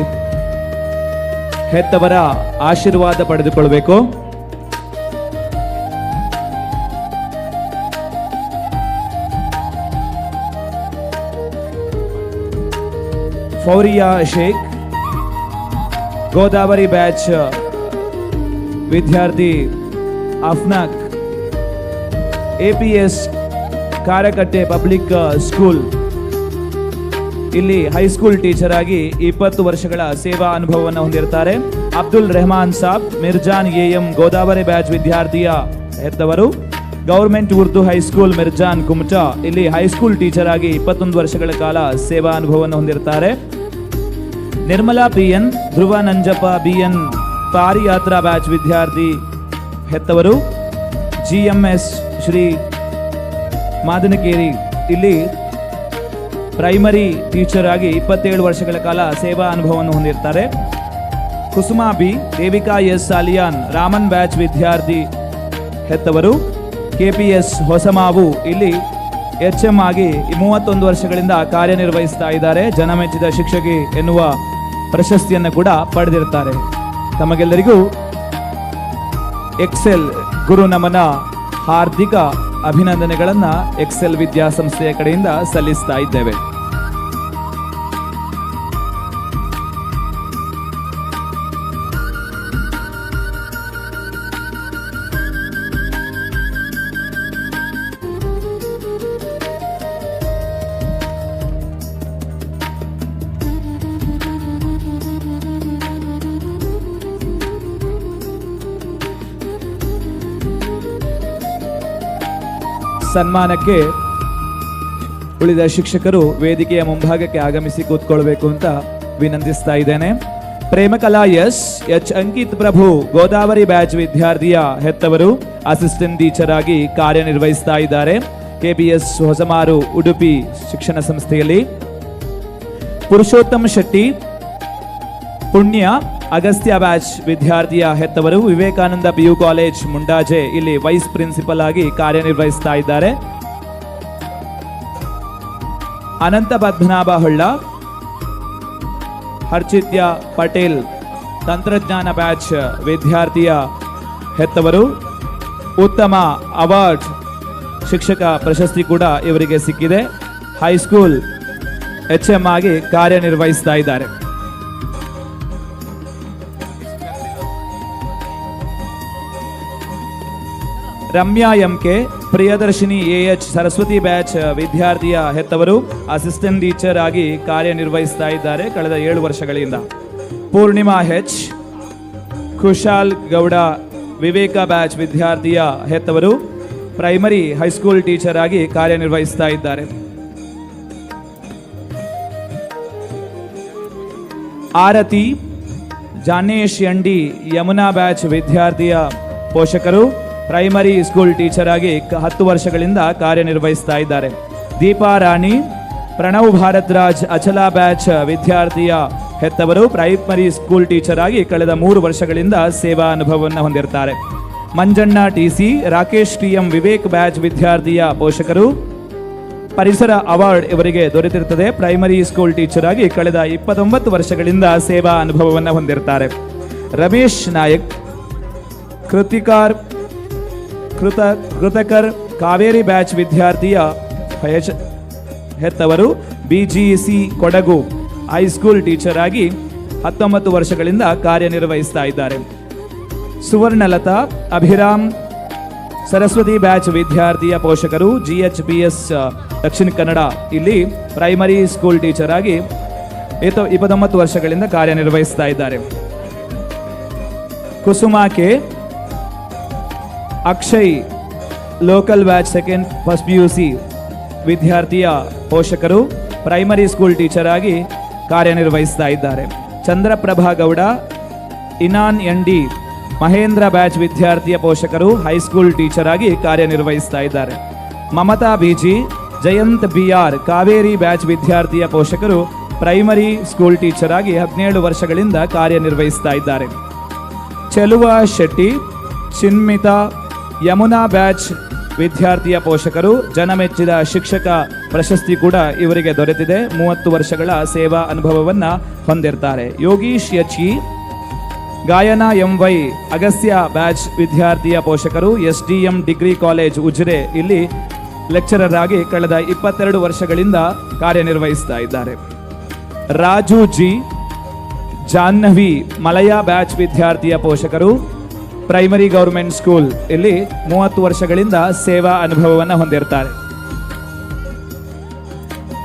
ಹೆತ್ತವರ ಆಶೀರ್ವಾದ ಪಡೆದುಕೊಳ್ಳಬೇಕು. ಫೌರಿಯಾ ಶೇಖ್, ಗೋದಾವರಿ ಬ್ಯಾಚ್ ವಿದ್ಯಾರ್ಥಿ ಅಫ್ನಾಕ್, APS ಕಾರಕಟ್ಟೆ ಪಬ್ಲಿಕ್ ಸ್ಕೂಲ್ ಇಲ್ಲಿ ಹೈಸ್ಕೂಲ್ ಟೀಚರ್ ಆಗಿ 20 ವರ್ಷಗಳ ಸೇವಾ ಅನುಭವವನ್ನು ಹೊಂದಿರುತ್ತಾರೆ. ಅಬ್ದುಲ್ ರೆಹಮಾನ್ ಸಾಬ್, ಮಿರ್ಜಾನ್ AM ಗೋದಾವರಿ ಬ್ಯಾಚ್ ವಿದ್ಯಾರ್ಥಿಯ ಹೆತ್ತವರು, ಗೌರ್ಮೆಂಟ್ ಉರ್ದು ಹೈಸ್ಕೂಲ್ ಮಿರ್ಜಾನ್ ಕುಮಟಾ ಇಲ್ಲಿ ಹೈಸ್ಕೂಲ್ ಟೀಚರ್ ಆಗಿ 21 ವರ್ಷಗಳ ಕಾಲ ಸೇವಾ ಅನುಭವವನ್ನು ಹೊಂದಿರುತ್ತಾರೆ. ನಿರ್ಮಲಾ PN, ಧ್ರುವ ನಂಜಪ್ಪ BN ಪಾರಿಯಾತ್ರಾ ಬ್ಯಾಚ್ ವಿದ್ಯಾರ್ಥಿ ಹೆತ್ತವರು, GMS ಶ್ರೀ ಮಾದನಕೇರಿ ಇಲ್ಲಿ ಪ್ರೈಮರಿ ಟೀಚರ್ ಆಗಿ 27 ವರ್ಷಗಳ ಕಾಲ ಸೇವಾ ಅನುಭವವನ್ನು ಹೊಂದಿರ್ತಾರೆ. Kusuma B, Devika S Saliyan Raman batch ವಿದ್ಯಾರ್ಥಿ ಹೆತ್ತವರು, KPS ಹೊಸಮಾವು ಇಲ್ಲಿ HM ಆಗಿ 31 ವರ್ಷಗಳಿಂದ ಕಾರ್ಯನಿರ್ವಹಿಸ್ತಾ ಇದ್ದಾರೆ. ಜನಮೆಚ್ಚಿದ ಶಿಕ್ಷಕಿ ಎನ್ನುವ ಪ್ರಶಸ್ತಿಯನ್ನು ಕೂಡ ಪಡೆದಿರ್ತಾರೆ. ತಮಗೆಲ್ಲರಿಗೂ ಎಕ್ಸೆಲ್ ಗುರು ನಮನ ಹಾರ್ದಿಕ ಅಭಿನಂದನೆಗಳನ್ನು ಎಕ್ಸೆಲ್ ವಿದ್ಯಾಸಂಸ್ಥೆಯ ಕಡೆಯಿಂದ ಸಲ್ಲಿಸ್ತಾ ಇದ್ದೇವೆ. ಸನ್ಮಾನಕ್ಕೆ ಉಳಿದ ಶಿಕ್ಷಕರು ವೇದಿಕೆಯ ಮುಂಭಾಗಕ್ಕೆ ಆಗಮಿಸಿ ಕೂತ್ಕೊಳ್ಬೇಕು ಅಂತ ವಿನಂತಿಸ್ತಾ ಇದ್ದೇನೆ. ಪ್ರೇಮಕಲಾ H ಅಂಕಿತ್ ಪ್ರಭು ಗೋದಾವರಿ ಬ್ಯಾಚ್ ವಿದ್ಯಾರ್ಥಿಯ ಹೆತ್ತವರು ಅಸಿಸ್ಟೆಂಟ್ ಟೀಚರ್ ಆಗಿ ಕಾರ್ಯನಿರ್ವಹಿಸ್ತಾ ಇದ್ದಾರೆ. KPS ಹೊಸಮಾರು ಉಡುಪಿ ಶಿಕ್ಷಣ ಸಂಸ್ಥೆಯಲ್ಲಿ. ಪುರುಷೋತ್ತಮ್ ಶೆಟ್ಟಿ ಪುಣ್ಯ ಅಗಸ್ತ್ಯ ಬ್ಯಾಚ್ ವಿದ್ಯಾರ್ಥಿಯ ಹೆತ್ತವರು, ವಿವೇಕಾನಂದ PU ಕಾಲೇಜ್ ಮುಂಡಾಜೆ ಇಲ್ಲಿ ವೈಸ್ ಪ್ರಿನ್ಸಿಪಲ್ ಆಗಿ ಕಾರ್ಯನಿರ್ವಹಿಸ್ತಾ ಇದ್ದಾರೆ. ಅನಂತ ಪದ್ಮನಾಭ ಹೊಳ್ಳ, ಹರ್ಚಿತ್ಯ ಪಟೇಲ್ ತಂತ್ರಜ್ಞಾನ ಬ್ಯಾಚ್ ವಿದ್ಯಾರ್ಥಿಯ ಹೆತ್ತವರು, ಉತ್ತಮ ಅವಾರ್ಡ್ ಶಿಕ್ಷಕ ಪ್ರಶಸ್ತಿ ಕೂಡ ಇವರಿಗೆ ಸಿಕ್ಕಿದೆ. ಹೈಸ್ಕೂಲ್ HM ಆಗಿ ಕಾರ್ಯನಿರ್ವಹಿಸ್ತಾ ಇದ್ದಾರೆ. Ramya MK, Priyadarshini AH Saraswati batch ವಿದ್ಯಾರ್ಥಿಯ ಹೆತ್ತವರು ಅಸಿಸ್ಟೆಂಟ್ ಟೀಚರ್ ಆಗಿ ಕಾರ್ಯನಿರ್ವಹಿಸ್ತಾ ಇದ್ದಾರೆ ಕಳೆದ 7 ವರ್ಷಗಳಿಂದ. ಪೂರ್ಣಿಮಾ H, ಖುಷಾಲ್ ಗೌಡ ವಿವೇಕ ಬ್ಯಾಚ್ ವಿದ್ಯಾರ್ಥಿಯ ಹೆತ್ತವರು ಪ್ರೈಮರಿ ಹೈಸ್ಕೂಲ್ ಟೀಚರ್ ಆಗಿ ಕಾರ್ಯನಿರ್ವಹಿಸ್ತಾ ಇದ್ದಾರೆ. ಆರತಿ ಜಾನೇಶ್ ND ಯಮುನಾ ಬ್ಯಾಚ್ ವಿದ್ಯಾರ್ಥಿಯ ಪೋಷಕರು ಪ್ರೈಮರಿ ಸ್ಕೂಲ್ ಟೀಚರ್ ಆಗಿ 10 ವರ್ಷಗಳಿಂದ ಕಾರ್ಯನಿರ್ವಹಿಸ್ತಾ ಇದ್ದಾರೆ. ದೀಪಾ ರಾಣಿ ಪ್ರಣವ್ ಭಾರತ್ ರಾಜ್ ಅಚಲಾ ಬ್ಯಾಚ್ ವಿದ್ಯಾರ್ಥಿಯ ಹೆತ್ತವರು ಪ್ರೈಮರಿ ಸ್ಕೂಲ್ ಟೀಚರ್ ಆಗಿ ಕಳೆದ 3 ವರ್ಷಗಳಿಂದ ಸೇವಾ ಅನುಭವವನ್ನು ಹೊಂದಿರ್ತಾರೆ. Manjanna TC Rakesh TM Vivek batch ವಿದ್ಯಾರ್ಥಿಯ ಪೋಷಕರು. ಪರಿಸರ ಅವಾರ್ಡ್ ಇವರಿಗೆ ದೊರೆತಿರುತ್ತದೆ. ಪ್ರೈಮರಿ ಸ್ಕೂಲ್ ಟೀಚರ್ ಆಗಿ ಕಳೆದ 29 ವರ್ಷಗಳಿಂದ ಸೇವಾ ಅನುಭವವನ್ನು ಹೊಂದಿರ್ತಾರೆ. ರಮೇಶ್ ನಾಯಕ್ ಕೃತಕರ್ ಕಾವೇರಿ ಬ್ಯಾಚ್ ವಿದ್ಯಾರ್ಥಿಯ ಹೆತ್ತವರು ಬಿಜಿಸಿ ಕೊಡಗು ಹೈಸ್ಕೂಲ್ ಟೀಚರ್ ಆಗಿ 19 ವರ್ಷಗಳಿಂದ ಕಾರ್ಯನಿರ್ವಹಿಸ್ತಾ ಇದ್ದಾರೆ. ಸುವರ್ಣಲತಾ ಅಭಿರಾಮ್ ಸರಸ್ವತಿ ಬ್ಯಾಚ್ ವಿದ್ಯಾರ್ಥಿಯ ಪೋಷಕರು GHPS ದಕ್ಷಿಣ ಕನ್ನಡ ಇಲ್ಲಿ ಪ್ರೈಮರಿ ಸ್ಕೂಲ್ ಟೀಚರ್ ಆಗಿ 29 ವರ್ಷಗಳಿಂದ ಕಾರ್ಯನಿರ್ವಹಿಸ್ತಾ ಇದ್ದಾರೆ. Kusuma K Akshay local batch second first PUC ವಿದ್ಯಾರ್ಥಿಯ ಪೋಷಕರು ಪ್ರೈಮರಿ ಸ್ಕೂಲ್ ಟೀಚರ್ ಆಗಿ ಕಾರ್ಯನಿರ್ವಹಿಸ್ತಾ ಇದ್ದಾರೆ. ಚಂದ್ರಪ್ರಭಾ ಗೌಡ ಇನಾನ್ ND ಮಹೇಂದ್ರ ಬ್ಯಾಚ್ ವಿದ್ಯಾರ್ಥಿಯ ಪೋಷಕರು ಹೈಸ್ಕೂಲ್ ಟೀಚರ್ ಆಗಿ ಕಾರ್ಯನಿರ್ವಹಿಸ್ತಾ ಇದ್ದಾರೆ. Mamatha BG Jayanth BR Kaveri batch ವಿದ್ಯಾರ್ಥಿಯ ಪೋಷಕರು ಪ್ರೈಮರಿ ಸ್ಕೂಲ್ ಟೀಚರ್ ಆಗಿ 17 ವರ್ಷಗಳಿಂದ ಕಾರ್ಯನಿರ್ವಹಿಸ್ತಾ ಇದ್ದಾರೆ. ಚೆಲುವ ಶೆಟ್ಟಿ ಚಿನ್ಮಿತಾ ಯಮುನಾ ಬ್ಯಾಚ್ ವಿದ್ಯಾರ್ಥಿಯ ಪೋಷಕರು ಜನಮೆಚ್ಚಿದ ಶಿಕ್ಷಕ ಪ್ರಶಸ್ತಿ ಕೂಡ ಇವರಿಗೆ ದೊರೆತಿದೆ. 30 ವರ್ಷಗಳ ಸೇವಾ ಅನುಭವವನ್ನು ಹೊಂದಿರ್ತಾರೆ. ಯೋಗೀಶ್ HE ಗಾಯನ MY ಅಗಸ್ತ್ಯ ಬ್ಯಾಚ್ ವಿದ್ಯಾರ್ಥಿಯ ಪೋಷಕರು SDM ಡಿಗ್ರಿ ಕಾಲೇಜ್ ಉಜಿರೆ ಇಲ್ಲಿ ಲೆಕ್ಚರರ್ ಆಗಿ ಕಳೆದ 22 ವರ್ಷಗಳಿಂದ ಕಾರ್ಯನಿರ್ವಹಿಸ್ತಾ ಇದ್ದಾರೆ. ರಾಜು G ಜಾಹ್ನವಿ ಮಲಯ ಬ್ಯಾಚ್ ವಿದ್ಯಾರ್ಥಿಯ ಪೋಷಕರು ಪ್ರೈಮರಿ ಗೌರ್ಮೆಂಟ್ ಸ್ಕೂಲ್ ಇಲ್ಲಿ 30 ವರ್ಷಗಳಿಂದ ಸೇವಾ ಅನುಭವವನ್ನು ಹೊಂದಿರ್ತಾರೆ.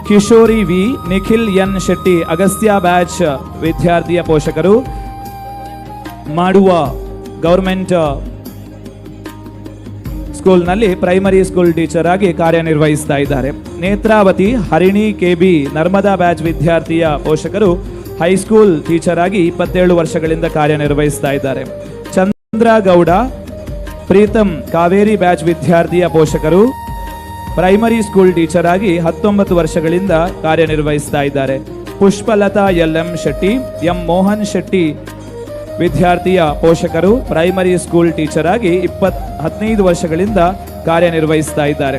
Kishori V Nikhil N Shetty Agastya batch ವಿದ್ಯಾರ್ಥಿಯ ಪೋಷಕರು ಮಾಡುವ ಗೌರ್ಮೆಂಟ್ ಸ್ಕೂಲ್ನಲ್ಲಿ ಪ್ರೈಮರಿ ಸ್ಕೂಲ್ ಟೀಚರ್ ಆಗಿ ಕಾರ್ಯನಿರ್ವಹಿಸ್ತಾ ಇದ್ದಾರೆ. ನೇತ್ರಾವತಿ ಹರಿಣಿ KB ನರ್ಮದಾ ಬ್ಯಾಚ್ ವಿದ್ಯಾರ್ಥಿಯ ಪೋಷಕರು ಹೈಸ್ಕೂಲ್ ಟೀಚರ್ ಆಗಿ 27 ವರ್ಷಗಳಿಂದ ಕಾರ್ಯನಿರ್ವಹಿಸ್ತಾ ಇದ್ದಾರೆ. ಚಂದ್ರಗೌಡ ಪ್ರೀತಮ್ ಕಾವೇರಿ ಬ್ಯಾಚ್ ವಿದ್ಯಾರ್ಥಿಯ ಪೋಷಕರು ಪ್ರೈಮರಿ ಸ್ಕೂಲ್ ಟೀಚರ್ ಆಗಿ 19 ವರ್ಷಗಳಿಂದ ಕಾರ್ಯನಿರ್ವಹಿಸ್ತಾ ಇದ್ದಾರೆ. ಪುಷ್ಪಲತಾ LM ಶೆಟ್ಟಿ M ಮೋಹನ್ ಶೆಟ್ಟಿ ವಿದ್ಯಾರ್ಥಿಯ ಪೋಷಕರು ಪ್ರೈಮರಿ ಸ್ಕೂಲ್ ಟೀಚರ್ ಆಗಿ 15 ವರ್ಷಗಳಿಂದ ಕಾರ್ಯನಿರ್ವಹಿಸ್ತಾ ಇದ್ದಾರೆ.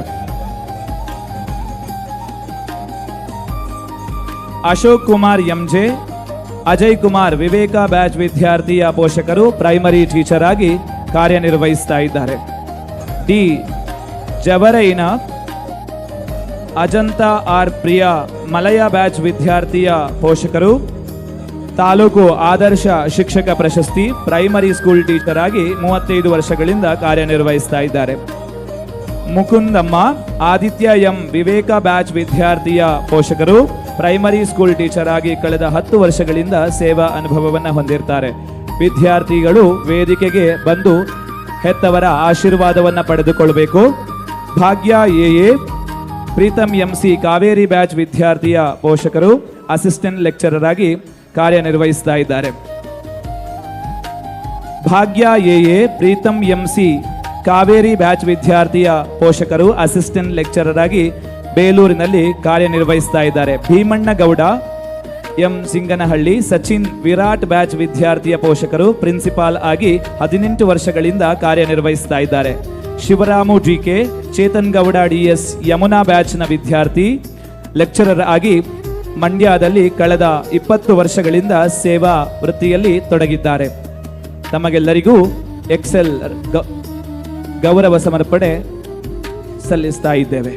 ಅಶೋಕ್ ಕುಮಾರ್ MJ ಅಜಯ್ ಕುಮಾರ್ ವಿವೇಕ ಬ್ಯಾಚ್ ವಿದ್ಯಾರ್ಥಿಯ ಪೋಷಕರು ಪ್ರೈಮರಿ ಟೀಚರ್ ಆಗಿ ಕಾರ್ಯನಿರ್ವಹಿಸ್ತಾ ಇದ್ದಾರೆ. ಡಿ ಜವರೈನ ಅಜಂತ ಆರ್ ಪ್ರಿಯಾ ಮಲಯ ಬ್ಯಾಚ್ ವಿದ್ಯಾರ್ಥಿಯ ಪೋಷಕರು ತಾಲೂಕು ಆದರ್ಶ ಶಿಕ್ಷಕ ಪ್ರಶಸ್ತಿ ಪ್ರೈಮರಿ ಸ್ಕೂಲ್ ಟೀಚರ್ ಆಗಿ 35 ವರ್ಷಗಳಿಂದ ಕಾರ್ಯನಿರ್ವಹಿಸ್ತಾ ಇದ್ದಾರೆ. ಮುಕುಂದಮ್ಮ ಆದಿತ್ಯ M ವಿವೇಕ ಬ್ಯಾಚ್ ವಿದ್ಯಾರ್ಥಿಯ ಪೋಷಕರು ಪ್ರೈಮರಿ ಸ್ಕೂಲ್ ಟೀಚರ್ ಆಗಿ ಕಳೆದ 10 ವರ್ಷಗಳಿಂದ ಸೇವಾ ಅನುಭವವನ್ನು ಹೊಂದಿರ್ತಾರೆ. ವಿದ್ಯಾರ್ಥಿಗಳು ವೇದಿಕೆಗೆ ಬಂದು ಹೆತ್ತವರ ಆಶೀರ್ವಾದವನ್ನು ಪಡೆದುಕೊಳ್ಳಬೇಕು. Bhagya AA Preetham MC Kaveri batch ವಿದ್ಯಾರ್ಥಿಯ ಪೋಷಕರು ಅಸಿಸ್ಟೆಂಟ್ ಲೆಕ್ಚರರ್ ಆಗಿ ಕಾರ್ಯನಿರ್ವಹಿಸ್ತಾ ಇದ್ದಾರೆ. Bhagya AA Preetham MC Kaveri batch ವಿದ್ಯಾರ್ಥಿಯ ಪೋಷಕರು ಅಸಿಸ್ಟೆಂಟ್ ಲೆಕ್ಚರರ್ ಆಗಿ ಬೇಲೂರಿನಲ್ಲಿ ಕಾರ್ಯನಿರ್ವಹಿಸ್ತಾ ಇದ್ದಾರೆ. ಭೀಮಣ್ಣಗೌಡ M ಸಿಂಗನಹಳ್ಳಿ ಸಚಿನ್ ವಿರಾಟ್ ಬ್ಯಾಚ್ ವಿದ್ಯಾರ್ಥಿಯ ಪೋಷಕರು ಪ್ರಿನ್ಸಿಪಾಲ್ ಆಗಿ 18 ವರ್ಷಗಳಿಂದ ಕಾರ್ಯನಿರ್ವಹಿಸ್ತಾ ಇದ್ದಾರೆ. ಶಿವರಾಮು DK ಚೇತನ್ ಗೌಡ DS ಯಮುನಾ ಬ್ಯಾಚ್ನ ವಿದ್ಯಾರ್ಥಿ ಲೆಕ್ಚರರ್ ಆಗಿ ಮಂಡ್ಯದಲ್ಲಿ ಕಳೆದ 20 ವರ್ಷಗಳಿಂದ ಸೇವಾ ವೃತ್ತಿಯಲ್ಲಿ ತೊಡಗಿದ್ದಾರೆ. ತಮಗೆಲ್ಲರಿಗೂ ಎಕ್ಸೆಲ್ ಗೌರವ ಸಮರ್ಪಣೆ ಸಲ್ಲಿಸ್ತಾ ಇದ್ದೇವೆ.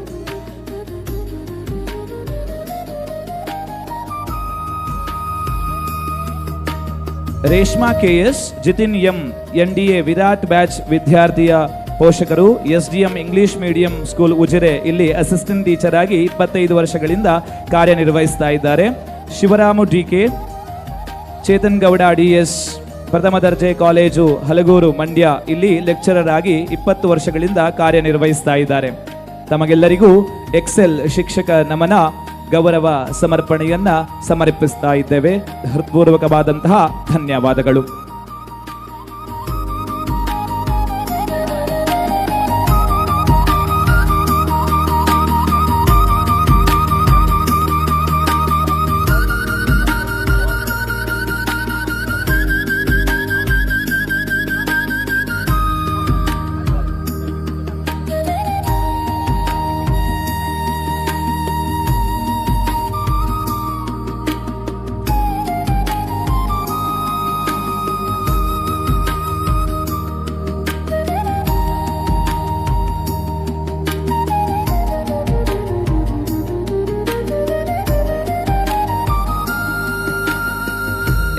Reshma KS Jithin M NDA Virat batch ವಿದ್ಯಾರ್ಥಿಯ ಪೋಷಕರು SDM English medium school Ujire ಇಲ್ಲಿ ಅಸಿಸ್ಟೆಂಟ್ ಟೀಚರ್ ಆಗಿ 25 ವರ್ಷಗಳಿಂದ ಕಾರ್ಯನಿರ್ವಹಿಸ್ತಾ ಇದ್ದಾರೆ. ಶಿವರಾಮು DK ಚೇತನ್ ಗೌಡ DS ಪ್ರಥಮ ದರ್ಜೆ ಕಾಲೇಜು ಹಲಗೂರು ಮಂಡ್ಯ ಇಲ್ಲಿ ಲೆಕ್ಚರರ್ ಆಗಿ 20 ವರ್ಷಗಳಿಂದ ಕಾರ್ಯನಿರ್ವಹಿಸ್ತಾ ಇದ್ದಾರೆ. ತಮಗೆಲ್ಲರಿಗೂ ಎಕ್ಸೆಲ್ ಶಿಕ್ಷಕ ನಮನ ಗೌರವ ಸಮರ್ಪಣೆಯನ್ನ ಸಮರ್ಪಿಸ್ತಾ ಇದ್ದೇವೆ. ಹೃತ್ಪೂರ್ವಕವಾದಂತಹ ಧನ್ಯವಾದಗಳು.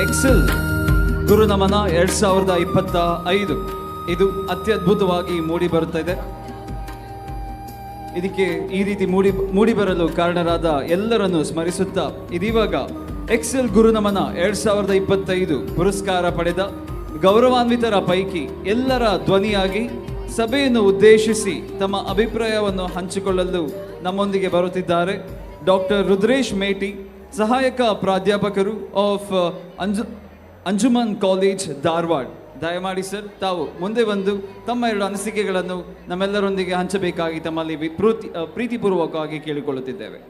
ಎಕ್ಸೆಲ್ ಗುರುನಮನ 2025 ಇದು ಅತ್ಯದ್ಭುತವಾಗಿ ಮೂಡಿ ಬರುತ್ತಾ ಇದೆ. ಇದಕ್ಕೆ ಈ ರೀತಿ ಮೂಡಿ ಬರಲು ಕಾರಣರಾದ ಎಲ್ಲರನ್ನು ಸ್ಮರಿಸುತ್ತಾ ಇದೀವಾಗ ಎಕ್ಸೆಲ್ ಗುರುನಮನ 2025 ಪುರಸ್ಕಾರ ಪಡೆದ ಗೌರವಾನ್ವಿತರ ಪೈಕಿ ಎಲ್ಲರ ಧ್ವನಿಯಾಗಿ ಸಭೆಯನ್ನು ಉದ್ದೇಶಿಸಿ ತಮ್ಮ ಅಭಿಪ್ರಾಯವನ್ನು ಹಂಚಿಕೊಳ್ಳಲು ನಮ್ಮೊಂದಿಗೆ ಬರುತ್ತಿದ್ದಾರೆ ಡಾಕ್ಟರ್ ರುದ್ರೇಶ್ ಮೇಟಿ, ಸಹಾಯಕ ಪ್ರಾಧ್ಯಾಪಕರು ಆಫ್ ಅಂಜುಮನ್ ಕಾಲೇಜ್ ಧಾರವಾಡ. ದಯಮಾಡಿ ಸರ್ ತಾವು ಮುಂದೆ ಬಂದು ತಮ್ಮ 2 ಅನಿಸಿಕೆಗಳನ್ನು ನಮ್ಮೆಲ್ಲರೊಂದಿಗೆ ಹಂಚಬೇಕಾಗಿ ತಮ್ಮಲ್ಲಿ ಪ್ರೀತಿಪೂರ್ವಕವಾಗಿ ಕೇಳಿಕೊಳ್ಳುತ್ತಿದ್ದೇವೆ.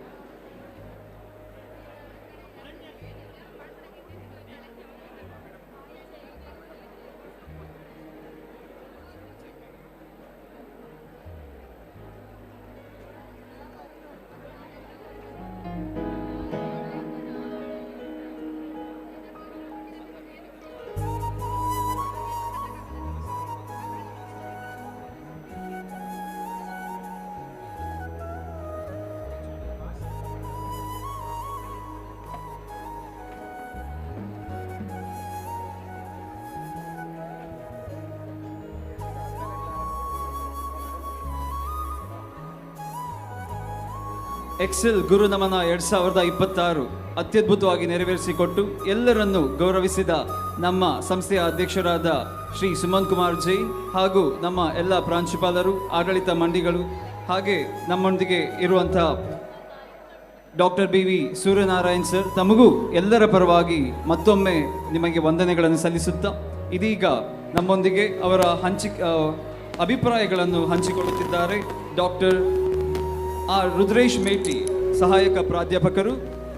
ಎಕ್ಸೆಲ್ ಗುರುನಮನ 2026 ಅತ್ಯದ್ಭುತವಾಗಿ ನೆರವೇರಿಸಿಕೊಟ್ಟು ಎಲ್ಲರನ್ನೂ ಗೌರವಿಸಿದ ನಮ್ಮ ಸಂಸ್ಥೆಯ ಅಧ್ಯಕ್ಷರಾದ ಶ್ರೀ ಸುಮನ್ ಕುಮಾರ್ ಜೈ ಹಾಗೂ ನಮ್ಮ ಎಲ್ಲ ಪ್ರಾಂಶುಪಾಲರು, ಆಡಳಿತ ಮಂಡಳಿಗಳು, ಹಾಗೆ ನಮ್ಮೊಂದಿಗೆ ಇರುವಂಥ ಡಾಕ್ಟರ್ BV ಸೂರ್ಯನಾರಾಯಣ್ ಸರ್, ತಮಗೂ ಎಲ್ಲರ ಪರವಾಗಿ ಮತ್ತೊಮ್ಮೆ ನಿಮಗೆ ವಂದನೆಗಳನ್ನು ಸಲ್ಲಿಸುತ್ತಾ ಇದೀಗ ನಮ್ಮೊಂದಿಗೆ ಅವರ ಅಭಿಪ್ರಾಯಗಳನ್ನು ಹಂಚಿಕೊಳ್ಳುತ್ತಿದ್ದಾರೆ ಡಾಕ್ಟರ್ ರುದ್ರೇಶ್ ಮೇಟಿ, ಸಹಾಯಕ ಪ್ರಾಧ್ಯಾಪಕರು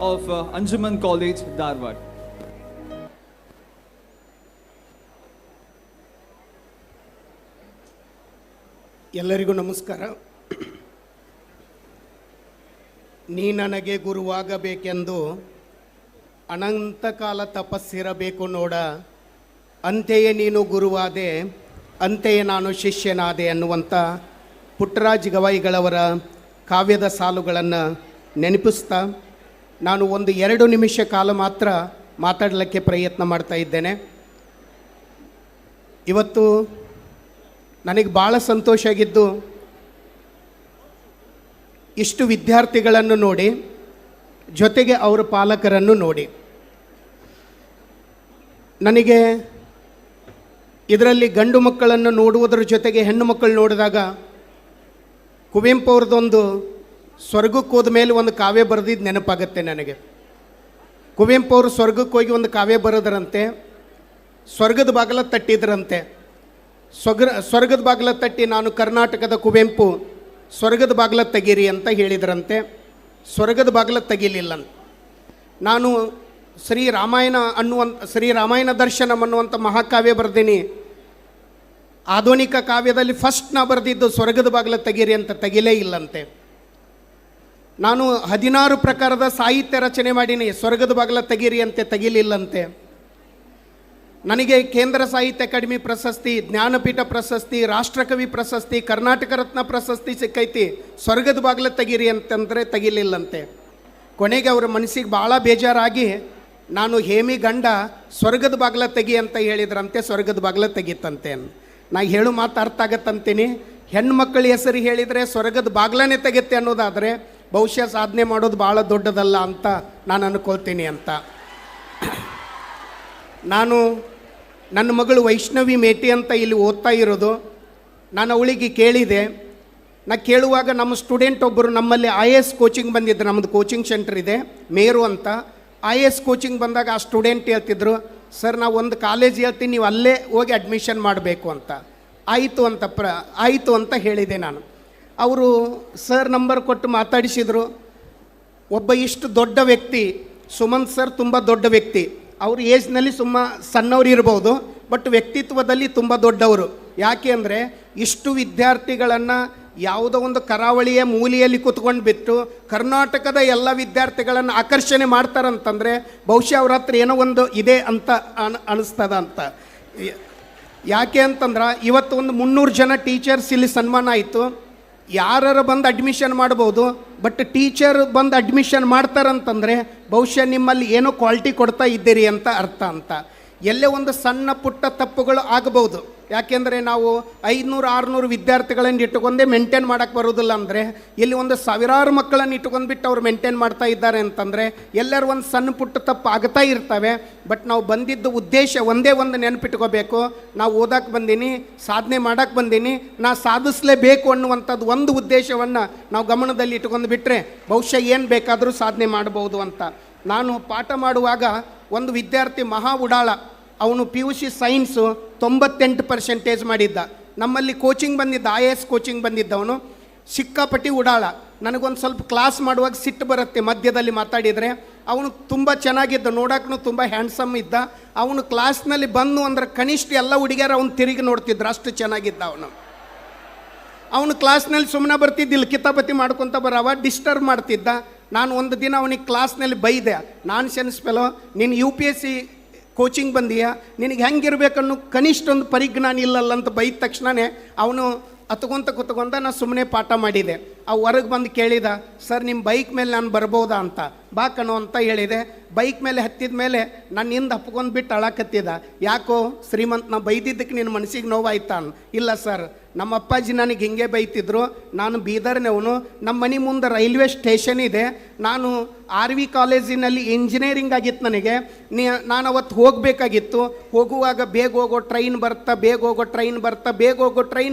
ಆಫ್ ಅಂಜುಮನ್ ಕಾಲೇಜ್ ಧಾರವಾಡ. ಎಲ್ಲರಿಗೂ ನಮಸ್ಕಾರ. ನೀ ನನಗೆ ಗುರುವಾಗಬೇಕೆಂದು ಅನಂತ ಕಾಲ ತಪಸ್ಸಿರಬೇಕು ನೋಡ, ಅಂತೆಯೇ ನೀನು ಗುರುವಾದೆ, ಅಂತೆಯೇ ನಾನು ಶಿಷ್ಯನಾದೆ ಅನ್ನುವಂಥ ಪುಟ್ಟರಾಜ ಗವಾಯಿಗಳವರ ಕಾವ್ಯದ ಸಾಲುಗಳನ್ನು ನೆನಪಿಸ್ತಾ ನಾನು 1-2 ನಿಮಿಷ ಕಾಲ ಮಾತ್ರ ಮಾತಾಡಲಿಕ್ಕೆ ಪ್ರಯತ್ನ ಮಾಡ್ತಾ ಇದ್ದೇನೆ. ಇವತ್ತು ನನಗೆ ಭಾಳ ಸಂತೋಷ ಆಗಿದ್ದು, ಇಷ್ಟು ವಿದ್ಯಾರ್ಥಿಗಳನ್ನು ನೋಡಿ, ಜೊತೆಗೆ ಅವರ ಪಾಲಕರನ್ನು ನೋಡಿ. ನನಗೆ ಇದರಲ್ಲಿ ಗಂಡು ಮಕ್ಕಳನ್ನು ನೋಡುವುದರ ಜೊತೆಗೆ ಹೆಣ್ಣು ಮಕ್ಕಳು ನೋಡಿದಾಗ ಕುವೆಂಪು ಅವ್ರದ್ದೊಂದು ಸ್ವರ್ಗಕ್ಕೆ ಹೋದ ಮೇಲೆ ಒಂದು ಕಾವ್ಯ ಬರೆದಿದ್ದು ನೆನಪಾಗುತ್ತೆ ನನಗೆ. ಕುವೆಂಪು ಅವರು ಸ್ವರ್ಗಕ್ಕೆ ಹೋಗಿ ಒಂದು ಕಾವ್ಯ ಬರೆದರಂತೆ, ಸ್ವರ್ಗದ ಬಾಗಿಲ ತಟ್ಟಿದ್ರಂತೆ. ಸ್ವರ್ಗದ ಬಾಗಿಲ ತಟ್ಟಿ ನಾನು ಕರ್ನಾಟಕದ ಕುವೆಂಪು, ಸ್ವರ್ಗದ ಬಾಗಿಲ ತೆಗೀರಿ ಅಂತ ಹೇಳಿದ್ರಂತೆ. ಸ್ವರ್ಗದ ಬಾಗಿಲ ತೆಗಿಲಿಲ್ಲ. ನಾನು ಶ್ರೀ ರಾಮಾಯಣ ದರ್ಶನಂ ಅನ್ನುವಂಥ ಮಹಾಕಾವ್ಯ ಬರೆದೀನಿ. ಆಧುನಿಕ ಕಾವ್ಯದಲ್ಲಿ ಫಸ್ಟ್ ನಾ ಬರೆದಿದ್ದು ಸ್ವರ್ಗದ ಬಾಗಿಲ ತೆಗೀರಿ ಅಂತ, ತೆಗಿಲೇ ಇಲ್ಲಂತೆ. ನಾನು 16 ಪ್ರಕಾರದ ಸಾಹಿತ್ಯ ರಚನೆ ಮಾಡೀನಿ, ಸ್ವರ್ಗದ ಬಾಗಿಲ ತೆಗೀರಿ ಅಂತೆ, ತೆಗಿಲಿಲ್ಲಂತೆ. ನನಗೆ ಕೇಂದ್ರ ಸಾಹಿತ್ಯ ಅಕಾಡೆಮಿ ಪ್ರಶಸ್ತಿ, ಜ್ಞಾನಪೀಠ ಪ್ರಶಸ್ತಿ, ರಾಷ್ಟ್ರಕವಿ ಪ್ರಶಸ್ತಿ, ಕರ್ನಾಟಕ ರತ್ನ ಪ್ರಶಸ್ತಿ ಸಿಕ್ಕೈತಿ, ಸ್ವರ್ಗದ ಬಾಗಿಲ ತೆಗೀರಿ ಅಂತಂದರೆ ತೆಗಿಲಿಲ್ಲಂತೆ. ಕೊನೆಗೆ ಅವರ ಮನಸ್ಸಿಗೆ ಭಾಳ ಬೇಜಾರಾಗಿ ನಾನು ಹೇಮಿ ಗಂಡ ಸ್ವರ್ಗದ ಬಾಗಿಲ ತೆಗಿ ಅಂತ ಹೇಳಿದ್ರಂತೆ, ಸ್ವರ್ಗದ ಬಾಗಿಲ ತೆಗಿತಂತೆ. ನಾ ಹೇಳು ಮಾತು ಅರ್ಥ ಆಗತ್ತಂತೀನಿ. ಹೆಣ್ಣು ಮಕ್ಕಳ ಹೆಸರು ಹೇಳಿದರೆ ಸ್ವರ್ಗದ ಬಾಗಿಲನೇ ತೆಗೆತ್ತೆ ಅನ್ನೋದಾದರೆ ಬಹುಶಃ ಸಾಧನೆ ಮಾಡೋದು ಭಾಳ ದೊಡ್ಡದಲ್ಲ ಅಂತ ನಾನು ಅನ್ಕೊಳ್ತೀನಿ ಅಂತ. ನನ್ನ ಮಗಳು ವೈಷ್ಣವಿ ಮೇಟಿ ಅಂತ ಇಲ್ಲಿ ಓದ್ತಾ ಇರೋದು. ನಾನು ಅವಳಿಗೆ ಕೇಳಿದೆ. ನಾ ಕೇಳುವಾಗ ನಮ್ಮ ಸ್ಟೂಡೆಂಟ್ ಒಬ್ಬರು ನಮ್ಮಲ್ಲಿ IAS ಕೋಚಿಂಗ್ ಬಂದಿದ್ರು, ನಮ್ಮದು ಕೋಚಿಂಗ್ ಸೆಂಟರ್ ಇದೆ ಮೇರು ಅಂತ. IAS ಕೋಚಿಂಗ್ ಬಂದಾಗ ಆ ಸ್ಟೂಡೆಂಟ್ ಹೇಳ್ತಿದ್ರು, ಸರ್ ನಾವು ಒಂದು ಕಾಲೇಜ್ ಹೇಳ್ತೀನಿ, ನೀವು ಅಲ್ಲೇ ಹೋಗಿ ಅಡ್ಮಿಷನ್ ಮಾಡಬೇಕು ಅಂತ. ಆಯಿತು ಅಂತ ಹೇಳಿದೆ ನಾನು. ಅವರು ಸರ್ ನಂಬರ್ ಕೊಟ್ಟು ಮಾತಾಡಿಸಿದರು. ಒಬ್ಬ ಇಷ್ಟು ದೊಡ್ಡ ವ್ಯಕ್ತಿ, ಸುಮಂತ್ ಸರ್ ತುಂಬ ದೊಡ್ಡ ವ್ಯಕ್ತಿ. ಅವ್ರ ಏಜ್ನಲ್ಲಿ ಸಣ್ಣವ್ರು ಇರ್ಬೋದು, ಬಟ್ ವ್ಯಕ್ತಿತ್ವದಲ್ಲಿ ತುಂಬ ದೊಡ್ಡವರು. ಯಾಕೆ ಅಂದರೆ ಇಷ್ಟು ವಿದ್ಯಾರ್ಥಿಗಳನ್ನು ಯಾವುದೋ ಒಂದು ಕರಾವಳಿಯ ಮೂಲೆಯಲ್ಲಿ ಕೂತ್ಕೊಂಡು ಬಿಟ್ಟು ಕರ್ನಾಟಕದ ಎಲ್ಲ ವಿದ್ಯಾರ್ಥಿಗಳನ್ನು ಆಕರ್ಷಣೆ ಮಾಡ್ತಾರಂತಂದರೆ ಬಹುಶಃ ಅವ್ರ ಹತ್ರ ಏನೋ ಒಂದು ಇದೆ ಅಂತ ಅನಿಸ್ತದ ಅಂತ. ಯಾಕೆ ಅಂತಂದ್ರೆ ಇವತ್ತು ಒಂದು 300 ಜನ ಟೀಚರ್ಸ್ ಇಲ್ಲಿ ಸನ್ಮಾನ ಆಯಿತು. ಯಾರು ಬಂದು ಅಡ್ಮಿಷನ್ ಮಾಡ್ಬೋದು, ಬಟ್ ಟೀಚರ್ ಬಂದು ಅಡ್ಮಿಷನ್ ಮಾಡ್ತಾರಂತಂದರೆ ಬಹುಶಃ ನಿಮ್ಮಲ್ಲಿ ಏನೋ ಕ್ವಾಲಿಟಿ ಕೊಡ್ತಾ ಇದ್ದೀರಿ ಅಂತ ಅರ್ಥ ಅಂತ. ಎಲ್ಲೇ ಒಂದು ಸಣ್ಣ ಪುಟ್ಟ ತಪ್ಪುಗಳು ಆಗಬಹುದು. ಯಾಕೆಂದರೆ ನಾವು 500-600 ವಿದ್ಯಾರ್ಥಿಗಳನ್ನು ಇಟ್ಟುಕೊಂಡೇ ಮೇಂಟೈನ್ ಮಾಡೋಕ್ಕೆ ಬರೋದಿಲ್ಲ. ಅಂದರೆ ಇಲ್ಲಿ ಒಂದು ಸಾವಿರಾರು ಮಕ್ಕಳನ್ನು ಇಟ್ಕೊಂಡ್ಬಿಟ್ಟು ಅವ್ರು ಮೇಂಟೈನ್ ಮಾಡ್ತಾ ಇದ್ದಾರೆ ಅಂತಂದರೆ ಎಲ್ಲರೂ ಒಂದು ಸಣ್ಣ ಪುಟ್ಟ ತಪ್ಪು ಆಗ್ತಾ ಇರ್ತವೆ. ಬಟ್ ನಾವು ಬಂದಿದ್ದ ಉದ್ದೇಶ ಒಂದೇ ಒಂದು ನೆನಪಿಟ್ಕೋಬೇಕು, ನಾವು ಓದಕ್ಕೆ ಬಂದೀನಿ, ಸಾಧನೆ ಮಾಡೋಕ್ಕೆ ಬಂದೀನಿ, ನಾ ಸಾಧಿಸಲೇಬೇಕು ಅನ್ನುವಂಥದ್ದು ಒಂದು ಉದ್ದೇಶವನ್ನು ನಾವು ಗಮನದಲ್ಲಿ ಇಟ್ಕೊಂಡು ಬಿಟ್ಟರೆ ಬಹುಶಃ ಏನು ಬೇಕಾದರೂ ಸಾಧನೆ ಮಾಡ್ಬೋದು ಅಂತ. ನಾನು ಪಾಠ ಮಾಡುವಾಗ ಒಂದು ವಿದ್ಯಾರ್ಥಿ ಮಹಾ ಉಡಾಳ, ಅವನು PUC ಸೈನ್ಸು 98% ಮಾಡಿದ್ದ. ನಮ್ಮಲ್ಲಿ ಕೋಚಿಂಗ್ ಬಂದಿದ್ದ, IAS ಕೋಚಿಂಗ್ ಬಂದಿದ್ದವನು, ಸಿಕ್ಕಾಪಟ್ಟಿ ಉಡಾಳ. ನನಗೊಂದು ಸ್ವಲ್ಪ ಕ್ಲಾಸ್ ಮಾಡುವಾಗ ಸಿಟ್ಟು ಬರುತ್ತೆ ಮಧ್ಯದಲ್ಲಿ ಮಾತಾಡಿದರೆ. ಅವನು ತುಂಬ ಚೆನ್ನಾಗಿದ್ದ, ನೋಡೋಕ್ಕೂ ತುಂಬ ಹ್ಯಾಂಡ್ಸಮ್ ಇದ್ದ. ಅವನು ಕ್ಲಾಸ್ನಲ್ಲಿ ಬಂದು ಅಂದ್ರೆ ಕನಿಷ್ಠ ಎಲ್ಲ ಹುಡುಗಿಯರು ಅವನು ತಿರುಗಿ ನೋಡ್ತಿದ್ರು, ಅಷ್ಟು ಚೆನ್ನಾಗಿದ್ದ ಅವನು. ಅವನು ಕ್ಲಾಸ್ನಲ್ಲಿ ಸುಮ್ಮನೆ ಬರ್ತಿದ್ದಿಲ್ಲ, ಕಿತಾಪತಿ ಮಾಡ್ಕೊತ ಬರವ, ಡಿಸ್ಟರ್ಬ್ ಮಾಡ್ತಿದ್ದ. ನಾನು ಒಂದು ದಿನ ಅವನಿಗೆ ಕ್ಲಾಸ್ನಲ್ಲಿ ಬೈದೆ, ನಾನ್ ಸೆನ್ಸ್ ಫೆಲೋ, ನೀನು UPSC ಕೋಚಿಂಗ್ ಬಂದೀಯಾ, ನಿನಗೆ ಹೆಂಗಿರ್ಬೇಕನ್ನೋ ಕನಿಷ್ಠ ಒಂದು ಪರಿಜ್ಞಾನ ಇಲ್ಲಲ್ಲ ಅಂತ ಬೈದ ತಕ್ಷಣವೇ ಅವನು ಕುತ್ಕೊಂಡ ನಾನು ಸುಮ್ಮನೆ ಪಾಠ ಮಾಡಿದೆ. ಅವು ಹೊರಗೆ ಬಂದು ಕೇಳಿದ, ಸರ್ ನಿಮ್ಮ ಬೈಕ್ ಮೇಲೆ ನಾನು ಬರ್ಬೋದಾ ಅಂತ. ಬಾ ಕಣೋ ಅಂತ ಹೇಳಿದೆ. ಬೈಕ್ ಮೇಲೆ ಹತ್ತಿದ ಮೇಲೆ ನನ್ನಿಂದ ಹಪ್ಕೊಂಡು ಬಿಟ್ಟು ಅಳಕತ್ತಿದ. ಯಾಕೋ ಶ್ರೀಮಂತ, ನಾ ಬೈದಿದ್ದಕ್ಕೆ ನಿನ್ನ ಮನಸ್ಸಿಗೆ ನೋವಾಯ್ತಾ? ಇಲ್ಲ ಸರ್, ನಮ್ಮ ಅಪ್ಪಾಜಿ ನನಗೆ ಹಿಂಗೆ ಬೈತಿದ್ರು, ನಾನು ಬೀದರ್ನವನು, ನಮ್ಮ ಮನೆ ಮುಂದೆ ರೈಲ್ವೆ ಸ್ಟೇಷನ್ ಇದೆ, ನಾನು RV ಕಾಲೇಜಿನಲ್ಲಿ ಇಂಜಿನಿಯರಿಂಗ್ ಆಗಿತ್ತು ನನಗೆ, ನಾನು ಅವತ್ತು ಹೋಗಬೇಕಾಗಿತ್ತು. ಹೋಗುವಾಗ ಬೇಗ ಹೋಗೋ ಟ್ರೈನ್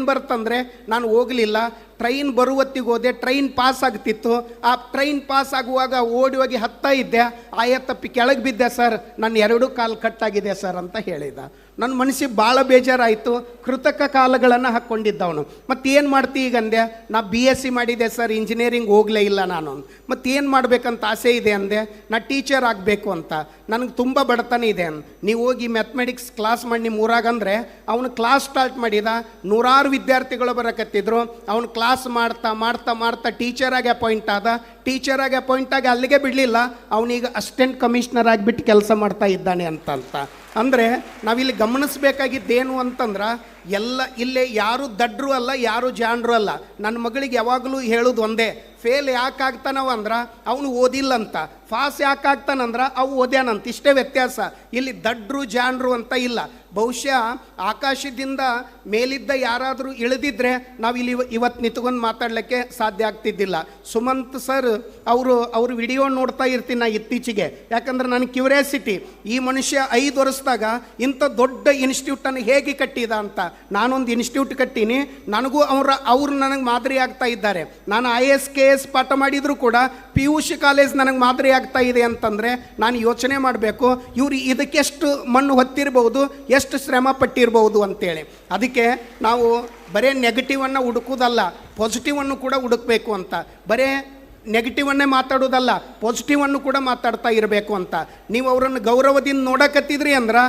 ಬರ್ತಂದರೆ ನಾನು ಹೋಗಲಿಲ್ಲ. ಟ್ರೈನ್ ಬರುವತ್ತಿಗೆ ಹೋದೆ, ಟ್ರೈನ್ ಪಾಸ್ ಆಗ್ತಿತ್ತು. ಆ ಟ್ರೈನ್ ಪಾಸ್ ಆಗುವಾಗ ಓಡಿ ಹೋಗಿ ಹತ್ತಾ ಇದ್ದೆ, ಆಯತ್ತಪ್ಪಿ ಕೆಳಗೆ ಬಿದ್ದೆ ಸರ್, ನನ್ನ 2 ಕಾಲು ಕಟ್ಟಾಗಿದೆ ಸರ್ ಅಂತ ಹೇಳಿದ. ನನ್ನ ಮನಸ್ಸಿಗೆ ಭಾಳ ಬೇಜಾರಾಯಿತು. ಕೃತಕ ಕಾಲಗಳನ್ನು ಹಾಕ್ಕೊಂಡಿದ್ದವನು. ಮತ್ತೇನು ಮಾಡ್ತಿ ಈಗ ಅಂದೆ. ನಾ BSc ಮಾಡಿದೆ ಸರ್, ಇಂಜಿನಿಯರಿಂಗ್ ಹೋಗಲೇ ಇಲ್ಲ ನಾನು. ಮತ್ತೇನು ಮಾಡಬೇಕಂತ ಆಸೆ ಇದೆ ಅಂದೆ. ನಾ ಟೀಚರ್ ಆಗಬೇಕು ಅಂತ. ನನಗೆ ತುಂಬ ಬಡತನ ಇದೆ. ನೀವು ಹೋಗಿ ಮ್ಯಾಥಮೆಟಿಕ್ಸ್ ಕ್ಲಾಸ್ ಮಾಡಿ ನಿಮ್ಮ ಊರಾಗ ಅಂದರೆ ಅವನು ಕ್ಲಾಸ್ ಸ್ಟಾರ್ಟ್ ಮಾಡಿದ. 100 ವಿದ್ಯಾರ್ಥಿಗಳು ಬರಕತ್ತಿದ್ರು. ಅವನು ಕ್ಲಾಸ್ ಮಾಡ್ತಾ ಟೀಚರಾಗಿ ಅಪಾಯಿಂಟ್ ಆದ. ಟೀಚರಾಗಿ ಅಪಾಯಿಂಟ್ ಆಗಿ ಅಲ್ಲಿಗೆ ಬಿಡಲಿಲ್ಲ, ಅವನೀಗ ಅಸಿಸ್ಟೆಂಟ್ ಕಮಿಷನರ್ ಆಗಿಬಿಟ್ಟು ಕೆಲಸ ಮಾಡ್ತಾ ಇದ್ದಾನೆ ಅಂತ. ಅಂದರೆ ನಾವಿಲ್ಲಿ ಗಮನಿಸಬೇಕಾಗಿದ್ದೇನು ಅಂತಂದ್ರೆ, ಇಲ್ಲೇ ಯಾರು ದಡ್ರು ಅಲ್ಲ, ಯಾರು ಜಾಣರು ಅಲ್ಲ. ನನ್ನ ಮಗಳಿಗೆ ಯಾವಾಗಲೂ ಹೇಳೋದು ಒಂದೇ, ಫೇಲ್ ಯಾಕೆ ಆಗ್ತಾನವ ಅಂದ್ರೆ ಅವನು ಓದಿಲ್ಲಂತ, ಪಾಸ್ ಯಾಕೆ ಆಗ್ತಾನಂದ್ರೆ ಅವು ಓದ್ಯಾನಂತ. ಇಷ್ಟೇ ವ್ಯತ್ಯಾಸ. ಇಲ್ಲಿ ದಡ್ರು ಜಾಣರು ಅಂತ ಇಲ್ಲ. ಬಹುಶಃ ಆಕಾಶದಿಂದ ಮೇಲಿದ್ದ ಯಾರಾದರೂ ಇಳಿದಿದ್ರೆ ನಾವಿಲ್ಲಿ ಇವತ್ತು ನಿಂತ್ಕೊಂಡು ಮಾತಾಡಲಿಕ್ಕೆ ಸಾಧ್ಯ ಆಗ್ತಿದ್ದಿಲ್ಲ. ಸುಮಂತ್ ಸರ್ ಅವರು ವಿಡಿಯೋ ನೋಡ್ತಾ ಇರ್ತೀನಿ ನಾ ಇತ್ತೀಚೆಗೆ. ಯಾಕಂದ್ರೆ ನನಗೆ ಕ್ಯೂರಿಯಾಸಿಟಿ, ಈ ಮನುಷ್ಯ 5 ವರ್ಷದಾಗ ಇಂಥ ದೊಡ್ಡ ಇನ್ಸ್ಟಿಟ್ಯೂಟನ್ನು ಹೇಗೆ ಕಟ್ಟಿದ ಅಂತ. ನಾನೊಂದು ಇನ್ಸ್ಟಿಟ್ಯೂಟ್ ಕಟ್ಟೀನಿ, ನನಗೂ ಅವರು ನನಗೆ ಮಾದರಿ ಆಗ್ತಾ ಇದ್ದಾರೆ. ನಾನು IAS KS ಪಾಠ ಮಾಡಿದರೂ ಕೂಡ PUC ಕಾಲೇಜ್ ನನಗೆ ಮಾದರಿ ಆಗ್ತಾ ಇದೆ ಅಂತಂದರೆ ನಾನು ಯೋಚನೆ ಮಾಡಬೇಕು, ಇವರು ಇದಕ್ಕೆಷ್ಟು ಮಣ್ಣು ಹೊತ್ತಿರ್ಬೋದು, ಎಷ್ಟು ಶ್ರಮ ಪಟ್ಟಿರ್ಬೋದು ಅಂತೇಳಿ. ಅದಕ್ಕೆ ನಾವು ಬರೀ ನೆಗೆಟಿವನ್ನು ಹುಡುಕೋದಲ್ಲ, ಪಾಸಿಟಿವನ್ನು ಕೂಡ ಹುಡುಕಬೇಕು ಅಂತ. ಬರೀ ನೆಗೆಟಿವನ್ನೇ ಮಾತಾಡೋದಲ್ಲ, ಪಾಸಿಟಿವನ್ನು ಕೂಡ ಮಾತಾಡ್ತಾ ಇರಬೇಕು ಅಂತ. ನೀವು ಅವರನ್ನು ಗೌರವದಿಂದ ನೋಡಕತ್ತಿದ್ರಿ ಅಂದ್ರೆ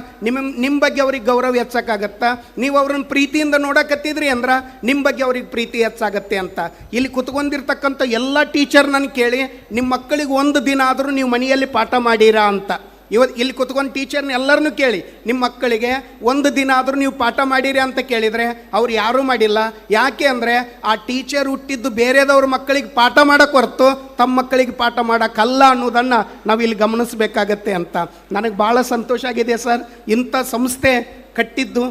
ನಿಮ್ಮ ಬಗ್ಗೆ ಅವ್ರಿಗೆ ಗೌರವ ಹೆಚ್ಚಕ್ಕಾಗತ್ತಾ? ನೀವು ಅವ್ರನ್ನ ಪ್ರೀತಿಯಿಂದ ನೋಡಕತ್ತಿದ್ರಿ ಅಂದ್ರೆ ನಿಮ್ಮ ಬಗ್ಗೆ ಅವ್ರಿಗೆ ಪ್ರೀತಿ ಹೆಚ್ಚಾಗತ್ತೆ ಅಂತ. ಇಲ್ಲಿ ಕುತ್ಕೊಂಡಿರ್ತಕ್ಕಂಥ ಎಲ್ಲ ಟೀಚರ್ ನನಗೆ ಕೇಳಿ, ನಿಮ್ಮ ಮಕ್ಕಳಿಗೆ ಒಂದು ದಿನ ಆದರೂ ನೀವು ಮನೆಯಲ್ಲಿ ಪಾಠ ಮಾಡೀರಾ ಅಂತ. ಇವತ್ತು ಇಲ್ಲಿ ಕುತ್ಕೊಂಡು ಟೀಚರ್ನ ಎಲ್ಲರನ್ನೂ ಕೇಳಿ, ನಿಮ್ಮ ಮಕ್ಕಳಿಗೆ ಒಂದು ದಿನ ಆದರೂ ನೀವು ಪಾಠ ಮಾಡಿರಿ ಅಂತ ಕೇಳಿದರೆ ಅವ್ರು ಯಾರೂ ಮಾಡಿಲ್ಲ. ಯಾಕೆ ಅಂದರೆ ಆ ಟೀಚರ್ ಹುಟ್ಟಿದ್ದು ಬೇರೆದವ್ರ ಮಕ್ಕಳಿಗೆ ಪಾಠ ಮಾಡೋಕ್ಕೆ ಹೊರತು ತಮ್ಮ ಮಕ್ಕಳಿಗೆ ಪಾಠ ಮಾಡೋಕ್ಕಲ್ಲ ಅನ್ನೋದನ್ನು ನಾವಿಲ್ಲಿ ಗಮನಿಸಬೇಕಾಗತ್ತೆ ಅಂತ. ನನಗೆ ಭಾಳ ಸಂತೋಷ ಆಗಿದೆ ಸರ್. ಇಂಥ ಸಂಸ್ಥೆ ಕಟ್ಟಿದ್ದು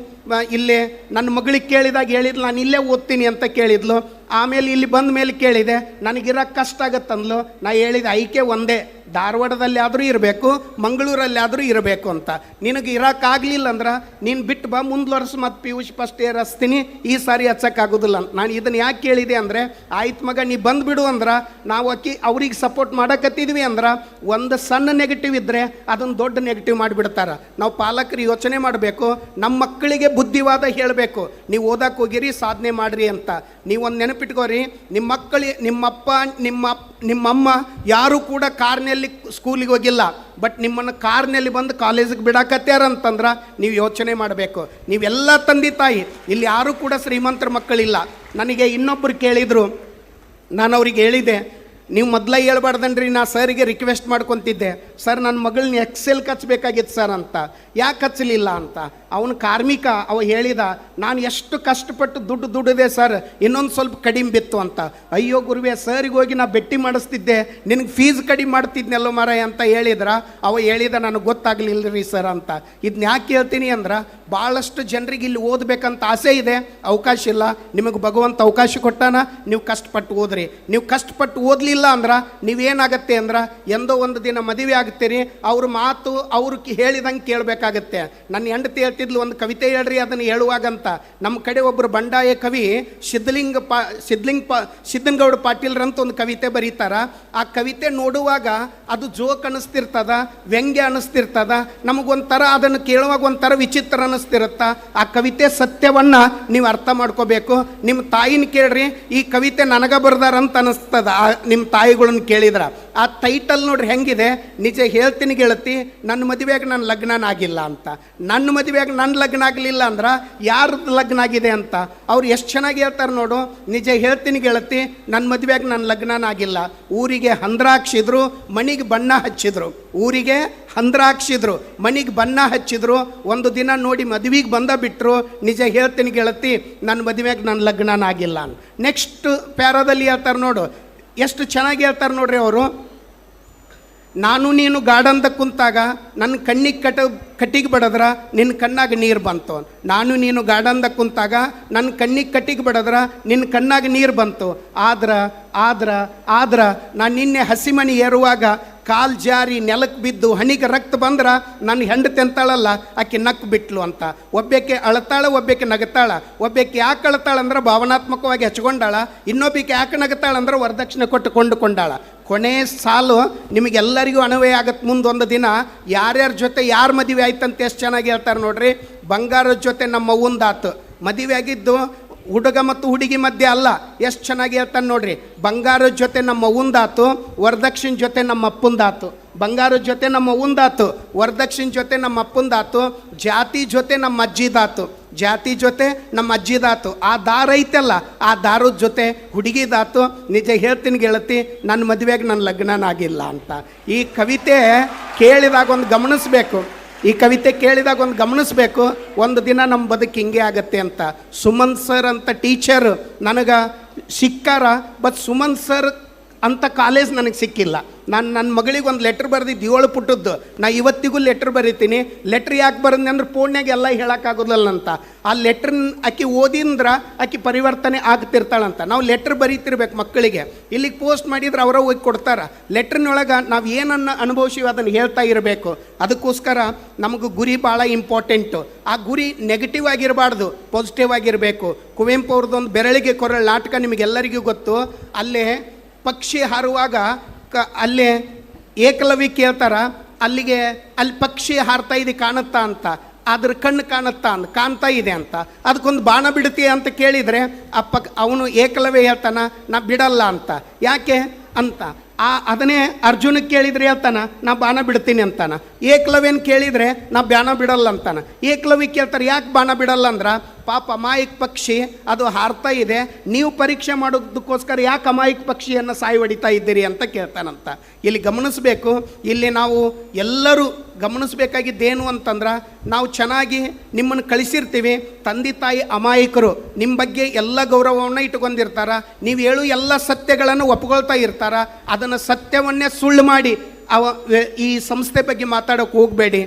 ಇಲ್ಲೇ ನನ್ನ ಮಗಳಿಗೆ ಕೇಳಿದಾಗ ಹೇಳಿದ್ಲು, ನಾನು ಇಲ್ಲೇ ಓದ್ತೀನಿ ಅಂತ ಕೇಳಿದ್ಲು. ಆಮೇಲೆ ಇಲ್ಲಿ ಬಂದ ಮೇಲೆ ಕೇಳಿದೆ, ನನಗಿರೋಕ್ಕೆ ಕಷ್ಟ ಆಗತ್ತಂದ್ಲು. ನಾ ಹೇಳಿದೆ ಆಯ್ಕೆ ಒಂದೇ, ಧಾರವಾಡದಲ್ಲಿ ಆದರೂ ಇರಬೇಕು, ಮಂಗಳೂರಲ್ಲಿ ಆದರೂ ಇರಬೇಕು ಅಂತ. ನಿನಗೆ ಇರೋಕ್ಕಾಗಲಿಲ್ಲ ಅಂದ್ರೆ ನೀನು ಬಿಟ್ಟು ಬಾ, ಮುಂದೆ ವರ್ಷ ಮತ್ತು PUC ಫಸ್ಟ್ ಇಯರ್ ಹಚ್ತೀನಿ, ಈ ಸಾರಿ ಹಚ್ಚೋಕ್ಕಾಗೋದಿಲ್ಲ. ನಾನು ಇದನ್ನು ಯಾಕೆ ಕೇಳಿದೆ ಅಂದರೆ, ಆಯ್ತು ಮಗ ನೀ ಬಂದುಬಿಡು ಅಂದ್ರೆ ನಾವು ಅವ್ರಿಗೆ ಸಪೋರ್ಟ್ ಮಾಡೋಕತ್ತಿದ್ವಿ ಅಂದ್ರೆ ಒಂದು ಸಣ್ಣ ನೆಗೆಟಿವ್ ಇದ್ದರೆ ಅದನ್ನು ದೊಡ್ಡ ನೆಗೆಟಿವ್ ಮಾಡಿಬಿಡ್ತಾರೆ. ನಾವು ಪಾಲಕರು ಯೋಚನೆ ಮಾಡಬೇಕು, ನಮ್ಮ ಮಕ್ಕಳಿಗೆ ಬುದ್ಧಿವಾದ ಹೇಳಬೇಕು, ನೀವು ಓದಕ್ಕೆ ಹೋಗಿರಿ, ಸಾಧನೆ ಮಾಡಿರಿ ಅಂತ. ನೀವೊಂದು ನೆನಪಿಟ್ಕೋರಿ, ನಿಮ್ಮ ಮಕ್ಕಳಿಗೆ ನಿಮ್ಮಪ್ಪ ನಿಮ್ಮಮ್ಮ ಯಾರೂ ಕೂಡ ಕಾರ್ನಲ್ಲಿ ಸ್ಕೂಲಿಗೆ ಹೋಗಿಲ್ಲ, ಬಟ್ ನಿಮ್ಮನ್ನು ಕಾರ್ನಲ್ಲಿ ಬಂದು ಕಾಲೇಜಿಗೆ ಬಿಡಾಕತ್ಯಾರ ಅಂತಂದ್ರೆ ನೀವು ಯೋಚನೆ ಮಾಡಬೇಕು. ನೀವೆಲ್ಲ ತಂದೆ ತಾಯಿ, ಇಲ್ಲಿ ಯಾರೂ ಕೂಡ ಶ್ರೀಮಂತರ ಮಕ್ಕಳಿಲ್ಲ. ನನಗೆ ಇನ್ನೊಬ್ಬರು ಕೇಳಿದರು, ನಾನು ಅವ್ರಿಗೆ ಹೇಳಿದೆ, ನೀವು ಮೊದಲ ಹೇಳ್ಬಾರ್ದನ್ರಿ, ನಾ ಸರಿಗೆ ರಿಕ್ವೆಸ್ಟ್ ಮಾಡ್ಕೊತಿದ್ದೆ, ಸರ್ ನನ್ನ ಮಗಳನ್ನ ಎಕ್ಸೆಲ್ ಹಚ್ಬೇಕಾಗಿತ್ತು ಸರ್ ಅಂತ. ಯಾಕೆ ಹಚ್ಚಲಿಲ್ಲ ಅಂತ. ಅವನು ಕಾರ್ಮಿಕ, ಅವ ಹೇಳಿದ ನಾನು ಎಷ್ಟು ಕಷ್ಟಪಟ್ಟು ದುಡ್ಡಿದೆ ಸರ್, ಇನ್ನೊಂದು ಸ್ವಲ್ಪ ಕಡಿಮೆ ಬಿತ್ತು ಅಂತ. ಅಯ್ಯೋ ಗುರುವೇ, ಸರಿಗೆ ಹೋಗಿ ನಾ ಭೇಟಿ ಮಾಡಿಸ್ತಿದ್ದೆ, ನಿನಗೆ ಫೀಸ್ ಕಡಿಮೆ ಮಾಡ್ತಿದ್ನೆಲ್ಲೋ ಮಾರಾಯ ಅಂತ ಹೇಳಿದ್ರ. ಅವ ಹೇಳಿದ ನನಗೆ ಗೊತ್ತಾಗಲಿಲ್ಲ ರೀ ಸರ್ ಅಂತ. ಇದನ್ನ ಯಾಕೆ ಹೇಳ್ತೀನಿ ಅಂದ್ರೆ, ಭಾಳಷ್ಟು ಜನರಿಗೆ ಇಲ್ಲಿ ಓದಬೇಕಂತ ಆಸೆ ಇದೆ, ಅವಕಾಶ ಇಲ್ಲ. ನಿಮಗೆ ಭಗವಂತ ಅವಕಾಶ ಕೊಟ್ಟಾನ, ನೀವು ಕಷ್ಟಪಟ್ಟು ಓದ್ರಿ. ನೀವು ಕಷ್ಟಪಟ್ಟು ಓದಲಿಲ್ಲ ಅಂದ್ರೆ ನೀವೇನಾಗತ್ತೆ ಅಂದ್ರೆ ಎಂದೋ ಒಂದು ದಿನ ಮದುವೆ ಆಗ್ತೀರಿ, ಅವ್ರ ಮಾತು ಅವ್ರು ಹೇಳಿದಂಗೆ ಕೇಳಬೇಕಾಗತ್ತೆ. ನನ್ನ ಹೆಂಡತಿ ಹೇಳ್ತಿದ್ಲು, ಒಂದು ಕವಿತೆ ಹೇಳ್ರಿ ಅದನ್ನು ಹೇಳುವಾಗಂತ. ನಮ್ಮ ಕಡೆ ಒಬ್ಬರು ಬಂಡಾಯ ಕವಿ ಸಿದ್ದನಗೌಡ ಪಾಟೀಲ್ರಂತ ಒಂದು ಕವಿತೆ ಬರೀತಾರ. ಆ ಕವಿತೆ ನೋಡುವಾಗ ಅದು ಜೋಕ್ ಅನ್ನಿಸ್ತಿರ್ತದ, ವ್ಯಂಗ್ಯ ಅನ್ನಿಸ್ತಿರ್ತದ, ನಮಗೊಂಥರ ಅದನ್ನು ಕೇಳುವಾಗ ಒಂಥರ ವಿಚಿತ್ರ ಅನ್ನಿಸ್ತಿರುತ್ತ. ಆ ಕವಿತೆ ಸತ್ಯವನ್ನ ನೀವು ಅರ್ಥ ಮಾಡ್ಕೋಬೇಕು. ನಿಮ್ಮ ತಾಯಿನ ಕೇಳ್ರಿ, ಈ ಕವಿತೆ ನನಗ ಬರ್ದಾರಂತ ಅನ್ನಿಸ್ತದ. ನಿಮ್ಮ ತಾಯಿಗಳನ್ನ ಕೇಳಿದ್ರ ಆ ಟೈಟಲ್ ನೋಡ್ರಿ ಹೆಂಗಿದೆ. ನಿಜ ಹೇಳ್ತೀನಿ ಗೆಳತಿ, ನನ್ನ ಮದುವೆಯಾಗ ನನ್ನ ಲಗ್ನ ಆಗಿಲ್ಲ ಅಂತ. ನನ್ನ ಮದುವೆಯಾಗ ನನ್ನ ಲಗ್ನ ಆಗಲಿಲ್ಲ ಅಂದ್ರೆ ಯಾರ್ದು ಲಗ್ನ ಆಗಿದೆ ಅಂತ ಅವ್ರು ಎಷ್ಟು ಚೆನ್ನಾಗಿ ಹೇಳ್ತಾರೆ ನೋಡು. ನಿಜ ಹೇಳ್ತೀನಿ ಗೆಳತಿ, ನನ್ನ ಮದುವೆಯಾಗ ನನ್ನ ಲಗ್ನ ಆಗಿಲ್ಲ. ಊರಿಗೆ ಹಂದ್ರಾಕ್ಷಿದ್ರು, ಮಣಿಗೆ ಬಣ್ಣ ಹಚ್ಚಿದ್ರು. ಊರಿಗೆ ಹಂದ್ರಾಕ್ಷಿದ್ರು, ಮಣಿಗೆ ಬಣ್ಣ ಹಚ್ಚಿದ್ರು. ಒಂದು ದಿನ ನೋಡಿ ಮದುವೆಗೆ ಬಂದ ಬಿಟ್ಟರು. ನಿಜ ಹೇಳ್ತೀನಿ ಗೆಳತಿ, ನನ್ನ ಮದುವೆಯಾಗ ನನ್ನ ಲಗ್ನ ಆಗಿಲ್ಲ. ನೆಕ್ಸ್ಟ್ ಪ್ಯಾರಾದಲ್ಲಿ ಹೇಳ್ತಾರೆ ನೋಡು, ಎಷ್ಟು ಚೆನ್ನಾಗಿ ಹೇಳ್ತಾರೆ ನೋಡ್ರಿ ಅವರು. ನಾನು ನೀನು ಗಾರ್ಡನ್ದ ಕುಂತಾಗ ನನ್ನ ಕಣ್ಣಿಗೆ ಕಟ್ಟಿಗೆ ಬಡದ್ರ ನಿನ್ನ ಕಣ್ಣಾಗ ನೀರು ಬಂತು. ನಾನು ನೀನು ಗಾರ್ಡನ್ದ ಕುಂತಾಗ ನನ್ನ ಕಣ್ಣಿಗೆ ಕಟ್ಟಿಗೆ ಬಡದ್ರ ನಿನ್ನ ಕಣ್ಣಾಗ ನೀರು ಬಂತು. ಆದ್ರ ನಾನು ನಿನ್ನೆ ಹಸಿಮಣಿ ಏರುವಾಗ ಕಾಲು ಜಾರಿ ನೆಲಕ್ಕೆ ಬಿದ್ದು ಹಣಿಗೆ ರಕ್ತ ಬಂದ್ರೆ ನನ್ನ ಹೆಂಡತಿ ಅಂತಾಳಲ್ಲ, ಆಕೆ ನಕ್ಕು ಬಿಟ್ಲು ಅಂತ. ಒಬ್ಬಾಕೆ ಅಳತಾಳ, ಒಬ್ಬಾಕೆ ನಗತಾಳ. ಒಬ್ಬಾಕೆ ಯಾಕೆ ಅಳತಾಳಂದ್ರೆ ಭಾವನಾತ್ಮಕವಾಗಿ ಹಚ್ಕೊಂಡಾಳ, ಇನ್ನೊಬ್ಬಾಕೆ ಯಾಕೆ ನಗತಾಳಂದ್ರೆ ವರದಕ್ಷಿಣೆ ಕೊಟ್ಟು ಕೊಂಡುಕೊಂಡಾಳ. ಕೊನೆ ಸಾಲು ನಿಮಗೆಲ್ಲರಿಗೂ ಅನ್ವಯ ಆಗತ್ತೆ. ಮುಂದೊಂದು ದಿನ ಯಾರ್ಯಾರ ಜೊತೆ ಯಾರು ಮದುವೆ ಆಯ್ತಂತ ಎಷ್ಟು ಚೆನ್ನಾಗಿ ಹೇಳ್ತಾರೆ ನೋಡ್ರಿ. ಬಂಗಾರದ ಜೊತೆ ನಮ್ಮ ಅವ್ವಂದಾತು ಮದುವೆ ಆಗಿದ್ದು, ಹುಡುಗ ಮತ್ತು ಹುಡುಗಿ ಮಧ್ಯೆ ಅಲ್ಲ. ಎಷ್ಟು ಚೆನ್ನಾಗಿ ಹೇಳ್ತಾನೆ ನೋಡ್ರಿ. ಬಂಗಾರದ ಜೊತೆ ನಮ್ಮ ಅವ್ವಂದಾತು, ವರದಕ್ಷಿಣೆ ಜೊತೆ ನಮ್ಮ ಅಪ್ಪಂದಾತು. ಬಂಗಾರದ ಜೊತೆ ನಮ್ಮ ಅವ್ವಂದಾತು, ವರದಕ್ಷಿಣೆ ಜೊತೆ ನಮ್ಮ ಅಪ್ಪಂದಾತು, ಜಾತಿ ಜೊತೆ ನಮ್ಮ ಅಜ್ಜಿದಾತು, ಜಾತಿ ಜೊತೆ ನಮ್ಮ ಅಜ್ಜಿದಾತು. ಆ ದಾರ ಐತಲ್ಲ, ಆ ದಾರದ ಜೊತೆ ಹುಡುಗಿದಾತು. ನಿಜ ಹೇಳ್ತೀನಿ ಗೆಳತಿ, ನನ್ನ ಮದುವೆಗೆ ನನ್ನ ಲಗ್ನ ಆಗಿಲ್ಲ ಅಂತ. ಈ ಕವಿತೆ ಕೇಳಿದಾಗ ಒಂದು ಗಮನಿಸ್ಬೇಕು. ಈ ಕವಿತೆ ಕೇಳಿದಾಗ ಒಂದು ಗಮನಿಸ್ಬೇಕು, ಒಂದು ದಿನ ನಮ್ಮ ಬದುಕು ಹಿಂಗೆ ಆಗತ್ತೆ ಅಂತ. ಸುಮನ್ ಸರ್ ಅಂತ ಟೀಚರ್ ನನಗೆ ಸಿಕ್ಕಾರ, ಬಟ್ ಸುಮನ್ ಸರ್ ಅಂತ ಕಾಲೇಜ್ ನನಗೆ ಸಿಕ್ಕಿಲ್ಲ. ನಾನು ನನ್ನ ಮಗಳಿಗೆ ಒಂದು ಲೆಟ್ರ್ ಬರೆದಿದ್ದು 7 ಪುಟದ್ದು. ನಾ ಇವತ್ತಿಗೂ ಲೆಟ್ರ್ ಬರೀತೀನಿ. ಲೆಟ್ರ್ ಯಾಕೆ ಬರೆದ್ನಿ ಅಂದ್ರೆ ಫೋನ್ಯಾಗ ಎಲ್ಲ ಹೇಳೋಕ್ಕಾಗೋದಿಲ್ಲ ಅಂತ. ಆ ಲೆಟ್ರನ್ನ ಆಕೆ ಓದಿಂದ್ರೆ ಆಕೆ ಪರಿವರ್ತನೆ ಆಗ್ತಿರ್ತಾಳಂತ. ನಾವು ಲೆಟ್ರ್ ಬರೀತಿರ್ಬೇಕು ಮಕ್ಕಳಿಗೆ. ಇಲ್ಲಿಗೆ ಪೋಸ್ಟ್ ಮಾಡಿದ್ರೆ ಅವರ ಹೋಗಿ ಕೊಡ್ತಾರೆ. ಲೆಟ್ರಿನೊಳಗೆ ನಾವು ಏನನ್ನು ಅನುಭವಿಸಿವಿ ಅದನ್ನು ಹೇಳ್ತಾ ಇರಬೇಕು. ಅದಕ್ಕೋಸ್ಕರ ನಮಗೆ ಗುರಿ ಭಾಳ ಇಂಪಾರ್ಟೆಂಟು. ಆ ಗುರಿ ನೆಗೆಟಿವ್ ಆಗಿರಬಾರ್ದು, ಪಾಸಿಟಿವ್ ಆಗಿರಬೇಕು. ಕುವೆಂಪು ಅವ್ರದ್ದೊಂದು ಬೆರಳಿಗೆ ಕೊರಳು ನಾಟಕ ನಿಮಗೆಲ್ಲರಿಗೂ ಗೊತ್ತು. ಅಲ್ಲೇ ಪಕ್ಷಿ ಹಾರುವಾಗ ಅಲ್ಲೇ ಏಕಲವ್ಯ ಕೇಳ್ತಾರ, ಅಲ್ಲಿ ಪಕ್ಷಿ ಹಾರ್ತಾ ಇದೆ ಕಾಣುತ್ತಾ ಅಂತ. ಅದ್ರ ಕಣ್ಣು ಕಾಣ್ತಾ ಇದೆ ಅಂತ. ಅದಕ್ಕೊಂದು ಬಾಣ ಬಿಡ್ತೀಯ ಅಂತ ಕೇಳಿದರೆ ಅವನು ಏಕಲವ್ಯ ಹೇಳ್ತಾನ, ನಾ ಬಿಡಲ್ಲ ಅಂತ. ಯಾಕೆ ಅಂತ ಅದನ್ನೇ ಅರ್ಜುನಕ್ಕೆ ಕೇಳಿದ್ರೆ ಹೇಳ್ತಾನ, ನಾ ಬಾಣ ಬಿಡ್ತೀನಿ ಅಂತಾನ. ಏಕಲವ್ಯನ ಕೇಳಿದರೆ ನಾ ಬಾಣ ಬಿಡಲ್ಲ ಅಂತಾನ. ಏಕಲವ್ಯ ಕೇಳ್ತಾರೆ, ಯಾಕೆ ಬಾಣ ಬಿಡಲ್ಲ ಅಂದ್ರೆ, ಪಾಪ ಅಮಾಯಕ ಪಕ್ಷಿ ಅದು ಹಾರ್ತಾ ಇದೆ, ನೀವು ಪರೀಕ್ಷೆ ಮಾಡೋದಕ್ಕೋಸ್ಕರ ಯಾಕೆ ಅಮಾಯಕ ಪಕ್ಷಿಯನ್ನು ಸಾಯಿ ಹೊಡಿತಾ ಇದ್ದೀರಿ ಅಂತ ಕೇಳ್ತಾನಂತ. ಇಲ್ಲಿ ಗಮನಿಸಬೇಕು, ಇಲ್ಲಿ ನಾವು ಎಲ್ಲರೂ ಗಮನಿಸಬೇಕಾಗಿದ್ದೇನು ಅಂತಂದ್ರೆ, ನಾವು ಚೆನ್ನಾಗಿ ನಿಮ್ಮನ್ನು ಕಳಿಸಿರ್ತೀವಿ. ತಂದೆ ತಾಯಿ ಅಮಾಯಕರು ನಿಮ್ಮ ಬಗ್ಗೆ ಎಲ್ಲ ಗೌರವವನ್ನು ಇಟ್ಕೊಂಡಿರ್ತಾರ. ನೀವು ಹೇಳು ಎಲ್ಲ ಸತ್ಯಗಳನ್ನು ಒಪ್ಕೊಳ್ತಾ ಇರ್ತಾರ. ಅದನ್ನು ಸತ್ಯವನ್ನೇ ಸುಳ್ಳು ಮಾಡಿ ಈ ಸಂಸ್ಥೆ ಬಗ್ಗೆ ಮಾತಾಡೋಕೆ ಹೋಗಬೇಡಿ.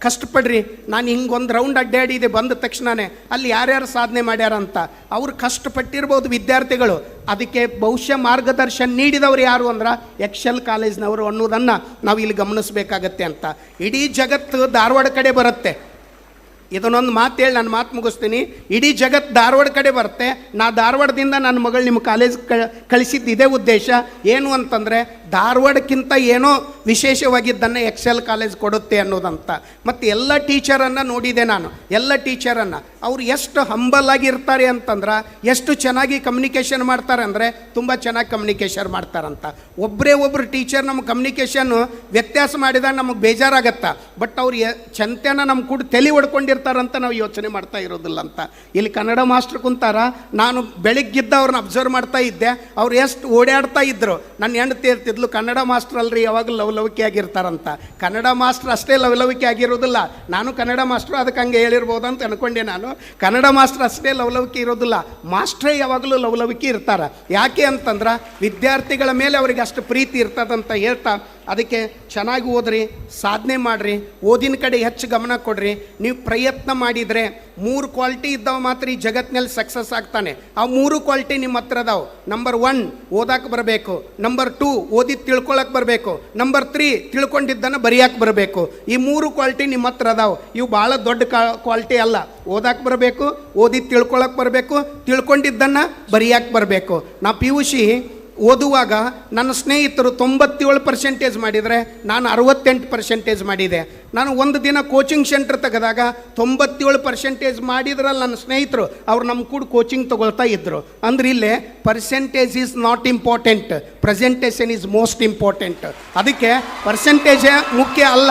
ಕಷ್ಟಪಡ್ರಿ. ನಾನು ಹಿಂಗೊಂದು ರೌಂಡ್ ಅಡ್ಡಾಡಿದೆ ಬಂದ ತಕ್ಷಣವೇ ಅಲ್ಲಿ ಯಾರ್ಯಾರು ಸಾಧನೆ ಮಾಡ್ಯಾರ ಅಂತ. ಅವರು ಕಷ್ಟಪಟ್ಟಿರ್ಬೋದು ವಿದ್ಯಾರ್ಥಿಗಳು. ಅದಕ್ಕೆ ಬಹುಶಃ ಮಾರ್ಗದರ್ಶನ ನೀಡಿದವರು ಯಾರು ಅಂದ್ರೆ ಎಕ್ಸೆಲ್ ಕಾಲೇಜ್ನವರು ಅನ್ನೋದನ್ನು ನಾವು ಇಲ್ಲಿ ಗಮನಿಸಬೇಕಾಗತ್ತೆ ಅಂತ. ಇಡೀ ಜಗತ್ತು ಧಾರವಾಡ ಕಡೆ ಬರುತ್ತೆ. ಇದನ್ನೊಂದು ಮಾತು ಹೇಳಿ ನಾನು ಮಾತು ಮುಗಿಸ್ತೀನಿ. ಇಡೀ ಜಗತ್ತು ಧಾರವಾಡ ಕಡೆ ಬರುತ್ತೆ. ನಾ ಧಾರವಾಡದಿಂದ ನನ್ನ ಮಗಳು ನಿಮ್ಮ ಕಾಲೇಜ್ ಕಳಿಸಿದ್ದು ಇದೇ ಉದ್ದೇಶ. ಏನು ಅಂತಂದರೆ, ಧಾರವಾಡಕ್ಕಿಂತ ಏನೋ ವಿಶೇಷವಾಗಿದ್ದನ್ನು ಎಕ್ಸೆಲ್ ಕಾಲೇಜ್ ಕೊಡುತ್ತೆ ಅನ್ನೋದಂತ. ಮತ್ತು ಎಲ್ಲ ಟೀಚರನ್ನು ನೋಡಿದೆ ನಾನು, ಎಲ್ಲ ಟೀಚರನ್ನು ಅವ್ರು ಎಷ್ಟು ಹಂಬಲ್ ಆಗಿರ್ತಾರೆ ಅಂತಂದ್ರೆ, ಎಷ್ಟು ಚೆನ್ನಾಗಿ ಕಮ್ಯುನಿಕೇಷನ್ ಮಾಡ್ತಾರೆ ಅಂದರೆ ತುಂಬ ಚೆನ್ನಾಗಿ ಕಮ್ಯುನಿಕೇಷನ್ ಮಾಡ್ತಾರಂತ. ಒಬ್ಬರು ಟೀಚರ್ ನಮ್ಮ ಕಮ್ಯುನಿಕೇಷನ್ನು ವ್ಯತ್ಯಾಸ ಮಾಡಿದಾಗ ನಮಗೆ ಬೇಜಾರಾಗತ್ತೆ. ಬಟ್ ಅವ್ರು ಚಂತೆನ ನಮ್ಮ ಕೂಡ ತಲೆ ಹೊಡ್ಕೊಂಡಿರ್ತಾರಂತ ನಾವು ಯೋಚನೆ ಮಾಡ್ತಾ ಇರೋದಿಲ್ಲ ಅಂತ. ಇಲ್ಲಿ ಕನ್ನಡ ಮಾಸ್ಟ್ರ್ ಕುಂತಾರ, ನಾನು ಬೆಳಿಗ್ಗಿದ್ದ ಅವ್ರನ್ನ ಅಬ್ಸರ್ವ್ ಮಾಡ್ತಾ ಇದ್ದೆ. ಅವ್ರು ಎಷ್ಟು ಓಡಾಡ್ತಾ ಇದ್ರು. ನನ್ನ ಹೆಂಡತಿ ಇರ್ತಿದ್ಲು, ಕನ್ನಡ ಮಾಸ್ಟ್ರ್ ಅಲ್ರಿ ಯಾವಾಗಲೂ ಲವಲವಿಕೆ ಆಗಿರ್ತಾರಂತ. ಕನ್ನಡ ಮಾಸ್ಟ್ರ್ ಅಷ್ಟೇ ಲವಲವಿಕೆ ಆಗಿರೋದಿಲ್ಲ, ನಾನು ಕನ್ನಡ ಮಾಸ್ಟ್ರು ಅದಕ್ಕೆ ಹಂಗೆ ಹೇಳಿರ್ಬೋದು ಅಂತ ಅನ್ಕೊಂಡೆ ನಾನು. ಕನ್ನಡ ಮಾಸ್ಟ್ರ್ ಅಷ್ಟೇ ಲವಲವಿಕೆ ಇರೋದಿಲ್ಲ, ಮಾಸ್ಟ್ರೇ ಯಾವಾಗಲೂ ಲವಲವಿಕೆ ಇರ್ತಾರೆ. ಯಾಕೆ ಅಂತಂದ್ರೆ ವಿದ್ಯಾರ್ಥಿಗಳ ಮೇಲೆ ಅವ್ರಿಗೆ ಅಷ್ಟು ಪ್ರೀತಿ ಇರ್ತದಂತ ಹೇಳ್ತಾ, ಅದಕ್ಕೆ ಚೆನ್ನಾಗಿ ಓದ್ರಿ, ಸಾಧನೆ ಮಾಡಿರಿ, ಓದಿನ ಕಡೆ ಹೆಚ್ಚು ಗಮನ ಕೊಡ್ರಿ. ನೀವು ಪ್ರಯತ್ನ ಮಾಡಿದರೆ 3 ಕ್ವಾಲಿಟಿ ಇದ್ದಾವೆ ಮಾತ್ರ ಈ ಜಗತ್ತಿನಲ್ಲಿ ಸಕ್ಸಸ್ ಆಗ್ತಾನೆ. ಆ 3 ಕ್ವಾಲಿಟಿ ನಿಮ್ಮ ಹತ್ರ ಅದಾವೆ. ನಂಬರ್ 1 ಓದಕ್ಕೆ ಬರಬೇಕು, ನಂಬರ್ 2 ಓದಿದ್ದು ತಿಳ್ಕೊಳಕ್ಕೆ ಬರಬೇಕು, ನಂಬರ್ 3 ತಿಳ್ಕೊಂಡಿದ್ದನ್ನು ಬರೆಯಕ್ಕೆ ಬರಬೇಕು. ಈ 3 ಕ್ವಾಲಿಟಿ ನಿಮ್ಮ ಹತ್ರ ಅದಾವೆ. ಇವು ಭಾಳ ದೊಡ್ಡ ಕ್ವಾಲಿಟಿ ಅಲ್ಲ. ಓದಕ್ಕೆ ಬರಬೇಕು, ಓದಿದ್ದು ತಿಳ್ಕೊಳಕ್ಕೆ ಬರಬೇಕು, ತಿಳ್ಕೊಂಡಿದ್ದನ್ನು ಬರೆಯಕ್ಕೆ ಬರಬೇಕು. ನಾ PUC ಓದುವಾಗ ನನ್ನ ಸ್ನೇಹಿತರು 97% ಮಾಡಿದರೆ ನಾನು 68% ಮಾಡಿದೆ. ನಾನು ಒಂದು ದಿನ ಕೋಚಿಂಗ್ ಸೆಂಟರ್ ತೆಗೆದಾಗ 97% ಮಾಡಿದ್ರಲ್ಲಿ ನನ್ನ ಸ್ನೇಹಿತರು ಅವ್ರು ನಮ್ಮ ಕೂಡ ಕೋಚಿಂಗ್ ತೊಗೊಳ್ತಾ ಇದ್ದರು. ಅಂದ್ರೆ ಇಲ್ಲೇ percentage is not important, presentation is most important. ಅದಕ್ಕೆ ಪರ್ಸೆಂಟೇಜೇ ಮುಖ್ಯ ಅಲ್ಲ,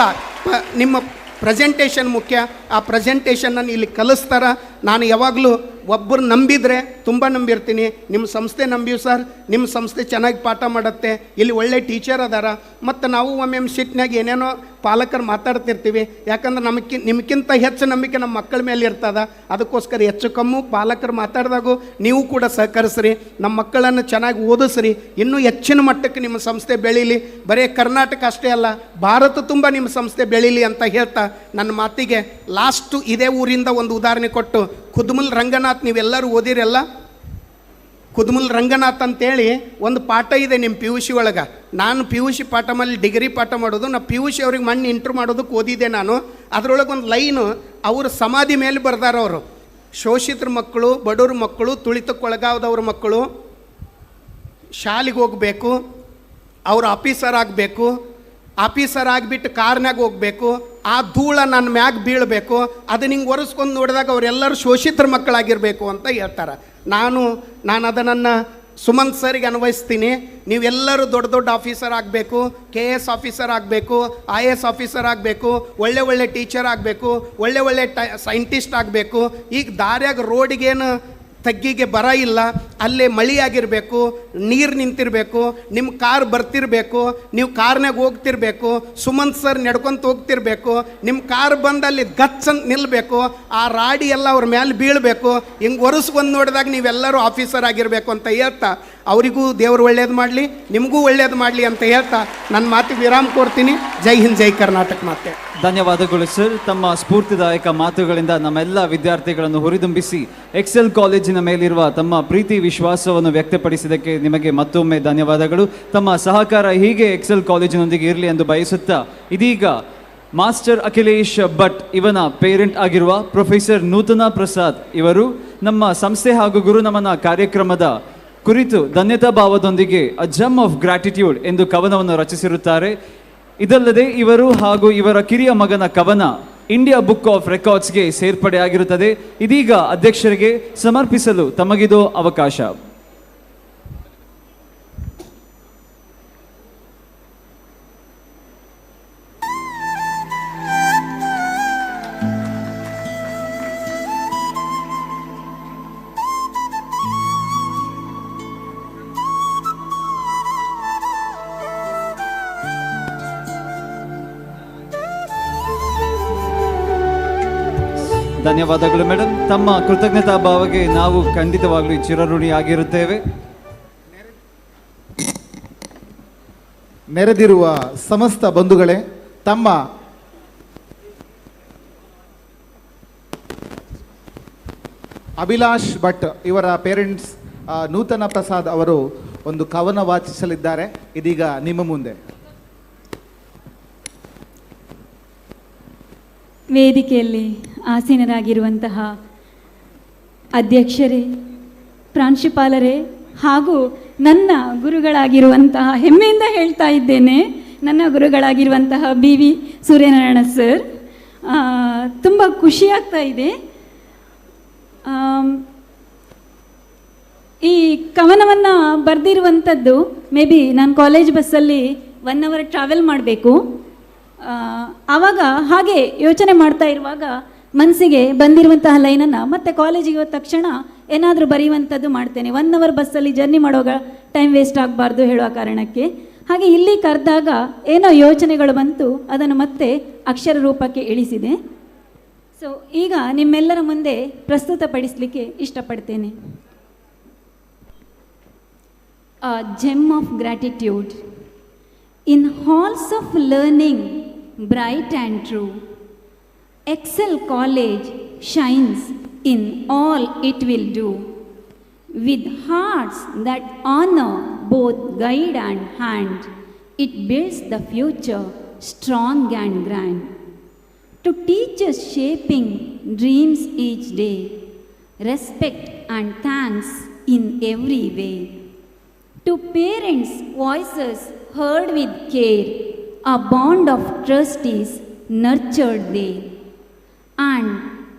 ನಿಮ್ಮ ಪ್ರೆಸೆಂಟೇಷನ್ ಮುಖ್ಯ. ಆ ಪ್ರೆಸೆಂಟೇಷನನ್ನು ಇಲ್ಲಿ ಕಲಿಸ್ತಾರ. ನಾನು ಯಾವಾಗಲೂ ಒಬ್ಬರು ನಂಬಿದರೆ ತುಂಬ ನಂಬಿರ್ತೀನಿ. ನಿಮ್ಮ ಸಂಸ್ಥೆ ನಂಬೀವಿ ಸರ್, ನಿಮ್ಮ ಸಂಸ್ಥೆ ಚೆನ್ನಾಗಿ ಪಾಠ ಮಾಡುತ್ತೆ, ಇಲ್ಲಿ ಒಳ್ಳೆ ಟೀಚರ್ ಅದಾರ. ಮತ್ತು ನಾವು ಒಮ್ಮೆ ಸಿಟ್ನಾಗ ಏನೇನೋ ಪಾಲಕರು ಮಾತಾಡ್ತಿರ್ತೀವಿ. ಯಾಕಂದ್ರೆ ನಿಮ್ಗಿಂತ ಹೆಚ್ಚು ನಂಬಿಕೆ ನಮ್ಮ ಮಕ್ಕಳ ಮೇಲೆ ಇರ್ತದ. ಅದಕ್ಕೋಸ್ಕರ ಹೆಚ್ಚು ಕಮ್ಮು ಪಾಲಕರು ಮಾತಾಡಿದಾಗೂ ನೀವು ಕೂಡ ಸಹಕರಿಸ್ರಿ, ನಮ್ಮ ಮಕ್ಕಳನ್ನು ಚೆನ್ನಾಗಿ ಓದಿಸ್ರಿ, ಇನ್ನೂ ಹೆಚ್ಚಿನ ಮಟ್ಟಕ್ಕೆ ನಿಮ್ಮ ಸಂಸ್ಥೆ ಬೆಳೀಲಿ. ಬರೀ ಕರ್ನಾಟಕ ಅಷ್ಟೇ ಅಲ್ಲ, ಭಾರತ ತುಂಬ ನಿಮ್ಮ ಸಂಸ್ಥೆ ಬೆಳೀಲಿ ಅಂತ ಹೇಳ್ತಾ ನನ್ನ ಮಾತಿಗೆ ಲಾಸ್ಟು ಇದೇ ಊರಿಂದ ಒಂದು ಉದಾಹರಣೆ ಕೊಟ್ಟು, ಕುದುಮಲ್ ರಂಗನಾಥ್ ನೀವೆಲ್ಲರೂ ಓದಿರಲ್ಲ, ಕುದುಮಲ್ ರಂಗನಾಥ್ ಅಂತೇಳಿ ಒಂದು ಪಾಠ ಇದೆ ನಿಮ್ಮ PUC ಒಳಗೆ. ನಾನು PUC ಪಾಠ ಮೇಲೆ ಡಿಗ್ರಿ ಪಾಠ ಮಾಡೋದು, ನಾನು PUC ಅವ್ರಿಗೆ ಮಣ್ಣು ಇಂಟ್ರು ಮಾಡೋದಕ್ಕೆ ಓದಿದ್ದೆ ನಾನು. ಅದರೊಳಗೆ ಒಂದು ಲೈನು ಅವ್ರ ಸಮಾಧಿ ಮೇಲೆ ಬರ್ದಾರ. ಅವರು ಶೋಷಿತರ ಮಕ್ಕಳು, ಬಡವ್ರ ಮಕ್ಕಳು, ತುಳಿತಕ್ಕೊಳಗಾದವ್ರ ಮಕ್ಕಳು ಶಾಲೆಗೆ ಹೋಗಬೇಕು, ಅವ್ರು ಆಫೀಸರ್ ಆಗಬೇಕು, ಆಫೀಸರ್ ಆಗಿಬಿಟ್ಟು ಕಾರ್ನಾಗ ಹೋಗಬೇಕು, ಆ ಧೂಳ ನನ್ನ ಮ್ಯಾಗ ಬೀಳಬೇಕು, ಅದನ್ನ ಹಿಂಗೆ ಒರೆಸ್ಕೊಂಡು ನೋಡಿದಾಗ ಅವರೆಲ್ಲರೂ ಶೋಷಿತರ ಮಕ್ಕಳಾಗಿರಬೇಕು ಅಂತ ಹೇಳ್ತಾರೆ. ನಾನು ಅದನ್ನು ಸುಮಂತ್ ಸರ್ಗೆ ಅನ್ವಯಿಸ್ತೀನಿ. ನೀವೆಲ್ಲರೂ ದೊಡ್ಡ ದೊಡ್ಡ ಆಫೀಸರ್ ಆಗಬೇಕು, KS ಆಫೀಸರ್ ಆಗಬೇಕು, IAS ಆಫೀಸರ್ ಆಗಬೇಕು, ಒಳ್ಳೆ ಟೀಚರ್ ಆಗಬೇಕು, ಒಳ್ಳೆ ಸೈಂಟಿಸ್ಟ್ ಆಗಬೇಕು. ಈಗ ದಾರ್ಯಾಗ ರೋಡಿಗೇನು ತಗ್ಗಿಗೆ ಬರ ಇಲ್ಲ, ಅಲ್ಲೇ ಮಳೆ ಆಗಿರಬೇಕು, ನೀರು ನಿಂತಿರಬೇಕು, ನಿಮ್ಮ ಕಾರ್ ಬರ್ತಿರಬೇಕು, ನೀವು ಕಾರ್ನಾಗ ಹೋಗ್ತಿರ್ಬೇಕು, ಸುಮಂತ್ ಸರ್ ನಡ್ಕೊಂತ ಹೋಗ್ತಿರ್ಬೇಕು, ನಿಮ್ಮ ಕಾರ್ ಬಂದು ಅಲ್ಲಿ ಗಚ್ ಅಂತ ನಿಲ್ಲಬೇಕು, ಆ ರಾಡಿ ಎಲ್ಲ ಅವ್ರ ಮೇಲೆ ಬೀಳಬೇಕು. ಹಿಂಗೆ ಒರೆಸ್ಕೊಂಡು ನೋಡಿದಾಗ ನೀವೆಲ್ಲರೂ ಆಫೀಸರ್ ಆಗಿರಬೇಕು ಅಂತ ಹೇಳ್ತಾ, ಅವರಿಗೂ ದೇವರು ಒಳ್ಳೇದು ಮಾಡಲಿ, ನಿಮಗೂ ಒಳ್ಳೇದು ಮಾಡಲಿ ಅಂತ ಹೇಳ್ತಾ ನನ್ನ ಮಾತಿಗೆ ವಿರಾಮ ಕೊಡ್ತೀನಿ. ಜೈ ಹಿಂದ್, ಜೈ ಕರ್ನಾಟಕ ಮಾತೆ. ಧನ್ಯವಾದಗಳು ಸರ್. ತಮ್ಮ ಸ್ಫೂರ್ತಿದಾಯಕ ಮಾತುಗಳಿಂದ ನಮ್ಮೆಲ್ಲ ವಿದ್ಯಾರ್ಥಿಗಳನ್ನು ಹುರಿದುಂಬಿಸಿ ಎಕ್ಸೆಲ್ ಕಾಲೇಜಿನ ಮೇಲಿರುವ ತಮ್ಮ ಪ್ರೀತಿ ವಿಶ್ವಾಸವನ್ನು ವ್ಯಕ್ತಪಡಿಸಿದ್ದಕ್ಕೆ ನಿಮಗೆ ಮತ್ತೊಮ್ಮೆ ಧನ್ಯವಾದಗಳು. ತಮ್ಮ ಸಹಕಾರ ಹೀಗೆ ಎಕ್ಸೆಲ್ ಕಾಲೇಜಿನೊಂದಿಗೆ ಇರಲಿ ಎಂದು ಬಯಸುತ್ತಾ, ಇದೀಗ ಮಾಸ್ಟರ್ ಅಖಿಲೇಶ್ ಭಟ್ ಇವನ ಪೇರೆಂಟ್ ಆಗಿರುವ ಪ್ರೊಫೆಸರ್ ನೂತನ ಪ್ರಸಾದ್ ಇವರು ನಮ್ಮ ಸಂಸ್ಥೆ ಹಾಗೂ ಗುರುನಮನ ಕಾರ್ಯಕ್ರಮದ ಕುರಿತು ಧನ್ಯತಾ ಭಾವದೊಂದಿಗೆ ಅ ಜಮ್ ಆಫ್ ಗ್ರಾಟಿಟ್ಯೂಡ್ ಎಂದು ಕವನವನ್ನು ರಚಿಸಿರುತ್ತಾರೆ. ಇದಲ್ಲದೆ ಇವರು ಹಾಗೂ ಇವರ ಕಿರಿಯ ಮಗನ ಕವನ ಇಂಡಿಯಾ ಬುಕ್ ಆಫ್ ರೆಕಾರ್ಡ್ಸ್ಗೆ ಸೇರ್ಪಡೆಯಾಗಿರುತ್ತದೆ. ಇದೀಗ ಅಧ್ಯಕ್ಷರಿಗೆ ಸಮರ್ಪಿಸಲು ತಮಗಿದೋ ಅವಕಾಶ. ಧನ್ಯವಾದಗಳು ಮೇಡಮ್. ತಮ್ಮ ಕೃತಜ್ಞತಾ ಭಾವಕ್ಕೆ ನಾವು ಖಂಡಿತವಾಗ್ಲೂ ಚಿರಋಣಿಯಾಗಿರುತ್ತೇವೆ. ನೆರೆದಿರುವ ಸಮಸ್ತ ಬಂಧುಗಳೇ, ತಮ್ಮ ಅಭಿಲಾಷ್ ಭಟ್ ಇವರ ಪೇರೆಂಟ್ಸ್ ನೂತನ ಪ್ರಸಾದ್ ಅವರು ಒಂದು ಕವನ ವಾಚಿಸಲಿದ್ದಾರೆ. ಇದೀಗ ನಿಮ್ಮ ಮುಂದೆ. ವೇದಿಕೆಯಲ್ಲಿ ಆಸೀನರಾಗಿರುವಂತಹ ಅಧ್ಯಕ್ಷರೇ, ಪ್ರಾಂಶುಪಾಲರೇ ಹಾಗೂ ನನ್ನ ಗುರುಗಳಾಗಿರುವಂತಹ, ಹೆಮ್ಮೆಯಿಂದ ಹೇಳ್ತಾ ಇದ್ದೇನೆ, ನನ್ನ ಗುರುಗಳಾಗಿರುವಂತಹ BV ಸೂರ್ಯನಾರಾಯಣ ಸರ್. ತುಂಬ ಖುಷಿಯಾಗ್ತಾ ಇದೆ. ಈ ಕವನವನ್ನು ಬರೆದಿರುವಂಥದ್ದು ಮೇ ಬಿ ನಾನು ಕಾಲೇಜ್ ಬಸ್ಸಲ್ಲಿ 1 hour ಟ್ರಾವೆಲ್ ಮಾಡಬೇಕು. ಆವಾಗ ಹಾಗೆ ಯೋಚನೆ ಮಾಡ್ತಾ ಇರುವಾಗ ಮನಸ್ಸಿಗೆ ಬಂದಿರುವಂತಹ ಲೈನನ್ನು ಮತ್ತೆ ಕಾಲೇಜಿಗೆ ಹೋದ ತಕ್ಷಣ ಏನಾದರೂ ಬರೆಯುವಂಥದ್ದು ಮಾಡ್ತೇನೆ. 1 hour ಬಸ್ಸಲ್ಲಿ ಜರ್ನಿ ಮಾಡುವಾಗ ಟೈಮ್ ವೇಸ್ಟ್ ಆಗಬಾರ್ದು ಹೇಳುವ ಕಾರಣಕ್ಕೆ. ಹಾಗೆ ಇಲ್ಲಿ ಕರೆದಾಗ ಏನೋ ಯೋಚನೆಗಳು ಬಂತು, ಅದನ್ನು ಮತ್ತೆ ಅಕ್ಷರ ರೂಪಕ್ಕೆ ಇಳಿಸಿದೆ. ಸೊ ಈಗ ನಿಮ್ಮೆಲ್ಲರ ಮುಂದೆ ಪ್ರಸ್ತುತಪಡಿಸಲಿಕ್ಕೆ ಇಷ್ಟಪಡ್ತೇನೆ. A gem of gratitude. In halls of learning, bright and true, Excel College shines in all it will do. With hearts that honor both guide and hand, it builds the future strong and grand. To teachers shaping dreams each day, respect and thanks in every way. To parents' voices heard with care, a bond of trust is nurtured there. And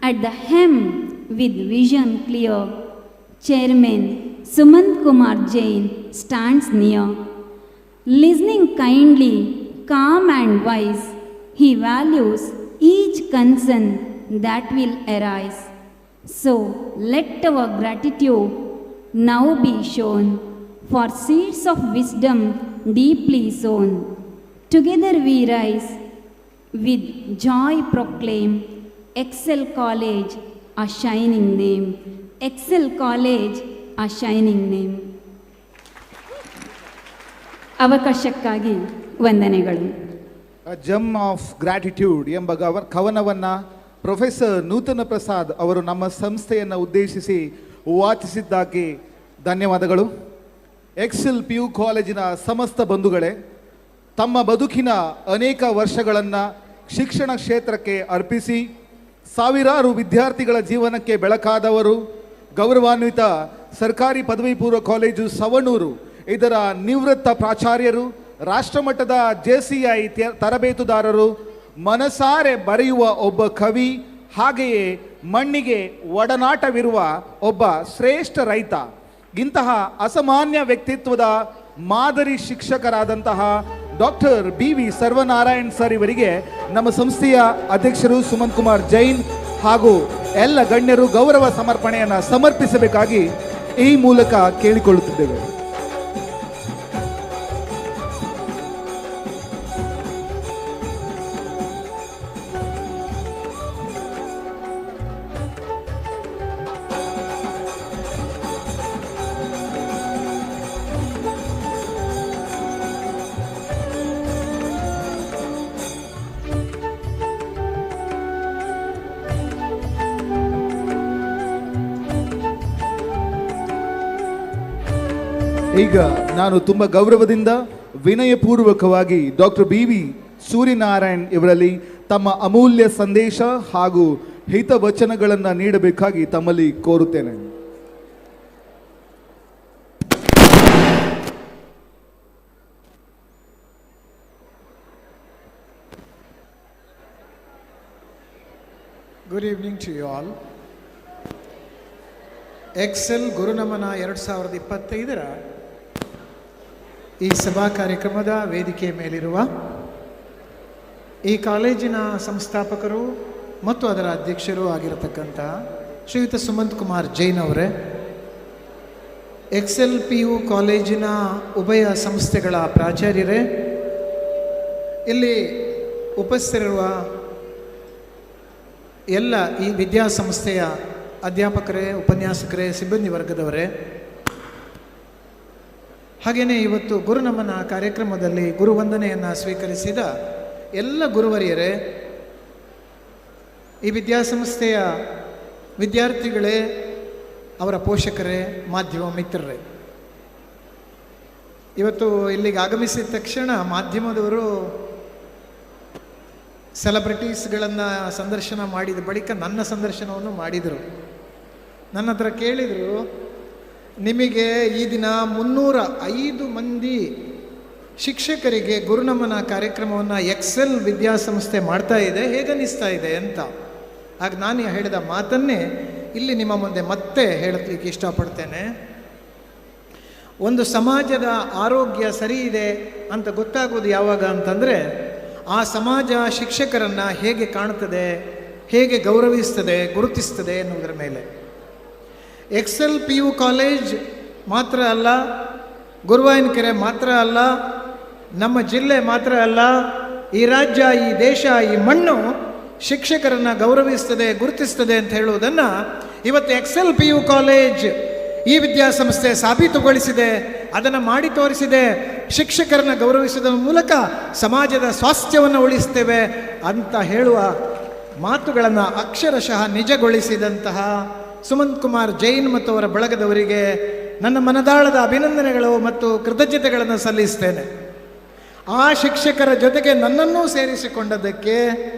at the hem with vision clear, Chairman Sumant Kumar Jain stands near. Listening kindly, calm and wise, he values each concern that will arise. So let our gratitude now be shown for seeds of wisdom deeply sown. Together we rise, with joy proclaim, Excel College a shining name. Excel College a shining name. ಅವಕಾಶಕ್ಕಾಗಿ ವಂದನೆಗಳು. Gem of gratitude ಎಂಬ ಕವನವನ್ನು professor ನೂತನ ಪ್ರಸಾದ್ ಅವರು ನಮ್ಮ ಸಂಸ್ಥೆಯನ್ನು ಉದ್ದೇಶಿಸಿ ವಾಚಿಸಿದ್ದಕ್ಕೆ ಧನ್ಯವಾದಗಳು. Excel PU ಕಾಲೇಜಿನ ಸಮಸ್ತ ಬಂಧುಗಳೇ, ತಮ್ಮ ಬದುಕಿನ ಅನೇಕ ವರ್ಷಗಳನ್ನು ಶಿಕ್ಷಣ ಕ್ಷೇತ್ರಕ್ಕೆ ಅರ್ಪಿಸಿ ಸಾವಿರಾರು ವಿದ್ಯಾರ್ಥಿಗಳ ಜೀವನಕ್ಕೆ ಬೆಳಕಾದವರು, ಗೌರವಾನ್ವಿತ ಸರ್ಕಾರಿ ಪದವಿ ಪೂರ್ವ ಕಾಲೇಜು ಸವಣೂರು ಇದರ ನಿವೃತ್ತ ಪ್ರಾಚಾರ್ಯರು, ರಾಷ್ಟ್ರಮಟ್ಟದ JCI ತರಬೇತುದಾರರು, ಮನಸಾರೆ ಬರೆಯುವ ಒಬ್ಬ ಕವಿ, ಹಾಗೆಯೇ ಮಣ್ಣಿಗೆ ಒಡನಾಟವಿರುವ ಒಬ್ಬ ಶ್ರೇಷ್ಠ ರೈತ, ಇಂತಹ ಅಸಾಮಾನ್ಯ ವ್ಯಕ್ತಿತ್ವದ ಮಾದರಿ ಶಿಕ್ಷಕರಾದಂತಹ ಡಾಕ್ಟರ್ BV ಸರ್ವನಾರಾಯಣ್ ಸರ್ ಇವರಿಗೆ ನಮ್ಮ ಸಂಸ್ಥೆಯ ಅಧ್ಯಕ್ಷರು ಸುಮಂತ್ ಕುಮಾರ್ ಜೈನ್ ಹಾಗೂ ಎಲ್ಲ ಗಣ್ಯರು ಗೌರವ ಸಮರ್ಪಣೆಯನ್ನು ಸಮರ್ಪಿಸಬೇಕಾಗಿ ಈ ಮೂಲಕ ಕೇಳಿಕೊಳ್ಳುತ್ತಿದ್ದೇವೆ. ಈಗ ನಾನು ತುಂಬ ಗೌರವದಿಂದ ವಿನಯಪೂರ್ವಕವಾಗಿ ಡಾಕ್ಟರ್ BV ಸೂರ್ಯನಾರಾಯಣ್ ಇವರಲ್ಲಿ ತಮ್ಮ ಅಮೂಲ್ಯ ಸಂದೇಶ ಹಾಗೂ ಹಿತವಚನಗಳನ್ನು ನೀಡಬೇಕಾಗಿ ತಮ್ಮಲ್ಲಿ ಕೋರುತ್ತೇನೆ. Good evening to you all. Excel Gurunamana 2025ರ ಈ ಸಭಾ ಕಾರ್ಯಕ್ರಮದ ವೇದಿಕೆಯ ಮೇಲಿರುವ ಈ ಕಾಲೇಜಿನ ಸಂಸ್ಥಾಪಕರು ಮತ್ತು ಅದರ ಅಧ್ಯಕ್ಷರು ಆಗಿರತಕ್ಕಂಥ ಶ್ರೀಯುತ ಸುಮಂತ್ ಕುಮಾರ್ ಜೈನ್ ಅವರೇ, ಎಕ್ಸೆಲ್ PU ಕಾಲೇಜಿನ ಉಭಯ ಸಂಸ್ಥೆಗಳ ಪ್ರಾಚಾರ್ಯರೇ, ಇಲ್ಲಿ ಉಪಸ್ಥಿತರಿರುವ ಎಲ್ಲ ಈ ವಿದ್ಯಾಸಂಸ್ಥೆಯ ಅಧ್ಯಾಪಕರೇ, ಉಪನ್ಯಾಸಕರೇ, ಸಿಬ್ಬಂದಿ ವರ್ಗದವರೇ, ಹಾಗೆಯೇ ಇವತ್ತು ಗುರುನಮನ ಕಾರ್ಯಕ್ರಮದಲ್ಲಿ ಗುರುವಂದನೆಯನ್ನು ಸ್ವೀಕರಿಸಿದ ಎಲ್ಲ ಗುರುವರಿಯರೇ, ಈ ವಿದ್ಯಾಸಂಸ್ಥೆಯ ವಿದ್ಯಾರ್ಥಿಗಳೇ, ಅವರ ಪೋಷಕರೇ, ಮಾಧ್ಯಮ ಮಿತ್ರರೇ, ಇವತ್ತು ಇಲ್ಲಿಗೆ ಆಗಮಿಸಿದ ತಕ್ಷಣ ಮಾಧ್ಯಮದವರು ಸೆಲೆಬ್ರಿಟೀಸ್ಗಳನ್ನು ಸಂದರ್ಶನ ಮಾಡಿದ ಬಳಿಕ ನನ್ನ ಸಂದರ್ಶನವನ್ನು ಮಾಡಿದರು. ನನ್ನ ಹತ್ರ ಕೇಳಿದರು, ನಿಮಗೆ ಈ ದಿನ 305 ಮಂದಿ ಶಿಕ್ಷಕರಿಗೆ ಗುರುನಮನ ಕಾರ್ಯಕ್ರಮವನ್ನು ಎಕ್ಸೆಲ್ ವಿದ್ಯಾಸಂಸ್ಥೆ ಮಾಡ್ತಾ ಇದೆ. ಹೇಗನ್ನಿಸ್ತಾ ಇದೆ ಅಂತ. ಆಗ ನಾನು ಹೇಳಿದ ಮಾತನ್ನೇ ಇಲ್ಲಿ ನಿಮ್ಮ ಮುಂದೆ ಮತ್ತೆ ಹೇಳಲಿಕ್ಕೆ ಇಷ್ಟಪಡ್ತೇನೆ. ಒಂದು ಸಮಾಜದ ಆರೋಗ್ಯ ಸರಿ ಇದೆ ಅಂತ ಗೊತ್ತಾಗೋದು ಯಾವಾಗ ಅಂತಂದರೆ, ಆ ಸಮಾಜ ಶಿಕ್ಷಕರನ್ನು ಹೇಗೆ ಕಾಣುತ್ತದೆ, ಹೇಗೆ ಗೌರವಿಸ್ತದೆ, ಗುರುತಿಸ್ತದೆ ಎನ್ನುವುದರ ಮೇಲೆ. ಎಕ್ಸೆಲ್ PU ಕಾಲೇಜ್ ಮಾತ್ರ ಅಲ್ಲ, ಗುರುವಾಯನಕೆರೆ ಮಾತ್ರ ಅಲ್ಲ, ನಮ್ಮ ಜಿಲ್ಲೆ ಮಾತ್ರ ಅಲ್ಲ, ಈ ರಾಜ್ಯ, ಈ ದೇಶ, ಈ ಮಣ್ಣು ಶಿಕ್ಷಕರನ್ನು ಗೌರವಿಸ್ತದೆ, ಗುರುತಿಸ್ತದೆ ಅಂತ ಹೇಳುವುದನ್ನು ಇವತ್ತು ಎಕ್ಸೆಲ್ PU ಕಾಲೇಜ್ ಈ ವಿದ್ಯಾಸಂಸ್ಥೆ ಸಾಬೀತುಗೊಳಿಸಿದೆ, ಅದನ್ನು ಮಾಡಿ ತೋರಿಸಿದೆ. ಶಿಕ್ಷಕರನ್ನು ಗೌರವಿಸುವುದರ ಮೂಲಕ ಸಮಾಜದ ಸ್ವಾಸ್ಥ್ಯವನ್ನು ಉಳಿಸ್ತೇವೆ ಅಂತ ಹೇಳುವ ಮಾತುಗಳನ್ನು ಅಕ್ಷರಶಃ ನಿಜಗೊಳಿಸಿದಂತಹ ಸುಮಂತ್ ಕುಮಾರ್ ಜೈನ್ ಮತ್ತು ಅವರ ಬಳಗದವರಿಗೆ ನನ್ನ ಮನದಾಳದ ಅಭಿನಂದನೆಗಳು ಮತ್ತು ಕೃತಜ್ಞತೆಗಳನ್ನು ಸಲ್ಲಿಸ್ತೇನೆ. ಆ ಶಿಕ್ಷಕರ ಜೊತೆಗೆ ನನ್ನನ್ನೂ ಸೇರಿಸಿಕೊಂಡದ್ದಕ್ಕೆ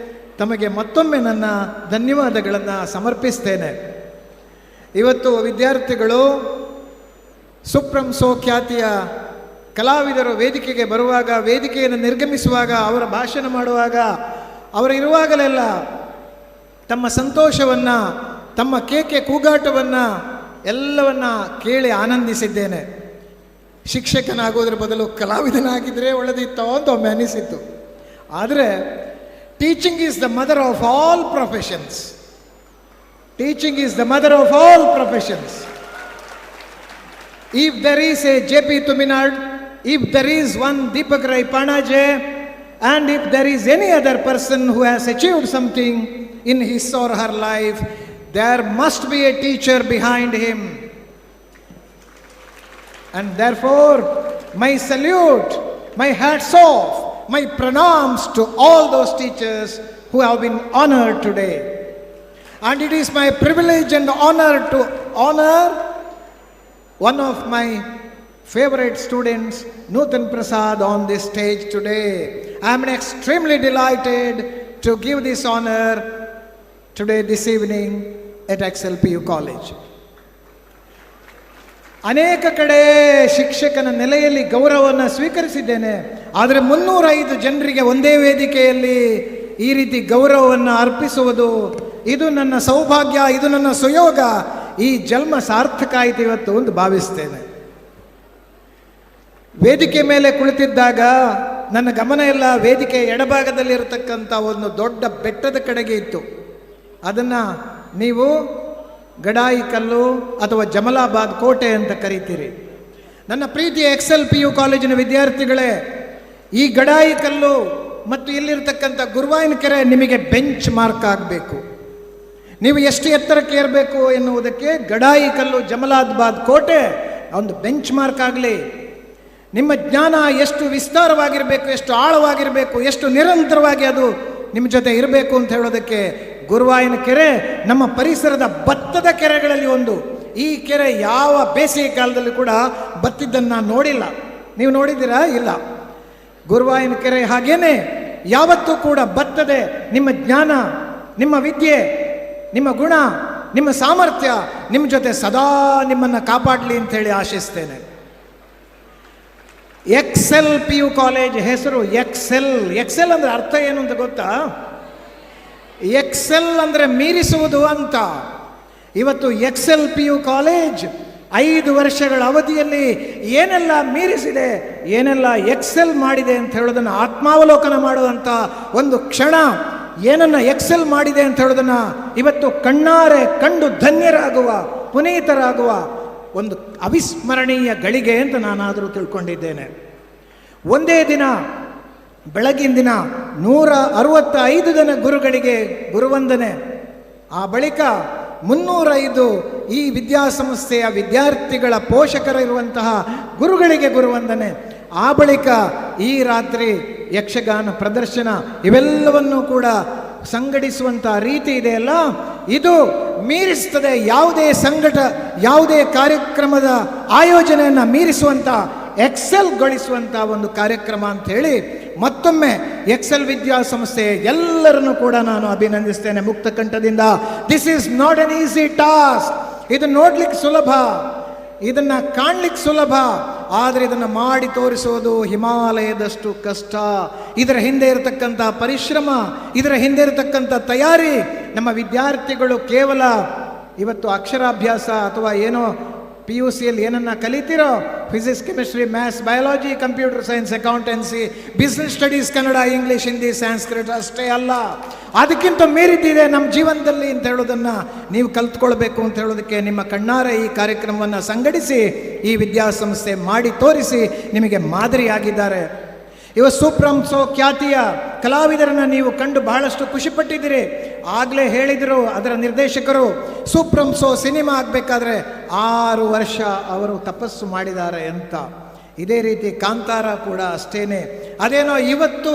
ತಮಗೆ ಮತ್ತೊಮ್ಮೆ ನನ್ನ ಧನ್ಯವಾದಗಳನ್ನು ಸಮರ್ಪಿಸ್ತೇನೆ. ಇವತ್ತು ವಿದ್ಯಾರ್ಥಿಗಳು ಸುಪ್ರಂಸೋ ಖ್ಯಾತಿಯ ಕಲಾವಿದರು ವೇದಿಕೆಗೆ ಬರುವಾಗ, ವೇದಿಕೆಯನ್ನು ನಿರ್ಗಮಿಸುವಾಗ, ಅವರ ಭಾಷಣ ಮಾಡುವಾಗ, ಅವರು ಇರುವಾಗಲೆಲ್ಲ ತಮ್ಮ ಸಂತೋಷವನ್ನು, ತಮ್ಮ ಕೇಕೆ ಕೂಗಾಟವನ್ನು ಎಲ್ಲವನ್ನ ಕೇಳಿ ಆನಂದಿಸಿದ್ದೇನೆ. ಶಿಕ್ಷಕನಾಗೋದ್ರ ಬದಲು ಕಲಾವಿದನಾಗಿದ್ದರೆ ಒಳ್ಳೆದಿತ್ತೋ ಅಂತ ಒಮ್ಮೆ ಅನಿಸಿತ್ತು. ಆದರೆ teaching is the mother of all professions. Teaching is the mother of all professions. If there is a J.P. Tuminad, if there is one Deepak Rai Panaje, and if there is any other person who has achieved something in his or her life, there must be a teacher behind him. And therefore, my salute, my hats off, my pranams to all those teachers who have been honored today. And it is my privilege and honor to honor one of my favorite students, Nutan Prasad, on this stage today. I am extremely delighted to give this honor today, this evening at Excel PU College. ಅನೇಕ ಕಡೆ ಶಿಕ್ಷಕನ ನೆಲೆಯಲ್ಲಿ ಗೌರವವನ್ನು ಸ್ವೀಕರಿಸಿದ್ದೇನೆ. ಆದರೆ 305 ಜನರಿಗೆ ಒಂದೇ ವೇದಿಕೆಯಲ್ಲಿ ಈ ರೀತಿ ಗೌರವವನ್ನು ಅರ್ಪಿಸುವುದು, ಇದು ನನ್ನ ಸೌಭಾಗ್ಯ, ಇದು ನನ್ನ ಸುಯೋಗ. ಈ ಜನ್ಮ ಸಾರ್ಥಕ ಆಯಿತು ಇವತ್ತು ಎಂದು ಭಾವಿಸ್ತೇನೆ. ವೇದಿಕೆ ಮೇಲೆ ಕುಳಿತಿದ್ದಾಗ ನನ್ನ ಗಮನ ಎಲ್ಲ ವೇದಿಕೆ ಎಡಭಾಗದಲ್ಲಿರತಕ್ಕಂಥ ಒಂದು ದೊಡ್ಡ ಬೆಟ್ಟದ ಕಡೆಗೆ ಇತ್ತು. ಅದನ್ನು ನೀವು ಗಡಾಯಿ ಕಲ್ಲು ಅಥವಾ ಜಮಲಾಬಾದ್ ಕೋಟೆ ಅಂತ ಕರೀತೀರಿ. ನನ್ನ ಪ್ರೀತಿಯ ಎಕ್ಸೆಲ್ PU ಕಾಲೇಜಿನ ವಿದ್ಯಾರ್ಥಿಗಳೇ, ಈ ಗಡಾಯಿ ಕಲ್ಲು ಮತ್ತು ಇಲ್ಲಿರ್ತಕ್ಕಂಥ ಗುರುವಾಯನಕೆರೆ ನಿಮಗೆ ಬೆಂಚ್ ಮಾರ್ಕ್ ಆಗಬೇಕು. ನೀವು ಎಷ್ಟು ಎತ್ತರಕ್ಕೆ ಏರಬೇಕು ಎನ್ನುವುದಕ್ಕೆ ಗಡಾಯಿ ಕಲ್ಲು, ಜಮಲಾಬಾದ್ ಕೋಟೆ ಒಂದು ಬೆಂಚ್ ಮಾರ್ಕ್ ಆಗಲಿ. ನಿಮ್ಮ ಜ್ಞಾನ ಎಷ್ಟು ವಿಸ್ತಾರವಾಗಿರಬೇಕು, ಎಷ್ಟು ಆಳವಾಗಿರಬೇಕು, ಎಷ್ಟು ನಿರಂತರವಾಗಿ ಅದು ನಿಮ್ಮ ಜೊತೆ ಇರಬೇಕು ಅಂತ ಹೇಳೋದಕ್ಕೆ ಗುರುವಾಯನಕೆರೆ ನಮ್ಮ ಪರಿಸರದ ಭತ್ತದ ಕೆರೆಗಳಲ್ಲಿ ಒಂದು. ಈ ಕೆರೆ ಯಾವ ಬೇಸಿಗೆ ಕಾಲದಲ್ಲಿ ಕೂಡ ಬತ್ತಿದ್ದನ್ನು ನಾನು ನೋಡಿಲ್ಲ. ನೀವು ನೋಡಿದ್ದೀರಾ? ಇಲ್ಲ. ಗುರುವಾಯನಕೆರೆ ಹಾಗೇನೆ ಯಾವತ್ತೂ ಕೂಡ ಬತ್ತದೆ. ನಿಮ್ಮ ಜ್ಞಾನ, ನಿಮ್ಮ ವಿದ್ಯೆ, ನಿಮ್ಮ ಗುಣ, ನಿಮ್ಮ ಸಾಮರ್ಥ್ಯ ನಿಮ್ಮ ಜೊತೆ ಸದಾ ನಿಮ್ಮನ್ನು ಕಾಪಾಡಲಿ ಅಂತೇಳಿ ಆಶಿಸ್ತೇನೆ. ಎಕ್ಸೆಲ್ PU ಕಾಲೇಜ್ ಹೆಸರು ಎಕ್ಸೆಲ್. ಎಕ್ಸೆಲ್ ಅಂದರೆ ಅರ್ಥ ಏನು ಅಂತ ಗೊತ್ತಾ? ಎಕ್ಸೆಲ್ ಅಂದರೆ ಮೀರಿಸುವುದು ಅಂತ. ಇವತ್ತು ಎಕ್ಸೆಲ್ PU ಕಾಲೇಜ್ 5 ವರ್ಷಗಳ ಅವಧಿಯಲ್ಲಿ ಏನೆಲ್ಲ ಮೀರಿಸಿದೆ, ಏನೆಲ್ಲ ಎಕ್ಸೆಲ್ ಮಾಡಿದೆ ಅಂತ ಹೇಳೋದನ್ನು ಆತ್ಮಾವಲೋಕನ ಮಾಡುವಂಥ ಒಂದು ಕ್ಷಣ. ಏನನ್ನು ಎಕ್ಸೆಲ್ ಮಾಡಿದೆ ಅಂತ ಹೇಳೋದನ್ನು ಇವತ್ತು ಕಣ್ಣಾರೆ ಕಂಡು ಧನ್ಯರಾಗುವ, ಪುನೀತರಾಗುವ ಒಂದು ಅವಿಸ್ಮರಣೀಯ ಗಳಿಗೆ ಅಂತ ನಾನಾದರೂ ತಿಳ್ಕೊಂಡಿದ್ದೇನೆ. ಒಂದೇ ದಿನ ಬೆಳಗಿನ ದಿನ 165 ಜನ ಗುರುಗಳಿಗೆ ಗುರುವಂದನೆ, ಆ ಬಳಿಕ 305 ಈ ವಿದ್ಯಾಸಂಸ್ಥೆಯ ವಿದ್ಯಾರ್ಥಿಗಳ ಪೋಷಕರಿರುವಂತಹ ಗುರುಗಳಿಗೆ ಗುರುವಂದನೆ, ಆ ಬಳಿಕ ಈ ರಾತ್ರಿ ಯಕ್ಷಗಾನ ಪ್ರದರ್ಶನ, ಇವೆಲ್ಲವನ್ನೂ ಕೂಡ ಸಂಘಟಿಸುವಂಥ ರೀತಿ ಇದೆಯಲ್ಲ, ಇದು ಮೀರಿಸ್ತದೆ. ಯಾವುದೇ ಯಾವುದೇ ಕಾರ್ಯಕ್ರಮದ ಆಯೋಜನೆಯನ್ನು ಮೀರಿಸುವಂಥ, ಎಕ್ಸೆಲ್ಗೊಳಿಸುವಂಥ ಒಂದು ಕಾರ್ಯಕ್ರಮ ಅಂತ ಹೇಳಿ ಮತ್ತೊಮ್ಮೆ ಎಕ್ಸೆಲ್ ವಿದ್ಯಾಸಂಸ್ಥೆ ಎಲ್ಲರನ್ನು ಕೂಡ ನಾನು ಅಭಿನಂದಿಸ್ತೇನೆ ಮುಕ್ತ ಕಂಠದಿಂದ. This is not an easy task. ಇದು ನೋಡ್ಲಿಕ್ಕೆ ಸುಲಭ, ಇದನ್ನು ಕಾಣ್ಲಿಕ್ಕೆ ಸುಲಭ, ಆದರೆ ಇದನ್ನು ಮಾಡಿ ತೋರಿಸೋದು ಹಿಮಾಲಯದಷ್ಟು ಕಷ್ಟ. ಇದರ ಹಿಂದೆ ಇರತಕ್ಕಂಥ ಪರಿಶ್ರಮ, ಇದರ ಹಿಂದೆ ಇರತಕ್ಕಂಥ ತಯಾರಿ ನಮ್ಮ ವಿದ್ಯಾರ್ಥಿಗಳು ಕೇವಲ ಇವತ್ತು ಅಕ್ಷರಾಭ್ಯಾಸ ಅಥವಾ ಏನೋ PUCಯಲ್ಲಿ ಏನನ್ನ ಕಲಿತೀರೋ, physics, chemistry, maths, biology, computer science, accountancy, business studies, Kannada, English, Hindi, Sanskrit ಅಷ್ಟೇ ಅಲ್ಲ, ಅದಕ್ಕಿಂತ ಮೀರಿದ್ದಿದೆ ನಮ್ಮ ಜೀವನದಲ್ಲಿ ಅಂತ ಹೇಳೋದನ್ನು ನೀವು ಕಲ್ತ್ಕೊಳ್ಬೇಕು ಅಂತ ಹೇಳೋದಕ್ಕೆ ನಿಮ್ಮ ಕಣ್ಣಾರೆ ಈ ಕಾರ್ಯಕ್ರಮವನ್ನು ಸಂಘಟಿಸಿ ಈ ವಿದ್ಯಾಸಂಸ್ಥೆ ಮಾಡಿ ತೋರಿಸಿ ನಿಮಗೆ ಮಾದರಿಯಾಗಿದ್ದಾರೆ. ಇವತ್ತು ಸುಪ್ರಂಸೋ ಖ್ಯಾತಿಯ ಕಲಾವಿದರನ್ನು ನೀವು ಕಂಡು ಬಹಳಷ್ಟು ಖುಷಿಪಟ್ಟಿದ್ದೀರಿ. ಆಗಲೇ ಹೇಳಿದರು ಅದರ ನಿರ್ದೇಶಕರು, ಸುಪ್ರಂಸೋ ಸಿನಿಮಾ ಆಗಬೇಕಾದ್ರೆ 6 ವರ್ಷ ಅವರು ತಪಸ್ಸು ಮಾಡಿದ್ದಾರೆ ಅಂತ. ಇದೇ ರೀತಿ ಕಾಂತಾರ ಕೂಡ ಅಷ್ಟೇನೆ. ಅದೇನೋ ಇವತ್ತು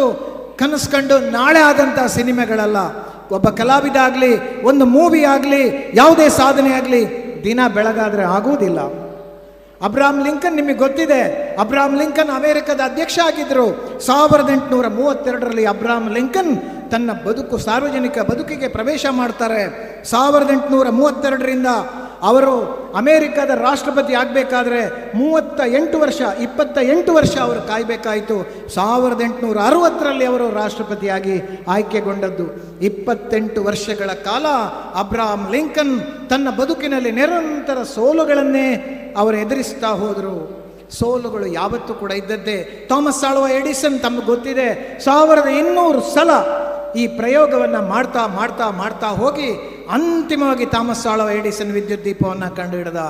ಕನಸು ಕಂಡು ನಾಳೆ ಆದಂಥ ಸಿನಿಮೆಗಳಲ್ಲ. ಒಬ್ಬ ಕಲಾವಿದ ಆಗಲಿ, ಒಂದು ಮೂವಿ ಆಗಲಿ, ಯಾವುದೇ ಸಾಧನೆ ಆಗಲಿ ದಿನ ಬೆಳಗಾದರೆ ಆಗುವುದಿಲ್ಲ. ಅಬ್ರಹಾಂ ಲಿಂಕನ್ ನಿಮಗೆ ಗೊತ್ತಿದೆ. ಅಬ್ರಹಾಂ ಲಿಂಕನ್ ಅಮೆರಿಕದ ಅಧ್ಯಕ್ಷ ಆಗಿದ್ದರು. 1832ರಲ್ಲಿ ಅಬ್ರಹಾಂ ಲಿಂಕನ್ ತನ್ನ ಸಾರ್ವಜನಿಕ ಬದುಕಿಗೆ ಪ್ರವೇಶ ಮಾಡ್ತಾರೆ. 1832ರಿಂದ ಅವರು ಅಮೆರಿಕದ ರಾಷ್ಟ್ರಪತಿ ಆಗಬೇಕಾದ್ರೆ 28 ವರ್ಷ ಅವರು ಕಾಯಬೇಕಾಯಿತು. 1860ರಲ್ಲಿ ಅವರು ರಾಷ್ಟ್ರಪತಿಯಾಗಿ ಆಯ್ಕೆಗೊಂಡದ್ದು. 28 ವರ್ಷಗಳ ಕಾಲ ಅಬ್ರಹಾಂ ಲಿಂಕನ್ ತನ್ನ ಬದುಕಿನಲ್ಲಿ ನಿರಂತರ ಸೋಲುಗಳನ್ನೇ ಅವರು ಎದುರಿಸ್ತಾ ಹೋದರು. ಸೋಲುಗಳು ಯಾವತ್ತೂ ಕೂಡ ಇದ್ದದ್ದೇ. ಥಾಮಸ್ ಆಲ್ವಾ ಎಡಿಸನ್ ತಮಗೆ ಗೊತ್ತಿದೆ, 1200 ಸಲ ಈ ಪ್ರಯೋಗವನ್ನು ಮಾಡ್ತಾ ಮಾಡ್ತಾ ಮಾಡ್ತಾ ಹೋಗಿ ಅಂತಿಮವಾಗಿ ಥಾಮಸ್ ಆಲ್ವಾ ಎಡಿಸನ್ ವಿದ್ಯುತ್ ದೀಪವನ್ನು ಕಂಡುಹಿಡಿದ.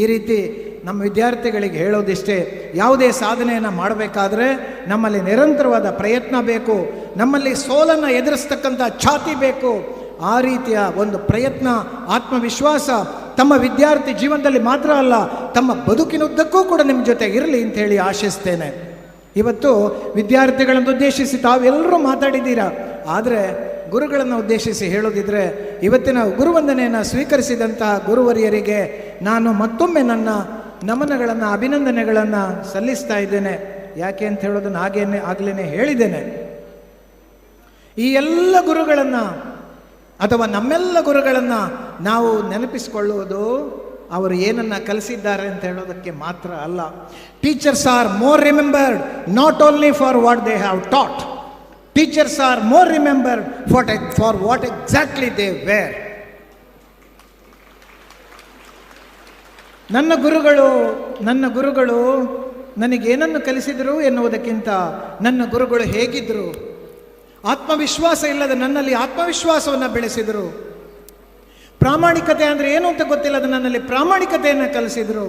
ಈ ರೀತಿ ನಮ್ಮ ವಿದ್ಯಾರ್ಥಿಗಳಿಗೆ ಹೇಳೋದಿಷ್ಟೇ, ಯಾವುದೇ ಸಾಧನೆಯನ್ನು ಮಾಡಬೇಕಾದ್ರೆ ನಮ್ಮಲ್ಲಿ ನಿರಂತರವಾದ ಪ್ರಯತ್ನ ಬೇಕು, ನಮ್ಮಲ್ಲಿ ಸೋಲನ್ನು ಎದುರಿಸ್ತಕ್ಕಂಥ ಛಾತಿ ಬೇಕು. ಆ ರೀತಿಯ ಒಂದು ಪ್ರಯತ್ನ, ಆತ್ಮವಿಶ್ವಾಸ ತಮ್ಮ ವಿದ್ಯಾರ್ಥಿ ಜೀವನದಲ್ಲಿ ಮಾತ್ರ ಅಲ್ಲ, ತಮ್ಮ ಬದುಕಿನುದ್ದಕ್ಕೂ ಕೂಡ ನಿಮ್ಮ ಜೊತೆಗೆ ಇರಲಿ ಅಂತ ಹೇಳಿ ಆಶಿಸ್ತೇನೆ. ಇವತ್ತು ವಿದ್ಯಾರ್ಥಿಗಳನ್ನು ಉದ್ದೇಶಿಸಿ ತಾವೆಲ್ಲರೂ ಮಾತಾಡಿದ್ದೀರಾ, ಆದರೆ ಗುರುಗಳನ್ನು ಉದ್ದೇಶಿಸಿ ಹೇಳೋದಿದ್ರೆ ಇವತ್ತಿನ ಗುರುವಂದನೆಯನ್ನು ಸ್ವೀಕರಿಸಿದಂತಹ ಗುರುವರಿಯರಿಗೆ ನಾನು ಮತ್ತೊಮ್ಮೆ ನನ್ನ ನಮನಗಳನ್ನು, ಅಭಿನಂದನೆಗಳನ್ನು ಸಲ್ಲಿಸ್ತಾ ಇದ್ದೇನೆ. ಯಾಕೆ ಅಂತ ಹೇಳೋದನ್ನು ಆಗಲೇ ಹೇಳಿದ್ದೇನೆ. ಈ ಎಲ್ಲ ಗುರುಗಳನ್ನು ಅಥವಾ ನಮ್ಮೆಲ್ಲ ಗುರುಗಳನ್ನು ನಾವು ನೆನಪಿಸಿಕೊಳ್ಳುವುದು ಅವರು ಏನನ್ನು ಕಲಿಸಿದ್ದಾರೆ ಅಂತ ಹೇಳೋದಕ್ಕೆ ಮಾತ್ರ ಅಲ್ಲ. Teachers R more remembered not only for what they have taught, teachers R more remembered for what exactly they were. ನನ್ನ ಗುರುಗಳು ನನಗೇನನ್ನು ಕಲಿಸಿದರು ಎನ್ನುವುದಕ್ಕಿಂತ ನನ್ನ ಗುರುಗಳು ಹೇಗಿದ್ದರು, ಆತ್ಮವಿಶ್ವಾಸ ಇಲ್ಲದ ನನ್ನಲ್ಲಿ ಆತ್ಮವಿಶ್ವಾಸವನ್ನು ಬೆಳೆಸಿದರು. ಪ್ರಾಮಾಣಿಕತೆ ಅಂದರೆ ಏನು ಅಂತ ಗೊತ್ತಿಲ್ಲದ ನನ್ನಲ್ಲಿ ಪ್ರಾಮಾಣಿಕತೆಯನ್ನು ಕಲಿಸಿದರು.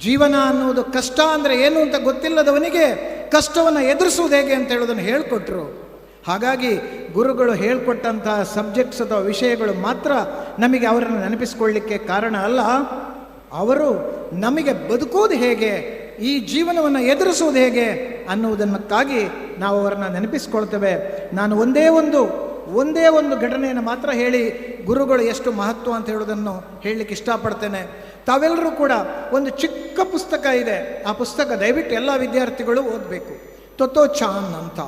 ಜೀವನ ಅನ್ನುವುದು ಕಷ್ಟ ಅಂದರೆ ಏನು ಅಂತ ಗೊತ್ತಿಲ್ಲದವನಿಗೆ ಕಷ್ಟವನ್ನು ಎದುರಿಸುವುದು ಹೇಗೆ ಅಂತ ಹೇಳೋದನ್ನು ಹೇಳಿಕೊಟ್ರು. ಹಾಗಾಗಿ ಗುರುಗಳು ಹೇಳಿಕೊಟ್ಟಂತಹ ಸಬ್ಜೆಕ್ಟ್ಸ್ ಅಥವಾ ವಿಷಯಗಳು ಮಾತ್ರ ನಮಗೆ ಅವರನ್ನು ನೆನಪಿಸ್ಕೊಳ್ಳಿಕ್ಕೆ ಕಾರಣ ಅಲ್ಲ, ಅವರು ನಮಗೆ ಬದುಕೋದು ಹೇಗೆ, ಈ ಜೀವನವನ್ನು ಎದುರಿಸುವುದು ಹೇಗೆ ಅನ್ನುವುದಕ್ಕಾಗಿ ನಾವು ಅವರನ್ನು ನೆನಪಿಸ್ಕೊಳ್ತೇವೆ. ನಾನು ಒಂದೇ ಒಂದು ಘಟನೆಯನ್ನು ಮಾತ್ರ ಹೇಳಿ ಗುರುಗಳು ಎಷ್ಟು ಮಹತ್ವ ಅಂತ ಹೇಳೋದನ್ನು ಹೇಳಲಿಕ್ಕೆ ಇಷ್ಟಪಡ್ತೇನೆ. ತಾವೆಲ್ಲರೂ ಕೂಡ ಒಂದು ಚಿಕ್ಕ ಪುಸ್ತಕ ಇದೆ, ಆ ಪುಸ್ತಕ ದಯವಿಟ್ಟು ಎಲ್ಲ ವಿದ್ಯಾರ್ಥಿಗಳು ಓದಬೇಕು. ತೊತ್ತೋ ಚಾನ್ ಅಂತ.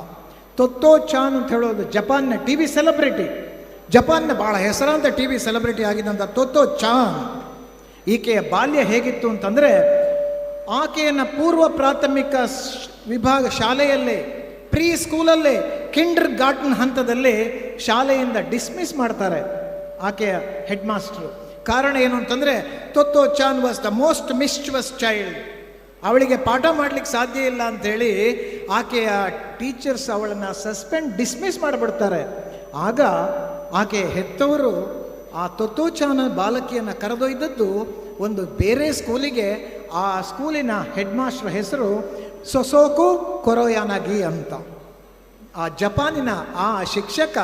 ತೊತ್ತೋ ಚಾನ್ ಅಂತ ಹೇಳೋದು ಜಪಾನ್ನ TV ಸೆಲೆಬ್ರಿಟಿ, ಜಪಾನ್ನ ಭಾಳ ಹೆಸರಾಂತ TV ಸೆಲೆಬ್ರಿಟಿ ಆಗಿದ್ದಂಥ ತೊತ್ತೋ ಚಾನ್. ಈಕೆಯ ಬಾಲ್ಯ ಹೇಗಿತ್ತು ಅಂತಂದರೆ, ಆಕೆಯನ್ನು ಪೂರ್ವ ಪ್ರಾಥಮಿಕ ವಿಭಾಗ ಶಾಲೆಯಲ್ಲೇ, ಪ್ರೀ ಸ್ಕೂಲಲ್ಲೇ, ಕಿಂಡರ್ ಗಾರ್ಟನ್ ಹಂತದಲ್ಲಿ ಶಾಲೆಯಿಂದ ಡಿಸ್ಮಿಸ್ ಮಾಡ್ತಾರೆ ಆಕೆಯ ಹೆಡ್ ಮಾಸ್ಟ್ರು. ಕಾರಣ ಏನು ಅಂತಂದರೆ, Totto chan was the most mischievous child. ಅವಳಿಗೆ ಪಾಠ ಮಾಡಲಿಕ್ಕೆ ಸಾಧ್ಯ ಇಲ್ಲ ಅಂಥೇಳಿ ಆಕೆಯ ಟೀಚರ್ಸ್ ಅವಳನ್ನು ಡಿಸ್ಮಿಸ್ ಮಾಡಿಬಿಡ್ತಾರೆ. ಆಗ ಆಕೆ ಹೆತ್ತವರು ಆ ತೊತ್ತೋ ಚಾನ್ ಬಾಲಕಿಯನ್ನು ಕರೆದೊಯ್ದದ್ದು ಒಂದು ಬೇರೆ ಸ್ಕೂಲಿಗೆ. ಆ ಸ್ಕೂಲಿನ ಹೆಡ್ ಮಾಸ್ಟರ್ ಹೆಸರು ಸೊಸೋಕು ಕೊರೋಯಾನಗಿ ಅಂತ. ಆ ಜಪಾನಿನ ಆ ಶಿಕ್ಷಕ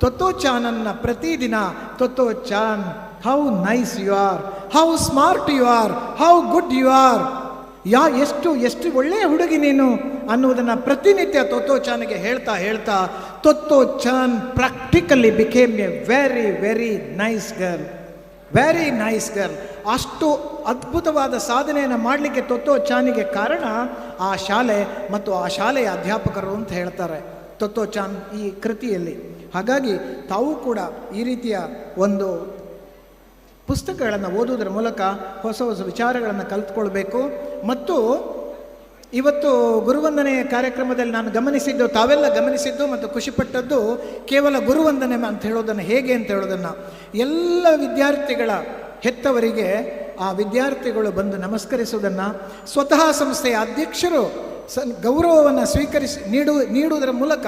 ತೊತ್ತೋ ಚಾನನ್ನು ಪ್ರತಿದಿನ, Totto chan, how nice you are, how smart you are, how good you are, ಎಷ್ಟು ಒಳ್ಳೆಯ ಹುಡುಗಿ ನೀನು ಅನ್ನುವುದನ್ನು ಪ್ರತಿನಿತ್ಯ ತೊತ್ತೋ ಚಾನ್ಗೆ ಹೇಳ್ತಾ ಹೇಳ್ತಾ Totto chan practically became a very very nice girl, very nice girl. ಅಷ್ಟು ಅದ್ಭುತವಾದ ಸಾಧನೆಯನ್ನು ಮಾಡಲಿಕ್ಕೆ ತೊತ್ತೋ ಚಾನಿಗೆ ಕಾರಣ ಆ ಶಾಲೆ ಮತ್ತು ಆ ಶಾಲೆಯ ಅಧ್ಯಾಪಕರು ಅಂತ ಹೇಳ್ತಾರೆ ತೊತ್ತೋ ಚಾನ್ ಈ ಕೃತಿಯಲ್ಲಿ. ಹಾಗಾಗಿ ತಾವು ಕೂಡ ಈ ರೀತಿಯ ಒಂದು ಪುಸ್ತಕಗಳನ್ನು ಓದುವುದರ ಮೂಲಕ ಹೊಸ ಹೊಸ ವಿಚಾರಗಳನ್ನು ಕಲಿತ್ಕೊಳ್ಬೇಕು. ಮತ್ತು ಇವತ್ತು ಗುರುವಂದನೆ ಕಾರ್ಯಕ್ರಮದಲ್ಲಿ ನಾನು ಗಮನಿಸಿದ್ದು, ತಾವೆಲ್ಲ ಗಮನಿಸಿದ್ದು ಮತ್ತು ಖುಷಿಪಟ್ಟದ್ದು ಕೇವಲ ಗುರುವಂದನೆ ಅಂತ ಹೇಳೋದನ್ನು ಹೇಗೆ ಅಂತ ಹೇಳೋದನ್ನು ಎಲ್ಲ ವಿದ್ಯಾರ್ಥಿಗಳ ಹೆತ್ತವರಿಗೆ ಆ ವಿದ್ಯಾರ್ಥಿಗಳು ಬಂದು ನಮಸ್ಕರಿಸುವುದನ್ನು, ಸ್ವತಃ ಸಂಸ್ಥೆಯ ಅಧ್ಯಕ್ಷರು ಗೌರವವನ್ನು ಸ್ವೀಕರಿಸಿ ನೀಡುವುದರ ಮೂಲಕ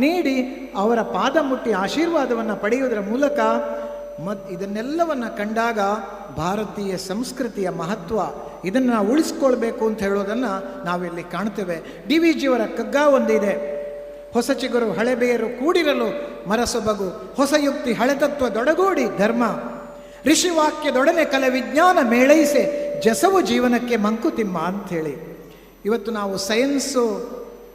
ನೀಡಿ ಅವರ ಪಾದ ಮುಟ್ಟಿ ಆಶೀರ್ವಾದವನ್ನು ಪಡೆಯುವುದರ ಮೂಲಕ ಇದನ್ನೆಲ್ಲವನ್ನು ಕಂಡಾಗ ಭಾರತೀಯ ಸಂಸ್ಕೃತಿಯ ಮಹತ್ವ, ಇದನ್ನು ಉಳಿಸ್ಕೊಳ್ಬೇಕು ಅಂತ ಹೇಳೋದನ್ನು ನಾವಿಲ್ಲಿ ಕಾಣ್ತೇವೆ. ಡಿ ವಿ ಜಿಯವರ ಕಗ್ಗ ಒಂದಿದೆ, ಹೊಸ ಚಿಗುರು ಹಳೆಬೇರು ಕೂಡಿರಲು ಮರಸೊಬಗು, ಹೊಸ ಯುಕ್ತಿ ಹಳೆತತ್ವ ದೊಡಗೂಡಿ ಧರ್ಮ, ಋಷಿವಾಕ್ಯದೊಡನೆ ಕಲೆ ವಿಜ್ಞಾನ ಮೇಳೈಸೆ, ಜಸವು ಜೀವನಕ್ಕೆ ಮಂಕುತಿಮ್ಮ ಅಂಥೇಳಿ. ಇವತ್ತು ನಾವು ಸೈನ್ಸು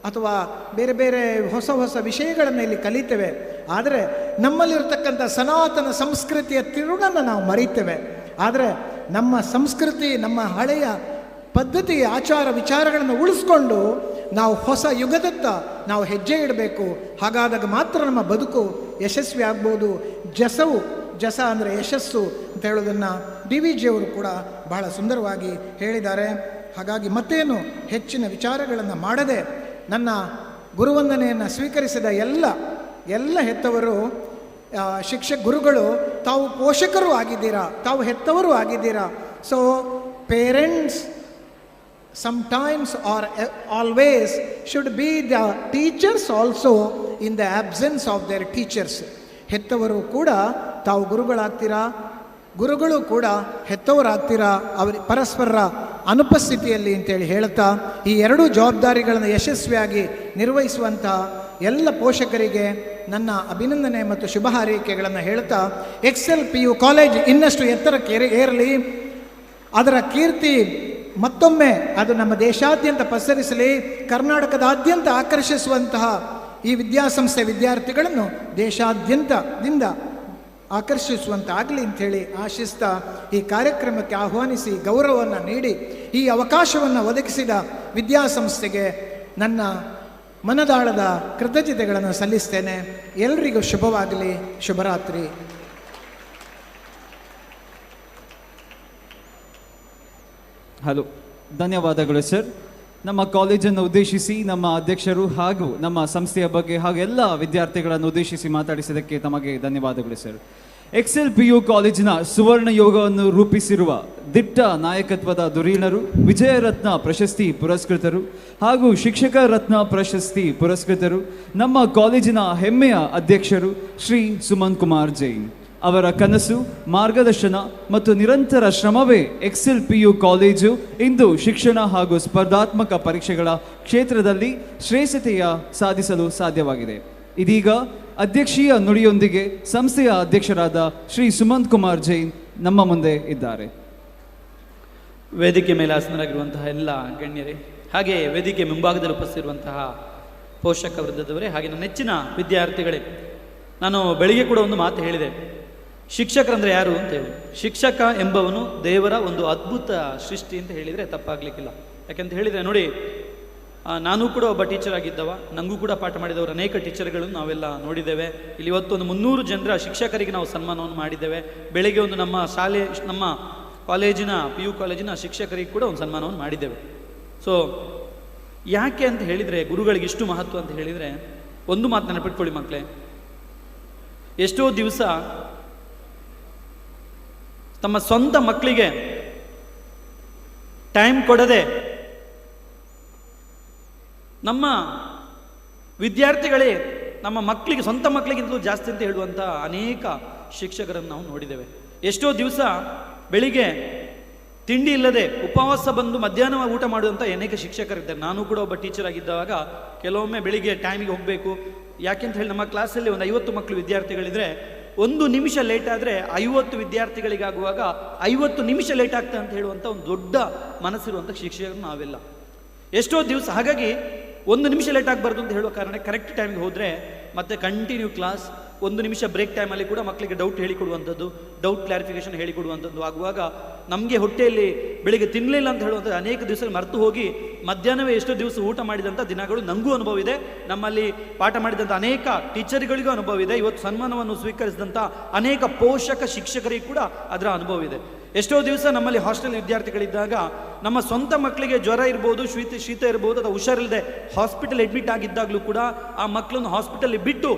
ಅಥವಾ ಬೇರೆ ಬೇರೆ ಹೊಸ ಹೊಸ ವಿಷಯಗಳನ್ನು ಇಲ್ಲಿ ಕಲಿತೇವೆ, ಆದರೆ ನಮ್ಮಲ್ಲಿರ್ತಕ್ಕಂಥ ಸನಾತನ ಸಂಸ್ಕೃತಿಯ ತಿರುಳನ್ನು ನಾವು ಮರೀತೇವೆ. ಆದರೆ ನಮ್ಮ ಸಂಸ್ಕೃತಿ, ನಮ್ಮ ಹಳೆಯ ಪದ್ಧತಿ, ಆಚಾರ ವಿಚಾರಗಳನ್ನು ಉಳಿಸ್ಕೊಂಡು ನಾವು ಹೊಸ ಯುಗದತ್ತ ನಾವು ಹೆಜ್ಜೆ ಇಡಬೇಕು. ಹಾಗಾದಾಗ ಮಾತ್ರ ನಮ್ಮ ಬದುಕು ಯಶಸ್ವಿ ಆಗ್ಬೋದು. ಜಸ ಅಂದರೆ ಯಶಸ್ಸು ಅಂತ ಹೇಳೋದನ್ನು ಡಿ ವಿ ಜಿಯವರು ಕೂಡ ಬಹಳ ಸುಂದರವಾಗಿ ಹೇಳಿದ್ದಾರೆ. ಹಾಗಾಗಿ ಮತ್ತೇನು ಹೆಚ್ಚಿನ ವಿಚಾರಗಳನ್ನು ಮಾಡದೆ ನನ್ನ ಗುರುವಂದನೆಯನ್ನು ಸ್ವೀಕರಿಸಿದ ಎಲ್ಲ ಹೆತ್ತವರು, ಗುರುಗಳು, ತಾವು ಪೋಷಕರು ಆಗಿದ್ದೀರಾ, ತಾವು ಹೆತ್ತವರು ಆಗಿದ್ದೀರಾ. So parents sometimes or always should be the teachers also in the absence of their teachers. ಹೆತ್ತವರು ಕೂಡ ತಾವು ಗುರುಗಳಾಗ್ತೀರಾ, ಗುರುಗಳು ಕೂಡ ಹೆತ್ತವರಾಗ್ತೀರಾ, ಪರಸ್ಪರರ ಅನುಪಸ್ಥಿತಿಯಲ್ಲಿ ಅಂತೇಳಿ ಹೇಳ್ತಾ ಈ ಎರಡೂ ಜವಾಬ್ದಾರಿಗಳನ್ನು ಯಶಸ್ವಿಯಾಗಿ ನಿರ್ವಹಿಸುವಂಥ ಎಲ್ಲ ಪೋಷಕರಿಗೆ ನನ್ನ ಅಭಿನಂದನೆ ಮತ್ತು ಶುಭ ಹಾರೈಕೆಗಳನ್ನು ಹೇಳ್ತಾ, ಎಕ್ಸೆಲ್ PU ಕಾಲೇಜ್ ಇನ್ನಷ್ಟು ಎತ್ತರಕ್ಕೆ ಏರಲಿ, ಅದರ ಕೀರ್ತಿ ಮತ್ತೊಮ್ಮೆ ಅದು ನಮ್ಮ ದೇಶಾದ್ಯಂತ ಪಸರಿಸಲಿ, ಕರ್ನಾಟಕದಾದ್ಯಂತ ಆಕರ್ಷಿಸುವಂತಹ ಈ ವಿದ್ಯಾಸಂಸ್ಥೆ ವಿದ್ಯಾರ್ಥಿಗಳನ್ನು ದೇಶಾದ್ಯಂತದಿಂದ ಆಕರ್ಷಿಸುವಂತಾಗಲಿ ಅಂಥೇಳಿ ಆಶಿಸ್ತಾ ಈ ಕಾರ್ಯಕ್ರಮಕ್ಕೆ ಆಹ್ವಾನಿಸಿ ಗೌರವವನ್ನು ನೀಡಿ ಈ ಅವಕಾಶವನ್ನು ಒದಗಿಸಿದ ವಿದ್ಯಾಸಂಸ್ಥೆಗೆ ನನ್ನ ಮನದಾಳದ ಕೃತಜ್ಞತೆಗಳನ್ನು ಸಲ್ಲಿಸ್ತೇನೆ. ಎಲ್ರಿಗೂ ಶುಭವಾಗಲಿ. ಶುಭರಾತ್ರಿ. ಹಲೋ, ಧನ್ಯವಾದಗಳು ಸರ್. ನಮ್ಮ ಕಾಲೇಜನ್ನು ಉದ್ದೇಶಿಸಿ ನಮ್ಮ ಅಧ್ಯಕ್ಷರು ಹಾಗೂ ನಮ್ಮ ಸಂಸ್ಥೆಯ ಬಗ್ಗೆ ಹಾಗೂ ಎಲ್ಲ ವಿದ್ಯಾರ್ಥಿಗಳನ್ನು ಉದ್ದೇಶಿಸಿ ಮಾತಾಡಿಸಿದ್ದಕ್ಕೆ ತಮಗೆ ಧನ್ಯವಾದಗಳು ಸರ್. ಎಕ್ಸೆಲ್ PU ಕಾಲೇಜಿನ ಸುವರ್ಣ ಯೋಗವನ್ನು ರೂಪಿಸಿರುವ ದಿಟ್ಟ ನಾಯಕತ್ವದ ಧುರೀಣರು, ವಿಜಯರತ್ನ ಪ್ರಶಸ್ತಿ ಪುರಸ್ಕೃತರು ಹಾಗೂ ಶಿಕ್ಷಕ ರತ್ನ ಪ್ರಶಸ್ತಿ ಪುರಸ್ಕೃತರು, ನಮ್ಮ ಕಾಲೇಜಿನ ಹೆಮ್ಮೆಯ ಅಧ್ಯಕ್ಷರು ಶ್ರೀ ಸುಮನ್ ಕುಮಾರ್ ಜೈನ್ ಅವರ ಕನಸು, ಮಾರ್ಗದರ್ಶನ ಮತ್ತು ನಿರಂತರ ಶ್ರಮವೇ ಎಕ್ಸೆಲ್ PU ಕಾಲೇಜು ಇಂದು ಶಿಕ್ಷಣ ಹಾಗೂ ಸ್ಪರ್ಧಾತ್ಮಕ ಪರೀಕ್ಷೆಗಳ ಕ್ಷೇತ್ರದಲ್ಲಿ ಶ್ರೇಷ್ಠತೆಯ ಸಾಧಿಸಲು ಸಾಧ್ಯವಾಗಿದೆ. ಇದೀಗ ಅಧ್ಯಕ್ಷೀಯ ನುಡಿಯೊಂದಿಗೆ ಸಂಸ್ಥೆಯ ಅಧ್ಯಕ್ಷರಾದ ಶ್ರೀ ಸುಮಂತ್ ಕುಮಾರ್ ಜೈನ್ ನಮ್ಮ ಮುಂದೆ ಇದ್ದಾರೆ. ವೇದಿಕೆ ಮೇಲೆ ಆಸನರಾಗಿರುವಂತಹ ಎಲ್ಲ ಗಣ್ಯರೇ, ಹಾಗೆ ವೇದಿಕೆ ಮುಂಭಾಗದಲ್ಲಿ ಉಪಸ್ಥಿತಿರುವಂತಹ ಪೋಷಕ ವೃಂದದವರೇ, ಹಾಗೆ ನನ್ನ ನೆಚ್ಚಿನ ವಿದ್ಯಾರ್ಥಿಗಳೇ, ನಾನು ಬೆಳಿಗ್ಗೆ ಕೂಡ ಒಂದು ಮಾತು ಹೇಳಿದೆ, ಶಿಕ್ಷಕರಂದರೆ ಯಾರು ಅಂತ ಹೇಳಿ. ಶಿಕ್ಷಕ ಎಂಬವನು ದೇವರ ಒಂದು ಅದ್ಭುತ ಸೃಷ್ಟಿ ಅಂತ ಹೇಳಿದರೆ ತಪ್ಪಾಗಲಿಕ್ಕಿಲ್ಲ. ಯಾಕೆಂತ ಹೇಳಿದರೆ ನೋಡಿ, ನಾನು ಕೂಡ ಒಬ್ಬ ಟೀಚರ್ ಆಗಿದ್ದವ, ನನಗೂ ಕೂಡ ಪಾಠ ಮಾಡಿದವರು ಅನೇಕ ಟೀಚರ್ಗಳನ್ನು ನಾವೆಲ್ಲ ನೋಡಿದ್ದೇವೆ. ಇಲ್ಲಿ ಇವತ್ತು ಒಂದು 300 ಜನರ ಶಿಕ್ಷಕರಿಗೆ ನಾವು ಸನ್ಮಾನವನ್ನು ಮಾಡಿದ್ದೇವೆ. ಬೆಳಗ್ಗೆ ಒಂದು ನಮ್ಮ ಕಾಲೇಜಿನ PU ಕಾಲೇಜಿನ ಶಿಕ್ಷಕರಿಗೆ ಕೂಡ ಒಂದು ಸನ್ಮಾನವನ್ನು ಮಾಡಿದ್ದೇವೆ. ಸೊ ಯಾಕೆ ಅಂತ ಹೇಳಿದರೆ, ಗುರುಗಳಿಗೆ ಇಷ್ಟು ಮಹತ್ವ ಅಂತ ಹೇಳಿದರೆ, ಒಂದು ಮಾತು ನೆನಪಿಟ್ಕೊಳ್ಳಿ ಮಕ್ಕಳೇ, ಎಷ್ಟೋ ದಿವಸ ತಮ್ಮ ಸ್ವಂತ ಮಕ್ಕಳಿಗೆ ಟೈಮ್ ಕೊಡದೆ ನಮ್ಮ ವಿದ್ಯಾರ್ಥಿಗಳೇ ನಮ್ಮ ಮಕ್ಕಳಿಗೆ, ಸ್ವಂತ ಮಕ್ಕಳಿಗಿಂತಲೂ ಜಾಸ್ತಿ ಅಂತ ಹೇಳುವಂಥ ಅನೇಕ ಶಿಕ್ಷಕರನ್ನು ನಾವು ನೋಡಿದ್ದೇವೆ. ಎಷ್ಟೋ ದಿವಸ ಬೆಳಿಗ್ಗೆ ತಿಂಡಿ ಇಲ್ಲದೆ ಉಪವಾಸ ಬಂದು ಮಧ್ಯಾಹ್ನ ಊಟ ಮಾಡುವಂಥ ಅನೇಕ ಶಿಕ್ಷಕರಿದ್ದಾರೆ. ನಾನು ಕೂಡ ಒಬ್ಬ ಟೀಚರ್ ಆಗಿದ್ದಾಗ ಕೆಲವೊಮ್ಮೆ ಬೆಳಿಗ್ಗೆ ಟೈಮಿಗೆ ಹೋಗಬೇಕು. ಯಾಕೆಂತ ಹೇಳಿ ನಮ್ಮ ಕ್ಲಾಸಲ್ಲಿ ಒಂದು 50 ಮಕ್ಕಳು ವಿದ್ಯಾರ್ಥಿಗಳಿದ್ರೆ 1 ನಿಮಿಷ ಲೇಟ್ ಆದರೆ 50 ವಿದ್ಯಾರ್ಥಿಗಳಿಗಾಗುವಾಗ 50 ನಿಮಿಷ ಲೇಟ್ ಆಗ್ತದೆ ಅಂತ ಹೇಳುವಂಥ ಒಂದು ದೊಡ್ಡ ಮನಸ್ಸಿರುವಂಥ ಶಿಕ್ಷಕರು ನಾವೆಲ್ಲ. ಎಷ್ಟೋ ದಿವಸ ಹಾಗಾಗಿ 1 ನಿಮಿಷ ಲೇಟ್ ಆಗಬಾರ್ದು ಅಂತ ಹೇಳುವ ಕಾರಣ ಕರೆಕ್ಟ್ ಟೈಮಿಗೆ ಹೋದರೆ ಮತ್ತೆ ಕಂಟಿನ್ಯೂ ಕ್ಲಾಸ್ ಒಂದು ನಿಮಿಷ ಬ್ರೇಕ್ ಟೈಮಲ್ಲಿ ಕೂಡ ಮಕ್ಕಳಿಗೆ ಡೌಟ್ ಹೇಳಿಕೊಡುವಂಥದ್ದು, ಡೌಟ್ ಕ್ಲಾರಿಫಿಕೇಷನ್ ಹೇಳಿಕೊಡುವಂಥದ್ದು ಆಗುವಾಗ ನಮಗೆ ಹೊಟ್ಟೆಯಲ್ಲಿ ಬೆಳಿಗ್ಗೆ ತಿನ್ನಲಿಲ್ಲ ಅಂತ ಹೇಳುವಂಥದ್ದು ಅನೇಕ ದಿವಸ ಮರೆತು ಹೋಗಿ ಮಧ್ಯಾಹ್ನವೇ ಎಷ್ಟೋ ದಿವಸ ಊಟ ಮಾಡಿದಂಥ ದಿನಗಳು ನನಗೂ ಅನುಭವ ಇದೆ, ನಮ್ಮಲ್ಲಿ ಪಾಠ ಮಾಡಿದಂಥ ಅನೇಕ ಟೀಚರ್ಗಳಿಗೂ ಅನುಭವ ಇದೆ, ಇವತ್ತು ಸನ್ಮಾನವನ್ನು ಸ್ವೀಕರಿಸಿದಂಥ ಅನೇಕ ಪೋಷಕ ಶಿಕ್ಷಕರಿಗೂ ಕೂಡ ಅದರ ಅನುಭವ ಇದೆ. ಎಷ್ಟೋ ದಿವಸ ನಮ್ಮಲ್ಲಿ ಹಾಸ್ಟೆಲ್ ವಿದ್ಯಾರ್ಥಿಗಳಿದ್ದಾಗ ನಮ್ಮ ಸ್ವಂತ ಮಕ್ಕಳಿಗೆ ಜ್ವರ ಇರ್ಬೋದು, ಶೀತ ಇರ್ಬೋದು, ಅಥವಾ ಹುಷಾರಿಲ್ಲದೆ ಹಾಸ್ಪಿಟಲ್ ಅಡ್ಮಿಟ್ ಆಗಿದ್ದಾಗಲೂ ಕೂಡ ಆ ಮಕ್ಕಳನ್ನು ಹಾಸ್ಪಿಟಲ್ ಬಿಟ್ಟು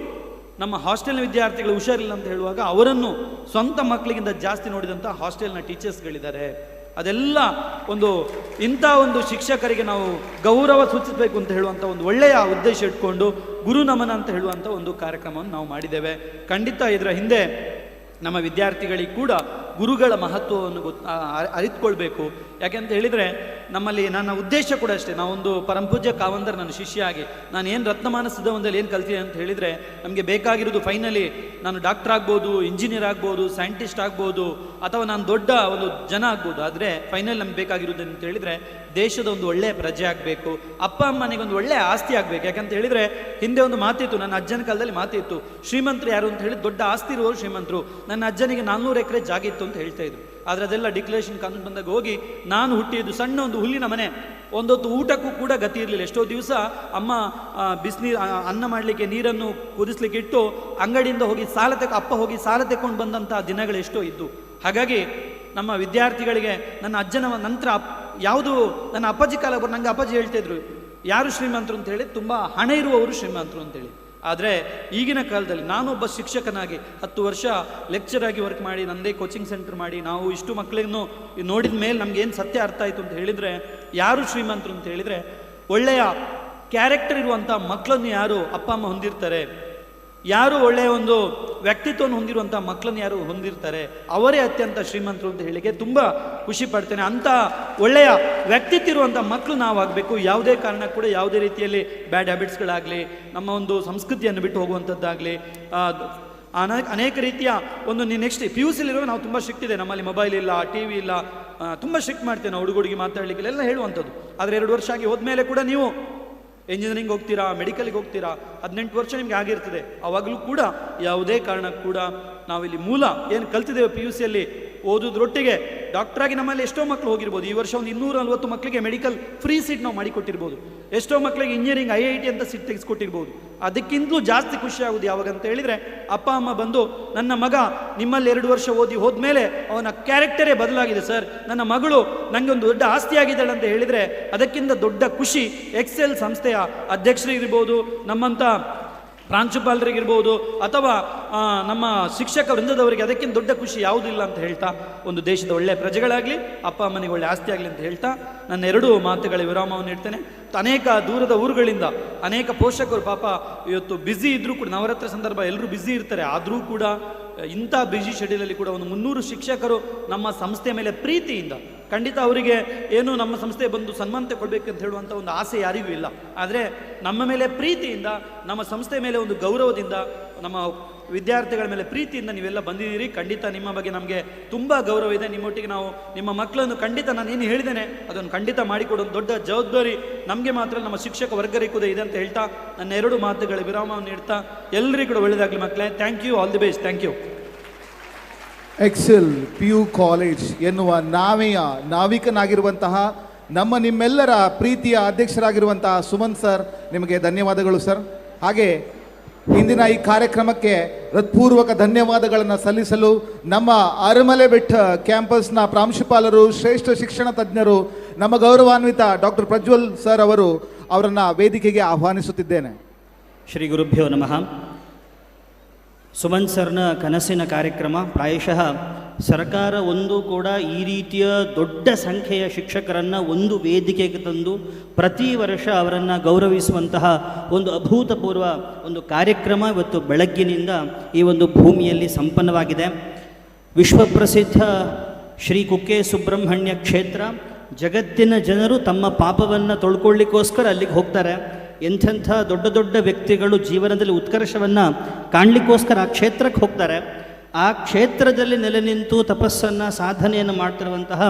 ನಮ್ಮ ಹಾಸ್ಟೆಲ್ನ ವಿದ್ಯಾರ್ಥಿಗಳು ಹುಷಾರಿಲ್ಲ ಅಂತ ಹೇಳುವಾಗ ಅವರನ್ನು ಸ್ವಂತ ಮಕ್ಕಳಿಗಿಂತ ಜಾಸ್ತಿ ನೋಡಿದಂಥ ಹಾಸ್ಟೆಲ್ನ ಟೀಚರ್ಸ್ಗಳಿದ್ದಾರೆ. ಅದೆಲ್ಲ ಇಂಥ ಒಂದು ಶಿಕ್ಷಕರಿಗೆ ನಾವು ಗೌರವ ಸೂಚಿಸಬೇಕು ಅಂತ ಹೇಳುವಂಥ ಒಂದು ಒಳ್ಳೆಯ ಉದ್ದೇಶ ಇಟ್ಕೊಂಡು ಗುರು ನಮನ ಅಂತ ಹೇಳುವಂಥ ಒಂದು ಕಾರ್ಯಕ್ರಮವನ್ನು ನಾವು ಮಾಡಿದ್ದೇವೆ. ಖಂಡಿತ ಇದರ ಹಿಂದೆ ನಮ್ಮ ವಿದ್ಯಾರ್ಥಿಗಳಿಗೆ ಕೂಡ ಗುರುಗಳ ಮಹತ್ವವನ್ನು ಅರಿತುಕೊಳ್ಬೇಕು. ಯಾಕೆಂತ ಹೇಳಿದರೆ ನಮ್ಮಲ್ಲಿ ನನ್ನ ಉದ್ದೇಶ ಕೂಡ ಅಷ್ಟೇ, ನಾವೊಂದು ಪರಂಪೂಜ್ಯ ಕಾವಂದರ್ ನನ್ನ ಶಿಷ್ಯ ಆಗಿ ನಾನು ಏನು ರತ್ನಮಾನ ಸುಧವನದಲ್ಲಿ ಏನು ಕಲ್ತೀನಿ ಅಂತ ಹೇಳಿದರೆ ನಮಗೆ ಬೇಕಾಗಿರೋದು ಫೈನಲಿ ನಾನು ಡಾಕ್ಟರ್ ಆಗ್ಬೋದು, ಇಂಜಿನಿಯರ್ ಆಗ್ಬೋದು, ಸೈಂಟಿಸ್ಟ್ ಆಗ್ಬೋದು, ಅಥವಾ ನಾನು ದೊಡ್ಡ ಒಂದು ಜನ ಆಗ್ಬೋದು. ಆದರೆ ಫೈನಲ್ ನಮ್ಗೆ ಬೇಕಾಗಿರೋದು ಅಂತ ಹೇಳಿದರೆ ದೇಶದ ಒಂದು ಒಳ್ಳೆಯ ಪ್ರಜೆ ಆಗಬೇಕು, ಅಪ್ಪ ಅಮ್ಮನಿಗೆ ಒಂದು ಒಳ್ಳೆಯ ಆಸ್ತಿ ಆಗಬೇಕು. ಯಾಕಂತ ಹೇಳಿದರೆ ಹಿಂದೆ ಒಂದು ಮಾತಿತ್ತು, ನನ್ನ ಅಜ್ಜನ ಕಾಲದಲ್ಲಿ ಮಾತಿತ್ತು, ಶ್ರೀಮಂತರು ಯಾರು ಅಂತ ಹೇಳಿ ದೊಡ್ಡ ಆಸ್ತಿ ಇರುವವರು ಶ್ರೀಮಂತರು. ನನ್ನ ಅಜ್ಜನಿಗೆ 400 ಎಕರೆ ಜಾಗ ಇತ್ತು ಅಂತ ಹೇಳ್ತಾ ಇದ್ರು. ಆದರೆ ಅದೆಲ್ಲ ಡಿಕ್ಲರೇಷನ್ ಕಾನೂನು ಬಂದಾಗ ಹೋಗಿ ನಾನು ಹುಟ್ಟಿದ್ದು ಸಣ್ಣ ಒಂದು ಹುಲ್ಲಿನ ಮನೆ, ಒಂದೊತ್ತು ಊಟಕ್ಕೂ ಕೂಡ ಗತಿ ಇರಲಿಲ್ಲ. ಎಷ್ಟೋ ದಿವಸ ಅಮ್ಮ ಬಿಸಿನೀರು ಅನ್ನ ಮಾಡಲಿಕ್ಕೆ ನೀರನ್ನು ಕುದಿಸ್ಲಿಕ್ಕೆ ಇಟ್ಟು ಅಂಗಡಿಯಿಂದ ಹೋಗಿ ಅಪ್ಪ ಹೋಗಿ ಸಾಲ ತೆಕ್ಕೊಂಡು ಬಂದಂಥ ದಿನಗಳು ಎಷ್ಟೋ ಇದ್ದು. ಹಾಗಾಗಿ ನಮ್ಮ ವಿದ್ಯಾರ್ಥಿಗಳಿಗೆ ನನ್ನ ಅಜ್ಜನ ನಂತರ ಯಾವುದು ನನ್ನ ಅಪ್ಪಾಜಿ ಕಾಲ ನನಗೆ ಅಪ್ಪಾಜಿ ಹೇಳ್ತಿದ್ರು ಯಾರು ಶ್ರೀಮಂತರು ಅಂತ ಹೇಳಿ, ತುಂಬ ಹಣ ಇರುವವರು ಶ್ರೀಮಂತರು ಅಂತೇಳಿ. ಆದರೆ ಈಗಿನ ಕಾಲದಲ್ಲಿ ನಾನೊಬ್ಬ ಶಿಕ್ಷಕನಾಗಿ 10 ವರ್ಷ ಲೆಕ್ಚರ್ ಆಗಿ ವರ್ಕ್ ಮಾಡಿ ನನ್ನದೇ ಕೋಚಿಂಗ್ ಸೆಂಟರ್ ಮಾಡಿ ನಾವು ಇಷ್ಟು ಮಕ್ಕಳನ್ನು ನೋಡಿದ ಮೇಲೆ ನಮಗೇನು ಸತ್ಯ ಅರ್ಥ ಆಯಿತು ಅಂತ ಹೇಳಿದರೆ, ಯಾರು ಶ್ರೀಮಂತರು ಅಂತ ಹೇಳಿದರೆ ಒಳ್ಳೆಯ ಕ್ಯಾರೆಕ್ಟರ್ ಇರುವಂಥ ಮಕ್ಕಳನ್ನು ಯಾರು ಅಪ್ಪ ಅಮ್ಮ ಹೊಂದಿರ್ತಾರೆ, ಯಾರು ಒಳ್ಳೆಯ ಒಂದು ವ್ಯಕ್ತಿತ್ವವನ್ನು ಹೊಂದಿರುವಂಥ ಮಕ್ಕಳನ್ನು ಯಾರು ಹೊಂದಿರ್ತಾರೆ ಅವರೇ ಅತ್ಯಂತ ಶ್ರೀಮಂತರು ಅಂತ ಹೇಳಿಕೆ ತುಂಬ ಖುಷಿ ಪಡ್ತೇನೆ. ಅಂಥ ಒಳ್ಳೆಯ ವ್ಯಕ್ತಿತ್ವ ಇರುವಂಥ ಮಕ್ಕಳು ನಾವು ಆಗಬೇಕು. ಯಾವುದೇ ಕಾರಣಕ್ಕೂ ಕೂಡ ಯಾವುದೇ ರೀತಿಯಲ್ಲಿ ಬ್ಯಾಡ್ ಹ್ಯಾಬಿಟ್ಸ್ಗಳಾಗಲಿ, ನಮ್ಮ ಒಂದು ಸಂಸ್ಕೃತಿಯನ್ನು ಬಿಟ್ಟು ಹೋಗುವಂಥದ್ದಾಗಲಿ, ಅನೇಕ ರೀತಿಯ ಒಂದು ನೆಕ್ಸ್ಟ್ PUC ನಾವು ತುಂಬ ಸ್ಟ್ರಿಕ್ಟ್ ಇದೆ, ನಮ್ಮಲ್ಲಿ ಮೊಬೈಲ್ ಇಲ್ಲ, TV ಇಲ್ಲ, ತುಂಬ ಸ್ಟ್ರಿಕ್ಟ್ ಮಾಡ್ತೇವೆ ನಾವು ಹುಡುಗರಿಗೆ ಮಾತಾಡಲಿಕ್ಕೆ ಎಲ್ಲ ಹೇಳುವಂಥದ್ದು. ಆದರೆ 2 ವರ್ಷ ಆಗಿ ಹೋದ್ಮೇಲೆ ಕೂಡ ನೀವು ಇಂಜಿನಿಯರಿಂಗ್ ಹೋಗ್ತೀರಾ, ಮೆಡಿಕಲ್ಗೆ ಹೋಗ್ತೀರಾ, 18 ವರ್ಷ ನಿಮಗೆ ಆಗಿರ್ತದೆ. ಆವಾಗಲೂ ಕೂಡ ಯಾವುದೇ ಕಾರಣಕ್ಕೂ ಕೂಡ ನಾವಿಲ್ಲಿ ಮೂಲ ಏನು ಕಲ್ತಿದ್ದೇವೆ PUCಯಲ್ಲಿ ಓದೋದ್ರೊಟ್ಟಿಗೆ ಡಾಕ್ಟ್ರಾಗಿ ನಮ್ಮಲ್ಲಿ ಎಷ್ಟೋ ಮಕ್ಕಳು ಹೋಗಿರ್ಬೋದು. ಈ ವರ್ಷ ಒಂದು 240 ಮಕ್ಕಳಿಗೆ ಮೆಡಿಕಲ್ ಫ್ರೀ ಸೀಟ್ ನಾವು ಮಾಡಿಕೊಟ್ಟಿರ್ಬೋದು. ಎಷ್ಟೋ ಮಕ್ಕಳಿಗೆ ಇಂಜಿನಿಯರಿಂಗ್ IIT ಅಂತ ಸೀಟ್ ತೆಗೆಸ್ಕೊಟ್ಟಿರ್ಬೋದು. ಅದಕ್ಕಿಂತಲೂ ಜಾಸ್ತಿ ಖುಷಿ ಆಗೋದು ಯಾವಾಗ ಅಂತ ಹೇಳಿದರೆ ಅಪ್ಪ ಅಮ್ಮ ಬಂದು ನನ್ನ ಮಗ ನಿಮ್ಮಲ್ಲಿ 2 ವರ್ಷ ಓದಿ ಹೋದ್ಮೇಲೆ ಅವನ ಕ್ಯಾರೆಕ್ಟರೇ ಬದಲಾಗಿದೆ ಸರ್, ನನ್ನ ಮಗಳು ನನಗೆ ಒಂದು ದೊಡ್ಡ ಆಸ್ತಿ ಆಗಿದ್ದಾಳೆ ಅಂತ ಹೇಳಿದರೆ ಅದಕ್ಕಿಂತ ದೊಡ್ಡ ಖುಷಿ ಎಕ್ಸೆಲ್ ಸಂಸ್ಥೆಯ ಅಧ್ಯಕ್ಷರಿಗಿರ್ಬೋದು, ನಮ್ಮಂಥ ಪ್ರಾಂಶುಪಾಲರಿಗಿರ್ಬೋದು, ಅಥವಾ ನಮ್ಮ ಶಿಕ್ಷಕ ವೃಂದದವರಿಗೆ ಅದಕ್ಕಿಂತ ದೊಡ್ಡ ಖುಷಿ ಯಾವುದಿಲ್ಲ ಅಂತ ಹೇಳ್ತಾ, ಒಂದು ದೇಶದ ಒಳ್ಳೆಯ ಪ್ರಜೆಗಳಾಗಲಿ, ಅಪ್ಪ ಅಮ್ಮನಿಗೆ ಒಳ್ಳೆ ಆಸ್ತಿ ಆಗಲಿ ಅಂತ ಹೇಳ್ತಾ ನನ್ನ 2 ಮಾತುಗಳ ವಿರಾಮವನ್ನು ಇಡ್ತೇನೆ. ಅನೇಕ ದೂರದ ಊರುಗಳಿಂದ ಅನೇಕ ಪೋಷಕರು ಪಾಪ ಇವತ್ತು ಬ್ಯುಸಿ ಇದ್ದರೂ ಕೂಡ, ನವರಾತ್ರಿ ಸಂದರ್ಭ ಎಲ್ಲರೂ ಬ್ಯುಸಿ ಇರ್ತಾರೆ, ಆದರೂ ಕೂಡ ಇಂಥ ಬ್ಯುಸಿ ಶೆಡ್ಯೂಲಲ್ಲಿ ಕೂಡ ಒಂದು 300 ಶಿಕ್ಷಕರು ನಮ್ಮ ಸಂಸ್ಥೆಯ ಮೇಲೆ ಪ್ರೀತಿಯಿಂದ, ಖಂಡಿತ ಅವರಿಗೆ ಏನು ನಮ್ಮ ಸಂಸ್ಥೆ ಬಂದು ಸನ್ಮಾನ ತಗೊಳ್ಬೇಕಂತ ಹೇಳುವಂಥ ಒಂದು ಆಸೆ ಯಾರಿಗೂ ಇಲ್ಲ, ಆದರೆ ನಮ್ಮ ಮೇಲೆ ಪ್ರೀತಿಯಿಂದ, ನಮ್ಮ ಸಂಸ್ಥೆ ಮೇಲೆ ಒಂದು ಗೌರವದಿಂದ, ನಮ್ಮ ವಿದ್ಯಾರ್ಥಿಗಳ ಮೇಲೆ ಪ್ರೀತಿಯಿಂದ ನೀವೆಲ್ಲ ಬಂದಿದ್ದೀರಿ. ಖಂಡಿತ ನಿಮ್ಮ ಬಗ್ಗೆ ನಮಗೆ ತುಂಬ ಗೌರವ ಇದೆ. ನಿಮ್ಮೊಟ್ಟಿಗೆ ನಾವು ನಿಮ್ಮ ಮಕ್ಕಳನ್ನು ಖಂಡಿತ ನಾನು ಏನು ಹೇಳಿದ್ದೇನೆ ಅದನ್ನು ಖಂಡಿತ ಮಾಡಿಕೊಡೋದು ದೊಡ್ಡ ಜವಾಬ್ದಾರಿ ನಮಗೆ ಮಾತ್ರ, ನಮ್ಮ ಶಿಕ್ಷಕ ವರ್ಗರಿಗೂ ಇದೆ ಅಂತ ಹೇಳ್ತಾ ನನ್ನ 2 ಮಾತುಗಳ ವಿರಾಮವನ್ನು ನೀಡ್ತಾ ಎಲ್ಲರಿಗೂ ಕೂಡ ಒಳ್ಳೆಯದಾಗಲಿ ಮಕ್ಕಳೇ. Thank you, all the best, thank you. Excel PU college ಎನ್ನುವ ನಾವಿಕನಾಗಿರುವಂತಹ ನಿಮ್ಮೆಲ್ಲರ ಪ್ರೀತಿಯ ಅಧ್ಯಕ್ಷರಾಗಿರುವಂತಹ ಸುಮನ್ ಸರ್, ನಿಮಗೆ ಧನ್ಯವಾದಗಳು ಸರ್. ಹಾಗೆ ಇಂದಿನ ಈ ಕಾರ್ಯಕ್ರಮಕ್ಕೆ ಹೃತ್ಪೂರ್ವಕ ಧನ್ಯವಾದಗಳನ್ನು ಸಲ್ಲಿಸಲು ನಮ್ಮ ಅರಮಲೆಬೆಟ್ಟ ಕ್ಯಾಂಪಸ್ನ ಪ್ರಾಂಶುಪಾಲರು, ಶ್ರೇಷ್ಠ ಶಿಕ್ಷಣ ತಜ್ಞರು, ನಮ್ಮ ಗೌರವಾನ್ವಿತ ಡಾಕ್ಟರ್ ಪ್ರಜ್ವಲ್ ಸರ್ ಅವರನ್ನು ವೇದಿಕೆಗೆ ಆಹ್ವಾನಿಸುತ್ತಿದ್ದೇನೆ. ಶ್ರೀ ಗುರುಭ್ಯೋ ನಮಃ. ಸುಮನ್ ಸರ್ನ ಕನಸಿನ ಕಾರ್ಯಕ್ರಮ, ಪ್ರಾಯಶಃ ಸರ್ಕಾರ ಕೂಡ ಈ ರೀತಿಯ ದೊಡ್ಡ ಸಂಖ್ಯೆಯ ಶಿಕ್ಷಕರನ್ನು ಒಂದು ವೇದಿಕೆಗೆ ತಂದು ಪ್ರತಿ ವರ್ಷ ಅವರನ್ನು ಗೌರವಿಸುವಂತಹ ಒಂದು ಅಭೂತಪೂರ್ವ ಒಂದು ಕಾರ್ಯಕ್ರಮ ಇವತ್ತು ಬೆಳಗ್ಗಿನಿಂದ ಈ ಒಂದು ಭೂಮಿಯಲ್ಲಿ ಸಂಪನ್ನವಾಗಿದೆ. ವಿಶ್ವಪ್ರಸಿದ್ಧ ಶ್ರೀ ಕುಕ್ಕೆ ಸುಬ್ರಹ್ಮಣ್ಯ ಕ್ಷೇತ್ರ, ಜಗತ್ತಿನ ಜನರು ತಮ್ಮ ಪಾಪವನ್ನು ತೊಳ್ಕೊಳ್ಳಿಕ್ಕೋಸ್ಕರ ಅಲ್ಲಿಗೆ ಹೋಗ್ತಾರೆ. ಎಂಥೆಂಥ ದೊಡ್ಡ ದೊಡ್ಡ ವ್ಯಕ್ತಿಗಳು ಜೀವನದಲ್ಲಿ ಉತ್ಕರ್ಷವನ್ನು ಕಾಣಲಿಕ್ಕೋಸ್ಕರ ಆ ಕ್ಷೇತ್ರಕ್ಕೆ ಹೋಗ್ತಾರೆ. ಆ ಕ್ಷೇತ್ರದಲ್ಲಿ ನೆಲೆ ನಿಂತು ತಪಸ್ಸನ್ನು ಸಾಧನೆಯನ್ನು ಮಾಡ್ತಿರುವಂತಹ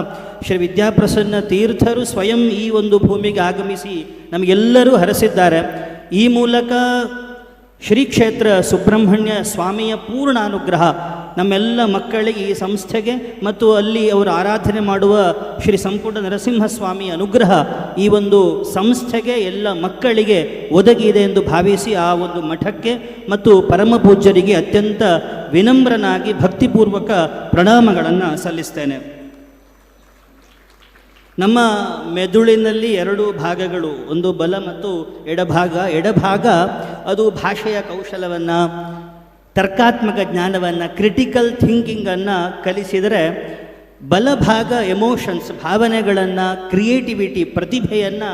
ಶ್ರೀ ವಿದ್ಯಾಪ್ರಸನ್ನ ತೀರ್ಥರು ಸ್ವಯಂ ಈ ಒಂದು ಭೂಮಿಗೆ ಆಗಮಿಸಿ ನಮಗೆಲ್ಲರೂ ಹರಸಿದ್ದಾರೆ. ಈ ಮೂಲಕ ಶ್ರೀ ಕ್ಷೇತ್ರ ಸುಬ್ರಹ್ಮಣ್ಯ ಸ್ವಾಮಿಯ ಪೂರ್ಣ ಅನುಗ್ರಹ ನಮ್ಮೆಲ್ಲ ಮಕ್ಕಳಿಗೆ, ಈ ಸಂಸ್ಥೆಗೆ ಮತ್ತು ಅಲ್ಲಿ ಅವರು ಆರಾಧನೆ ಮಾಡುವ ಶ್ರೀ ಸಂಪುಟ ನರಸಿಂಹಸ್ವಾಮಿಯ ಅನುಗ್ರಹ ಈ ಒಂದು ಸಂಸ್ಥೆಗೆ, ಎಲ್ಲ ಮಕ್ಕಳಿಗೆ ಒದಗಿದೆ ಎಂದು ಭಾವಿಸಿ ಆ ಒಂದು ಮಠಕ್ಕೆ ಮತ್ತು ಪರಮ ಪೂಜ್ಯರಿಗೆ ಅತ್ಯಂತ ವಿನಮ್ರನಾಗಿ ಭಕ್ತಿಪೂರ್ವಕ ಪ್ರಣಾಮಗಳನ್ನು ಸಲ್ಲಿಸ್ತೇನೆ. ನಮ್ಮ ಮೆದುಳಿನಲ್ಲಿ 2 ಭಾಗಗಳು, ಒಂದು ಬಲ ಮತ್ತು ಎಡಭಾಗ. ಎಡಭಾಗ ಅದು ಭಾಷೆಯ ಕೌಶಲವನ್ನು, ತರ್ಕಾತ್ಮಕ ಜ್ಞಾನವನ್ನು, ಕ್ರಿಟಿಕಲ್ ಥಿಂಕಿಂಗನ್ನು ಕಲಿಸಿದರೆ, ಬಲಭಾಗ ಎಮೋಷನ್ಸ್, ಭಾವನೆಗಳನ್ನು, ಕ್ರಿಯೇಟಿವಿಟಿ, ಪ್ರತಿಭೆಯನ್ನು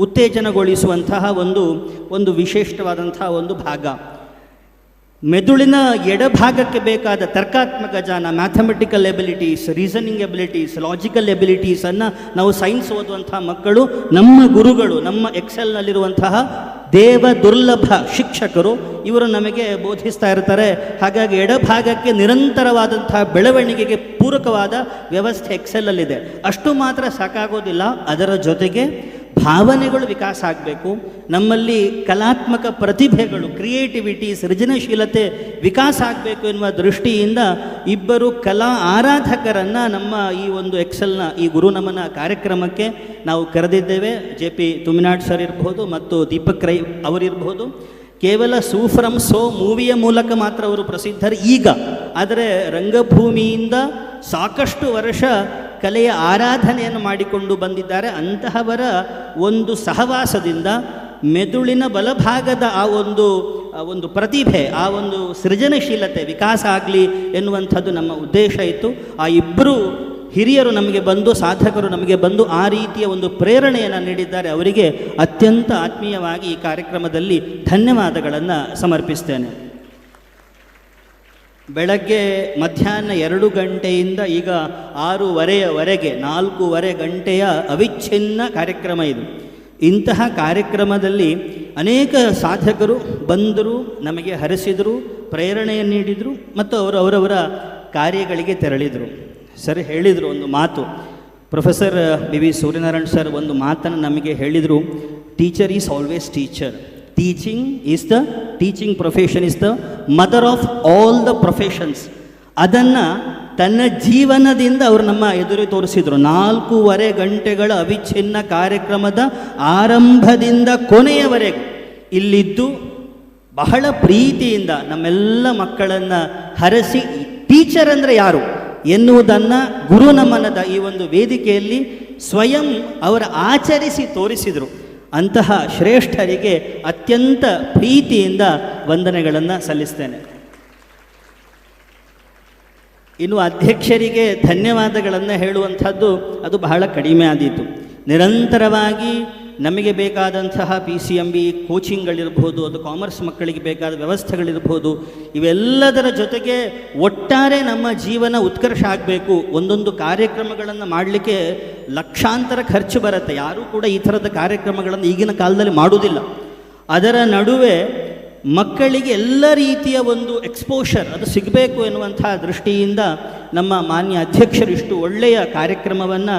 ಉತ್ತೇಜನಗೊಳಿಸುವಂತಹ ಒಂದು ವಿಶಿಷ್ಟವಾದಂತಹ ಒಂದು ಭಾಗ. ಮೆದುಳಿನ ಎಡಭಾಗಕ್ಕೆ ಬೇಕಾದ ತರ್ಕಾತ್ಮಕ ಜ್ಞಾನ, mathematical abilities, reasoning abilities, logical ಎಬಿಲಿಟೀಸನ್ನು ನಾವು ಸೈನ್ಸ್ ಓದುವಂತಹ ಮಕ್ಕಳು, ನಮ್ಮ ಗುರುಗಳು, ನಮ್ಮ ಎಕ್ಸೆಲ್ನಲ್ಲಿರುವಂತಹ ದೇವ ದುರ್ಲಭ ಶಿಕ್ಷಕರು, ಇವರು ನಮಗೆ ಬೋಧಿಸ್ತಾ ಇರ್ತಾರೆ. ಹಾಗಾಗಿ ಎಡಭಾಗಕ್ಕೆ ನಿರಂತರವಾದಂತಹ ಬೆಳವಣಿಗೆಗೆ ಪೂರಕವಾದ ವ್ಯವಸ್ಥೆ ಎಕ್ಸೆಲ್ಲಲ್ಲಿದೆ. ಅಷ್ಟು ಮಾತ್ರ ಸಾಕಾಗೋದಿಲ್ಲ, ಅದರ ಜೊತೆಗೆ ಭಾವನೆಗಳು ವಿಕಾಸ ಆಗಬೇಕು. ನಮ್ಮಲ್ಲಿ ಕಲಾತ್ಮಕ ಪ್ರತಿಭೆಗಳು, ಕ್ರಿಯೇಟಿವಿಟಿ, ಸೃಜನಶೀಲತೆ ವಿಕಾಸ ಆಗಬೇಕು ಎನ್ನುವ ದೃಷ್ಟಿಯಿಂದ ಇಬ್ಬರು ಕಲಾ ಆರಾಧಕರನ್ನು ನಮ್ಮ ಈ ಒಂದು ಎಕ್ಸೆಲ್ನ ಈ ಗುರುನಮನ ಕಾರ್ಯಕ್ರಮಕ್ಕೆ ನಾವು ಕರೆದಿದ್ದೇವೆ. JP ತುಮಿನಾಡ್ ಸರ್ ಇರಬಹುದು ಮತ್ತು ದೀಪಕ್ ರೈ ಅವರಿರಬಹುದು. ಕೇವಲ ಸೂಫ್ರಮ್ ಸೋ ಮೂವಿಯ ಮೂಲಕ ಮಾತ್ರ ಅವರು ಪ್ರಸಿದ್ಧರು ಈಗ, ಆದರೆ ರಂಗಭೂಮಿಯಿಂದ ಸಾಕಷ್ಟು ವರ್ಷ ಕಲೆಯ ಆರಾಧನೆಯನ್ನು ಮಾಡಿಕೊಂಡು ಬಂದಿದ್ದಾರೆ. ಅಂತಹವರ ಒಂದು ಸಹವಾಸದಿಂದ ಮೆದುಳಿನ ಬಲಭಾಗದ ಆ ಒಂದು ಪ್ರತಿಭೆ, ಆ ಒಂದು ಸೃಜನಶೀಲತೆ ವಿಕಾಸ ಆಗಲಿ ಎನ್ನುವಂಥದ್ದು ನಮ್ಮ ಉದ್ದೇಶ ಇತ್ತು. ಆ ಇಬ್ಬರು ಹಿರಿಯರು ನಮಗೆ ಬಂದು, ಸಾಧಕರು ನಮಗೆ ಬಂದು ಆ ರೀತಿಯ ಒಂದು ಪ್ರೇರಣೆಯನ್ನು ನೀಡಿದ್ದಾರೆ. ಅವರಿಗೆ ಅತ್ಯಂತ ಆತ್ಮೀಯವಾಗಿ ಈ ಕಾರ್ಯಕ್ರಮದಲ್ಲಿ ಧನ್ಯವಾದಗಳನ್ನು ಸಮರ್ಪಿಸ್ತೇನೆ. ಬೆಳಗ್ಗೆ ಮಧ್ಯಾಹ್ನ 2 ಗಂಟೆಯಿಂದ ಈಗ 6:30ವರೆಗೆ 4:15 ಗಂಟೆಯ ಅವಿಚ್ಛಿನ್ನ ಕಾರ್ಯಕ್ರಮ ಇದು. ಇಂತಹ ಕಾರ್ಯಕ್ರಮದಲ್ಲಿ ಅನೇಕ ಸಾಧಕರು ಬಂದರು, ನಮಗೆ ಹರಿಸಿದರು, ಪ್ರೇರಣೆಯನ್ನು ನೀಡಿದರು ಮತ್ತು ಅವರವರ ಕಾರ್ಯಗಳಿಗೆ ತೆರಳಿದರು. ಸರ್ ಹೇಳಿದರು ಒಂದು ಮಾತು, ಪ್ರೊಫೆಸರ್ BV ಸೂರ್ಯನಾರಾಯಣ್ ಸರ್ ಒಂದು ಮಾತನ್ನು ನಮಗೆ ಹೇಳಿದರು, teacher is always teacher. Teaching profession is the mother of all the professions. ಅದನ್ನು ತನ್ನ ಜೀವನದಿಂದ ಅವರು ನಮ್ಮ ಎದುರು ತೋರಿಸಿದರು. 4:15 ಗಂಟೆಗಳ ಅವಿಚ್ಛಿನ್ನ ಕಾರ್ಯಕ್ರಮದ ಆರಂಭದಿಂದ ಕೊನೆಯವರೆಗೂ ಇಲ್ಲಿದ್ದು ಬಹಳ ಪ್ರೀತಿಯಿಂದ ನಮ್ಮೆಲ್ಲ ಮಕ್ಕಳನ್ನು ಹರಸಿ, ಟೀಚರ್ ಅಂದರೆ ಯಾರು ಎನ್ನುವುದನ್ನು ಗುರುನಮನದ ಈ ಒಂದು ವೇದಿಕೆಯಲ್ಲಿ ಸ್ವಯಂ ಅವರು ಆಚರಿಸಿ ತೋರಿಸಿದರು. ಅಂತಹ ಶ್ರೇಷ್ಠರಿಗೆ ಅತ್ಯಂತ ಪ್ರೀತಿಯಿಂದ ವಂದನೆಗಳನ್ನು ಸಲ್ಲಿಸ್ತೇನೆ. ಇನ್ನು ಅಧ್ಯಕ್ಷರಿಗೆ ಧನ್ಯವಾದಗಳನ್ನು ಹೇಳುವಂಥದ್ದು ಅದು ಬಹಳ ಕಡಿಮೆ ಆದೀತು. ನಿರಂತರವಾಗಿ ನಮಗೆ ಬೇಕಾದಂತಹ PCMB ಕೋಚಿಂಗ್ಗಳಿರ್ಬೋದು, ಅದು ಕಾಮರ್ಸ್ ಮಕ್ಕಳಿಗೆ ಬೇಕಾದ ವ್ಯವಸ್ಥೆಗಳಿರ್ಬೋದು, ಇವೆಲ್ಲದರ ಜೊತೆಗೆ ಒಟ್ಟಾರೆ ನಮ್ಮ ಜೀವನ ಉತ್ಕರ್ಷ ಆಗಬೇಕು. ಒಂದೊಂದು ಕಾರ್ಯಕ್ರಮಗಳನ್ನು ಮಾಡಲಿಕ್ಕೆ ಲಕ್ಷಾಂತರ ಖರ್ಚು ಬರುತ್ತೆ. ಯಾರೂ ಕೂಡ ಈ ಥರದ ಕಾರ್ಯಕ್ರಮಗಳನ್ನು ಈಗಿನ ಕಾಲದಲ್ಲಿ ಮಾಡುವುದಿಲ್ಲ. ಅದರ ನಡುವೆ ಮಕ್ಕಳಿಗೆ ಎಲ್ಲ ರೀತಿಯ ಒಂದು ಎಕ್ಸ್ಪೋಷರ್ ಅದು ಸಿಗಬೇಕು ಎನ್ನುವಂಥ ದೃಷ್ಟಿಯಿಂದ ನಮ್ಮ ಮಾನ್ಯ ಅಧ್ಯಕ್ಷರು ಇಷ್ಟು ಒಳ್ಳೆಯ ಕಾರ್ಯಕ್ರಮವನ್ನು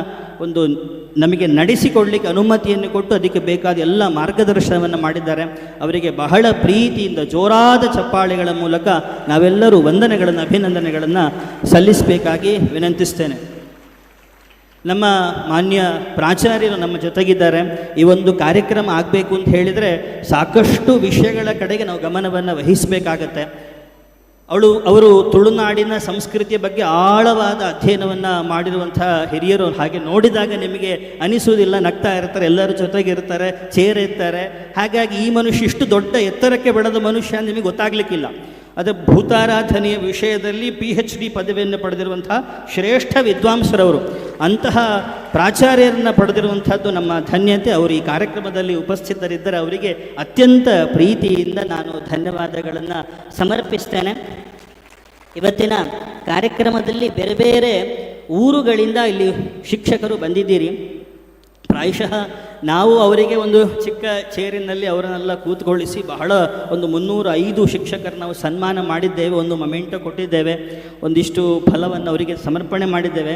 ನಮಗೆ ನಡೆಸಿಕೊಳ್ಳಲಿಕ್ಕೆ ಅನುಮತಿಯನ್ನು ಕೊಟ್ಟು ಅದಕ್ಕೆ ಬೇಕಾದ ಎಲ್ಲ ಮಾರ್ಗದರ್ಶನವನ್ನು ಮಾಡಿದ್ದಾರೆ. ಅವರಿಗೆ ಬಹಳ ಪ್ರೀತಿಯಿಂದ ಜೋರಾದ ಚಪ್ಪಾಳೆಗಳ ಮೂಲಕ ನಾವೆಲ್ಲರೂ ವಂದನೆಗಳನ್ನು, ಅಭಿನಂದನೆಗಳನ್ನು ಸಲ್ಲಿಸಬೇಕಾಗಿ ವಿನಂತಿಸ್ತೇನೆ. ನಮ್ಮ ಮಾನ್ಯ ಪ್ರಾಚಾರ್ಯರು ನಮ್ಮ ಜೊತೆಗಿದ್ದಾರೆ. ಈ ಒಂದು ಕಾರ್ಯಕ್ರಮ ಆಗಬೇಕು ಅಂತ ಹೇಳಿದರೆ ಸಾಕಷ್ಟು ವಿಷಯಗಳ ಕಡೆಗೆ ನಾವು ಗಮನವನ್ನು ವಹಿಸಬೇಕಾಗತ್ತೆ. ಅವರು ತುಳುನಾಡಿನ ಸಂಸ್ಕೃತಿಯ ಬಗ್ಗೆ ಆಳವಾದ ಅಧ್ಯಯನವನ್ನು ಮಾಡಿರುವಂಥ ಹಿರಿಯರು. ಹಾಗೆ ನೋಡಿದಾಗ ನಿಮಗೆ ಅನಿಸುವುದಿಲ್ಲ, ನಗ್ತಾ ಇರ್ತಾರೆ, ಎಲ್ಲರ ಜೊತೆಗಿರ್ತಾರೆ, ಚೇರಿರ್ತಾರೆ. ಹಾಗಾಗಿ ಈ ಮನುಷ್ಯ ಇಷ್ಟು ದೊಡ್ಡ ಎತ್ತರಕ್ಕೆ ಬೆಳೆದ ಮನುಷ್ಯ ನಿಮಗೆ ಗೊತ್ತಾಗಲಿಕ್ಕಿಲ್ಲ. ಅದೇ ಭೂತಾರಾಧನೆಯ ವಿಷಯದಲ್ಲಿ PhD ಪದವಿಯನ್ನು ಪಡೆದಿರುವಂತಹ ಶ್ರೇಷ್ಠ ವಿದ್ವಾಂಸರವರು. ಅಂತಹ ಪ್ರಾಚಾರ್ಯರನ್ನು ಪಡೆದಿರುವಂಥದ್ದು ನಮ್ಮ ಧನ್ಯತೆ. ಅವರು ಈ ಕಾರ್ಯಕ್ರಮದಲ್ಲಿ ಉಪಸ್ಥಿತರಿದ್ದರೆ ಅವರಿಗೆ ಅತ್ಯಂತ ಪ್ರೀತಿಯಿಂದ ನಾನು ಧನ್ಯವಾದಗಳನ್ನು ಸಮರ್ಪಿಸ್ತೇನೆ. ಇವತ್ತಿನ ಕಾರ್ಯಕ್ರಮದಲ್ಲಿ ಬೇರೆ ಬೇರೆ ಊರುಗಳಿಂದ ಇಲ್ಲಿ ಶಿಕ್ಷಕರು ಬಂದಿದ್ದೀರಿ. ಪ್ರಾಯಶಃ ನಾವು ಅವರಿಗೆ ಒಂದು ಚಿಕ್ಕ ಚೇರಿನಲ್ಲಿ ಅವರನ್ನೆಲ್ಲ ಕೂತ್ಕೊಳ್ಳಿಸಿ ಬಹಳ ಒಂದು 305 ಶಿಕ್ಷಕರು ನಾವು ಸನ್ಮಾನ ಮಾಡಿದ್ದೇವೆ. ಒಂದು ಮೊಮೆಂಟೋ ಕೊಟ್ಟಿದ್ದೇವೆ, ಒಂದಿಷ್ಟು ಫಲವನ್ನು ಅವರಿಗೆ ಸಮರ್ಪಣೆ ಮಾಡಿದ್ದೇವೆ.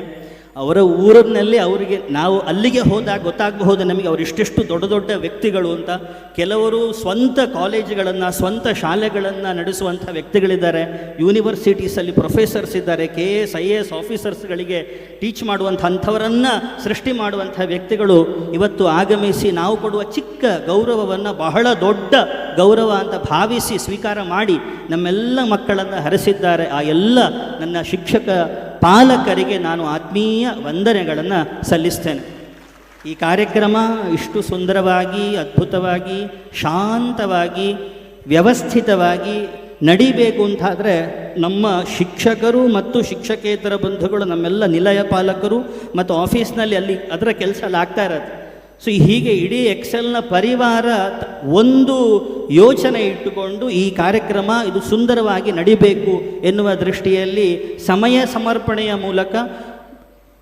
ಅವರ ಊರಿನಲ್ಲಿ ಅವರಿಗೆ ನಾವು ಅಲ್ಲಿಗೆ ಹೋದಾಗ ಗೊತ್ತಾಗಬಹುದು ನಮಗೆ ಅವರು ಇಷ್ಟೆಷ್ಟು ದೊಡ್ಡ ದೊಡ್ಡ ವ್ಯಕ್ತಿಗಳು ಅಂತ. ಕೆಲವರು ಸ್ವಂತ ಕಾಲೇಜುಗಳನ್ನು ಸ್ವಂತ ಶಾಲೆಗಳನ್ನು ನಡೆಸುವಂಥ ವ್ಯಕ್ತಿಗಳಿದ್ದಾರೆ. ಯೂನಿವರ್ಸಿಟೀಸಲ್ಲಿ ಪ್ರೊಫೆಸರ್ಸ್ ಇದ್ದಾರೆ. KS IAS ಆಫೀಸರ್ಸ್ಗಳಿಗೆ ಟೀಚ್ ಮಾಡುವಂಥ ಅಂಥವರನ್ನು ಸೃಷ್ಟಿ ಮಾಡುವಂಥ ವ್ಯಕ್ತಿಗಳು ಇವತ್ತು ಆಗಮಿಸಿ ನಾವು ಕೊಡುವ ಚಿಕ್ಕ ಗೌರವವನ್ನು ಬಹಳ ದೊಡ್ಡ ಗೌರವ ಅಂತ ಭಾವಿಸಿ ಸ್ವೀಕಾರ ಮಾಡಿ ನಮ್ಮೆಲ್ಲ ಮಕ್ಕಳನ್ನು ಹರಿಸಿದ್ದಾರೆ. ಆ ಎಲ್ಲ ನನ್ನ ಶಿಕ್ಷಕ ಪಾಲಕರಿಗೆ ನಾನು ಆತ್ಮೀಯ ವಂದನೆಗಳನ್ನು ಸಲ್ಲಿಸ್ತೇನೆ. ಈ ಕಾರ್ಯಕ್ರಮ ಇಷ್ಟು ಸುಂದರವಾಗಿ, ಅದ್ಭುತವಾಗಿ, ಶಾಂತವಾಗಿ, ವ್ಯವಸ್ಥಿತವಾಗಿ ನಡಿಬೇಕು ಅಂತಾದರೆ ನಮ್ಮ ಶಿಕ್ಷಕರು ಮತ್ತು ಶಿಕ್ಷಕೇತರ ಬಂಧುಗಳು, ನಮ್ಮೆಲ್ಲ ನಿಲಯ ಪಾಲಕರು ಮತ್ತು ಆಫೀಸ್ನಲ್ಲಿ ಅಲ್ಲಿ ಅದರ ಕೆಲಸ ಅಲ್ಲಿ ಆಗ್ತಾ ಇರೋದು. ಸೊ ಹೀಗೆ ಇಡೀ ಎಕ್ಸೆಲ್ನ ಪರಿವಾರ ಒಂದು ಯೋಚನೆ ಇಟ್ಟುಕೊಂಡು ಈ ಕಾರ್ಯಕ್ರಮ ಇದು ಸುಂದರವಾಗಿ ನಡಿಬೇಕು ಎನ್ನುವ ದೃಷ್ಟಿಯಲ್ಲಿ ಸಮಯ ಸಮರ್ಪಣೆಯ ಮೂಲಕ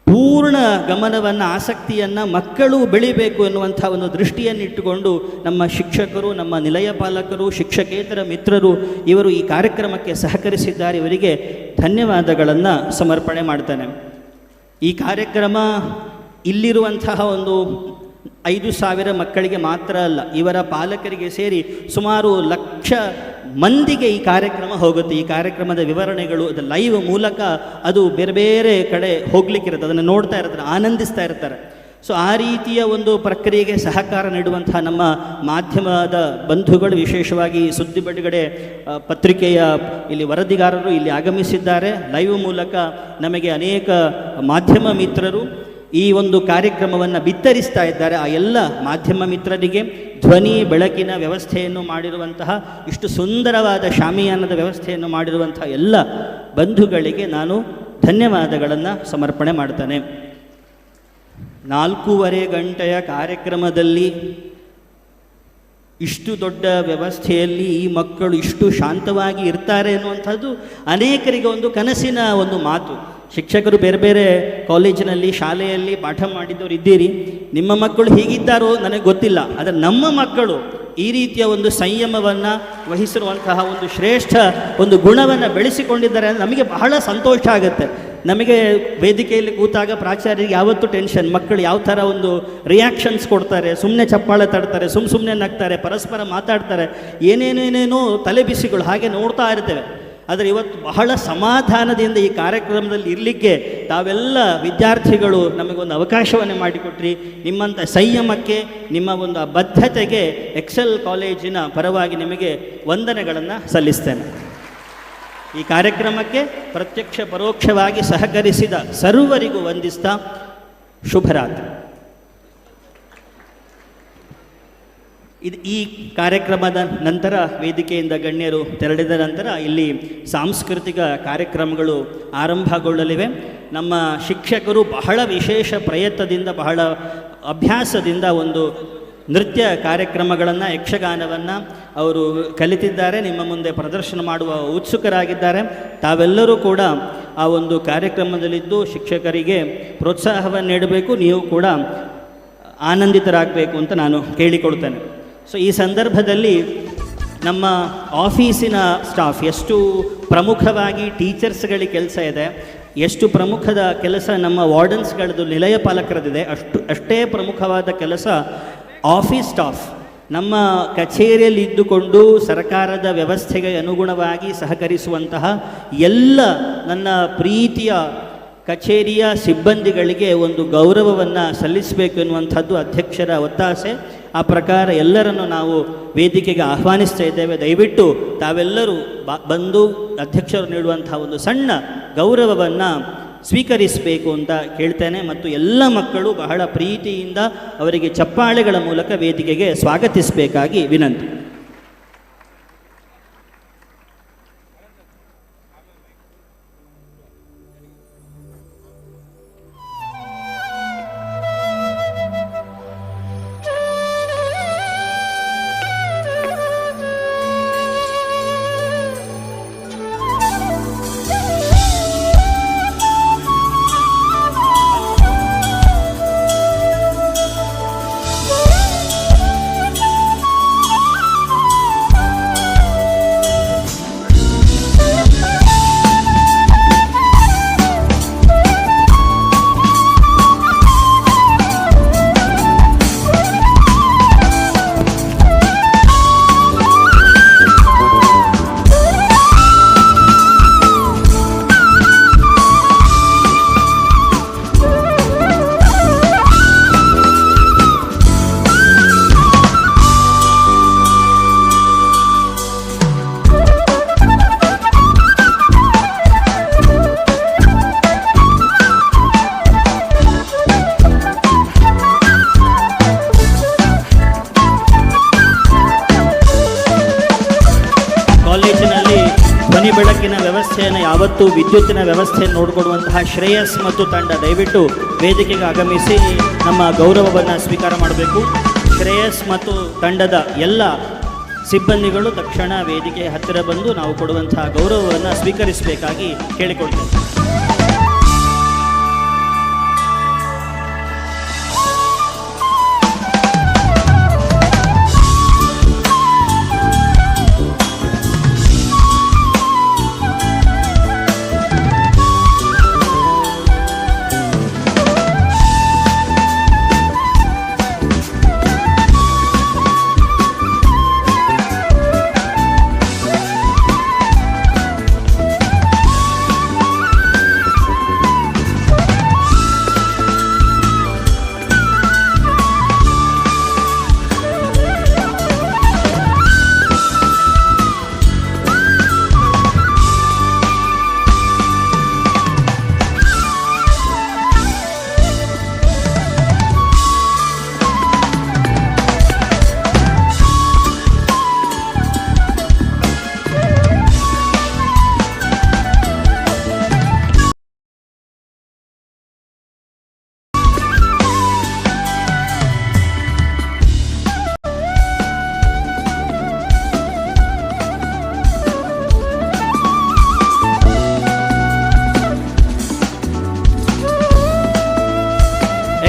ಪೂರ್ಣ ಗಮನವನ್ನು, ಆಸಕ್ತಿಯನ್ನು ಮಕ್ಕಳು ಬೆಳಿಬೇಕು ಎನ್ನುವಂಥ ಒಂದು ದೃಷ್ಟಿಯನ್ನಿಟ್ಟುಕೊಂಡು ನಮ್ಮ ಶಿಕ್ಷಕರು, ನಮ್ಮ ನಿಲಯ ಪಾಲಕರು, ಶಿಕ್ಷಕೇತರ ಮಿತ್ರರು ಇವರು ಈ ಕಾರ್ಯಕ್ರಮಕ್ಕೆ ಸಹಕರಿಸಿದ್ದಾರೆ. ಇವರಿಗೆ ಧನ್ಯವಾದಗಳನ್ನು ಸಮರ್ಪಣೆ ಮಾಡ್ತಾನೆ. ಈ ಕಾರ್ಯಕ್ರಮ ಇಲ್ಲಿರುವಂತಹ ಒಂದು 5,000 ಮಕ್ಕಳಿಗೆ ಮಾತ್ರ ಅಲ್ಲ, ಇವರ ಪಾಲಕರಿಗೆ ಸೇರಿ ಸುಮಾರು 1,00,000 ಮಂದಿಗೆ ಈ ಕಾರ್ಯಕ್ರಮ ಹೋಗುತ್ತೆ. ಈ ಕಾರ್ಯಕ್ರಮದ ವಿವರಣೆಗಳು ಅದು ಲೈವ್ ಮೂಲಕ ಅದು ಬೇರೆ ಬೇರೆ ಕಡೆ ಹೋಗ್ಲಿಕ್ಕಿರುತ್ತೆ, ಅದನ್ನು ನೋಡ್ತಾ ಇರ್ತಾರೆ, ಆನಂದಿಸ್ತಾ ಇರ್ತಾರೆ. ಸೊ ಆ ರೀತಿಯ ಒಂದು ಪ್ರಕ್ರಿಯೆಗೆ ಸಹಕಾರ ನೀಡುವಂತಹ ನಮ್ಮ ಮಾಧ್ಯಮದ ಬಂಧುಗಳು, ವಿಶೇಷವಾಗಿ ಸುದ್ದಿ ಬಿಡುಗಡೆ ಪತ್ರಿಕೆಯ ಇಲ್ಲಿ ವರದಿಗಾರರು ಇಲ್ಲಿ ಆಗಮಿಸಿದ್ದಾರೆ. ಲೈವ್ ಮೂಲಕ ನಮಗೆ ಅನೇಕ ಮಾಧ್ಯಮ ಮಿತ್ರರು ಈ ಒಂದು ಕಾರ್ಯಕ್ರಮವನ್ನು ಬಿತ್ತರಿಸ್ತಾ ಇದ್ದಾರೆ. ಆ ಎಲ್ಲ ಮಾಧ್ಯಮ ಮಿತ್ರರಿಗೆ, ಧ್ವನಿ ಬೆಳಕಿನ ವ್ಯವಸ್ಥೆಯನ್ನು ಮಾಡಿರುವಂತಹ, ಇಷ್ಟು ಸುಂದರವಾದ ಶಾಮಿಯಾನದ ವ್ಯವಸ್ಥೆಯನ್ನು ಮಾಡಿರುವಂತಹ ಎಲ್ಲ ಬಂಧುಗಳಿಗೆ ನಾನು ಧನ್ಯವಾದಗಳನ್ನು ಸಮರ್ಪಣೆ ಮಾಡ್ತಾನೆ. 4.5 ಗಂಟೆಯ ಕಾರ್ಯಕ್ರಮದಲ್ಲಿ ಇಷ್ಟು ದೊಡ್ಡ ವ್ಯವಸ್ಥೆಯಲ್ಲಿ ಈ ಮಕ್ಕಳು ಇಷ್ಟು ಶಾಂತವಾಗಿ ಇರ್ತಾರೆ ಎನ್ನುವಂಥದ್ದು ಅನೇಕರಿಗೆ ಒಂದು ಕನಸಿನ ಒಂದು ಮಾತು. ಶಿಕ್ಷಕರು ಬೇರೆ ಬೇರೆ ಕಾಲೇಜಿನಲ್ಲಿ, ಶಾಲೆಯಲ್ಲಿ ಪಾಠ ಮಾಡಿದವರು ಇದ್ದೀರಿ. ನಿಮ್ಮ ಮಕ್ಕಳು ಹೀಗಿದ್ದಾರೋ ನನಗೆ ಗೊತ್ತಿಲ್ಲ, ಆದರೆ ನಮ್ಮ ಮಕ್ಕಳು ಈ ರೀತಿಯ ಒಂದು ಸಂಯಮವನ್ನು ವಹಿಸಿರುವಂತಹ ಒಂದು ಶ್ರೇಷ್ಠ ಒಂದು ಗುಣವನ್ನು ಬೆಳೆಸಿಕೊಂಡಿದ್ದಾರೆ ಅಂದರೆ ನಮಗೆ ಬಹಳ ಸಂತೋಷ ಆಗುತ್ತೆ. ನಮಗೆ ವೇದಿಕೆಯಲ್ಲಿ ಕೂತಾಗ ಪ್ರಾಚಾರ್ಯರಿಗೆ ಯಾವತ್ತೂ ಟೆನ್ಷನ್, ಮಕ್ಕಳು ಯಾವ ಥರ ಒಂದು ರಿಯಾಕ್ಷನ್ಸ್ ಕೊಡ್ತಾರೆ, ಸುಮ್ಮನೆ ಚಪ್ಪಾಳೆ ತಡ್ತಾರೆ, ಸುಮ್ಮನೆ ನಗ್ತಾರೆ, ಪರಸ್ಪರ ಮಾತಾಡ್ತಾರೆ, ಏನೇನೇನೇನೋ ತಲೆಬಿಸಿಗಳು ಹಾಗೆ ನೋಡ್ತಾ ಇರ್ತೇವೆ. ಆದರೆ ಇವತ್ತು ಬಹಳ ಸಮಾಧಾನದಿಂದ ಈ ಕಾರ್ಯಕ್ರಮದಲ್ಲಿ ಇರಲಿಕ್ಕೆ ತಾವೆಲ್ಲ ವಿದ್ಯಾರ್ಥಿಗಳು ನಮಗೊಂದು ಅವಕಾಶವನ್ನು ಮಾಡಿಕೊಟ್ರಿ. ನಿಮ್ಮಂಥ ಸಂಯಮಕ್ಕೆ, ನಿಮ್ಮ ಒಂದು ಬದ್ಧತೆಗೆ ಎಕ್ಸೆಲ್ ಕಾಲೇಜಿನ ಪರವಾಗಿ ನಿಮಗೆ ವಂದನೆಗಳನ್ನು ಸಲ್ಲಿಸ್ತೇನೆ. ಈ ಕಾರ್ಯಕ್ರಮಕ್ಕೆ ಪ್ರತ್ಯಕ್ಷ ಪರೋಕ್ಷವಾಗಿ ಸಹಕರಿಸಿದ ಸರ್ವರಿಗೂ ವಂದಿಸ್ತಾ ಶುಭರಾತ್ರಿ. ಈ ಕಾರ್ಯಕ್ರಮದ ನಂತರ ವೇದಿಕೆಯಿಂದ ಗಣ್ಯರು ತೆರಳಿದ ನಂತರ ಇಲ್ಲಿ ಸಾಂಸ್ಕೃತಿಕ ಕಾರ್ಯಕ್ರಮಗಳು ಆರಂಭಗೊಳ್ಳಲಿವೆ. ನಮ್ಮ ಶಿಕ್ಷಕರು ಬಹಳ ವಿಶೇಷ ಪ್ರಯತ್ನದಿಂದ, ಬಹಳ ಅಭ್ಯಾಸದಿಂದ ಒಂದು ನೃತ್ಯ ಕಾರ್ಯಕ್ರಮಗಳನ್ನು, ಯಕ್ಷಗಾನವನ್ನು ಅವರು ಕಲಿತಿದ್ದಾರೆ. ನಿಮ್ಮ ಮುಂದೆ ಪ್ರದರ್ಶನ ಮಾಡುವ ಉತ್ಸುಕರಾಗಿದ್ದಾರೆ. ತಾವೆಲ್ಲರೂ ಕೂಡ ಆ ಒಂದು ಕಾರ್ಯಕ್ರಮದಲ್ಲಿದ್ದು ಶಿಕ್ಷಕರಿಗೆ ಪ್ರೋತ್ಸಾಹವನ್ನು ನೀಡಬೇಕು, ನೀವು ಕೂಡ ಆನಂದಿತರಾಗಬೇಕು ಅಂತ ನಾನು ಕೇಳಿಕೊಳ್ತೇನೆ. ಸೊ ಈ ಸಂದರ್ಭದಲ್ಲಿ ನಮ್ಮ ಆಫೀಸಿನ ಸ್ಟಾಫ್ ಎಷ್ಟು ಪ್ರಮುಖವಾಗಿ ಟೀಚರ್ಸ್ಗಳಿಗೆ ಕೆಲಸ ಇದೆ, ಎಷ್ಟು ಪ್ರಮುಖದ ಕೆಲಸ ನಮ್ಮ ವಾರ್ಡನ್ಸ್ಗಳದ್ದು, ನಿಲಯ ಪಾಲಕರದಿದೆ, ಅಷ್ಟೇ ಪ್ರಮುಖವಾದ ಕೆಲಸ ಆಫೀಸ್ ಸ್ಟಾಫ್. ನಮ್ಮ ಕಚೇರಿಯಲ್ಲಿ ಇದ್ದುಕೊಂಡು ಸರ್ಕಾರದ ವ್ಯವಸ್ಥೆಗೆ ಅನುಗುಣವಾಗಿ ಸಹಕರಿಸುವಂತಹ ಎಲ್ಲ ನನ್ನ ಪ್ರೀತಿಯ ಕಚೇರಿಯ ಸಿಬ್ಬಂದಿಗಳಿಗೆ ಒಂದು ಗೌರವವನ್ನು ಸಲ್ಲಿಸಬೇಕು ಎನ್ನುವಂಥದ್ದು ಅಧ್ಯಕ್ಷರ ಒತ್ತಾಸೆ. ಆ ಪ್ರಕಾರ ಎಲ್ಲರನ್ನು ನಾವು ವೇದಿಕೆಗೆ ಆಹ್ವಾನಿಸ್ತಾ ಇದ್ದೇವೆ. ದಯವಿಟ್ಟು ತಾವೆಲ್ಲರೂ ಬಂದು ಅಧ್ಯಕ್ಷರು ನೀಡುವಂಥ ಒಂದು ಸಣ್ಣ ಗೌರವವನ್ನು ಸ್ವೀಕರಿಸಬೇಕು ಅಂತ ಕೇಳ್ತೇನೆ. ಮತ್ತು ಎಲ್ಲ ಮಕ್ಕಳು ಬಹಳ ಪ್ರೀತಿಯಿಂದ ಅವರಿಗೆ ಚಪ್ಪಾಳೆಗಳ ಮೂಲಕ ವೇದಿಕೆಗೆ ಸ್ವಾಗತಿಸಬೇಕಾಗಿ ವಿನಂತಿ. ಶಾಲೆಯನ್ನು ಯಾವತ್ತೂ ವಿದ್ಯುತ್ತಿನ ವ್ಯವಸ್ಥೆಯನ್ನು ನೋಡಿಕೊಡುವಂತಹ ಶ್ರೇಯಸ್ ಮತ್ತು ತಂಡ ದಯವಿಟ್ಟು ವೇದಿಕೆಗೆ ಆಗಮಿಸಿ ನಮ್ಮ ಗೌರವವನ್ನು ಸ್ವೀಕಾರ ಮಾಡಬೇಕು. ಶ್ರೇಯಸ್ ಮತ್ತು ತಂಡದ ಎಲ್ಲ ಸಿಬ್ಬಂದಿಗಳು ತಕ್ಷಣ ವೇದಿಕೆ ಹತ್ತಿರ ಬಂದು ನಾವು ಕೊಡುವಂತಹ ಗೌರವವನ್ನು ಸ್ವೀಕರಿಸಬೇಕಾಗಿ ಕೇಳಿಕೊಳ್ತೇವೆ.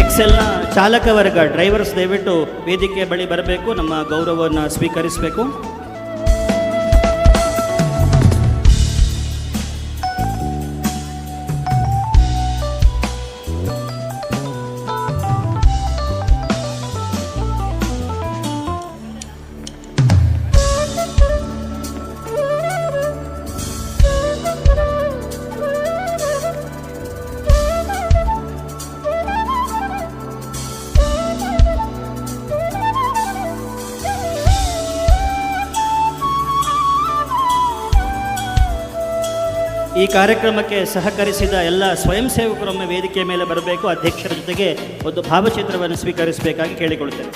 ಎಕ್ಸೆಲ್ನ ಚಾಲಕ ವರ್ಗ ಡ್ರೈವರ್ಸ್ ದಯವಿಟ್ಟು ವೇದಿಕೆ ಬಳಿ ಬರಬೇಕು, ನಮ್ಮ ಗೌರವವನ್ನು ಸ್ವೀಕರಿಸಬೇಕು. ಈ ಕಾರ್ಯಕ್ರಮಕ್ಕೆ ಸಹಕರಿಸಿದ ಎಲ್ಲ ಸ್ವಯಂ ಸೇವಕರೊಮ್ಮೆ ವೇದಿಕೆಯ ಮೇಲೆ ಬರಬೇಕು. ಅಧ್ಯಕ್ಷರ ಜೊತೆಗೆ ಒಂದು ಭಾವಚಿತ್ರವನ್ನು ಸ್ವೀಕರಿಸಬೇಕಾಗಿ ಕೇಳಿಕೊಳ್ಳುತ್ತೇನೆ.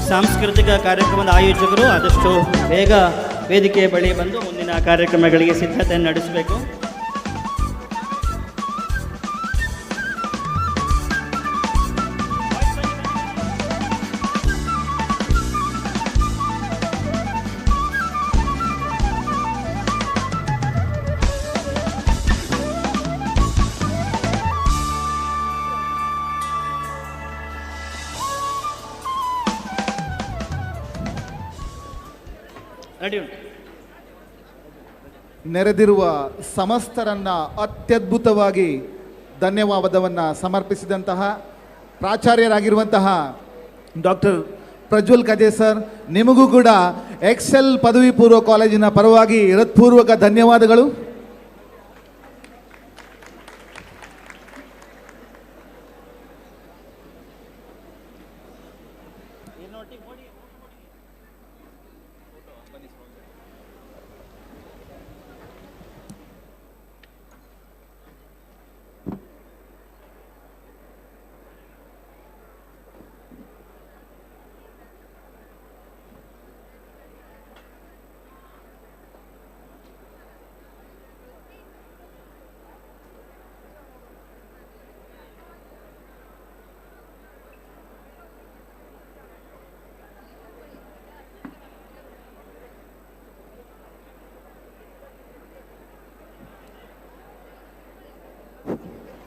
ಸಾಂಸ್ಕೃತಿಕ ಕಾರ್ಯಕ್ರಮದ ಆಯೋಜಕರು ಆದಷ್ಟು ಬೇಗ ವೇದಿಕೆಯ ಬಳಿ ಬಂದು ಮುಂದಿನ ಕಾರ್ಯಕ್ರಮಗಳಿಗೆ ಸಿದ್ಧತೆಯನ್ನು ನಡೆಸಬೇಕು. ನೆರೆದಿರುವ ಸಮಸ್ತರನ್ನ ಅತ್ಯದ್ಭುತವಾಗಿ ಧನ್ಯವಾದವನ್ನು ಸಮರ್ಪಿಸಿದಂತಹ ಪ್ರಾಚಾರ್ಯರಾಗಿರುವಂತಹ ಡಾಕ್ಟರ್ ಪ್ರಜ್ವಲ್ ಕಜೆ ಸರ್, ನಿಮಗೂ ಕೂಡ ಎಕ್ಸೆಲ್ ಪದವಿ ಪೂರ್ವ ಕಾಲೇಜಿನ ಪರವಾಗಿ ಹೃತ್ಪೂರ್ವಕ ಧನ್ಯವಾದಗಳು.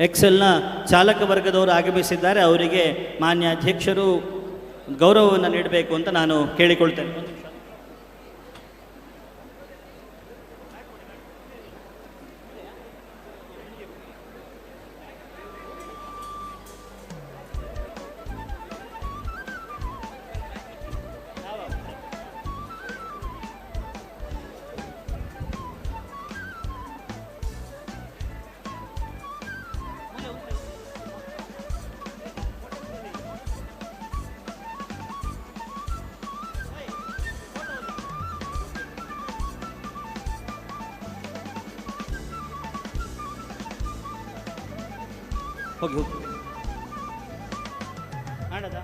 ಎಕ್ಸೆಲ್ನ ಚಾಲಕ ವರ್ಗದವರು ಆಗಮಿಸಿದ್ದಾರೆ. ಅವರಿಗೆ ಮಾನ್ಯ ಅಧ್ಯಕ್ಷರು ಗೌರವವನ್ನು ನೀಡಬೇಕು ಅಂತ ನಾನು ಕೇಳಿಕೊಳ್ತೇನೆ. ಹೋಗಿ ಮಾಡದ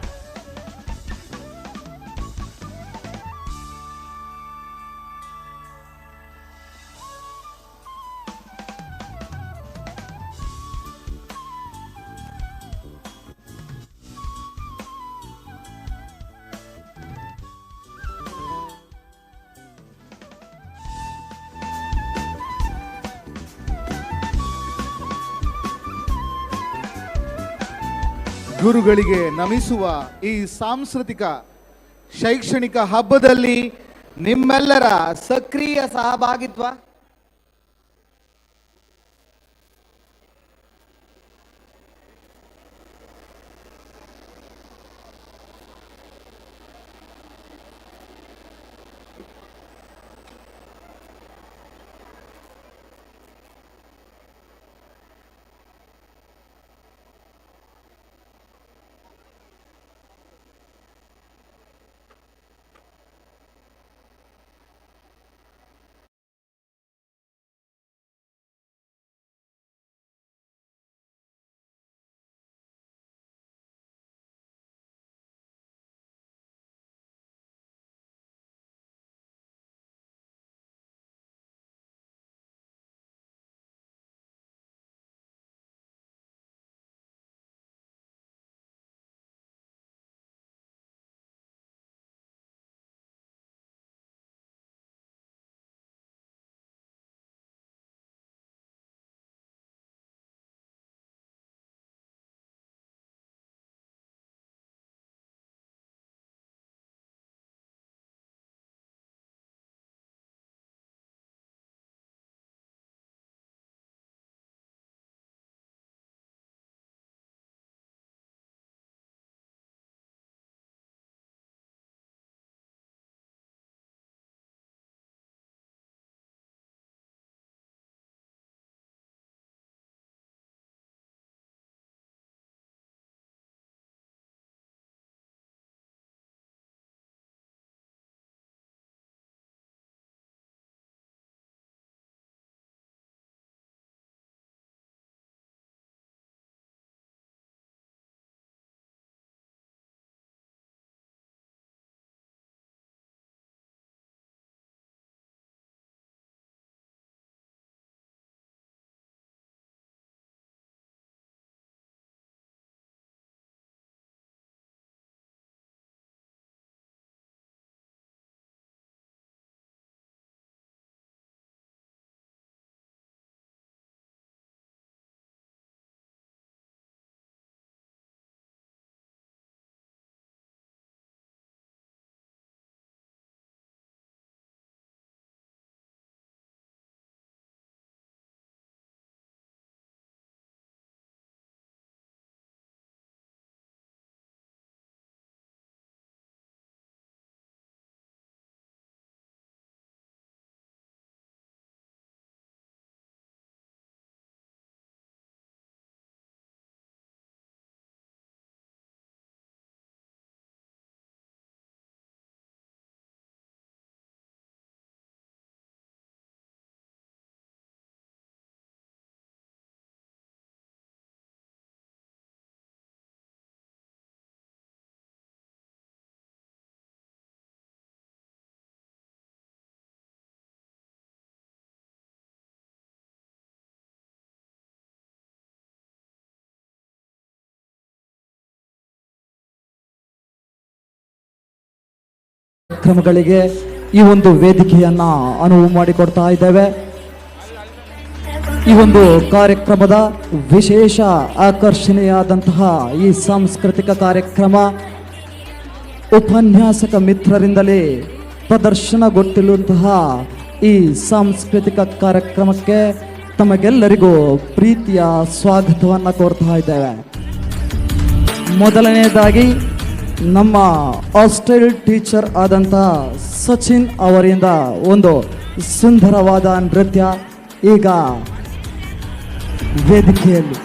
ಗುರುಗಳಿಗೆ ನಮಿಸುವ ಈ ಸಾಂಸ್ಕೃತಿಕ ಶೈಕ್ಷಣಿಕ ಹಬ್ಬದಲ್ಲಿ ನಿಮ್ಮೆಲ್ಲರ ಸಕ್ರಿಯ ಸಹಭಾಗಿತ್ವ ಕಾರ್ಯಕ್ರಮಗಳಿಗೆ ಈ ಒಂದು ವೇದಿಕೆಯನ್ನ ಅನುವು ಮಾಡಿಕೊಡ್ತಾ ಇದ್ದೇವೆ. ಈ ಒಂದು ಕಾರ್ಯಕ್ರಮದ ವಿಶೇಷ ಆಕರ್ಷಣೆಯಾದಂತಹ ಈ ಸಾಂಸ್ಕೃತಿಕ ಕಾರ್ಯಕ್ರಮ ಉಪನ್ಯಾಸಕ ಮಿತ್ರರಿಂದಲೇ ಪ್ರದರ್ಶನಗೊಳ್ಳುವಂತಹ ಈ ಸಾಂಸ್ಕೃತಿಕ ಕಾರ್ಯಕ್ರಮಕ್ಕೆ ತಮಗೆಲ್ಲರಿಗೂ ಪ್ರೀತಿಯ ಸ್ವಾಗತವನ್ನು ಕೋರ್ತಾ ಇದ್ದೇವೆ. ಮೊದಲನೆಯದಾಗಿ ನಮ್ಮ ಹಾಸ್ಟೆಲ್ ಟೀಚರ್ ಆದಂಥ ಸಚಿನ್ ಅವರಿಂದ ಒಂದು ಸುಂದರವಾದ ನೃತ್ಯ ಈಗ ವೇದಿಕೆಯಲ್ಲಿ.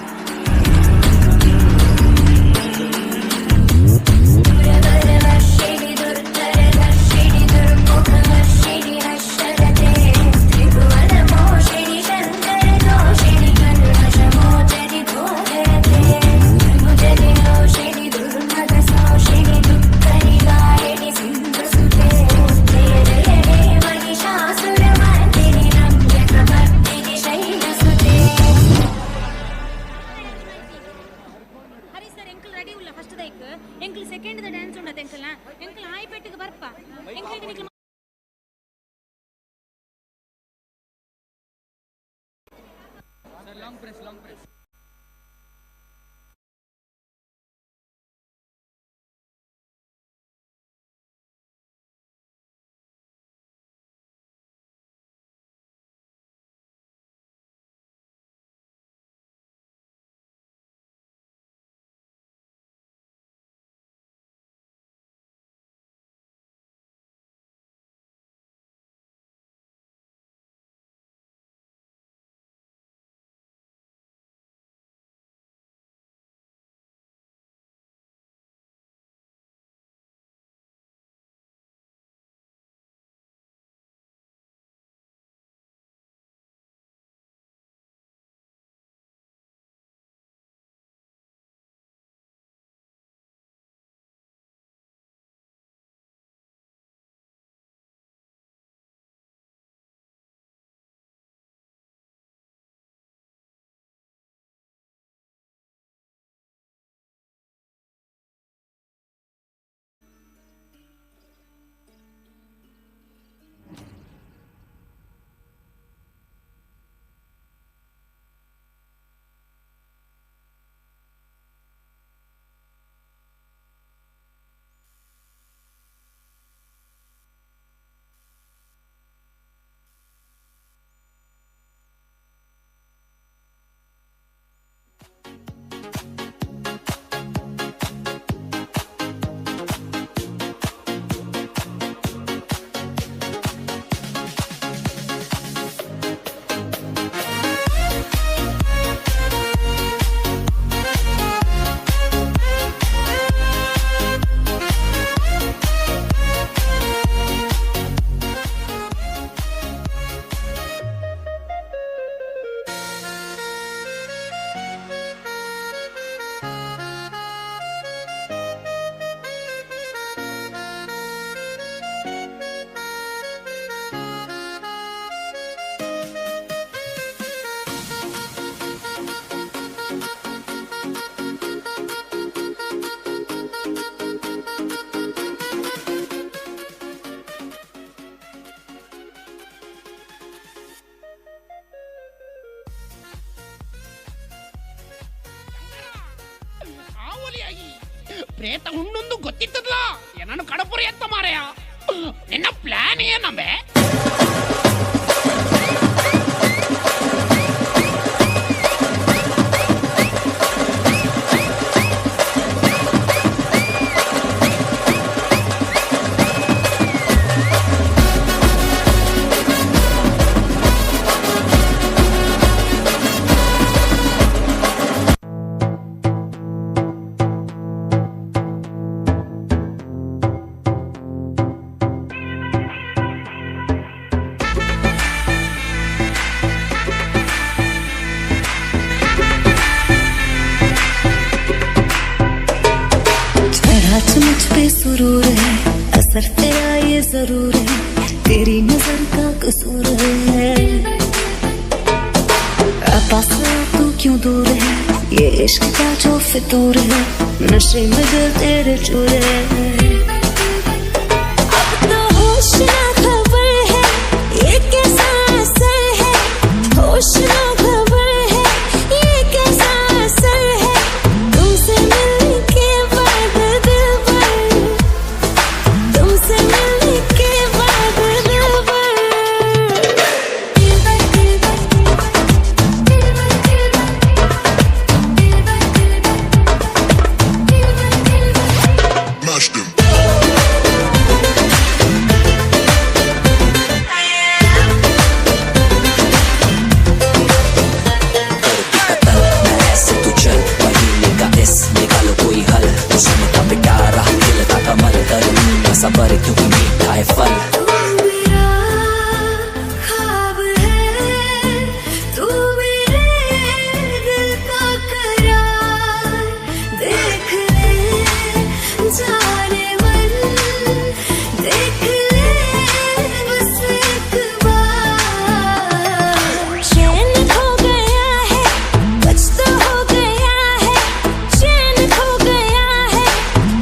ಪ್ರೇತ ಹುಣ್ಣೊಂದು ಗೊತ್ತಿತ್ತಲ್ಲ ಏನನ್ನು ಕಡಪುರಿ ಎತ್ತ ಮಾರೆಯ ನಿನ್ನ ಪ್ಲಾನ್ ಏನಂಬೆ मुझ पे सुरूर है असर तेरा ये जरूर है तेरी नजर का कसूर है पास तू क्यों दूर है ये इश्क का जो फितूर है नशे में दिल तेरे चूर है अब तो होश ना खबर है ये कैसा असर है होश ना खबर है ये कैसा असर है तुमसे मिलने के बाद दिल भर कायफल ख्वाब है तू मेरे दिल का करार देख ले जाने मन देख ले बस एक बार चैन खो गया है कुछ तो हो गया है चैन खो गया है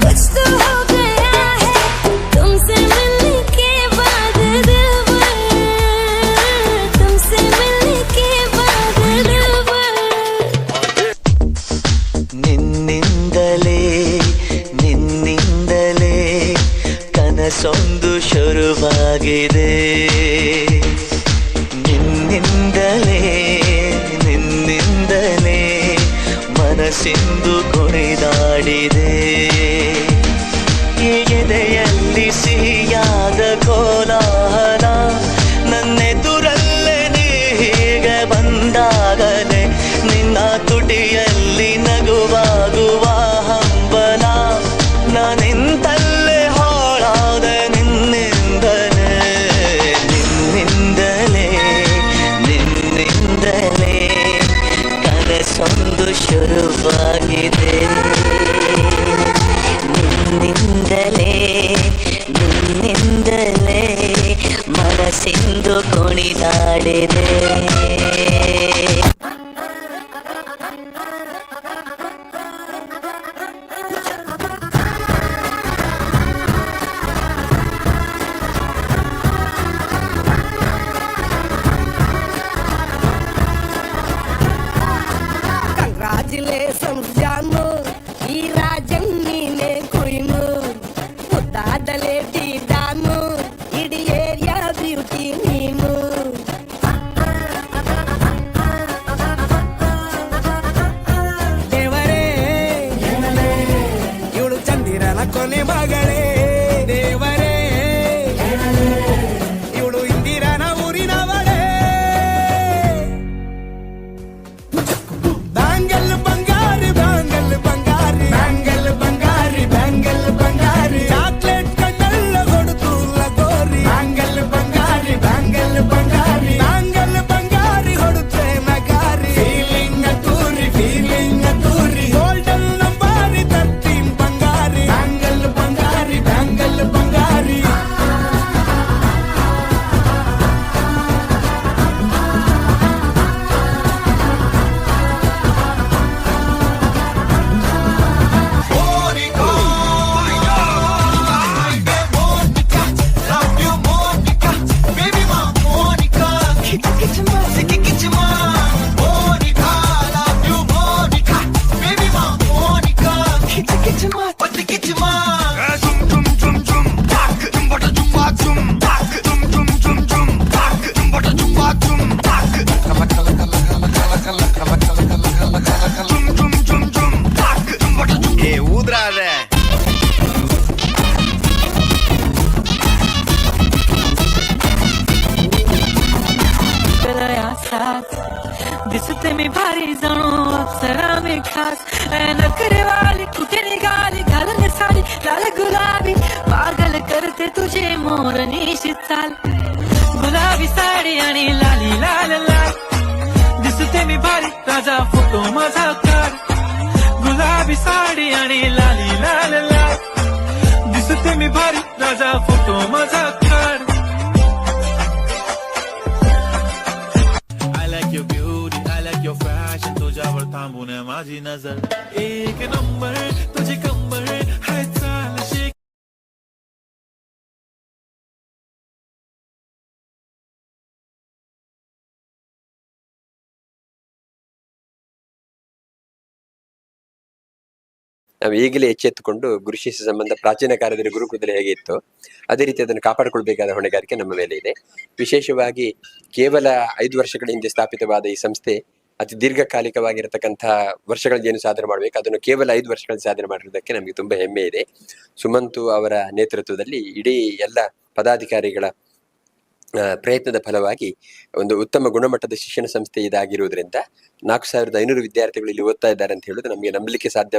कुछ तो हो गया है तुमसे मिलने के बाद दिलबर तुमसे मिलने के बाद दिलबर ನಿನ್ನಿಂದಲೇ ನಿನ್ನಿಂದಲೇ ಕನಸೊಂದು ಶುರುವಾಗಿದೆ ನಿನ್ನಿಂದಲೇ ನಿನ್ನಿಂದಲೇ ಮನಸ್ಸಿಂದು ಕುಣಿದಾಡಿದೆ ಈ ಎದೆಯಲ್ಲಿ ಸಿಹಿಯಾದ ಕೋಲಾಹಲ ನನ್ನೆದುರಲ್ಲೇ ನೀ ಹೀಗೆ ಬಂದಾಗಲೇ ನಿನ್ನ ತುಟಿಯಲ್ಲಿ ನಗುವಾಗುವ ಹಂಬಲ ನಾನಿಂತಲ್ಲೇ ಹಾಳಾದ ನಿನ್ನಿಂದಲೇ ನಿನ್ನಿಂದಲೇ ನಿನ್ನಿಂದಲೇ ಕನಸೊಂದು ಶುರುವಾಗಿದೆ ನಿನ್ನಿಂದಲೇ ನಿನ್ನಿಂದಲೇ ಮನಸ್ಸಿಂದು ಕುಣಿದಾಡಿದೆ ಕಂಗ್ರಾಚುಲೇಷನ್ಸ್ ಜಾನು ಈ ರಾಜಣ್ಣೀನೆ ಕುಯ್ನು ಮುದ್ದಾದಲೆ ದಾನು ಇಡೀ ಏರಿಯಾ ಬ್ಯೂಟಿ ನೀನು ದೇವರೇ ಇವಳು ಚಂದಿರನ ಕೊನೆ ಮಗಳೇ ದೇವರೇ ಇವಳು ಇಂದಿರನ ಊರಿನವಳೇ ಬ್ಯಾಂಗಲ್ ಬಂಗಾರಿ ಬ್ಯಾಂಗಲ್ ಬಂಗಾರಿ ಬ್ಯಾಂಗಲ್ ಬಂಗಾರಿ ಬ್ಯಾಂಗಲ್ ಬಂಗಾರಿ ಚಾಕ್ಲೇಟ್ ಕಣ್ಣೆಲ್ಲ ಕೊಡುತ್ತು ಲಗೋರಿ ಬ್ಯಾಂಗಲ್ ಬಂಗಾರಿ ಬ್ಯಾಂಗಲ್ ಬಂಗಾರಿ ಬ್ಯಾಂಗಲ್ ಬಂಗಾರಿ ಹೊಡುತ್ತೆ ನಗಾರಿ ಫೀಲಿಂಗ್ ತೂರಿ ಗೋಲ್ಡನ್ ನಂಬಾರಿ 13 ಬಂಗಾರಿ ಬ್ಯಾಂಗಲ್ ಬಂಗಾರಿ ಬ್ಯಾಂಗಲ್ ಬಂಗಾರಿ ಊದ್ರಾದೆ दिसते मी भारी जाणो अप्सरा मी खास नखरे वाली कुठे निघाली घालून साडी लाल गुलाबी पागल करते तुझे मोरनीशी चाल गुलाबी साडी आणि लाली लाल लाल दिसते मी भारी ताजा फोटो माझा काढ गुलाबी साडी आणि लाली लाल लाल दिसते मी भारी ताजा फोटो माझा काढ I like your beauty, I like your fashion. तुझ्यावर थांबून माझी नजर एक नंबर तुझी कंबर हाय चाल शेक ನಾವು ಈಗಲೇ ಎಚ್ಚೆತ್ತುಕೊಂಡು ಗುರು ಶಿಷ್ಯ ಸಂಬಂಧ ಪ್ರಾಚೀನ ಕಾಲದಲ್ಲಿ ಗುರುಕುಲದಲ್ಲಿ ಹೇಗೆ ಇತ್ತು ಅದೇ ರೀತಿ ಅದನ್ನು ಕಾಪಾಡಿಕೊಳ್ಬೇಕಾದ ಹೊಣೆಗಾರಿಕೆ ನಮ್ಮ ಮೇಲೆ ಇದೆ. ವಿಶೇಷವಾಗಿ ಕೇವಲ 5 ವರ್ಷಗಳ ಹಿಂದೆ ಸ್ಥಾಪಿತವಾದ ಈ ಸಂಸ್ಥೆ ಅತಿ ದೀರ್ಘಕಾಲಿಕವಾಗಿರತಕ್ಕಂಥ ವರ್ಷಗಳಲ್ಲಿ ಏನು ಸಾಧನೆ ಮಾಡಬೇಕು ಅದನ್ನು ಕೇವಲ 5 ವರ್ಷಗಳಲ್ಲಿ ಸಾಧನೆ ಮಾಡಿರುವುದಕ್ಕೆ ನಮಗೆ ತುಂಬಾ ಹೆಮ್ಮೆ ಇದೆ. ಸುಮಂತು ಅವರ ನೇತೃತ್ವದಲ್ಲಿ ಇಡೀ ಎಲ್ಲ ಪದಾಧಿಕಾರಿಗಳ ಪ್ರಯತ್ನದ ಫಲವಾಗಿ ಒಂದು ಉತ್ತಮ ಗುಣಮಟ್ಟದ ಶಿಕ್ಷಣ ಸಂಸ್ಥೆ ಇದಾಗಿರುವುದರಿಂದ 4500 ವಿದ್ಯಾರ್ಥಿಗಳು ಇಲ್ಲಿ ಓದ್ತಾ ಇದ್ದಾರೆ ಅಂತ ಹೇಳೋದು ನಮಗೆ ನಂಬಲಿಕ್ಕೆ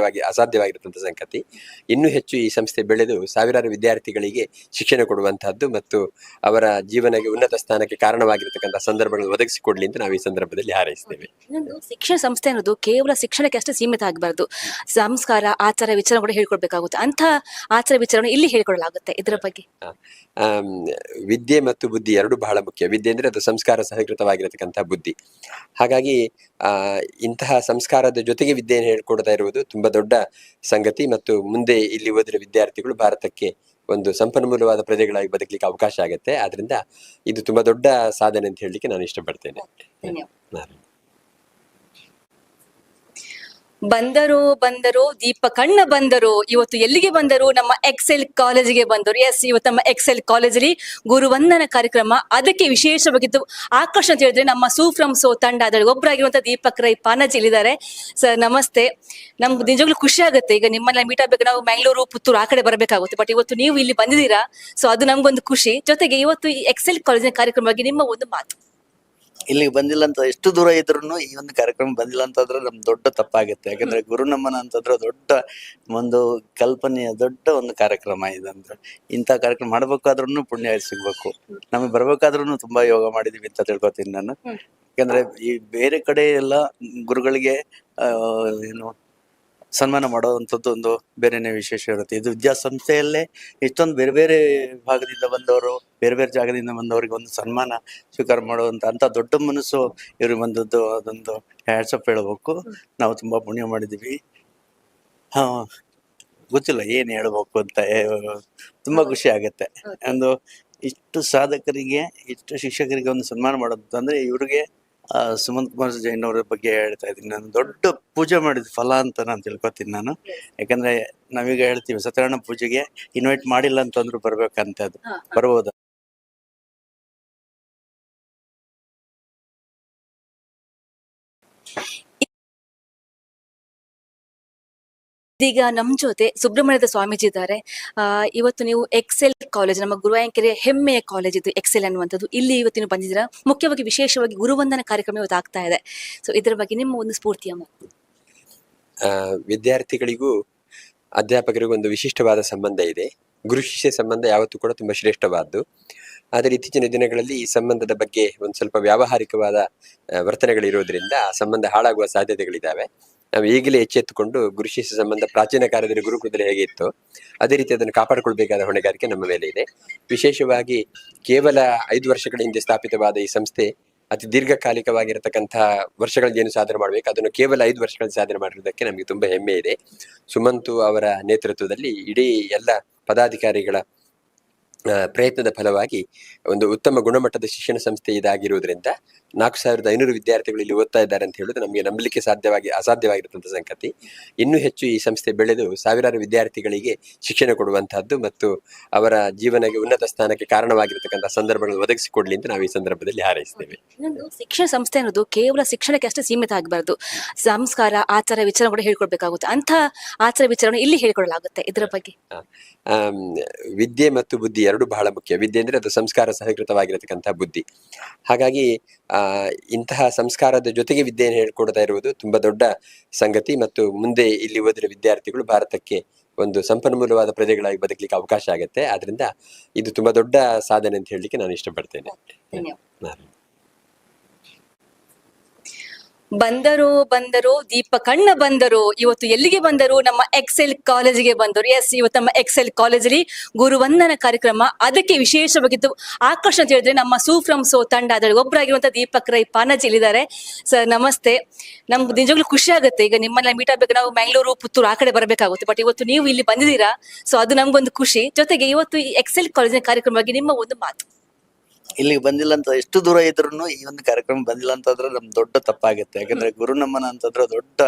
ಅಸಾಧ್ಯವಾಗಿರುವಂತಹ ಸಂಗತಿ. ಇನ್ನೂ ಹೆಚ್ಚು ಈ ಸಂಸ್ಥೆ ಬೆಳೆದು ಸಾವಿರಾರು ವಿದ್ಯಾರ್ಥಿಗಳಿಗೆ ಶಿಕ್ಷಣ ಕೊಡುವಂತಹದ್ದು ಮತ್ತು ಅವರ ಜೀವನಕ್ಕೆ ಉನ್ನತ ಸ್ಥಾನಕ್ಕೆ ಕಾರಣವಾಗಿರತಕ್ಕಂತಹ ಸಂದರ್ಭಗಳನ್ನು ಒದಗಿಸಿಕೊಡ್ಲಿ ಅಂತ ನಾವು ಈ ಸಂದರ್ಭದಲ್ಲಿ ಹಾರೈಸ್ತೇವೆ. ಶಿಕ್ಷಣ ಸಂಸ್ಥೆ ಅನ್ನೋದು ಕೇವಲ ಶಿಕ್ಷಣಕ್ಕೆ ಅಷ್ಟೇ ಸೀಮಿತ ಆಗಬಾರ್ದು. ಸಂಸ್ಕಾರ, ಆಚಾರ, ವಿಚಾರ ಕೂಡ ಹೇಳ್ಕೊಡ್ಬೇಕಾಗುತ್ತೆ. ಅಂಥ ಆಚಾರ ವಿಚಾರವನ್ನು ಇಲ್ಲಿ ಹೇಳ್ಕೊಡಲಾಗುತ್ತೆ. ಇದರ ಬಗ್ಗೆ ವಿದ್ಯೆ ಮತ್ತು ಬುದ್ಧಿ ಎರಡು ಬಹಳ ಮುಖ್ಯ. ವಿದ್ಯೆ ಅಂದ್ರೆ ಅದು ಸಂಸ್ಕಾರ ಸಹಕೃತವಾಗಿರತಕ್ಕಂತಹ ಬುದ್ಧಿ. ಹಾಗಾಗಿ ಇಂತಹ ಸಂಸ್ಕಾರದ ಜೊತೆಗೆ ವಿದ್ಯೆಯನ್ನು ಹೇಳ್ಕೊಡ್ತಾ ಇರುವುದು ತುಂಬಾ ದೊಡ್ಡ ಸಂಗತಿ ಮತ್ತು ಮುಂದೆ ಇಲ್ಲಿ ಓದಿರೋ ವಿದ್ಯಾರ್ಥಿಗಳು ಭಾರತಕ್ಕೆ ಒಂದು ಸಂಪನ್ಮೂಲವಾದ ಪ್ರಜೆಗಳಾಗಿ ಬದುಕಲಿಕ್ಕೆ ಅವಕಾಶ ಆಗುತ್ತೆ. ಆದ್ರಿಂದ ಇದು ತುಂಬಾ ದೊಡ್ಡ ಸಾಧನೆ ಅಂತ ಹೇಳಲಿಕ್ಕೆ ನಾನು ಇಷ್ಟಪಡ್ತೇನೆ. ಬಂದರು ದೀಪ ಕಣ್ಣ ಬಂದರು. ಇವತ್ತು ಎಲ್ಲಿಗೆ ಬಂದರು? ನಮ್ಮ ಎಕ್ಸೆಲ್ ಕಾಲೇಜಿಗೆ ಬಂದರು. ಎಸ್, ಇವತ್ತು ನಮ್ಮ ಎಕ್ಸೆಲ್ ಕಾಲೇಜಲ್ಲಿ ಗುರುವಂದನ ಕಾರ್ಯಕ್ರಮ. ಅದಕ್ಕೆ ವಿಶೇಷವಾಗಿದ್ದು ಆಕರ್ಷಣೆ ಅಂತ ಹೇಳಿದ್ರೆ ನಮ್ಮ ಸೂಫ್ರಮ್ ಸೋ ತಂಡ ಅದರಲ್ಲಿ ಒಬ್ಬರಾಗಿರುವಂತಹ ದೀಪಕ್ ರೈ ಪಾನಾಜಿ ಇಲ್ಲಿದ್ದಾರೆ. ಸರ್ ನಮಸ್ತೆ. ನಮ್ಗೆ ನಿಜವಾಗ್ಲೂ ಖುಷಿ ಆಗುತ್ತೆ. ಈಗ ನಿಮ್ಮನ್ನ ಮೀಟ್ ಆಗ್ಬೇಕು, ನಾವು ಮ್ಯಾಂಗ್ಳೂರು, ಪುತ್ತೂರು ಆ ಕಡೆ ಬರಬೇಕಾಗುತ್ತೆ. ಬಟ್ ಇವತ್ತು ನೀವು ಇಲ್ಲಿ ಬಂದಿದ್ದೀರಾ, ಸೊ ಅದು ನಮ್ಗೊಂದು ಖುಷಿ. ಜೊತೆಗೆ ಇವತ್ತು ಈ ಎಕ್ಸೆಲ್ ಕಾಲೇಜಿನ ಕಾರ್ಯಕ್ರಮವಾಗಿ ನಿಮ್ಮ ಒಂದು ಮಾತು. ಇಲ್ಲಿಗೆ ಬಂದಿಲ್ಲ ಅಂತ ಎಷ್ಟು ದೂರ ಇದ್ರು ಈ ಒಂದು ಕಾರ್ಯಕ್ರಮ ಬಂದಿಲ್ಲ ಅಂತಂದ್ರೆ ನಮ್ಗೆ ದೊಡ್ಡ ತಪ್ಪಾಗುತ್ತೆ. ಯಾಕಂದ್ರೆ ಗುರುನಮನ ಅಂತಂದ್ರೆ ದೊಡ್ಡ ಒಂದು ಕಲ್ಪನೆಯ ದೊಡ್ಡ ಒಂದು ಕಾರ್ಯಕ್ರಮ ಇದಂದ್ರೆ. ಇಂಥ ಕಾರ್ಯಕ್ರಮ ಮಾಡ್ಬೇಕಾದ್ರೂ ಪುಣ್ಯ ಸಿಗ್ಬೇಕು. ನಮಗೆ ಬರ್ಬೇಕಾದ್ರೂ ತುಂಬಾ ಯೋಗ ಮಾಡಿದೀವಿ ಅಂತ ತಿಳ್ಕೊತೀನಿ ನಾನು. ಯಾಕಂದ್ರೆ ಈ ಬೇರೆ ಕಡೆ ಎಲ್ಲ ಗುರುಗಳಿಗೆ ಏನು ಸನ್ಮಾನ ಮಾಡೋವಂಥದ್ದು ಒಂದು ಬೇರೆನೇ ವಿಶೇಷ ಇರುತ್ತೆ. ಇದು ವಿದ್ಯಾಸಂಸ್ಥೆಯಲ್ಲೇ ಇಷ್ಟೊಂದು ಬೇರೆ ಬೇರೆ ಭಾಗದಿಂದ ಬಂದವರು, ಬೇರೆ ಬೇರೆ ಜಾಗದಿಂದ ಬಂದವರಿಗೆ ಒಂದು ಸನ್ಮಾನ ಸ್ವೀಕಾರ ಮಾಡುವಂತ ದೊಡ್ಡ ಮನಸ್ಸು ಇವ್ರಿಗೆ ಬಂದದ್ದು. ಅದೊಂದು ಹ್ಯಾಟ್ಸಪ್ ಹೇಳ್ಬೇಕು. ನಾವು ತುಂಬಾ ಪುಣ್ಯ ಮಾಡಿದೀವಿ. ಗೊತ್ತಿಲ್ಲ ಏನ್ ಹೇಳ್ಬೇಕು ಅಂತ. ತುಂಬಾ ಖುಷಿ ಆಗತ್ತೆ. ಒಂದು ಇಷ್ಟು ಸಾಧಕರಿಗೆ, ಇಷ್ಟು ಶಿಕ್ಷಕರಿಗೆ ಒಂದು ಸನ್ಮಾನ ಮಾಡೋದು ಅಂದ್ರೆ ಇವ್ರಿಗೆ ಸುಮಂತ್ ಕುಮಾರ್ ಜೈನ್ ಅವರ ಬಗ್ಗೆ ಹೇಳ್ತಾ ಇದ್ದೀನಿ ನಾನು. ದೊಡ್ಡ ಪೂಜೆ ಮಾಡಿದ ಫಲ ಅಂತ ನಾನು ತಿಳ್ಕೊತೀನಿ ನಾನು. ಯಾಕಂದ್ರೆ ನಾವೀಗ ಹೇಳ್ತೀವಿ ಸತ್ಯನಾರಾಯಣ ಪೂಜೆಗೆ ಇನ್ವೈಟ್ ಮಾಡಿಲ್ಲ ಅಂತಂದ್ರು ಬರ್ಬೇಕಂತ. ಅದು ಬರ್ಬೋದ? ಇದೀಗ ನಮ್ ಜೊತೆ ಸುಬ್ರಹ್ಮಣ್ಯದ ಸ್ವಾಮೀಜಿ ಇದ್ದಾರೆ. ಇವತ್ತು ನೀವು ಎಕ್ಸೆಲ್ ಕಾಲೇಜ್, ನಮ್ಮ ಗುರುವಾಂಕೆರೆ ಹೆಮ್ಮೆಯ ಕಾಲೇಜ್ ಇದು ಎಕ್ಸೆಲ್ ಅನ್ನುವಂಥದ್ದು. ಇಲ್ಲಿ ಇವತ್ತು ನೀವು ಬಂದಿದ್ದೀರಾ. ಮುಖ್ಯವಾಗಿ ವಿಶೇಷವಾಗಿ ಗುರುವಂದನ ಕಾರ್ಯಕ್ರಮ ಇವತ್ತು ಆಗ್ತಾ ಇದೆ. ಸೊ ಇದರ ಬಗ್ಗೆ ನಿಮ್ಮ ಒಂದು ಸ್ಫೂರ್ತಿಯ ಮಾತು. ವಿದ್ಯಾರ್ಥಿಗಳಿಗೂ ಅಧ್ಯಾಪಕರಿಗೂ ಒಂದು ವಿಶಿಷ್ಟವಾದ ಸಂಬಂಧ ಇದೆ. ಗುರು ಶಿಷ್ಯ ಸಂಬಂಧ ಯಾವತ್ತೂ ಕೂಡ ತುಂಬಾ ಶ್ರೇಷ್ಠವಾದ್ದು. ಆದರೆ ಇತ್ತೀಚಿನ ದಿನಗಳಲ್ಲಿ ಈ ಸಂಬಂಧದ ಬಗ್ಗೆ ಒಂದು ಸ್ವಲ್ಪ ವ್ಯಾವಹಾರಿಕವಾದ ವರ್ತನೆಗಳಿರೋದ್ರಿಂದ ಆ ಸಂಬಂಧ ಹಾಳಾಗುವ ಸಾಧ್ಯತೆಗಳಿದ್ದಾವೆ. ನಾವು ಈಗಲೇ ಎಚ್ಚೆತ್ತುಕೊಂಡು ಗುರು ಶಿಷ್ಯ ಸಂಬಂಧ ಪ್ರಾಚೀನ ಕಾಲದಲ್ಲಿ ಗುರುಕುಲದಲ್ಲಿ ಹೇಗೆ ಇತ್ತು ಅದೇ ರೀತಿ ಅದನ್ನು ಕಾಪಾಡಿಕೊಳ್ಬೇಕಾದ ಹೊಣೆಗಾರಿಕೆ ನಮ್ಮ ಮೇಲೆ ಇದೆ. ವಿಶೇಷವಾಗಿ ಕೇವಲ 5 ವರ್ಷಗಳ ಹಿಂದೆ ಸ್ಥಾಪಿತವಾದ ಈ ಸಂಸ್ಥೆ ಅತಿ ದೀರ್ಘಕಾಲಿಕವಾಗಿರತಕ್ಕಂತಹ ವರ್ಷಗಳಲ್ಲಿ ಏನು ಸಾಧನೆ ಮಾಡಬೇಕು ಅದನ್ನು ಕೇವಲ 5 ವರ್ಷಗಳಲ್ಲಿ ಸಾಧನೆ ಮಾಡಿರುವುದಕ್ಕೆ ನಮಗೆ ತುಂಬಾ ಹೆಮ್ಮೆ ಇದೆ. ಸುಮಂತು ಅವರ ನೇತೃತ್ವದಲ್ಲಿ ಇಡೀ ಎಲ್ಲ ಪದಾಧಿಕಾರಿಗಳ ಪ್ರಯತ್ನದ ಫಲವಾಗಿ ಒಂದು ಉತ್ತಮ ಗುಣಮಟ್ಟದ ಶಿಕ್ಷಣ ಸಂಸ್ಥೆ ಇದಾಗಿರುವುದರಿಂದ 4500 ವಿದ್ಯಾರ್ಥಿಗಳು ಇಲ್ಲಿ ಓದ್ತಾ ಇದ್ದಾರೆ ಅಂತ ಹೇಳೋದು ನಮಗೆ ನಂಬಲಿಕ್ಕೆ ಅಸಾಧ್ಯವಾಗಿರುವಂತಹ ಸಂಗತಿ. ಇನ್ನೂ ಹೆಚ್ಚು ಈ ಸಂಸ್ಥೆ ಬೆಳೆದು ಸಾವಿರಾರು ವಿದ್ಯಾರ್ಥಿಗಳಿಗೆ ಶಿಕ್ಷಣ ಕೊಡುವಂತಹದ್ದು ಮತ್ತು ಅವರ ಜೀವನಕ್ಕೆ ಉನ್ನತ ಸ್ಥಾನಕ್ಕೆ ಕಾರಣವಾಗಿರತಕ್ಕಂತಹ ಸಂದರ್ಭಗಳನ್ನು ಒದಗಿಸಿಕೊಡ್ಲಿ ಅಂತ ನಾವು ಈ ಸಂದರ್ಭದಲ್ಲಿ ಹಾರೈಸ್ತೇವೆ. ಶಿಕ್ಷಣ ಸಂಸ್ಥೆ ಅನ್ನೋದು ಕೇವಲ ಶಿಕ್ಷಣಕ್ಕೆ ಅಷ್ಟೇ ಸೀಮಿತ ಆಗಬಾರ್ದು. ಸಂಸ್ಕಾರ, ಆಚಾರ, ವಿಚಾರ ಕೂಡ ಹೇಳ್ಕೊಡ್ಬೇಕಾಗುತ್ತೆ. ಅಂಥ ಆಚಾರ ವಿಚಾರವನ್ನು ಇಲ್ಲಿ ಹೇಳ್ಕೊಡಲಾಗುತ್ತೆ. ಇದರ ಬಗ್ಗೆ ವಿದ್ಯೆ ಮತ್ತು ಬುದ್ಧಿ ಎರಡು ಬಹಳ ಮುಖ್ಯ. ವಿದ್ಯೆ ಅಂದ್ರೆ ಅದು ಸಂಸ್ಕಾರ ಸಹಕೃತವಾಗಿರತಕ್ಕಂತಹ ಬುದ್ಧಿ. ಹಾಗಾಗಿ ಇಂತಹ ಸಂಸ್ಕಾರದ ಜೊತೆಗೆ ವಿದ್ಯೆಯನ್ನು ಹೇಳ್ಕೊಡ್ತಾ ಇರುವುದು ತುಂಬಾ ದೊಡ್ಡ ಸಂಗತಿ ಮತ್ತು ಮುಂದೆ ಇಲ್ಲಿ ಓದಿರೋ ವಿದ್ಯಾರ್ಥಿಗಳು ಭಾರತಕ್ಕೆ ಒಂದು ಸಂಪನ್ಮೂಲವಾದ ಪ್ರಜೆಗಳಾಗಿ ಬದುಕಲಿಕ್ಕೆ ಅವಕಾಶ ಆಗುತ್ತೆ. ಆದ್ರಿಂದ ಇದು ತುಂಬಾ ದೊಡ್ಡ ಸಾಧನೆ ಅಂತ ಹೇಳಲಿಕ್ಕೆ ನಾನು ಇಷ್ಟಪಡ್ತೇನೆ. ಬಂದರು ದೀಪ ಕಣ್ಣ ಬಂದರು. ಇವತ್ತು ಎಲ್ಲಿಗೆ ಬಂದರು? ನಮ್ಮ ಎಕ್ಸೆಲ್ ಕಾಲೇಜಿಗೆ ಬಂದರು. ಎಸ್, ಇವತ್ತು ನಮ್ಮ ಎಕ್ಸೆಲ್ ಕಾಲೇಜಲ್ಲಿ ಗುರುವಂದನ ಕಾರ್ಯಕ್ರಮ. ಅದಕ್ಕೆ ವಿಶೇಷವಾಗಿದ್ದು ಆಕರ್ಷಣೆ ಅಂತ ಹೇಳಿದ್ರೆ ನಮ್ಮ ಸೂಫ್ರಮ್ ಸೋ ತಂಡ ಅದರಲ್ಲಿ ಒಬ್ಬರಾಗಿರುವಂತಹ ದೀಪಕ್ ರೈ ಪಾನಾಜಿ ಇಲ್ಲಿದ್ದಾರೆ. ಸರ್ ನಮಸ್ತೆ. ನಮ್ಗೆ ನಿಜವಾಗ್ಲೂ ಖುಷಿ ಆಗುತ್ತೆ. ಈಗ ನಿಮ್ಮನ್ನ ಮೀಟ್ ಆಗ್ಬೇಕು, ನಾವು ಮ್ಯಾಂಗ್ಳೂರು, ಪುತ್ತೂರು ಆ ಕಡೆ ಬರಬೇಕಾಗುತ್ತೆ. ಬಟ್ ಇವತ್ತು ನೀವು ಇಲ್ಲಿ ಬಂದಿದ್ದೀರಾ, ಸೊ ಅದು ನಮ್ಗೊಂದು ಖುಷಿ. ಜೊತೆಗೆ ಇವತ್ತು ಈ ಎಕ್ಸೆಲ್ ಕಾಲೇಜಿನ ಕಾರ್ಯಕ್ರಮವಾಗಿ ನಿಮ್ಮ ಒಂದು ಮಾತು. ಇಲ್ಲಿಗೆ ಬಂದಿಲ್ಲ ಅಂತ ಎಷ್ಟು ದೂರ ಇದ್ರು ಈ ಒಂದು ಕಾರ್ಯಕ್ರಮ ಬಂದಿಲ್ಲ ಅಂತಂದ್ರೆ ನಮ್ಗೆ ದೊಡ್ಡ ತಪ್ಪಾಗುತ್ತೆ. ಯಾಕಂದ್ರೆ ಗುರುನಮನ ಅಂತಂದ್ರೆ ದೊಡ್ಡ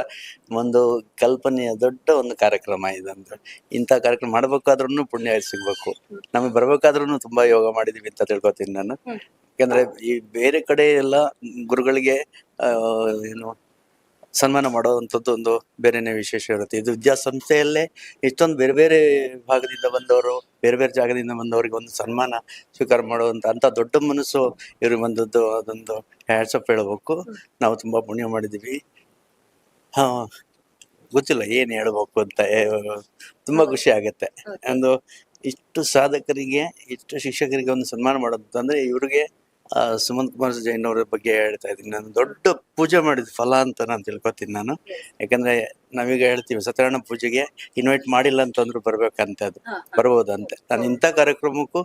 ಒಂದು ಕಲ್ಪನೆಯ ದೊಡ್ಡ ಒಂದು ಕಾರ್ಯಕ್ರಮ ಇದಂದ್ರೆ. ಇಂಥ ಕಾರ್ಯಕ್ರಮ ಮಾಡ್ಬೇಕಾದ್ರೂ ಪುಣ್ಯ ಸಿಗ್ಬೇಕು. ನಮಗೆ ಬರ್ಬೇಕಾದ್ರೂ ತುಂಬಾ ಯೋಗ ಮಾಡಿದೀವಿ ಅಂತ ತಿಳ್ಕೊತೀನಿ ನಾನು. ಯಾಕಂದ್ರೆ ಈ ಬೇರೆ ಕಡೆ ಎಲ್ಲ ಗುರುಗಳಿಗೆ ಏನು ಸನ್ಮಾನ ಮಾಡುವಂಥದ್ದು ಒಂದು ಬೇರೆನೇ ವಿಶೇಷ ಇರುತ್ತೆ. ಇದು ವಿದ್ಯಾಸಂಸ್ಥೆಯಲ್ಲೇ ಇಷ್ಟೊಂದು ಬೇರೆ ಬೇರೆ ಭಾಗದಿಂದ ಬಂದವರು, ಬೇರೆ ಬೇರೆ ಜಾಗದಿಂದ ಬಂದವರಿಗೆ ಒಂದು ಸನ್ಮಾನ ಸ್ವೀಕಾರ ಮಾಡುವಂಥ ಅಂಥ ದೊಡ್ಡ ಮನಸ್ಸು ಇವ್ರಿಗೆ ಬಂದದ್ದು, ಅದೊಂದು ಹ್ಯಾಟ್ಸಪ್ ಹೇಳಬೇಕು. ನಾವು ತುಂಬ ಪುಣ್ಯ ಮಾಡಿದ್ದೀವಿ. ಗೊತ್ತಿಲ್ಲ ಏನು ಹೇಳ್ಬೇಕು ಅಂತ, ತುಂಬ ಖುಷಿ ಆಗುತ್ತೆ. ಒಂದು ಇಷ್ಟು ಸಾಧಕರಿಗೆ, ಇಷ್ಟು ಶಿಕ್ಷಕರಿಗೆ ಒಂದು ಸನ್ಮಾನ ಮಾಡೋದು ಅಂದರೆ ಇವ್ರಿಗೆ ಸುಮಂತ್ ಕುಮಾರ್ ಜೈನ್ ಅವರ ಬಗ್ಗೆ ಹೇಳ್ತಾ ಇದ್ದೀನಿ. ನಾನು ದೊಡ್ಡ ಪೂಜೆ ಮಾಡಿದ ಫಲ ಅಂತ ನಾನು ತಿಳ್ಕೊತೀನಿ ನಾನು. ಯಾಕಂದ್ರೆ ನಾವೀಗ ಹೇಳ್ತೀವಿ ಸತ್ಯನಾರಾಯಣ ಪೂಜೆಗೆ ಇನ್ವೈಟ್ ಮಾಡಿಲ್ಲ ಅಂತಂದ್ರು ಬರ್ಬೇಕಂತ, ಅದು ಬರ್ಬೋದಂತೆ. ನಾನು ಇಂಥ ಕಾರ್ಯಕ್ರಮಕ್ಕೂ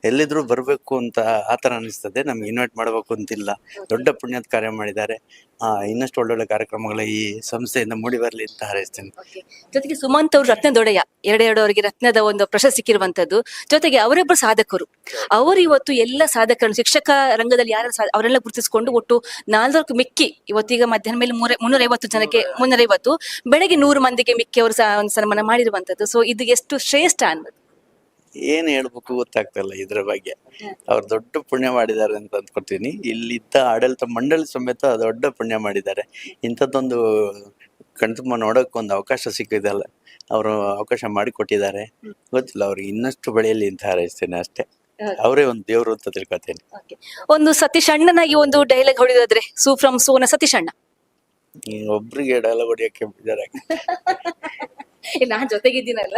ಎಲ್ಲಿದ್ರು ಬರಬೇಕು ಅಂತ ಆ ಥರ ಅನಿಸ್ತದೆ. ನಮ್ಗೆ ಇನ್ವೈಟ್ ಮಾಡಬೇಕು ಅಂತಿಲ್ಲ. ದೊಡ್ಡ ಪುಣ್ಯದ ಕಾರ್ಯ ಮಾಡಿದ್ದಾರೆ. ಇನ್ನಷ್ಟು ಒಳ್ಳೊಳ್ಳೆ ಕಾರ್ಯಕ್ರಮಗಳ ಈ ಸಂಸ್ಥೆಯಿಂದ ಮೂಡಿ ಬರಲಿ ಅಂತ ಹಾರೈಸ್ತೇನೆ. ಜೊತೆಗೆ ಸುಮಂತ್ ಅವರು ರತ್ನದೊಡೆಯ ಎರಡು ಅವರಿಗೆ ರತ್ನದ ಒಂದು ಪ್ರಶಸ್ತಿ ಸಿಕ್ಕಿರುವಂತದ್ದು. ಜೊತೆಗೆ ಅವರೊಬ್ಬರು ಸಾಧಕರು. ಅವರು ಇವತ್ತು ಎಲ್ಲ ಸಾಧಕರನ್ನು ಶಿಕ್ಷಕ ರಂಗದಲ್ಲಿ ಯಾರು ಅವರೆಲ್ಲ ಗುರುತಿಸಿಕೊಂಡು ಒಟ್ಟು 400 ಮಿಕ್ಕಿ ಇವತ್ತೀಗ ಮಧ್ಯಾಹ್ನ ಮೇಲೆ 350 ಜನಕ್ಕೆ 350 ಬೆಳಗ್ಗೆ 100 ಮಂದಿಗೆ ಮಿಕ್ಕಿ ಅವರು ಒಂದು ಸನ್ಮಾನ ಮಾಡಿರುವಂತದ್ದು. ಸೊ ಇದು ಎಷ್ಟು ಶ್ರೇಷ್ಠ ಅನ್ನೋದು ಏನ್ ಹೇಳ್ಬೇಕು ಗೊತ್ತಾಗ್ತಲ್ಲ ಇದ್ರ ಬಗ್ಗೆ. ಅವ್ರು ದೊಡ್ಡ ಪುಣ್ಯ ಮಾಡಿದ್ದಾರೆ ಅಂತ ಅಂದ್ಕೊಳ್ತೀನಿ. ಇಲ್ಲಿದ್ದ ಆಡಳಿತ ಮಂಡಳಿ ಸಮೇತ ದೊಡ್ಡ ಪುಣ್ಯ ಮಾಡಿದ್ದಾರೆ. ಇಂಥದ್ದೊಂದು ಕಣ್ತುಂಬ ನೋಡೋಕೆ ಒಂದು ಅವಕಾಶ ಸಿಕ್ಕಿದಲ್ಲ, ಅವರು ಅವಕಾಶ ಮಾಡಿಕೊಟ್ಟಿದ್ದಾರೆ. ಗೊತ್ತಿಲ್ಲ, ಅವ್ರಿಗೆ ಇನ್ನಷ್ಟು ಬೆಳೆಯಲಿ ಅಂತ ಹಾರೈಸ್ತೇನೆ ಅಷ್ಟೇ. ಅವರೇ ಒಂದು ದೇವರು ಅಂತ ತಿಳ್ಕೊತೇನೆ. ಒಂದು ಸತೀಶ್ ಅಣ್ಣನಾಗಿ ಒಂದು ಡೈಲಾಗ್ ಹೊಡೆಯೋದಾದ್ರೆ, ಸೂ ಫ್ರಮ್ ಸೋನ ಸತೀಶ್ ಅಣ್ಣ. ಒಬ್ರಿಗೆ ಡೈಲಾಗ್ ಹೊಡಿಯಕ್ಕೆ ಬೇಜಾರಾಗಿ ನಾನ್ ಜೊತೆಗಿದ್ದೀನಲ್ಲ.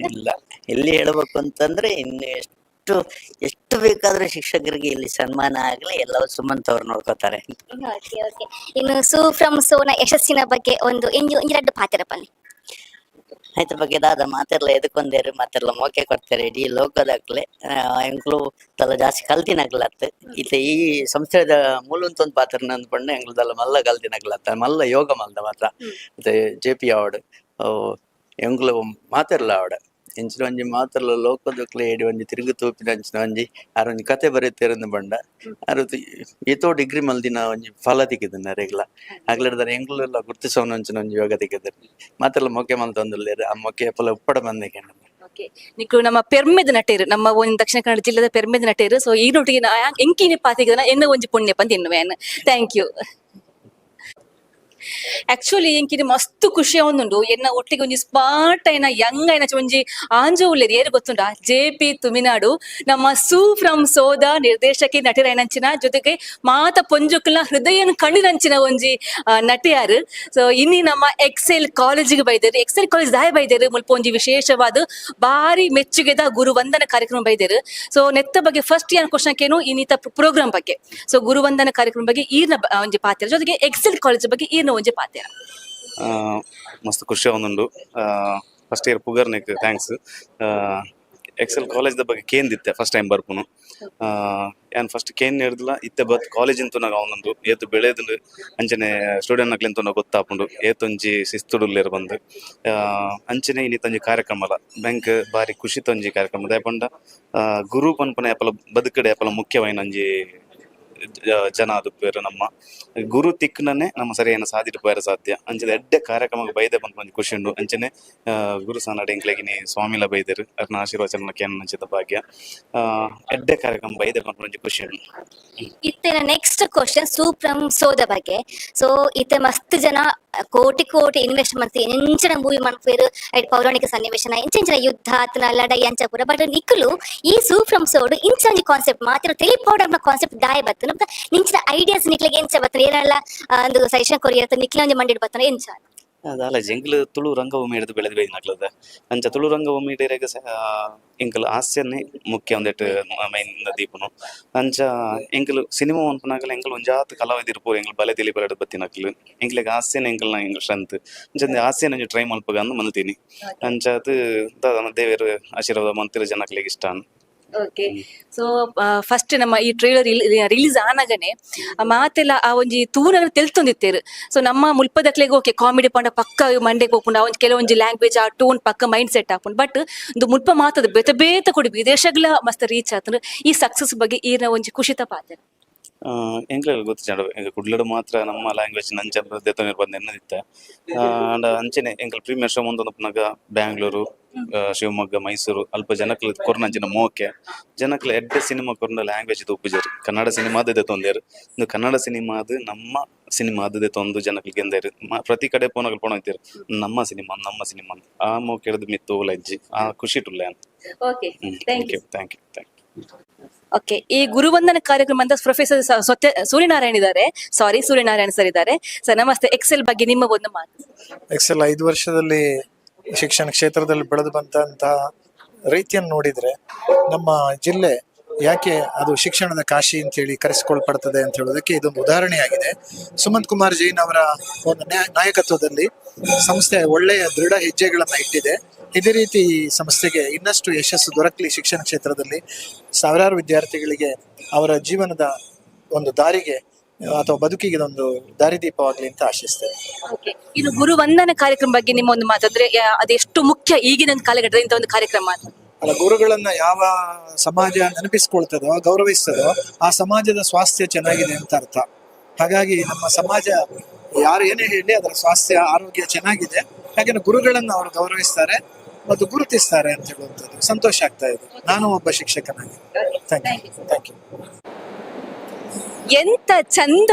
ಇಲ್ಲ, ಇಲ್ಲಿ ಹೇಳ್ಬೇಕು ಅಂತಂದ್ರೆ ಇನ್ನು ಎಷ್ಟು ಬೇಕಾದ್ರೂ ಶಿಕ್ಷಕರಿಗೆ ಇಲ್ಲಿ ಸನ್ಮಾನ ಆಗ್ಲಿ ಎಲ್ಲವೂ ಸುಮಂತ್ ಅವ್ರು ನೋಡ್ಕೋತಾರೆ. ಇನ್ನು ಸೂ ಫ್ರಮ್ ಸೋನ ಯಶಸ್ಸಿನ ಬಗ್ಗೆ ಒಂದು ಇಂಜಿರಡ್ಡು ಪಾತ್ರ ಬನ್ನಿ. ಆಯ್ತ ಬಗ್ಗೆ ದಾದ ಮಾತೆಲ್ಲ ಎದಕೊಂಡೇರು ಮಾತೆಲ್ಲ ಮೋಕೆ ಕೊಡ್ತಾರೆ ಇಡೀ ಲೋಕದಾಗ್ಲೆ ಎಂಕ್ಲು ತಲ ಜಾಸ್ತಿ ಕಲ್ತಿನಾಗ್ಲತ್ತ. ಇತ್ತ ಈ ಸಂಸ್ಥೆದ ಮೂಲಂತ ಪಾತ್ರ ಅಂದ್ಕೊಂಡೆ ಎಂಗ್ಲದಲ್ಲ ಮಲ್ಲ ಕಲ್ತಿನಾಗ್ಲತ್ತ, ಮಲ್ಲ ಯೋಗ ಮಲ್ದ ಮಾತ್ರ. ಮತ್ತೆ JP ಆವಡ್ ಎಂಗ್ಲು ಮಾತೆರ್ಲ ಆವಡ ಎಂಚಿನ ಒಂಜಿ ಮಾತ್ರಲ್ಲ ಲೋಕದಕ್ಲೆ ಏಡಿ ಒಂಜಿ ತಿರುಗು ತೂಪಿನ ಅಂಚಿನ ಒಂಜಿ ಆರೊಂಜಿ ಕತೆ ಬರೀತೇರಂದು ಬಂಡ ಅರು ಏತೋ ಡಿಗ್ರಿ ಮಲ್ದಿನ ಒಂಜಿ ಫಲ ತೆಗೆದನ ರೆಗ್ಲ ಆಗ್ಲಿಡ್ದಾರೆ ಎಂಗ್ಲೆಲ್ಲ ಗುರ್ತಿಸೋನ ಅಂಚಿನ ಒಂಜಿ ಯೋಗ ತೆಗೆದಾರೆ ಮಾತೆಲ್ಲ ಮೊಕ್ಕೆ ಮಲ್ತೊಂದುಲ್ಲೇರು ಆ ಮೊಕ್ಕೆ ಪಲ ಉಪ್ಪಡ ಬಂದೆ. ನಿಕ್ಲು ನಮ್ಮ ಪೆರ್ಮೆದ ನಟೇರು, ನಮ್ಮ ಒಂದು ದಕ್ಷಿಣ ಕನ್ನಡ ಜಿಲ್ಲೆದ ಪೆರ್ಮೆದ ನಟೇರು. ಸೊ ಈ ನೊಟ್ಟಿಗೆ ಎಂಕಿನಿ ಪಾತಿಗೆ ಎನ್ನ ಒಂಜಿ ಪುಣ್ಯ ಪಂದ್ ಎನ್ನುವೇನು. Thank you. ಆಕ್ಚುಲಿ ಎಂಕಿನ ಮಸ್ತ್ ಖುಷಿ ಆವೊಂದುಂಡು ಎನ್ನ ಒಟ್ಟಿಗೆ ಒಂಜಿ ಸ್ಮಾರ್ಟ್ ಐನ ಯಂಗ್ ಐನ ಒಂಜಿ ಆಂಜೋ ಉಳ್ಳೇರು ಏರು ಗೊತ್ತುಂಡ JP ತುಮಿನಾಡು ನಮ್ಮ ಸೂ ಫ್ರಮ್ ಸೋದ ನಿರ್ದೇಶಕಿ ನಟಿರೈನಂಚಿನ ಜೊತೆಗೆ ಮಾತ ಪೊಂಜುಕ್ಲ ಹೃದಯನ್ ಕಣ್ಣಿನಂಚಿನ ಒಂಜಿ ನಟಿಯಾರು. ಸೊ ಇನ್ನಿ ನಮ್ಮ ಎಕ್ಸೆಲ್ ಕಾಲೇಜಿಗೆ ಬೈದೇರು, ಎಕ್ಸೆಲ್ ಕಾಲೇಜ್ ದಾಯ ಬೈದೇರು ಮುಲ್ಪ ಒಂಜಿ ವಿಶೇಷವಾದ ಬಾರಿ ಮೆಚ್ಚುಗೆದ ಗುರುವಂದನ ಕಾರ್ಯಕ್ರಮ ಬೈದೇರು. ಸೊ ನೆತ್ತ ಬಗ್ಗೆ ಫಸ್ಟ್ ಏನ್ ಕ್ವಶನ್ ಏನು ಇನ್ನಿತ ಪ್ರೋಗ್ರಾಮ್ ಬಗ್ಗೆ. ಸೊ ಗುರುವಂದನ ಕಾರ್ಯಕ್ರಮ ಬಗ್ಗೆ ಈರ್ನ ಒಂಜಿ ಪಾತ್ರ, ಜೊತೆಗೆ ಎಕ್ಸೆಲ್ ಕಾಲೇಜ್ ಬಗ್ಗೆ ಈರ್ನ ಒಂಜಿ ಪಾತ್ರ. ಮಸ್ತ್ ಖುಷಿ ಆವೊಂದುಂಡು. ಫಸ್ಟ್ ಇಯರ್ ಪುಗರ್ನಿಕ್ ಥ್ಯಾಂಕ್ಸ್. ಎಕ್ಸೆಲ್ ಕಾಲೇಜ್ದ ಬಗ್ಗೆ ಕೇಂದಿತ್ತೆ ಫಸ್ಟ್ ಟೈಮ್ ಬರ್ಪುನು. ಏನ್ ಫಸ್ಟ್ ಕೇನ್ ಹಿಡ್ದಿಲ್ಲ ಇತ್ತೆ ಬತ್ ಕಾಲೇಜ್ ಇಂತು ನಾಗ ಅವನೊಂದು ಏತು ಬೆಳೆದು ಅಂಚನೆ ಸ್ಟೂಡೆಂಟ್ ನಕ್ಲಿಂತ ನಾವು ಗೊತ್ತಾಪುಂಡು ಏತೊಂಜಿ ಶಿಸ್ತುಡುಲ್ಲೇರು ಬಂದು ಅಂಚನೆ ಇನ್ನಿತ್ತೊಂಜಿ ಕಾರ್ಯಕ್ರಮ ಅಲ್ಲ ಬ್ಯಾಂಕ್ ಬಾರಿ ಖುಷಿ ತೊಂಜಿ ಕಾರ್ಯಕ್ರಮ ದಯಪಂಡ ಗುರು ಪನ್ಪನ ಏಪಲ ಬದುಕಡೆ ಏಪಲ ಮುಖ್ಯವಾಯಿನ ಒಂಜಿ ಜನ ಆದುಪ್ಪೇರು ನಮ್ಮ ಗುರು ತಿಕ್ಕನೇ ನಮ್ಮ ಸರಿಯಾನ ಸಾಧಿಟ್ಟು ಪೋಯರ ಸಾಧ್ಯ ಅಂಚನೆ ಎಡ್ಡೆ ಕಾರ್ಯಕ್ರಮಕ್ಕೆ ಬೈದೆ ಬಂದು ಒಂಜಿ ಖುಷಿ ಉಂಡು. ಅಂಚನೆ ಗುರು ಸಾನಾಡೆ ಎಂಕ್ಲೆಗಿನಿ ಸ್ವಾಮಿಲ ಬೈದೇರು ಅರ್ನ ಆಶೀರ್ವಚನ ಕೇನ್ ಅಂಚಿದ ಭಾಗ್ಯ ಎಡ್ಡೆ ಕಾರ್ಯಕ್ರಮ ಬೈದೆ ಬಂದು ಒಂಜಿ ಖುಷಿ ಉಂಡು. ಇತ್ತೆ ನೆಕ್ಸ್ಟ್ ಕ್ವಶನ್ ಸೂ ಫ್ರಮ್ ಸೋದ ಬಗ್ಗೆ. ಸೊ ಇತ್ತೆ ಮಸ್ತ್ ಜನ ಕೋಟಿ ಇನ್ವೆಸ್ಟ್ ಮಾಡ್ತಿ ಎಂಚಿನ ಮೂವಿ ಮನ್ಪೇರು ಪೌರಾಣಿಕ ಸನ್ನಿವೇಶನ ಇಂಚಿನ ಯುದ್ಧ ಅತನ ಲಡೈ ಅಂಚಪುರ. ಬಟ್ ನಿಕ್ಕಲು ಈ ಸೂ ಫ್ರಮ್ ಸೋಡು ಇಂಚಿ ಕಾನ್ಸೆಪ್ಟ್ ಮಾತ್ರ ತಿಳಿಪೌಡರ್ನ ಕಾನ್ಸೆಪ್ಟ್ ದಾಯ ಬತ್ತು ನಿಂಚಿನ ಐಡಿಯಾಸ್ ನಿಕ್ಲಿಗೆ ಎಂಚ ಬತ್ತನ ಏನೆಲ್ಲ ಒಂದು ಸಜೆಷನ್ ಕೊರಿಯತ್ತ ನಿಕ್ಲ ಒಂಜಿ ಮಂಡಿಡ್ ಬತ್ತನ ಎಂಚ ಅದಾಲ ಎಂಕ್ಲು ತುಳು ರಂಗಭೂಮಿ ಹಿಡಿದು ಬೆಳೆದು ಬೇಯ್ನಾಗ್ಲದ ಅಂಚ ತುಳು ರಂಗಭೂಮಿ ಹಿಡಿಯಾಗ ಎಂಕಲ್ ಹಾಸ್ಯನೇ ಮುಖ್ಯ ಒಂದೆಟ್ಟು ಮೈನ್ ದೀಪನು ಅಂಚ ಎಂಕಲ್ ಸಿನಿಮಾ ಅನ್ಪನಾಗಲ ಎಂಕಲ್ ಒಂಜಾತ್ ಕಲಾವಿದಿರು ಪೂರ ಎಂಕಲ್ ಬಲೆ ತಿಳಿ ಬರಡು ಬತ್ತಿನಕ್ಲು ಎಂಕ್ಲೆಗ್ ಹಾಸ್ಯನ ಎಂಕಲ್ನ ಎಂಕಲ್ ಸ್ಟ್ರೆಂತ್ ಅಂಚ ಹಾಸ್ಯನ ಒಂಜಿ ಟ್ರೈ ಮಲ್ಪಗ ಅಂದು ಮಲ್ತೀನಿ ಅಂಚ ಅದು ದೇವರು ಆಶೀರ್ವಾದ ಮಂತಿರ ಜನಕ್ಲೆಗ್ ಇಷ್ಟ. ಓಕೆ. ಸೊ ಫಸ್ಟ್ ನಮ್ಮ ಈ ಟ್ರೇಲರ್ ರಿಲೀಸ್ ಆನಾಗನೆ ಮಾತೆಲ್ಲ ಆ ಒಂಜಿ ತೂನ ತೆಲ್ತೊಂದಿತ್ತೇರು. ಸೊ ನಮ್ಮ ಮುಲ್ಪದಕ್ಲೆಗ್ ಓಕೆ ಕಾಮಿಡಿ ಪಂಡ ಪಕ್ಕ ಮಂಡೆಗೆ ಹೋಗ್ಕೊಂಡು ಒಂಜಿ ಕೆಲವೊಂಜಿ ಲ್ಯಾಂಗ್ವೇಜ್ ಆ ಟೋನ್ ಪಕ್ಕ ಮೈಂಡ್ ಸೆಟ್ ಹಾಕೊಂಡು ಬಟ್ ಒಂದು ಮುಲ್ಪ ಮಾತದ ಬೇತ ಕೊಡಿ ವಿದೇಶಗಳ ಮಸ್ತ್ ರೀಚ್ ಆತಂದ್ರೆ ಈ ಸಕ್ಸಸ್ ಬಗ್ಗೆ ಈರ್ನ ಒಂಜಿ ಖುಷಿತ ಪಾತ್ರ. ಎಂಕ್ಲೆಗ್ ಗೊತ್ತಿಜ್ಜಾಂಡ ಎಂಕ ಕುಡ್ಲಡ್ ಮಾತ್ರ ನಮ್ಮ ಲ್ಯಾಂಗ್ವೇಜ್ ನಂಚ ದೆತೊನೆರ್ ಬಂದು ಎನ್ನದಿತ್ತ ಆಂಡ ಅಂಚನೆ ಎಂಕಲ್ ಪ್ರೀಮಿಯರ್ ಶೋ ಮುಂದೊಂದು ಪುನಗ ಬ್ಯಾಂಗ್ಳೂರು ಶಿವಮೊಗ್ಗ ಮೈಸೂರು ಅಲ್ಪ ಜನಕ್ಲು ಕೊರ್ನಂಚಿನ ಮೋಕೆ ಜನಕ್ಲು ಎಡ್ಡೆ ಸಿನಿಮಾ ಕೊರ್ನ ಲ್ಯಾಂಗ್ವೇಜ್ ತೂಪುಜೆರ್ ಕನ್ನಡ ಸಿನಿಮಾದ ದೆತೊಂದೆರ್ ಇಂದು ಕನ್ನಡ ಸಿನಿಮಾದ ನಮ್ಮ ಸಿನಿಮಾದ ದೆತೊಂದು ಜನಕ್ಲು ಗೆಂದೇರ್ ಪ್ರತಿ ಕಡೆ ಪೋನಗಲ್ ಪೋಣಂತೀರ್ ನಮ್ಮ ಸಿನಿಮಾ ಆ ಮೋಕೆರ್ದು ಮಿತ್ತು ಲಜ್ಜಿ ಆ ಖುಷಿ ಟುಲ್ಲೆ okay thank you thank you okay, ಈ ಗುರುವಂದನ ಕಾರ್ಯಕ್ರಮ ಅಂತ ಪ್ರೊಫೆಸರ್ ಸೂರ್ಯನಾರಾಯಣ್ ಇದ್ದಾರೆ. ಸೂರ್ಯನಾರಾಯಣ್ ಸರ್ ಇದ್ದಾರೆ. ಸರ್ ನಮಸ್ತೆ. ಎಕ್ಸೆಲ್ ಬಗ್ಗೆ ನಿಮ್ಮ ಒಂದು ಮಾತು. ಎಕ್ಸೆಲ್ 5 ವರ್ಷದಲ್ಲಿ ಶಿಕ್ಷಣ ಕ್ಷೇತ್ರದಲ್ಲಿ ಬೆಳೆದು ಬಂದಂತಹ ರೀತಿಯನ್ನು ನೋಡಿದ್ರೆ ನಮ್ಮ ಜಿಲ್ಲೆ ಯಾಕೆ ಅದು ಶಿಕ್ಷಣದ ಕಾಶಿ ಅಂತೇಳಿ ಕರೆಸಿಕೊಳ್ಪಡ್ತದೆ ಅಂತ ಹೇಳೋದಕ್ಕೆ ಇದೊಂದು ಉದಾಹರಣೆಯಾಗಿದೆ. ಸುಮಂತ್ ಕುಮಾರ್ ಜೈನ್ ಅವರ ಒಂದು ನಾಯಕತ್ವದಲ್ಲಿ ಸಂಸ್ಥೆ ಒಳ್ಳೆಯ ದೃಢ ಹೆಜ್ಜೆಗಳನ್ನ ಇಟ್ಟಿದೆ. ಇದೇ ರೀತಿ ಈ ಸಂಸ್ಥೆಗೆ ಇನ್ನಷ್ಟು ಯಶಸ್ಸು ದೊರಕಲಿ ಶಿಕ್ಷಣ ಕ್ಷೇತ್ರದಲ್ಲಿ, ಸಾವಿರಾರು ವಿದ್ಯಾರ್ಥಿಗಳಿಗೆ ಅವರ ಜೀವನದ ಒಂದು ದಾರಿಗೆ ಅಥವಾ ಬದುಕಿಗೆ ಒಂದು ದಾರಿದೀಪವಾಗಲಿ ಅಂತ ಆಶಿಸ್ತೇನೆ. ಇನ್ನು ಗುರುವಂದನ ಕಾರ್ಯಕ್ರಮ ಬಗ್ಗೆ ನಿಮ್ಮ ಒಂದು ಮಾತಾದ್ರೆ ಅದೆಷ್ಟು ಮುಖ್ಯ ಈಗಿನ ಕಾಲಘಟ್ಟದ ಇಂಥ ಒಂದು ಕಾರ್ಯಕ್ರಮ ಅಂತ? ಅಲ್ಲ, ಗುರುಗಳನ್ನ ಯಾವ ಸಮಾಜ ನೆನಪಿಸ್ಕೊಳ್ತದೋ ಗೌರವಿಸ್ತದೋ ಆ ಸಮಾಜದ ಸ್ವಾಸ್ಥ್ಯ ಚೆನ್ನಾಗಿದೆ ಅಂತ ಅರ್ಥ. ಹಾಗಾಗಿ ನಮ್ಮ ಸಮಾಜ ಯಾರು ಏನೇ ಹೇಳಿ ಅದರ ಸ್ವಾಸ್ಥ್ಯ ಆರೋಗ್ಯ ಚೆನ್ನಾಗಿದೆ. ಯಾಕೆಂದ್ರೆ ಗುರುಗಳನ್ನ ಅವರು ಗೌರವಿಸ್ತಾರೆ ಮತ್ತು ಗುರುತಿಸ್ತಾರೆ ಅಂತ ಹೇಳುವಂಥದ್ದು ಸಂತೋಷ ಆಗ್ತಾ ಇದೆ. ನಾನು ಒಬ್ಬ ಶಿಕ್ಷಕನಾಗಿ. Thank you. ಎಂತ ಚಂದ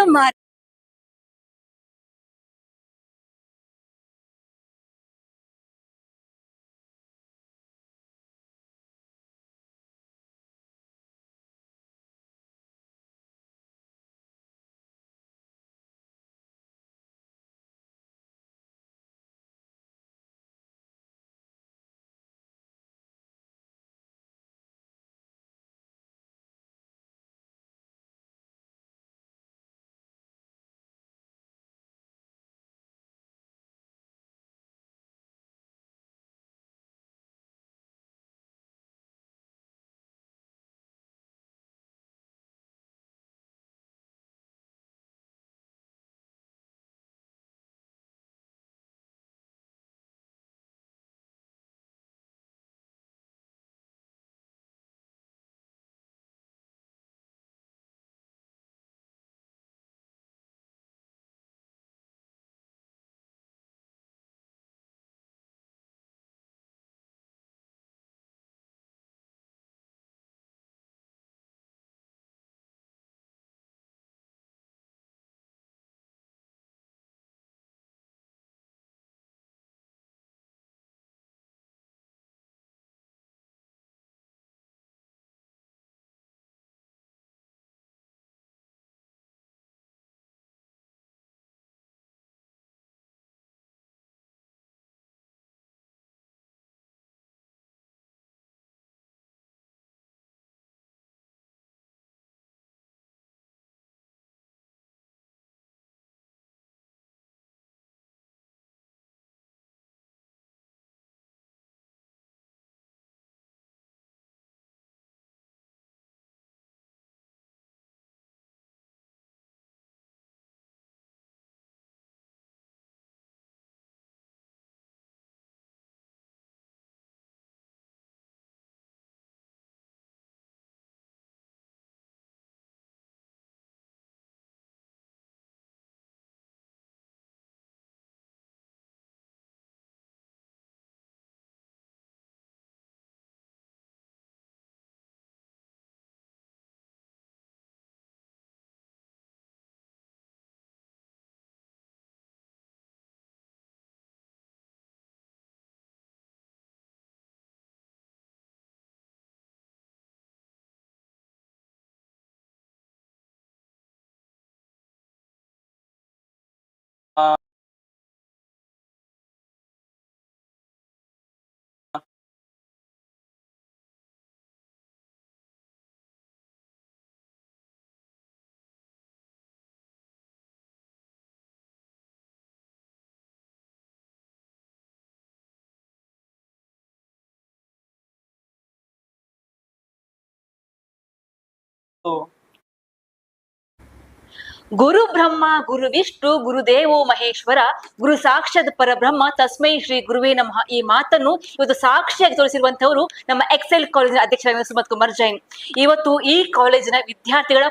ಗುರು ಬ್ರಹ್ಮ ಗುರು ವಿಷ್ಣು ಗುರುದೇವೋ ಮಹೇಶ್ವರ ಗುರು ಸಾಕ್ಷಾತ್ ಪರಬ್ರಹ್ಮ ತಸ್ಮೈ ಶ್ರೀ ಗುರುವೇ ನಮಃ ಈ ಮಾತನ್ನು ಇವತ್ತು ಸಾಕ್ಷಿಯಾಗಿ ತೋರಿಸಿರುವಂತವರು ನಮ್ಮ ಎಕ್ಸೆಲ್ ಕಾಲೇಜಿನ ಅಧ್ಯಕ್ಷರಾದ ಸುಮತ್ ಕುಮಾರ್ ಜೈನ್. ಇವತ್ತು ಈ ಕಾಲೇಜಿನ ವಿದ್ಯಾರ್ಥಿಗಳ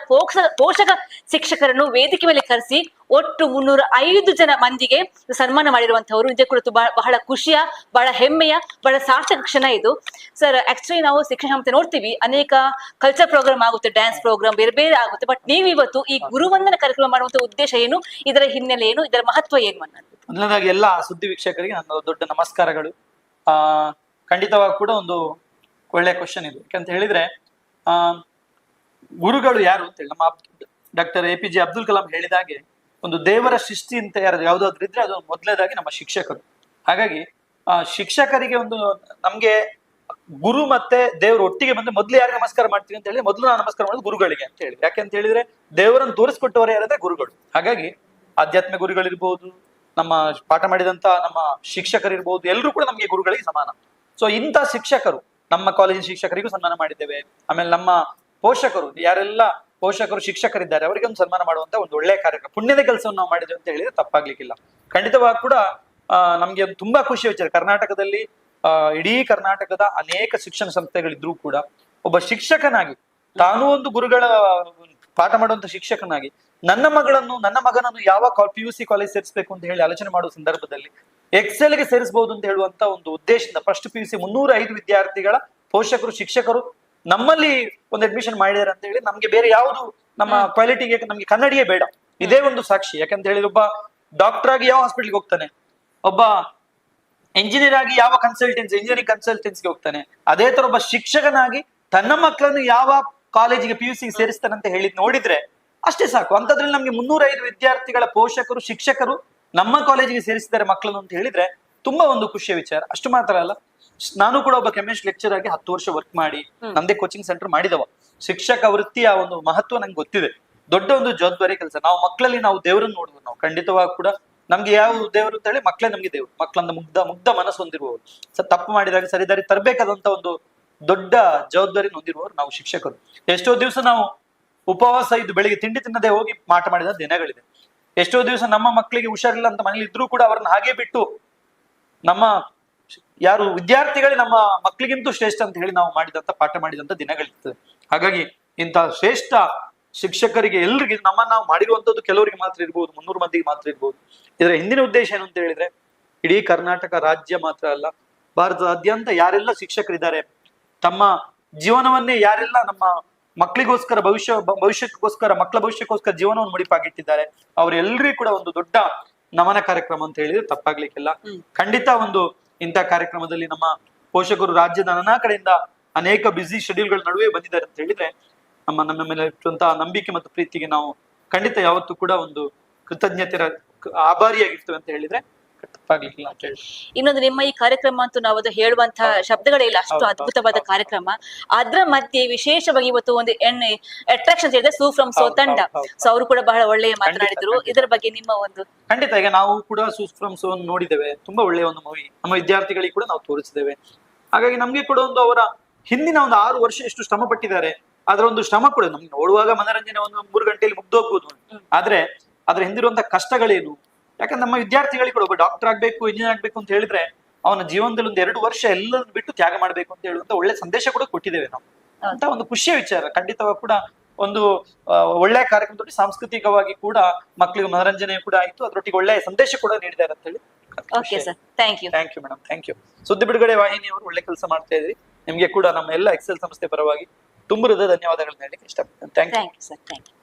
ಪೋಷಕ ಶಿಕ್ಷಕರನ್ನು ವೇದಿಕೆ ಮೇಲೆ ಕರೆಸಿ ಒಟ್ಟು 305 ಜನ ಮಂದಿಗೆ ಸನ್ಮಾನ ಮಾಡಿರುವಂತವರು. ಇದೇ ಕೂಡ ಬಹಳ ಖುಷಿಯ, ಬಹಳ ಹೆಮ್ಮೆಯ, ಬಹಳ ಸಾರ್ಥಕ ಕ್ಷಣ ಇದು ಸರ್. ಆಕ್ಚುಲಿ ನಾವು ಶಿಕ್ಷಣ ಸಂಸ್ಥೆ ನೋಡ್ತೀವಿ, ಅನೇಕ ಕಲ್ಚರ್ ಪ್ರೋಗ್ರಾಮ್ ಆಗುತ್ತೆ, ಡ್ಯಾನ್ಸ್ ಪ್ರೋಗ್ರಾಮ್ ಬೇರೆ ಬೇರೆ ಆಗುತ್ತೆ. ಬಟ್ ನೀವು ಇವತ್ತು ಈ ಗುರುವಂದನ ಕಾರ್ಯಕ್ರಮ ಮಾಡುವಂತ ಉದ್ದೇಶ ಏನು, ಇದರ ಹಿನ್ನೆಲೆ ಏನು, ಇದರ ಮಹತ್ವ ಏನು ಅನ್ನೋದು? ಮೊದಲನೇದಾಗಿ ಎಲ್ಲ ಸುದ್ದಿ ವೀಕ್ಷಕರಿಗೆ ನನ್ನ ದೊಡ್ಡ ನಮಸ್ಕಾರಗಳು. ಖಂಡಿತವಾಗಿ ಕೂಡ ಒಂದು ಒಳ್ಳೆ ಕ್ವಶನ್ ಇದು. ಯಾಕಂತ ಹೇಳಿದ್ರೆ ಗುರುಗಳು ಯಾರು ಅಂತೇಳಿ ನಮ್ಮ ಡಾಕ್ಟರ್ APJ ಅಬ್ದುಲ್ ಕಲಾಂ ಹೇಳಿದಾಗೆ ಒಂದು ದೇವರ ಸೃಷ್ಟಿ ಅಂತ ಯಾವ್ದಾದ್ರು ಇದ್ರೆ ಅದು ಮೊದಲನೇದಾಗಿ ನಮ್ಮ ಶಿಕ್ಷಕರು. ಹಾಗಾಗಿ ಶಿಕ್ಷಕರಿಗೆ ಒಂದು ನಮ್ಗೆ ಗುರು ಮತ್ತೆ ದೇವರು ಒಟ್ಟಿಗೆ ಬಂದ್ರೆ ಮೊದ್ಲು ಯಾರಿಗೆ ನಮಸ್ಕಾರ ಮಾಡ್ತೀವಿ ಅಂತ ಹೇಳಿ ಮೊದಲು ನಾನು ನಮಸ್ಕಾರ ಮಾಡೋದು ಗುರುಗಳಿಗೆ ಅಂತ ಹೇಳಿ. ಯಾಕೆ ಅಂತ ಹೇಳಿದ್ರೆ ದೇವರನ್ನು ತೋರಿಸ್ಕೊಟ್ಟವರು ಯಾರಂದ್ರೆ ಗುರುಗಳು. ಹಾಗಾಗಿ ಆಧ್ಯಾತ್ಮಿಕ ಗುರುಗಳಿರ್ಬೋದು, ನಮ್ಮ ಪಾಠ ಮಾಡಿದಂತ ನಮ್ಮ ಶಿಕ್ಷಕರಿರ್ಬೋದು, ಎಲ್ಲರೂ ಕೂಡ ನಮ್ಗೆ ಗುರುಗಳಿಗೆ ಸಮಾನ. ಸೊ ಇಂಥ ಶಿಕ್ಷಕರು ನಮ್ಮ ಕಾಲೇಜಿನ ಶಿಕ್ಷಕರಿಗೂ ಸನ್ಮಾನ ಮಾಡಿದ್ದೇವೆ. ಆಮೇಲೆ ನಮ್ಮ ಪೋಷಕರು ಯಾರೆಲ್ಲ ಪೋಷಕರು ಶಿಕ್ಷಕರಿದ್ದಾರೆ ಅವರಿಗೆ ಒಂದು ಸನ್ಮಾನ ಮಾಡುವಂತ ಒಂದು ಒಳ್ಳೆಯ ಕಾರ್ಯಕ್ರಮ, ಪುಣ್ಯದ ಕೆಲಸವನ್ನು ನಾವು ಮಾಡಿದ್ದೇವೆ ಅಂತ ಹೇಳಿದ್ರೆ ತಪ್ಪಾಗ್ಲಿಕ್ಕಿಲ್ಲ. ಖಂಡಿತವಾಗಿ ಕೂಡ ನಮ್ಗೆ ಒಂದು ತುಂಬಾ ಖುಷಿ ವಿಚಾರ. ಕರ್ನಾಟಕದಲ್ಲಿ ಇಡೀ ಕರ್ನಾಟಕದ ಅನೇಕ ಶಿಕ್ಷಣ ಸಂಸ್ಥೆಗಳಿದ್ರೂ ಕೂಡ ಒಬ್ಬ ಶಿಕ್ಷಕನಾಗಿ, ತಾನೂ ಒಂದು ಗುರುಗಳ ಪಾಠ ಮಾಡುವಂತ ಶಿಕ್ಷಕನಾಗಿ ನನ್ನ ಮಗನನ್ನು ಯಾವ PUC ಕಾಲೇಜ್ ಸೇರಿಸಬೇಕು ಅಂತ ಹೇಳಿ ಆಲೋಚನೆ ಮಾಡುವ ಸಂದರ್ಭದಲ್ಲಿ ಎಕ್ಸೆಲ್ಗೆ ಸೇರಿಸಬಹುದು ಅಂತ ಹೇಳುವಂತ ಒಂದು ಉದ್ದೇಶದಿಂದ ಫಸ್ಟ್ PUC 305 ವಿದ್ಯಾರ್ಥಿಗಳ ಪೋಷಕರು ಶಿಕ್ಷಕರು ನಮ್ಮಲ್ಲಿ ಒಂದು ಅಡ್ಮಿಷನ್ ಮಾಡಿದಾರೆ ಅಂತ ಹೇಳಿ ನಮ್ಗೆ ಬೇರೆ ಯಾವುದು ನಮ್ಮ ಕ್ವಾಲಿಟಿಗೆ ನಮ್ಗೆ ಕನ್ನಡಿಯೇ ಬೇಡ. ಇದೇ ಒಂದು ಸಾಕ್ಷಿ. ಯಾಕಂತ ಹೇಳಿ ಒಬ್ಬ ಡಾಕ್ಟರ್ ಆಗಿ ಯಾವ ಹಾಸ್ಪಿಟಲ್ಗೆ ಹೋಗ್ತಾನೆ, ಒಬ್ಬ ಎಂಜಿನಿಯರ್ ಆಗಿ ಯಾವ ಇಂಜಿನಿಯರಿಂಗ್ ಕನ್ಸಲ್ಟೆನ್ಸ್ಗೆ ಹೋಗ್ತಾನೆ, ಅದೇ ತರ ಒಬ್ಬ ಶಿಕ್ಷಕನಾಗಿ ತನ್ನ ಮಕ್ಕಳನ್ನು ಯಾವ ಕಾಲೇಜಿಗೆ PUC ಸೇರಿಸ್ತಾನೆ ಅಂತ ಹೇಳಿ ನೋಡಿದ್ರೆ ಅಷ್ಟೇ ಸಾಕು. ಅಂತದ್ರಲ್ಲಿ ನಮ್ಗೆ 305 ವಿದ್ಯಾರ್ಥಿಗಳ ಪೋಷಕರು ಶಿಕ್ಷಕರು ನಮ್ಮ ಕಾಲೇಜಿಗೆ ಸೇರಿಸಿದ್ದಾರೆ ಮಕ್ಕಳನ್ನು ಅಂತ ಹೇಳಿದ್ರೆ ತುಂಬಾ ಒಂದು ಖುಷಿಯ ವಿಚಾರ. ಅಷ್ಟು ಮಾತ್ರ ಅಲ್ಲ, ನಾನು ಕೂಡ ಒಬ್ಬ ಕೆಮಿಸ್ಟ್ರಿ ಲೆಕ್ಚರ್ ಆಗಿ 10 ವರ್ಷ ವರ್ಕ್ ಮಾಡಿ ನಮ್ದೇ ಕೋಚಿಂಗ್ ಸೆಂಟರ್ ಮಾಡಿದವ. ಶಿಕ್ಷಕ ವೃತ್ತಿಯ ಒಂದು ಮಹತ್ವ ನಂಗೆ ಗೊತ್ತಿದೆ. ದೊಡ್ಡ ಒಂದು ಜವಾಬ್ದಾರಿ ಕೆಲಸ. ನಾವು ಮಕ್ಕಳಲ್ಲಿ ನಾವು ದೇವರನ್ನು ನೋಡುದು. ನಾವು ಖಂಡಿತವಾಗಿ ಕೂಡ ನಮ್ಗೆ ಯಾವ ದೇವರು ಅಂತ ಹೇಳಿ ಮಕ್ಕಳೇ ನಮ್ಗೆ ದೇವರು. ಮಕ್ಕಳನ್ನ ಮುಗ್ಧ ಮನಸ್ಸು ಹೊಂದಿರುವವರು, ತಪ್ಪು ಮಾಡಿದಾಗ ಸರಿದಾರಿ ತರಬೇಕಾದಂತ ಒಂದು ದೊಡ್ಡ ಜವಾಬ್ದಾರಿ ಹೊಂದಿರುವವರು ನಾವು ಶಿಕ್ಷಕರು. ಎಷ್ಟೋ ದಿವಸ ನಾವು ಉಪವಾಸ ಇದ್ದು ಬೆಳಿಗ್ಗೆ ತಿಂಡಿ ತಿನ್ನದೆ ಹೋಗಿ ಪಾಠ ಮಾಡಿದ ದಿನಗಳಿದೆ. ಎಷ್ಟೋ ದಿವಸ ನಮ್ಮ ಮಕ್ಕಳಿಗೆ ಹುಷಾರಿಲ್ಲ ಅಂತ ಮನೇಲಿ ಇದ್ರೂ ಕೂಡ ಅವ್ರನ್ನ ಹಾಗೆ ಬಿಟ್ಟು ನಮ್ಮ ಯಾರು ವಿದ್ಯಾರ್ಥಿಗಳೇ ನಮ್ಮ ಮಕ್ಕಳಿಗಿಂತೂ ಶ್ರೇಷ್ಠ ಅಂತ ಹೇಳಿ ನಾವು ಮಾಡಿದಂತ ಪಾಠ ಮಾಡಿದಂತ ದಿನಗಳಿರ್ತದೆ. ಹಾಗಾಗಿ ಇಂತಹ ಶ್ರೇಷ್ಠ ಶಿಕ್ಷಕರಿಗೆ ಎಲ್ರಿಗೆ ನಾವು ಮಾಡಿರುವಂತದ್ದು ಕೆಲವರಿಗೆ ಮಾತ್ರ ಇರ್ಬೋದು, 300 ಮಂದಿಗೆ ಮಾತ್ರ ಇರ್ಬೋದು. ಇದರ ಹಿಂದಿನ ಉದ್ದೇಶ ಏನು ಅಂತ ಹೇಳಿದ್ರೆ ಇಡೀ ಕರ್ನಾಟಕ ರಾಜ್ಯ ಮಾತ್ರ ಅಲ್ಲ, ಭಾರತದಾದ್ಯಂತ ಯಾರೆಲ್ಲ ಶಿಕ್ಷಕರಿದ್ದಾರೆ, ತಮ್ಮ ಜೀವನವನ್ನೇ ಯಾರೆಲ್ಲ ನಮ್ಮ ಮಕ್ಕಳಿಗೋಸ್ಕರ ಭವಿಷ್ಯಕ್ಕೋಸ್ಕರ ಮಕ್ಕಳ ಭವಿಷ್ಯಕ್ಕೋಸ್ಕರ ಜೀವನವನ್ನು ಮುಡಿಪಾಗಿಟ್ಟಿದ್ದಾರೆ ಅವರೆಲ್ಲರಿಗೂ ಕೂಡ ಒಂದು ದೊಡ್ಡ ನಮನ ಕಾರ್ಯಕ್ರಮ ಅಂತ ಹೇಳಿದ್ರೆ ತಪ್ಪಾಗ್ಲಿಕ್ಕಿಲ್ಲ. ಖಂಡಿತ ಒಂದು ಇಂಥ ಕಾರ್ಯಕ್ರಮದಲ್ಲಿ ನಮ್ಮ ಪೋಷಕರು ರಾಜ್ಯದ ನಾನಾ ಕಡೆಯಿಂದ ಅನೇಕ ಬ್ಯುಸಿ ಶೆಡ್ಯೂಲ್ಗಳ ನಡುವೆ ಬಂದಿದ್ದಾರೆ ಅಂತ ಹೇಳಿದ್ರೆ ನಮ್ಮ ಮೇಲೆ ಇರುವಂತಹ ನಂಬಿಕೆ ಮತ್ತು ಪ್ರೀತಿಗೆ ನಾವು ಖಂಡಿತ ಯಾವತ್ತೂ ಕೂಡ ಒಂದು ಕೃತಜ್ಞತೆ ಆಭಾರಿಯಾಗಿರ್ತೇವೆ ಅಂತ ಹೇಳಿದ್ರೆ ತಪ್ಪಾಗ್ಲಿಕ್ಕಿಲ್ಲ ಅಂತ ಹೇಳಿ. ಇನ್ನೊಂದು ನಿಮ್ಮ ಈ ಕಾರ್ಯಕ್ರಮ ಅಂತೂ ನಾವು ಅದು ಹೇಳುವಂತಹ ಶಬ್ದಗಳೇ ಇಲ್ಲ, ಅಷ್ಟು ಅದ್ಭುತವಾದ ಕಾರ್ಯಕ್ರಮ. ಅದ್ರ ಮಧ್ಯೆ ವಿಶೇಷವಾಗಿ ಇವತ್ತು ಒಂದು ಅಟ್ರಾಕ್ಷನ್ ಹೇಳಿದ್ರೆ ಸೂ ಫ್ರಮ್ ಸೋ ತಂಡ, ಸೊ ಅವರು ಕೂಡ ಬಹಳ ಒಳ್ಳೆಯ ಮಾತನಾಡಿದ್ರು. ಇದರ ಬಗ್ಗೆ ನಿಮ್ಮ ಒಂದು ಖಂಡಿತ ಈಗ ನಾವು ಕೂಡ ಸೂ ಫ್ರಮ್ ಸೋ ನೋಡಿದ್ದೇವೆ. ತುಂಬಾ ಒಳ್ಳೆಯ ಒಂದು ಮೂವಿ ನಮ್ಮ ವಿದ್ಯಾರ್ಥಿಗಳಿಗೆ ಕೂಡ ನಾವು ತೋರಿಸಿದ್ದೇವೆ. ಹಾಗಾಗಿ ನಮ್ಗೆ ಕೂಡ ಒಂದು ಅವರ ಹಿಂದಿನ ಒಂದು 6 ವರ್ಷ ಎಷ್ಟು ಶ್ರಮ ಪಟ್ಟಿದ್ದಾರೆ ಅದರ ಒಂದು ಶ್ರಮ ಕೂಡ ನಮ್ಗೆ ನೋಡುವಾಗ ಮನರಂಜನೆ ಒಂದು 3 ಗಂಟೆಯಲ್ಲಿ ಮುಗ್ದೋಗ್ಬೋದು. ಆದ್ರೆ ಅದ್ರ ಹಿಂದಿರುವಂತಹ ಕಷ್ಟಗಳೇನು, ಯಾಕಂದ್ರೆ ನಮ್ಮ ವಿದ್ಯಾರ್ಥಿಗಳಿಗೆ ಕೂಡ ಒಬ್ಬ ಡಾಕ್ಟರ್ ಆಗ್ಬೇಕು ಇಂಜಿನಿಯರ್ ಆಗ್ಬೇಕು ಅಂತ ಹೇಳಿದ್ರೆ ಅವನ ಜೀವನದಲ್ಲಿ ಒಂದು 2 ವರ್ಷ ಎಲ್ಲದನ್ನು ಬಿಟ್ಟು ತ್ಯಾಗ ಮಾಡ್ಬೇಕು ಅಂತ ಹೇಳುವಂತ ಒಳ್ಳೆ ಸಂದೇಶ ಕೂಡ ಕೊಟ್ಟಿದ್ದೇವೆ ನಾವು ಅಂತ ಒಂದು ಖುಷಿಯ ವಿಚಾರ. ಖಂಡಿತವಾಗಿ ಕೂಡ ಒಂದು ಒಳ್ಳೆಯ ಕಾರ್ಯಕ್ರಮದಲ್ಲಿ ಸಾಂಸ್ಕೃತಿಕವಾಗಿ ಕೂಡ ಮಕ್ಕಳಿಗೆ ಮನರಂಜನೆ ಕೂಡ ಆಯ್ತು, ಅದರೊಟ್ಟಿಗೆ ಒಳ್ಳೆಯ ಸಂದೇಶ ಕೂಡ ನೀಡಿದ್ದಾರೆ ಅಂತ ಹೇಳಿ. Okay sir, thank you madam, thank you. ಸುದ್ದಿ ಬಿಡುಗಡೆ ವಾಹಿನಿಯವರು ಒಳ್ಳೆ ಕೆಲಸ ಮಾಡ್ತಾ ಇದ್ರಿ. ನಿಮ್ಗೆ ಕೂಡ ನಮ್ಮ ಎಲ್ಲ ಎಕ್ಸೆಲ್ ಸಂಸ್ಥೆ ಪರವಾಗಿ ತುಂಬ ಹೃದಯ ಧನ್ಯವಾದಗಳನ್ನ ಹೇಳಲಿಕ್ಕೆ ಇಷ್ಟಪಡ್ತೇನೆ. Thank you sir, thank you.